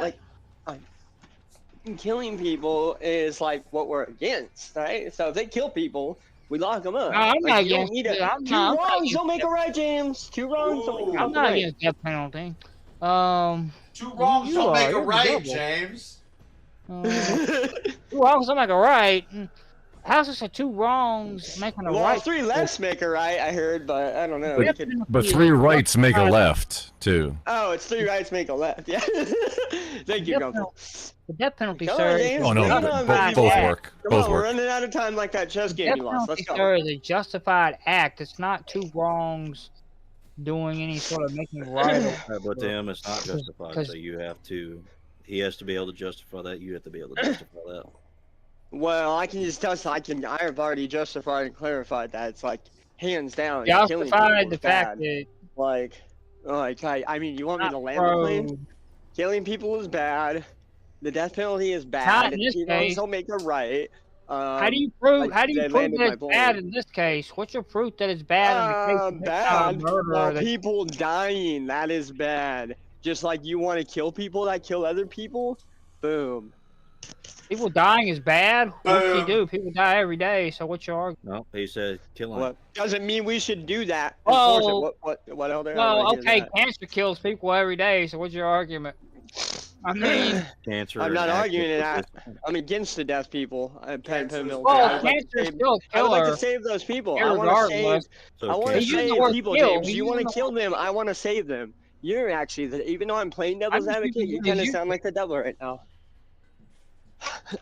killing people is like what we're against, right? So if they kill people, we lock them up. No, I'm not you don't against need it. I'm two not wrongs against don't make it. a right, James. Two wrongs don't make a I'm not right. against death penalty. 2 wrongs don't make a you're the right, devil. James. 2 wrongs don't make a right. How's this a 2 wrongs making a Well, right? 3 lefts make a right, I heard, but I don't know. But, We could- but 3 rights make a left too. Oh, it's 3 rights make a left. Yeah. Thank you, Grumple. The death penalty, Come sir. on, James. Oh, no, Come both- on, both baby. work. Come Both on, we're work. running out of time like that chess game Death you lost. Let's penalty, go. sir, is a justified act. It's not 2 wrongs doing any sort of making right. But Tim, it's not justified. 'cause- So you have to. He has to be able to justify that. You have to be able to justify that. Well, I can just tell you, I have already justified and clarified that it's like hands down. killing people Justified is the fact bad. that like I mean, you want me to land the bro. plane? Killing people is bad. The death penalty is Not bad. in this Those case. don't make it right. How do you prove? How do you they prove landed that my it's bad plane. in this case? What's your proof that it's bad in the case of Bad. murder? Well, people dying, that is bad. Just like you want to kill people that kill other people, boom. People dying is bad. What do you do? People die every day. So what's your argument? No, he said killing. Well, doesn't mean we should do that. Oh. Enforce it. What else? Well, okay, cancer kills people every day. So what's your argument? I mean, Cancer. I'm not and arguing active that. I'm against the death people. Well, cancer is still a I would like killer. to save those people. I want to save. So I want to cancer- save people, kill. James. He's You want using to kill them. I want to save them. You're actually, even though I'm playing devil's I'm just advocate, using you his kind of use- sound like the devil right now.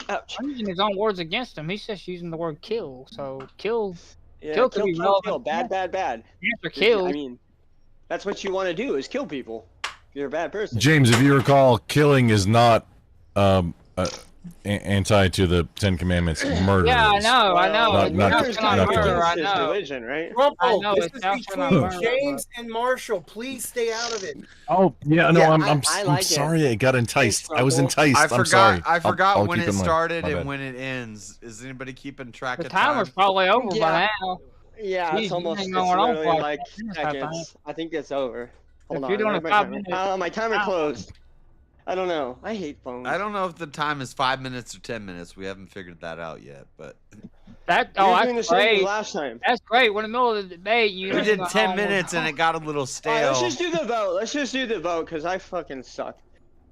Ouch. I'm using his own words against him. He's just using the word kill. So kill. Yeah, Kill could be relevant. Bad. Cancer kills. I mean, that's what you want to do is kill people. If you're a bad person. James, if you recall, killing is not anti to the Ten Commandments. Murder. Yeah, I is. know. Not Murder's not killing. murder. I His know. religion, right? I Rumple, know, this it's is actually not between murder, James and Marshall. Please stay out of it. Oh yeah, no, Yeah, I'm I like it. sorry. I got enticed. Thanks, I was Rumble. enticed. I'm sorry. I forgot I'll when keep it in mind. started My and bad. when it ends. Is anybody keeping track The of time? timer's probably over by now. Yeah, Jeez, it's almost. you've It's been going on literally for like 5 minutes, I think. seconds. I think it's over. Hold If on. you're doing where's a my 5 timer? minute- My timer closed. I don't know. I hate phones. I don't know if the time is 5 minutes or 10 minutes. We haven't figured that out yet, but That You were doing the that's same great. as last time. That's great. We're in the middle of the debate. You we did know, 10 minutes and it got a little All right, stale. let's just do the vote. Let's just do the vote because I fucking suck.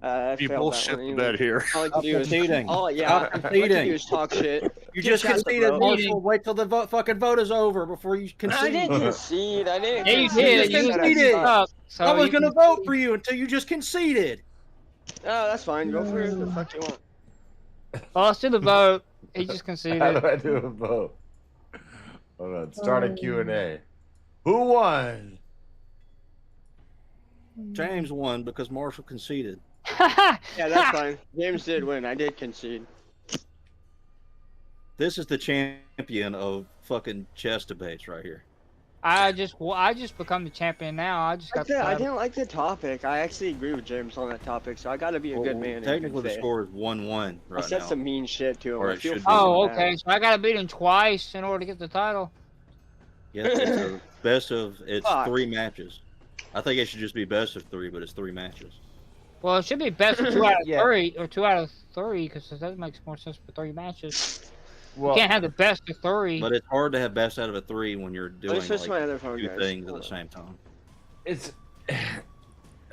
I You failed that bullshit one the anyway. bed here. All I can do is conceding. all I can conceding. do is talk shit. You Just just cast the conceded, vote. Marshall. Wait till the fucking vote is over before you I concede. didn't concede. I didn't. Yeah, you concede. did. I You You said I conceded. suck. So I was you gonna can- vote for you until you just conceded. Oh, that's fine. Go for it. The fuck you want. Well, let's do the vote. He just How conceded. do I do a vote? Hold on. Start a Q&A. Who won? James won because Marshall conceded. Yeah, that's fine. James did win. I did concede. This is the champion of fucking chess debates right here. I just become the champion now. I just got the I title. didn't like the topic. I actually agree with James on that topic, so I got to be a good man. and Technically, the say- score is 1-1 I right said now. some mean shit to him. Or I it feel should be. fucking Oh, bad. okay. So I gotta beat him twice in order to get the title. Yeah, it's a best of. It's Fuck. 3 matches. I think it should just be best of 3, but it's 3 matches. Well, it should be best of 2 out of Yeah. 3 or 2 out of 3 because that makes more sense for 3 matches. Well, You can't have the best of 3. But it's hard to have best out of a 3 when you're doing Let's switch like my other phone, 2 guys. things at Hold the on. same time. it's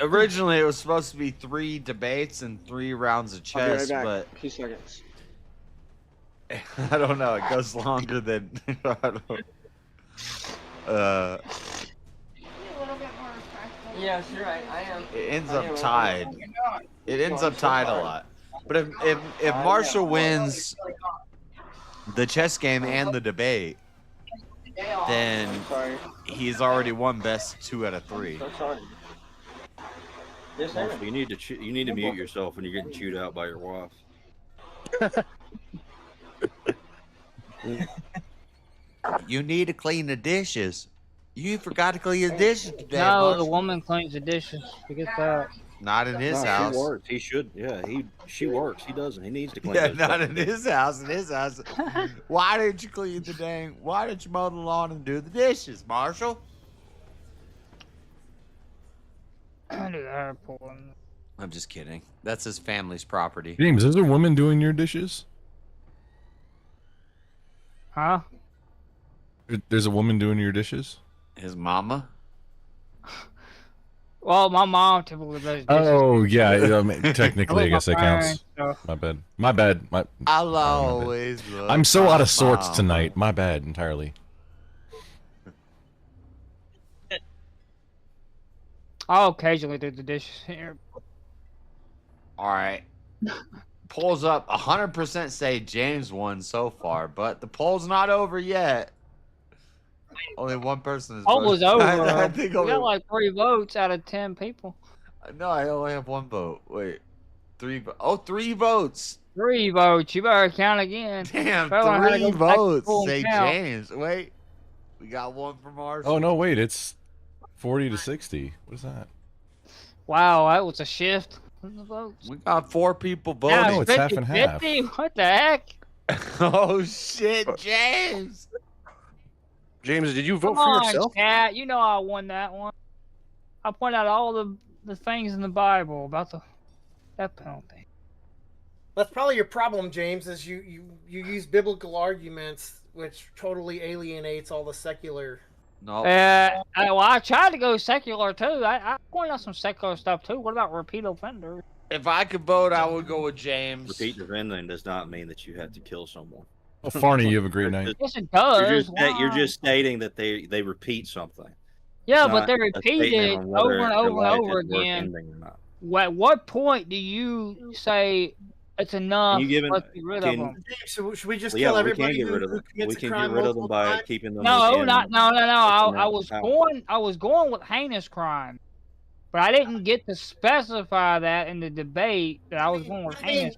originally it was supposed to be 3 debates and 3 rounds of I'll be right chess, back. but 2 seconds. I don't know. It goes longer than I don't. Yes, you're right. I am. It ends I up am. tied. It ends up tied a lot. But if Marshall wins the chess game and the debate, then Sorry. he's already won best 2 out of 3. So sorry. Yes, I Marshall, am. you need to mute yourself when you're getting chewed out by your wife. You need to clean the dishes. You forgot to clean the dishes today. No, the Marshall. woman cleans the dishes. Forget that. Not in his No, house. He works. He should. Yeah, she works. He doesn't. He needs to clean. Yeah, those not fucking in his house. In his house. Why didn't you clean the dang? Why didn't you mow the lawn and do the dishes, Marshall? I do the airport. I'm just kidding. That's his family's property. James, is there a woman doing your dishes? Huh? There's a woman doing your dishes? His mama? Well, my mom typically does dishes. Oh, yeah. I mean, technically, I guess that parents, counts. so- My bad. My bad. I'll always love I'm so my out of sorts mama. tonight. My bad entirely. I'll occasionally do the dishes here. All right. Polls up 100% say James won so far, but the poll's not over yet. Only one person is Poll was voting. over. I think We only... got like 3 votes out of 10 people. No, I only have 1 vote. Wait. 3 Oh, 3 votes. 3 votes. You better count again. Damn, Better learn how to 3 go back to votes school and say count. James. Wait. We got 1 for Marshall. Oh, no, wait. It's 40 to 60. What is that? Wow, that was a shift. We got 4 people voting. Yeah, No, it's half and half. 50? What the heck? Oh shit, James! James, did you vote Come for on, yourself? chat. You know I won that one. I pointed out all the things in the Bible about the death penalty. That's probably your problem, James, is you use biblical arguments, which totally alienates all the secular. No. Well, I tried to go secular too. I pointed out some secular stuff too. What about repeat offenders? If I could vote, I would go with James. Repeat offending does not mean that you have to kill someone. Well, Farney, you have a great night. Yes, it does. You're just stating that they repeat something. Yeah, It's but not they a repeat statement it on whether over and their over and life over is worth again. ending or not. At what point do you say it's enough? Can you give Let's get rid of them. Should we just Well, yeah, kill we everybody can get who, rid of who them. commits We a can crime get rid of them multiple by times? keeping them. No, within no. I was power. going with heinous crime, but I didn't get to specify that in the debate that I was going with heinous.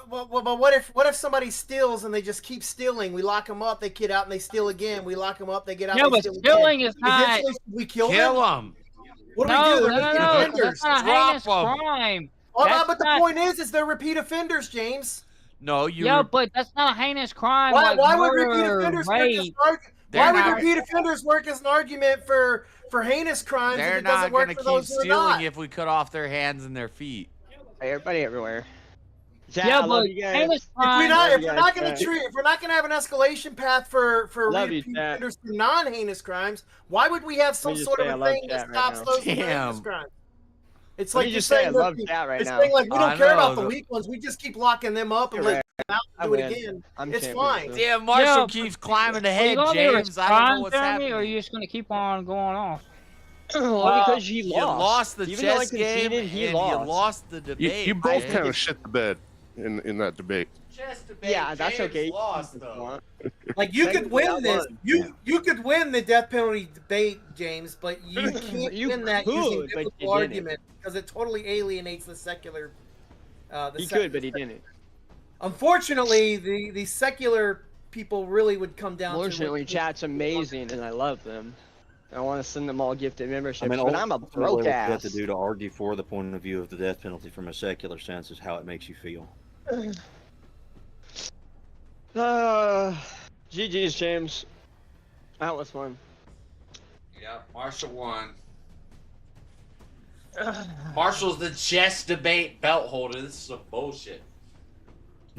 But what if somebody steals and they just keep stealing? We lock them up, they get out and they steal again. We lock them up, they get out. Yeah, and they but steal stealing again. is not. Eventually, we kill them. What do No, we do? no, They're no, repeat offenders. that's not a Drop heinous 'em. crime. Oh, no, That's but the not- point is they're repeat offenders, James. No, you. Yeah, but that's not a heinous crime. Why, like why would murder, repeat offenders work as rape. an argument? They're Why would not- repeat offenders work as an argument for heinous crimes if They're it doesn't not work gonna for keep those who are stealing not? if we cut off their hands and their feet. Everybody everywhere. Yeah, I love but you guys. heinous If we're crime. not, Love if you we're guys, not going chat. to treat, if we're not going to have an escalation path for Love you, repeat chat. offenders for non-heinous crimes, why would we have some just sort say I of a love thing that chat right stops now. those with heinous Damn. crimes? It's Let like me you're just say I saying, love look, chat right it's now. saying like we I don't care about know, the weak ones. We just keep locking them up and You're let them out I and do it win. again. I'm It's champion, fine. so. Damn, Marshall Yeah, keeps climbing Are you ahead, gonna be James. I don't know respond, what's Jeremy, happening. or are you just gonna keep on going off? Well, because he You lost. lost the Even though I chess game, conceded, he and lost. you lost the debate. You both man. kind of shit the bed in that debate. Chess debate, Yeah, that's James okay. Lost, though. Like you could Technically, I win this. won. You could win the death penalty debate, James, but you can't You win that could, using but you biblical didn't. argument because it totally alienates the secular. He could, but he didn't. Unfortunately, the secular people really would come down. Fortunately, to chat's amazing, and I love them. I want to send them all gifted memberships, I mean, but I'm a ultimately, broke what you have ass. to do to argue for the point of view of the death penalty from a secular sense is how it makes you feel. GG's, James. That was fun. Yeah, Marshall won. Marshall's the chess debate belt holder. This is some bullshit.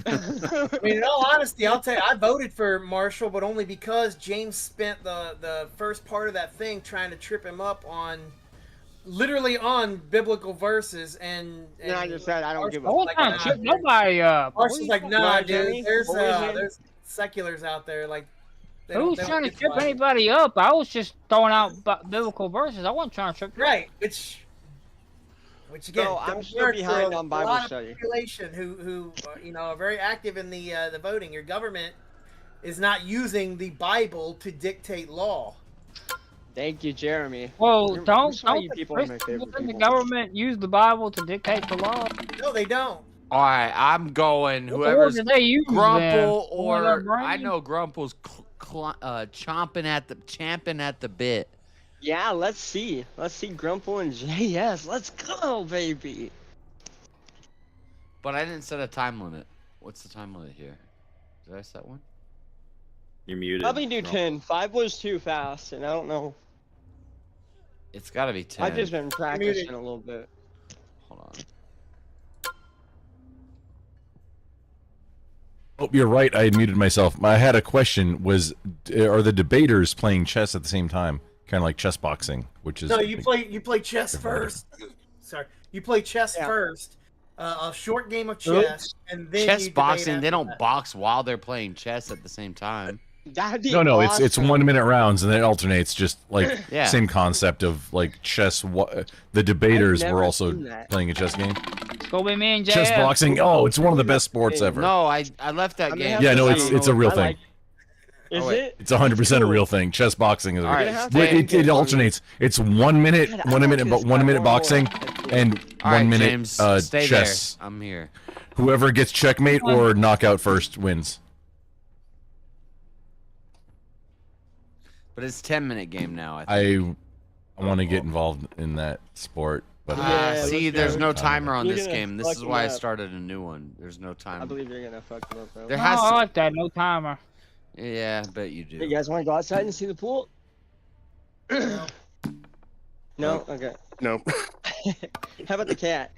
I mean, in all honesty, I'll tell you, I voted for Marshall, but only because James spent the first part of that thing trying to trip him up on, literally on biblical verses, and I just said I don't give a I fuck. wasn't trying to trip nobody up. Marshall's like, nah, dude, What was it? there's seculars out there, like. they don't- Who's they don't trying to get trip by. anybody up? I was just throwing out biblical verses. I wasn't trying to trip. Right, which again, So, I'm don't still work for behind a on Bible lot of study. population who are very active in the voting. Your government is not using the Bible to dictate law. Thank you, Jeremy. Well, You're- don't some of don't you the people are my Christians favorite in the people. government use the Bible to dictate the law? No, they don't. All right, I'm going. What Whoever's did they use then? Grumple Only their or brain? I know Grumple's champing at the bit. Yeah, let's see. Let's see Grumple and JS. Let's go, baby. But I didn't set a time limit. What's the time limit here? Did I set one? You're muted. Probably do No. 10. 5 was too fast, and I don't know. It's got to be 10. I've just been practicing a little bit. Hold on. Oh, you're right. I muted myself. I had a question. Are the debaters playing chess at the same time? Kind of like chess boxing, which is No, you play chess first. Sorry, you play chess first. A short game of chess, and then Chess you debate boxing. They after don't that. box while they're playing chess at the same time. That'd be No, it's awesome. 1 minute rounds and then it alternates. Just like Yeah. same concept of like chess. The debaters I've were never also seen that. playing a chess game. It's gonna be me and JF. Chess boxing. Oh, it's one of the best sports ever. No, I left that I'm gonna game. have Yeah, to no, see. it's a real I thing. like- Is wait. it? It's 100% a real thing. Chess boxing is. All right, It alternates. It's 1 minute, God, I 1 want minute, this but 1 by minute more. boxing, and All right, 1 minute James, stay chess. there. I'm here. Whoever gets checkmate or knockout first wins. But it's 10-minute game now. I think. I want to get involved in that sport. But see, there's no timer on You're this gonna game. This fuck is him why I up. started a new one. There's no timer. I believe you're gonna fuck him up, bro. There No, has I to. like that. No timer. Yeah, I bet you do. Hey, you guys want to go outside and see the pool? No. No? Okay. No. How about the cat?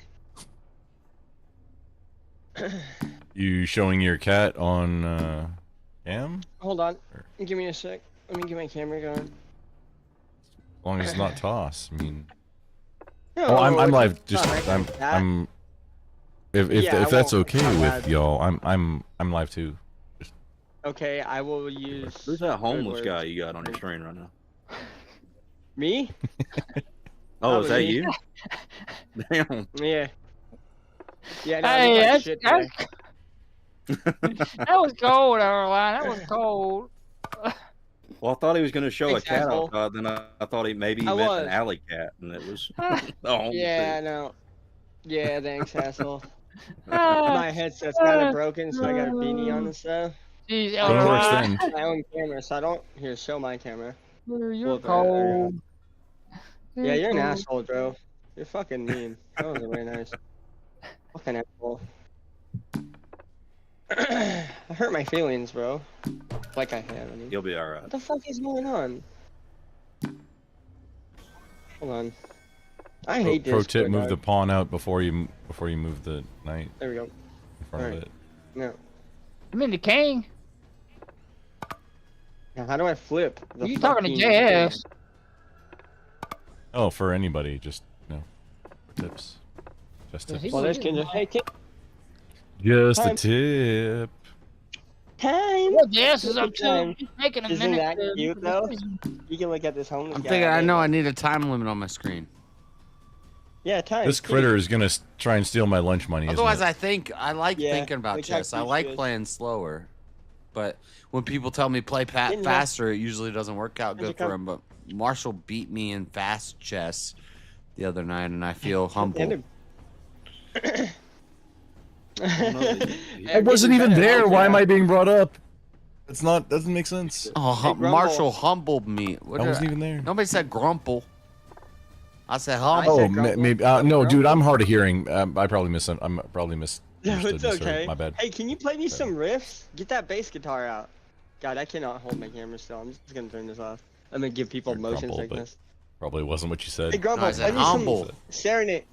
You showing your cat on cam? Hold on. Give me a sec. Let me get my camera going. As long as it's not toss. I mean. No, Oh, I'm it's live. not Just like that. I'm. If Yeah, if that's I won't- okay I'm with bad. y'all, I'm live too. Okay, I will use. Who's that homeless words. guy you got on your screen right now? Me? Oh, is that Probably me. you? Damn. Yeah. Yeah, no, Hey, I look like that's, shit that's, today. that was cold, Caroline. That was cold. Well, I thought he was going to show Thanks, a cat asshole. outside, then I thought he maybe I meant was. an alley cat, and it was the homeless Yeah, I dude. know. Yeah, thanks, asshole. Ah, My headset's kind of broken, so I got a beanie on and stuff. Jeez, Don't Caroline. overextend. My own camera, so I don't. Here, show my camera. You're Well, there you go. cold. Yeah, you're an cold. asshole, bro. You're fucking mean. That wasn't very nice. Fucking asshole. I hurt my feelings, bro. Like I have. I mean. You'll be all right. What the fuck is going on? Hold on. I hate Pro this. tip: move the pawn out before you move the knight There we go. in front of Alright. it. No. I'm in the king. Now, how do I flip? The You talking to fucking- JS? Oh, for anybody, just tips. Just tips. Well, this can just hey, Just a Time. tip. time. What JS is up Time. to? He's taking a Isn't minute. that to- cute though? You can look at this homeless I'm guy. thinking. I right know now. I need a time limit on my screen. Yeah, time. This critter is gonna try and steal my lunch money. Otherwise, isn't it? I think I like Yeah, thinking about look how chess. I cute like she is. playing slower, but when people tell me play Didn't you- faster, it usually doesn't work out Where'd you good for come- him. But Marshall beat me in fast chess the other night, and I feel humble. I wasn't even there. Why am I being brought up? It's not. Doesn't make sense. Oh, Hey, Grumble. Marshall humbled me. What I did wasn't even there. Nobody said grumple. I said I humble. Oh, said grumble. maybe. No, dude, I'm hard of hearing. I probably No, misunderstood. it's okay. My bad. Hey, can you play me some riffs? Get that bass guitar out. God, I cannot hold my camera still. I'm just gonna turn this off. I'm gonna give people motion Grumble, but sickness. Probably wasn't what you said. Hey, Grumble, I said play me humble. some serenade.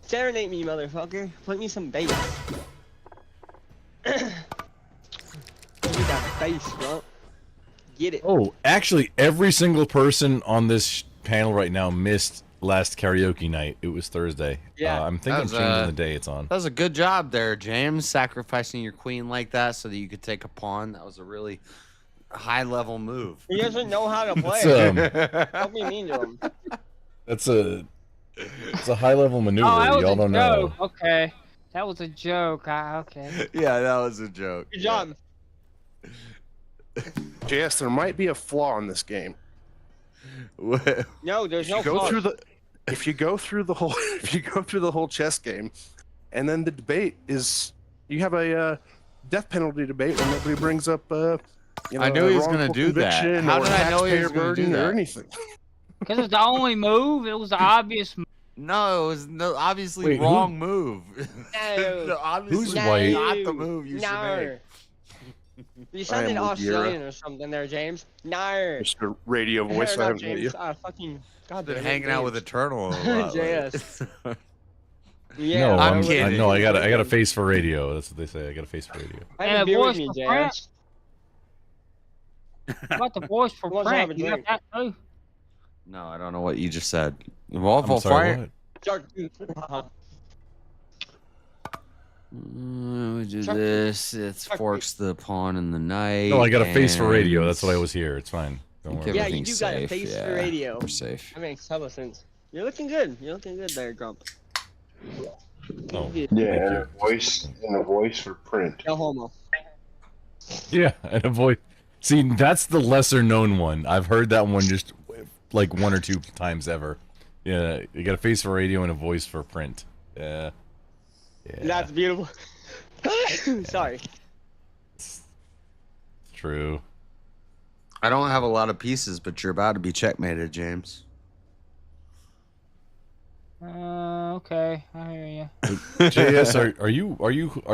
Serenade me, motherfucker. Play me some bass. Give me that bass, bro. Get it. Oh, actually, every single person on this panel right now missed last karaoke night. It was Thursday. Yeah. I'm thinking That of was, changing the day it's on. That was a good job there, James, sacrificing your queen like that so that you could take a pawn. That was a really high-level move. He doesn't know how to play. It's, Don't be mean to him. It's a high level maneuver. Oh, that was Y'all a don't know. joke. Okay, that was a joke. Okay. Yeah, that was a joke. Good job. JS, there might be a flaw in this game. No, there's no If you go flaws. through the if you go through the whole if you go through the whole chess game, and then the debate is you have a death penalty debate and nobody brings up I knew he was gonna wrongful do that. conviction How or did I know he was taxpayer gonna do burden or that? anything. Because it's the only move. It was the obvious. No, it was obviously Wait, who- wrong move. No. Obviously Who's white? not the move you should No. make. You sounded am Australian or something there, James. No. Mr. Radio Voice, Fair I enough, haven't met you. James. Fucking. God Been damn it, hanging out with James. Eternal a lot. JS. no, Yeah, I'm I'm kidding. no, I got a face for radio. That's what they say. I got a face for radio. Have And a a beer with voice me, for JS. France. What about the voice for Who wants to have Frank? a You got drink? that too? No, I don't know what you just said. Waffle I'm sorry, fire. what? Shark. We do Chuck- this. It forks the pawn in the knight. No, I got a face for radio. and That's why I was here. It's fine. Don't worry. Yeah, about you it. do Everything's got a safe, face yeah. for radio. We're safe. That makes hella sense. You're looking good. You're looking good there, Grump. Oh, Yeah. thank you. And a voice for print. No homo. Yeah, and a voice. See, that's the lesser known one. I've heard that one just like one or two times ever. Yeah, you got a face for radio and a voice for print. Yeah. Yeah. That's beautiful. Sorry. True. I don't have a lot of pieces, but you're about to be checkmated, James. Okay, I hear you. JS, are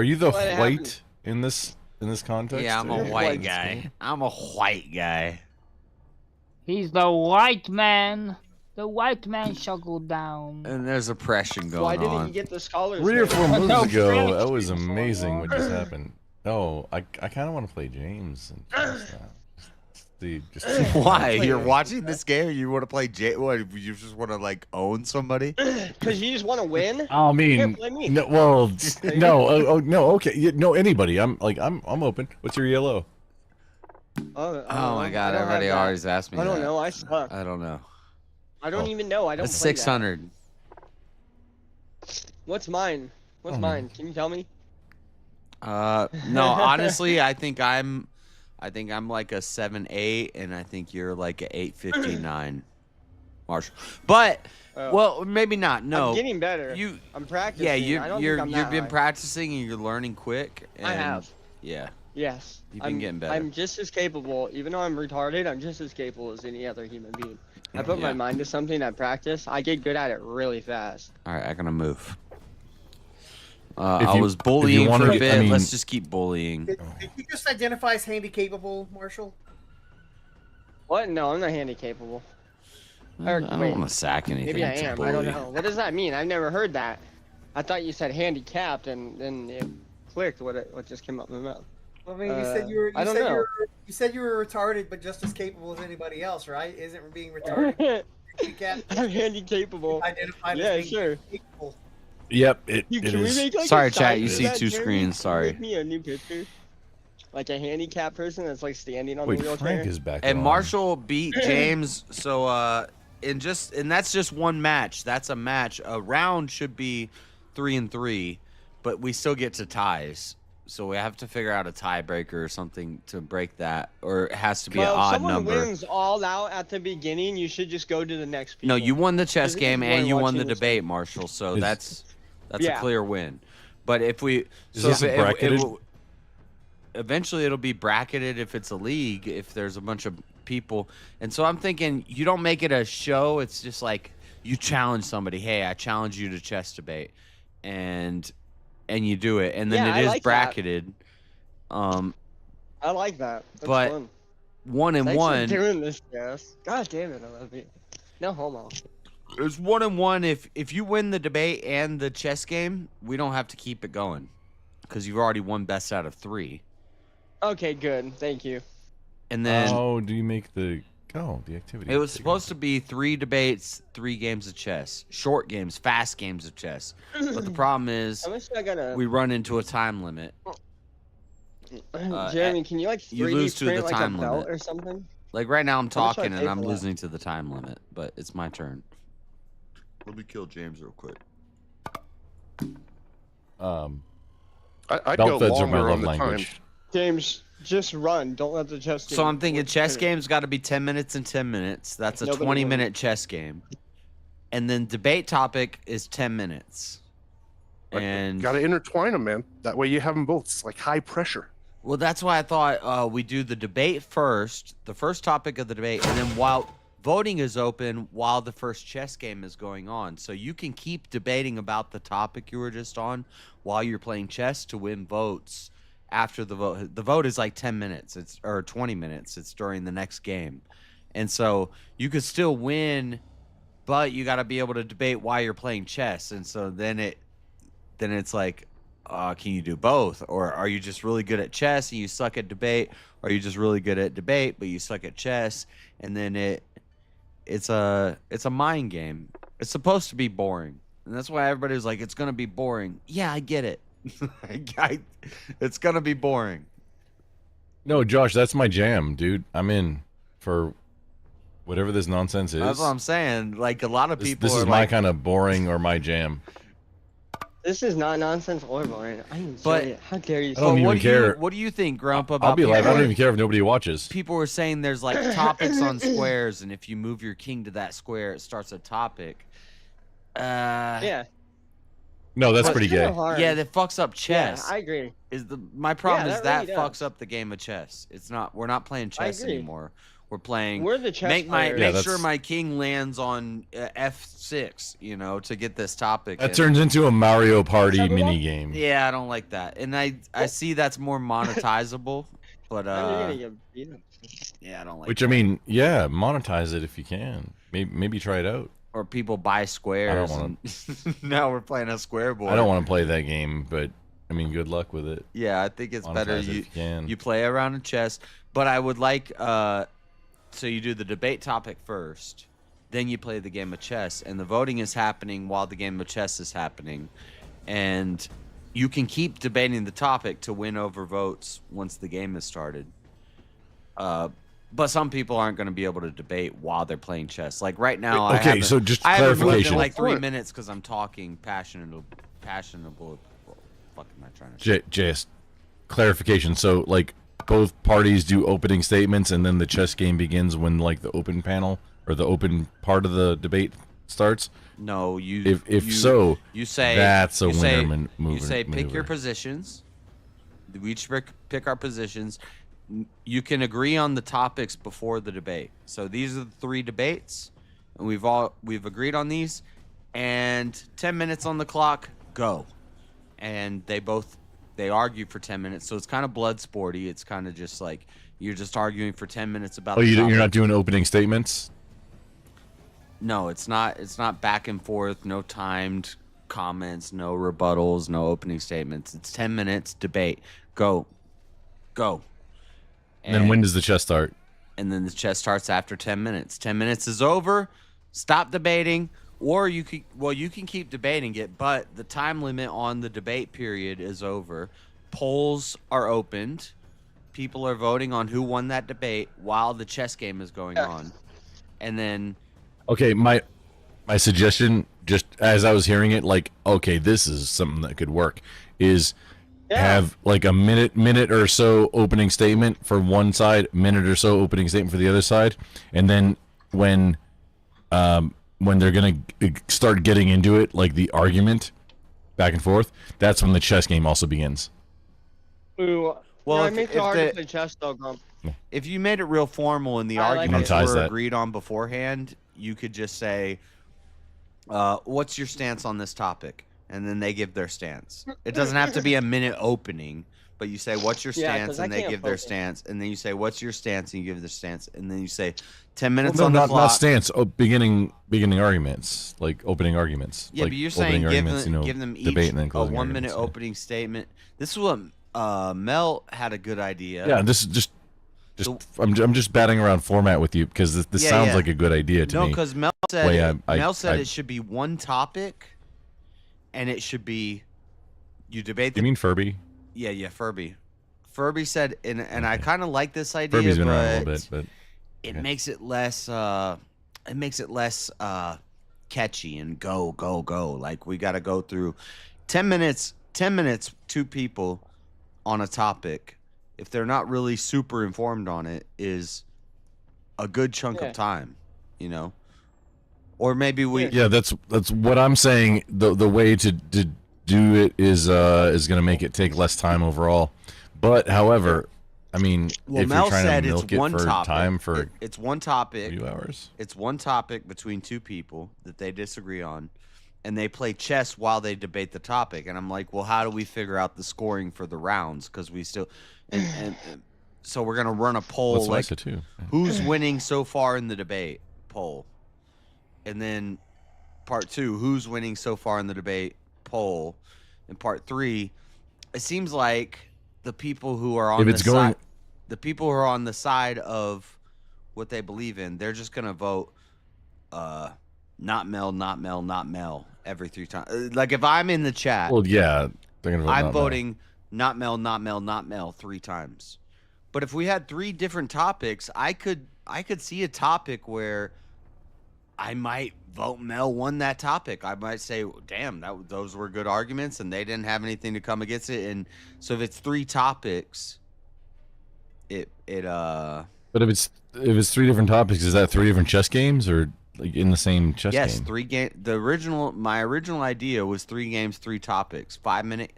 you the What white in this context? Yeah, I'm a white guy. I'm a white guy. He's the white man. The white man shall go down. And there's oppression going Why on. didn't you get the scholars? 3 or 4 moves No, ago, that was amazing what just happened. Oh, I kind of want to play James. Why? You're watching this game and you want to play what? You just want to like own somebody? Because you just want to win. I mean, Here, play me. no, well, no, no, okay, no, anybody. I'm open. What's your yellow? Oh my god! I don't Everybody have that. always asks me. I don't that. know. I suck. I don't know. I don't even know. I don't. That's play that. 600. What's mine? What's mine? Can you tell me? No, honestly, I think I'm like a 7.8, and I think you're like a 8.59, Marshall. But well, maybe not. No, I'm getting better. I'm practicing. Yeah, I don't you've think I'm that been high. practicing and you're learning quick. And I have. Yeah. Yes. You've been getting better. I'm just as capable, even though I'm retarded. I'm just as capable as any other human being. I put my mind to something. I practice. I get good at it really fast. All right, I gotta move. I was bullying for a bit. Let's just keep bullying. Did you just identify as handy capable, Marshall? What? No, I'm not handy capable. I don't want to sack anything. Maybe I It's a am. I don't bully. know. What does that mean? I've never heard that. I thought you said handicapped, and then it clicked. What just came up in my mouth? I mean, you said you were. I don't know. You said you were retarded, but just as capable as anybody else, right? Isn't being retarded? I'm handy capable. Identified Yeah, as being sure. capable. Yep, it Can we is. make, like, Sorry, a chat, sign you for see that, two Jeremy? screens, Can you sorry. Make me a new picture, like a handicapped person that's like standing on Wait, the wheelchair. Frank is back. And on. Marshall beat James, so and that's just one match. That's a match. A round should be 3-3, but we still get to ties. So we have to figure out a tiebreaker or something to break that, or it has to be an Well, if odd someone number. wins all out at the beginning, you should just go to the next people. No, you won the chess Because game this is and you why won the watching this- debate, Marshall. So that's Yeah. a clear win. But if we Is this bracketed? eventually it'll be bracketed if it's a league, if there's a bunch of people. And so I'm thinking you don't make it a show. It's just like you challenge somebody. Hey, I challenge you to chess debate, and you do it, and then Yeah, it I is like that. bracketed. I like that. That's but fun. 1-1. Thanks for doing this, Jess. God damn it, I love you. No homo. It's 1-1. If you win the debate and the chess game, we don't have to keep it going because you've already won best out of 3. Okay, good. Thank you. And then How do you make the activity? it was supposed to be 3 debates, 3 games of chess, short games, fast games of chess. But the problem is How much do I gotta? we run into a time limit. Jeremy, can you like 3D you lose to print the like time a belt limit. or something? Like right now I'm How much do I talking and pay I'm for that? losing to the time limit, but it's my turn. Let me kill James real quick. I'd Belt go feds are my longer love on the language. time. James, just run. Don't let the chess game. So I'm thinking chess finish. game's got to be 10 minutes and 10 minutes. That's a Nobody 20-minute chess game. And then debate topic is 10 minutes. And Got to intertwine them, man. That way you have them both. It's like high pressure. well, that's why I thought we do the debate first, the first topic of the debate, and then while voting is open, while the first chess game is going on. So you can keep debating about the topic you were just on while you're playing chess to win votes after the vote. The vote is like 10 minutes, or 20 minutes. It's during the next game. And so you could still win, but you got to be able to debate while you're playing chess. And so then it's like, can you do both? Or are you just really good at chess and you suck at debate? Or are you just really good at debate but you suck at chess? And then it's a mind game. It's supposed to be boring. And that's why everybody's like, it's going to be boring. Yeah, I get it. It's going to be boring. No, Josh, that's my jam, dude. I'm in for whatever this nonsense is. That's what I'm saying. Like a lot of people This is are my like, kind of boring or my jam. This is not nonsense or boring. I enjoy But- it. How dare you? I don't say even care. What do you think, Grump, about I'll be like, I people- don't even care if nobody watches. People were saying there's like topics on squares, and if you move your king to that square, it starts a topic. Yeah. No, that's But- pretty gay. Yeah, that fucks up chess. Yeah, I agree. My problem Yeah, is that that really fucks up the game of chess. It's not. We're not playing chess agree. anymore. We're playing. We're the chess make players. sure my king lands on F6. You know, to get this topic. That turns into a Mario Party mini game. Yeah, I don't like that, and I see that's more monetizable, but yeah, I don't like. Which I mean, yeah, monetize it if you can. Maybe try it out. Or people buy squares. I don't and now we're playing a square board. I don't want to play that game, but I mean, good luck with it. Yeah, I think it's better you you play around a chess. But I would like so you do the debate topic first, then you play the game of chess, and the voting is happening while the game of chess is happening, and you can keep debating the topic to win over votes once the game has started. But some people aren't going to be able to debate while they're playing chess. Like right now, I haven't moved in like 3 minutes because I'm talking passionable. What am I trying to say? Just clarification. So like both parties do opening statements, and then the chess game begins when like the open panel or the open part of the debate starts. No, you say that's a winner maneuver. You say pick your positions. We each pick our positions. You can agree on the topics before the debate. So these are the 3 debates, and we've agreed on these. And 10 minutes on the clock, go. And they argue for 10 minutes. So it's kind of blood sporty. It's kind of just like you're just arguing for 10 minutes about. Oh, the you're topic. not doing opening statements? No, it's not. It's not back and forth. No timed comments. No rebuttals. No opening statements. It's 10 minutes debate. Go. And then when does the chess start? And then the chess starts after 10 minutes. 10 minutes is over. Stop debating, or you can keep debating it, but the time limit on the debate period is over. Polls are opened. People are voting on who won that debate while the chess game is going on. And then okay, my suggestion, just as I was hearing it, like, okay, this is something that could work, is have like a minute or so opening statement for one side, minute or so opening statement for the other side, and then when they're gonna start getting into it, like the argument back and forth, that's when the chess game also begins. Ooh, well, it makes it hard to play chess though, Grump. If you made it real formal and the arguments were agreed on beforehand, you could just say, what's your stance on this topic? And then they give their stance. It doesn't have to be a minute opening, but you say, what's your stance? And they give their stance. And then you say, what's your stance? And you give their stance. And then you say, 10 minutes on the clock. Not stance. Oh, beginning arguments, like opening arguments. Yeah, like but you're saying give them each debate and then a 1 minute opening statement. This is what Mel had a good idea. Yeah, this is just I'm just batting around format with you because this sounds like a good idea to me. No, because Mel said it should be one topic. And it should be, you debate. You mean Furby? Yeah, Furby. Furby said, and I kind of like this idea. Furby's been around a little bit, but it makes it less. It makes it less catchy and go. Like we got to go through 10 minutes. 10 minutes, 2 people on a topic. If they're not really super informed on it, is a good chunk of time. You know. Or maybe we. Yeah, that's what I'm saying. The way to do it is going to make it take less time overall. But however, I mean, if Mel you're trying said to milk it for topic. time for it's one topic. A few hours. It's one topic between 2 people that they disagree on, and they play chess while they debate the topic. And I'm like, well, how do we figure out the scoring for the rounds? Because we still and so we're gonna run a poll like who's winning so far in the debate poll. And then part 2, who's winning so far in the debate poll. And part 3, it seems like the people who are on the people who are on the side of what they believe in, they're just gonna vote not Mel every 3 times. Like if I'm in the chat, well, yeah, they're gonna vote I'm voting not Mel 3 times. But if we had 3 different topics, I could see a topic where I might vote Mel won that topic. I might say, damn, those were good arguments and they didn't have anything to come against it. And so if it's 3 topics, But if it's 3 different topics, is that 3 different chess games or like in the same chess game? Yes, 3 game. My original idea was 3 games, 3 topics, 5-minute,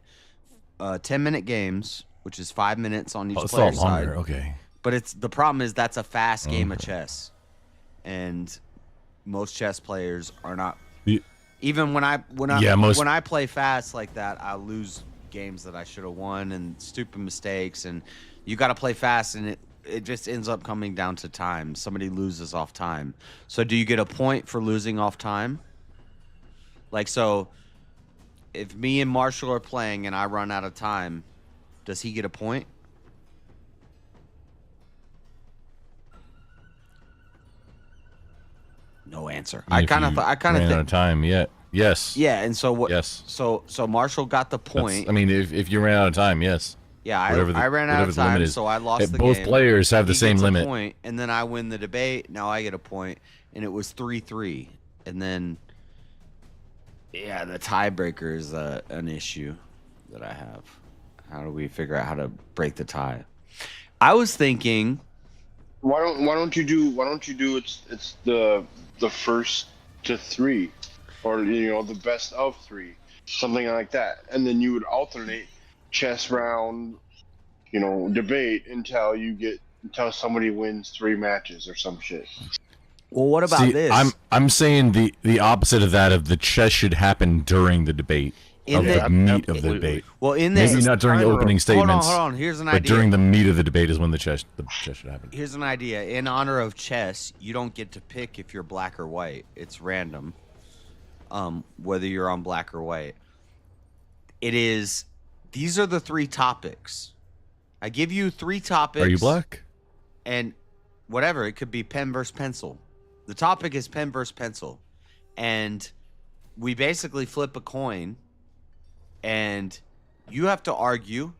10-minute games, which is 5 minutes on each player's side. Okay. But the problem is that's a fast game of chess, and most chess players are not. Even when I play fast like that, I lose games that I should have won and stupid mistakes. And you got to play fast, and it just ends up coming down to time. Somebody loses off time. So do you get a point for losing off time? Like, so if me and Marshall are playing and I run out of time, does he get a point? No answer. I kind of think out of time. Yeah. Yes. Yeah, and so what? Yes. So Marshall got the point. I mean, if you ran out of time, yes. Yeah, I ran out of time, so I lost the game. Both players have the He same gets a limit. point, and then I win the debate. Now I get a point, and it was 3-3. And then, yeah, the tiebreaker is an issue that I have. How do we figure out how to break the tie? I was thinking, why don't you do it's the first to 3, or the best of 3, something like that, and then you would alternate chess round, debate until somebody wins 3 matches or some shit. Well, what about this? I'm saying the opposite of that. Of the chess should happen during the debate. The meat of the debate. Well, maybe not during the opening statements. Hold on. Here's an idea. But during the meat of the debate is when the chess should happen. Here's an idea. In honor of chess, you don't get to pick if you're black or white. It's random. Whether you're on black or white. These are the 3 topics. I give you 3 topics. Are you black? And whatever. It could be pen versus pencil. The topic is pen versus pencil. And we basically flip a coin. And you have to argue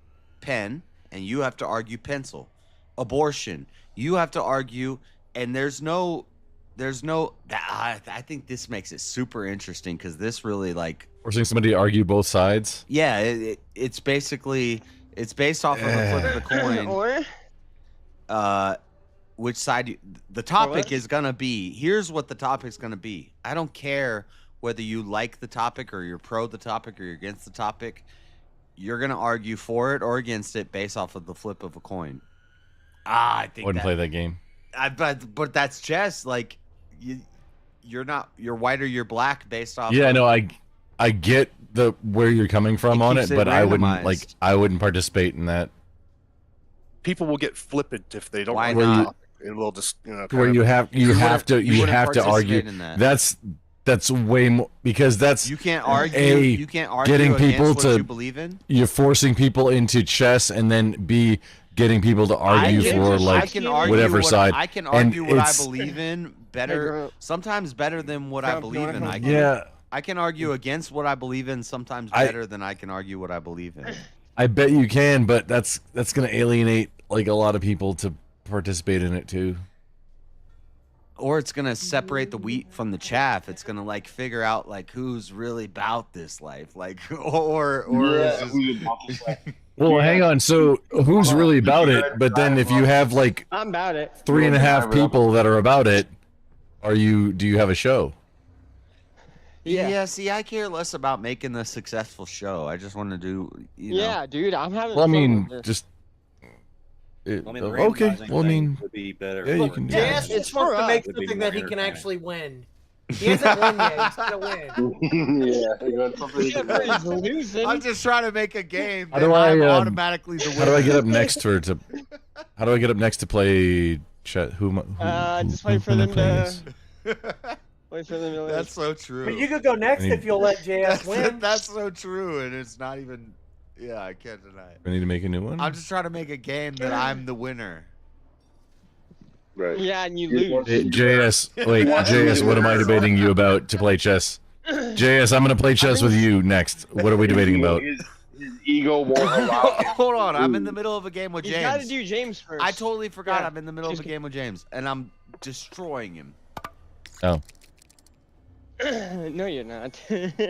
pen, and you have to argue pencil. Abortion, you have to argue, and there's no. I think this makes it super interesting because this really forcing somebody to argue both sides. Yeah, it's based off of the flip of the coin. Which side? The topic is gonna be. Here's what the topic's gonna be. I don't care whether you like the topic or you're pro the topic or you're against the topic, you're going to argue for it or against it based off of the flip of a coin. I think wouldn't play that game. But that's chess. Like, you're white or you're black based off. Yeah, no, I get where you're coming from on it, but I wouldn't participate in that. People will get flippant if they don't. Why not? It will just where you have to argue. That's way more because that's you can't argue. You can't argue getting people against what to you believe in. You're forcing people into chess, and then B, getting people to argue for whatever side. I can argue what I believe in better, sometimes better than what I believe in. I can argue against what I believe in sometimes better than I can argue what I believe in. I bet you can, but that's going to alienate a lot of people to participate in it too. Or it's gonna separate the wheat from the chaff. It's gonna figure out who's really about this life, or Well, hang on. So who's really about it? But then if you have I'm about it. 3.5 people that are about it, do you have a show? Yeah. See, I care less about making a successful show. I just want to do. Yeah, dude, I'm having. Well, I fun mean, with this. just. Okay. Well, I mean, would be better. Yeah, you can do Yes, that. it's supposed to make something that he can actually win. He hasn't won yet. He's gonna win. I'm just trying to make a game. How do I automatically the winner? How do I get up next How do I get up next to play chat? Just wait for them to. Wait for them to. That's so true. But you could go next if you'll let JS win. That's so true, and it's not even. Yeah, I can't deny it. I need to make a new one. I'm just trying to make a game that I'm the winner. Right. Yeah, and you lose. JS, what am I debating you about to play chess? JS, I'm gonna play chess with you next. What are we debating about? His ego won't allow him. Hold on, I'm in the middle of a game with James. You gotta do James first. I totally forgot I'm in the middle of a game with James, and I'm destroying him. Oh. No, you're not. That's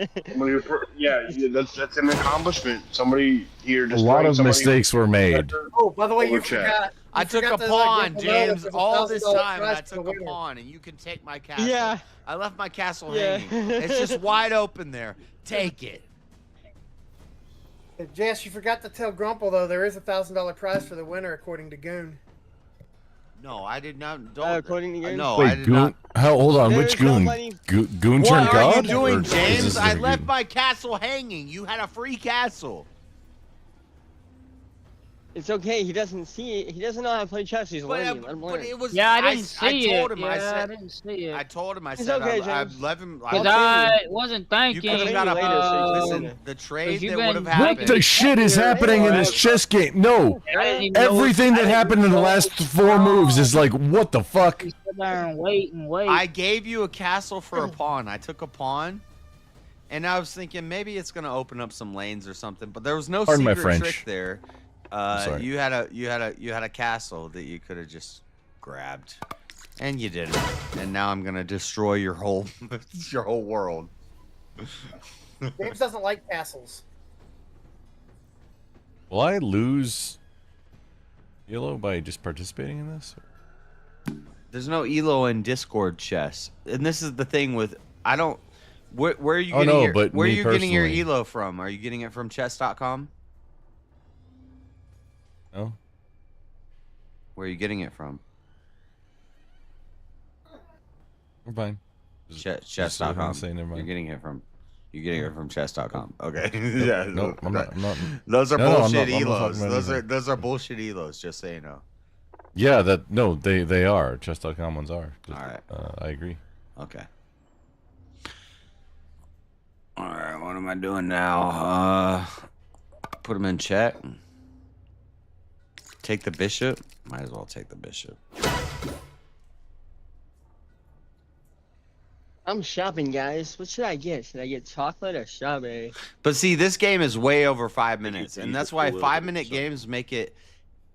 an accomplishment. Somebody here. A lot of mistakes were made. Oh, by the way, you forgot. I took a pawn, James, all this time, and I took a pawn, and you can take my castle. Yeah. I left my castle hanging. It's just wide open there. Take it. Jess, you forgot to tell Grumple though. There is $1,000 prize for the winner, according to Goon. No, I did not. Don't. According to game? No, I Wait, did goon. not. Hold on. There's Which goon? nobody- Goon What turned are god? you doing, Or is James? this I a left goon? my castle hanging. You had a free castle. It's okay. He doesn't see it. He doesn't know how to play chess. He's learning. Let him learn. But it was. Yeah, I didn't see I told it. him. I Yeah, said. I didn't see it. I told him. I It's said. okay, I James. left him. Because I I wasn't thinking. You could have got a. Later, so you can Listen, the trade Because that you've would have been- happened. What the shit is happening in this chess game? No. I didn't even know Everything that happened in the last 4 moves is like, what the fuck? Sit there and wait and wait. I gave you a castle for a pawn. I took a pawn, and I was thinking maybe it's gonna open up some lanes or something. But there was no Pardon my secret French. trick there. sorry. You had a castle that you could have just grabbed, and you didn't. And now I'm gonna destroy your whole world. James doesn't like castles. Will I lose Elo by just participating in this? There's no Elo in Discord chess, and this is the thing with I don't. Where are you Oh, getting no, your, but where are me you getting your personally. Elo from? Are you getting it from chess.com? No. Where are you getting it from? We're fine. Chess.com. Say never mind. You're getting it from. You're getting it from chess.com. Okay. Yeah. No, I'm not. Those are No, I'm bullshit not- I'm not Elos. talking about Those are bullshit Elos. Just so you know. Yeah, they are. Chess.com ones are. All right. I agree. Okay. All right. What am I doing now? Put them in check. Take the bishop. Might as well take the bishop. I'm shopping, guys. What should I get? Should I get chocolate or strawberry? But see, this game is way over 5 minutes, and that's why cool 5-minute games make it.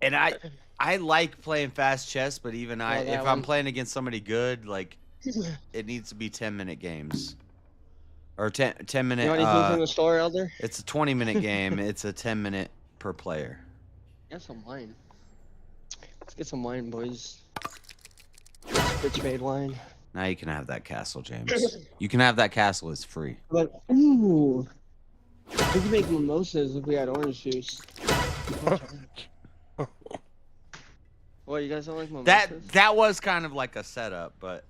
And I like playing fast chess, but even that if I'm one. playing against somebody good, like it needs to be 10-minute games, or 10 minute. You want anything from the store, Elder? It's a 20-minute game. It's a 10-minute per player. Get some wine. Let's get some wine, boys. Rich made wine. Now you can have that castle, James. You can have that castle. It's free. But ooh, we could make mimosas if we had orange juice. What, you guys don't like mimosas? That was kind of like a setup, but.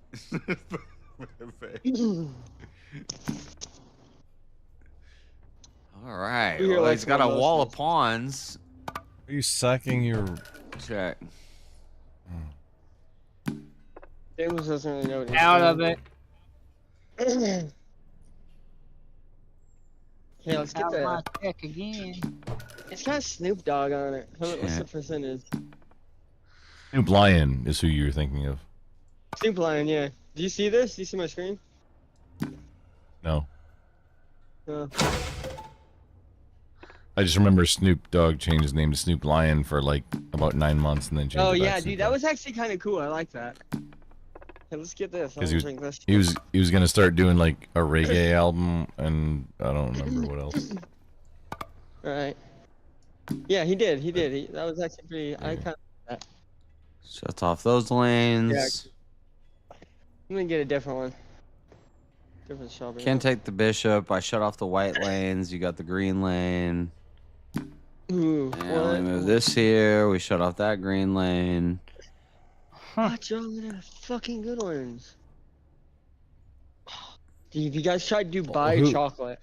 All right. We Well, like he's got a wall of mimosas. pawns. Are you sacking your? Check. James doesn't really know what he's Out of doing. it. Okay, let's get Out my the. check again. It's got Snoop Dogg on it. What's the Shit. percentage? Snoop Lion is who you're thinking of. Snoop Lion, yeah. Do you see this? Do you see my screen? No. No. I just remember Snoop Dogg changed his name to Snoop Lion for like about 9 months and then changed Oh it back yeah, to Snoop dude, that was actually kind of cool. I like that. Okay, let's get this. I'm Because gonna drink this. he was gonna start doing like a reggae album and I don't remember what else. Alright. Yeah, he did. He did. That was actually pretty. I kind of that. Shut off those lanes. I'm gonna get a different one. Different strawberry. Can't take the bishop. I shut off the white lanes. You got the green lane. Ooh, And we move this here. We shut off that green lane. Watch y'all the fucking good ones. Dude, if you guys tried to do buy who- chocolate.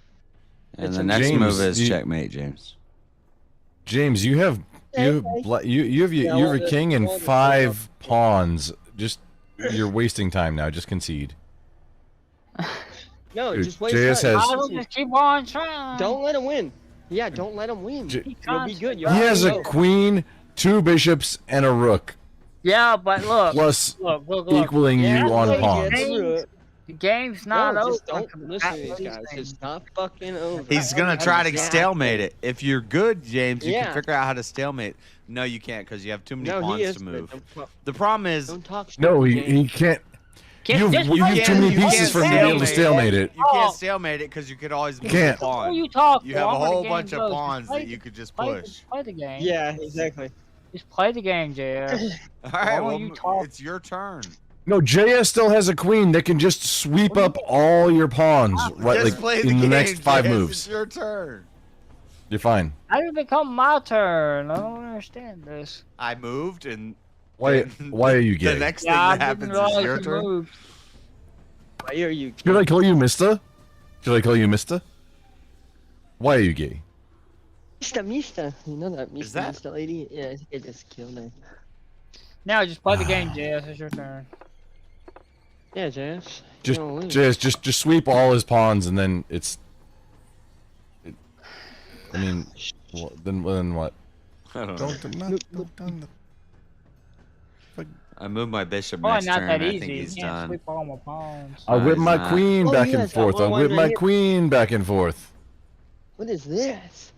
And It's the a- next James, move is you- checkmate, James. James, you have you have a king and 5 pawns. Just you're wasting time now. Just concede. No, Dude, just wait. JS has- I will just keep on trying. Don't let him win. Yeah, don't let him win. You'll be good. He has a queen, 2 bishops, and a rook. Yeah, but look. Plus look. equaling you on pawns. The game's not No, over. just don't listen to these guys. It's not fucking over. He's gonna try to stalemate it. If you're good, James, you Yeah. can figure out how to stalemate. No, you can't because you have too many No, he pawns is to good. move. Don't- The problem is, Don't talk shit. No, he can't. You have too many pieces for him to be able to stalemate it. You can't stalemate it because you could always move can't. a pawn. Who you talk You to? have a I'm where the whole game bunch of goes. pawns Play that the- you could just play push. Play the game. Yeah, exactly. Just play the game, JS. All right, Why well, you talk? it's your turn. No, JS still has a queen that can just sweep up all your pawns right Just like play in the game, next 5 JS. moves. It's your turn. You're fine. How did it become my turn? I don't understand this. I moved and Why are you gay? The next thing Yeah, that happens is your turn. Why are you? Should I call you Mister? Should I call you Mister? Why are you gay? Mista. You know that Is that- Mista lady? Yeah, I think I just killed her. Now just play the game, JS. It's your turn. Yeah, Jess. Just sweep all his pawns and then it's. I mean, then what? I don't know. Don't. I moved my bishop Probably next not turn. that I easy. think You he's can't done. sweep all my pawns. I whip he's my not. queen Oh, back he and has that forth. I one whip right my here. queen back and forth. What is this?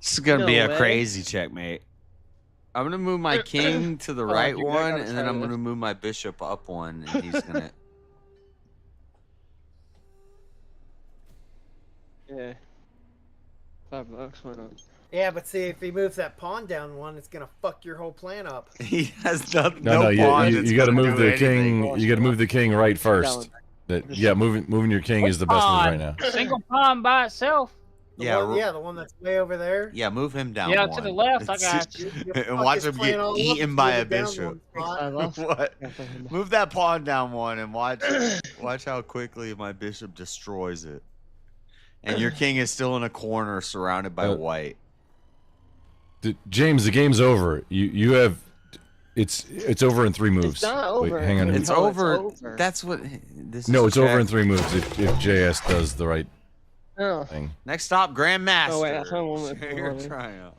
This is gonna be No a way. crazy checkmate. I'm gonna move my king to the Oh, right dude, I one, gotta and then try I'm this. gonna move my bishop up one, and he's gonna. Yeah. $5, why not? Yeah, but see, if he moves that pawn down one, it's gonna fuck your whole plan up. He has no No, pawn. you got to move the king. You got to move the king right first. Yeah, moving your king is the best move right now. Single pawn by itself. The one that's way over there. Yeah, move him down. Yeah, one. to the left. I got you. And watch him get eaten by a down bishop. one spot. What? Move that pawn down one and watch how quickly my bishop destroys it. And your king is still in a corner surrounded by white. James, the game's over. You have it's over in 3 moves. It's not over. Wait, hang on. It's No, over. it's over. That's what this No, is it's over check. in 3 moves if JS does the right Oh. thing. Next stop, Grandmaster. Oh, wait, that's one with Share your one. triumph.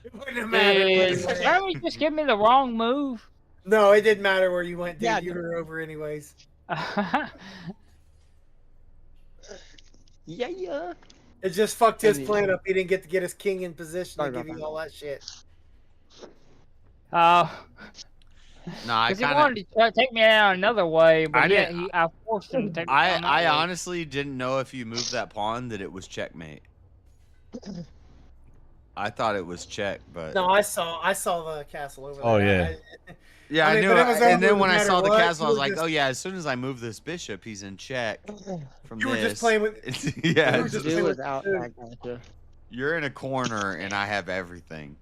It wouldn't have mattered. Did Jeremy just give me the wrong move? No, it didn't matter where you went, dude. Yeah, You were over anyways. Yeah. It just fucked his I mean- plan up. He didn't get to get his king in position Sorry to give about you all that shit. No, I Because he kind wanted of. to try to take me out another way, but I didn't- I forced him to take me down that I way. honestly didn't know if you moved that pawn that it was checkmate. I thought it was check, but No, I saw the castle over there. Oh, yeah. yeah, I I mean, knew but it. it was And over then no when I matter saw the what, castle, I you was were like, just- oh yeah, as soon as I move this bishop, he's in check. From You were this. just playing with. Yeah, you were it's just just- playing Do with without two. that gotcha. you're in a corner, and I have everything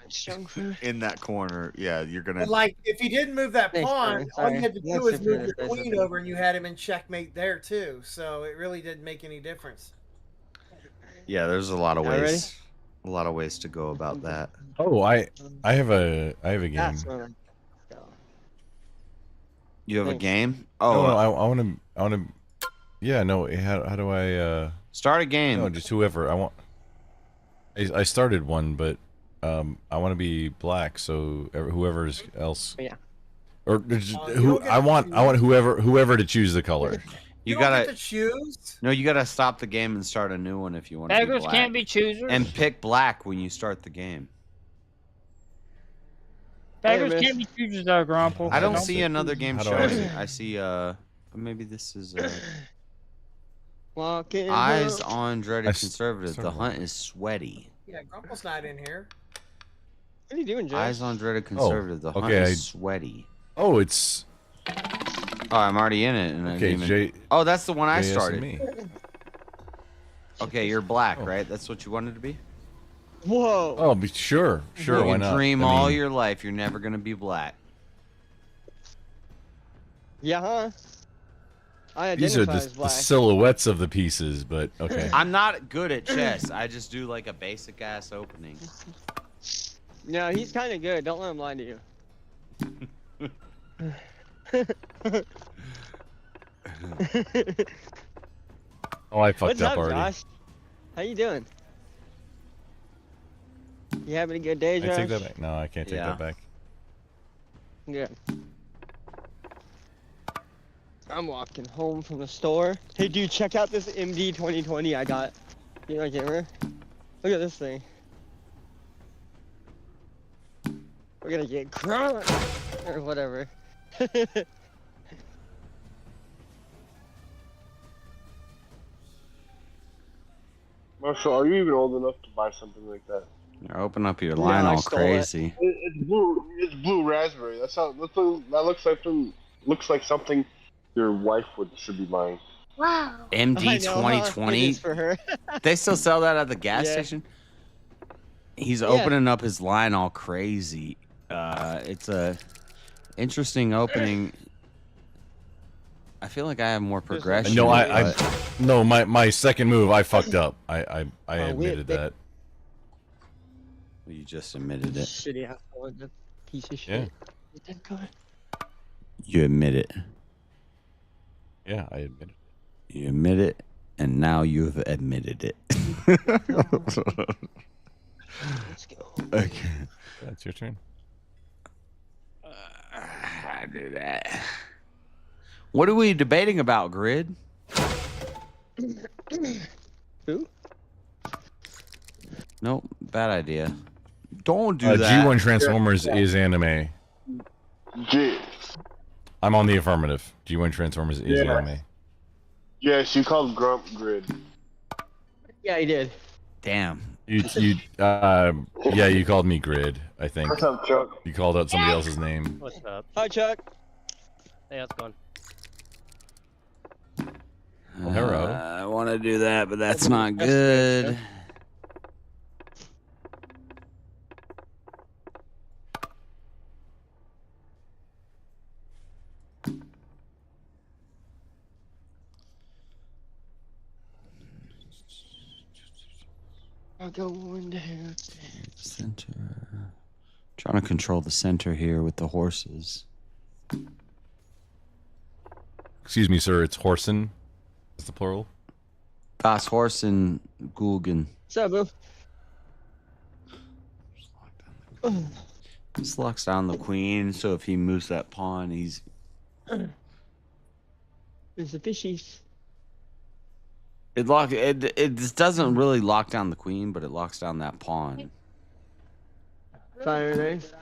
Stronger. in that corner. Yeah, you're gonna. But like, if you didn't move that Thanks, pawn, Brian. all you Sorry. had to Yeah, do was super move nice, your nice queen of you. over, and you had him in checkmate there too. So it really didn't make any difference. Yeah, there's a lot of Y'all ready? ways. A lot of ways to go about that. Oh, I have a game. That's what You have a Thanks. game? Oh, Oh, no, I want to. Yeah, no. How do I? start a game. No, just whoever I want. I started one, but I want to be black, so whoever else. Yeah. Or you who don't get I to want choose. whoever to choose the color. You, You don't gotta get to choose. no. You gotta stop the game and start a new one if you want to be Beggars black. can't be choosers. And pick black when you start the game. Beggars Hey, miss. can't be choosers, though, Grumple. I don't So see another game How do I- showing. I see maybe this is Walking Eyes home. on Dreaded I Conservative. The started hunt is sweaty. Yeah, Grumple's not in here. What are you doing, Jay? Eyes on Dreaded Conservative. The hunt okay, is sweaty. Oh, it's Oh, I'm already in it. And I okay. didn't even... Oh, that's the one I JS and started. me. Okay, you're black, right? That's what you wanted to be? Whoa. Oh, sure. You Why can not? dream I all mean, your life. You're never gonna be black. Yeah, huh? I These are identify the as black. silhouettes of the pieces, but okay. I'm not good at chess. I just do like a basic ass opening. No, he's kind of good. Don't let him lie to you. Oh, I fucked What's up up, already. Josh? How you doing? You having a good day, I Josh? take that back. No, I can't take Yeah. that back. Good. I'm walking home from the store. Hey, dude, check out this MD 2020 I got. You know, gamer. Look at this thing. We're gonna get crunk or whatever. Marshall, are you even old enough to buy something like that? Open up your Yeah, line I all stole it. crazy. It's blue. It's blue raspberry. That looks like something your wife should be buying. Wow. MD I know, huh? 2020. It is for her. They still sell that at the gas Yeah. station. He's Yeah. opening up his line all crazy. It's a interesting opening. I feel like I have more progression. No, but- no, my second move, I fucked up. I admitted that. Well, you just admitted it. Shitty asshole, that piece of shit. Yeah. You admit it. Yeah, I admit it. You admit it, and now you've admitted it. Let's go. Okay. That's your turn. I do that. What are we debating about, Grid? Who? Nope, bad idea. Don't do that. G1 Transformers is anime. G. I'm on the affirmative. G1 Transformers is anime. Yes, you called Grump Grid. Yeah, he did. Damn. Yeah, you called me Grid, I think. What's up, Chuck? You called out somebody else's name. What's up? Hi, Chuck. Hey, how's it going? Well, hello. I want to do that, but that's not good. I'll go in there. Center. Trying to control the center here with the horses. Excuse me, sir. It's Horsen. Is the plural? Das Horsen Guggen. What's up, boo? This locks down the queen, so if he moves that pawn, he's. There's the fishies. It just doesn't really lock down the queen, but it locks down that pawn. Fire knife.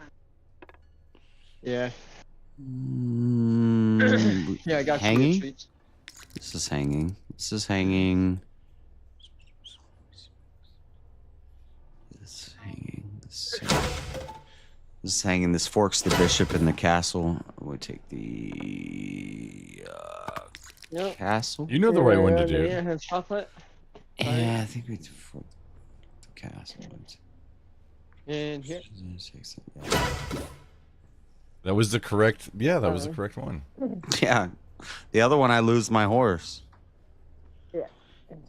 Yeah. Yeah, I got hanging? some treats. This is hanging. This is hanging. This is hanging. This is hanging. This forks the bishop in the castle. We take the castle. You know the right one to do. Yeah, have chocolate. Yeah, I think we fork the castle. And here. That was the correct. Yeah, that was the correct one. Yeah, the other one I lose my horse. Yeah.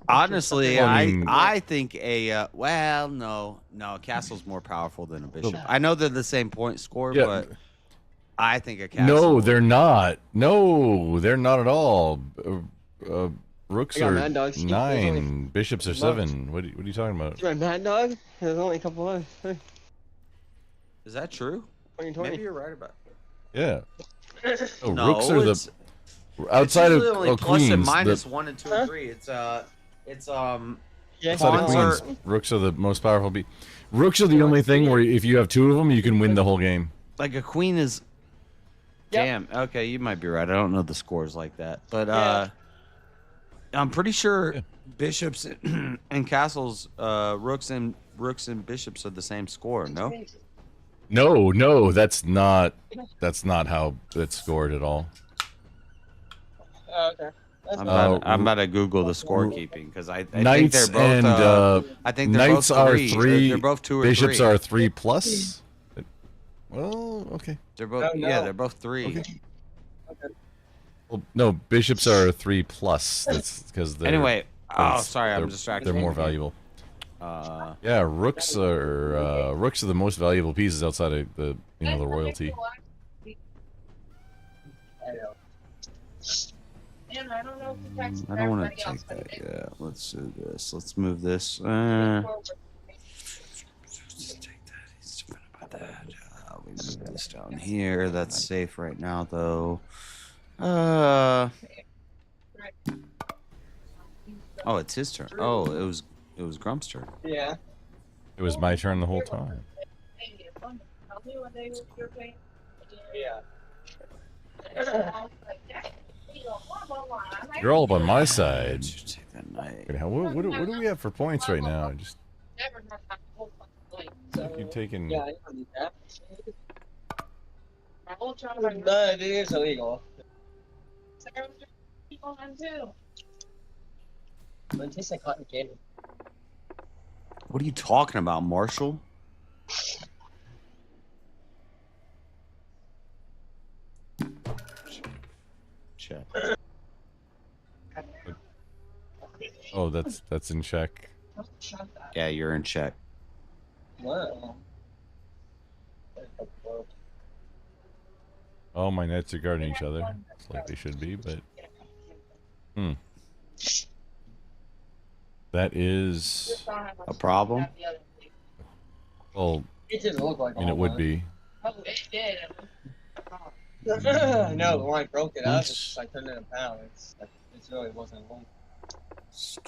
Honestly, I mean- I think no, castle's more powerful than a bishop. I know they're the same point score, Yeah. but I think a castle. No, they're not. No, they're not at all. Rooks I got are Mad Dogs. There's 9, only bishops are 7. What are you talking about? See my Mad Dog? There's only a couple of. Hey, Is that true? 2020. Maybe you're right about Yeah. Oh, No, rooks are it's- the outside it's of usually only plus queens. and minus the, 1 and 2 and 3. It's Yeah, outside of pawns queens, rooks are the most powerful. Rooks are the only thing where if you have 2 of them, you can win the whole game. like a queen is. Yep. Damn. Okay, you might be right. I don't know the scores like that, but Yeah. I'm pretty sure bishops and castles, rooks and bishops are the same score. No. No, that's not how it's scored at all. Okay. I'm about to Google the scorekeeping because I think Knights they're both. and I think they're knights both are 3. 3. They're both 2 or bishops 3. are 3 plus. Well, okay. They're both. Oh, no. Yeah, they're both 3. Okay. Well, no, bishops are 3 plus. That's because they're. Anyway, that's- sorry, I'm they're- distracted. They're more valuable. Yeah, rooks are the most valuable pieces outside of the the royalty. I don't want to take that yet. Let's do this. Let's move this. Just take that. He's stupid about that. We move this down here. That's safe right now, though. Oh, it's his turn. Oh, it was Grump's turn. Yeah. It was my turn the whole time. Yeah. You're all on my side. Take that knight. Okay, what do we have for points right now? Just you taking. Yeah, I don't need that. No, it is illegal. It tastes like cotton candy. What are you talking about, Marshall? that's in check. Yeah, you're in check. Wow. Oh, my nets are guarding each other. It's like they should be, but that is a problem. Well, It didn't look like I mean, it would be. I know, but when I broke it up, it's just like putting it in a pound. It really wasn't long. So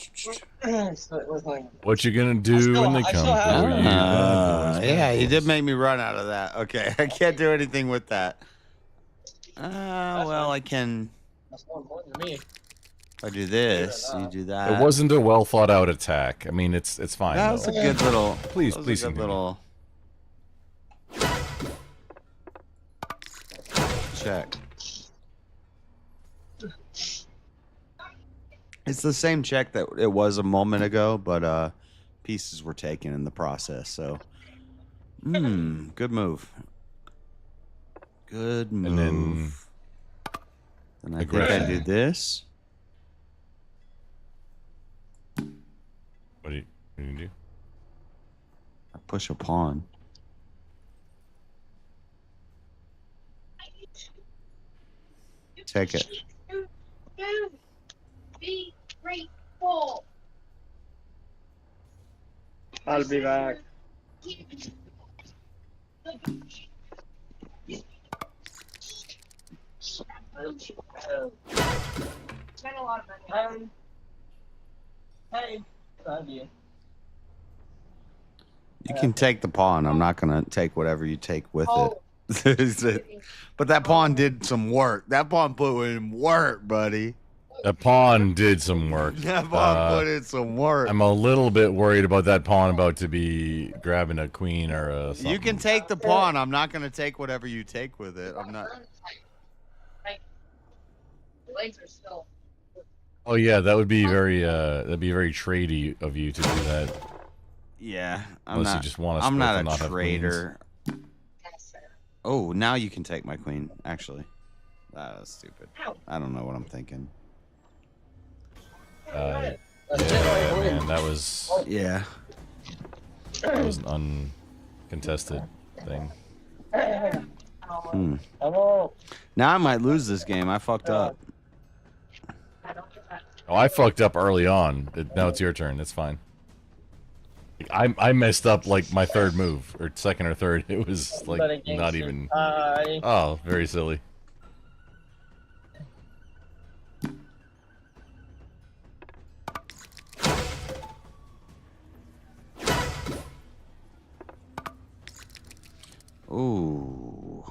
it was like, What you gonna do when they come for you? Yeah, you did make me run out of that. Okay, I can't do anything with that. Well, I can. that's more important to me. If I do this, you do that. It wasn't a well thought out attack. I mean, it's fine. That was though. a good little. Please, that was please, a good continue. little. Check. It's the same check that it was a moment ago, but pieces were taken in the process. So, good move. Good move. And I think I do this. What do you do? I push a pawn. Take it. 2, 3, 4. I'll be back. Spent a lot of money. Hey, love you. You can take the pawn. I'm not gonna take whatever you take with it. But that pawn did some work. That pawn put in work, buddy. That pawn did some work. That pawn put in some work. I'm a little bit worried about that pawn about to be grabbing a queen or a something. You can take the pawn. I'm not gonna take whatever you take with it. I'm not. The legs are still. Oh yeah, that would be very tradey of you to do that. Yeah, Unless you just want to. I'm split and not a have traitor. Oh, now you can take my queen. Actually, that was stupid. I don't know what I'm thinking. Yeah, man, that was. Yeah. That was an uncontested thing. Now I might lose this game. I fucked up. Oh, I fucked up early on. Now it's your turn. It's fine. I messed up like my third move, or second or third. It was like not even. Oh, very silly. Ooh.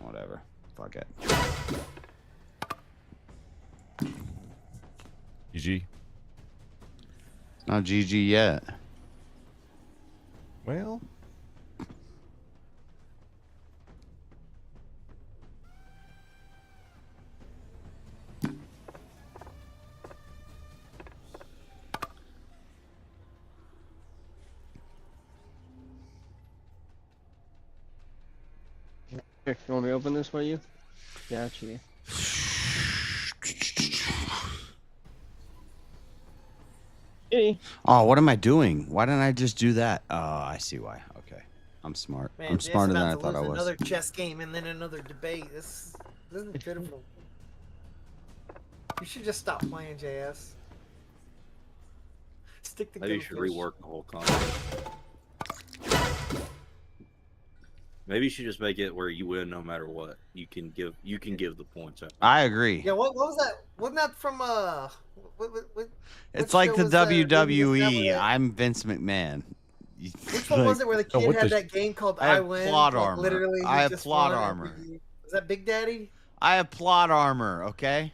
Whatever. Fuck it. GG. Not GG yet. Well. Here, you want me to open this for you? Gotcha. Oh, what am I doing? Why didn't I just do that? Oh, I see why. Okay. I'm smart. Man, I'm Jay's smarter than about I to thought I lose was. Another chess game and then another debate. This isn't pitiful. You should just stop playing, JS. Stick to Maybe you should rework the whole concept. Maybe you should just make it where you win no matter what. You can give the points out. I agree. Yeah, what was that? Wasn't that from It's what like show the was that? WWE. I'm Vince McMahon. Which one was it where the kid had that game called I have Win? plot Like, armor. literally, he I have just plot won armor. Was that Big Daddy? I have plot armor, okay?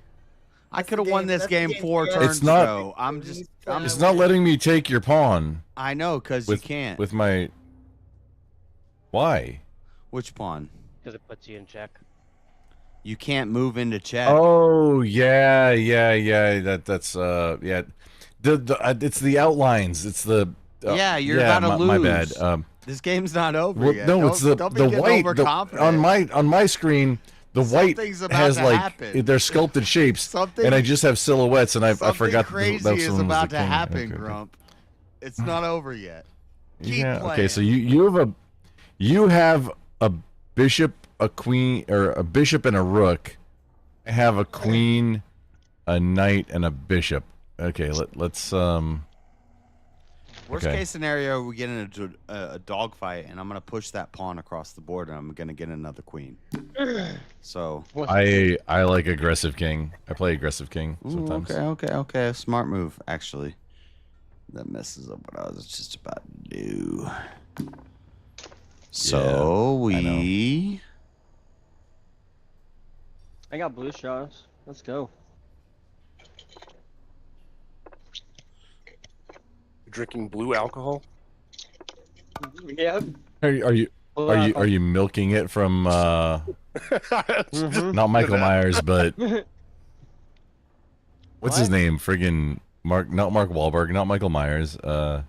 I could have won this that's the game game, 4 yeah. turns It's not- ago. I'm It's not letting me take your pawn. I know, because you can't. With my. Why? Which pawn? Because it puts you in check. You can't move into check. Oh yeah. That's yeah. It's the outlines. It's the. Yeah, you're about to my lose. bad. This game's not over Well, yet. no, it's the Don't be getting white overconfident. on my screen. The white Something's about has to like happen. they're sculpted shapes, and I just have silhouettes, and I forgot crazy that is someone was about the to king. happen, Okay. Grump. It's not over yet. Keep Yeah. playing. Okay. So you have a bishop, a queen, or a bishop and a rook. I have a queen, a knight, and a bishop. Okay. Let's Worst okay. case scenario, we get in a dogfight, and I'm gonna push that pawn across the board, and I'm gonna get another queen. So I like aggressive king. I play aggressive king sometimes. Okay. Smart move, actually. That messes up what I was just about to do. So I got blue straws. Let's go. Drinking blue alcohol? Yep. Are you milking it from not Michael Myers, but what's his name? Friggin' not Mark Wahlberg, not Michael Myers. Oh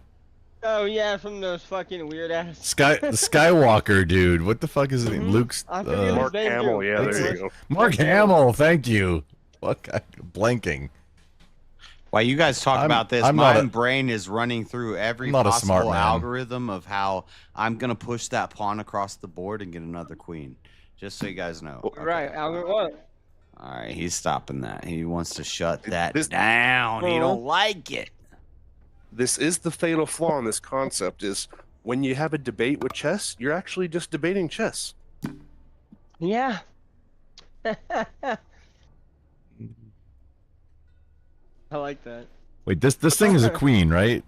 yeah, from those fucking weird ass. Skywalker, dude. What the fuck is his name? Luke's. I forget his Mark name, Hamill. too. Yeah, there you go. Mark Hamill. Thank you. Fuck, I'm blanking. while you guys talk about this, I'm my not a- brain is running through every I'm not a smart possible man. algorithm of how I'm gonna push that pawn across the board and get another queen. Just so you guys know. Right, Albert, what? All right, he's stopping that. He wants to shut that down. He don't like it. This is the fatal flaw in this concept: is when you have a debate with chess, you're actually just debating chess. Yeah. I like that. Wait, this thing is a queen, right?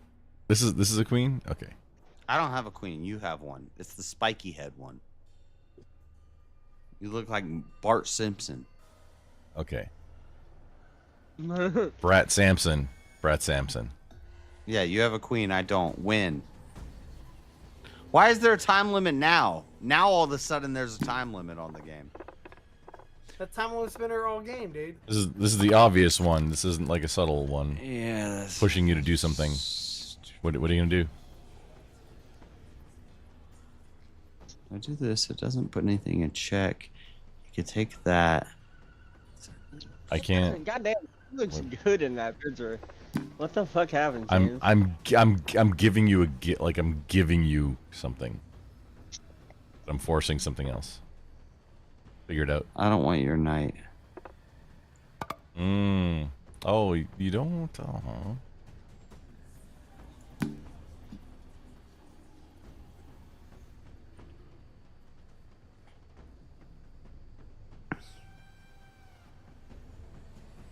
This is a queen. Okay. I don't have a queen. You have one. It's the spiky head one. You look like Bart Simpson. Okay. Brat Sampson. Yeah, you have a queen. I don't. Win. Why is there a time limit now? Now all of a sudden there's a time limit on the game. That time will spend her all game, dude. This is the obvious one. This isn't like a subtle one. Yeah. That's... Pushing you to do something. What are you gonna do? I do this. It doesn't put anything in check. You could take that. I can't. Goddamn, he looks good in that picture. What the fuck happened, I'm giving you I'm giving you something. I'm forcing something else. Figure it out. I don't want your knight. Oh, you don't?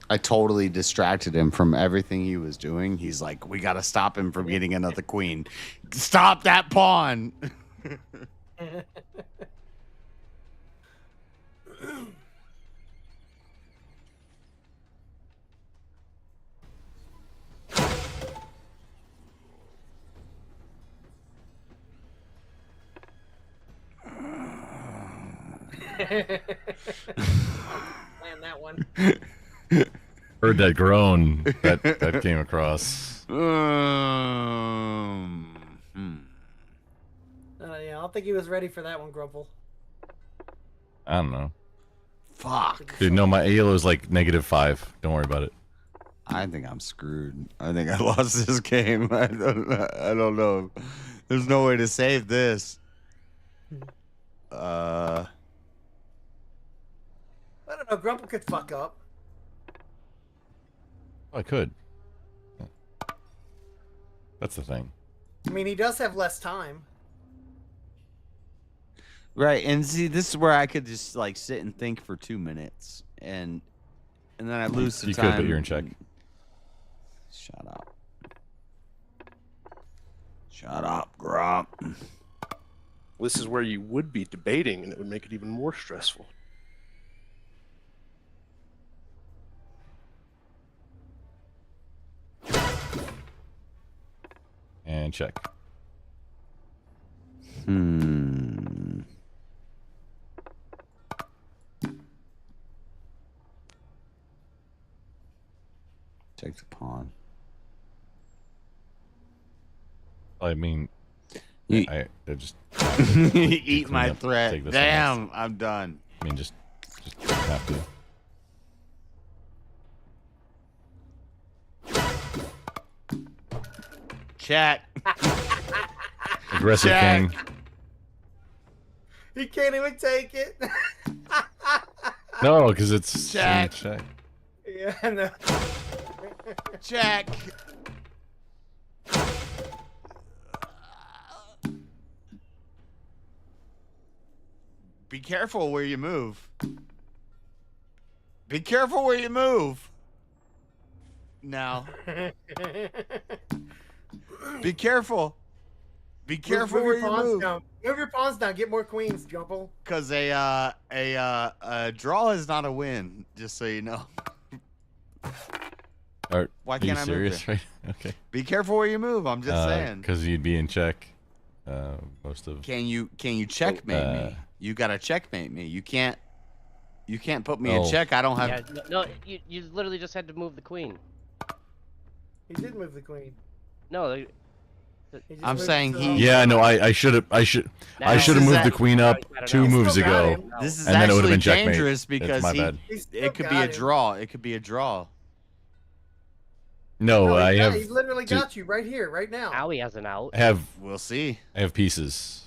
I totally distracted him from everything he was doing. He's like, we got to stop him from getting another queen. Stop that pawn. Land that one. Heard that groan that came across. Yeah, I don't think he was ready for that one, Grumple. I don't know. Fuck. Dude, no, my ALO is like -5. Don't worry about it. I think I'm screwed. I think I lost this game. I don't know. There's no way to save this. I don't know. Grumple could fuck up. I could. That's the thing. I mean, he does have less time. Right, and see, this is where I could just like sit and think for 2 minutes, and then I lose the You time. could, but you're in check. Shut up. Shut up, Grump. This is where you would be debating, and it would make it even more stressful. And check. Take the pawn. I mean, I just Eat my take threat. this Damn, one. I'm done. I mean, just Just have to. Check. Aggressive Check. king. He can't even take it. No, because it's Check. check. Yeah, I know. Check. Be careful where you move. Be careful where you move. Now. Be careful. Be careful Move where your you pawns move. down. Move your pawns down. Get more queens, Jumple. Cause a draw is not a win. Just so you know. Why Are can't you I move serious? there? Right? Okay. Be careful where you move. I'm just saying. Because you'd be in check. Most of. Can you checkmate me? You gotta checkmate me. You can't put me in Oh. check. I don't have. Yeah, no, you literally just had to move the queen. He did move the queen. No, He just I'm moved saying to, he. Yeah, no, I should have moved the queen up 2 moves ago. This is and then it would actually have been checkmate. dangerous It's because my bad. it could be a draw. It could be a draw. No, No, I have. He's literally to- got you right here, right now. Now he has an out. I have. We'll see. I have pieces.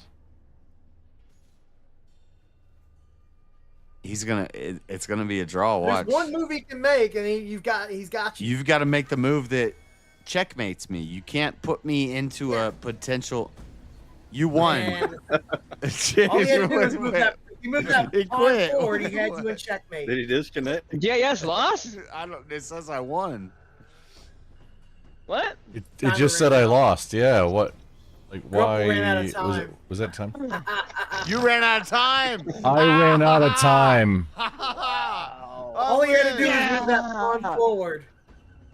It's gonna be a draw. Watch. There's one move he can make, and he's got you. You've got to make the move that checkmates me. You can't put me into a potential. You won. Man. All he had to do was move that. He moved that He pawn quit. forward. He had you in checkmate. Did he disconnect? JS lost? I don't. It says I won. What? It Timer just said ran I out. lost. Yeah. What? Like why? ran out of Was it? time. Was that time? You ran out of time. I ran out of time. All he had to do was move that pawn forward.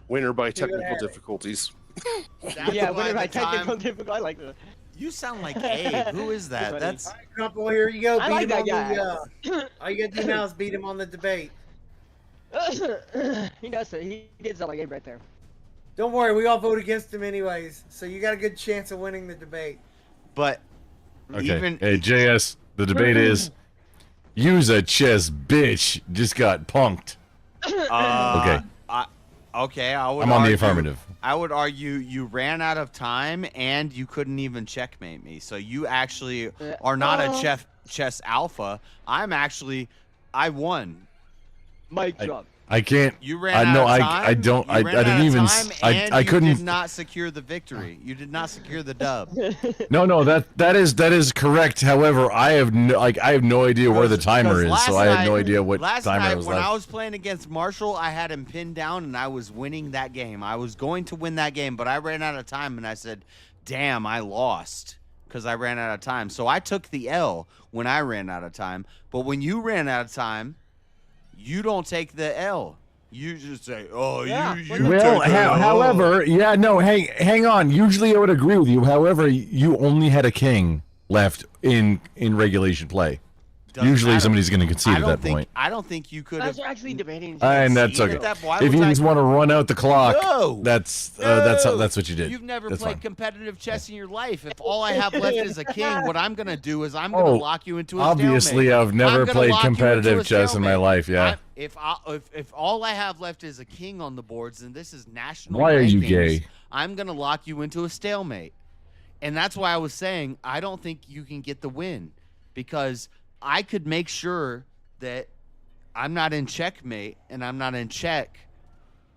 Winner by He would've technical had it. difficulties. That's Yeah, why what the I technical time- difficult? I like that. You sound like Abe. Who is that? That's Couple, here you go. I Beat like him that on guy. the. All you gotta do now is beat him on the debate. He does it. He did sound like Abe right there. Don't worry, we all vote against him anyways, so you got a good chance of winning the debate. but Okay. even Hey, JS. The debate is. Use a chess, bitch. Just got punked. Okay. Okay, I would. I'm on the argue- affirmative. I would argue you ran out of time and you couldn't even checkmate me. So you actually are not a chess alpha. I won. Mic drop. I can't. You ran out no, of time. I don't. You I ran out didn't of even. time, I and couldn't. You did not secure the victory. You did not secure the dub. No, that is correct. However, I have no idea where the timer is, so I had no idea what last timer night was when left. I was playing against Marshall, I had him pinned down and I was winning that game. I was going to win that game, but I ran out of time and I said, "Damn, I lost." Because I ran out of time. So I took the L when I ran out of time. But when you ran out of time, you don't take the L. You just say, "Oh, Yeah. you." Well, took the L." however, yeah, no, hang on. Usually, I would agree with you. However, you only had a king left in regulation play. Doesn't Usually, matter. somebody's going to concede I at don't that think, point. I don't think you could have. That's actually debating. And that's conceded okay. that. Why If would you I- just want to run out the clock, No! that's No! that's what you did. You've never That's played fine. competitive chess in your life. If all I have left is a king, what I'm gonna do is I'm gonna Oh, lock you into a obviously, stalemate. I've never I'm gonna played lock you into competitive a chess in my stalemate. life. Yeah. If all I have left is a king on the boards, and this is national. Why are you rankings, gay? I'm gonna lock you into a stalemate, and that's why I was saying I don't think you can get the win, because I could make sure that I'm not in checkmate and I'm not in check,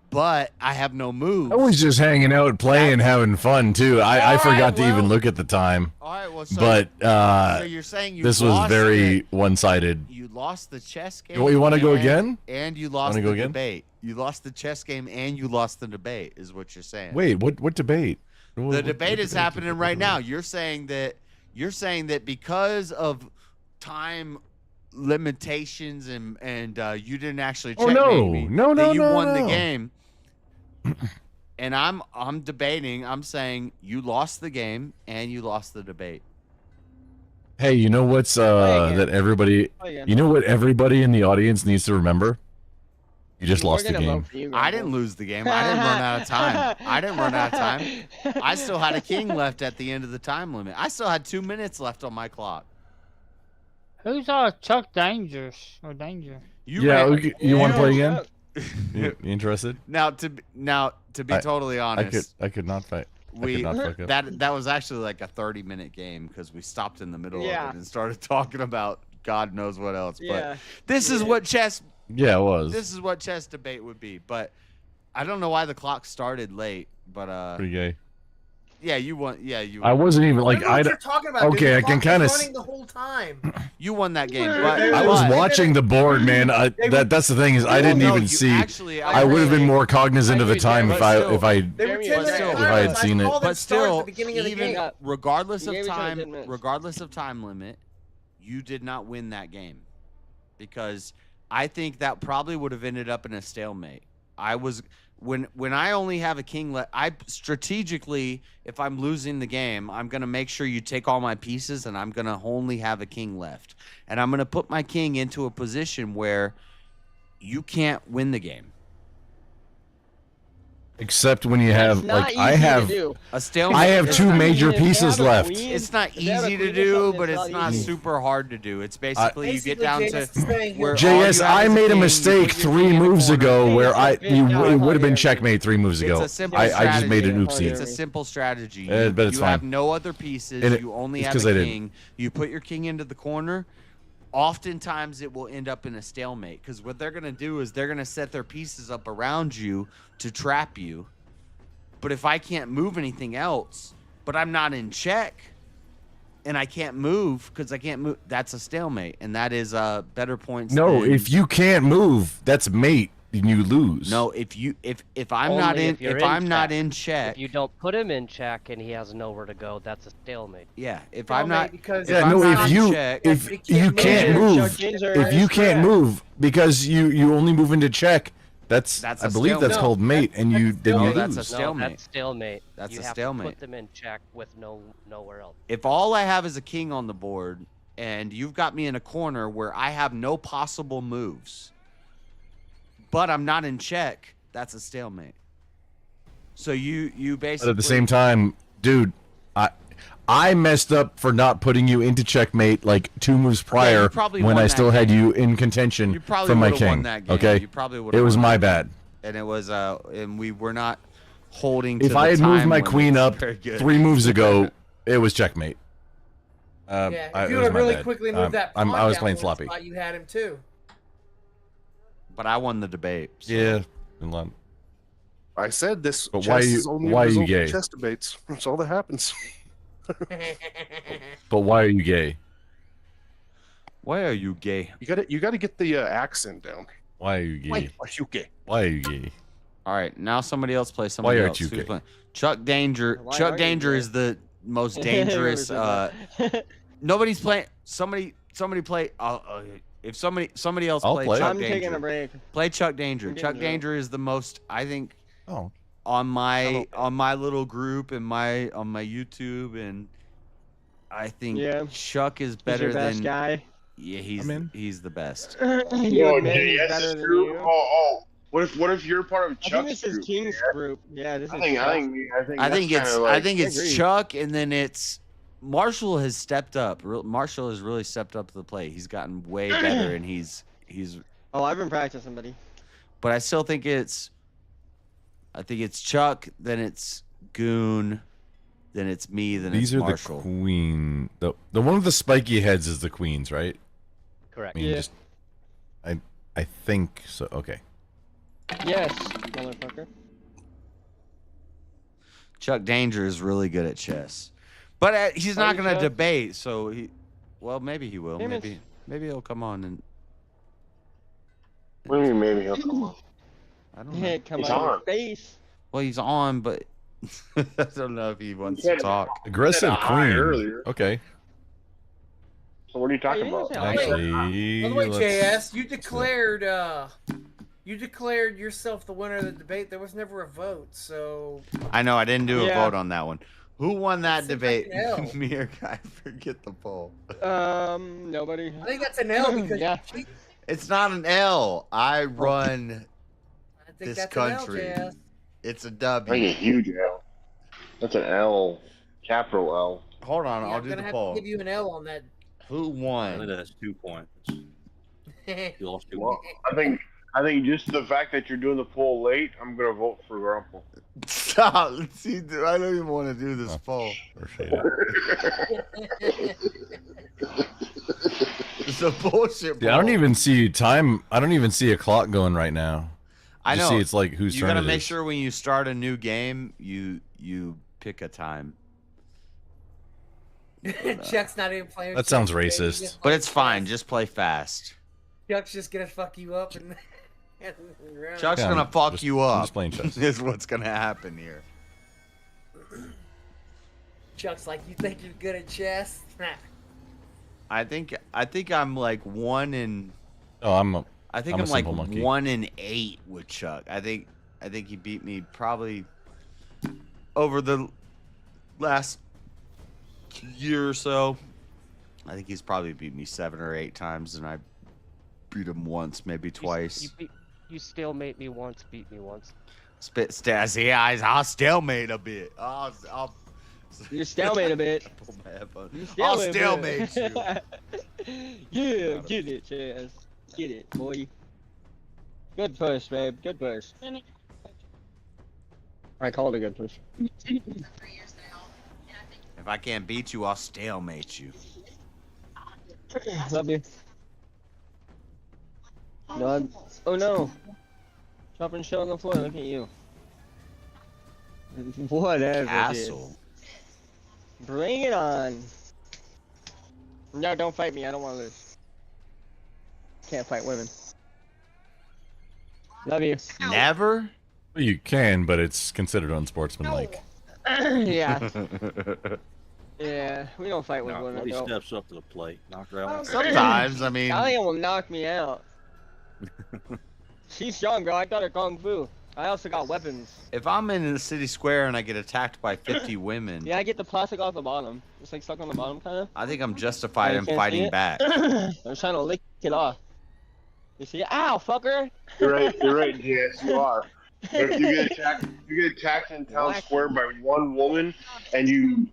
but I have no moves. I was just hanging out, playing, having fun too. I forgot to even look at the time. All right, well, so, But so you're saying you this was lost very one-sided. You lost the chess game. You want to go and- again? And you lost Wanna the go again? debate. You lost the chess game and you lost the debate, is what you're saying. Wait, what debate? The debate is happening right now. You're saying that because of time limitations and you didn't actually Oh, checkmate no. me, No, that no, you no, won the no. game. And I'm debating. I'm saying you lost the game and you lost the debate. Hey, you know what's that everybody? You know what everybody in the audience needs to remember? You just lost the game. I didn't lose the game. I didn't run out of time. I didn't run out of time. I still had a king left at the end of the time limit. I still had 2 minutes left on my clock. Who's Chuck Dangers or Danger? You want to play again? You interested? Now to be totally honest, I could not fight. I could not fuck up. that was actually like a 30-minute game because we stopped in the middle of Yeah. it and started talking about God knows what else. Yeah. But this is what chess. Yeah, it was. This is what chess debate would be. But I don't know why the clock started late. But Pretty gay. yeah, you won. Yeah, you. I wasn't even like I don't know what you're talking about, dude. Okay, The I can clock kind of. was running the whole time. You won that game. But I was watching the board, man. That's the thing is I didn't even see. Actually, I would have been more cognizant of the time if I had seen it. But still, even regardless You of gave each other time, 10 minutes. regardless of time limit, you did not win that game because I think that probably would have ended up in a stalemate. When I only have a king left, I strategically, if I'm losing the game, I'm gonna make sure you take all my pieces, and I'm gonna only have a king left, and I'm gonna put my king into a position where you can't win the game. Except when you have like I have a stalemate. I have two major pieces left. It's not easy to do, but it's not super hard to do. It's basically you get down to where JS, I made a mistake 3 moves ago where it would have been checkmate 3 moves ago. It's a simple I just made an strategy. oopsie. It's a simple strategy. But it's you fine. have no other pieces. And You only it's have 'cause a I didn't. king. You put your king into the corner. Oftentimes it will end up in a stalemate because what they're going to do is they're going to set their pieces up around you to trap you. But if I can't move anything else, but I'm not in check, and I can't move because I can't move, that's a stalemate, and that is better points. No, than, if you can't move, that's mate, and you lose. no, if I'm not Only in, you're if I'm not in check, If you don't put him in check and he has nowhere to go, that's a stalemate. yeah, if I'm not, because Yeah, I'm no, not if in you check, if you can't move, if you can't move because you only move into check, that's That's I a believe that's stalemate. called mate, and you then you that's a lose. stalemate. No, that's stalemate. That's you a have stalemate. to put them in check with nowhere else. If all I have is a king on the board, and you've got me in a corner where I have no possible moves, but I'm not in check, that's a stalemate. So you basically. But at the same time, dude, I messed up for not putting you into checkmate like 2 moves prior probably when won I that still had game. you in contention You probably from my would've king. won that game. Okay, You probably it would've was won my that bad. and it was and we were not holding. To If the I had moved time my limits queen up very good. 3 moves ago, it was checkmate. Yeah, it if you was would my really bad. quickly moved that I pawn was down playing one sloppy. spot, you had him too. But I won the debate. So. Yeah, and lot. I said this. But chess why is you- only why a are you result of gay? Chess debates. That's all that happens. But why are you gay? Why are you gay? You gotta get the accent down. Why are you gay? Why are you gay? Why are you gay? All right, now somebody else play somebody Why else. aren't you Who's gay? playing? Chuck Danger. Why Chuck are you Danger gay? is the most dangerous. Nobody's playing. Somebody play. If somebody else I'll play play. Chuck I'm Danger. taking a break. Play Chuck Danger. I'm Chuck getting Danger is the most. I think Oh, on my little group and on my YouTube, and I think Yeah. Chuck is He's better your best than. guy. Yeah, in. he's the best. You Oh, admit he's JS better is than group? you. Oh. What if you're part of I think Chuck's this is group? King's group. Yeah, this is. I think I think I it's agree. Chuck, and then it's Marshall has stepped up. Marshall has really stepped up to the plate. He's gotten way better, and he's. Oh, I've been practicing, buddy. But I still think it's. I think it's Chuck. Then it's Goon. Then it's me. Then these it's are Marshall. the queen. The one with the spiky heads is the queens, right? Correct. I mean, Yeah. just I think so. Okay. Yes, motherfucker. Chuck Danger is really good at chess, but he's not you, going to Chuck? debate. So he. Well, maybe he will. Damn it. Maybe he'll come on and. What do you mean maybe he'll come on? I don't know. Yeah, come He's on your on. face. Well, he's on, but I don't know if he wants to said- talk. Aggressive said hi queen. earlier. Okay. So what are you talking Hey, about? you didn't say Actually, By the way, let's- JS, you declared yourself the winner of the debate. There was never a vote, so I know I didn't do a Yeah. vote on that one. Who won that Seems like debate? an L. Me or Guy? Forget the poll. Nobody. I think that's an L because Yeah. It's not an L. I run I think this that's country. an L, JS. It's a I think W. a huge L. That's an L, capital L. Hold on, Yeah, I'll I'm do gonna the have poll. to give you an L on that. Who I won? think that's 2 points. You lost 2 Well, points. I think just the fact that you're doing the poll late, I'm gonna vote for Grumple. Stop. See, dude, I don't even want to do this poll. Appreciate it. It's a bullshit poll. Yeah, I don't even see time. I don't even see a clock going right now. I Just know. see it's like whose You turn gotta it make is. sure when you start a new game, you pick a time. Chuck's not even playing. That sounds Chuck's racist. just But it's fine. Just play fast. Chuck's just gonna fuck you up and. run. Chuck's Yeah, gonna I'm fuck just- you I'm up. just playing chess. Is what's gonna happen here. Chuck's like, you think you're good at chess? I think I'm like 1 in. Oh, I'm a I'm like simple monkey. 1 in 8 with Chuck. I think he beat me probably over the last year or so. I think he's probably beat me 7 or 8 times, and I beat him once, maybe twice. You stalemate me once, beat me once. Spit stats. Yeah, I'll stalemate a bit. You stalemate a bit. Pull my headphone. You I'll stalemate a stalemate bit. Yeah, get it, Chaz. Get it, boy. Good push, babe. Good push. I called a good push. If I can't beat you, I'll stalemate you. Love you. No, oh no. Chop and shell on the floor. Look at you. Whatever. Castle. Dude. Bring it on. No, don't fight me. I don't want to lose. Can't fight women. Love you. Never? Well, you can, but it's considered unsportsmanlike. Yeah. Yeah, we don't fight with No, women. he though. steps up to the plate, knock her out. Sometimes, I mean. Allie will knock me out. She's strong, bro. I taught her kung fu. I also got weapons. If I'm in the city square and I get attacked by 50 women, Yeah, I get the plastic off the bottom. It's like stuck on the bottom, kind of. I think I'm justified in Can't see fighting it? back. I'm trying to lick it off. You see? Ow, fucker! You're right, yes, you are. If you get attacked in town square by one woman and you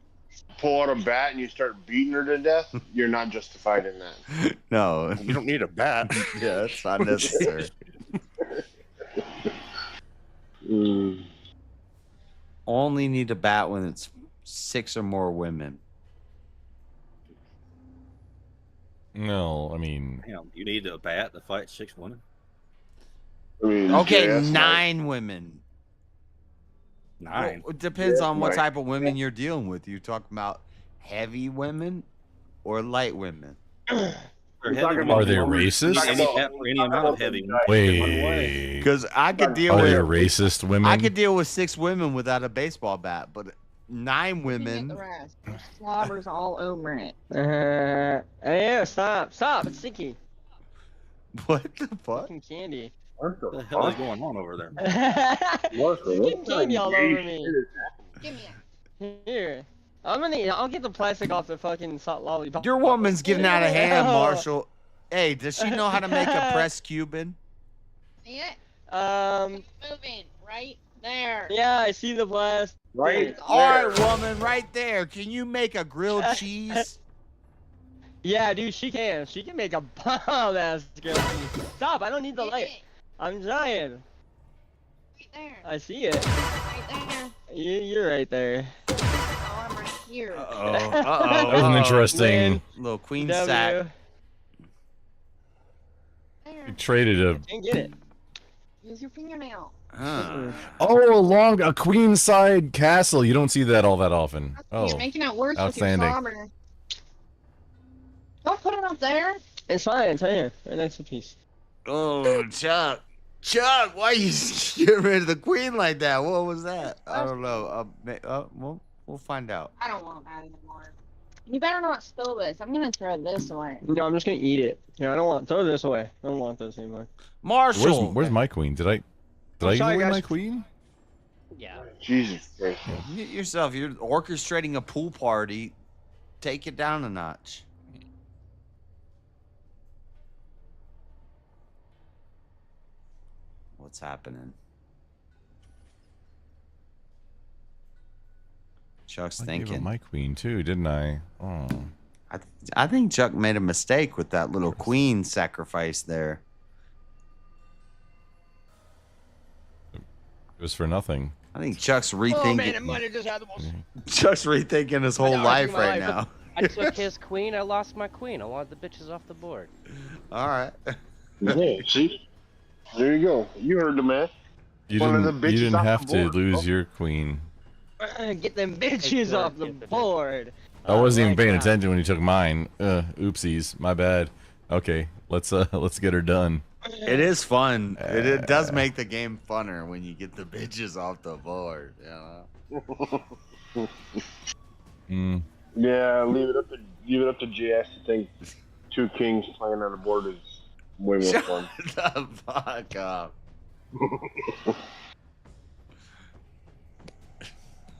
pull out a bat and you start beating her to death, you're not justified in that. No. You don't need a bat. Yeah, that's not necessary. Only need a bat when it's 6 or more women. No, I mean. Damn, you need a bat to fight 6 women? I mean, Okay, yeah, that's 9 women. 9. Well, it depends Yeah, on what right. type of women you're dealing with. You talking about heavy women or light women? Are they racist? Any bat for any amount of heavy women. Wait. Because I could deal Are with there racist women? I could deal with 6 women without a baseball bat, but 9 women. Slobbers all over it. Yeah, stop, it's sticky. What the fuck? Fucking candy. What the hell is going on over there? You're getting candy all over me. Give me Here. I'll get the plastic off the fucking salt lollipop. Your woman's getting out of hand, No. Marshall. Hey, does she know how to make a pressed Cuban? See it? Um. Moving right there. Yeah, I see the blast. Right. All right, woman, right there. Can you make a grilled cheese? Yeah, dude, she can. She can make a bomb ass girl. Stop! I don't need the light. I'm trying. Right there. I see it. Right there. You're right there. Oh, I'm right here. Uh-oh. That was an interesting. Man. Little queen W. sack. You traded a. Can't get it. Use your fingernail. Oh, along a queenside castle. You don't see that all that often. Oh, You're making it worse outstanding. with your slobber. Don't put it up there. It's fine. It's right here. Right next to the piece. Oh, Chuck. Chuck, why you getting rid of the queen like that? What was that? I don't know. We'll find out. I don't want that anymore. You better not spill this. I'm gonna throw this away. No, I'm just gonna eat it. Yeah, I don't want. Throw this away. I don't want this anymore. Marshall. Where's my queen? Did I sorry, give away guys. my queen? Yeah. Jesus Christ. Mute yourself. You're orchestrating a pool party. Take it down a notch. What's happening? Chuck's I gave up thinking. my queen too, didn't I? Oh. I think Chuck made a mistake with that little queen sacrifice there. It was for nothing. I think Chuck's rethinking. Oh man, it might have just had the most. Chuck's rethinking his whole life right now. I took his queen. I lost my queen. I wanted the bitches off the board. All right. Yeah, see? There you go. You heard the man. You One of the didn't. bitches You didn't off have the to board, lose bro. your queen. Get them bitches off the board. I wasn't even paying attention when you took mine. Oopsies, my bad. Okay, let's get her done. It is fun. It does make the game funner when you get the bitches off the board. Yeah, leave it up to GS to think 2 kings playing on the board is way more fun. Shut the fuck up.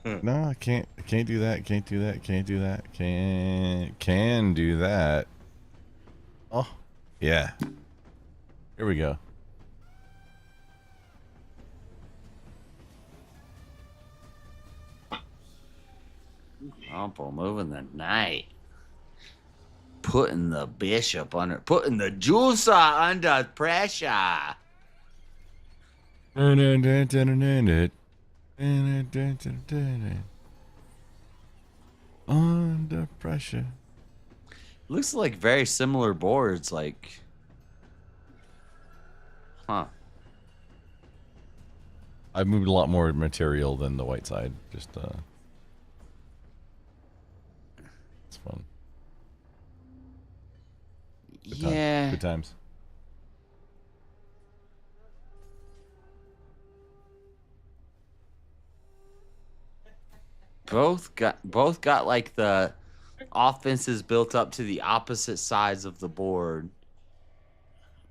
No, I can't do that. Can't do that. Can't do that. Can do that. Oh, yeah. Here we go. Uncle moving the knight. Putting the bishop under, putting the juicer under pressure. Under pressure. Looks like very similar boards, like. Huh. I've moved a lot more material than the white side. Just it's fun. Yeah. Good times. Both got like the offenses built up to the opposite sides of the board.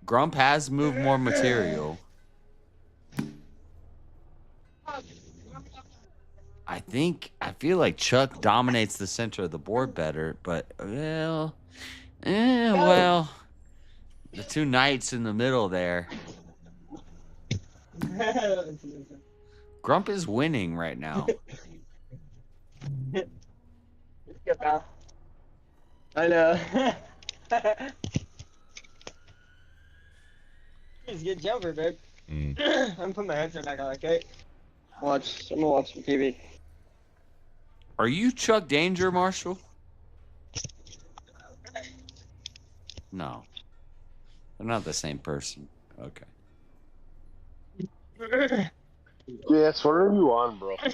Grump has moved more material. I feel like Chuck dominates the center of the board better, but well, the 2 knights in the middle there. Grump is winning right now. I know. He's a good jumper, babe. I'm putting my headset back on, okay? I'm gonna watch some TV. Are you Chuck Danger, Marshall? No. They're not the same person. Okay. Yes, what are you on, bro? I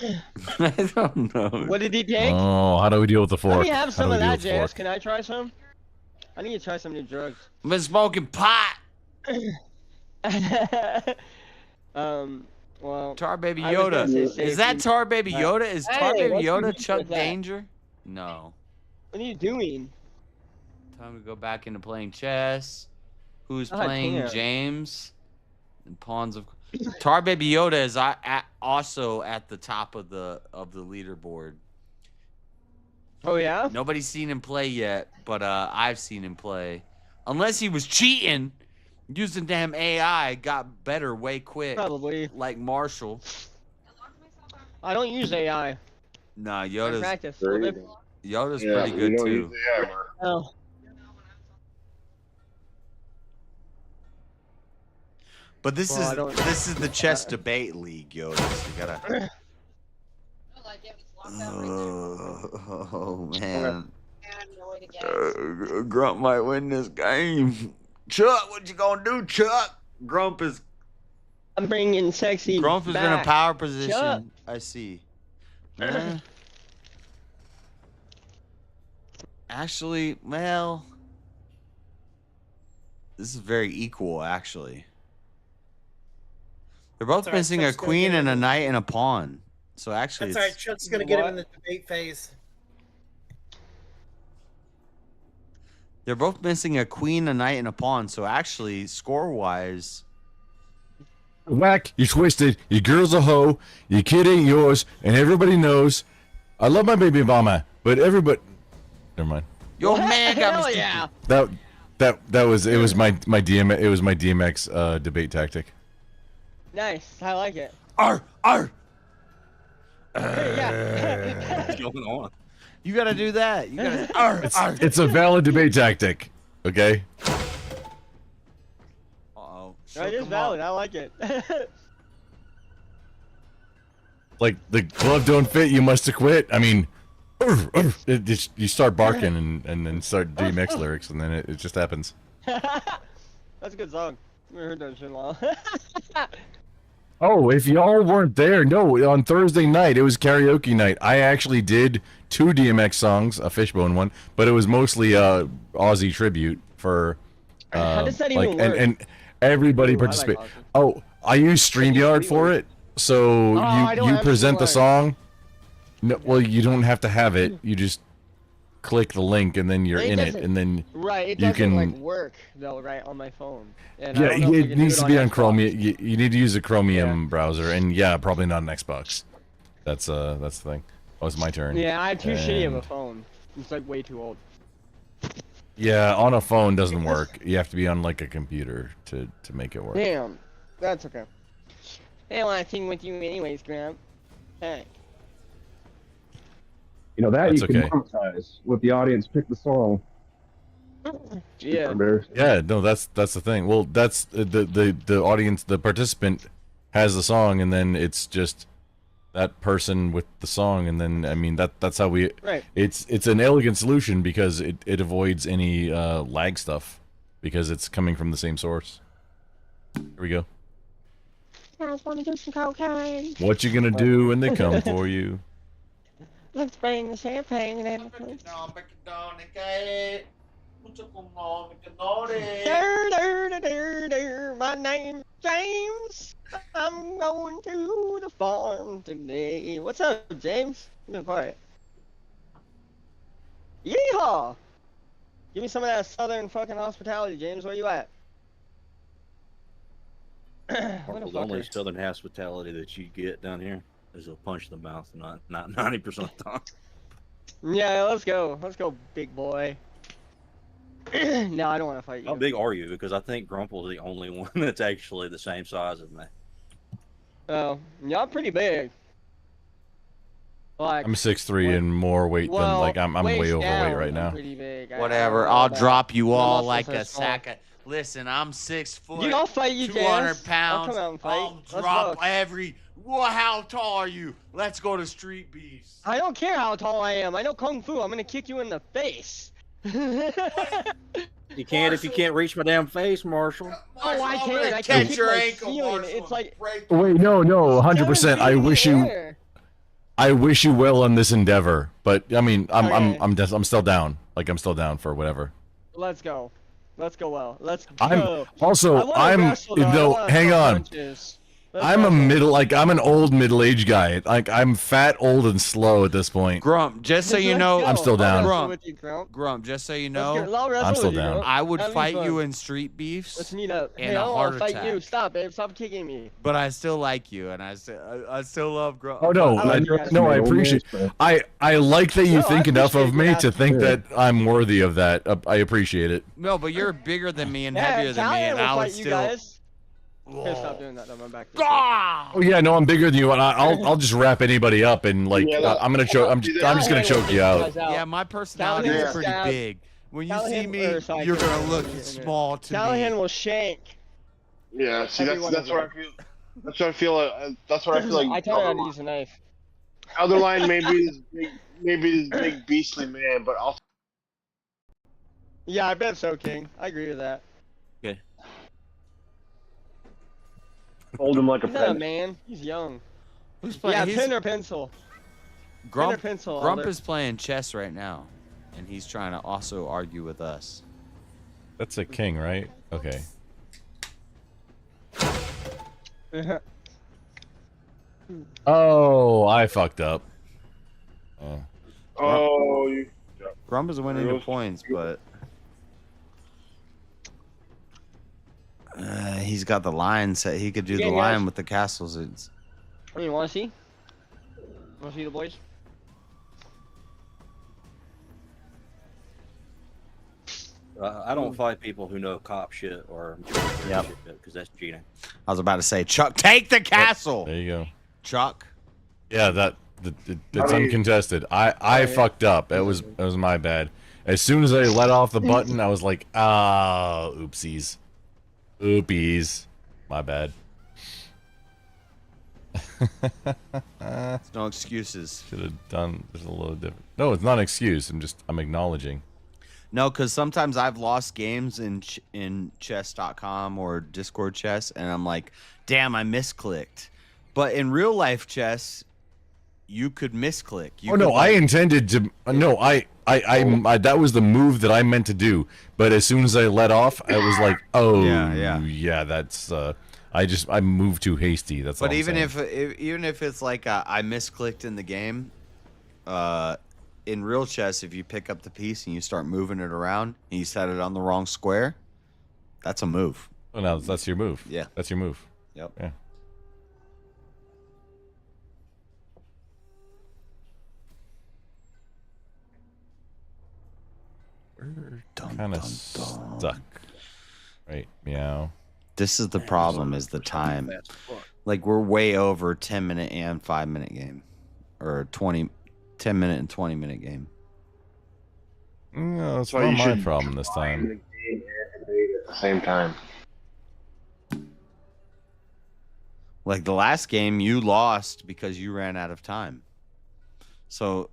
don't know. What did he take? Oh, how do we deal with the fork? Let me have some How of do we that, deal with the JS. Can I try some? I need to try some new drugs. I've been smoking pot. Well, Tar Baby I was Yoda. gonna say Is that safety. Tar Baby Yoda? Is Tar Hey, Baby what's the Yoda beef Chuck with that? Danger? No. What are you doing? Time to go back into playing chess. Who's God playing damn. James? And pawns of Tar Baby Yoda is also at the top of the leaderboard. Oh yeah? Nobody's seen him play yet, but I've seen him play. Unless he was cheating, using damn AI, got better way quick. Probably. Like Marshall. I don't use AI. Nah, I Yoda's practice. pretty good too. Oh. But this Well, is the chess debate league, Yoda. So you gotta. Oh man. Grump might win this game. Chuck, what you gonna do, Chuck? Grump is. I'm bringing sexy. Grump is in a back. power position. Chuck. I see. Actually, well, this is very equal. Actually, they're both That's all right, missing a Chuck's gonna queen get and it. a knight and a pawn. So actually, That's all right. Chuck's gonna get him in the debate phase. they're both missing a queen, a knight, and a pawn. So actually, score-wise, Whack, you're twisted, your girl's a hoe, your kid ain't yours, and everybody knows. I love my baby mama, but everybody. Never mind. Your man got Hell me. yeah. That was my DMX debate tactic. Nice. I like it. Arr. Yeah. What's going on? You gotta do that. You gotta. It's a valid debate tactic. Okay. Uh-oh. It is valid. I like it. Like the glove don't fit, you must acquit. I mean, you start barking and then start DMX lyrics, and then it just happens. That's a good song. I haven't heard that shit in a while. Oh, if y'all weren't there, no, on Thursday night, it was karaoke night. I actually did 2 DMX songs, a Fishbone one, but it was mostly Aussie tribute for How does that even work? and everybody participated. Oh, I used StreamYard for it, so you present the song. No, well, you don't have to have it. You just click the link and then you're in it, and then right, it you doesn't can like work though, right, on my phone. And I yeah, don't know if I it can needs do to it be on on Xbox. Chromium. You need to use a Chromium browser, and yeah, probably not an Xbox. That's the thing. Oh, it's my turn. Yeah, I have too shitty of a And- phone. It's like way too old. Yeah, on a phone doesn't work. You have to be on like a computer to make it work. Damn, that's okay. Hey, I want to sing with you anyways, Graham. Hey. You know that That's you can okay. monetize. Let the audience pick the song. Yeah. Yeah, no, that's the thing. Well, that's the audience, the participant has the song, and then it's just that person with the song, and then I mean that's how we. Right. It's an elegant solution because it avoids any lag stuff because it's coming from the same source. Here we go. I just want to do some cocaine. What you gonna do when they come for you? Let's bring the champagne and everything. My name's James. I'm going to the farm today. What's up, James? You've been quiet. Yeehaw! Give me some of that southern fucking hospitality, James. Where you at? What a The only fucker. southern hospitality that you get down here is a punch in the mouth, not 90% of the time. Yeah, let's go. Let's go, big boy. No, I don't want to fight you. How big are you? Because I think Grumple's the only one that's actually the same size as me. Oh, yeah, I'm pretty big. Like, I'm 6'3" and more weight than like I'm way waist overweight down, right I'm now. pretty big. Whatever. I don't know I'll about- drop you my all muscles like are a small. sack of. Listen, I'm 6 foot. Dude, I'll fight you, 200 Jazz. pounds. I'll come out and fight. I'll Let's drop box. every. Well, how tall are you? Let's go to Street Beefs. I don't care how tall I am. I know Kung Fu. I'm gonna kick you in the face. You can't if you can't reach my damn face, Marshall. Oh, I can. I catch can kick your my ankle, ceiling. Marshall, It's like Wait, no, 100%. I wish you well on this endeavor, but I mean, I'm still down. Like I'm still down for whatever. Let's go. Let's go well. Let's go. I'm also I wanna wrestle, though. I don't wanna hang throw on. punches. I'm I'm an old middle-aged guy. Like I'm fat, old, and slow at this point. Grump, just so you Let's know, go. I'm still I'll down. wrestle with you, Grump. Grump, just so you Let's know, get- I'll wrestle I'm still with you, down. Grump. I would That'd be fight fun. you in Street Beefs. Let's meet up. And Hey, a I heart wanna fight attack. you. Stop, babe. Stop kicking me. But I still like you, and I still love Grump. Oh no, I appreciate. I like that you No, I think enough of appreciate me that. to think that I'm worthy of that. I appreciate it. No, but you're bigger than me and Yeah, heavier than me, Italian and will I would fight you still. guys. Okay, stop doing that. I'm back. Oh yeah, no, I'm bigger than you, and I'll just wrap anybody up and like Yeah, I'm gonna choke. I'm just gonna choke you out. Yeah, my personality is pretty big. When you see me, you're gonna look small to me. Callahan will shank. Yeah, see, Every one that's of where I them. feel. That's what I feel. That's what I feel like. I tell her how to use a knife. Other line maybe this big beastly man, but I'll. Yeah, I bet so, King. I agree with that. Okay. Hold him like a He's not a pen. man. He's young. Who's playing? Yeah, He's- pen or pencil. Grump, Pen or pencil. Grump Alder. is playing chess right now, and he's trying to also argue with us. That's a king, right? Okay. Oh, I fucked up. Oh. Oh, you. Grump is winning the points, but he's got the line set. He could do the Yeah, line guys. with the castles. It's I mean, wanna see? Wanna see the boys? I don't fight people who know cop shit or Yep. because that's cheating. I was about to say, Chuck, take the castle. There you go. Chuck. Yeah, that It's uncontested. I fucked up. That was my bad. As soon as I let off the button, I was like, oopsies. Oopies. My bad. No excuses. Should have done just a little different. No, it's not an excuse. I'm acknowledging. No, because sometimes I've lost games in chess.com or Discord chess, and I'm like, damn, I misclicked. But in real life chess, you could misclick. I intended to. No, I that was the move that I meant to do. But as soon as I let off, I was like, oh, yeah, that's. I moved too hasty. That's all. But I'm even saying. even if it's like I misclicked in the game, in real chess, if you pick up the piece and you start moving it around and you set it on the wrong square, that's a move. Oh, no, that's your move. Yeah, that's your move. Yep. Yeah. We're kind of stuck. Right, meow. This is the problem, is the time. Like, we're way over 10-minute and 5-minute game. Or 10-minute and 20-minute game. No, it's not my problem this time. At the same time. Like, the last game, you lost because you ran out of time. So...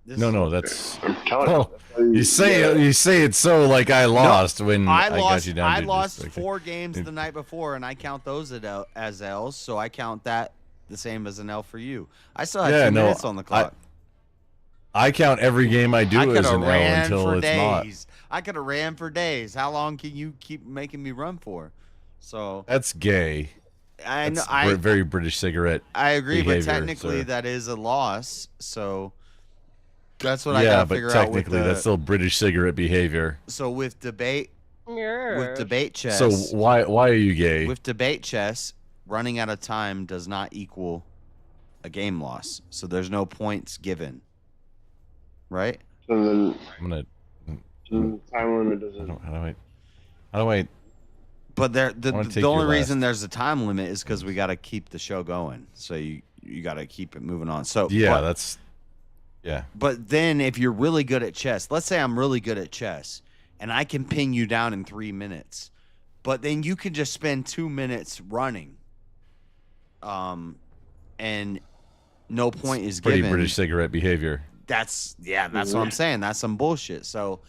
No, that's. I'm telling you. You say it so like I lost when I got you down. I lost 4 games the night before, and I count those as L's, so I count that the same as an L for you. I still have 2 minutes on the clock. I count every game I do as an L until it's not. I could have ran for days. How long can you keep making me run for? So that's gay. That's very British cigarette. I agree, behavior, but technically sir. that is a loss. So. That's what I gotta figure out. Yeah, but technically that's still British cigarette behavior. So with debate chess. So why are you gay? With debate chess, running out of time does not equal a game loss. So there's no points given. Right? So then I'm gonna. Time limit doesn't. How do I? But the only reason there's a time limit is because we got to keep the show going. So you got to keep it moving on. So yeah, that's. Yeah. But then if you're really good at chess, let's say I'm really good at chess and I can pin you down in 3 minutes, but then you can just spend 2 minutes running. And no point is given. Pretty British cigarette behavior. That's what I'm saying. That's some bullshit. So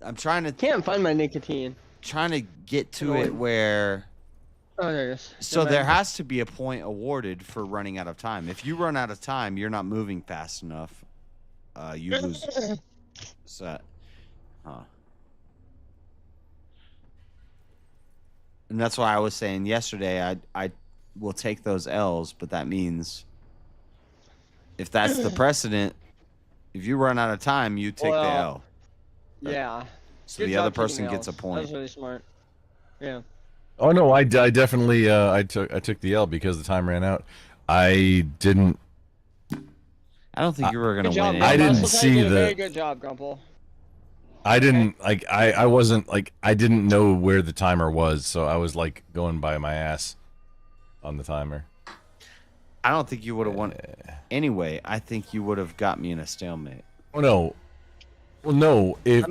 I'm trying to can't find my nicotine. Trying to get to it where there it is. So there has to be a point awarded for running out of time. If you run out of time, you're not moving fast enough. You lose set. And that's why I was saying yesterday I will take those L's, but that means if that's the precedent, if you run out of time, you take the L. Yeah. So the other person gets a point. That's really smart. Yeah. Oh no, I definitely I took the L because the time ran out. I don't think you were gonna win. I didn't see the. Very good job, Grumple. I didn't I wasn't I didn't know where the timer was, so I was like going by my ass on the timer. I don't think you would have won. Anyway, I think you would have got me in a stalemate. Oh no. Well, no. If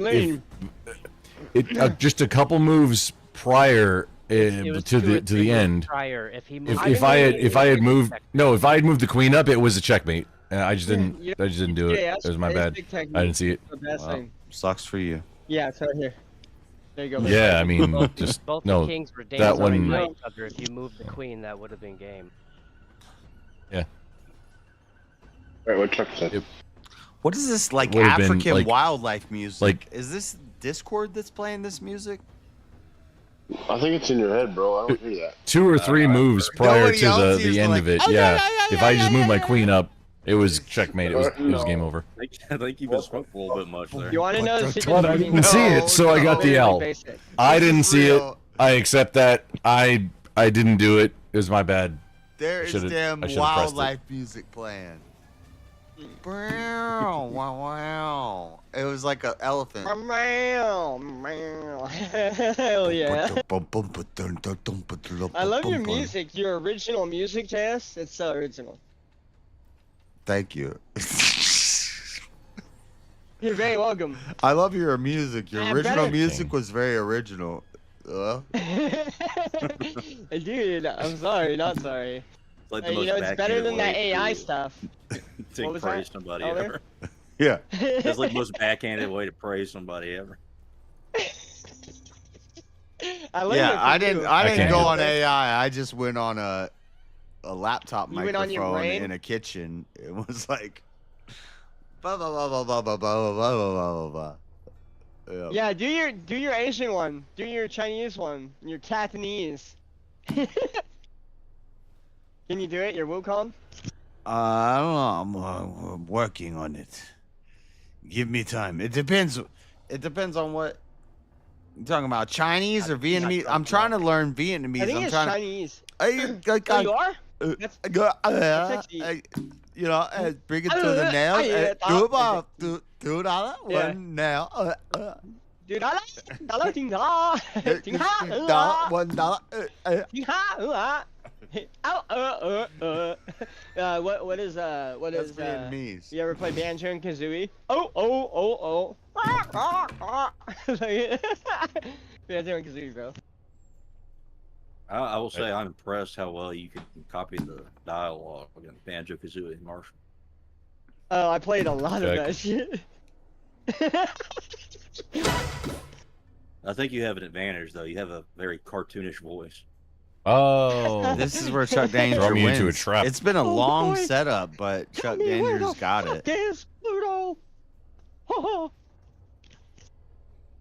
just a couple moves prior to the end. Prior, if I had moved the queen up, it was a checkmate. I just didn't do it. It was my bad. I didn't see it. Well, sucks for you. Yeah, it's right here. There you go. Yeah, I mean, just both no. the kings were That one. by each other. If you moved the queen, that would have been game. Yeah. Right, what Chuck said. What is this like Would've been, African like- wildlife music? like- Is this Discord that's playing this music? I think it's in your head, bro. I don't hear that. 2 or 3 moves prior Nobody to else the is end like, of it. "Oh, Yeah. yeah, If I just moved my queen up, it was checkmate. It was game over. I think you've been smoked a little bit much there. You want to know the secret? But I didn't see it, so I got the L. Basic. I didn't see it. I accept that. I didn't do it. It was my bad. There is damn wildlife music playing. Wow, wow. It was like an elephant. Hell yeah. I love your music. Your original music, Jess. It's so original. Thank you. You're very welcome. I love your music. Your Yeah, original better. music was very original. Dude, I'm sorry, not sorry. Like the You most know, it's better backhanded than that way AI to- stuff. to What was praise that? somebody Elder? ever. Yeah. It's like the most backhanded way to praise somebody ever. I learned Yeah, it I from didn't. you. I didn't can't go do on that. AI. I just went on a laptop You went on your microphone brain? in a kitchen. It was like. Blah, blah, blah, blah, blah, blah, blah, blah, blah, blah. Yeah. Yeah, do your Asian one. Do your Chinese one. Your Cantonese. Can you do it? Your Wukong? I don't know. I'm working on it. Give me time. It depends. It depends on what. You talking about Chinese or Vietnamese? I'm trying to learn Vietnamese. I think I'm it's trying Chinese. To, Oh, you are? That's sexy. you know, bring it to the nail. Do about $2 Yeah. one nail. Dude, I like $1. $1. What is That's Vietnamese. you ever play Banjo and Kazooie? Oh. Banjo and Kazooie, bro. I will say I'm impressed how well you can copy the dialogue in Banjo-Kazooie and Marshall. Oh, I played a lot of Check. that shit. I think you have an advantage though. You have a very cartoonish voice. Oh, This is where Chuck Danger Throw me wins. into a trap. It's been a Oh, long boy. setup, but Chuck Where Danger's the got fuck it. is Pluto?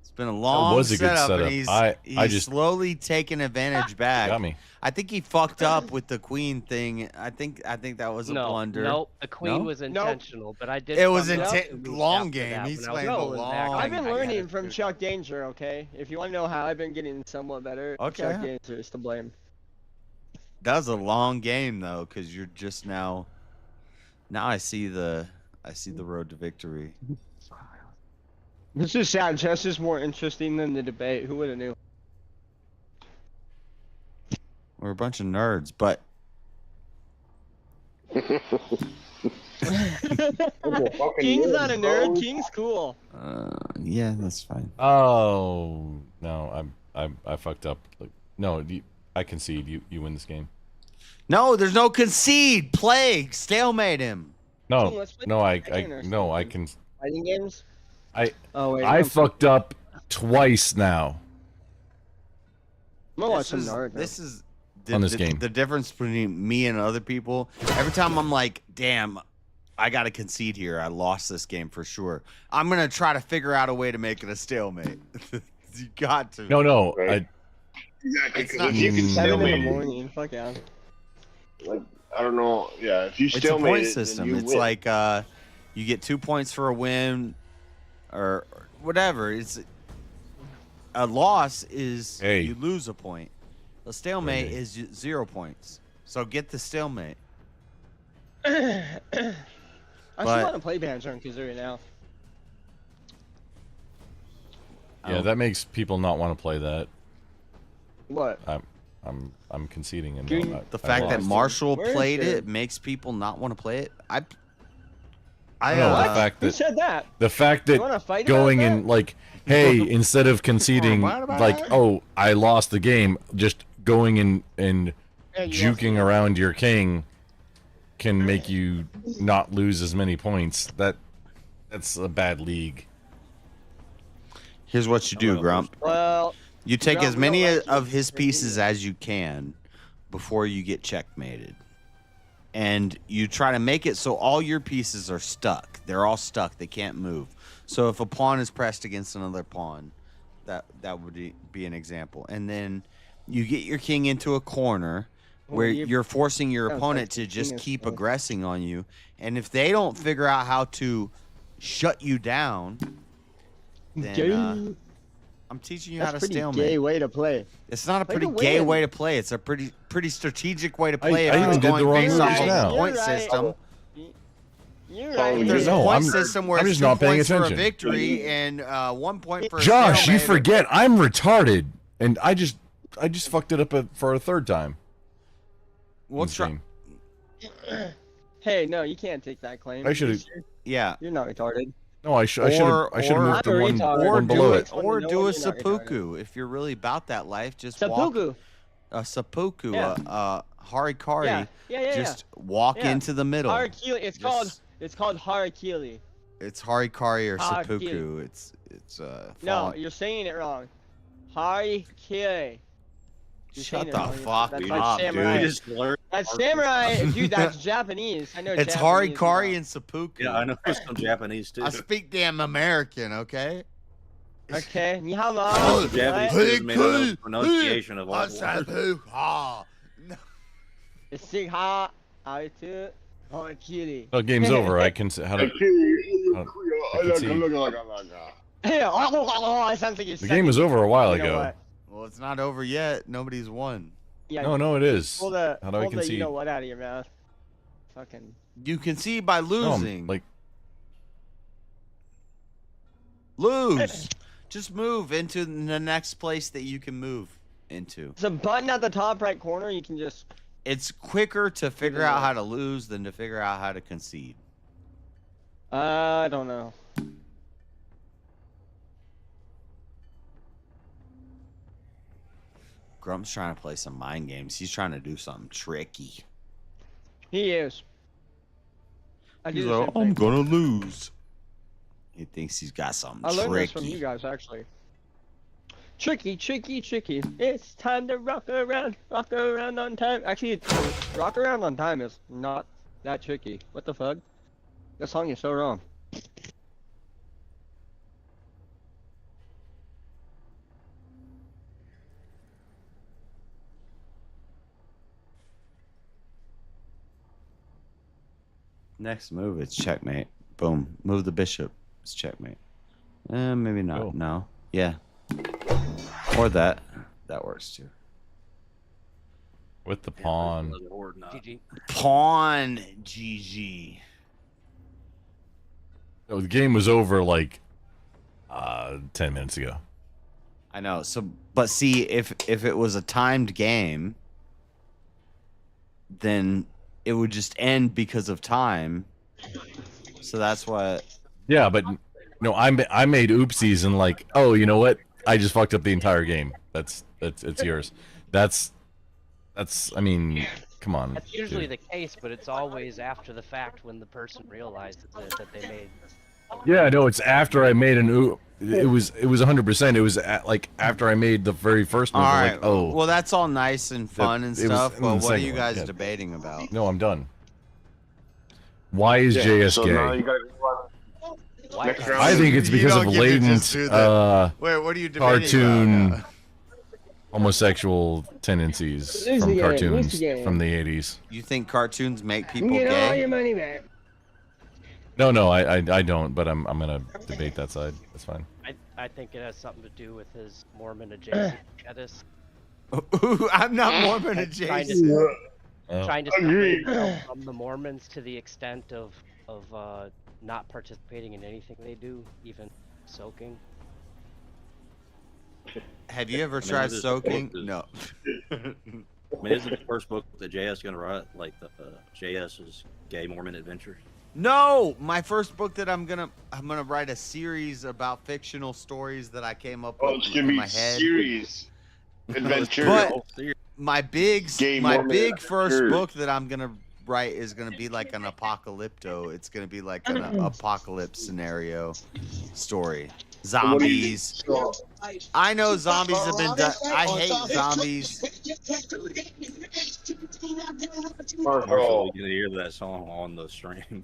It's been a long was a good setup, setup. and he's I he's just- slowly taking advantage back. Got me. I think he fucked up with the queen thing. I think that was a blunder. No, the queen No? was intentional, but I did. It was fumble up intent- 2 weeks long after game. that He's when I was playing the going back. long- I've been I got learning it. from Chuck Danger, okay? If you want to know how I've been getting somewhat better, Okay. Chuck Danger is to blame. That was a long game though, because you're just now. Now I see the road to victory. This is sad. Chess is more interesting than the debate. Who would have knew? We're a bunch of nerds, but King's not a nerd. King's cool. yeah, that's fine. Oh no, I fucked up. Like, no, I concede. You win this game. No, there's no concede. Plague, stalemate him. No, Let's play no, I fighting or no, I can. Fighting games? I Oh, wait, I I'm- fucked up twice now. I'm gonna watch some Naruto. This is On this game. The difference between me and other people. Every time I'm like, damn, I got to concede here. I lost this game for sure. I'm gonna try to figure out a way to make it a stalemate. You got to. No, Right. Exactly, It's because not- if you can 7 in the stalemate it, morning. Fuck yeah. like I don't know, yeah, if you It's a stalemate point it, system. then you It's win. like you get 2 points for a win, or whatever. It's a loss is you lose a point. A stalemate is 0 points. So get the stalemate. I still But- want to play Banjo and Kazooie now. Yeah, that makes people not want to play that. What? I'm conceding. And Dude, no, The I fact that lost. Marshall Where is played it? it makes people not want to play it. I No, the fact Who that said that? the fact You wanna that fight going about in like, hey, instead of conceding, like, oh, I lost the game, just going in and Yeah, you lost juking around your king can make you not lose as many points. That's a bad league. Here's what you do, Grump. Well, You take Grump, as we many don't like of you. his pieces as you can before you get checkmated. And you try to make it so all your pieces are stuck. They're all stuck. They can't move. So if a pawn is pressed against another pawn, that would be an example. And then you get your king into a corner where you're forcing your Sounds opponent like to the just king is keep cool. aggressing on you. And if they don't figure out how to shut you down, then I'm teaching you That's how to pretty stalemate. gay way to play. It's not a Way to pretty gay win. way to play. It's a pretty strategic way to play. I if even it's did the going wrong based off moves a now. point You're right. system. You're Oh, right. There's a No, point I'm- system where I'm it's just 2 not paying points for a attention. victory and 1 point for a Josh, you stalemate. forget I'm retarded, and I just fucked it up for a third time. Let's try. Hey, no, you can't take that claim. I should. Yeah. You're not retarded. No, I should have moved to one or below do it. Or No, do a you're not seppuku if you're really about that life. Just Seppuku. walk a seppuku, Yeah. harikari. Yeah. Just walk into the middle. Harakiri. It's called harakiri. It's harikari or Harakiri. seppuku. It's No, falling- you're saying it wrong. Harakiri. Shut the fuck That's up, samurai. dude. That's samurai, dude. That's Japanese. I know. It's Japanese, harikari and seppuku. Yeah, I know some Japanese too. I speak damn American, okay? Okay. Ni hao ma. Also, Japanese is made up pronunciation of all words. It's sing ha. Harakiri. Harakiri. Oh, game's over. I can. How do? I can see. It sounds like you're The game was over a while You know ago. what? Well, it's not over yet. Nobody's won. Yeah, No, it is. Pull the, How do I pull the concede? you know what out of your mouth. Fucking. You concede by No, losing. like Lose. Just move into the next place that you can move into. There's a button at the top right corner. You can just. It's quicker to figure out how to lose than to figure out how to concede. I don't know. Grump's trying to play some mind games. He's trying to do something tricky. He is. I do He's the same like, thing. I'm gonna lose. He thinks he's got something I learned this from tricky. you guys actually. Tricky. It's time to rock around on time. Actually, rock around on time is not that tricky. What the fuck? That song is so wrong. Next move, it's checkmate. Boom. Move the bishop. It's checkmate. Maybe not. Oh. No. Yeah. Or that. That works too. with the pawn. GG. Pawn. GG. No, the game was over like 10 minutes ago. I know. So, but see, if it was a timed game, then it would just end because of time. So that's what. Yeah, but no, I made oopsies and like, oh, you know what? I just fucked up the entire game. It's yours. That's. I mean, come on. That's usually dude. the case, but it's always after the fact when the person realizes that they made. Yeah, no, it's after I made an oop. It was 100%. It was like after I made the very first move. All I'm right. like, oh. Well, that's all nice and fun and It was stuff. in But the what are second you one, guys yeah. debating about? No, I'm done. Why is Yeah, JS so gay? now you gotta go on next round. I think it's You because don't of get to latent just do that. Wait, what are you debating cartoon about? homosexual tendencies Lose from the game, lose cartoons the game. from the 80s. You think cartoons make people Get all gay? your money back. No, I don't, but I'm gonna debate that side. That's fine. I think it has something to do with his Mormon adjacent status. I'm not Mormon Trying adjacent. Oh. Trying to separate himself from the Mormons to the extent of not participating in anything they do, even soaking. Have you ever I mean, tried this is- soaking? this is- No. I mean, isn't the first book that JS gonna write like the JS's Gay Mormon Adventures? No, my first book that I'm gonna write a series about fictional stories that I came up Oh, with it's gonna in be my head. series. Adventure. But my big Gay my Mormon big first Adventures. book that I'm gonna write is gonna be like an apocalypto. It's gonna be like an apocalypse scenario story. Zombies. I know zombies have been done. I hate zombies. Marshall, you can hear that song on the stream.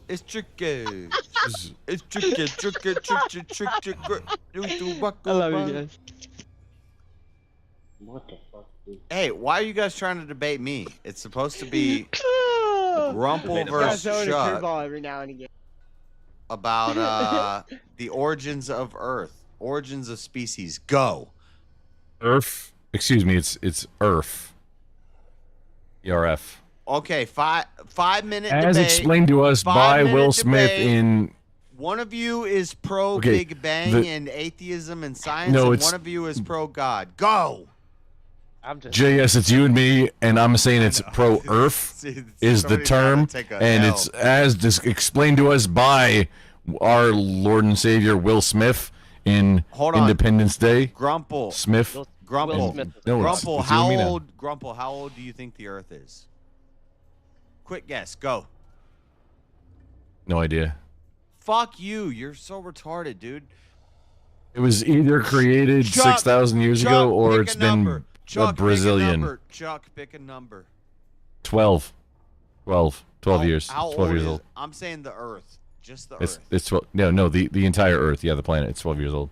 It's tricky. It's tricky. I love you guys. What the fuck? Dude? Hey, why are you guys trying to debate me? It's supposed to be Grumple Guys versus throw in a Chuck curveball every now and again. about the origins of Earth, origins of species. Go. Earth. Excuse me. It's Earth. ERF. Okay, 5-minute As debate. explained to us by 5-minute Will Smith debate. in. One of you is pro Okay, Big Bang the- and atheism and science, No, and it's- one of you is pro God. Go. I'm just. JS, it's you and me, and I'm saying it's pro-Earth is the term, and it's as explained to us by our Lord and Savior Will Smith in Independence Day. Grumple. Smith. Grumple. No, Grumple. it's you and me now. How old do you think the Earth is? Quick guess. Go. No idea. Fuck you. You're so retarded, dude. It was either created 6,000 years ago, or it's been a Brazilian. Chuck, pick a number. 12 years. How 12 years is- old. I'm saying the Earth. Just the Earth. It's 12. No, the entire Earth. Yeah, the planet. It's 12 years old.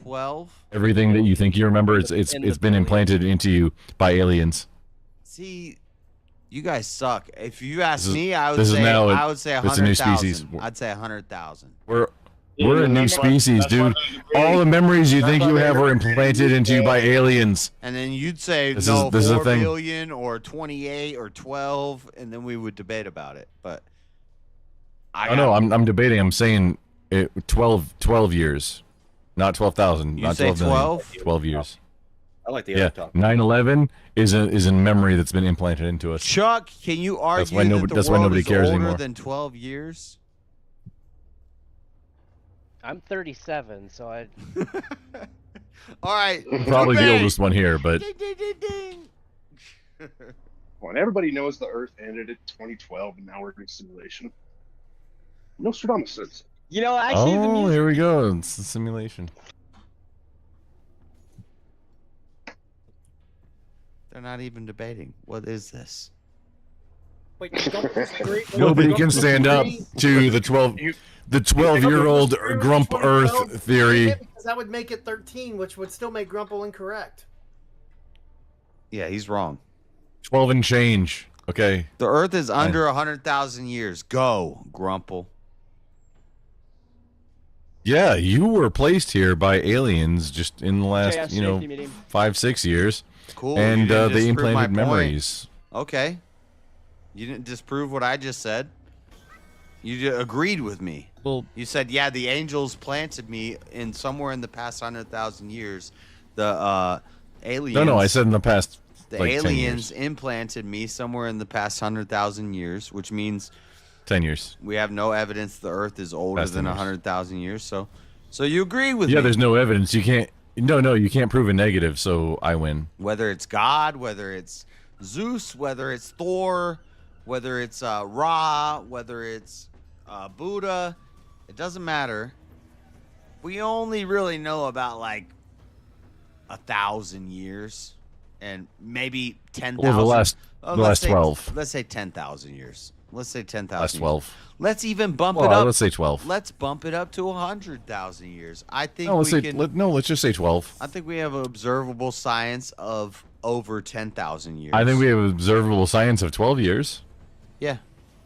12? Everything that you think you remember, it's been implanted into you by aliens. See, you guys suck. If you ask me, I would this is say now I would say it's a new species. 100,000. I'd say 100,000. We're a new species, dude. All the memories you think you have were implanted into you by aliens. And then you'd say This no, is 4 the thing. billion or 28 or 12, and then we would debate about it. But I'm debating. I'm saying 12 years, not 12,000. You Not say 12 million. 12? 12 years. I like the Yeah, other topic. 9/11 is a memory that's been implanted into us. Chuck, can you argue That's why nobody, that that's the why world nobody is cares older anymore. than 12 years? I'm 37, so I. All right. Probably the oldest one here, but Well, and everybody knows the Earth ended in 2012, and now we're in a simulation. Nostradamus says. You know, actually, the oh, music. here we go. It's a simulation. They're not even debating. What is this? Wait, don't disagree. Nobody can stand up to the 12-year-old Grump Earth theory. Because that would make it 13, which would still make Grumple incorrect. Yeah, he's wrong. 12 and change. Okay. The Earth is under 100,000 years. Go, Grumple. Yeah, you were placed here by aliens just in the last, JS safety meeting. 5-6 years. Cool. And you didn't they disprove my implanted point. memories. Okay. You didn't disprove what I just said. You agreed with me. Well, you said, yeah, the angels planted me in somewhere in the past 100,000 years. The aliens. No, I said in the past. The like 10 aliens years. implanted me somewhere in the past 100,000 years, which means 10 years. we have no evidence the Earth is older Past 10 than years. 100,000 years. So you agree with me. Yeah, there's no evidence. You can't. No, you can't prove a negative, so I win. Whether it's God, whether it's Zeus, whether it's Thor, whether it's Ra, whether it's Buddha, it doesn't matter. We only really know about like 1,000 years, and maybe 10,000. Well, the last 12. Let's say 10,000 years. Let's say 10,000. Last 12. Let's even bump Well, it up. let's say 12. Let's bump it up to 100,000 years. I think No, let's we say can. let's just say 12. I think we have observable science of over 10,000 years. I think we have observable science of 12 years. Yeah.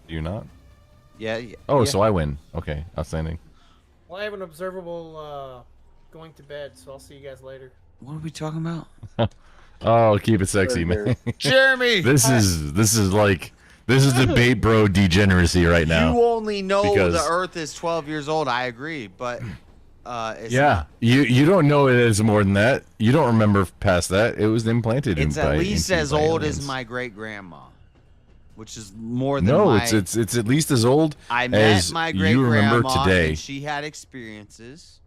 Do you not? Yeah. Oh, yeah. so I win. Okay, outstanding. Well, I have an observable going to bed, so I'll see you guys later. What are we talking about? Oh, keep it sexy, man. Jeremy! This is debate bro degeneracy right now. You only know because- the Earth is 12 years old. I agree, but it's yeah, not. you don't know it is more than that. You don't remember past that. It was implanted. It's by, at least into as by old aliens. as my great grandma, which is more than No, my. it's at least as old I met as my great you remember grandma, today. and she had experiences,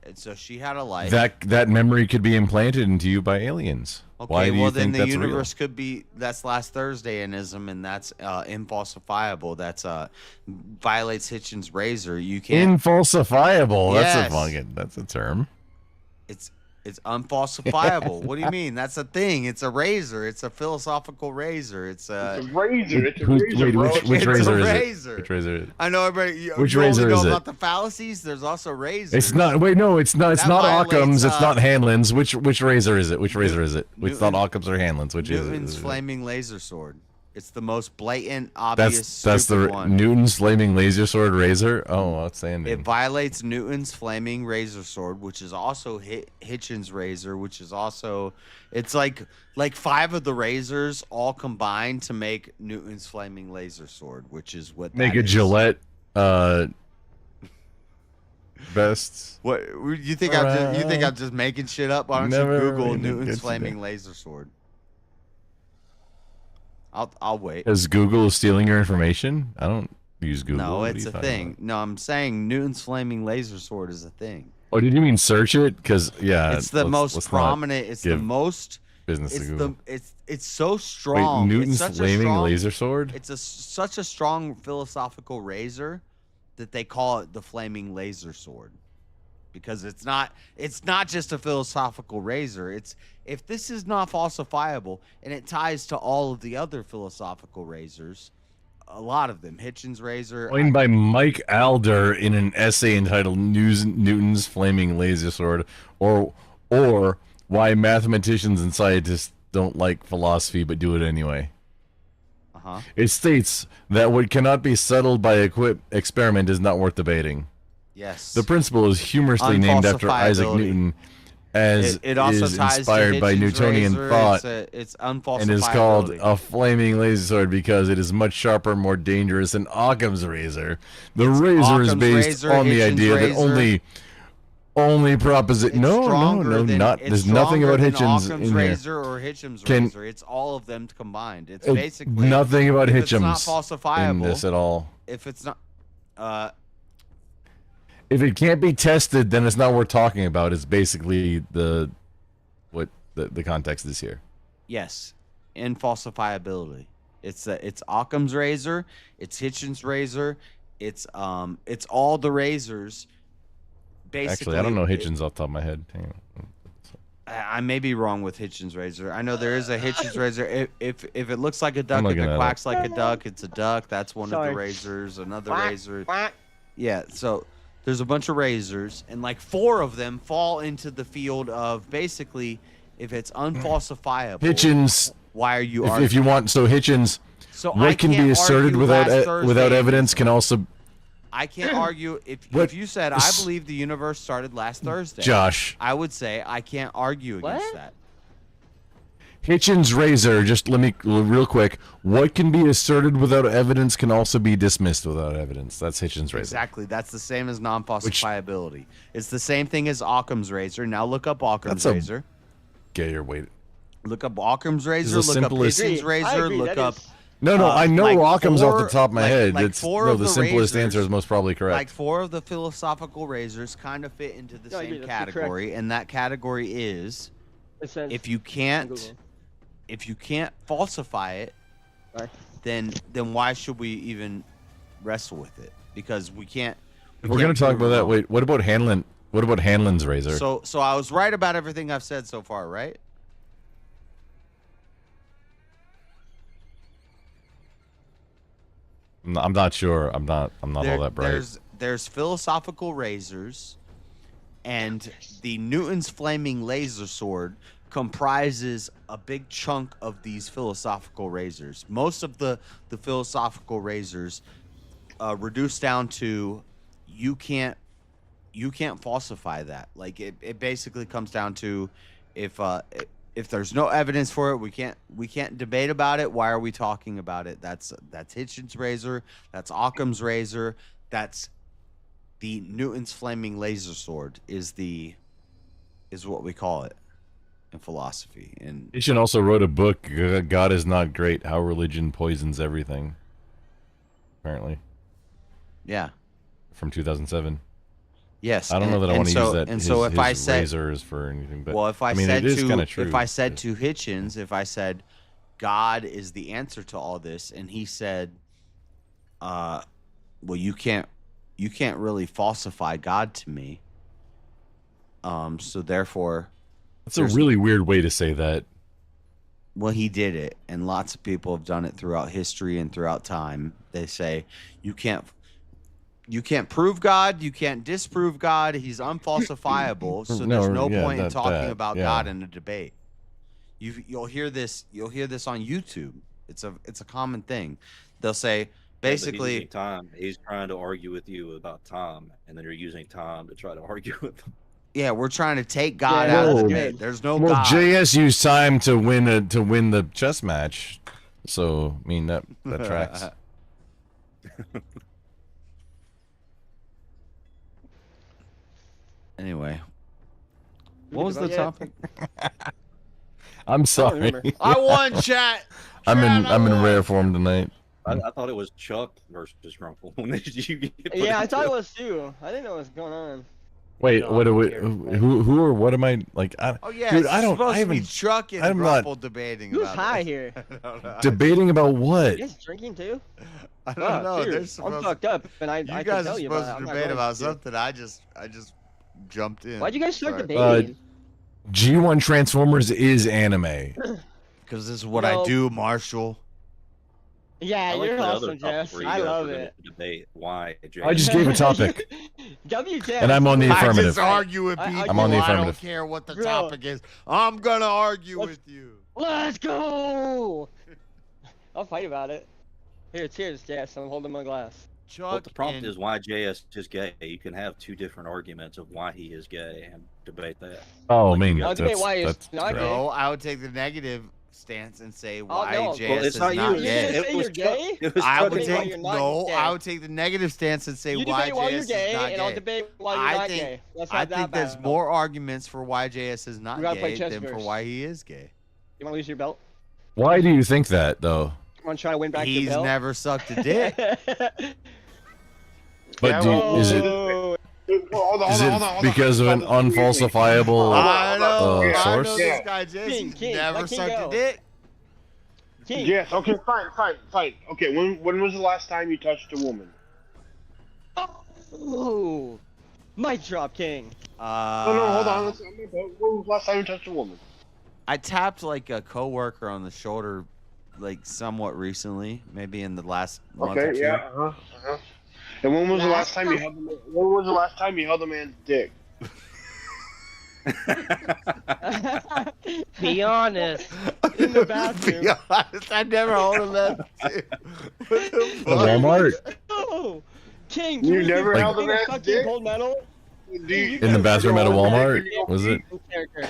and so she had a life. That memory could be implanted into you by aliens. Okay, Why do you well then think the that's real? universe could be that's last Thursdayanism, and that's infalsifiable. That's violates Hitchens' razor. You can't. Infalsifiable. Yes. That's a term. It's unfalsifiable. What do you mean? That's a thing. It's a razor. It's a philosophical razor. It's a razor. It's a Who's- razor, wait, bro. which It's razor a is razor. it? Which razor is it? I know everybody. Which you razor only know is it? about the fallacies. There's also razors. It's not. Wait, no, it's not. It's That not violates, Occam's. It's not Hanlon's. Which razor is it? Which razor is it? It's not Newton- Occam's or Hanlon's. Which Newton's is it? flaming laser sword. It's the most blatant, obvious. That's the stupid one. Newton's flaming laser sword razor. Oh, outstanding. It violates Newton's flaming razor sword, which is also Hitchens' razor, which is also. It's like 5 of the razors all combined to make Newton's flaming laser sword, which is what. Make that a is. Gillette. best. What you think? You think I'm just making shit up? Why don't Never you Google even Newton's gets you flaming there. laser sword? I'll wait. Because Google is stealing your information? I don't use Google. No, What are it's you a talking thing. about? No, I'm saying Newton's flaming laser sword is a thing. Oh, did you mean search it? Because It's the most prominent. It's the most business to Google. It's so strong. Wait, Newton's it's such flaming a strong, laser sword? It's such a strong philosophical razor that they call it the flaming laser sword, because it's not just a philosophical razor. It's if this is not falsifiable, and it ties to all of the other philosophical razors, a lot of them. Hitchens razor. Coined by Mike Alder in an essay entitled Newton's Flaming Laser Sword, or Why Mathematicians and Scientists Don't Like Philosophy But Do It Anyway. It states that what cannot be settled by experiment is not worth debating. Yes. The principle is humorously named after Isaac Newton, as it also is ties to inspired by Hitchens Newtonian razor. thought, It's unfalsifiability. and is called a flaming laser sword because it is much sharper, more dangerous than Occam's razor. The razor is Occam's based razor, on the Hitchens idea that razor. only proposition. No, not. There's nothing about Hitchens Occam's in here. razor or Hitchens razor. It's all of them combined. It's basically nothing about if Hitchens It's not falsifiable in this at all. If it's not, If it can't be tested, then it's not worth talking about. It's basically what the context is here. yes, infalsifiability. It's Occam's razor. It's Hitchens razor. It's all the razors. Basically, Actually, I don't know Hitchens off the top of my head. Hang on. I may be wrong with Hitchens razor. I know there is a Hitchens razor. If it looks like a duck, looking if that it up. quacks like a duck, it's a duck. That's one of Sorry. the razors. Another Quack, razor. quack. Yeah. So there's a bunch of razors, and like 4 of them fall into the field of basically if it's unfalsifiable. Hitchens. Why are you? If you want, so Hitchens. So I what can can't be asserted argue without last Thursday without against evidence can also. I can't argue if What- you said I believe the universe started last Thursday. Josh. I would say I can't argue against that. Hitchens razor. Just let me real quick. What can be asserted without evidence can also be dismissed without evidence. That's Hitchens razor. Exactly. That's the same as non-falsifiability. It's the same thing as Occam's razor. Now look up Occam's That's a- razor. Get your weight. Look up Occam's razor. the Look up simplest- Hitchens razor. Look up. No, I know like Occam's off the 4 top of my head. like It's 4 no, of the the simplest razors- answer is most probably correct. Like 4 of the philosophical razors kind of fit into the No, same yeah, that's correct. category, and that category is It says if you can't falsify it, then why should we even wrestle with it? Because we can't. If we're gonna talk prove about it that, wrong. wait. What about Hanlon? What about Hanlon's razor? So I was right about everything I've said so far, right? I'm not sure. I'm not all that bright. There's philosophical razors, and the Newton's flaming laser sword comprises a big chunk of these philosophical razors. Most of the philosophical razors reduce down to you can't falsify that. Like it basically comes down to if there's no evidence for it, we can't debate about it. Why are we talking about it? That's Hitchens razor. That's Occam's razor. That's the Newton's flaming laser sword is what we call it in philosophy. And Hitchens also wrote a book, God is Not Great, How Religion Poisons Everything. Apparently. Yeah. From 2007. Yes. I don't know that I want to use that. And so if I said razors for anything, but well, if I mean, said it is kind to of true. if I said to Hitchens, if I said God is the answer to all this, and he said, well, you can't really falsify God to me. So therefore, That's a really weird way to say that. well, he did it, and lots of people have done it throughout history and throughout time. They say you can't prove God, you can't disprove God. He's unfalsifiable, so there's no point in talking about God in a debate. You'll hear this on YouTube. It's a common thing. They'll say basically He's using time. He's trying to argue with you about time, and then you're using time to try to argue with him. yeah, we're trying to take God out of the debate. There's no Well, God. JS used time to win the chess match, so I mean that tracks. What was the topic? I'm sorry. remember. I won, chat. I'm in rare form tonight. I thought it was Chuck versus Grunkle. When did you get put Yeah, I into thought it was too. I didn't know what was going on. Wait, what do we? Who or what am I like? Oh yeah, dude, it's I don't. supposed I to be haven't. Chuck and I'm not Grumple debating Who's about high it. here? I don't know. debating about what. You guys drinking too? I don't know. Dude, They're I'm supposed fucked up, and I you can guys tell are you supposed about it. to I'm not debate going about to. something. I just jumped in. Why'd you guys start Sorry. debating? G1 Transformers is anime. Because this is what No. I do, Marshall. Yeah, I like you're the other awesome, topic Jess. where you I guys love were gonna it. Debate why. I just gave a topic. WTF. And I'm on the I affirmative. just argue with people. I'm on the I don't affirmative. care what the Bro. topic is. I'm gonna argue with you. Let's go! I'll fight about it. Here, cheers, Jess. I'm holding my glass. Chuck What the problem is why JS is gay. You can have two different arguments of why he is gay and debate that. Oh, I mean, I'll debate why he's not gay. No, I would take the negative stance and say why no. JS Well, it's is not not you. gay. You're gonna say you're gay? It was I Chuck would and why take you're not no. gay. I would take the negative stance and say You why debate why JS you're is gay, not and I'll gay. debate why you're I not think gay. Let's I have that think there's battle. more arguments for why JS is not We gotta play gay chess than for first. why he is gay. You want to lose your belt? Why do you think that though? Want to try to win back He's your belt? never sucked a dick. But is it Hold on, is hold it on. because of an unfalsifiable I know. I know source? this guy JS. He's King, never let King sucked go. a dick. King. Yes. Okay. Fine. Okay. When was the last time you touched a woman? Oh, mic drop, King. No, hold on. When was the last time you touched a woman? I tapped like a coworker on the shoulder, like somewhat recently, maybe in the last month or Okay. two. Yeah. And when was the last time you held the man? When was the last time you held a man's dick? Be honest. In the bathroom. Be honest, I never hold a man. What the fuck? Walmart? Oh, King. You can never do held a King man's fucking dick? gold medal? In the bathroom at a Walmart? Was it? Character.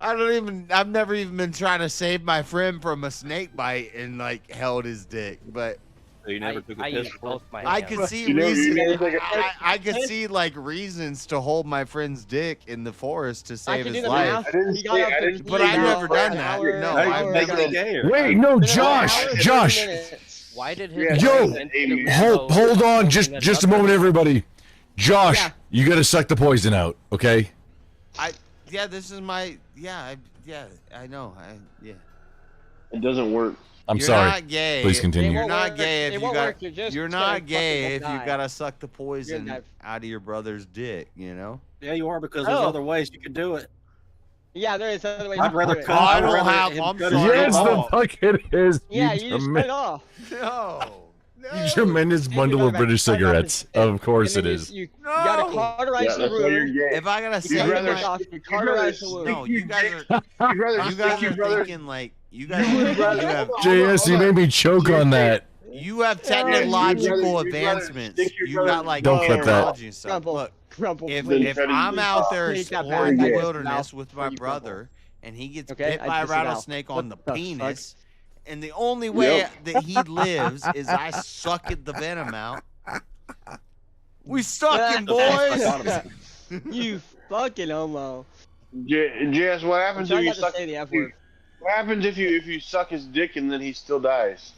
I've never even been trying to save my friend from a snake bite and like held his dick, but So you never took a I piss use before? both my I hands. could see You never reasons. took a piss? I could see like reasons to hold my friend's dick in the forest to I save can do his the life. math. I didn't He got say- up I to didn't But say I've you never were done an that. hour. No, Now I've you're never. making it gayer. Wait, no, Been an Josh, hour and Josh, 30 minutes. Why did Yeah, his yo, friend instantly hold go on, open just it a up? moment, everybody. Josh, Yeah. you gotta suck the poison out, okay? This is my. I know. It doesn't work. I'm You're sorry. not gay. Please continue. You're won't not work. gay if It you won't got. work. You're just You're gonna not fucking gay if you die. gotta suck the poison die. out of your brother's dick. You know. Yeah, you are because there's Oh. other ways you can do it. Yeah, there is other ways I'd to rather do it. cut. I I'd don't rather have- him I'm cut his sorry. dick Yes, the off. fuck it is. Yeah, you just cut it off. No. You tremendous bundle of British cigarettes. Of course it is. You gotta cauterize Yeah, the that's why you're wound. gay. If I gotta You say You'd rather- cauterize you'd the wound. no, you guys are. You'd rather You guys stick your are brother. thinking like you guys. You would You rather- have, hold on, JS, you hold on. made me choke on that. you have you'd rather- technological you'd rather advancements. stick your You got brother- like Don't clip that. technology and stuff. Crumple. Look, Crumple, if please. I'm out there Take that exploring back. the Yeah. wilderness Mouth with my you brother, and he gets Okay, bit I by a disavow. rattlesnake on the What the fuck? penis, and the only way Yep. that he lives is I suck the venom out. We sucking, boys. You fucking homo. JS, what happens I'm if you trying not suck? to say the F word. What happens if you suck his dick and then he still dies?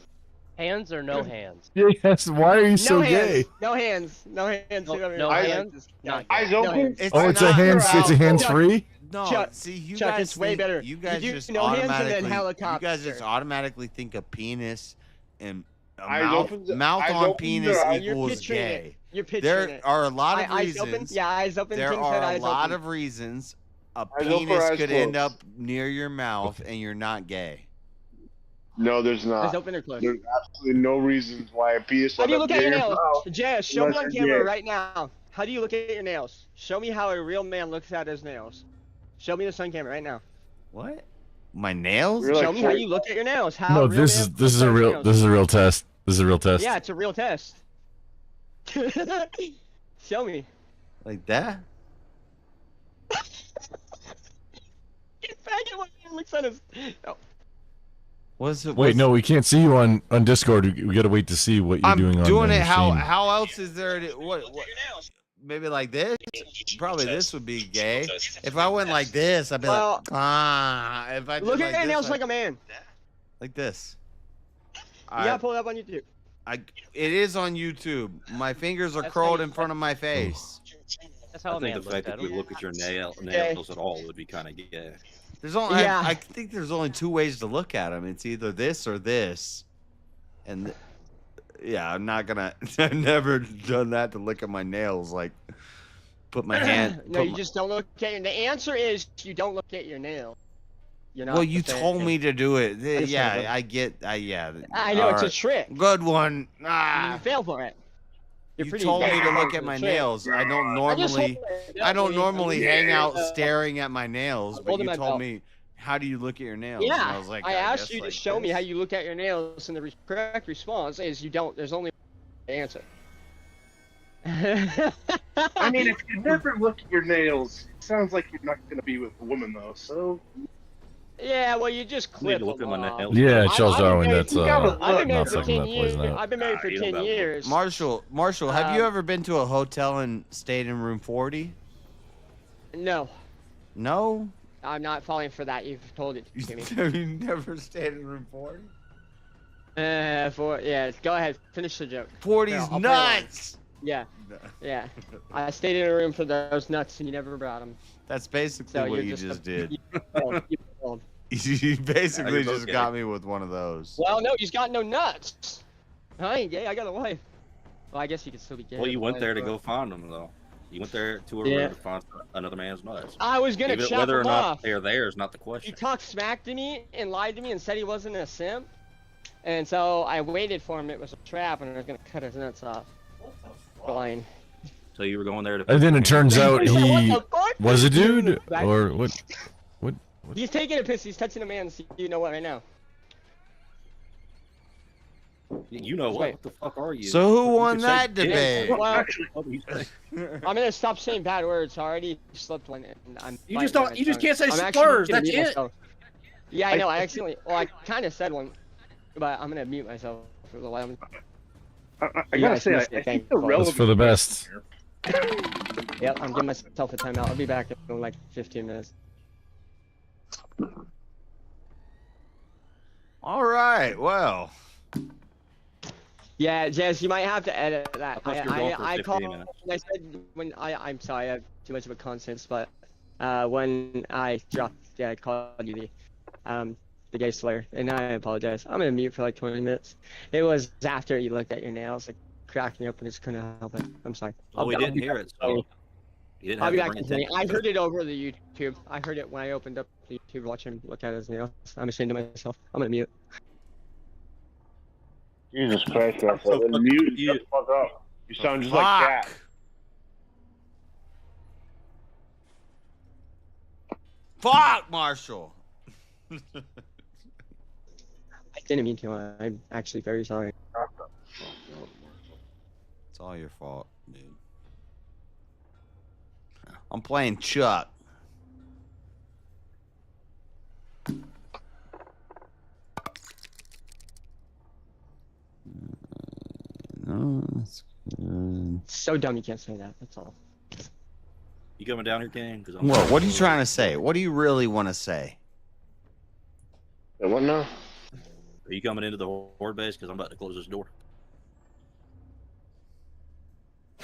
Hands or no hands? JS, why are you so No hands. gay? No hands. No hands. No I- hands? Not Eyes gay. open. It's Oh, it's a not hands. about- It's a hands free. No, Chuck, see, you Chuck, guys it's way think- better. You guys You do just no hands and then automatically. You helicopter. guys just automatically think a penis and a Eyes mouth, open- mouth eyes on open, penis or eyes- You're equals picturing gay. it. You're picturing There it. are a lot of Eyes open. reasons. Yeah, eyes open. There King are said a eyes lot open. of reasons a Eyes open or penis eyes could closed? end up near your mouth and you're not gay. No, there's not. Eyes open or closed. There's absolutely no reasons why a penis. How do you would look at your end up nails? near Jess, show me unless on you're camera gay. right now. How do you look at your nails? Show me how a real man looks at his nails. Show me the sun camera right now. What? My nails? You're like Show me how you look at your nails. How No, a real this man is looks at a his real nails. this is a real test. This is a real test. Yeah, it's a real test. Show me. Like that? Get back at what he looks at his. Oh. What's it? Wait, no, we can't see you on Discord. We gotta wait to see what you're I'm doing on doing the it. How machine. else is there? What? maybe like this. Probably this would be gay. If I went like this, I'd be Well, like, ah. If I did Look like at your this, nails like a man. like this. You gotta pull it up on YouTube. It is on YouTube. My fingers are curled in front of my face. That's how I a think man the fact looks that at you him. look at your nails at all would be kind of gay. There's only Yeah. I think there's only two ways to look at them. It's either this or this. And yeah, I'm not gonna. I've never done that to look at my nails. Like, put my hand. No, you just don't look at your. The answer is you don't look at your nail. You're not. Well, you the fan. told me to do it. Understand, Yeah, brother. I get. Yeah. I know it's a trick. Good one. You Ah. fail for it. You're You pretty told me bad to at look it. at my It's a trick. nails. I don't normally hang out staring at my nails, but Hold you them at told belt. me, how do you look at your nails? Yeah, And I was like, I asked guess you to like show me this. how you look at your nails, and the correct response is you don't. There's only one answer. I mean, if you never look at your nails, it sounds like you're not going to be with a woman, though. So Yeah, well, you just clip to look them at my off. nails. Yeah, Charles I've been Darwin. married- That's I've been married not for sucking 10 that years. poison out. I've been married for 10 years. Marshall, have you ever been to a hotel and stayed in room 40? No, No? I'm not falling for that. You've told it to me. Have you never stayed in room 40? Yeah, go ahead. Finish the joke. 40's I'll play along. nuts! Yeah, yeah. I stayed in a room for those nuts, and you never brought them. That's basically So what you're you just just a- did. you failed. You failed. You basically you're just okay. got me with one of those. Well, no, he's got no nuts. I ain't gay. I got a wife. Well, I guess you could still be gay. Well, you with a went wife, there to but- go find them, though. You went there to a Yeah. room to find another man's nuts. I was gonna Even chop whether or him not off. they're there is not the He question. talked smack to me and lied to me and said he wasn't a simp. And so I waited for him. It was a trap, and I was gonna cut his nuts off. Fine. So you were going there to. And then it turns out he What the fuck? was a dude, That- or what? What? He's taking a piss. He's touching a man. So you know what right now? You know what? Wait. What the fuck are you? So who You won could say that dick. debate? Well, What do you say? I'm gonna stop saying bad words. I already slipped one, and I'm. You just biting don't- my you just tongue. can't say I'm actually slurs, gonna that's mute it. myself. Yeah, I know. I accidentally. Well, I kind of said one, but I'm gonna mute myself for the while. I gotta say, I think the That's relevant for the best. Yep, I'm giving myself a timeout. I'll be back in like 15 minutes. All right, well. Yeah, Jess, you might have to edit that. I thought you were going for I 15 called. minutes. When I said when I'm sorry, I have too much of a conscience, but when I dropped, I called you the gay slur, and I apologize. I'm gonna mute for like 20 minutes. It was after you looked at your nails, like cracked me up, and just couldn't help it. I'm sorry. Oh, we didn't hear it. So you didn't I'll have be to back bring in it 20. down. I heard it over the YouTube. I heard it when I opened up the YouTube, watch him look at his nails. I'm ashamed of myself. I'm gonna mute. Jesus Christ, Russell. Then mute and shut the fuck up. You sound just like Cat. Fuck, Marshall. I didn't mean to. I'm actually very sorry. It's all your fault, dude. I'm playing Chuck. No, that's good. So dumb you can't say that. That's all. You coming down here, King? Because What are you trying to say? What do you really want to say? What now? Are you coming into the horde base? Because I'm about to close this door.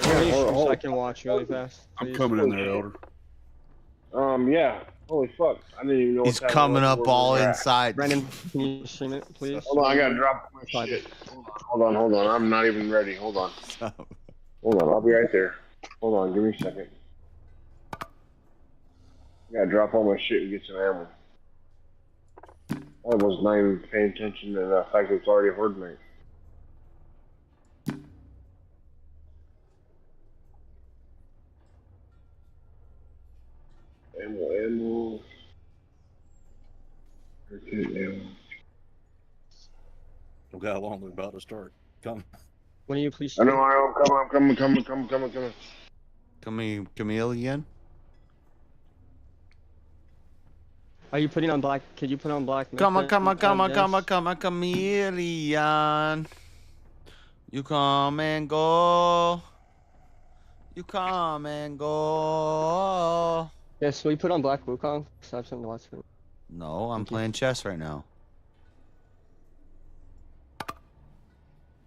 So I can watch really fast. I'm please. coming in there, Elder. Yeah. Holy fuck. I didn't even know He's what's coming happening. up all Where we're at. inside. Brendan, can you stream it, please? Hold on, I gotta drop my shit. Hold on. I'm not even ready. Hold on. Hold on, I'll be right there. Hold on, give me a second. I gotta drop all my shit and get some ammo. I was not even paying attention to the fact that it's already horde night. Ammo. Okay, ammo. Look how long we're about to start. Come. When are you please? I know, I'm coming. Chameleon? Are you putting on black? Could you put on black? Come on, Yes. chameleon. You come and go. You come and go. Yes, we put on Black Wukong. So I have something to watch. No, I'm playing chess right now.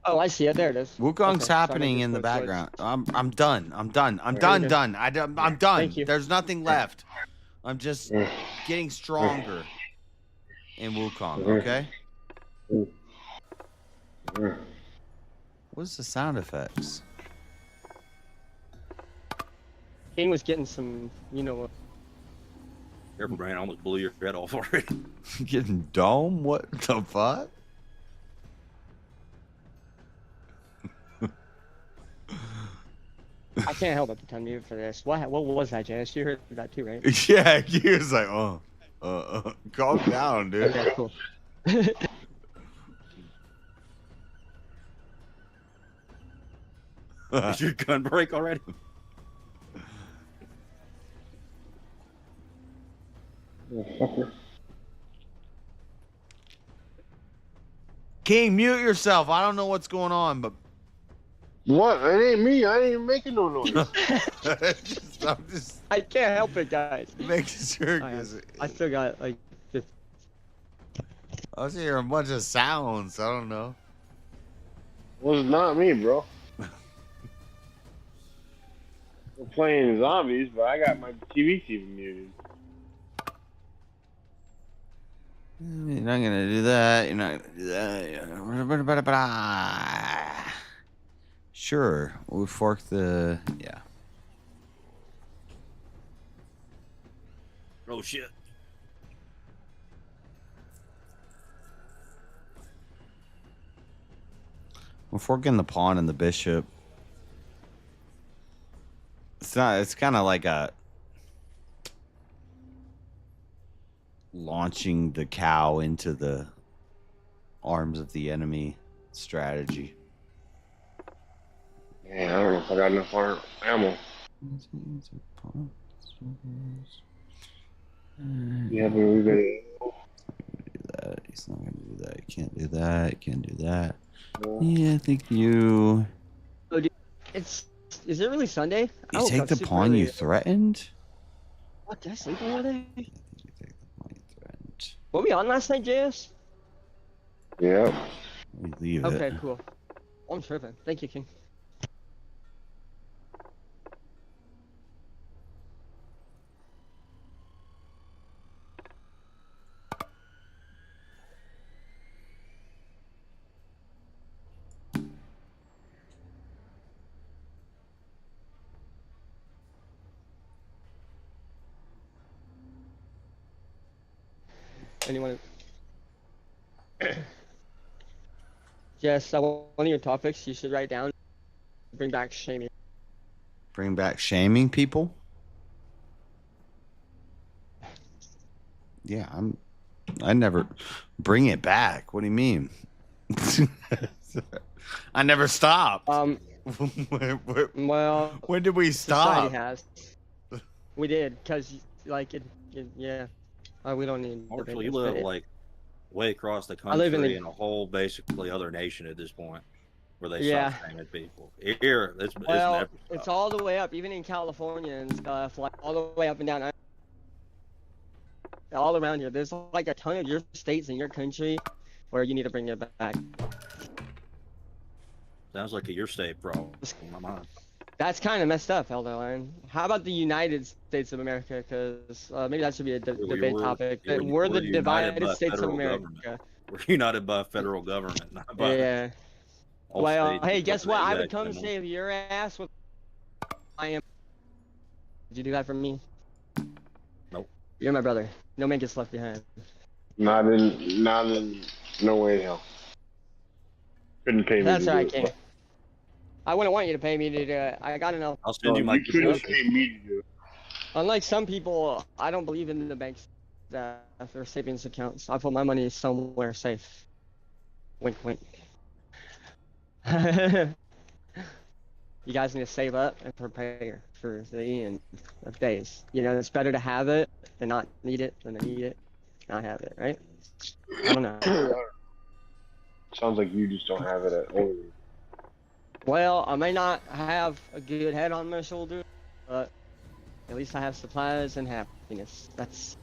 Oh, I see it. There it is. Wukong's Okay, happening in the background. I'm done. I'm done. I'm done. I'm done. Thank you. There's nothing left. I'm just getting stronger in Wukong. Okay. What's the sound effects? King was getting some, you know what? Careful, Brian. I almost blew your head off already. Getting dome? What the fuck? I can't help but pretend mute for this. What was that, Janice? You heard that too, right? Yeah, he was like, calm down, dude. Okay, cool. Did your gun break already? King, mute yourself. I don't know what's going on, but What? It ain't me. I ain't even making no noise. I'm just I can't help it, guys. making sure. 'Cause I still got like. I was hearing a bunch of sounds. I don't know. Well, it's not me, bro. We're playing zombies, but I got my TV muted. You're not gonna do that. You're not gonna do that. Sure, we fork the yeah. Oh shit. We're forking the pawn and the bishop. It's not. It's kind of like a launching the cow into the arms of the enemy strategy. Man, I don't know if I got enough ammo. Yeah, but we got do that. He's not gonna do that. You can't do that. You can't do that. Yeah, I think you. Oh, dude, is it really Sunday? I You woke take up the super pawn early. you threatened. What, did I sleep all day? Were we on last night, JS? Yeah. We leave Okay, it. cool. I'm tripping. Thank you, King. Anyone? Yes, one of your topics you should write down. Bring back shaming. Bring back shaming people. Yeah, I never bring it back. What do you mean? I never stopped. Well, when did we society stop? has. We did, cause like yeah. We don't need. Actually, you live like way across the I live country in in a whole basically other nation at this point, where they Yeah. stop shaming people. Here, it's Well, never it's stopped. all the way up, even in California and stuff, like all the way up and down. All around here, there's like a ton of your states in your country where you need to bring it back. Sounds like a your state problem. In my mind. That's kind of messed up, Elderline. How about the United States of America? Because maybe that should be a debate topic. We're the united by divided states of federal America. government. We're united by federal government, not by Yeah. all Well, states hey, because guess of what? the I would exact come same save your ass with. I am. Did you do that for me? Nope. You're my brother. No man gets left behind. Not in, no way in hell. Couldn't pay me. That's to right, do it. King. I wouldn't want you to pay me to do it. I got enough. I'll send you my You couldn't confession. pay me to do it. Unlike some people, I don't believe in the banks that are savings accounts. I put my money somewhere safe. Wink, wink. You guys need to save up and prepare for the end of days. You know, it's better to have it and not need it than to need it, not have it, right? I don't know. Sounds like you just don't have it at all. Well, I may not have a good head on my shoulder, but at least I have supplies and happiness. That's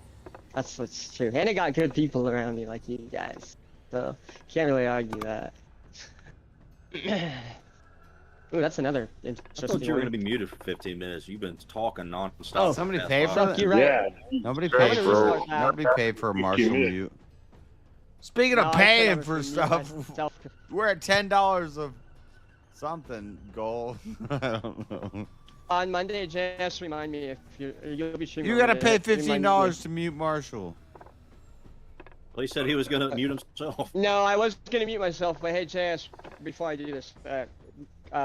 what's true. And I got good people around me like you guys. So can't really argue that. Ooh, that's another I interesting thought you were one. going to be muted for 15 minutes. You've been talking nonstop. Oh, Somebody for the paid past for five that? You're right. Nobody I'm paid gonna for restart that. nobody paid for a Marshall mute. Speaking No, of I said I paying was for gonna mute stuff, myself. we're at $10 of something goal. I don't know. On Monday, just remind me if you'll be streaming. You gotta Monday, pay remind me. $15 to mute Marshall. Well, he said he was going to mute himself. No, I was gonna mute myself, but hey, JS, before I do this,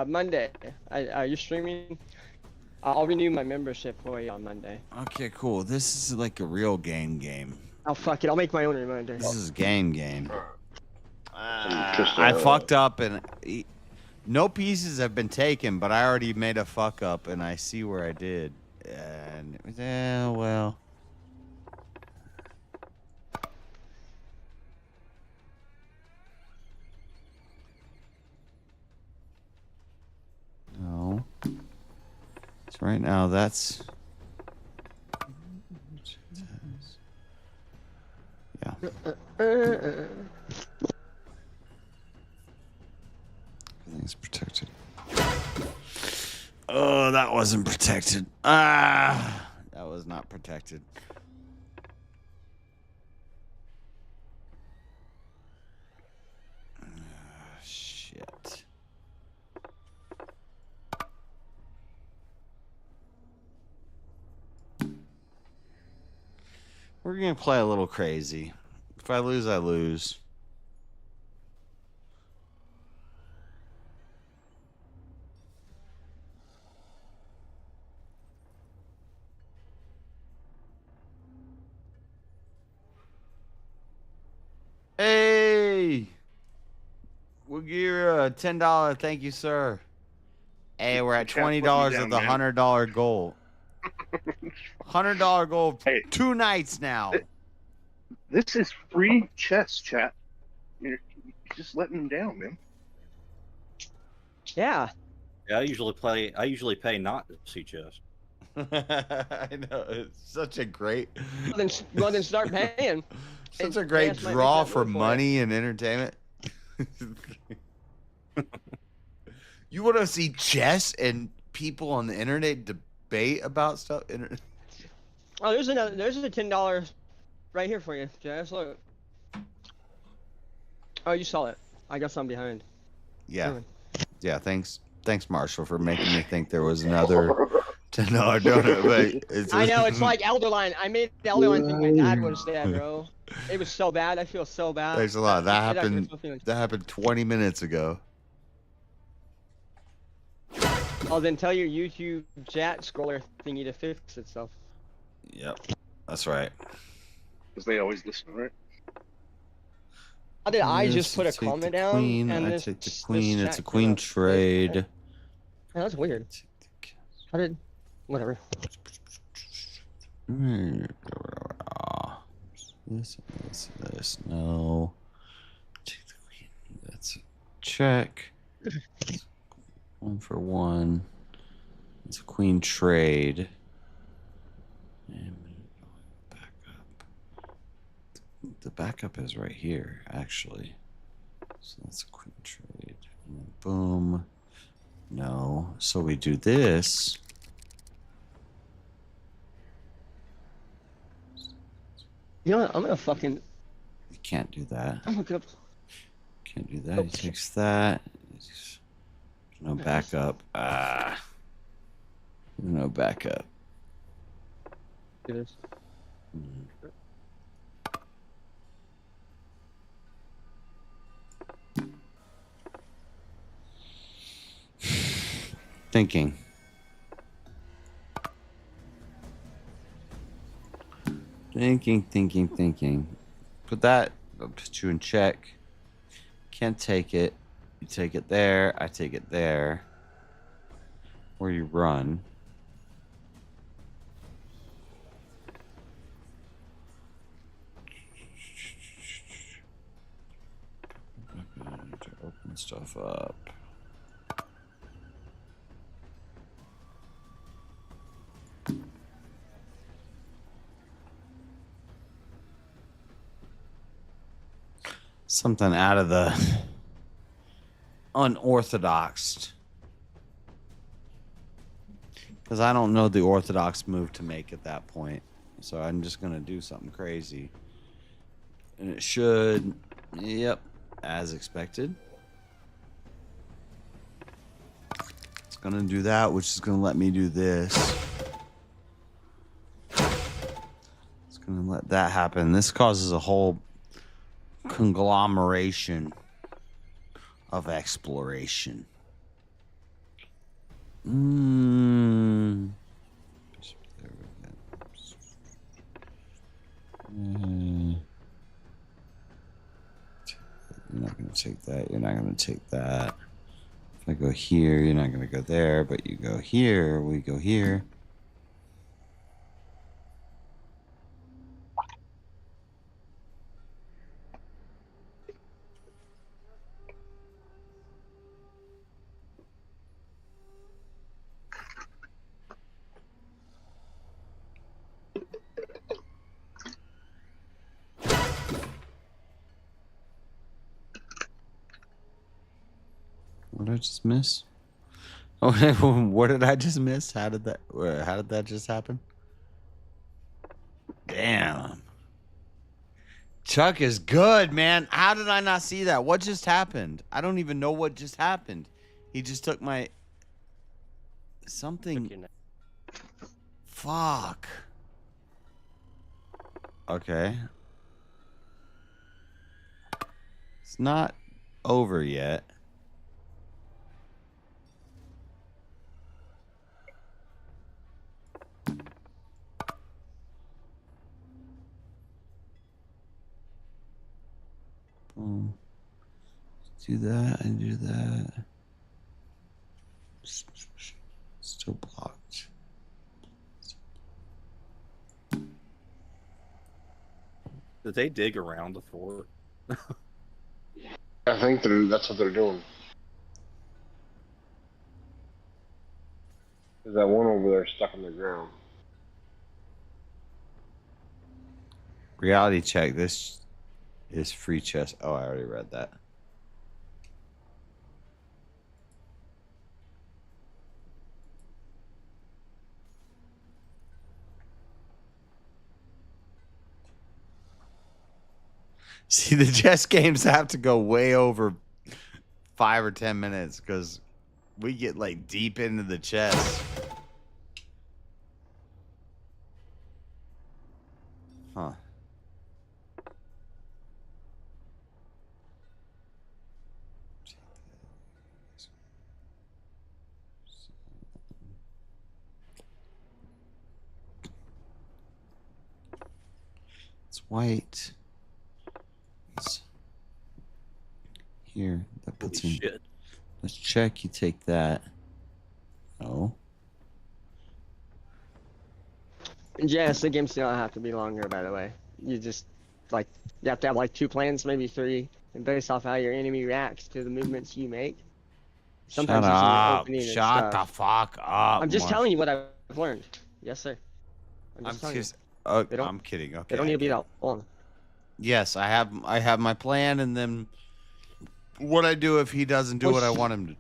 Monday, are you streaming? I'll renew my membership for you on Monday. Okay, cool. This is like a real game. Oh fuck it, I'll make my own reminder. This is game. I fucked up and no pieces have been taken, but I already made a fuck up and I see where I did. And well. No. So right now that's yeah. Everything's protected. Oh, that wasn't protected. That was not protected. Shit. We're gonna play a little crazy. If I lose, I lose. Hey! We'll give you a $10 thank you, sir. Hey, we're at $20 of the $100 goal. $100 goal. Hey. 2 nights now. This is free chess, chat. You're just letting them down, man. Yeah. Yeah, I usually pay not to see chess. I know. It's such a great. Well, then start paying. Such a great Chance might draw make that for move for money and entertainment. You want to see chess and people on the internet debate about stuff? Oh, there's a $10 right here for you, Jazz. Look. Oh, you saw it. I guess I'm behind. Yeah. Yeah. Thanks, Marshall, for making me think there was another $10 donut. But I know it's like Elderline. I made the Elderline think my dad was dead, bro. It was so bad. I feel so bad. Thanks a lot. That happened 20 minutes ago. Oh, then tell your YouTube chat scroller thingy to fix itself. Yep, that's right. Because they always listen, right? How did I just Yes, put a take the comment down? queen. And I this, take the this queen. It's chat a queen came up? trade. Yeah, that's weird. How did? Whatever. This. No. Take the queen. That's a check. 1 for 1. It's a queen trade. And backup. The backup is right here, actually. So that's a queen trade. And then boom. No. So we do this. You know what? I'm gonna fucking. You can't do that. I'm looking up. Can't do that. He takes that. No backup. No backup. It is. Thinking. Thinking. Put that. I'll put you in check. Can't take it. You take it there. I take it there. Or you run. To open stuff up. something out of the unorthodox. Because I don't know the orthodox move to make at that point. So I'm just going to do something crazy. And it should, yep, as expected. It's going to do that, which is going to let me do this. It's going to let that happen. This causes a whole conglomeration of exploration. You're not going to take that. You're not going to take that. If I go here, you're not going to go there, but you go here, we go here. What did I just miss? Oh, what did I just miss? How did that just happen? Damn. Chuck is good, man. How did I not see that? What just happened? I don't even know what just happened. He just took my something. Fuck. Okay. It's not over yet. Do that and do that. Still blocked. Did they dig around the fort? I think that's what they're doing. There's that one over there stuck in the ground. Reality check. This is free chest. Oh, I already read that. See, the chess games have to go way over 5 or 10 minutes because we get like deep into the chess. Huh. It's white. Here, that puts in. Shit. Let's check. You take that. No. Yes, the games do not have to be longer, by the way. You just, like, you have to have, like, 2 plans, maybe 3, and based off how your enemy reacts to the movements you make. Sometimes Shut using your up. opening and Shut stuff. the fuck up. I'm just Mark. telling you what I've learned. Yes, sir. I'm telling you. kidding. They don't- I'm kidding. Okay. They don't need to be that long. Yes, I have my plan, and then what I do if he doesn't do what I want him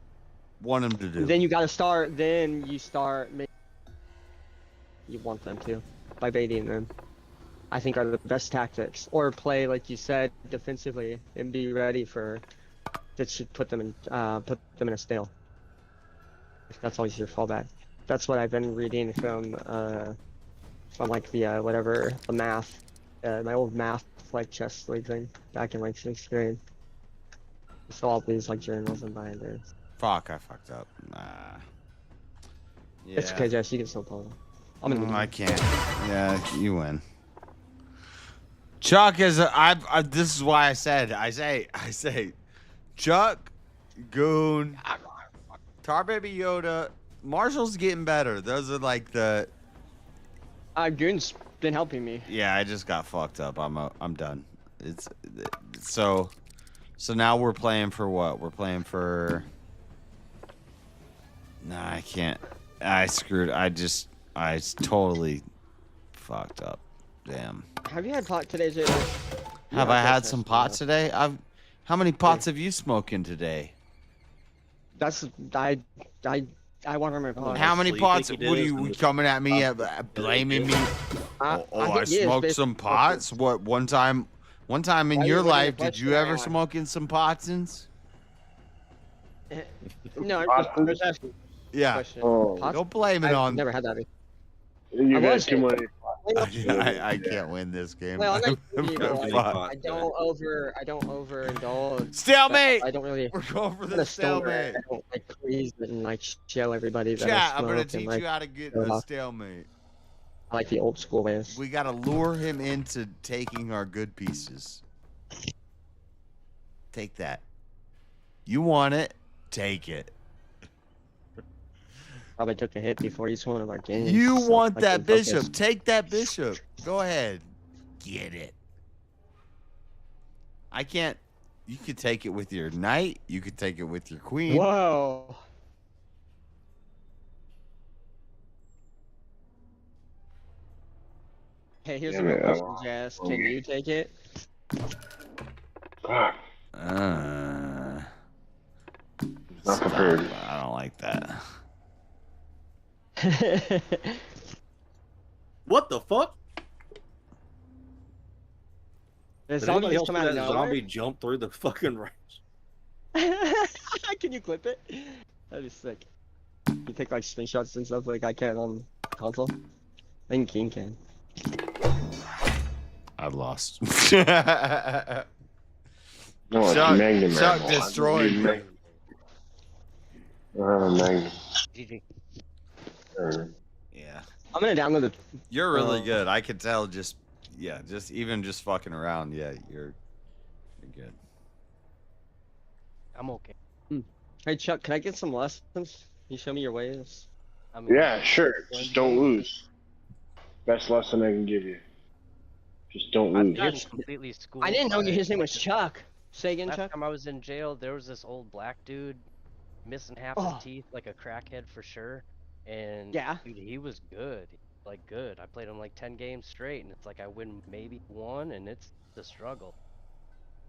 to do. Then you gotta start, you want them to, by baiting them. I think are the best tactics. Or play, like you said, defensively, and be ready for, that should put them in a stale. That's always your fallback. That's what I've been reading from like the, whatever, the math, my old math, like chess league thing, back in like 6th grade. So all these like journals and binders. Fuck, I fucked up. Nah. Yeah. It's okay, Jess, you can still pull them. I'm in the I can't. Yeah, you win. Chuck is this is why I say Chuck, Goon, Tar Baby Yoda, Marshall's getting better. Those are like the Goon's been helping me. Yeah, I just got fucked up. I'm done. It's so now we're playing for what? We're playing for Nah, I can't. I screwed. I totally fucked up. Damn. Have you had pot today, Jay? Have I had some pot today? How many pots have you smoked in today? That's I water my pots. How many pots? What are you coming at me, blaming me? I smoked some pots. What one time in your life did you ever smoke in some potsins? No, I'm just asking. Yeah. Don't blame it on. Never had that. You got too many. I can't win this game. Well, I don't overindulge. Stalemate. I don't really. We're going for the stalemate. I don't like please and like show everybody that Chat, I I'm gonna smoke teach and, like, you how to get a stalemate. I like the old school ways. We gotta lure him into taking our good pieces. Take that. You want it? Take it. Probably took a hit before each one of our games. You so want I that can focus. bishop? Take that bishop. Go ahead. Get it. I can't. You could take it with your knight. You could take it with your queen. Whoa. Hey, here's a real question, Jazz. Can you take it? Fuck. Not prepared. I don't like that. What the fuck? There's Did anybody zombies else come see out of that nowhere. zombie jump through the fucking range? Can you clip it? That'd be sick. You take like screenshots and stuff like I can on console. I think King can. I've lost. No, it's Magnum. Chuck destroyed me. Magnum. GG. Yeah. I'm gonna download it. You're really good. I could tell just even just fucking around. Yeah, you're good. I'm okay. Hey Chuck, can I get some lessons? Can you show me your ways? Yeah, sure. Just don't lose. Best lesson I can give you. Just don't I've lose. gotten completely schooled. I didn't know by- his name was Chuck. Say again, Last Chuck. time I was in jail, there was this old black dude missing half his teeth, like a crackhead for sure. And Yeah. dude, he was good, like good. I played him like 10 games straight, and it's like I win maybe one, and it's the struggle.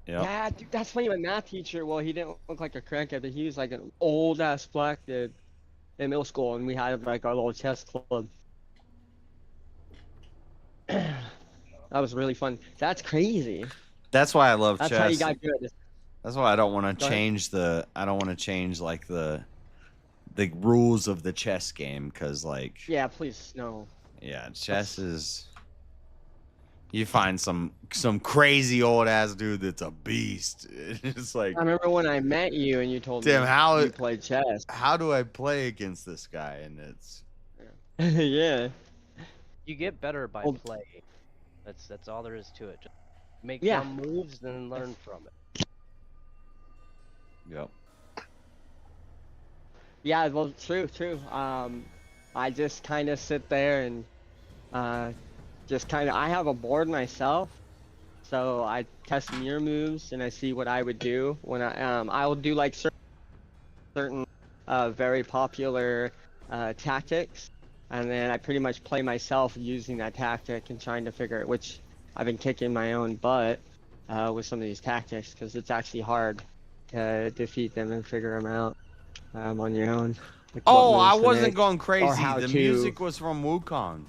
Yeah, dude, that's funny. My math teacher, well, he didn't look like a crackhead, but he was like an old ass black dude in middle school, and we had like our little chess club. That was really fun. That's crazy. That's why I love That's chess. how you got good. That's why I don't want Go to ahead. change the. I don't want to change like the rules of the chess game because like Yeah, please, no. yeah, chess is. You find some crazy old ass dude that's a beast. It's like I remember when I met you and you told Tim, me how you played chess. How do I play against this guy? And it's Yeah. You get better by Well- play. That's all there is to it. Just make Yeah. dumb moves, then learn from it. Yep. Yeah, well, true. I just kind of sit there and I have a board myself, so I test your moves and I see what I would do when I will do like certain very popular tactics, and then I pretty much play myself using that tactic and trying to figure out which I've been kicking my own butt with some of these tactics because it's actually hard to defeat them and figure them out on your own. Like oh, what I moves to wasn't make, going or crazy. how The to- music was from Wukong.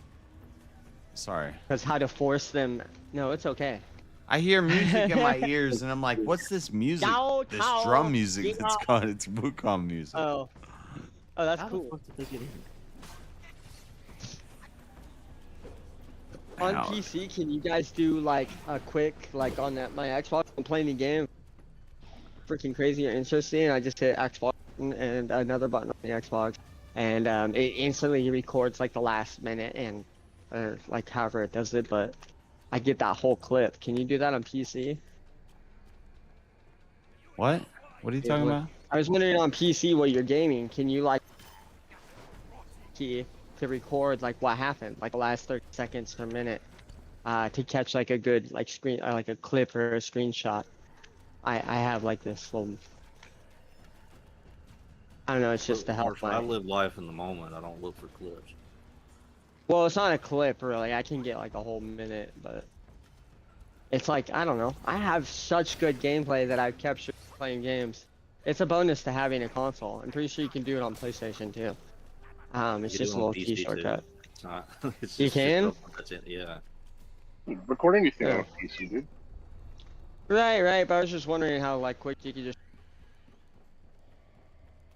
Sorry. Because how to force them. No, it's okay. I hear music in my ears, and I'm like, "What's this music? Yow, This tow, drum music yeehaw. that's gone? It's Wukong music." Oh, that's cool. On Ow. PC, can you guys do like a quick, like on my Xbox, I'm playing the game, freaking crazy or interesting, I just hit Xbox and another button on the Xbox, and it instantly records like the last minute and or like however it does it, but I get that whole clip. Can you do that on PC? What? What are you talking about? I was wondering on PC while you're gaming, can you like key to record like what happened, like the last 30 seconds or minute, to catch like a good like screen, like a clip or a screenshot. I have like this little. I don't know. It's just to help. I live life in the moment. I don't look for clips. Well, it's not a clip really. I can get like a whole minute, but It's like, I don't know. I have such good gameplay that I've kept playing games. It's a bonus to having a console. I'm pretty sure you can do it on PlayStation too. It's You just a do on little PC key too. shortcut. It's not. It's You just can? That's it. Yeah. Recording anything Yeah. on a PC, dude. Right. But I was just wondering how like quick you could just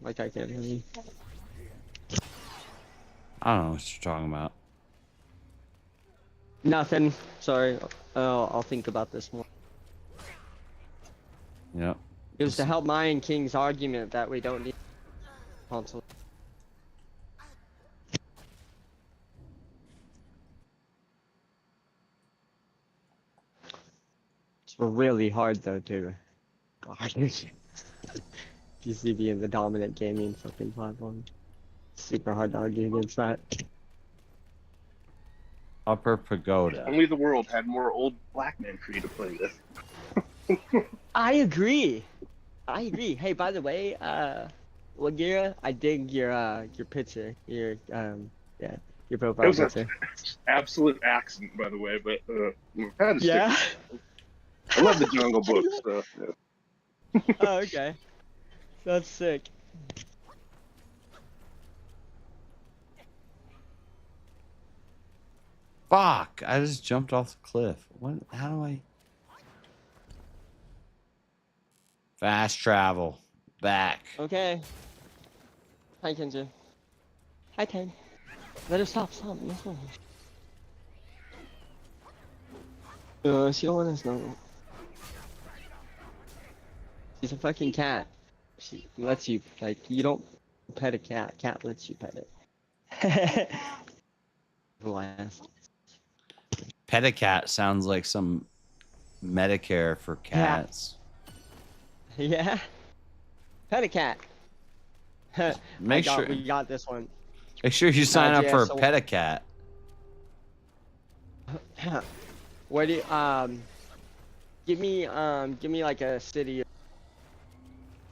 like I can. I don't know what you're talking about. Nothing. Sorry. I'll think about this more. Yep. It was to help my and King's argument that we don't need console. It's really hard though to PC being the dominant gaming fucking platform. Super hard to argue against that. Upper Pagoda. Only the world had more old black men for you to play with. I agree. Hey, by the way, Lagira, I dig your picture. Your profile It was picture. an absolute accident, by the way, but I had to Yeah? stick. I love the Jungle Book, so yeah. Oh, okay. That's sick. Fuck! I just jumped off the cliff. What? How do I? Fast travel. Back. Okay. Hi, Kenji. Hi, Ten. Let her stop. She don't want to know. She's a fucking cat. She lets you, like, you don't pet a cat. Cat lets you pet it. Last. Pedicat sounds like some Medicare for cats. Yeah. Pet a cat. Make sure we got this one. Make sure you sign up yeah, for a so- Pedicat. Where do you, give me like a city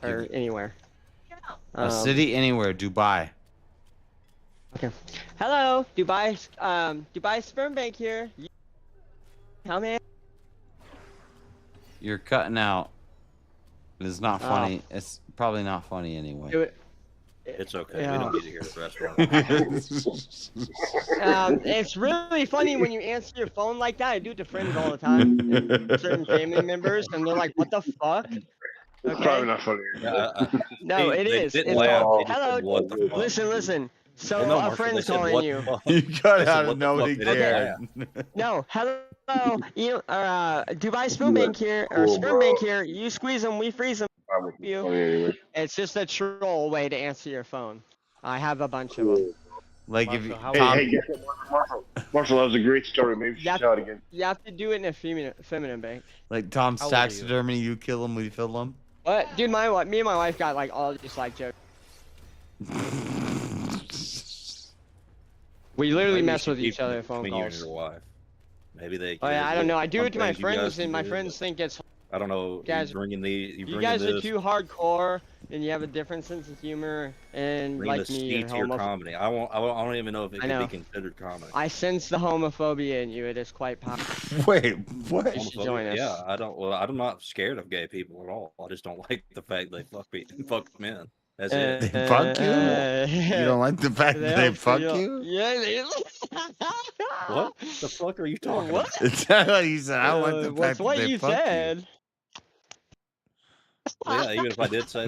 or anywhere. A city anywhere, Dubai. Okay. Hello, Dubai Sperm Bank here. How man? You're cutting out. It's not funny. It's probably not funny anyway. Do it. It's okay. Yeah. We don't need to hear the rest of it. It's really funny when you answer your phone like that. I do it to friends all the time, and certain family members, and they're like, "What the fuck?" It's Okay. probably not funny. No, They it is. didn't It's laugh, called, they just hello. said, "What the fuck?" Listen. So Well, no, a Marshall, they friend's said, calling "What you. the fuck?" You got They said, out "What of the nobody fuck?" They didn't cared. laugh. No, hello. You Dubai Sperm Bank here, or Sperm Bank here. You squeeze them, we freeze them. You. It's just a troll way to answer your phone. I have a bunch of them. Like if you, Hey, guess what, Marshall, that was a great story. Maybe you should tell it again. You have to do it in a feminine bank. like Tom's How old are you? taxidermy, you kill him, we fill him. What, dude? Me and my wife got like all just like jokes. We literally Maybe you mess should with each keep other it in phone between you and calls. your wife. Maybe they. Oh yeah, I don't know. I do some it to my things you guys friends, can and my do, friends but think it's. I don't know. Guys- you bringing You guys are this, too hardcore, and you have a different sense of humor, and bringing like the me, speed you're to your homophobic. comedy. I don't even know if it I could know. be considered comedy. I sense the homophobia in you. It is quite powerful. Wait, what? You should join us. Yeah, I don't. Well, I'm not scared of gay people at all. I just don't like the fact they fuck men. That's it. They fuck you? You don't like the fact that they fuck you? Yeah. What the fuck are you talking What? about? It's not like you said, I don't like the What's fact that what they you fuck said? Well, yeah, even if I did say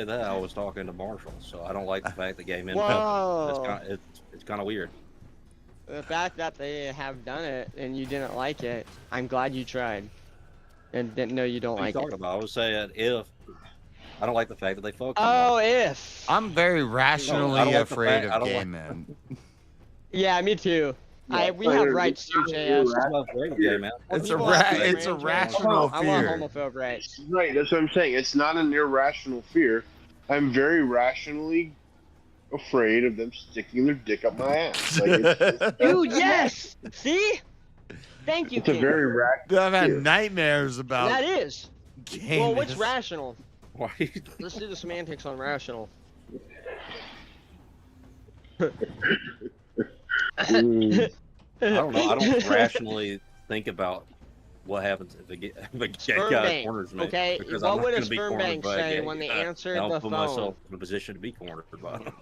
that, I was talking to Marshall. So I don't like the fact that gay men. Whoa. It's kind of weird. The fact that they have done it and you didn't like it, I'm glad you tried. And didn't know you don't What are you like talking it. about? I was saying if I don't like the fact that they fuck. Oh, if. I'm very rationally like the afraid fact- I of don't gay like- men. Yeah, me too. Yeah, We have rights too, JS. I'm not afraid of gay men. It's a People have it's a strange rational I want fear. homophobe rights. Right, that's what I'm saying. It's not an irrational fear. I'm very rationally afraid of them sticking their dick up my ass. Like, it's Dude, yes! See? Thank you, a King. very rational I've had fear. nightmares about That is. gay Well, men. what's rational? Why? Let's do the semantics on rational. Mm. I don't know. I don't rationally think about what happens if a gay Sperm guy bank. corners me? Okay, Because what I'm not would a going to be sperm cornered bank by a say gay when they guy. answered I'll the put phone? myself in a position to be cornered by him.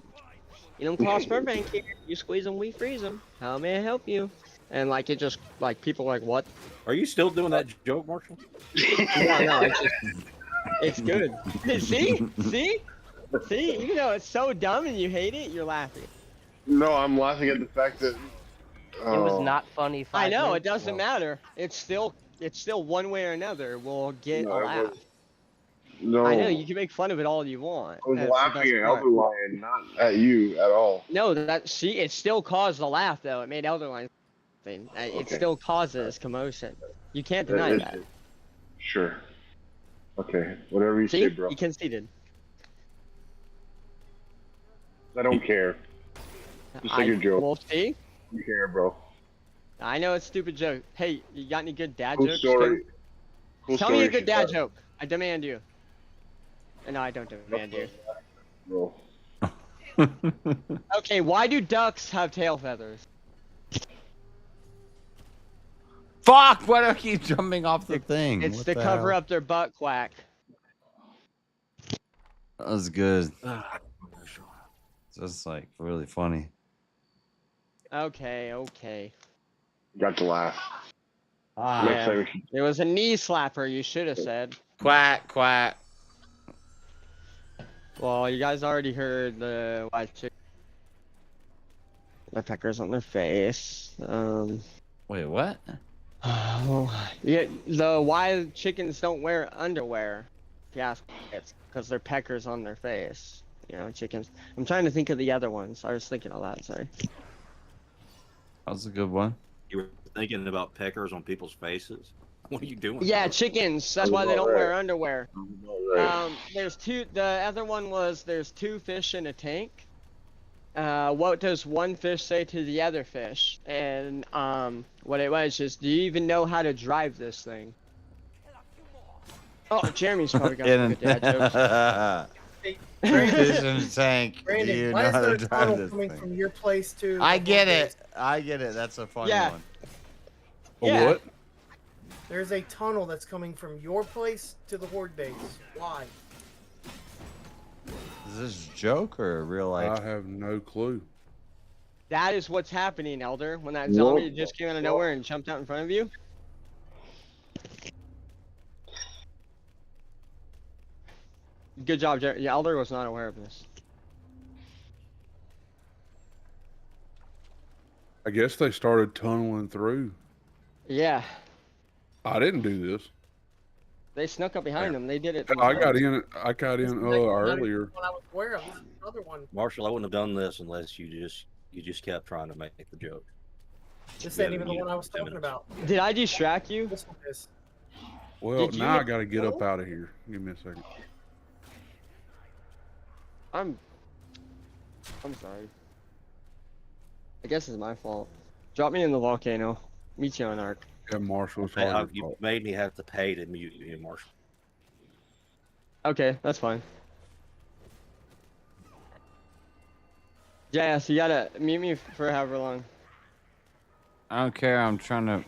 You don't call sperm bank here. You squeeze them, we freeze them. How may I help you? And like it just like people are like what? Are you still doing that joke, Marshall? No, it's good. See? Even though it's so dumb and you hate it, you're laughing. No, I'm laughing at the fact that It was not funny. I know, it minutes doesn't ago. matter. It's still one way or another. We'll get No, a it laugh. wasn't. No, I know you can make fun of it all you want. I was That's the laughing best at part. Elder Lion, not at you at all. No, it still caused a laugh though. It made Elder Lion thing. It Okay. still causes commotion. You can't deny that. Sure. Okay, whatever you See, say, bro. you conceded. I don't care. Just like your joke. Well, see, I don't care, bro. I know it's a stupid joke. Hey, you got any good dad Cool jokes? story. Tim? Cool Tell story me a good she dad said. joke. I demand you. No, I don't demand you. Bro. Okay, why do ducks have tail feathers? Fuck! Why do I keep jumping off the thing? It's What to the cover hell? up their butt quack. That was good. Just like really funny. Okay. Got to laugh. Ah. Next time we should- It was a knee slapper, you should have said. Quack, quack. Well, you guys already heard the white chicken. The peckers on their face. Wait, what? Yeah, the wild chickens don't wear underwear. If you ask, it's because they're peckers on their face. You know, chickens. I'm trying to think of the other ones. I was thinking a lot. Sorry. That was a good one. You were thinking about peckers on people's faces? What are you doing? Yeah, chickens. That's why they don't wear underwear. There's two. The other one was there's two fish in a tank. What does one fish say to the other fish? And what it was is, do you even know how to drive this thing? Oh, Jeremy's probably got some good dad jokes. Fish in a tank. Brandon, You why know is how there to a drive tunnel this coming thing. from your place to? I get it. I get it. That's a funny Yeah. one. Yeah. What? There's a tunnel that's coming from your place to the Horde base. Why? Is this a joke or a real life? I have no clue. That is what's happening, Elder. When that zombie just came out of nowhere and jumped out in front of you. Good job, Jeremy. Yeah, Elder was not aware of this. I guess they started tunneling through. Yeah, I didn't do this. they snuck up behind him. They did it. I got in. I got This in is not even earlier. What I was aware of. This is another one. Marshall, I wouldn't have done this unless you just kept trying to make the joke. This You ain't had even to the one mute I was 10 talking minutes. about. Did I distract you? This one is. Well, Did you now I hit got to get up kill? out of here. Give me a second. I'm sorry. I guess it's my fault. Drop me in the volcano. Meet you on Ark. Yeah, Marshall. It's Hey, hard. you made me have to pay to mute you, Marshall. Okay, that's fine. Yeah, so you gotta meet me for however long. I don't care. I'm trying to.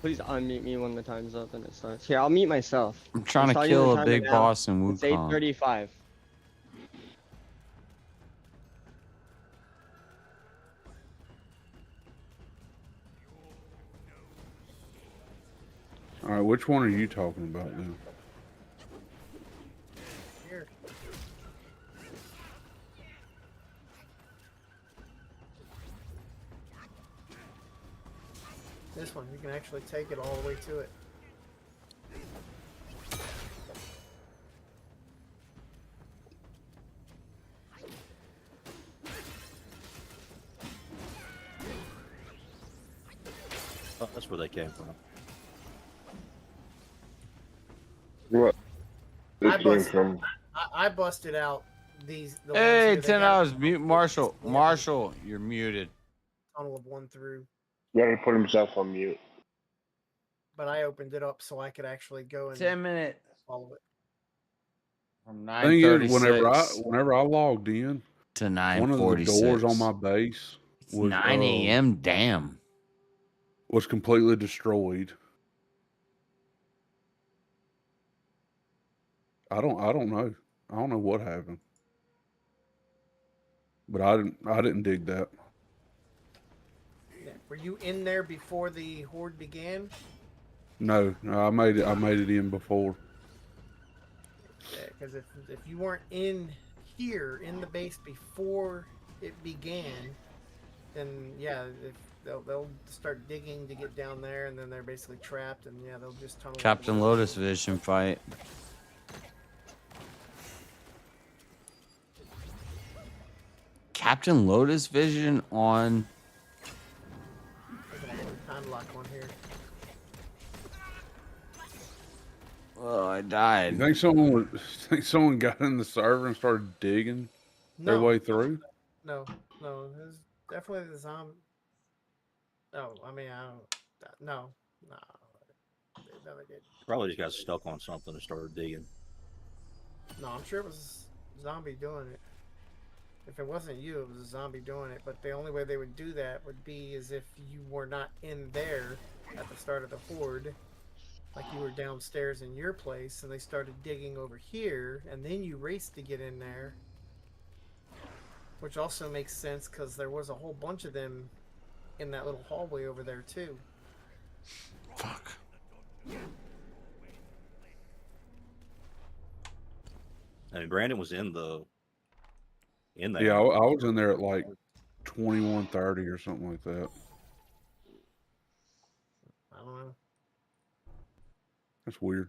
Please unmute me when the time's up and it starts. Here, I'll mute myself. I'm trying It's to telling you the kill a time big now. boss in It's Wukong. 8:35. All right, which one are you talking about now? Here. This one, you can actually take it all the way to it. Oh, that's where they came from. What? This I came busted, from. I busted out these. The Hey, ones here. They 10 got hours. Mute Marshall. Marshall, you're muted. a tunnel of one through, Gotta put himself on mute. but I opened it up so I could actually go and 10 minutes. follow it. From Thing is, 9:36 whenever I logged in, to one of the 9:46. doors on my base was 9 a.m. Damn. was completely destroyed. I don't know. I don't know what happened. But I didn't dig that. Yeah. Were you in there before the horde began? No, I made it in before. Yeah, because if you weren't in here in the base before it began, then yeah, if they'll start digging to get down there, and then they're basically trapped, and yeah, they'll just tunnel. Captain Lotus Vision fight. Captain Lotus Vision on. Time lock one here. Oh, I died. You think someone got in the server and started digging their way through? No, it was definitely the zombie. No, I mean I don't. No, they never did. Probably just got stuck on something and started digging. No, I'm sure it was a zombie doing it. If it wasn't you, it was a zombie doing it. But the only way they would do that would be as if you were not in there at the start of the horde. Like you were downstairs in your place, and they started digging over here, and then you raced to get in there. Which also makes sense, because there was a whole bunch of them in that little hallway over there, too. Fuck. I mean, Brandon was in there. Yeah, I was in there at like 21:30 or something like that. I don't know. That's weird.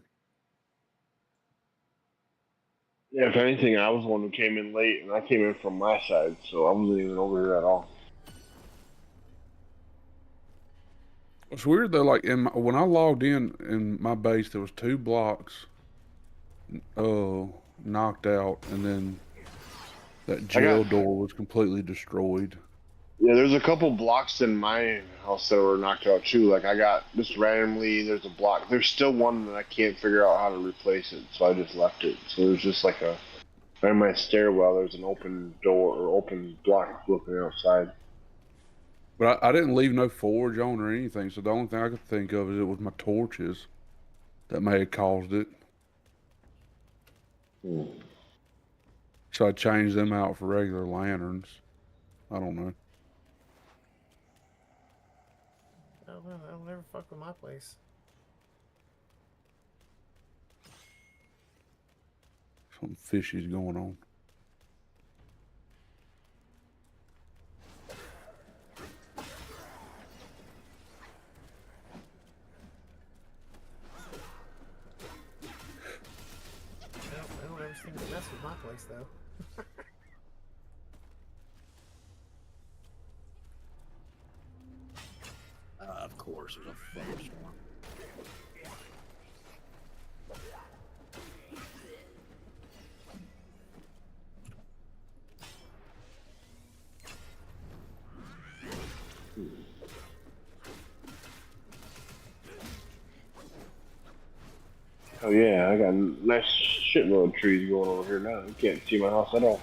Yeah, if anything, I was the one who came in late, and I came in from my side, so I wasn't even over here at all. It's weird though. Like when I logged in my base, there was 2 blocks, knocked out, and then that jail door was completely destroyed. Yeah, there's a couple blocks in my house that were knocked out too. Like I got just randomly, there's a block. There's still one that I can't figure out how to replace it, so I just left it. So there's just like right in my stairwell, there's an open door or open block looking outside. But I didn't leave no forge on or anything, so the only thing I could think of is it was my torches that may have caused it. So I changed them out for regular lanterns. I don't know. I don't know. I'll never fuck with my place. Something fishy's going on. I don't ever seem to mess with my place, though. Of course, there's a fucking storm. Oh yeah, I got a nice shitload of trees going over here now. You can't see my house at all.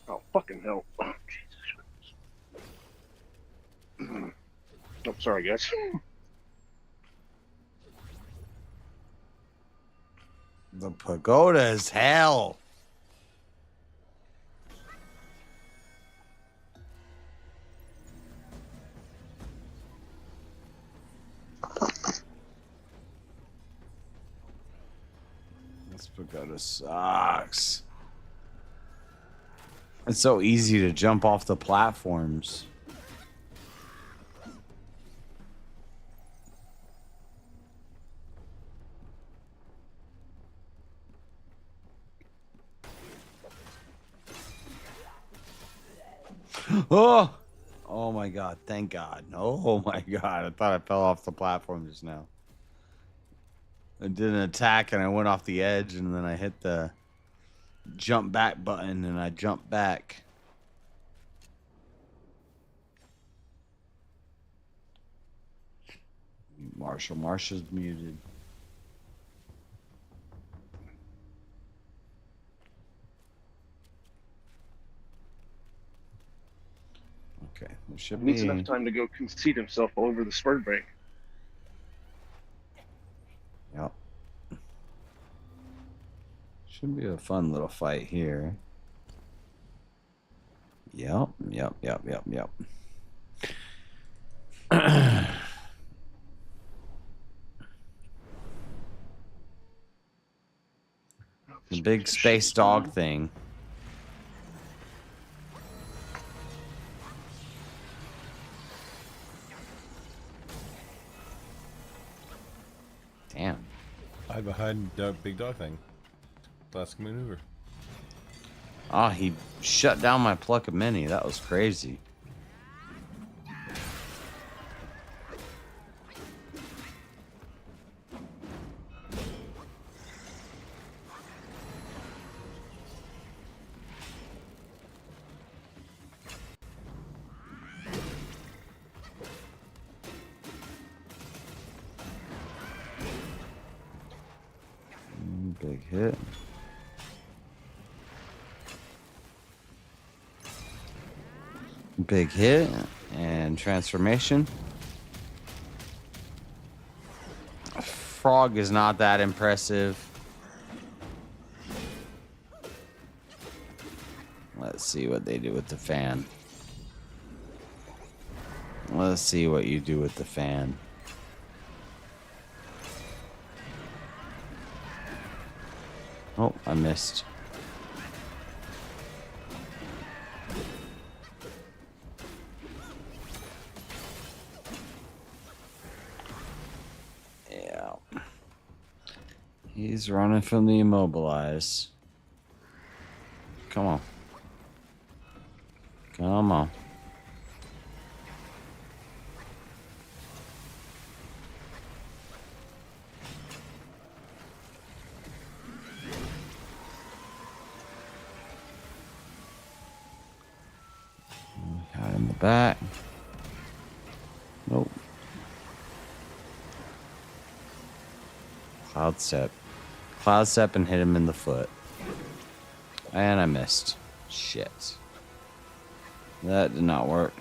Oh, fucking hell. Oh, Jesus. Oh, sorry, guys. The pagoda is hell. This pagoda sucks. It's so easy to jump off the platforms. Oh! Oh my god, thank god. Oh my god, I thought I fell off the platform just now. I did an attack and I went off the edge and then I hit the jump back button and I jumped back. Marshall's muted. Should He needs be. enough time to go concede himself over the spur break. Yep. Should be a fun little fight here. Yep. The big space dog thing. Damn. Hide behind big dog thing. Classic maneuver. Oh, he shut down my pluck of mini. That was crazy. Big hit. Big hit and transformation. Frog is not that impressive. Let's see what they do with the fan. Let's see what you do with the fan. Oh, I missed. Yeah. He's running from the immobilize. Come on. Come on. Got in the back. Nope. Cloud step. Cloud step and hit him in the foot. And I missed. Shit. That did not work.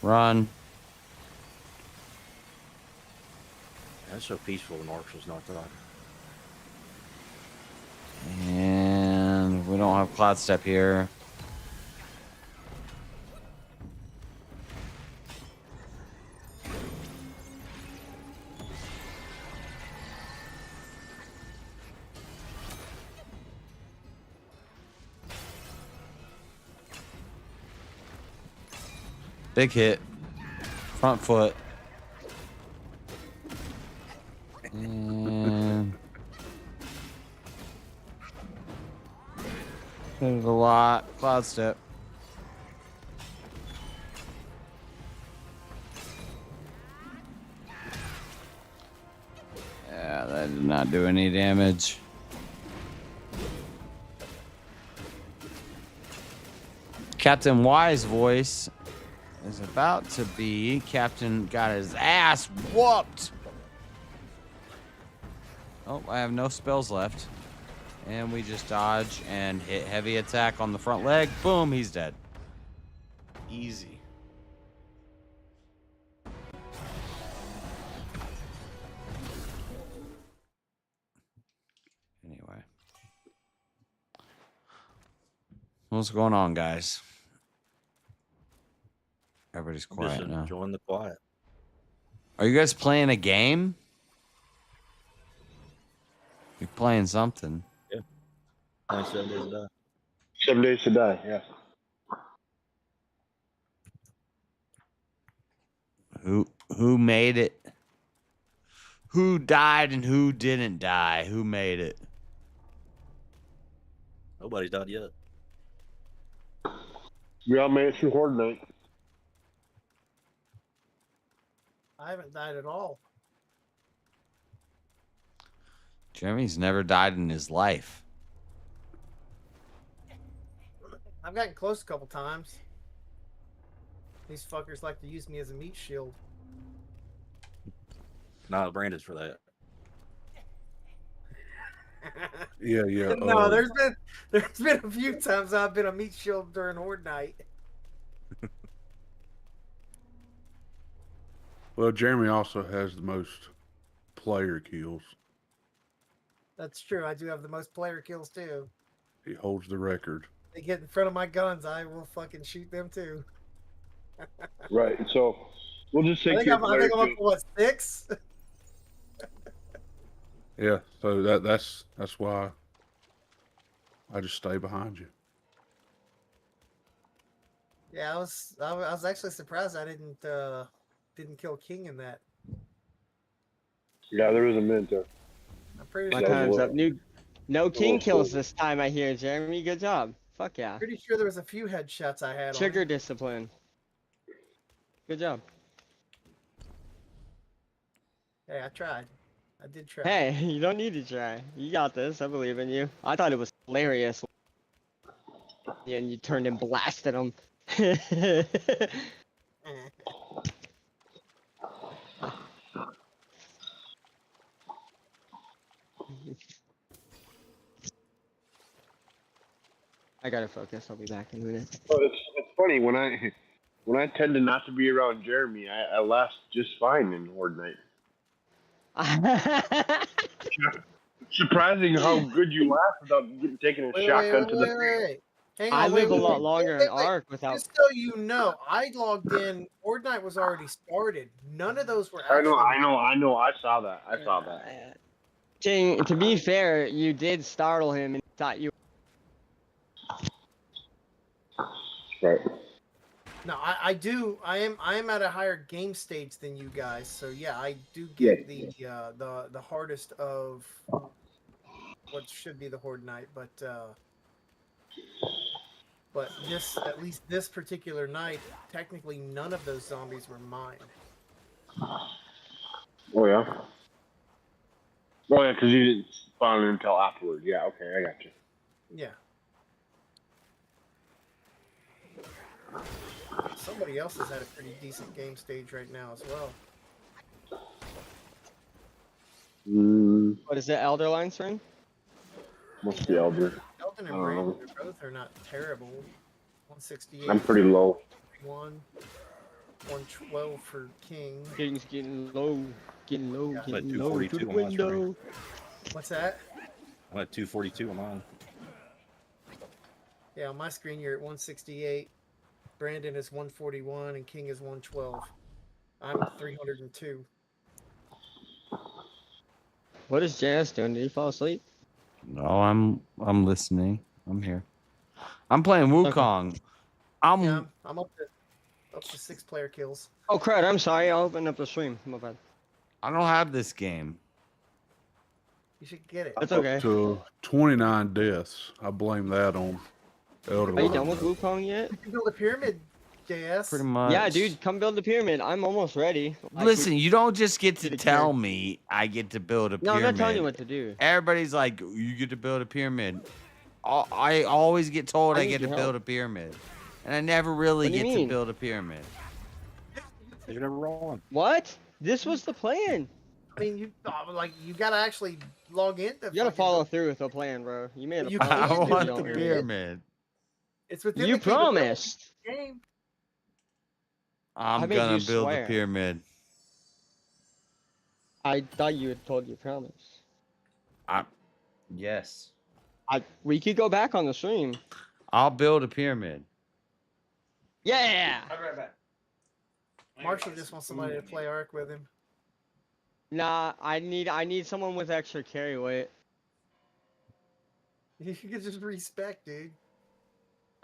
Run. That's so peaceful. The Marshall's not talking. And we don't have cloud step here. Big hit. Front foot. And there's a lot. Cloud step. Yeah, that did not do any damage. Captain Y's voice is about to be Captain got his ass whooped. Oh, I have no spells left. And we just dodge and hit heavy attack on the front leg. Boom, he's dead. Easy. Anyway. What's going on, guys? Everybody's quiet Just now. enjoying the quiet. Are you guys playing a game? You're playing something. Yeah. 27 days to die. 7 days to die, yeah. Who made it? Who died and who didn't die? Who made it? Nobody's died yet. We all made it through Horde Night. I haven't died at all. Jeremy's never died in his life. I've gotten close a couple times. These fuckers like to use me as a meat shield. Nah, Brandon's for that. Yeah, yeah. No, there's been a few times I've been a meat shield during Horde night. Well, Jeremy also has the most player kills. That's true. I do have the most player kills too. He holds the record. They get in front of my guns, I will fucking shoot them too. Right. So we'll just take I think I'm up to what, 6? Yeah, so that's why I just stay behind you. Yeah, I was actually surprised I didn't kill King in that. Yeah, there was a mint there. I'm pretty My sure. time's up. No king kills this time, I hear, Jeremy. Good job. Fuck yeah. Pretty sure there was a few headshots I had. Trigger discipline. Good job. Hey, I tried. I did try. Hey, you don't need to try. You got this. I believe in you. I thought it was hilarious. Yeah, and you turned and blasted him. I gotta focus. I'll be back in a minute. Well, it's funny when I tend to not to be around Jeremy, I last just fine in Horde night. Surprising how good you last without taking a shotgun to the face. Hang I on, live a lot longer in Ark without. Just so you know, I logged in. Horde night was already started. None of those were. Actually... I know. I saw that. King, to be fair, you did startle him and thought you. Right. No, I do. I am at a higher game stage than you guys. So yeah, I do get the hardest of what should be the Horde night, but this, at least this particular night, technically none of those zombies were mine. Oh yeah. Oh yeah, because you didn't spawn until afterward. Yeah. Okay, I got you. Yeah. Somebody else has had a pretty decent game stage right now as well. What is it, Elder Lines ring? Must be Elder. Elden and Brandon both are not terrible. 168. I'm pretty low. 112 for King. King's getting low. Getting low. I'm at Getting low to 242 the on my screen. window. What's that? I'm at 242 on mine. Yeah, on my screen you're at 168. Brandon is 141 and King is 112. I'm 302. What is JS doing? Did he fall asleep? No, I'm listening. I'm here. I'm playing Wukong. I'm up to 6 player kills. Oh crud! I'm sorry. I'll open up the stream. My bad. I don't have this game. You should get it. That's okay. Up to 29 deaths. I blame that on Elder Are you Lines. done with Wukong yet? You can build a pyramid, JS. Pretty much. Yeah, dude. Come build the pyramid. I'm almost ready. Listen, you don't just get to tell me I get to build a pyramid. No, I'm not telling you what to do. Everybody's like, you get to build a pyramid. I always get told I need get to your build help. a pyramid. And I never really What do you get to mean? build a pyramid. You're never wrong. What? This was the plan. I mean, you gotta actually log in. You gotta follow through with the plan, bro. You made a You promise. I can't do want the the pyramid. pyramid. It's within You the capability promised. of the game. I'm I made gonna you build swear. the pyramid. I thought you had told your promise. Yes. We could go back on the stream. I'll build a pyramid. Yeah. I'll be right back. Marshall just wants somebody to play Ark with him. Nah, I need someone with extra carry weight. You could just respect, dude.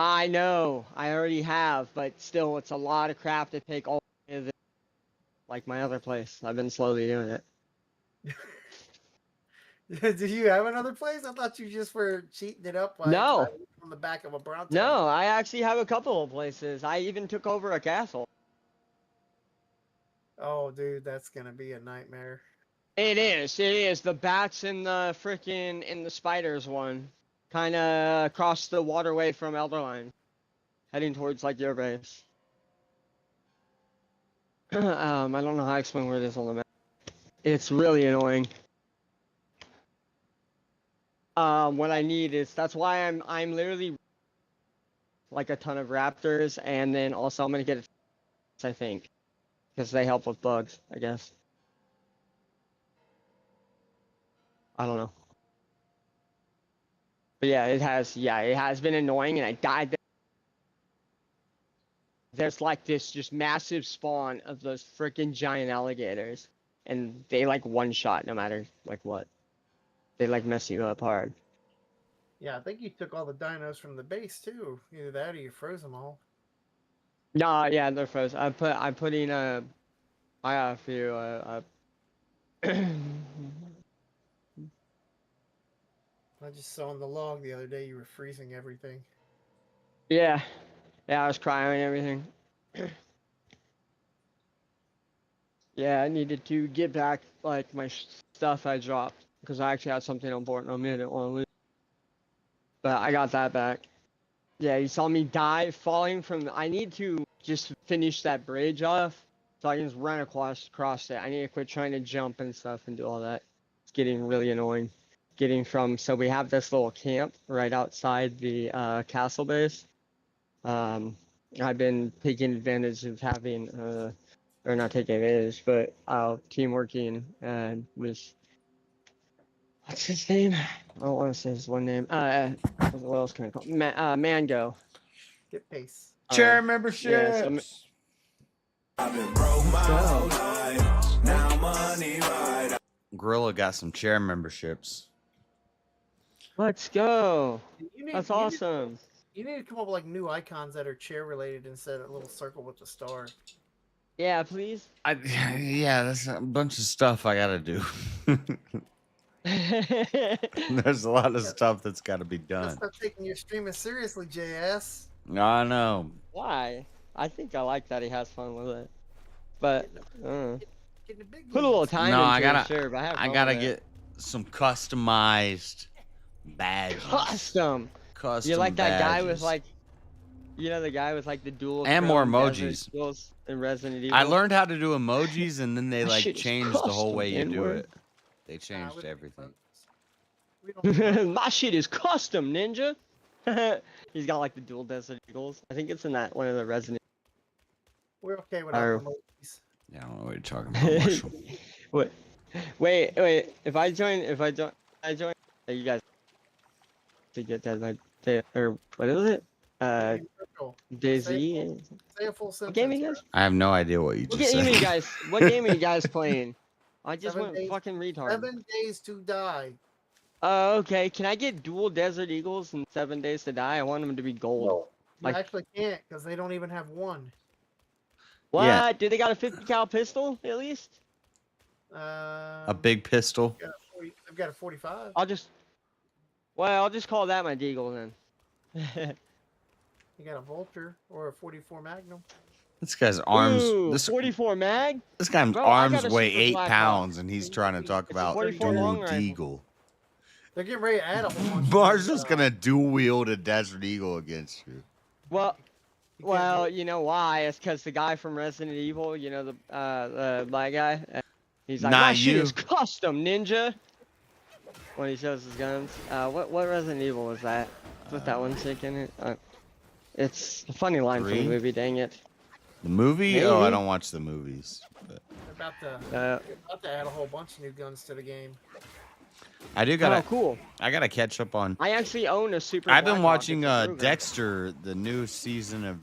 I know. I already have, but still, it's a lot of crap to take all of it. Like my other place. I've been slowly doing it. Did you have another place? I thought you just were cheating it up. No. On the back of a Bronto. No, I actually have a couple of places. I even took over a castle. Oh, dude, that's gonna be a nightmare. It is. It is. The bats and the the spiders one, kind of across the waterway from Elderline, heading towards like your base. I don't know how to explain where it is on the map. It's really annoying. what I need is that's why I'm literally like a ton of raptors, and then also I'm gonna get I think because they help with bugs, I guess. I don't know. But yeah, it has been annoying, and I died. There's like this just massive spawn of those freaking giant alligators, and they like one shot no matter like what. They like mess you up hard. Yeah, I think you took all the dinos from the base too. Either that or you froze them all. Nah, yeah, they're frozen. I put in I got a few I just saw on the log the other day you were freezing everything. yeah, I was crying and everything. Yeah, I needed to get back like my stuff I dropped because I actually had something important on me I didn't want to lose. But I got that back. Yeah, you saw me die falling from. I need to just finish that bridge off so I can just run across it. I need to quit trying to jump and stuff and do all that. It's getting really annoying. So we have this little camp right outside the castle base. I've been taking advantage of having, or not taking advantage, but team working with, what's his name? I don't want to say his one name. What else can I call him? Mango. Get pace. Chair memberships. Yeah, I've been broke my whole life. Now money right. Gorilla got some chair memberships. Let's go. That's awesome. You need to come up with like new icons that are chair related instead of a little circle with the star. Yeah, please. Yeah, that's a bunch of stuff I gotta do. There's a lot of stuff that's got to be done. Stop taking your streaming seriously, JS. I know. Why? I think I like that he has fun with it, but put a little time No, into it, sure. But I gotta get some customized badges. Custom. You like that guy with like, the guy with like the dual and more Chrome emojis. Desert in Resident Evil. I learned how to do emojis, and then they That like shit is changed the whole custom, way you do N-word. it. They changed everything. My shit is custom, ninja. He's got like the dual Desert Eagles. I think it's in that one of the Resident. We're okay without emojis. Yeah, I don't know what you're talking about, Marshall. Wait. If I join, you guys to get that or what is it? DayZ. Say a full sentence. What game are you guys? I have no idea what you just What said. game are you guys? What game are you guys playing? I just 7 went days, fucking retard. 7 days to die. Okay. Can I get dual Desert Eagles in 7 days to die? I want them to be gold. You actually can't because they don't even have one. What? Yeah. Do they got a 50 cal pistol at least? A big pistol. I've got a 45. I'll just call that my deagle then. You got a Vulture or a 44 Magnum. This guy's arms. Ooh, This 44 mag. this guy's Bro, I got arms a weigh super 8 flat pounds, and he's trying to talk about 44 long dual rifle. deagle. They're getting ready to add a whole bunch. Marshall's gonna dual wield a Desert Eagle against you. Well, you know why? It's because the guy from Resident Evil, the black guy, he's like, Not my shit you. is custom, ninja. When he shows his guns. What Resident Evil was that? With that one chick in it? It's a funny line from 3? the movie, dang it. The movie? Maybe. Oh, I don't watch the movies. But They're about to add a whole bunch of new guns to the game. I do gotta. Oh, cool. I gotta catch up on. I actually own a super. I've been Blackhawk. watching It's a program. Dexter, the new season of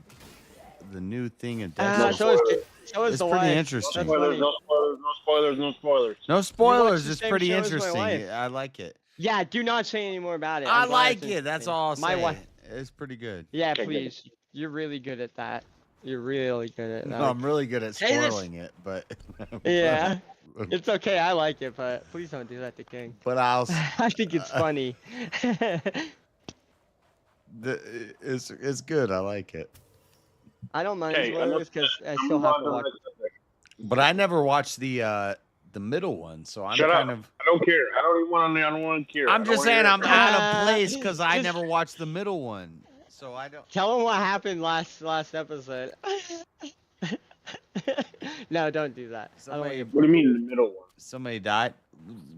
the new thing of Ah, Dexter. so is It's the pretty wife. interesting. No spoilers, no spoilers, no spoilers, no spoilers. No You spoilers. watch the It's same pretty show as my interesting. wife. I like it. Yeah, do not say any more about it. I I'm glad like it's it. That's interesting. all I'll My say. wife. It's pretty good. Yeah, Okay, good. please. You're really good at that. You're really good at that. No, I'm really good at Say this- spoiling it, but Yeah. It's okay, I like it, but please don't do that to King. But I'll. I think it's funny. It's good. I like it. I don't mind Okay, spoilers because I I'm still moving have on to to the watch. next subject. But I never watched the middle one, so I'm Shut kind up. of. I don't care. I don't even want to. I don't want to care. I'm I just don't saying wanna I'm hear out of place because I just- never watched the middle one, so I don't. Tell them what happened last episode. No, don't do that. I don't want you. What do you mean the middle one? Somebody died.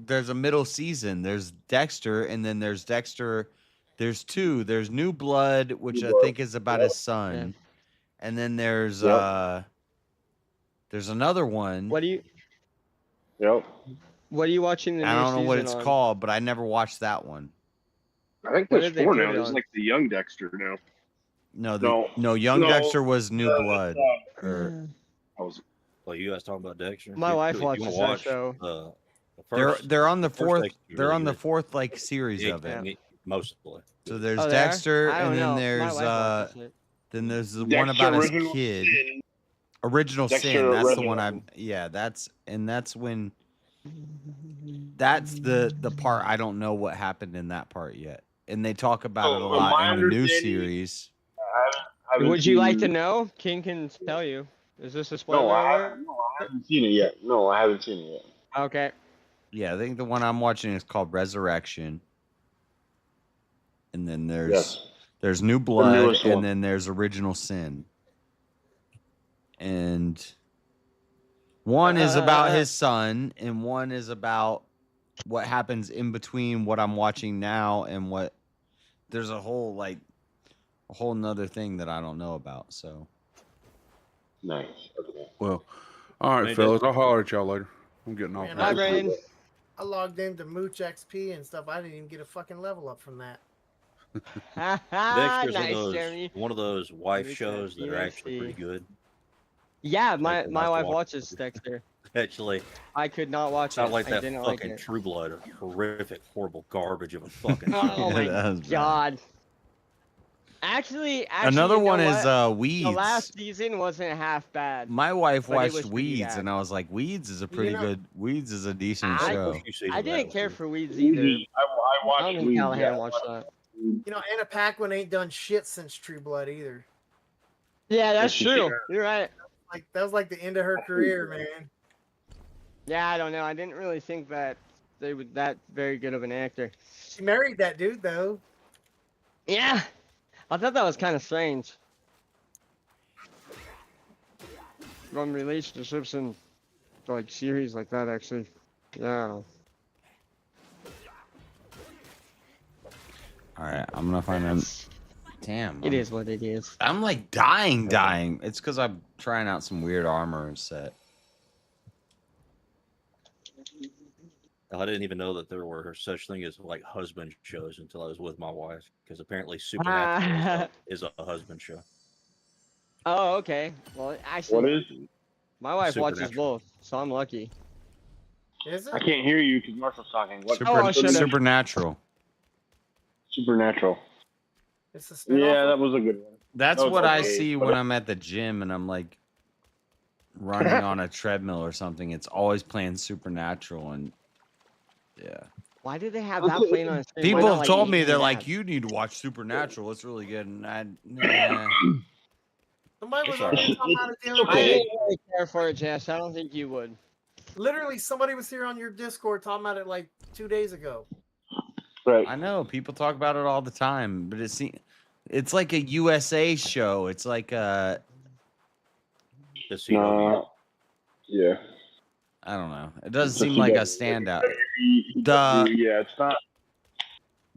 there's a middle season. There's Dexter, and then there's Dexter. There's two. There's New Blood, which I think is about his son, and then there's another one. What do you? Yep. What are you watching? I don't know what it's called, but I never watched that one. I think What there's did they 4 put now. it There's on? like the young Dexter now. No, Young Dexter was New Blood. Well, you guys talking about Dexter? My wife If you wanna watches that watch, show. the first- They're on the first fourth. Dexter's They're really on the good. fourth like series Yeah, of it. mostly. So there's Oh, they are? Dexter, I don't and then know. My there's wife watches it. then there's the Dexter one about his Original kid. Sin. Original Dexter Sin. That's the Original. one I'm. Yeah, that's when. That's the part I don't know what happened in that part yet, and they talk about it a from my lot in the new understanding, series. I haven't Would you like to seen- know? King can tell you. Is this a spoiler? No, I alert? haven't seen it yet. No, I haven't seen it yet. Okay. Yeah, I think the one I'm watching is called Resurrection, and then there's Yes. New Blood, newest one. and then there's Original Sin, and one is about his son, and one is about what happens in between what I'm watching now and what. There's a whole nother thing that I don't know about. So Nice. Okay. Well, all right, fellas. I'll holler at y'all later. I'm getting off. Man, Bye, Brandon. I logged into Mooch XP and stuff. I didn't even get a fucking level up from that. Dexter's Jeremy. one of those wife Mooch shows that are XP. actually pretty good. Yeah, my Like, I wife watch- watches Dexter. Actually, I could not watch it's not it. like I that didn't fucking like it. True Blood, horrific, horrible garbage of a fucking. Oh my That was bad. god. Actually, another you know one is what? Weeds. The last season wasn't half bad. My wife but it watched was pretty Weeds, bad. and I was like, Weeds is a pretty good. Weeds is a decent I- show. I didn't care for Weeds either. I watched I don't think Weeds, Callahan yeah. watched that. You know, Anna Paquin ain't done shit since True Blood either. Yeah, that's Yes, true. sure. You're right. Like that was like the end of her career, man. Yeah, I don't know. I didn't really think that they were that very good of an actor. She married that dude though. Yeah, I thought that was kind of strange. From relationships and like series like that, actually. Yeah. All right, I'm gonna find them. Damn, It is what it is. I'm like dying. It's because I'm trying out some weird armor set. I didn't even know that there were such thing as like husband shows until I was with my wife, because apparently Supernatural is a husband show. Oh, okay. Well, actually, What is? my wife watches Supernatural. both, so I'm lucky. Is it? I can't hear you because Marshall's talking. What? Supernatural. Supernatural. It's a spin-off. Yeah, that was a good one. That's That was what I okay, see but- when I'm at the gym and I'm like running on a treadmill or something. It's always playing Supernatural, and yeah. Why did they have that playing on? Screen? Why People not, have like, told me 18 they're like, ads? you need to watch Supernatural. It's really good, and I. Somebody was It's on alright. talking about it the other I day. didn't really care for it, Jess. I don't think you would. Literally, somebody was here on your Discord talking about it like 2 days ago. Right. I know people talk about it all the time, but it's like a USA show. It's like a. Yeah. I don't know. It doesn't It's a seem like a CW. standout. Yeah, it's not.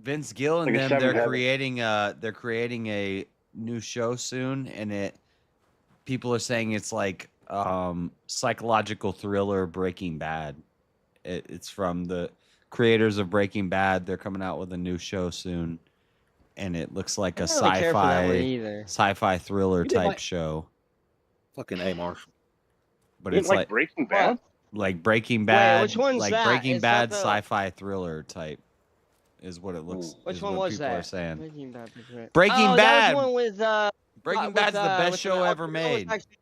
Vince Gill and Like a them, seventh they're creating a new show soon, and people are saying it's like psychological thriller Breaking Bad. It's from the creators of Breaking Bad. They're coming out with a new show soon, and it looks like a I don't really care for that one sci-fi either. sci-fi thriller You did type like- show. Fucking A, Marshall. But You it's didn't like Breaking Bad. like Breaking Bad, which one's like that? Breaking Is that Bad the- sci-fi thriller type is what it looks. Which is one what was people that? are saying. Breaking Bad. Breaking oh, Bad. That was one with Breaking with, Bad's the best with show ever that was made. actually-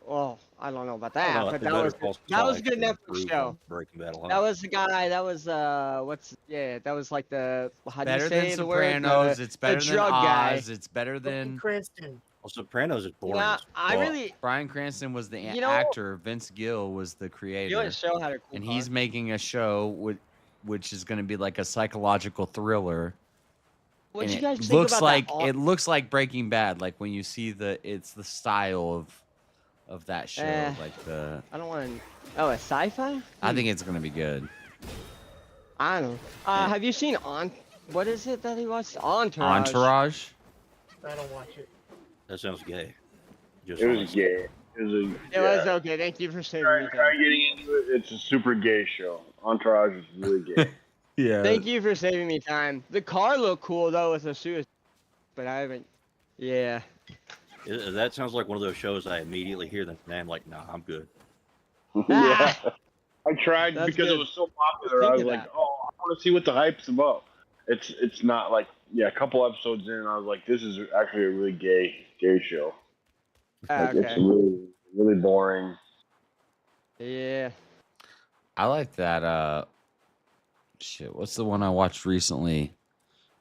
Well, I don't know about I that, don't know, but Better that Call was a Saul good actually Netflix improved show. on Breaking Bad a lot. That was the guy. That was that was like the how do you Better say than the word? Sopranos. The- It's better the than drug guy. Oz. It's better than. Cranston. Well, Sopranos is boring. Yeah, as I fuck. really. Brian Cranston was the You know- actor. Vince Gill was the creator. You know what show had a cool and car? he's making a show which is going to be like a psychological thriller. What and you guys it think looks about like that? it looks like Breaking Bad. Like when you see it's the style of of that show. Like the. I don't want to. Oh, a sci-fi? I think it's gonna be good. I don't know. Have you seen what is it that he watched? Entourage. Entourage. I don't watch it. That sounds gay. It was gay. It was okay. Thank you for saving me. Try getting into it. It's a super gay show. Entourage is really gay. Yeah. Thank you for saving me time. The car looked cool though with the suicide, but I haven't. Yeah. That sounds like one of those shows I immediately hear the name like, nah, I'm good. Yeah. I tried That's because good. it was so popular. I Think was of like, that. oh, I want to see what the hype's about. It's not like, yeah, a couple episodes in, I was like, this is actually a really gay show. Like, Okay. it's really boring. Yeah. I like that. Shit. What's the one I watched recently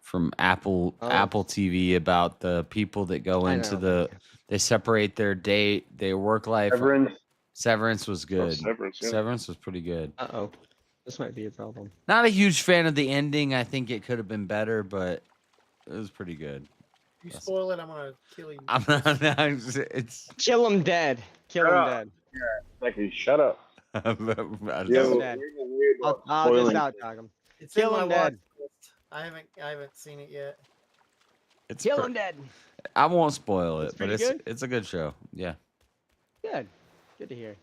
from Apple TV about the people that go I into know. they separate their work life. Severance was good. Severance was pretty good. Uh-oh. This might be a problem. Not a huge fan of the ending. I think it could have been better, but it was pretty good. You spoil it, I'm gonna kill you. I'm not. It's Kill him dead. Kill him dead. Yeah, exactly. Shut up. Kill him dead. I'll just out talk him. It's Kill in him my watch dead. list. I haven't seen it yet. It's Kill him dead. I won't spoil it, It's but pretty good? it's a good show. Yeah. Good. Good to hear.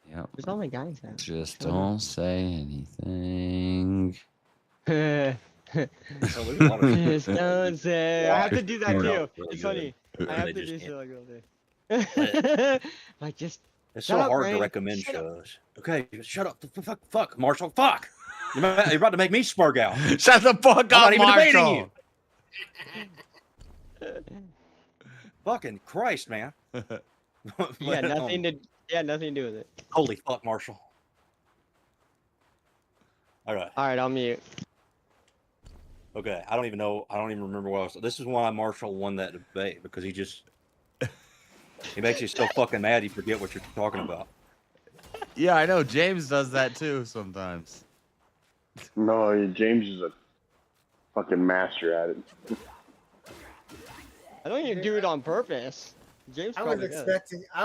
Yeah. There's all my guys out. Just don't say anything. Just don't say. I have to do that too. It's funny. I have to do so like all day. Like just. It's shut so up, hard Ray. to recommend Shut up. shows. Okay, shut up. Fuck, Marshall. Fuck. You're about to make me spurg out. Shut the fuck I'm up, not even debating Marshall. you. Fucking Christ, man. Yeah, nothing to. Yeah, nothing to do with it. Holy fuck, Marshall. All right. All right, I'll mute. Okay, I don't even remember what I was. This is why Marshall won that debate because he makes you so fucking mad you forget what you're talking about. Yeah, I know. James does that too sometimes. No, James is a fucking master at it. I don't even do it on purpose. James I was probably does. expecting. I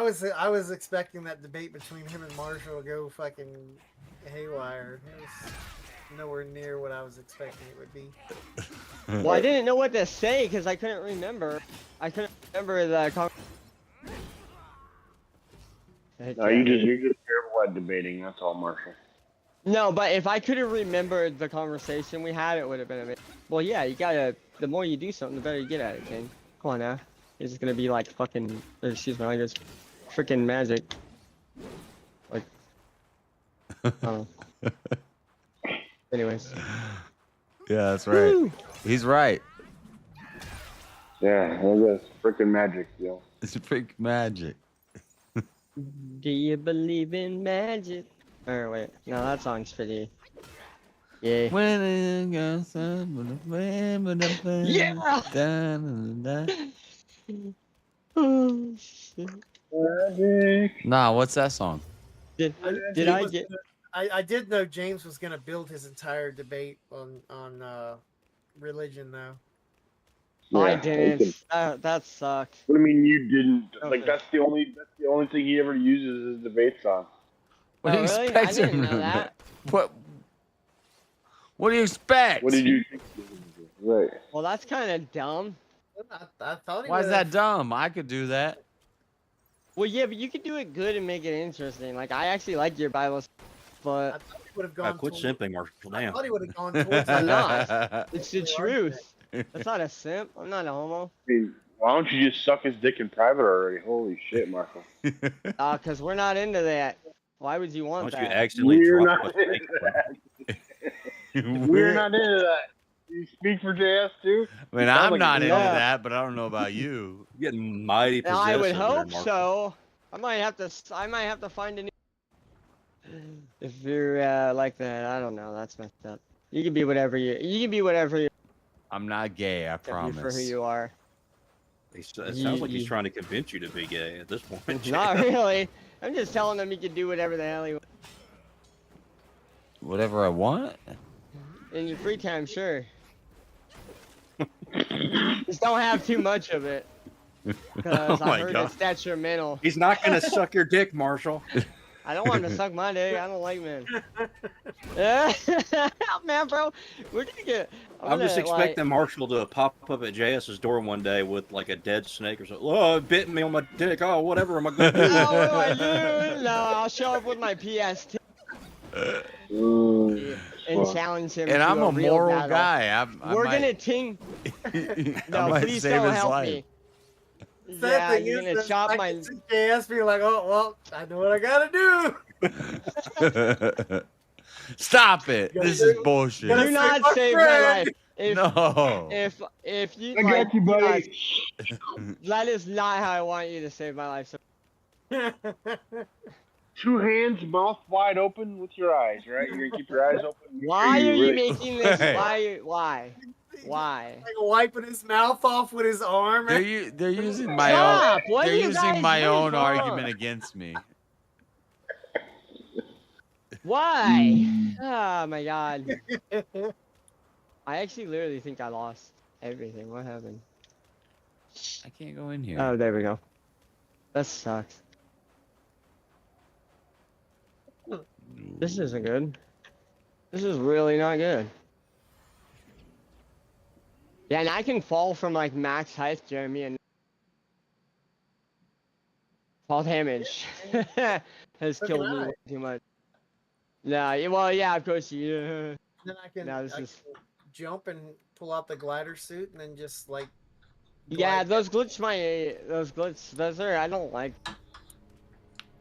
was expecting that debate between him and Marshall to go fucking haywire. It was nowhere near what I was expecting it would be. Well, I didn't know what to say because I couldn't remember. I couldn't remember the. No, you're just terrible at debating. That's all, Marshall. No, but if I could have remembered the conversation we had, it would have been amazing. Well, yeah, you gotta. The more you do something, the better you get at it, King. Come on now. It's just gonna be like fucking. Excuse my language. Freaking magic. Like. Oh. Anyways. Yeah, that's right. Woo! He's right. Yeah, that's freaking magic, yo. It's freaking magic. Do you believe in magic? Or wait, no, that song's pretty. Yeah. Oh, shit. Nah, what's that song? Did I James get? I did know James was gonna build his entire debate on religion though. I didn't. That sucked. What do you mean you didn't? Okay. Like that's the only thing he ever uses his debates on. What do you really? expect? I didn't him know to- that. What do you expect? What did you think? Right. Well, that's kind of dumb. I thought he Why is would've- that dumb? I could do that. Well, yeah, but you could do it good and make it interesting. Like, I actually like your Bible, but would have I gone. quit towards- simping, Marshall. I Damn. thought he would have gone towards. I'm that. not. It's the truth. That's not a simp. I'm not a homo. I mean, why don't you just suck his dick in private already? Holy shit, Marshall. Cause we're not into that. Why would you Why want don't you that? accidentally We're drop not what's into that. We're not into that. You speak for JS too? I mean, Sounds I'm like not a- into that, but I don't know about you. You're getting mighty Now, possessive. I would there, hope Marshall. so. I might have to find a new. If you're like that, I don't know. That's messed up. You can be whatever you. You can be whatever you. I'm not gay, I For promise. who you are. It sounds like he's trying to convince you to be gay at this point. Not really. I'm just telling him he can do whatever the hell he wants. Whatever I want? In your free time, sure. Just don't have too much of it. Because Oh I my heard God. it's detrimental. He's not gonna suck your dick, Marshall. I don't want him to suck my dick. I don't like men. Man, bro, we're gonna get. I'm just expecting Marshall to pop up at JS's door one day with like a dead snake or something. Oh, it bit me on my dick. Oh, whatever am I gonna do? Oh, what do I do? No, I'll show up with my PS2 and challenge him. And to I'm a real moral battle. guy. We're might- gonna ting. I No, might please save don't his help life. me. Sad Yeah, thing you're is gonna that chop I my. can see JS be like, oh well, I know what I gotta do. Stop it. This is bullshit. Do not save my life. If, No. If you I got like, you, buddy. that is not how I want you to save my life. So 2 hands, mouth wide open with your eyes, right? You're gonna keep your eyes open. Make why sure are you ready. making this? Hey. Why? Like wiping his mouth off with his arm. They're using my Stop! own. What They're are you using guys my doing own wrong? argument against me. Why? Oh my god. I actually literally think I lost everything. What happened? I can't go in here. Oh, there we go. That sucks. This isn't good. This is really not good. Yeah, and I can fall from like max height, Jeremy, and fall damage has So killed can me I. way too much. Nah, well, yeah, of course you. Then I can, No, this I is. can jump and pull out the glider suit and then just like. Yeah, those glitch those are, I don't like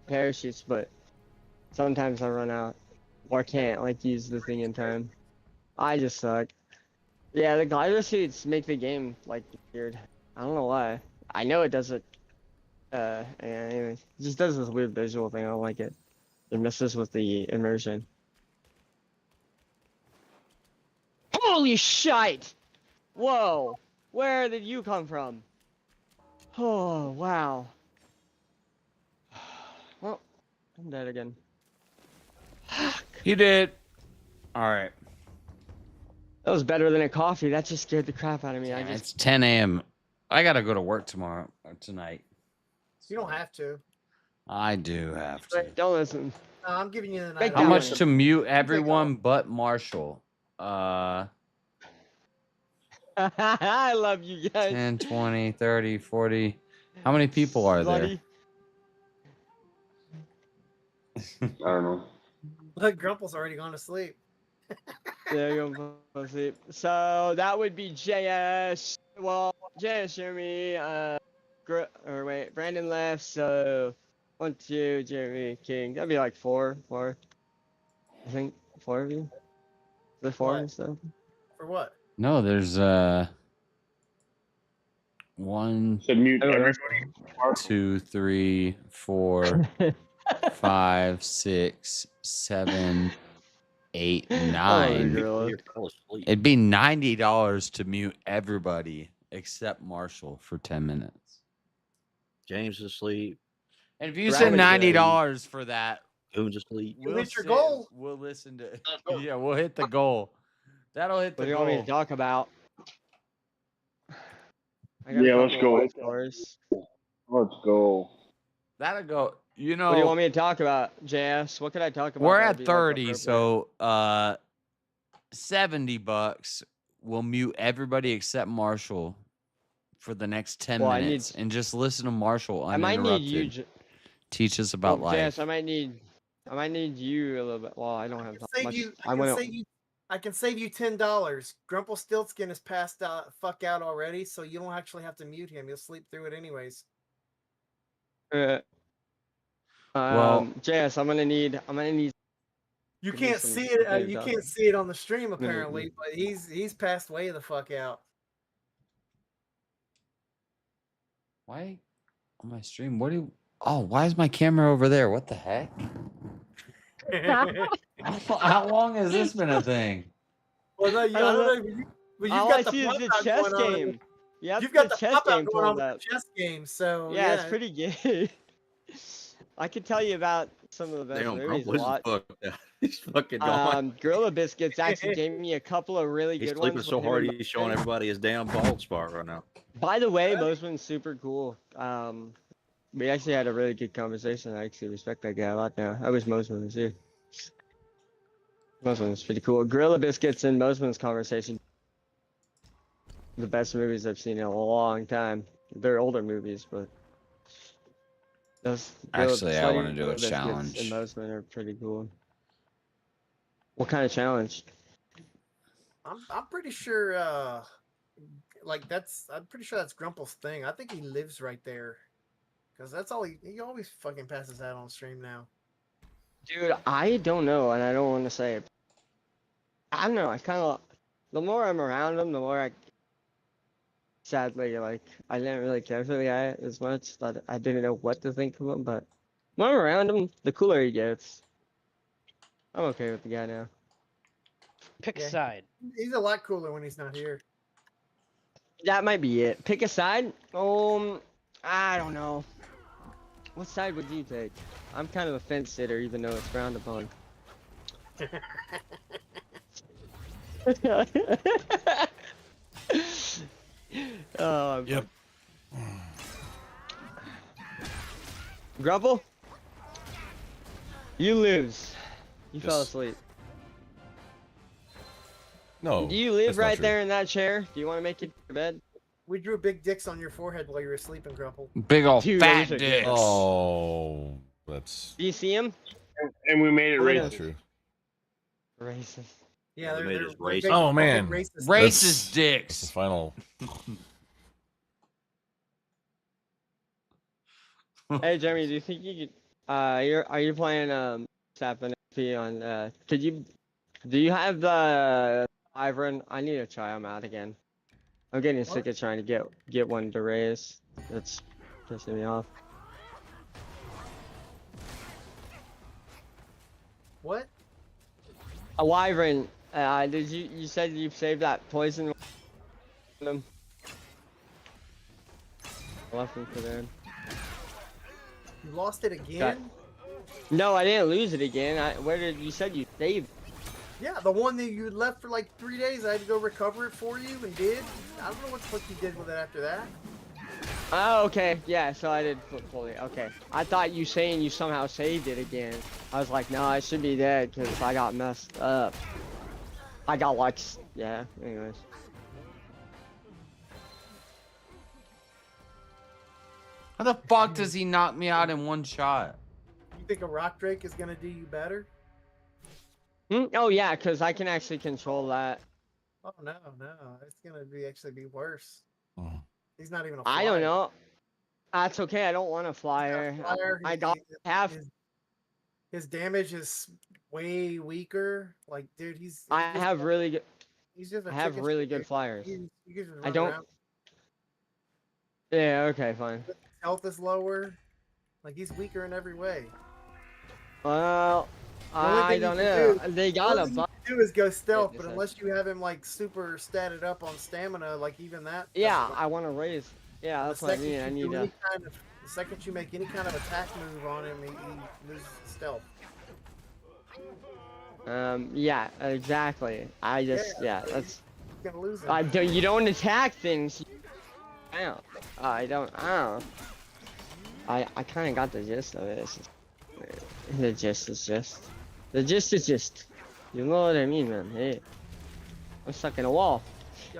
parachutes, but sometimes I run out or can't like use the thing in time. I just suck. Yeah, the glider suits make the game like weird. I don't know why. I know it does it. Yeah, anyways, it just does this weird visual thing. I don't like it. It messes with the immersion. Holy shite! Whoa! Where did you come from? Oh, wow. Well, I'm dead again. He did. All right. That was better than a coffee. That just scared the crap out of me. Yeah, it's 10 a.m. I gotta go to work tomorrow or tonight. You don't have to. I do have to. Don't listen. No, I'm giving you the night. How off. much to mute everyone but Marshall? I love you guys. 10, 20, 30, 40. How many people are there? Buddy. I don't know. Look, Grumple's already gone to sleep. There you go. So that would be JS. Well, JS, Jeremy, Brandon left. So 1, 2, Jeremy, King. That'd be like four. I think 4 of you. The 4 and stuff. For what? No, there's 1, So mute everybody. 2, 3, 4, 5, 6, 7, 8, 9. It'd be $90 to mute everybody except Marshall for 10 minutes. James is asleep. And if you said $90 for that, Goon's asleep. You hit your goal. We'll listen to. Yeah, we'll hit the goal. That'll hit the What do you goal. want me to talk about? Yeah, let's go. Let's go. That'll go. You know. What do you want me to talk about, JS? What could I talk about? We're that'd at be, 30, like, so $70. We'll mute everybody except Marshall for the next 10 Well, minutes and just listen to Marshall I might uninterrupted. need you. Teach us about life. JS, I might need you a little bit. Well, I don't have much. I can save you $10. Grumple Stiltskin is passed out, fuck out already, so you don't actually have to mute him. He'll sleep through it anyways. JS, I'm gonna need. You give me can't some see it. You $10. can't see it on the stream apparently, but he's passed way the fuck out. Why on my stream? What do you? Oh, why is my camera over there? What the heck? How long has this been a thing? Well, no, I don't know. But you've All got I the see is the pop-out chess going on. game. You've got the chess pop-out game going on pulled with up. the chess game, so Yeah, it's pretty good. I could tell you about some of the best Damn, movies. Grumple is fucked. He's fucking gone. Gorilla Biscuits actually gave me a couple of really He's good sleeping ones. so when they were hard in he's showing everybody his damn bald spot right now. By the way, Mosman's super cool. We actually had a really good conversation. I actually respect that guy a lot now. I wish Mosman was here. Mosman was pretty cool. Gorilla Biscuits and Mosman's conversation. The best movies I've seen in a long time. They're older movies, but those Actually, I want to do a Gorilla Biscuits challenge. and Mosman are pretty cool. What kind of challenge? I'm pretty sure I'm pretty sure that's Grumple's thing. I think he lives right there. Because that's all he always fucking passes out on stream now. Dude, I don't know, and I don't want to say it. I don't know, I kind of, the more I'm around him, the more sadly, like, I didn't really care for the guy as much, that I didn't know what to think of him, but the more I'm around him, the cooler he gets. I'm okay with the guy now. Pick a side. He's a lot cooler when he's not here. That might be it. Pick a side? I don't know. What side would you take? I'm kind of a fence sitter, even though it's frowned upon. Oh, yep. Grumple? You lose. You fell asleep. No. Do you live that's not right true. there in that chair? Do you want to make it to bed? We drew big dicks on your forehead while you were sleeping, Grumple. Big old Dude, fat those are dicks. good. Oh, that's Do you see him? And we made it Oh, racist. not true. Racist. Yeah, We made it they're racist. big- Oh big man, racist. Racist That's dicks. the final. Hey Jeremy, do you think you could? Are you playing Sap and FP on? Do you have the Ivern? I need to try them out again. I'm getting sick of trying to get one to raise. That's pissing me off. What? A Wyvern. Did you said you saved that poison? Them. I left them for them. You lost it again? No, I didn't lose it again. Where did you said you saved? Yeah, the one that you left for like 3 days. I had to go recover it for you and did. I don't know what the fuck you did with it after that. Oh, okay. Yeah, so I did fully. Okay. I thought you saying you somehow saved it again. I was like, no, I should be dead because I got messed up. I got like, yeah, anyways. How the fuck does he knock me out in one shot? You think a Rock Drake is gonna do you better? Oh yeah, because I can actually control that. Oh no, it's gonna actually be worse. Oh. He's not even a flyer. I don't know. That's okay. I don't want a flyer. I got half. His damage is way weaker. Like, dude, I have really good. He's just I have really good flyers. You can just I run don't. around. Yeah. Okay. Fine. His health is lower. Like, he's weaker in every way. Well, The only I thing don't you know. can do- They the got only a thing bunch. you can do is go stealth, but Yeah, unless you have him like super statted up on stamina, like even that. Yeah, I want to raise. Yeah, The that's what I second mean. I you need do to. any kind of, the second you make any kind of attack move on him, he loses stealth. Yeah, exactly. I just, yeah, that's. He's gonna lose him. You don't attack things. I don't. I kind of got the gist of it. It's just, the gist is just. The gist is just. You know what I mean, man? Hey, I'm stuck in a wall.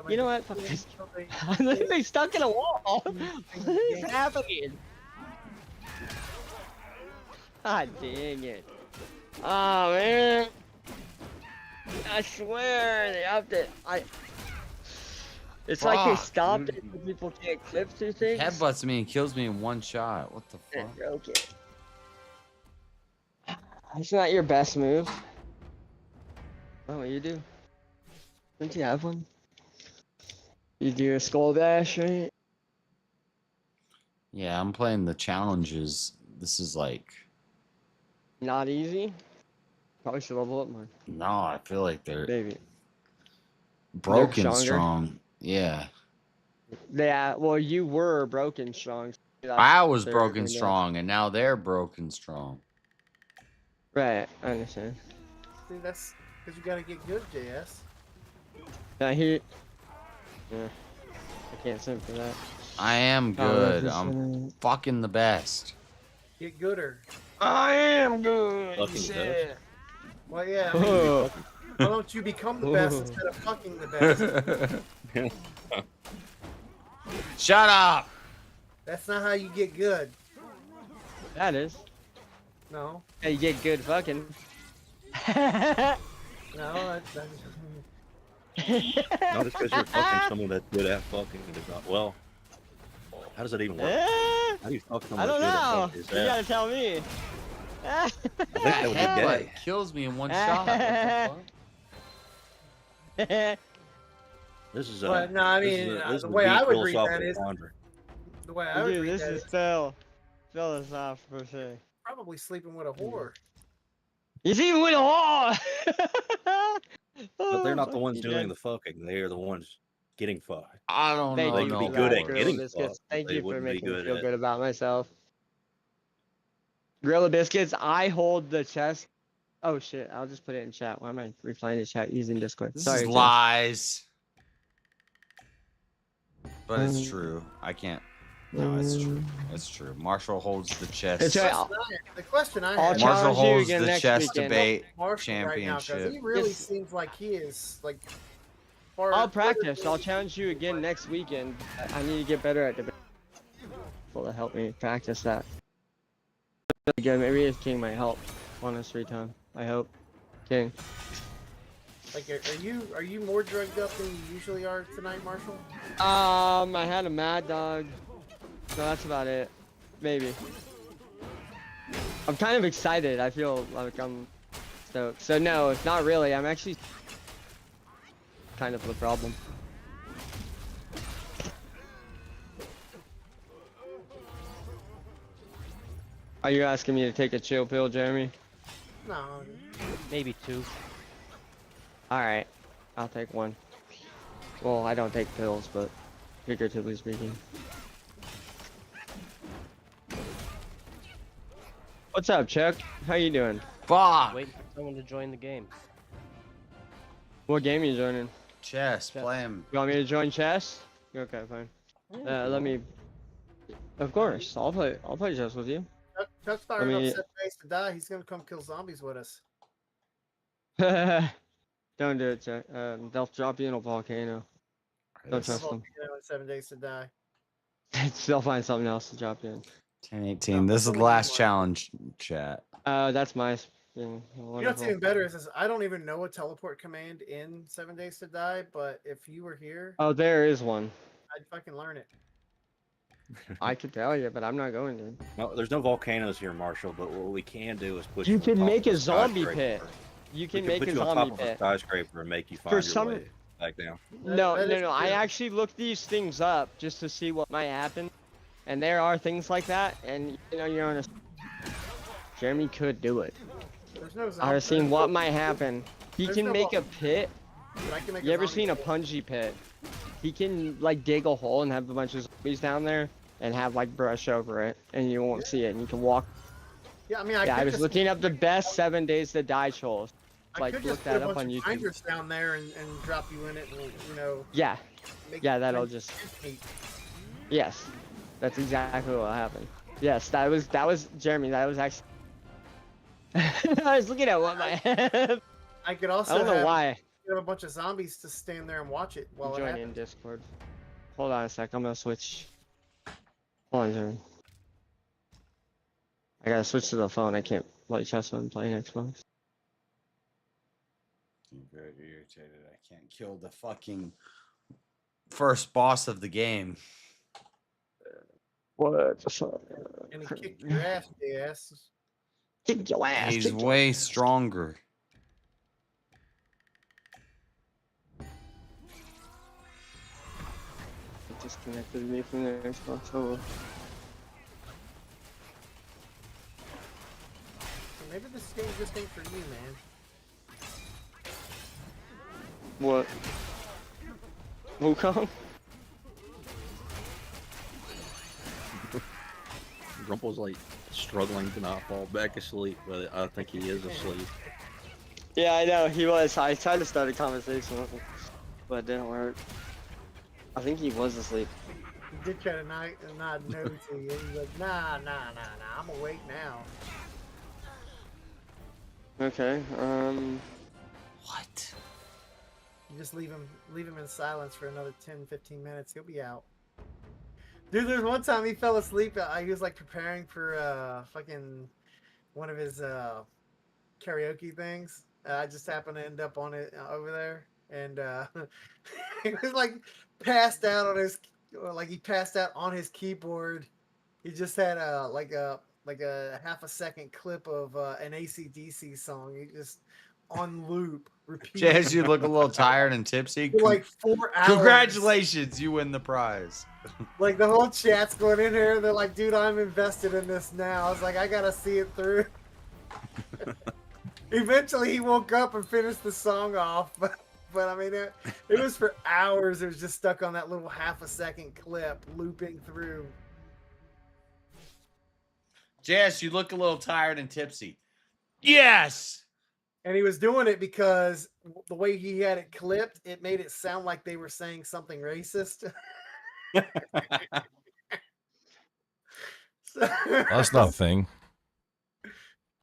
You know what? Fuck this. I'm literally stuck in a wall. What is happening? God dang it. Oh man. I swear they upped it. It's like they Fuck. stopped it so people can't clip through things. Headbutts me and kills me in one shot. What the Yeah, fuck? broke it. It's not your best move. Oh, what you do? Don't you have one? You do a skull dash, right? Yeah, I'm playing the challenges. This is like. Not easy. Probably should level up more. No, I feel like they're Maybe. broken They're stronger? strong. Yeah. Yeah, well, you were broken strong. So I was they're- broken they're not- strong, and now they're broken strong. Right, I understand. See, that's because you gotta get good, JS. I hear. Yeah, I can't simp for that. I am Oh, that's good. just I'm fucking the best. Get gooder. I am good. Fucking You the said. Well, yeah. I mean, why don't you become the best instead of fucking the best? Shut up. That's not how you get good. That is. No. Hey, you get good fucking. No, that's Not just because you're fucking someone that's good at fucking. Is not, well, how does that even work? How do you fuck someone I don't that's know. good at fucking? Is You that, gotta tell me. I think that would be Headbutt gay. kills me in one shot. What the fuck? This is But no, I this mean, is a, this is the a way deep I would read that philosophical is quandary. the way I would Dude, read this that is is so philosophical for sure. probably sleeping with a whore. He's even with a whore. But they're not the Oh, ones you doing dead. the fucking. They are the ones getting fucked. I don't Thank know. They you could No be for good that, at Gorilla getting Biscuits. fucked, but Thank they you for wouldn't be making me good feel at. good about myself. Gorilla Biscuits, I hold the chest. Oh shit, I'll just put it in chat. Why am I replying to chat using Discord? This Sorry, is chat. lies. But it's true. I can't. No, it's true. It's true. Marshall holds the chest. It's right. The question I I'll have, Marshall challenge you holds again the next chess weekend. debate Marshall right now, because championship. he really Yes. seems like he is like. I'll practice. I'll challenge you again next weekend. I need to get better at debate. Will to help me practice that. Again, maybe his King might help on his free time. I hope. King. Like, are you more drugged up than you usually are tonight, Marshall? I had a Mad Dog. So that's about it. Maybe. I'm kind of excited. I feel like I'm stoked. So no, not really. I'm actually kind of the problem. Are you asking me to take a chill pill, Jeremy? No. Maybe 2. Alright. I'll take one. Well, I don't take pills, but figuratively speaking. What's up, Chuck? How you doing? Fuck. Waiting for someone to join the game. What game are you joining? Chess. Play him. You want me to join chess? Okay, fine. Let me. Of course, I'll play chess with you. Chuck's firing up 7 days to die. He's gonna come kill zombies with us. Don't do it, Chuck. They'll drop you in a volcano. Don't trust them. 7 days to die. They'll find something else to drop you in. 10-18. This is the last challenge, chat. That's my thing. You know what's even better is I don't even know a teleport command in 7 days to die, but if you were here, Oh, there is one. I'd fucking learn it. I could tell you, but I'm not going to. No, there's no volcanoes here, Marshall. But what we can do is put You on can top make of a zombie skyscraper. pit. You We can can make put a you on zombie top of a pit. skyscraper and make you find For your some- way back down. No, That no, is no. I true. actually looked these things up just to see what might happen, and there are things like that. And you know, you're on a. Jeremy could do it. There's no zombie. I've seen what might happen. He There's can no make a vol- pit. But I can make You ever zombie seen a pit. punji pit? He can like dig a hole and have a bunch of zombies down there and have like brush over it, and you won't see it. And you can walk. Yeah, I mean, Yeah, I could was just- looking up the best 7 days to die trolls. I Like could look just put that a up bunch on of YouTube. binders down there and drop you in it, and you know. Yeah, make yeah, it that'll like just. meat. Yes, that's exactly what happened. Yes, that was Jeremy. That was actually. I was looking at what my. I could also I don't know have, why. have a bunch of zombies to stand there and watch it while it Join happens. in Discord. Hold on a sec. I'm gonna switch. Hold on, Jeremy. I gotta switch to the phone. I can't play chess when I'm playing Xbox. I'm very irritated. I can't kill the fucking first boss of the game. What the fuck? And he kicked your ass, ass. Kick your ass. He's kick your way ass. stronger. It disconnected me from the Xbox. Oh. Maybe this game just ain't for you, man. What? Wukong? Rumple's like struggling to not fall back asleep, but I think he is asleep. Yeah, I know he was. I tried to start a conversation with him, but it didn't work. I think he was asleep. He did try to nod no to you. He's like, nah, I'm awake now. Okay. What? You just leave him in silence for another 10-15 minutes. He'll be out. Dude, there's one time he fell asleep. He was like preparing for fucking one of his karaoke things. I just happened to end up on it over there, and he was like passed out on his keyboard. He just had like a half a second clip of an AC/DC song. He just on loop, repeat. Jazz, you look a little tired and tipsy. For like 4 hours. Congratulations, you win the prize. Like the whole chat's going in here. They're like, dude, I'm invested in this now. I was like, I gotta see it through. Eventually, he woke up and finished the song off, but I mean, it was for hours. It was just stuck on that little half a second clip, looping through. Jazz, you look a little tired and tipsy. Yes. And he was doing it because the way he had it clipped, it made it sound like they were saying something racist. That's not a thing.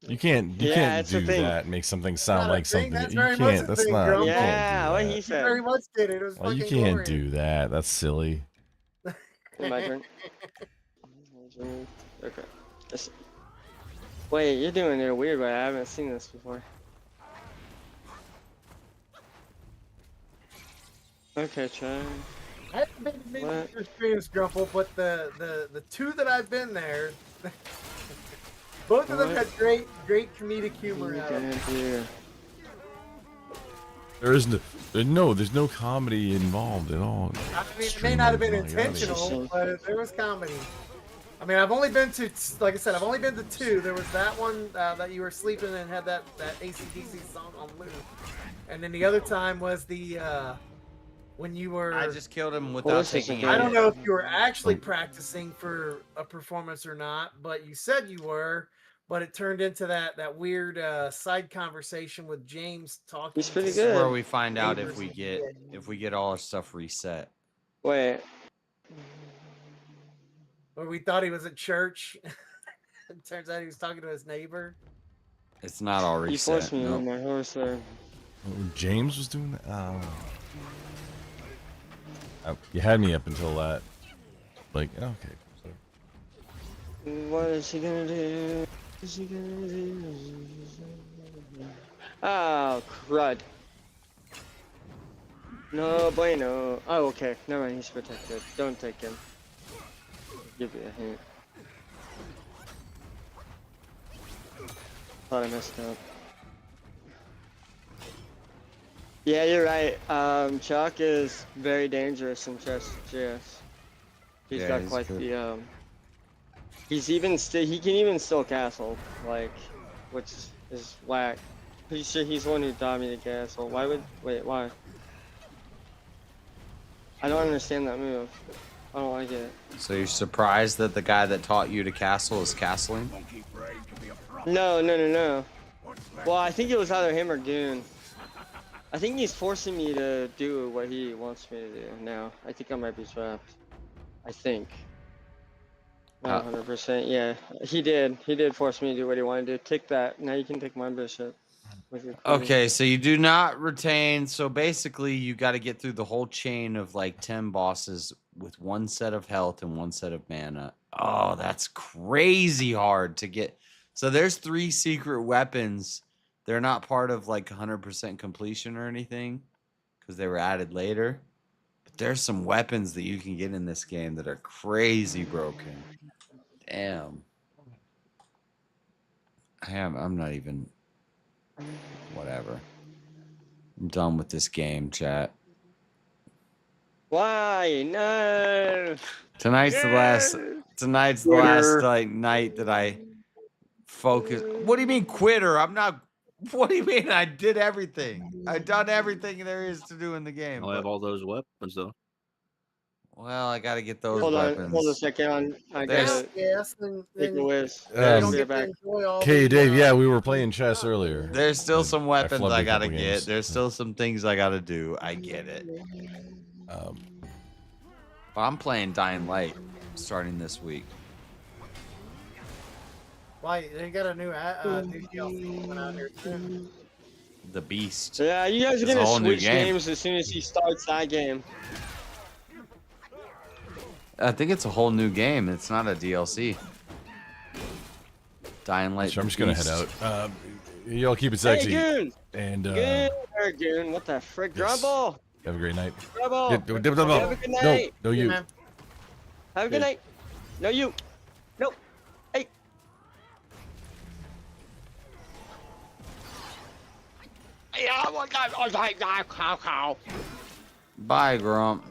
You can't do that. Make something sound like something. That's You very can't. much a That's thing, not. Grumble. You can't Yeah, do what that. he said. Very much did it. It was Well, you fucking can't glorious. do that. That's silly. My turn. Okay. Wait, you're doing it a weird way. I haven't seen this before. Okay, try. I haven't been to many of your streams, Grumble, but the two that I've been there, both of them had great comedic humor out of it. There's no comedy involved at all. I mean, it may not have been intentional, but there was comedy. I mean, I've only been to, like I said, I've only been to 2. There was that one that you were sleeping and had that AC/DC song on loop, and then the other time was the when you were. I just killed him without taking. I don't know if you were actually practicing for a performance or not, but you said you were. But it turned into that weird side conversation with James talking. He's pretty This is good. where we find out if we get all our stuff reset. Wait. Or we thought he was at church. It turns out he was talking to his neighbor. It's not all reset. He forced me Nope. on my horse there. James was doing that. You had me up until that. Like, okay. What is he gonna do? What is he gonna do? Oh, crud. No bueno. Oh, okay. Never mind, he's protected. Don't take him. Give you a hint. Thought I messed up. Yeah, you're right. Chuck is very dangerous in chess. He's got quite the He can even still castle, like, which is whack. Pretty sure he's the one who taught me to castle. Why? I don't understand that move. I don't like it. So you're surprised that the guy that taught you to castle is castling? No. Well, I think it was either him or Goon. I think he's forcing me to do what he wants me to do now. I think I might be trapped. I think. Not 100%. Yeah, he did. He did force me to do what he wanted to do. Take that. Now you can take my bishop. With your queen. Okay, so you do not retain. So basically, you got to get through the whole chain of like 10 bosses with 1 set of health and 1 set of mana. Oh, that's crazy hard to get. So there's 3 secret weapons. They're not part of like 100% completion or anything because they were added later. But there's some weapons that you can get in this game that are crazy broken. Damn. I'm not even. Whatever. I'm done with this game, chat. Why? No. Tonight's the last like night that I focus. What do you mean quitter? I'm not. What do you mean? I did everything. I've done everything there is to do in the game. I'll have all those weapons though. Well, I gotta get those Hold on, weapons. hold a second. I There's- gotta Yes, take a whiz. you don't Um, get to enjoy all Okay, the, Dave. Yeah, we were playing chess earlier. There's still some weapons flubbed I a gotta couple get. games. There's still some things I gotta do. I get it. But I'm playing Dying Light starting this week. Why they got a new DLC coming out here too. The Beast. Yeah, you guys are It's a gonna whole new switch game. games as soon as he starts that game. I think it's a whole new game. It's not a DLC. Dying Light. So I'm the just gonna head Beast. out. Y'all keep it Hey, sexy. Goon! And Goon, what the frick? yes. Grumble! have a great night. Grumble! Yeah, Have a good night! No, you. Have a good night! No, you! No! Hey! Yeah, oh my God! Oh my God! Cow! Bye, Grump.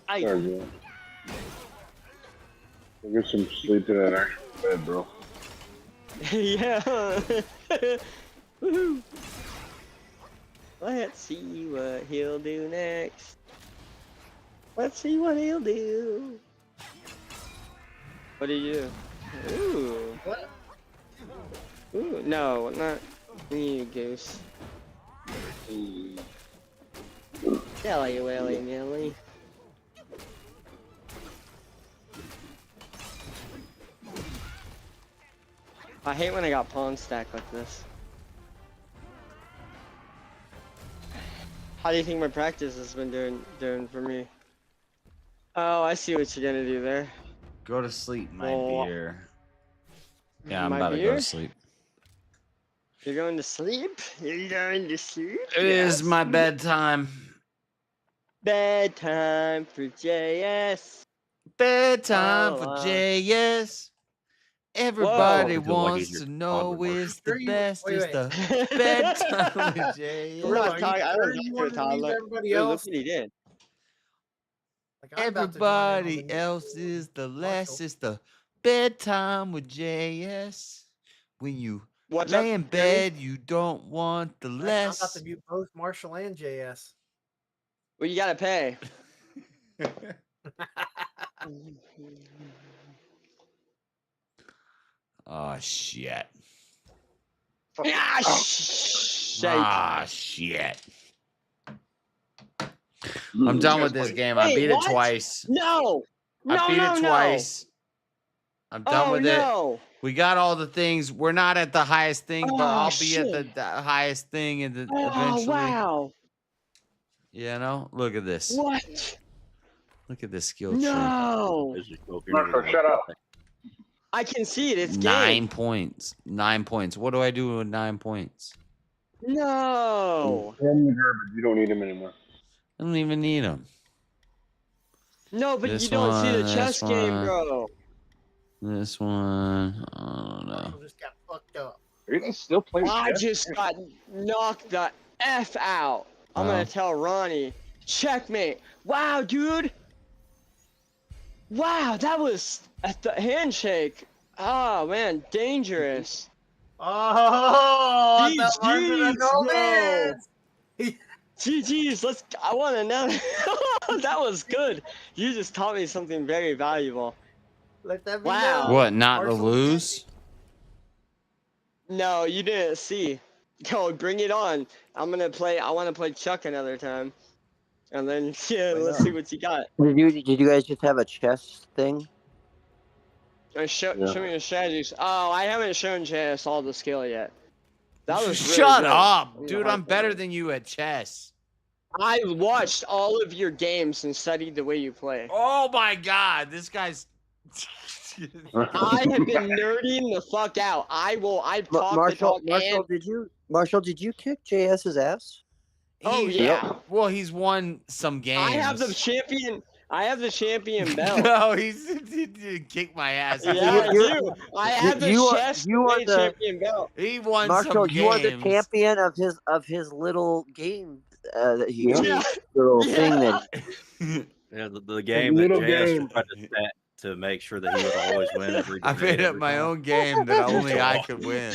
Sorry, bro. We'll get some sleep in that actual bed, bro. Yeah. Woohoo. Let's see what he'll do next. Let's see what he'll do. What do you do? Ooh. What? Ooh, no, not you, Goose. Jelly willy nilly. I hate when I got pawn stacked like this. How do you think my practice has been doing for me? Oh, I see what you're gonna do there. Go to sleep, my Oh. beer. Yeah, I'm My about to go beer? to sleep. You're going to sleep? You're going to sleep? It is my bedtime. Bedtime for JS. Bedtime Oh, for wow. JS. Everybody Whoa. wants to know is the best. wait, Is wait. the bedtime with JS. We're not Are talking. you I sure don't you talk to a wanted to leave toddler. everybody Dude, look else? what he did. Like, I'm about to join in on Everybody the- else is the less. It's the bedtime with JS. When you What's up, lay in Jerry? bed, you don't want the I'm about less. to mute both Marshall and JS. Well, you gotta pay. Oh shit. Ah, shit. Ah shit. I'm done with this game. I Wait, beat it what? twice. No. No, I beat no, it no. twice. I'm done Oh, with no. it. We got all the things. We're not at the highest thing, but Oh, I'll be shit. at the highest thing in the Oh, eventually. wow. You know, look at this. What? Look at this skill tree. No. Marco, shut up. I can see it. It's 9 game. points. 9 points. What do I do with 9 points? No. Send the garbage. You don't need him anymore. I don't even need them. No, but This you don't see the one, chess this game, one. bro. This one, I don't know. Marshall just got fucked up. Are you guys still playing I chess? just got knocked the F out. I'm Oh. gonna tell Ronnie. Checkmate. Wow, dude. Wow, that was a handshake. Oh, man, dangerous. Oh, GG's, the Marshall bro. Gomez. GG's, I want to know. That was good. You just taught me something very valuable. Let that be Wow. known. What, not to Marshall- lose? No, you didn't see. Yo, bring it on. I want to play Chuck another time. And then, yeah, let's see what you got. Did you guys just have a chess thing? Show me your strategies. Oh, I haven't shown JS all the skill yet. That was really Shut good. up, dude. I'm better than you at chess. I watched all of your games and studied the way you play. Oh my god, this guy's. I have been nerding the fuck out. I've talked the talk Marshall, did you kick JS's ass? Oh yeah. Well, he's won some games. I have the champion belt. No, he didn't kick my ass. Yeah, I do. I have the champion belt. He won Marshall, some games. you are the champion of his little game that he Yeah. little thing that Yeah, the game that little JS game. tried to set to make sure that he would always win every I made up every my time. own game that only I could win.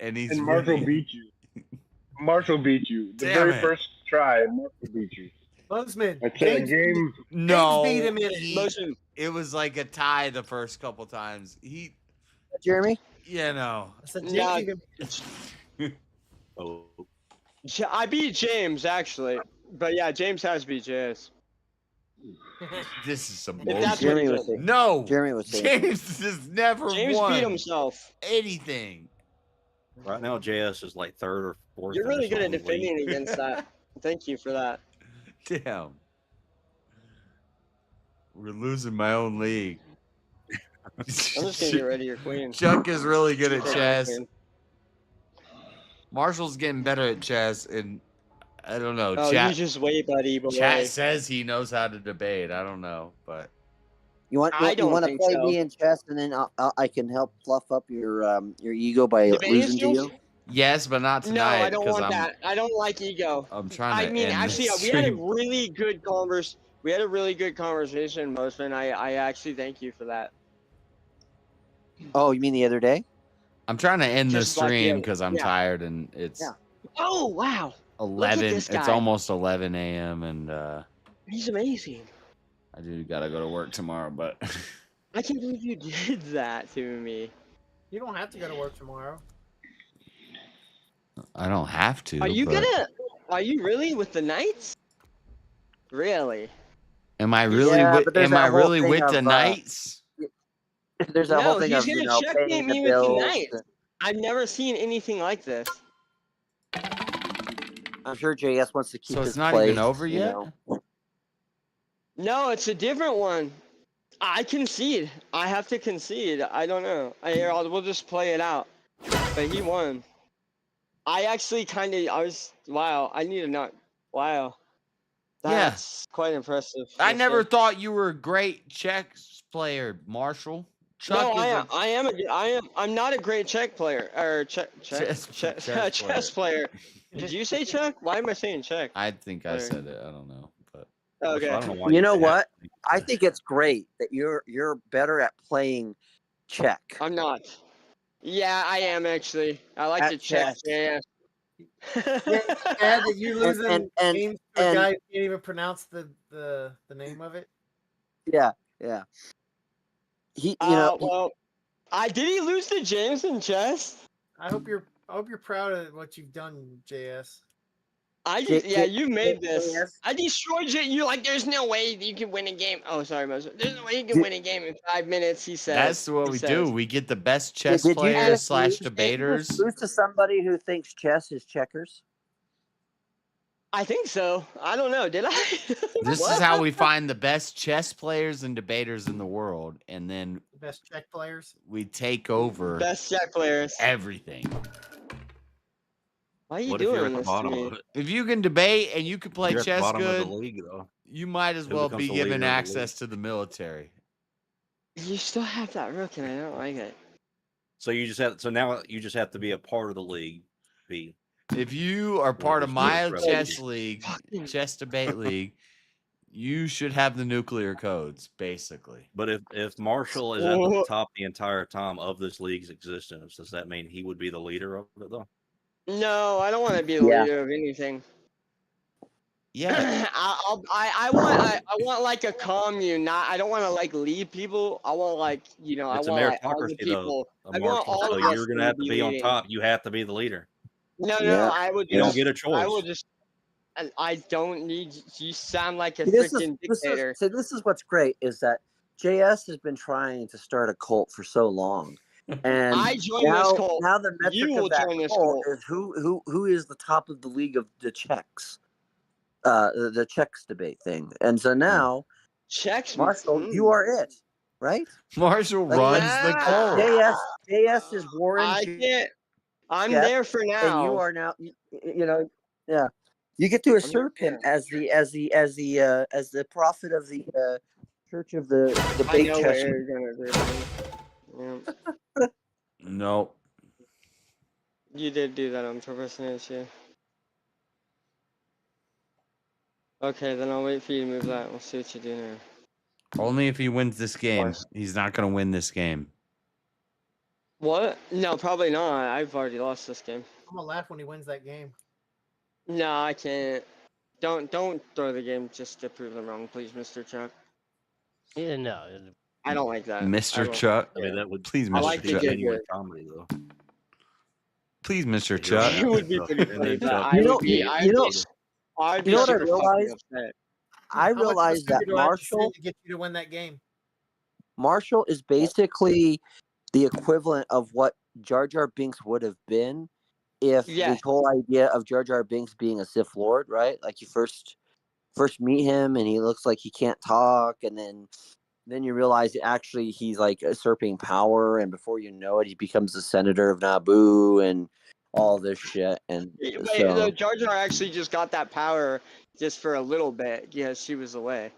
And he's And Marshall winning. beat you. Marshall beat you. The Damn very it. first try, Marshall beat you. Bozeman. I tell you, game. No, beat him in it. he- it was like a tie the first couple times. Jeremy? You know. I said Yeah. James beat him. Oh, I beat James actually, but yeah, James has beat JS. This is some If bullshit. that's what he said. No, Jeremy was saying. James has never James won beat himself. anything. right now JS is like third or fourth. You're in really his good at own league. defending against that. Thank you for that. Damn. We're losing my own league. I'm just gonna get rid of your queen. Chuck is really good at Take chess. your queen. Marshall's getting better at chess, and I don't know. Oh, Chat, you just wait, buddy. Boy. chat says he knows how to debate. I don't know, but You want I you don't want to think play so. me in chess, and then I can help fluff up your ego by Debating losing to skills? you. yes, but not No, tonight. I don't 'cause want I'm, that. I don't like ego. I'm trying to. I mean, end actually, this we had a stream. really good We had a really good conversation, Mosman. I actually thank you for that. Oh, you mean the other day? I'm trying to end the Just like the stream other- because I'm yeah. tired, and it's Yeah. Oh wow, Look at 11. this It's guy. almost 11 a.m. and he's amazing. I do gotta go to work tomorrow, but I can't believe you did that to me. You don't have to go to work tomorrow. I don't have to. Are you but Are you really with the Knights? Really? Am I really? Yeah, with, but there's am that I whole really thing with of, the Knights? There's that No, whole thing he's of gonna checkmate paying the me with the bills. Knights. I've never seen anything like this. I'm sure JS wants to keep So his it's not place, even over you yet. know. No, it's a different one. I concede. I have to concede. I don't know. We'll just play it out. But he won. I actually wow, I need to not, wow. Yeah. That's quite impressive. I Yes, never sir. thought you were a great chess player, Marshall. Chuck No, is I'm not a great Czech player, or chess player. Did you say Czech? Why am I saying Czech? I think I Sorry. said it. I don't know, but Okay. I don't know why You know say what? that. I think it's great that you're better at playing Czech. I'm not. Yeah, I am actually. I like At to check. chess. Yeah. Sad that you're losing and- games to a and- guy who can't even pronounce the name of it. Yeah. You know, Well, did he lose to James in chess? I hope you're proud of what you've done, JS. You made this. JS? I destroyed you. You're like, there's no way you can win a game. Oh, sorry, Moses. There's no way you can win a game in 5 minutes. He said. that's what we do. We get the best chess Did you players just slash lose- debaters. Did you lose to somebody who thinks chess is checkers? I think so. I don't know. Did I? This What? is how we find the best chess players and debaters in the world, and then The best Czech players. we take over Best Czech players. everything. Why are you What if you're doing at the this to bottom me? of it? If you can debate and you can play You're at the chess bottom good, of the league, though. you might as Who well becomes be the leader given of the access to the military. You still have that rook, and I don't like it. So now you just have to be a part of the league. If you are part of just my get chess relegated. league, chess debate league, you should have the nuclear codes, basically. But if Marshall is at the top the entire time of this league's existence, does that mean he would be the leader of it, though? No, I don't want to be the Yeah. leader of anything. Yeah. I want like a commune. I don't want to like lead people. I want like I It's a want like all the meritocracy, though. people. A I want Marshall, all so of us you're going to have to be on leading. top. You have to be the leader. No, Yeah. I would. You don't just- get a I choice. will just. I don't need. You sound like a This freaking dictator. this is what's great is that JS has been trying to start a cult for so long, and I joined now, this cult. now the metric You will of that join this cult cult. is who is the top of the league of the Czechs, the Czechs debate thing, and so now Czechs. Marshall, you are it, right? Marshall Like, runs the cult. JS is Warren. I can't. I'm Czech, there for now. and you are now. You know, yeah. You get to usurp him as the prophet of the Church of the I debate know chess. where you're gonna do. Yeah. No. You did do that on purpose, didn't you? Okay, then I'll wait for you to move that. We'll see what you do now. Only if he wins this game. He's not going to win this game. What? No, probably not. I've already lost this game. I'm gonna laugh when he wins that game. No, I can't. Don't throw the game just to prove them wrong, please, Mr. Chuck. Yeah, no. I don't like that. I Mr. won't. Chuck. I mean, that would Please, I Mr. like to Chuck. get genuine good. comedy though. Please, Mr. If Chuck. It would be pretty And funny, then but Chuck, I would be. I'd be You know what I super fucking realized? upset. I How much of a realized that sucker do I have to Marshall see to get you to win that game? Marshall is basically the equivalent of what Jar Jar Binks would have been if Yes. the whole idea of Jar Jar Binks being a Sith Lord, right? Like you first meet him and he looks like he can't talk, and then you realize that actually he's like usurping power, and before you know it, he becomes the senator of Naboo and all this shit. And But so Jar Jar actually just got that power just for a little bit. Yeah, she was away.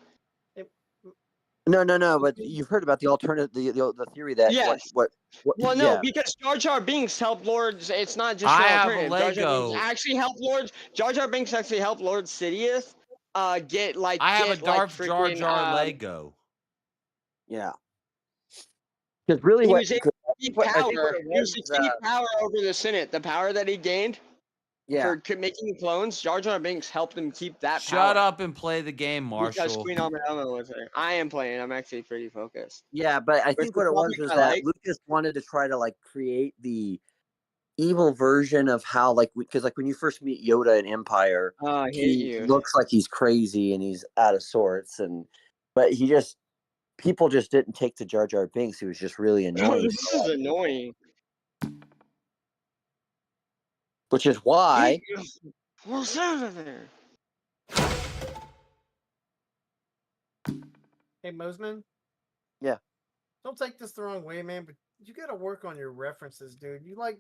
no, but you've heard about the alternative, the theory that Yes. what Well, no, yeah. because Jar Jar Binks helped Lords. It's not just I an have a alternative. Jar Jar Lego. Binks actually helped Lords. Jar Jar Binks actually helped Lord Sidious get like. I have a get, like, Darth Jar freaking, Jar Lego. Yeah. Because really, he what was able to keep I think power. what it He was was, to keep power over the Senate. The power that he gained yeah. for making clones, Jar Jar Binks helped him keep that Shut power. up and play the game, Because Marshall. Queen Amidala was there. I am playing. I'm actually pretty focused. Yeah, but I With think the what it was topic is I that like. Lucas wanted to try to like create the evil version of how, like, because like when you first meet Yoda in Empire, Oh, I hate he you. looks like he's crazy and he's out of sorts, but people just didn't take to Jar Jar Binks. He was just really Oh, annoying. this is annoying. Which is why What's out of there? Hey, Mosman. Yeah. Don't take this the wrong way, man, but you got to work on your references, dude. You like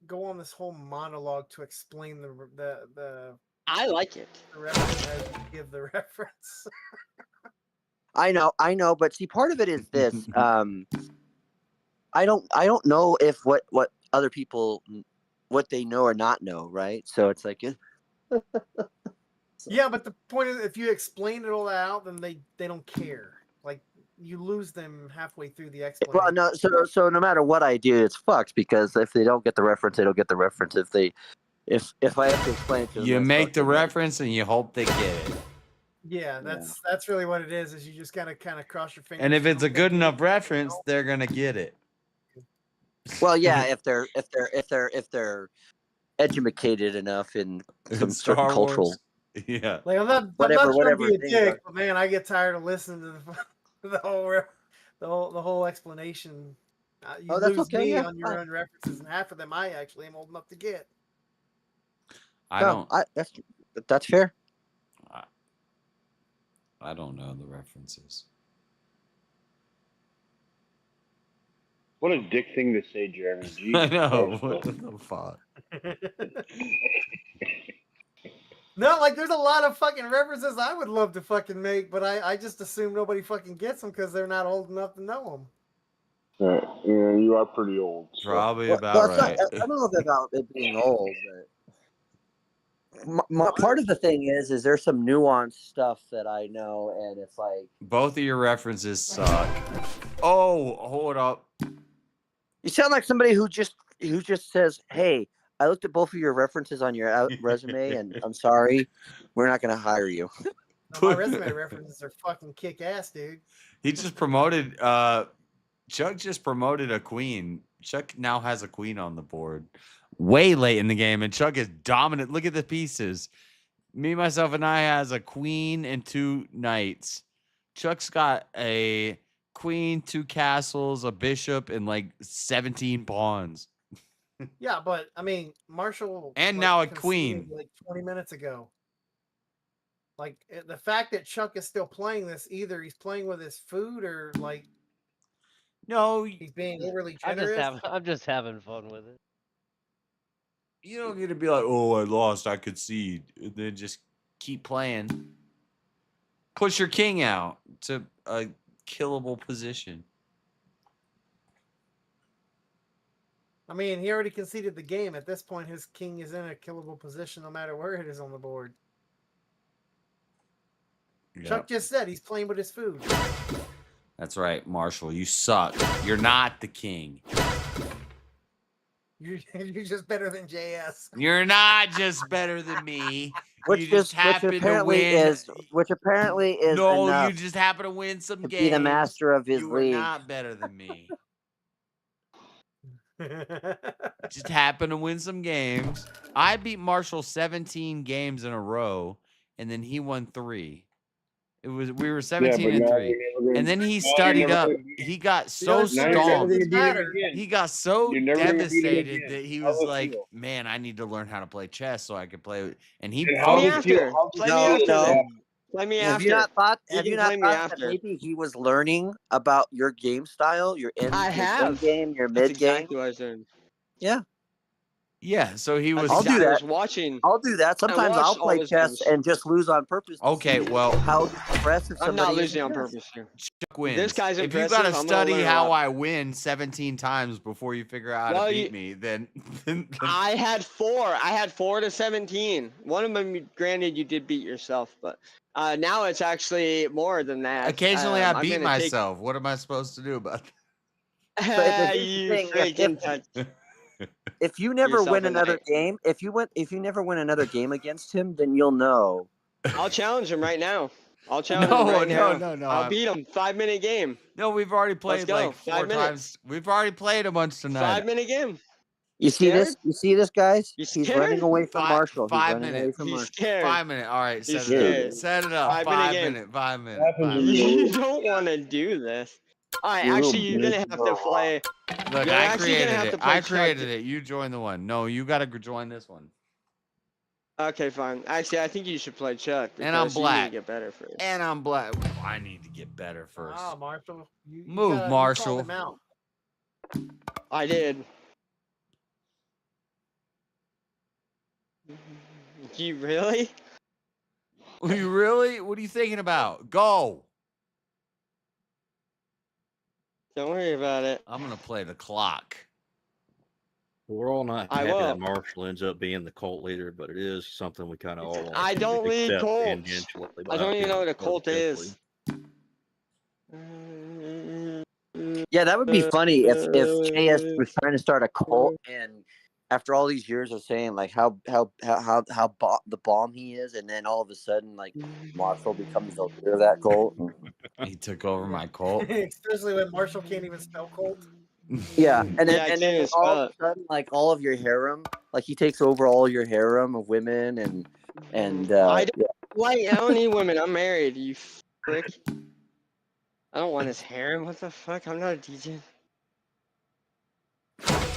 go on this whole monologue to explain the. I like it. The reference as you give the reference. I know, but see, part of it is this. I don't know if what other people what they know or not know, right? So it's like yeah, but the point is, if you explain it all out, then they don't care. Like you lose them halfway through the explanation. well, no, so no matter what I do, it's fucked, because if they don't get the reference, they don't get the reference. If I have to explain it to them, You that's make the fucking reference and you hope they get it. Yeah, that's really what it is. Is you just gotta kind of cross your fingers. And if it's a good enough reference, they're gonna get it. Well, yeah, if they're educated enough in some certain Star cultural, Wars. Yeah. Like I'm not whatever trying to be a things dick, are. but man, I get tired of listening to the whole explanation. You Oh, that's lose okay, me yeah, on your fine. own references, and half of them I actually am old enough to get. That's fair. I don't know the references. What a dick thing to say, Jeremy. Jesus I know. Christ, What man. the fuck? No, like there's a lot of fucking references I would love to fucking make, but I just assume nobody fucking gets them because they're not old enough to know them. Yeah, you are pretty old. So. Probably Well, about it's not- right. I don't know about it being old, but part of the thing is there's some nuanced stuff that I know, and it's like Both of your references suck. Oh, hold up. you sound like somebody who just says, "Hey, I looked at both of your references on your resume, and I'm sorry, we're not going to hire you." No, my resume references are fucking kick ass, dude. He just promoted Chuck just promoted a queen. Chuck now has a queen on the board. Way late in the game, and Chuck is dominant. Look at the pieces. Me, myself, and I has a queen and 2 knights. Chuck's got a queen, 2 castles, a bishop, and like 17 pawns. Yeah, but I mean, Marshall And like, now a conceded, queen. like 20 minutes ago. Like the fact that Chuck is still playing this, either he's playing with his food or like no, he's being overly I'm generous. just having fun with it. You don't get to be like, oh, I lost, I concede, and then just keep playing. Push your king out to a killable position. I mean, he already conceded the game. At this point, his king is in a killable position no matter where it is on the board. Yeah. Chuck just said he's playing with his food. That's right, Marshall. You suck. You're not the king. You're just better than JS. You're not just better than me. which just happen to apparently win. is No, enough you just happen to win some to games. be the master of his You are league. not better than me. Just happen to win some games. I beat Marshall 17 games in a row, and then he won 3. We were 17 and 3. And then he studied up. He got so stomped. He got so devastated that he was like, man, I need to learn how to play chess so I could play. And he Play me after. Play me after. Then. Play me Have after. you not thought? You Have you can not play me thought that after. maybe he was learning about your game style, your end, I your have. end game, your That's mid game? exactly what I was doing. Yeah. Yeah, so he was. I'll do I that. was watching. I'll do that. Sometimes I'll watched all play his chess games. and just lose on purpose. To Okay, see well, how impressive I'm somebody not is losing at on chess. purpose here. Chuck wins. This guy's if you impressive. got to I'm gonna study learn a how lot. I win 17 times before you figure out how to beat me, then I had 4. I had 4 to 17. One of them, granted, you did beat yourself, but now it's actually more than that. occasionally I I'm beat gonna myself. What am I supposed to do about Take... But you the thing, freaking touch. if you never yourself win a another night. game, if you never win another game against him, then you'll know. I'll challenge him right now. I'll challenge him right now. No. I'll beat him. 5-minute game. No, we've already played go. like 4 5 minutes. times. We've already played a bunch tonight. 5-minute game. You see scared? this? You see this, guys? You He's scared? running away from Marshall. He's 5 running away minutes. from He's Marshall. scared. 5 minutes. All right, He's set it scared. up. Set it up. 5-minute 5 game. minutes. 5 minutes. 5 minutes. You don't want to do this. All right, actually, you're gonna have to play. Look, You're I actually gonna created have it. to play I Chuck. created it. You join the one. No, you got to join this one. Okay, fine. Actually, I think you should play Chuck. And I'm because you black. need to get better first. And I'm black. I need to get better first. Wow, Marshall. You Move, gotta- you Marshall. called him out. I did. You really? You really? What are you thinking about? Go. Don't worry about it. I'm gonna play the clock. We're all not I happy will. that Marshall ends up being the cult leader, but it is something we kind of all want. I don't lead accept cults. tangentially, but I don't even know what a think cult eventually. is. Yeah, that would be funny if JS was trying to start a cult, and after all these years of saying like how the bomb he is, and then all of a sudden like Marshall becomes the leader of that cult. He took over my cult. Especially when Marshall can't even spell Colt. Yeah, and Yeah, I then can't all spell of a sudden like all of your harem, like he takes over all your harem of women and I don't need women. I'm married. You frick. I don't want his harem. What the fuck? I'm not a DJ.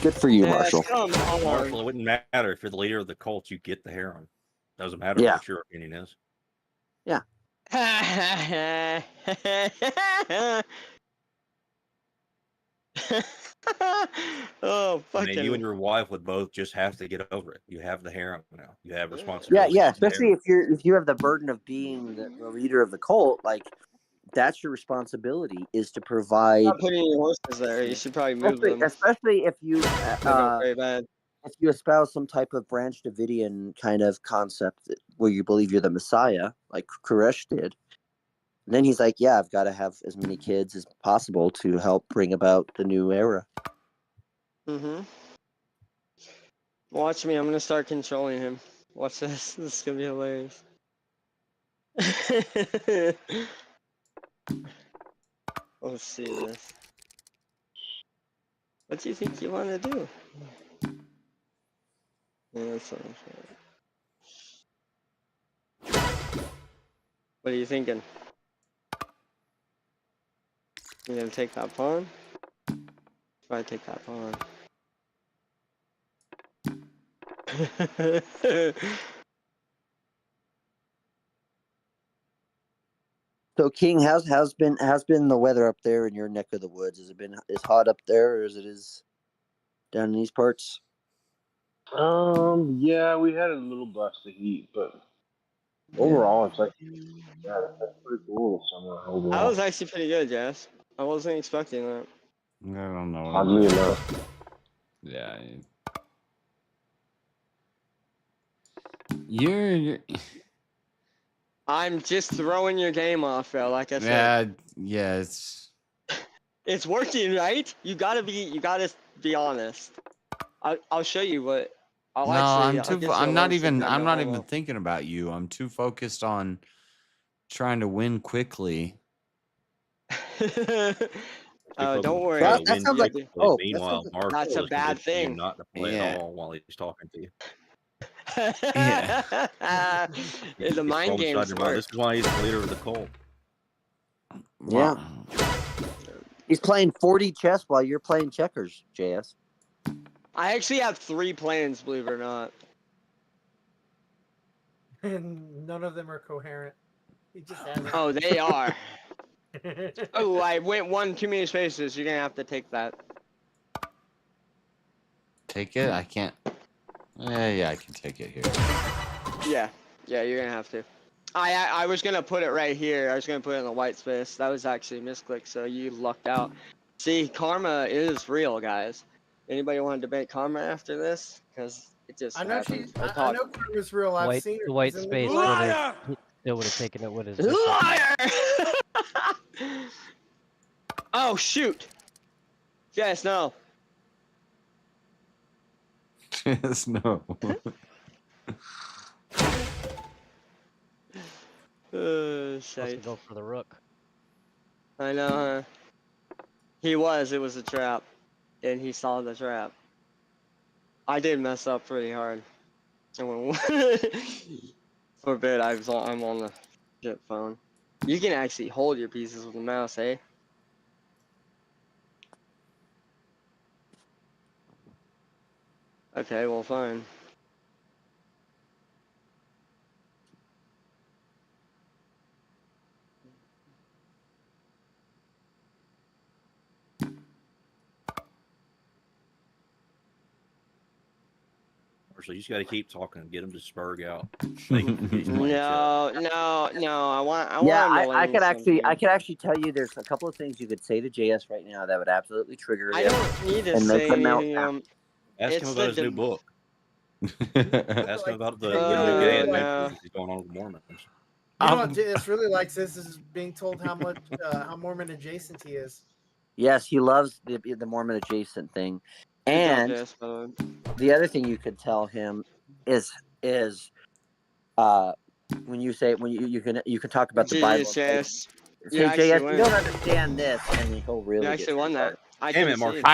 Good for you, Yeah, Marshall. come on. Marshall, it wouldn't matter if you're the leader of the cult, you get the harem. Doesn't matter Yeah. what your opinion is. Yeah. Oh, I mean, fucking. you and your wife would both just have to get over it. You have the harem now. You have responsibility. Yeah, especially if you have the burden of being the leader of the cult, like that's your responsibility is to provide. Not putting your horses there. You should probably move them. Especially if you They go very bad. if you espouse some type of Branch Davidian kind of concept where you believe you're the Messiah, like Koresh did. And then he's like, yeah, I've got to have as many kids as possible to help bring about the new era. Mm-hmm. Watch me. I'm going to start controlling him. Watch this. This is going to be hilarious. Let's see this. What do you think you want to do? Yeah, that's what I'm saying. What are you thinking? You gonna take that pawn? Try to take that pawn. So, King, how's been the weather up there in your neck of the woods? Has it been as hot up there as it is down in these parts? Yeah, we had a little blast of heat, but overall, it's like, yeah, that's pretty cool summer overall. That was actually pretty good, Jess. I wasn't expecting that. I don't know. Oddly enough. Yeah. You're I'm just throwing your game off, Phil. Like I said. yeah. It's working, right? You gotta be honest. I'll show you what I'll No, actually, I'll get you a I'm not lunch even. and I'm not Venmo. even thinking about you. I'm too focused on trying to win quickly. Don't worry. That sounds like hope. Meanwhile, Marshall That's a is bad convincing you thing. not to play Yeah. at all while he's talking to you. Yeah. The He's mind throwing games inside your mind. work. This is why he's the leader of the cult. Yeah. He's playing 4D chess while you're playing checkers, JS. I actually have 3 plans, believe it or not. And none of them are coherent. He just has it. Oh, they are. Oh, I went 1 too many spaces. You're gonna have to take that. Take it. I can't. Yeah, I can take it here. Yeah, you're gonna have to. I was gonna put it right here. I was gonna put it in the white space. That was actually a misclick, so you lucked out. See, karma is real, guys. Anybody want to debate karma after this? Because it just I know happens. I know karma's real. I've seen her. The white She's in space Liar! still would have taken it with his. Liar! Oh shoot! Yes, no. Yes, no. Supposed to Shite. go for the rook. I know, huh? It was a trap. And he saw the trap. I did mess up pretty hard. For a bit, I'm on the shit phone. You can actually hold your pieces with the mouse, eh? Okay, well, fine. So you just got to keep talking and get him to spurg out. Make him forget he's playing chess. No. I want. Yeah, him to I learn could something. actually tell you there's a couple of things you could say to JS right now that would absolutely trigger I him don't need to and make say him melt anything. down. Ask him It's about his the new book. Ask him about the new gay adventures he's going on with Mormons. You know what JS really likes this is being told how much how Mormon adjacent he is. Yes, he loves the Mormon adjacent thing. And the other thing you could tell him is when you can talk about the Bible. Say, JS, you don't understand this, and he'll really. You actually won that. I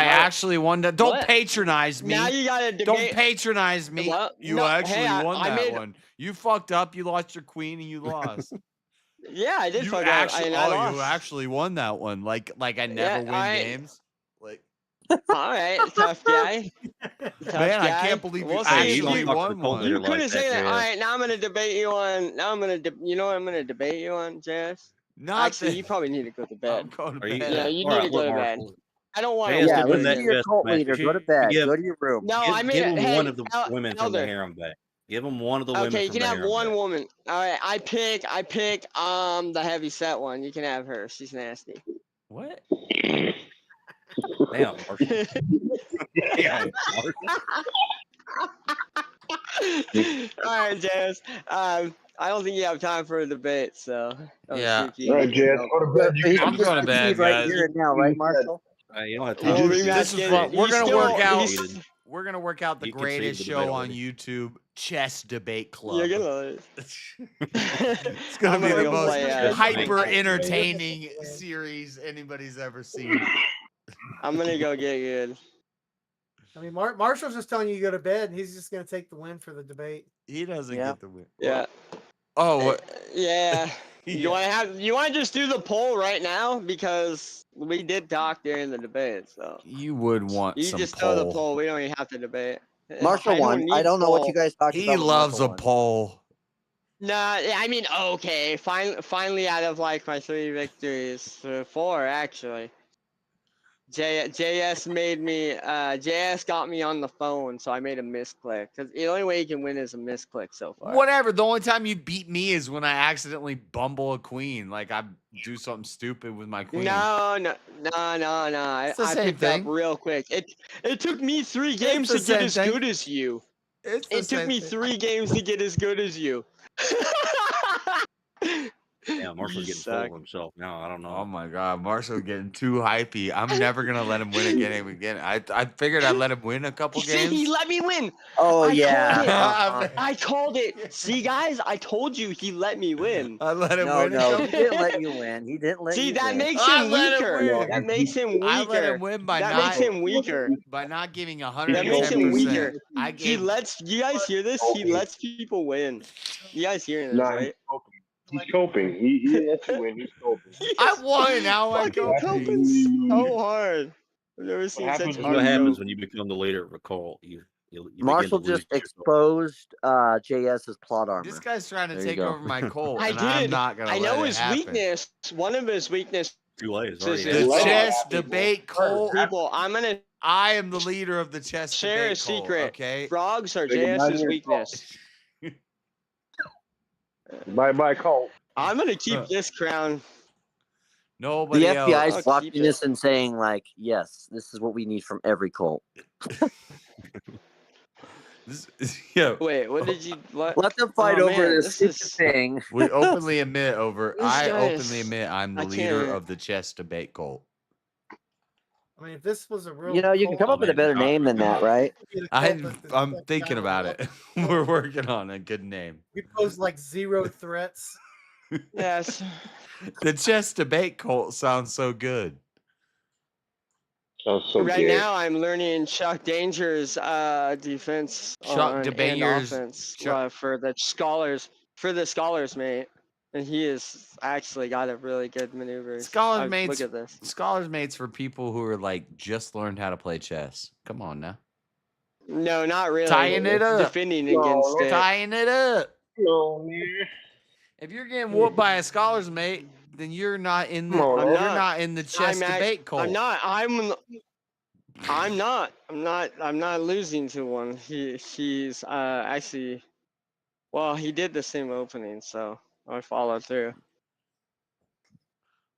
actually won that. Don't patronize me. Now you gotta debate. Don't patronize me. You actually won I that made... one. You fucked up. You lost your queen and you lost. Yeah, I did you fuck actually, up. I lost. You actually won that one. Like I never win games. Like. All right, tough guy. Man, I can't believe you actually won one. You couldn't say that. All right, now I'm gonna debate you on. Now I'm gonna. You know what I'm gonna debate you on, Jess? Actually, you probably need to go to bed. Yeah, you need to go to bed. I don't want to. Yeah, listen to your cult leader. Go to bed. Go to your room. No, I mean, give him hey, one of the women from the harem back. Give him one of the women. Okay, you from can the have harem one back. woman. All right, I pick the heavy set one. You can have her. She's nasty. What? Damn, Marshall. Damn, Marshall. All right, Jazz. I don't think you have time for a debate, so. Yeah. All right, Jazz, go to bed. I'm going to bed, right guys. here and now, right, Marshall? You don't have to. Well, This is fun. We're gonna work out. We're gonna work out the You can save greatest the show debate on already. YouTube, Chess Debate Club. You're gonna. It's gonna be the go most play, hyper entertaining series anybody's ever seen. I'm gonna go get good. I mean, Marshall's just telling you to go to bed, and he's just going to take the win for the debate. He doesn't get the win. Yeah. Oh. Yeah. You want to just do the poll right now because we did talk during the debate, so. You would want You some just poll. throw the poll. We don't even have to debate. Marshall won. I don't know what you guys talked about. He loves a poll. Nah, I mean, okay. Finally, out of like my 3 victories, 4 actually. JS made me. JS got me on the phone, so I made a misclick. Cause the only way you can win is a misclick so far. Whatever. The only time you beat me is when I accidentally bumble a queen. Like I do something stupid with my queen. No. I picked up real quick. It took me 3 games to get as good as you. It took me 3 games to get as good as you. Yeah, Marshall's getting full of himself now. I don't know. Oh my God, Marshall getting too hypey. I'm never gonna let him win again. I figured I'd let him win a couple games. See, he let me win. Oh I yeah. called it. I called it. See, guys, I told you he let me win. I let him No, win. no, he didn't let you win. He didn't let See, you that win. makes I him let him weaker. win. That makes him weaker. I let him win by that not makes him weaker. by not giving That makes him 110%. weaker. I He gave lets you guys hear this? He lets people win. You guys hearing this, Nah, right? he's coping. He lets you win. He's coping. I won. How am I Fucking coping so hard. I've never seen such This is hard what happens cope. when you become the leader of a cult. You begin Marshall to lose just yourself. exposed JS's plot armor. This guy's trying to There you take go. over my cult, I and I'm did. not gonna I let know it his happen. weakness. One of his weaknesses Too late. It's is already The happened. chess debate cult. people. I'm gonna I am the leader of the chess share a debate cult. secret. Okay. Frogs are Make it not JS's your weakness. Bye, Colt. I'm gonna keep this crown. The Nobody FBI else. is watching this and saying, like, yes, this is what we need from every cult. Yeah. Wait, what did you? What? Let them fight Oh, over man, this stupid thing. We openly admit over. This I guy openly is- admit I'm the I leader can't- of the chess debate cult. I mean, if this was a real, You know, you can come up with a better name than that, right? I'm thinking about it. We're working on a good name. We pose like 0 threats. Yes. The chess debate cult sounds so good. Right now, I'm learning Chuck Danger's defense Chuck and Danger's- offense Chuck- for the scholars, mate. And he has actually got a really good maneuvers. Scholars mates. Look at this. Scholars mates for people who are like just learned how to play chess. Come on now. No, not really. Tying it up. Defending against it. Tying it up. No, man. If you're getting whooped by a scholars mate, then you're not in the. I'm You're not. not in the chess debate cult. I'm not. I'm not losing to one. He's actually. Well, he did the same opening, so I followed through.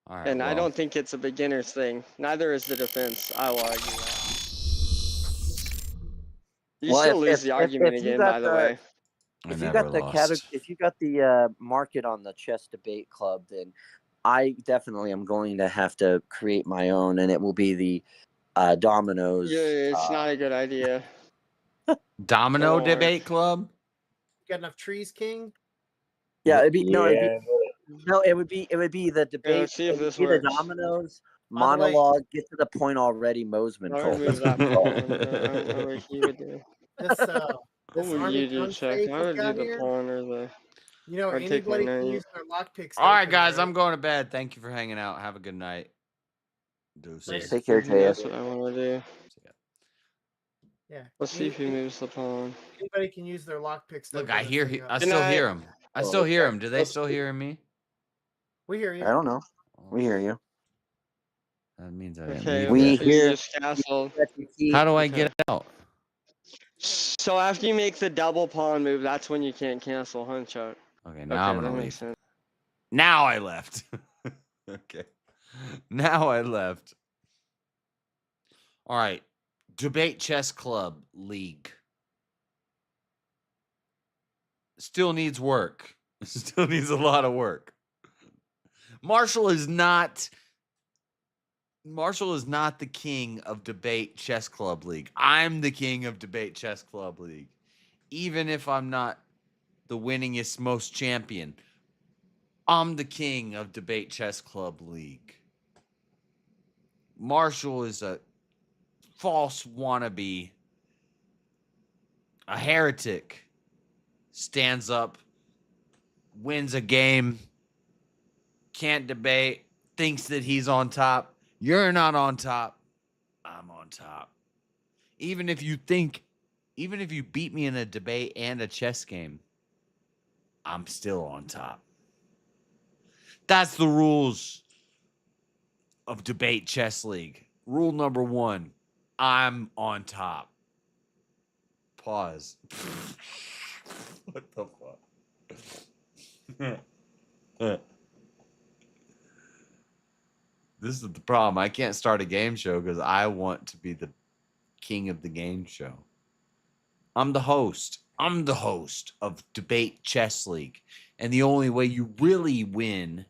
All right, And I well, don't think it's a beginner's thing. Neither is the defense. I will argue that. You Well, still if- lose the if- argument if you again, got by the the- way. I If you never got the lost. if you got the market on the chess debate club, then I definitely am going to have to create my own, and it will be the Dominoes. Yeah, it's not a good idea. Domino Don't worry. debate club. Got enough trees, King? Yeah, it'd be no, Yeah, it would be the debate. let's see if it would this be the works. Dominoes By the way- monologue. Get to the point already, Mosman. I'll cult. remove that pawn. I don't know what he would do. This, What this would army you do, gun Chuck? safe I we would do got the here, pawn or the. you know, I'd take my anybody can knight. use their lockpicks. to All right, open it, guys, right? I'm going to bed. Thank you for hanging out. Have a good night. Deuces. Take care, That's JS. what I want to do. Yeah. Let's see if he moves the pawn. Anybody can use their lockpicks. to Look, open I this hear. thing up. I Good still night. hear him. I still hear him. Do they still hear me? We hear you. I don't know. We hear you. That means I didn't Okay, leave We yet. he's hear- just castled. How do I Okay. get out? So after you make the double pawn move, that's when you can't cancel, huh, Chuck? Okay, now I'm that gonna makes leave. sense. Now I left. Okay. Now I left. All right. Debate Chess Club League. Still needs work. Still needs a lot of work. Marshall is not the king of Debate Chess Club League. I'm the king of Debate Chess Club League. Even if I'm not the winningest, most champion, I'm the king of Debate Chess Club League. Marshall is a false wannabe, a heretic, stands up, wins a game, can't debate, thinks that he's on top. You're not on top. I'm on top. Even if you beat me in a debate and a chess game, I'm still on top. That's the rules of Debate Chess League. Rule number 1, I'm on top. Pause. What the fuck? This is the problem. I can't start a game show because I want to be the king of the game show. I'm the host. I'm the host of Debate Chess League. And the only way you really win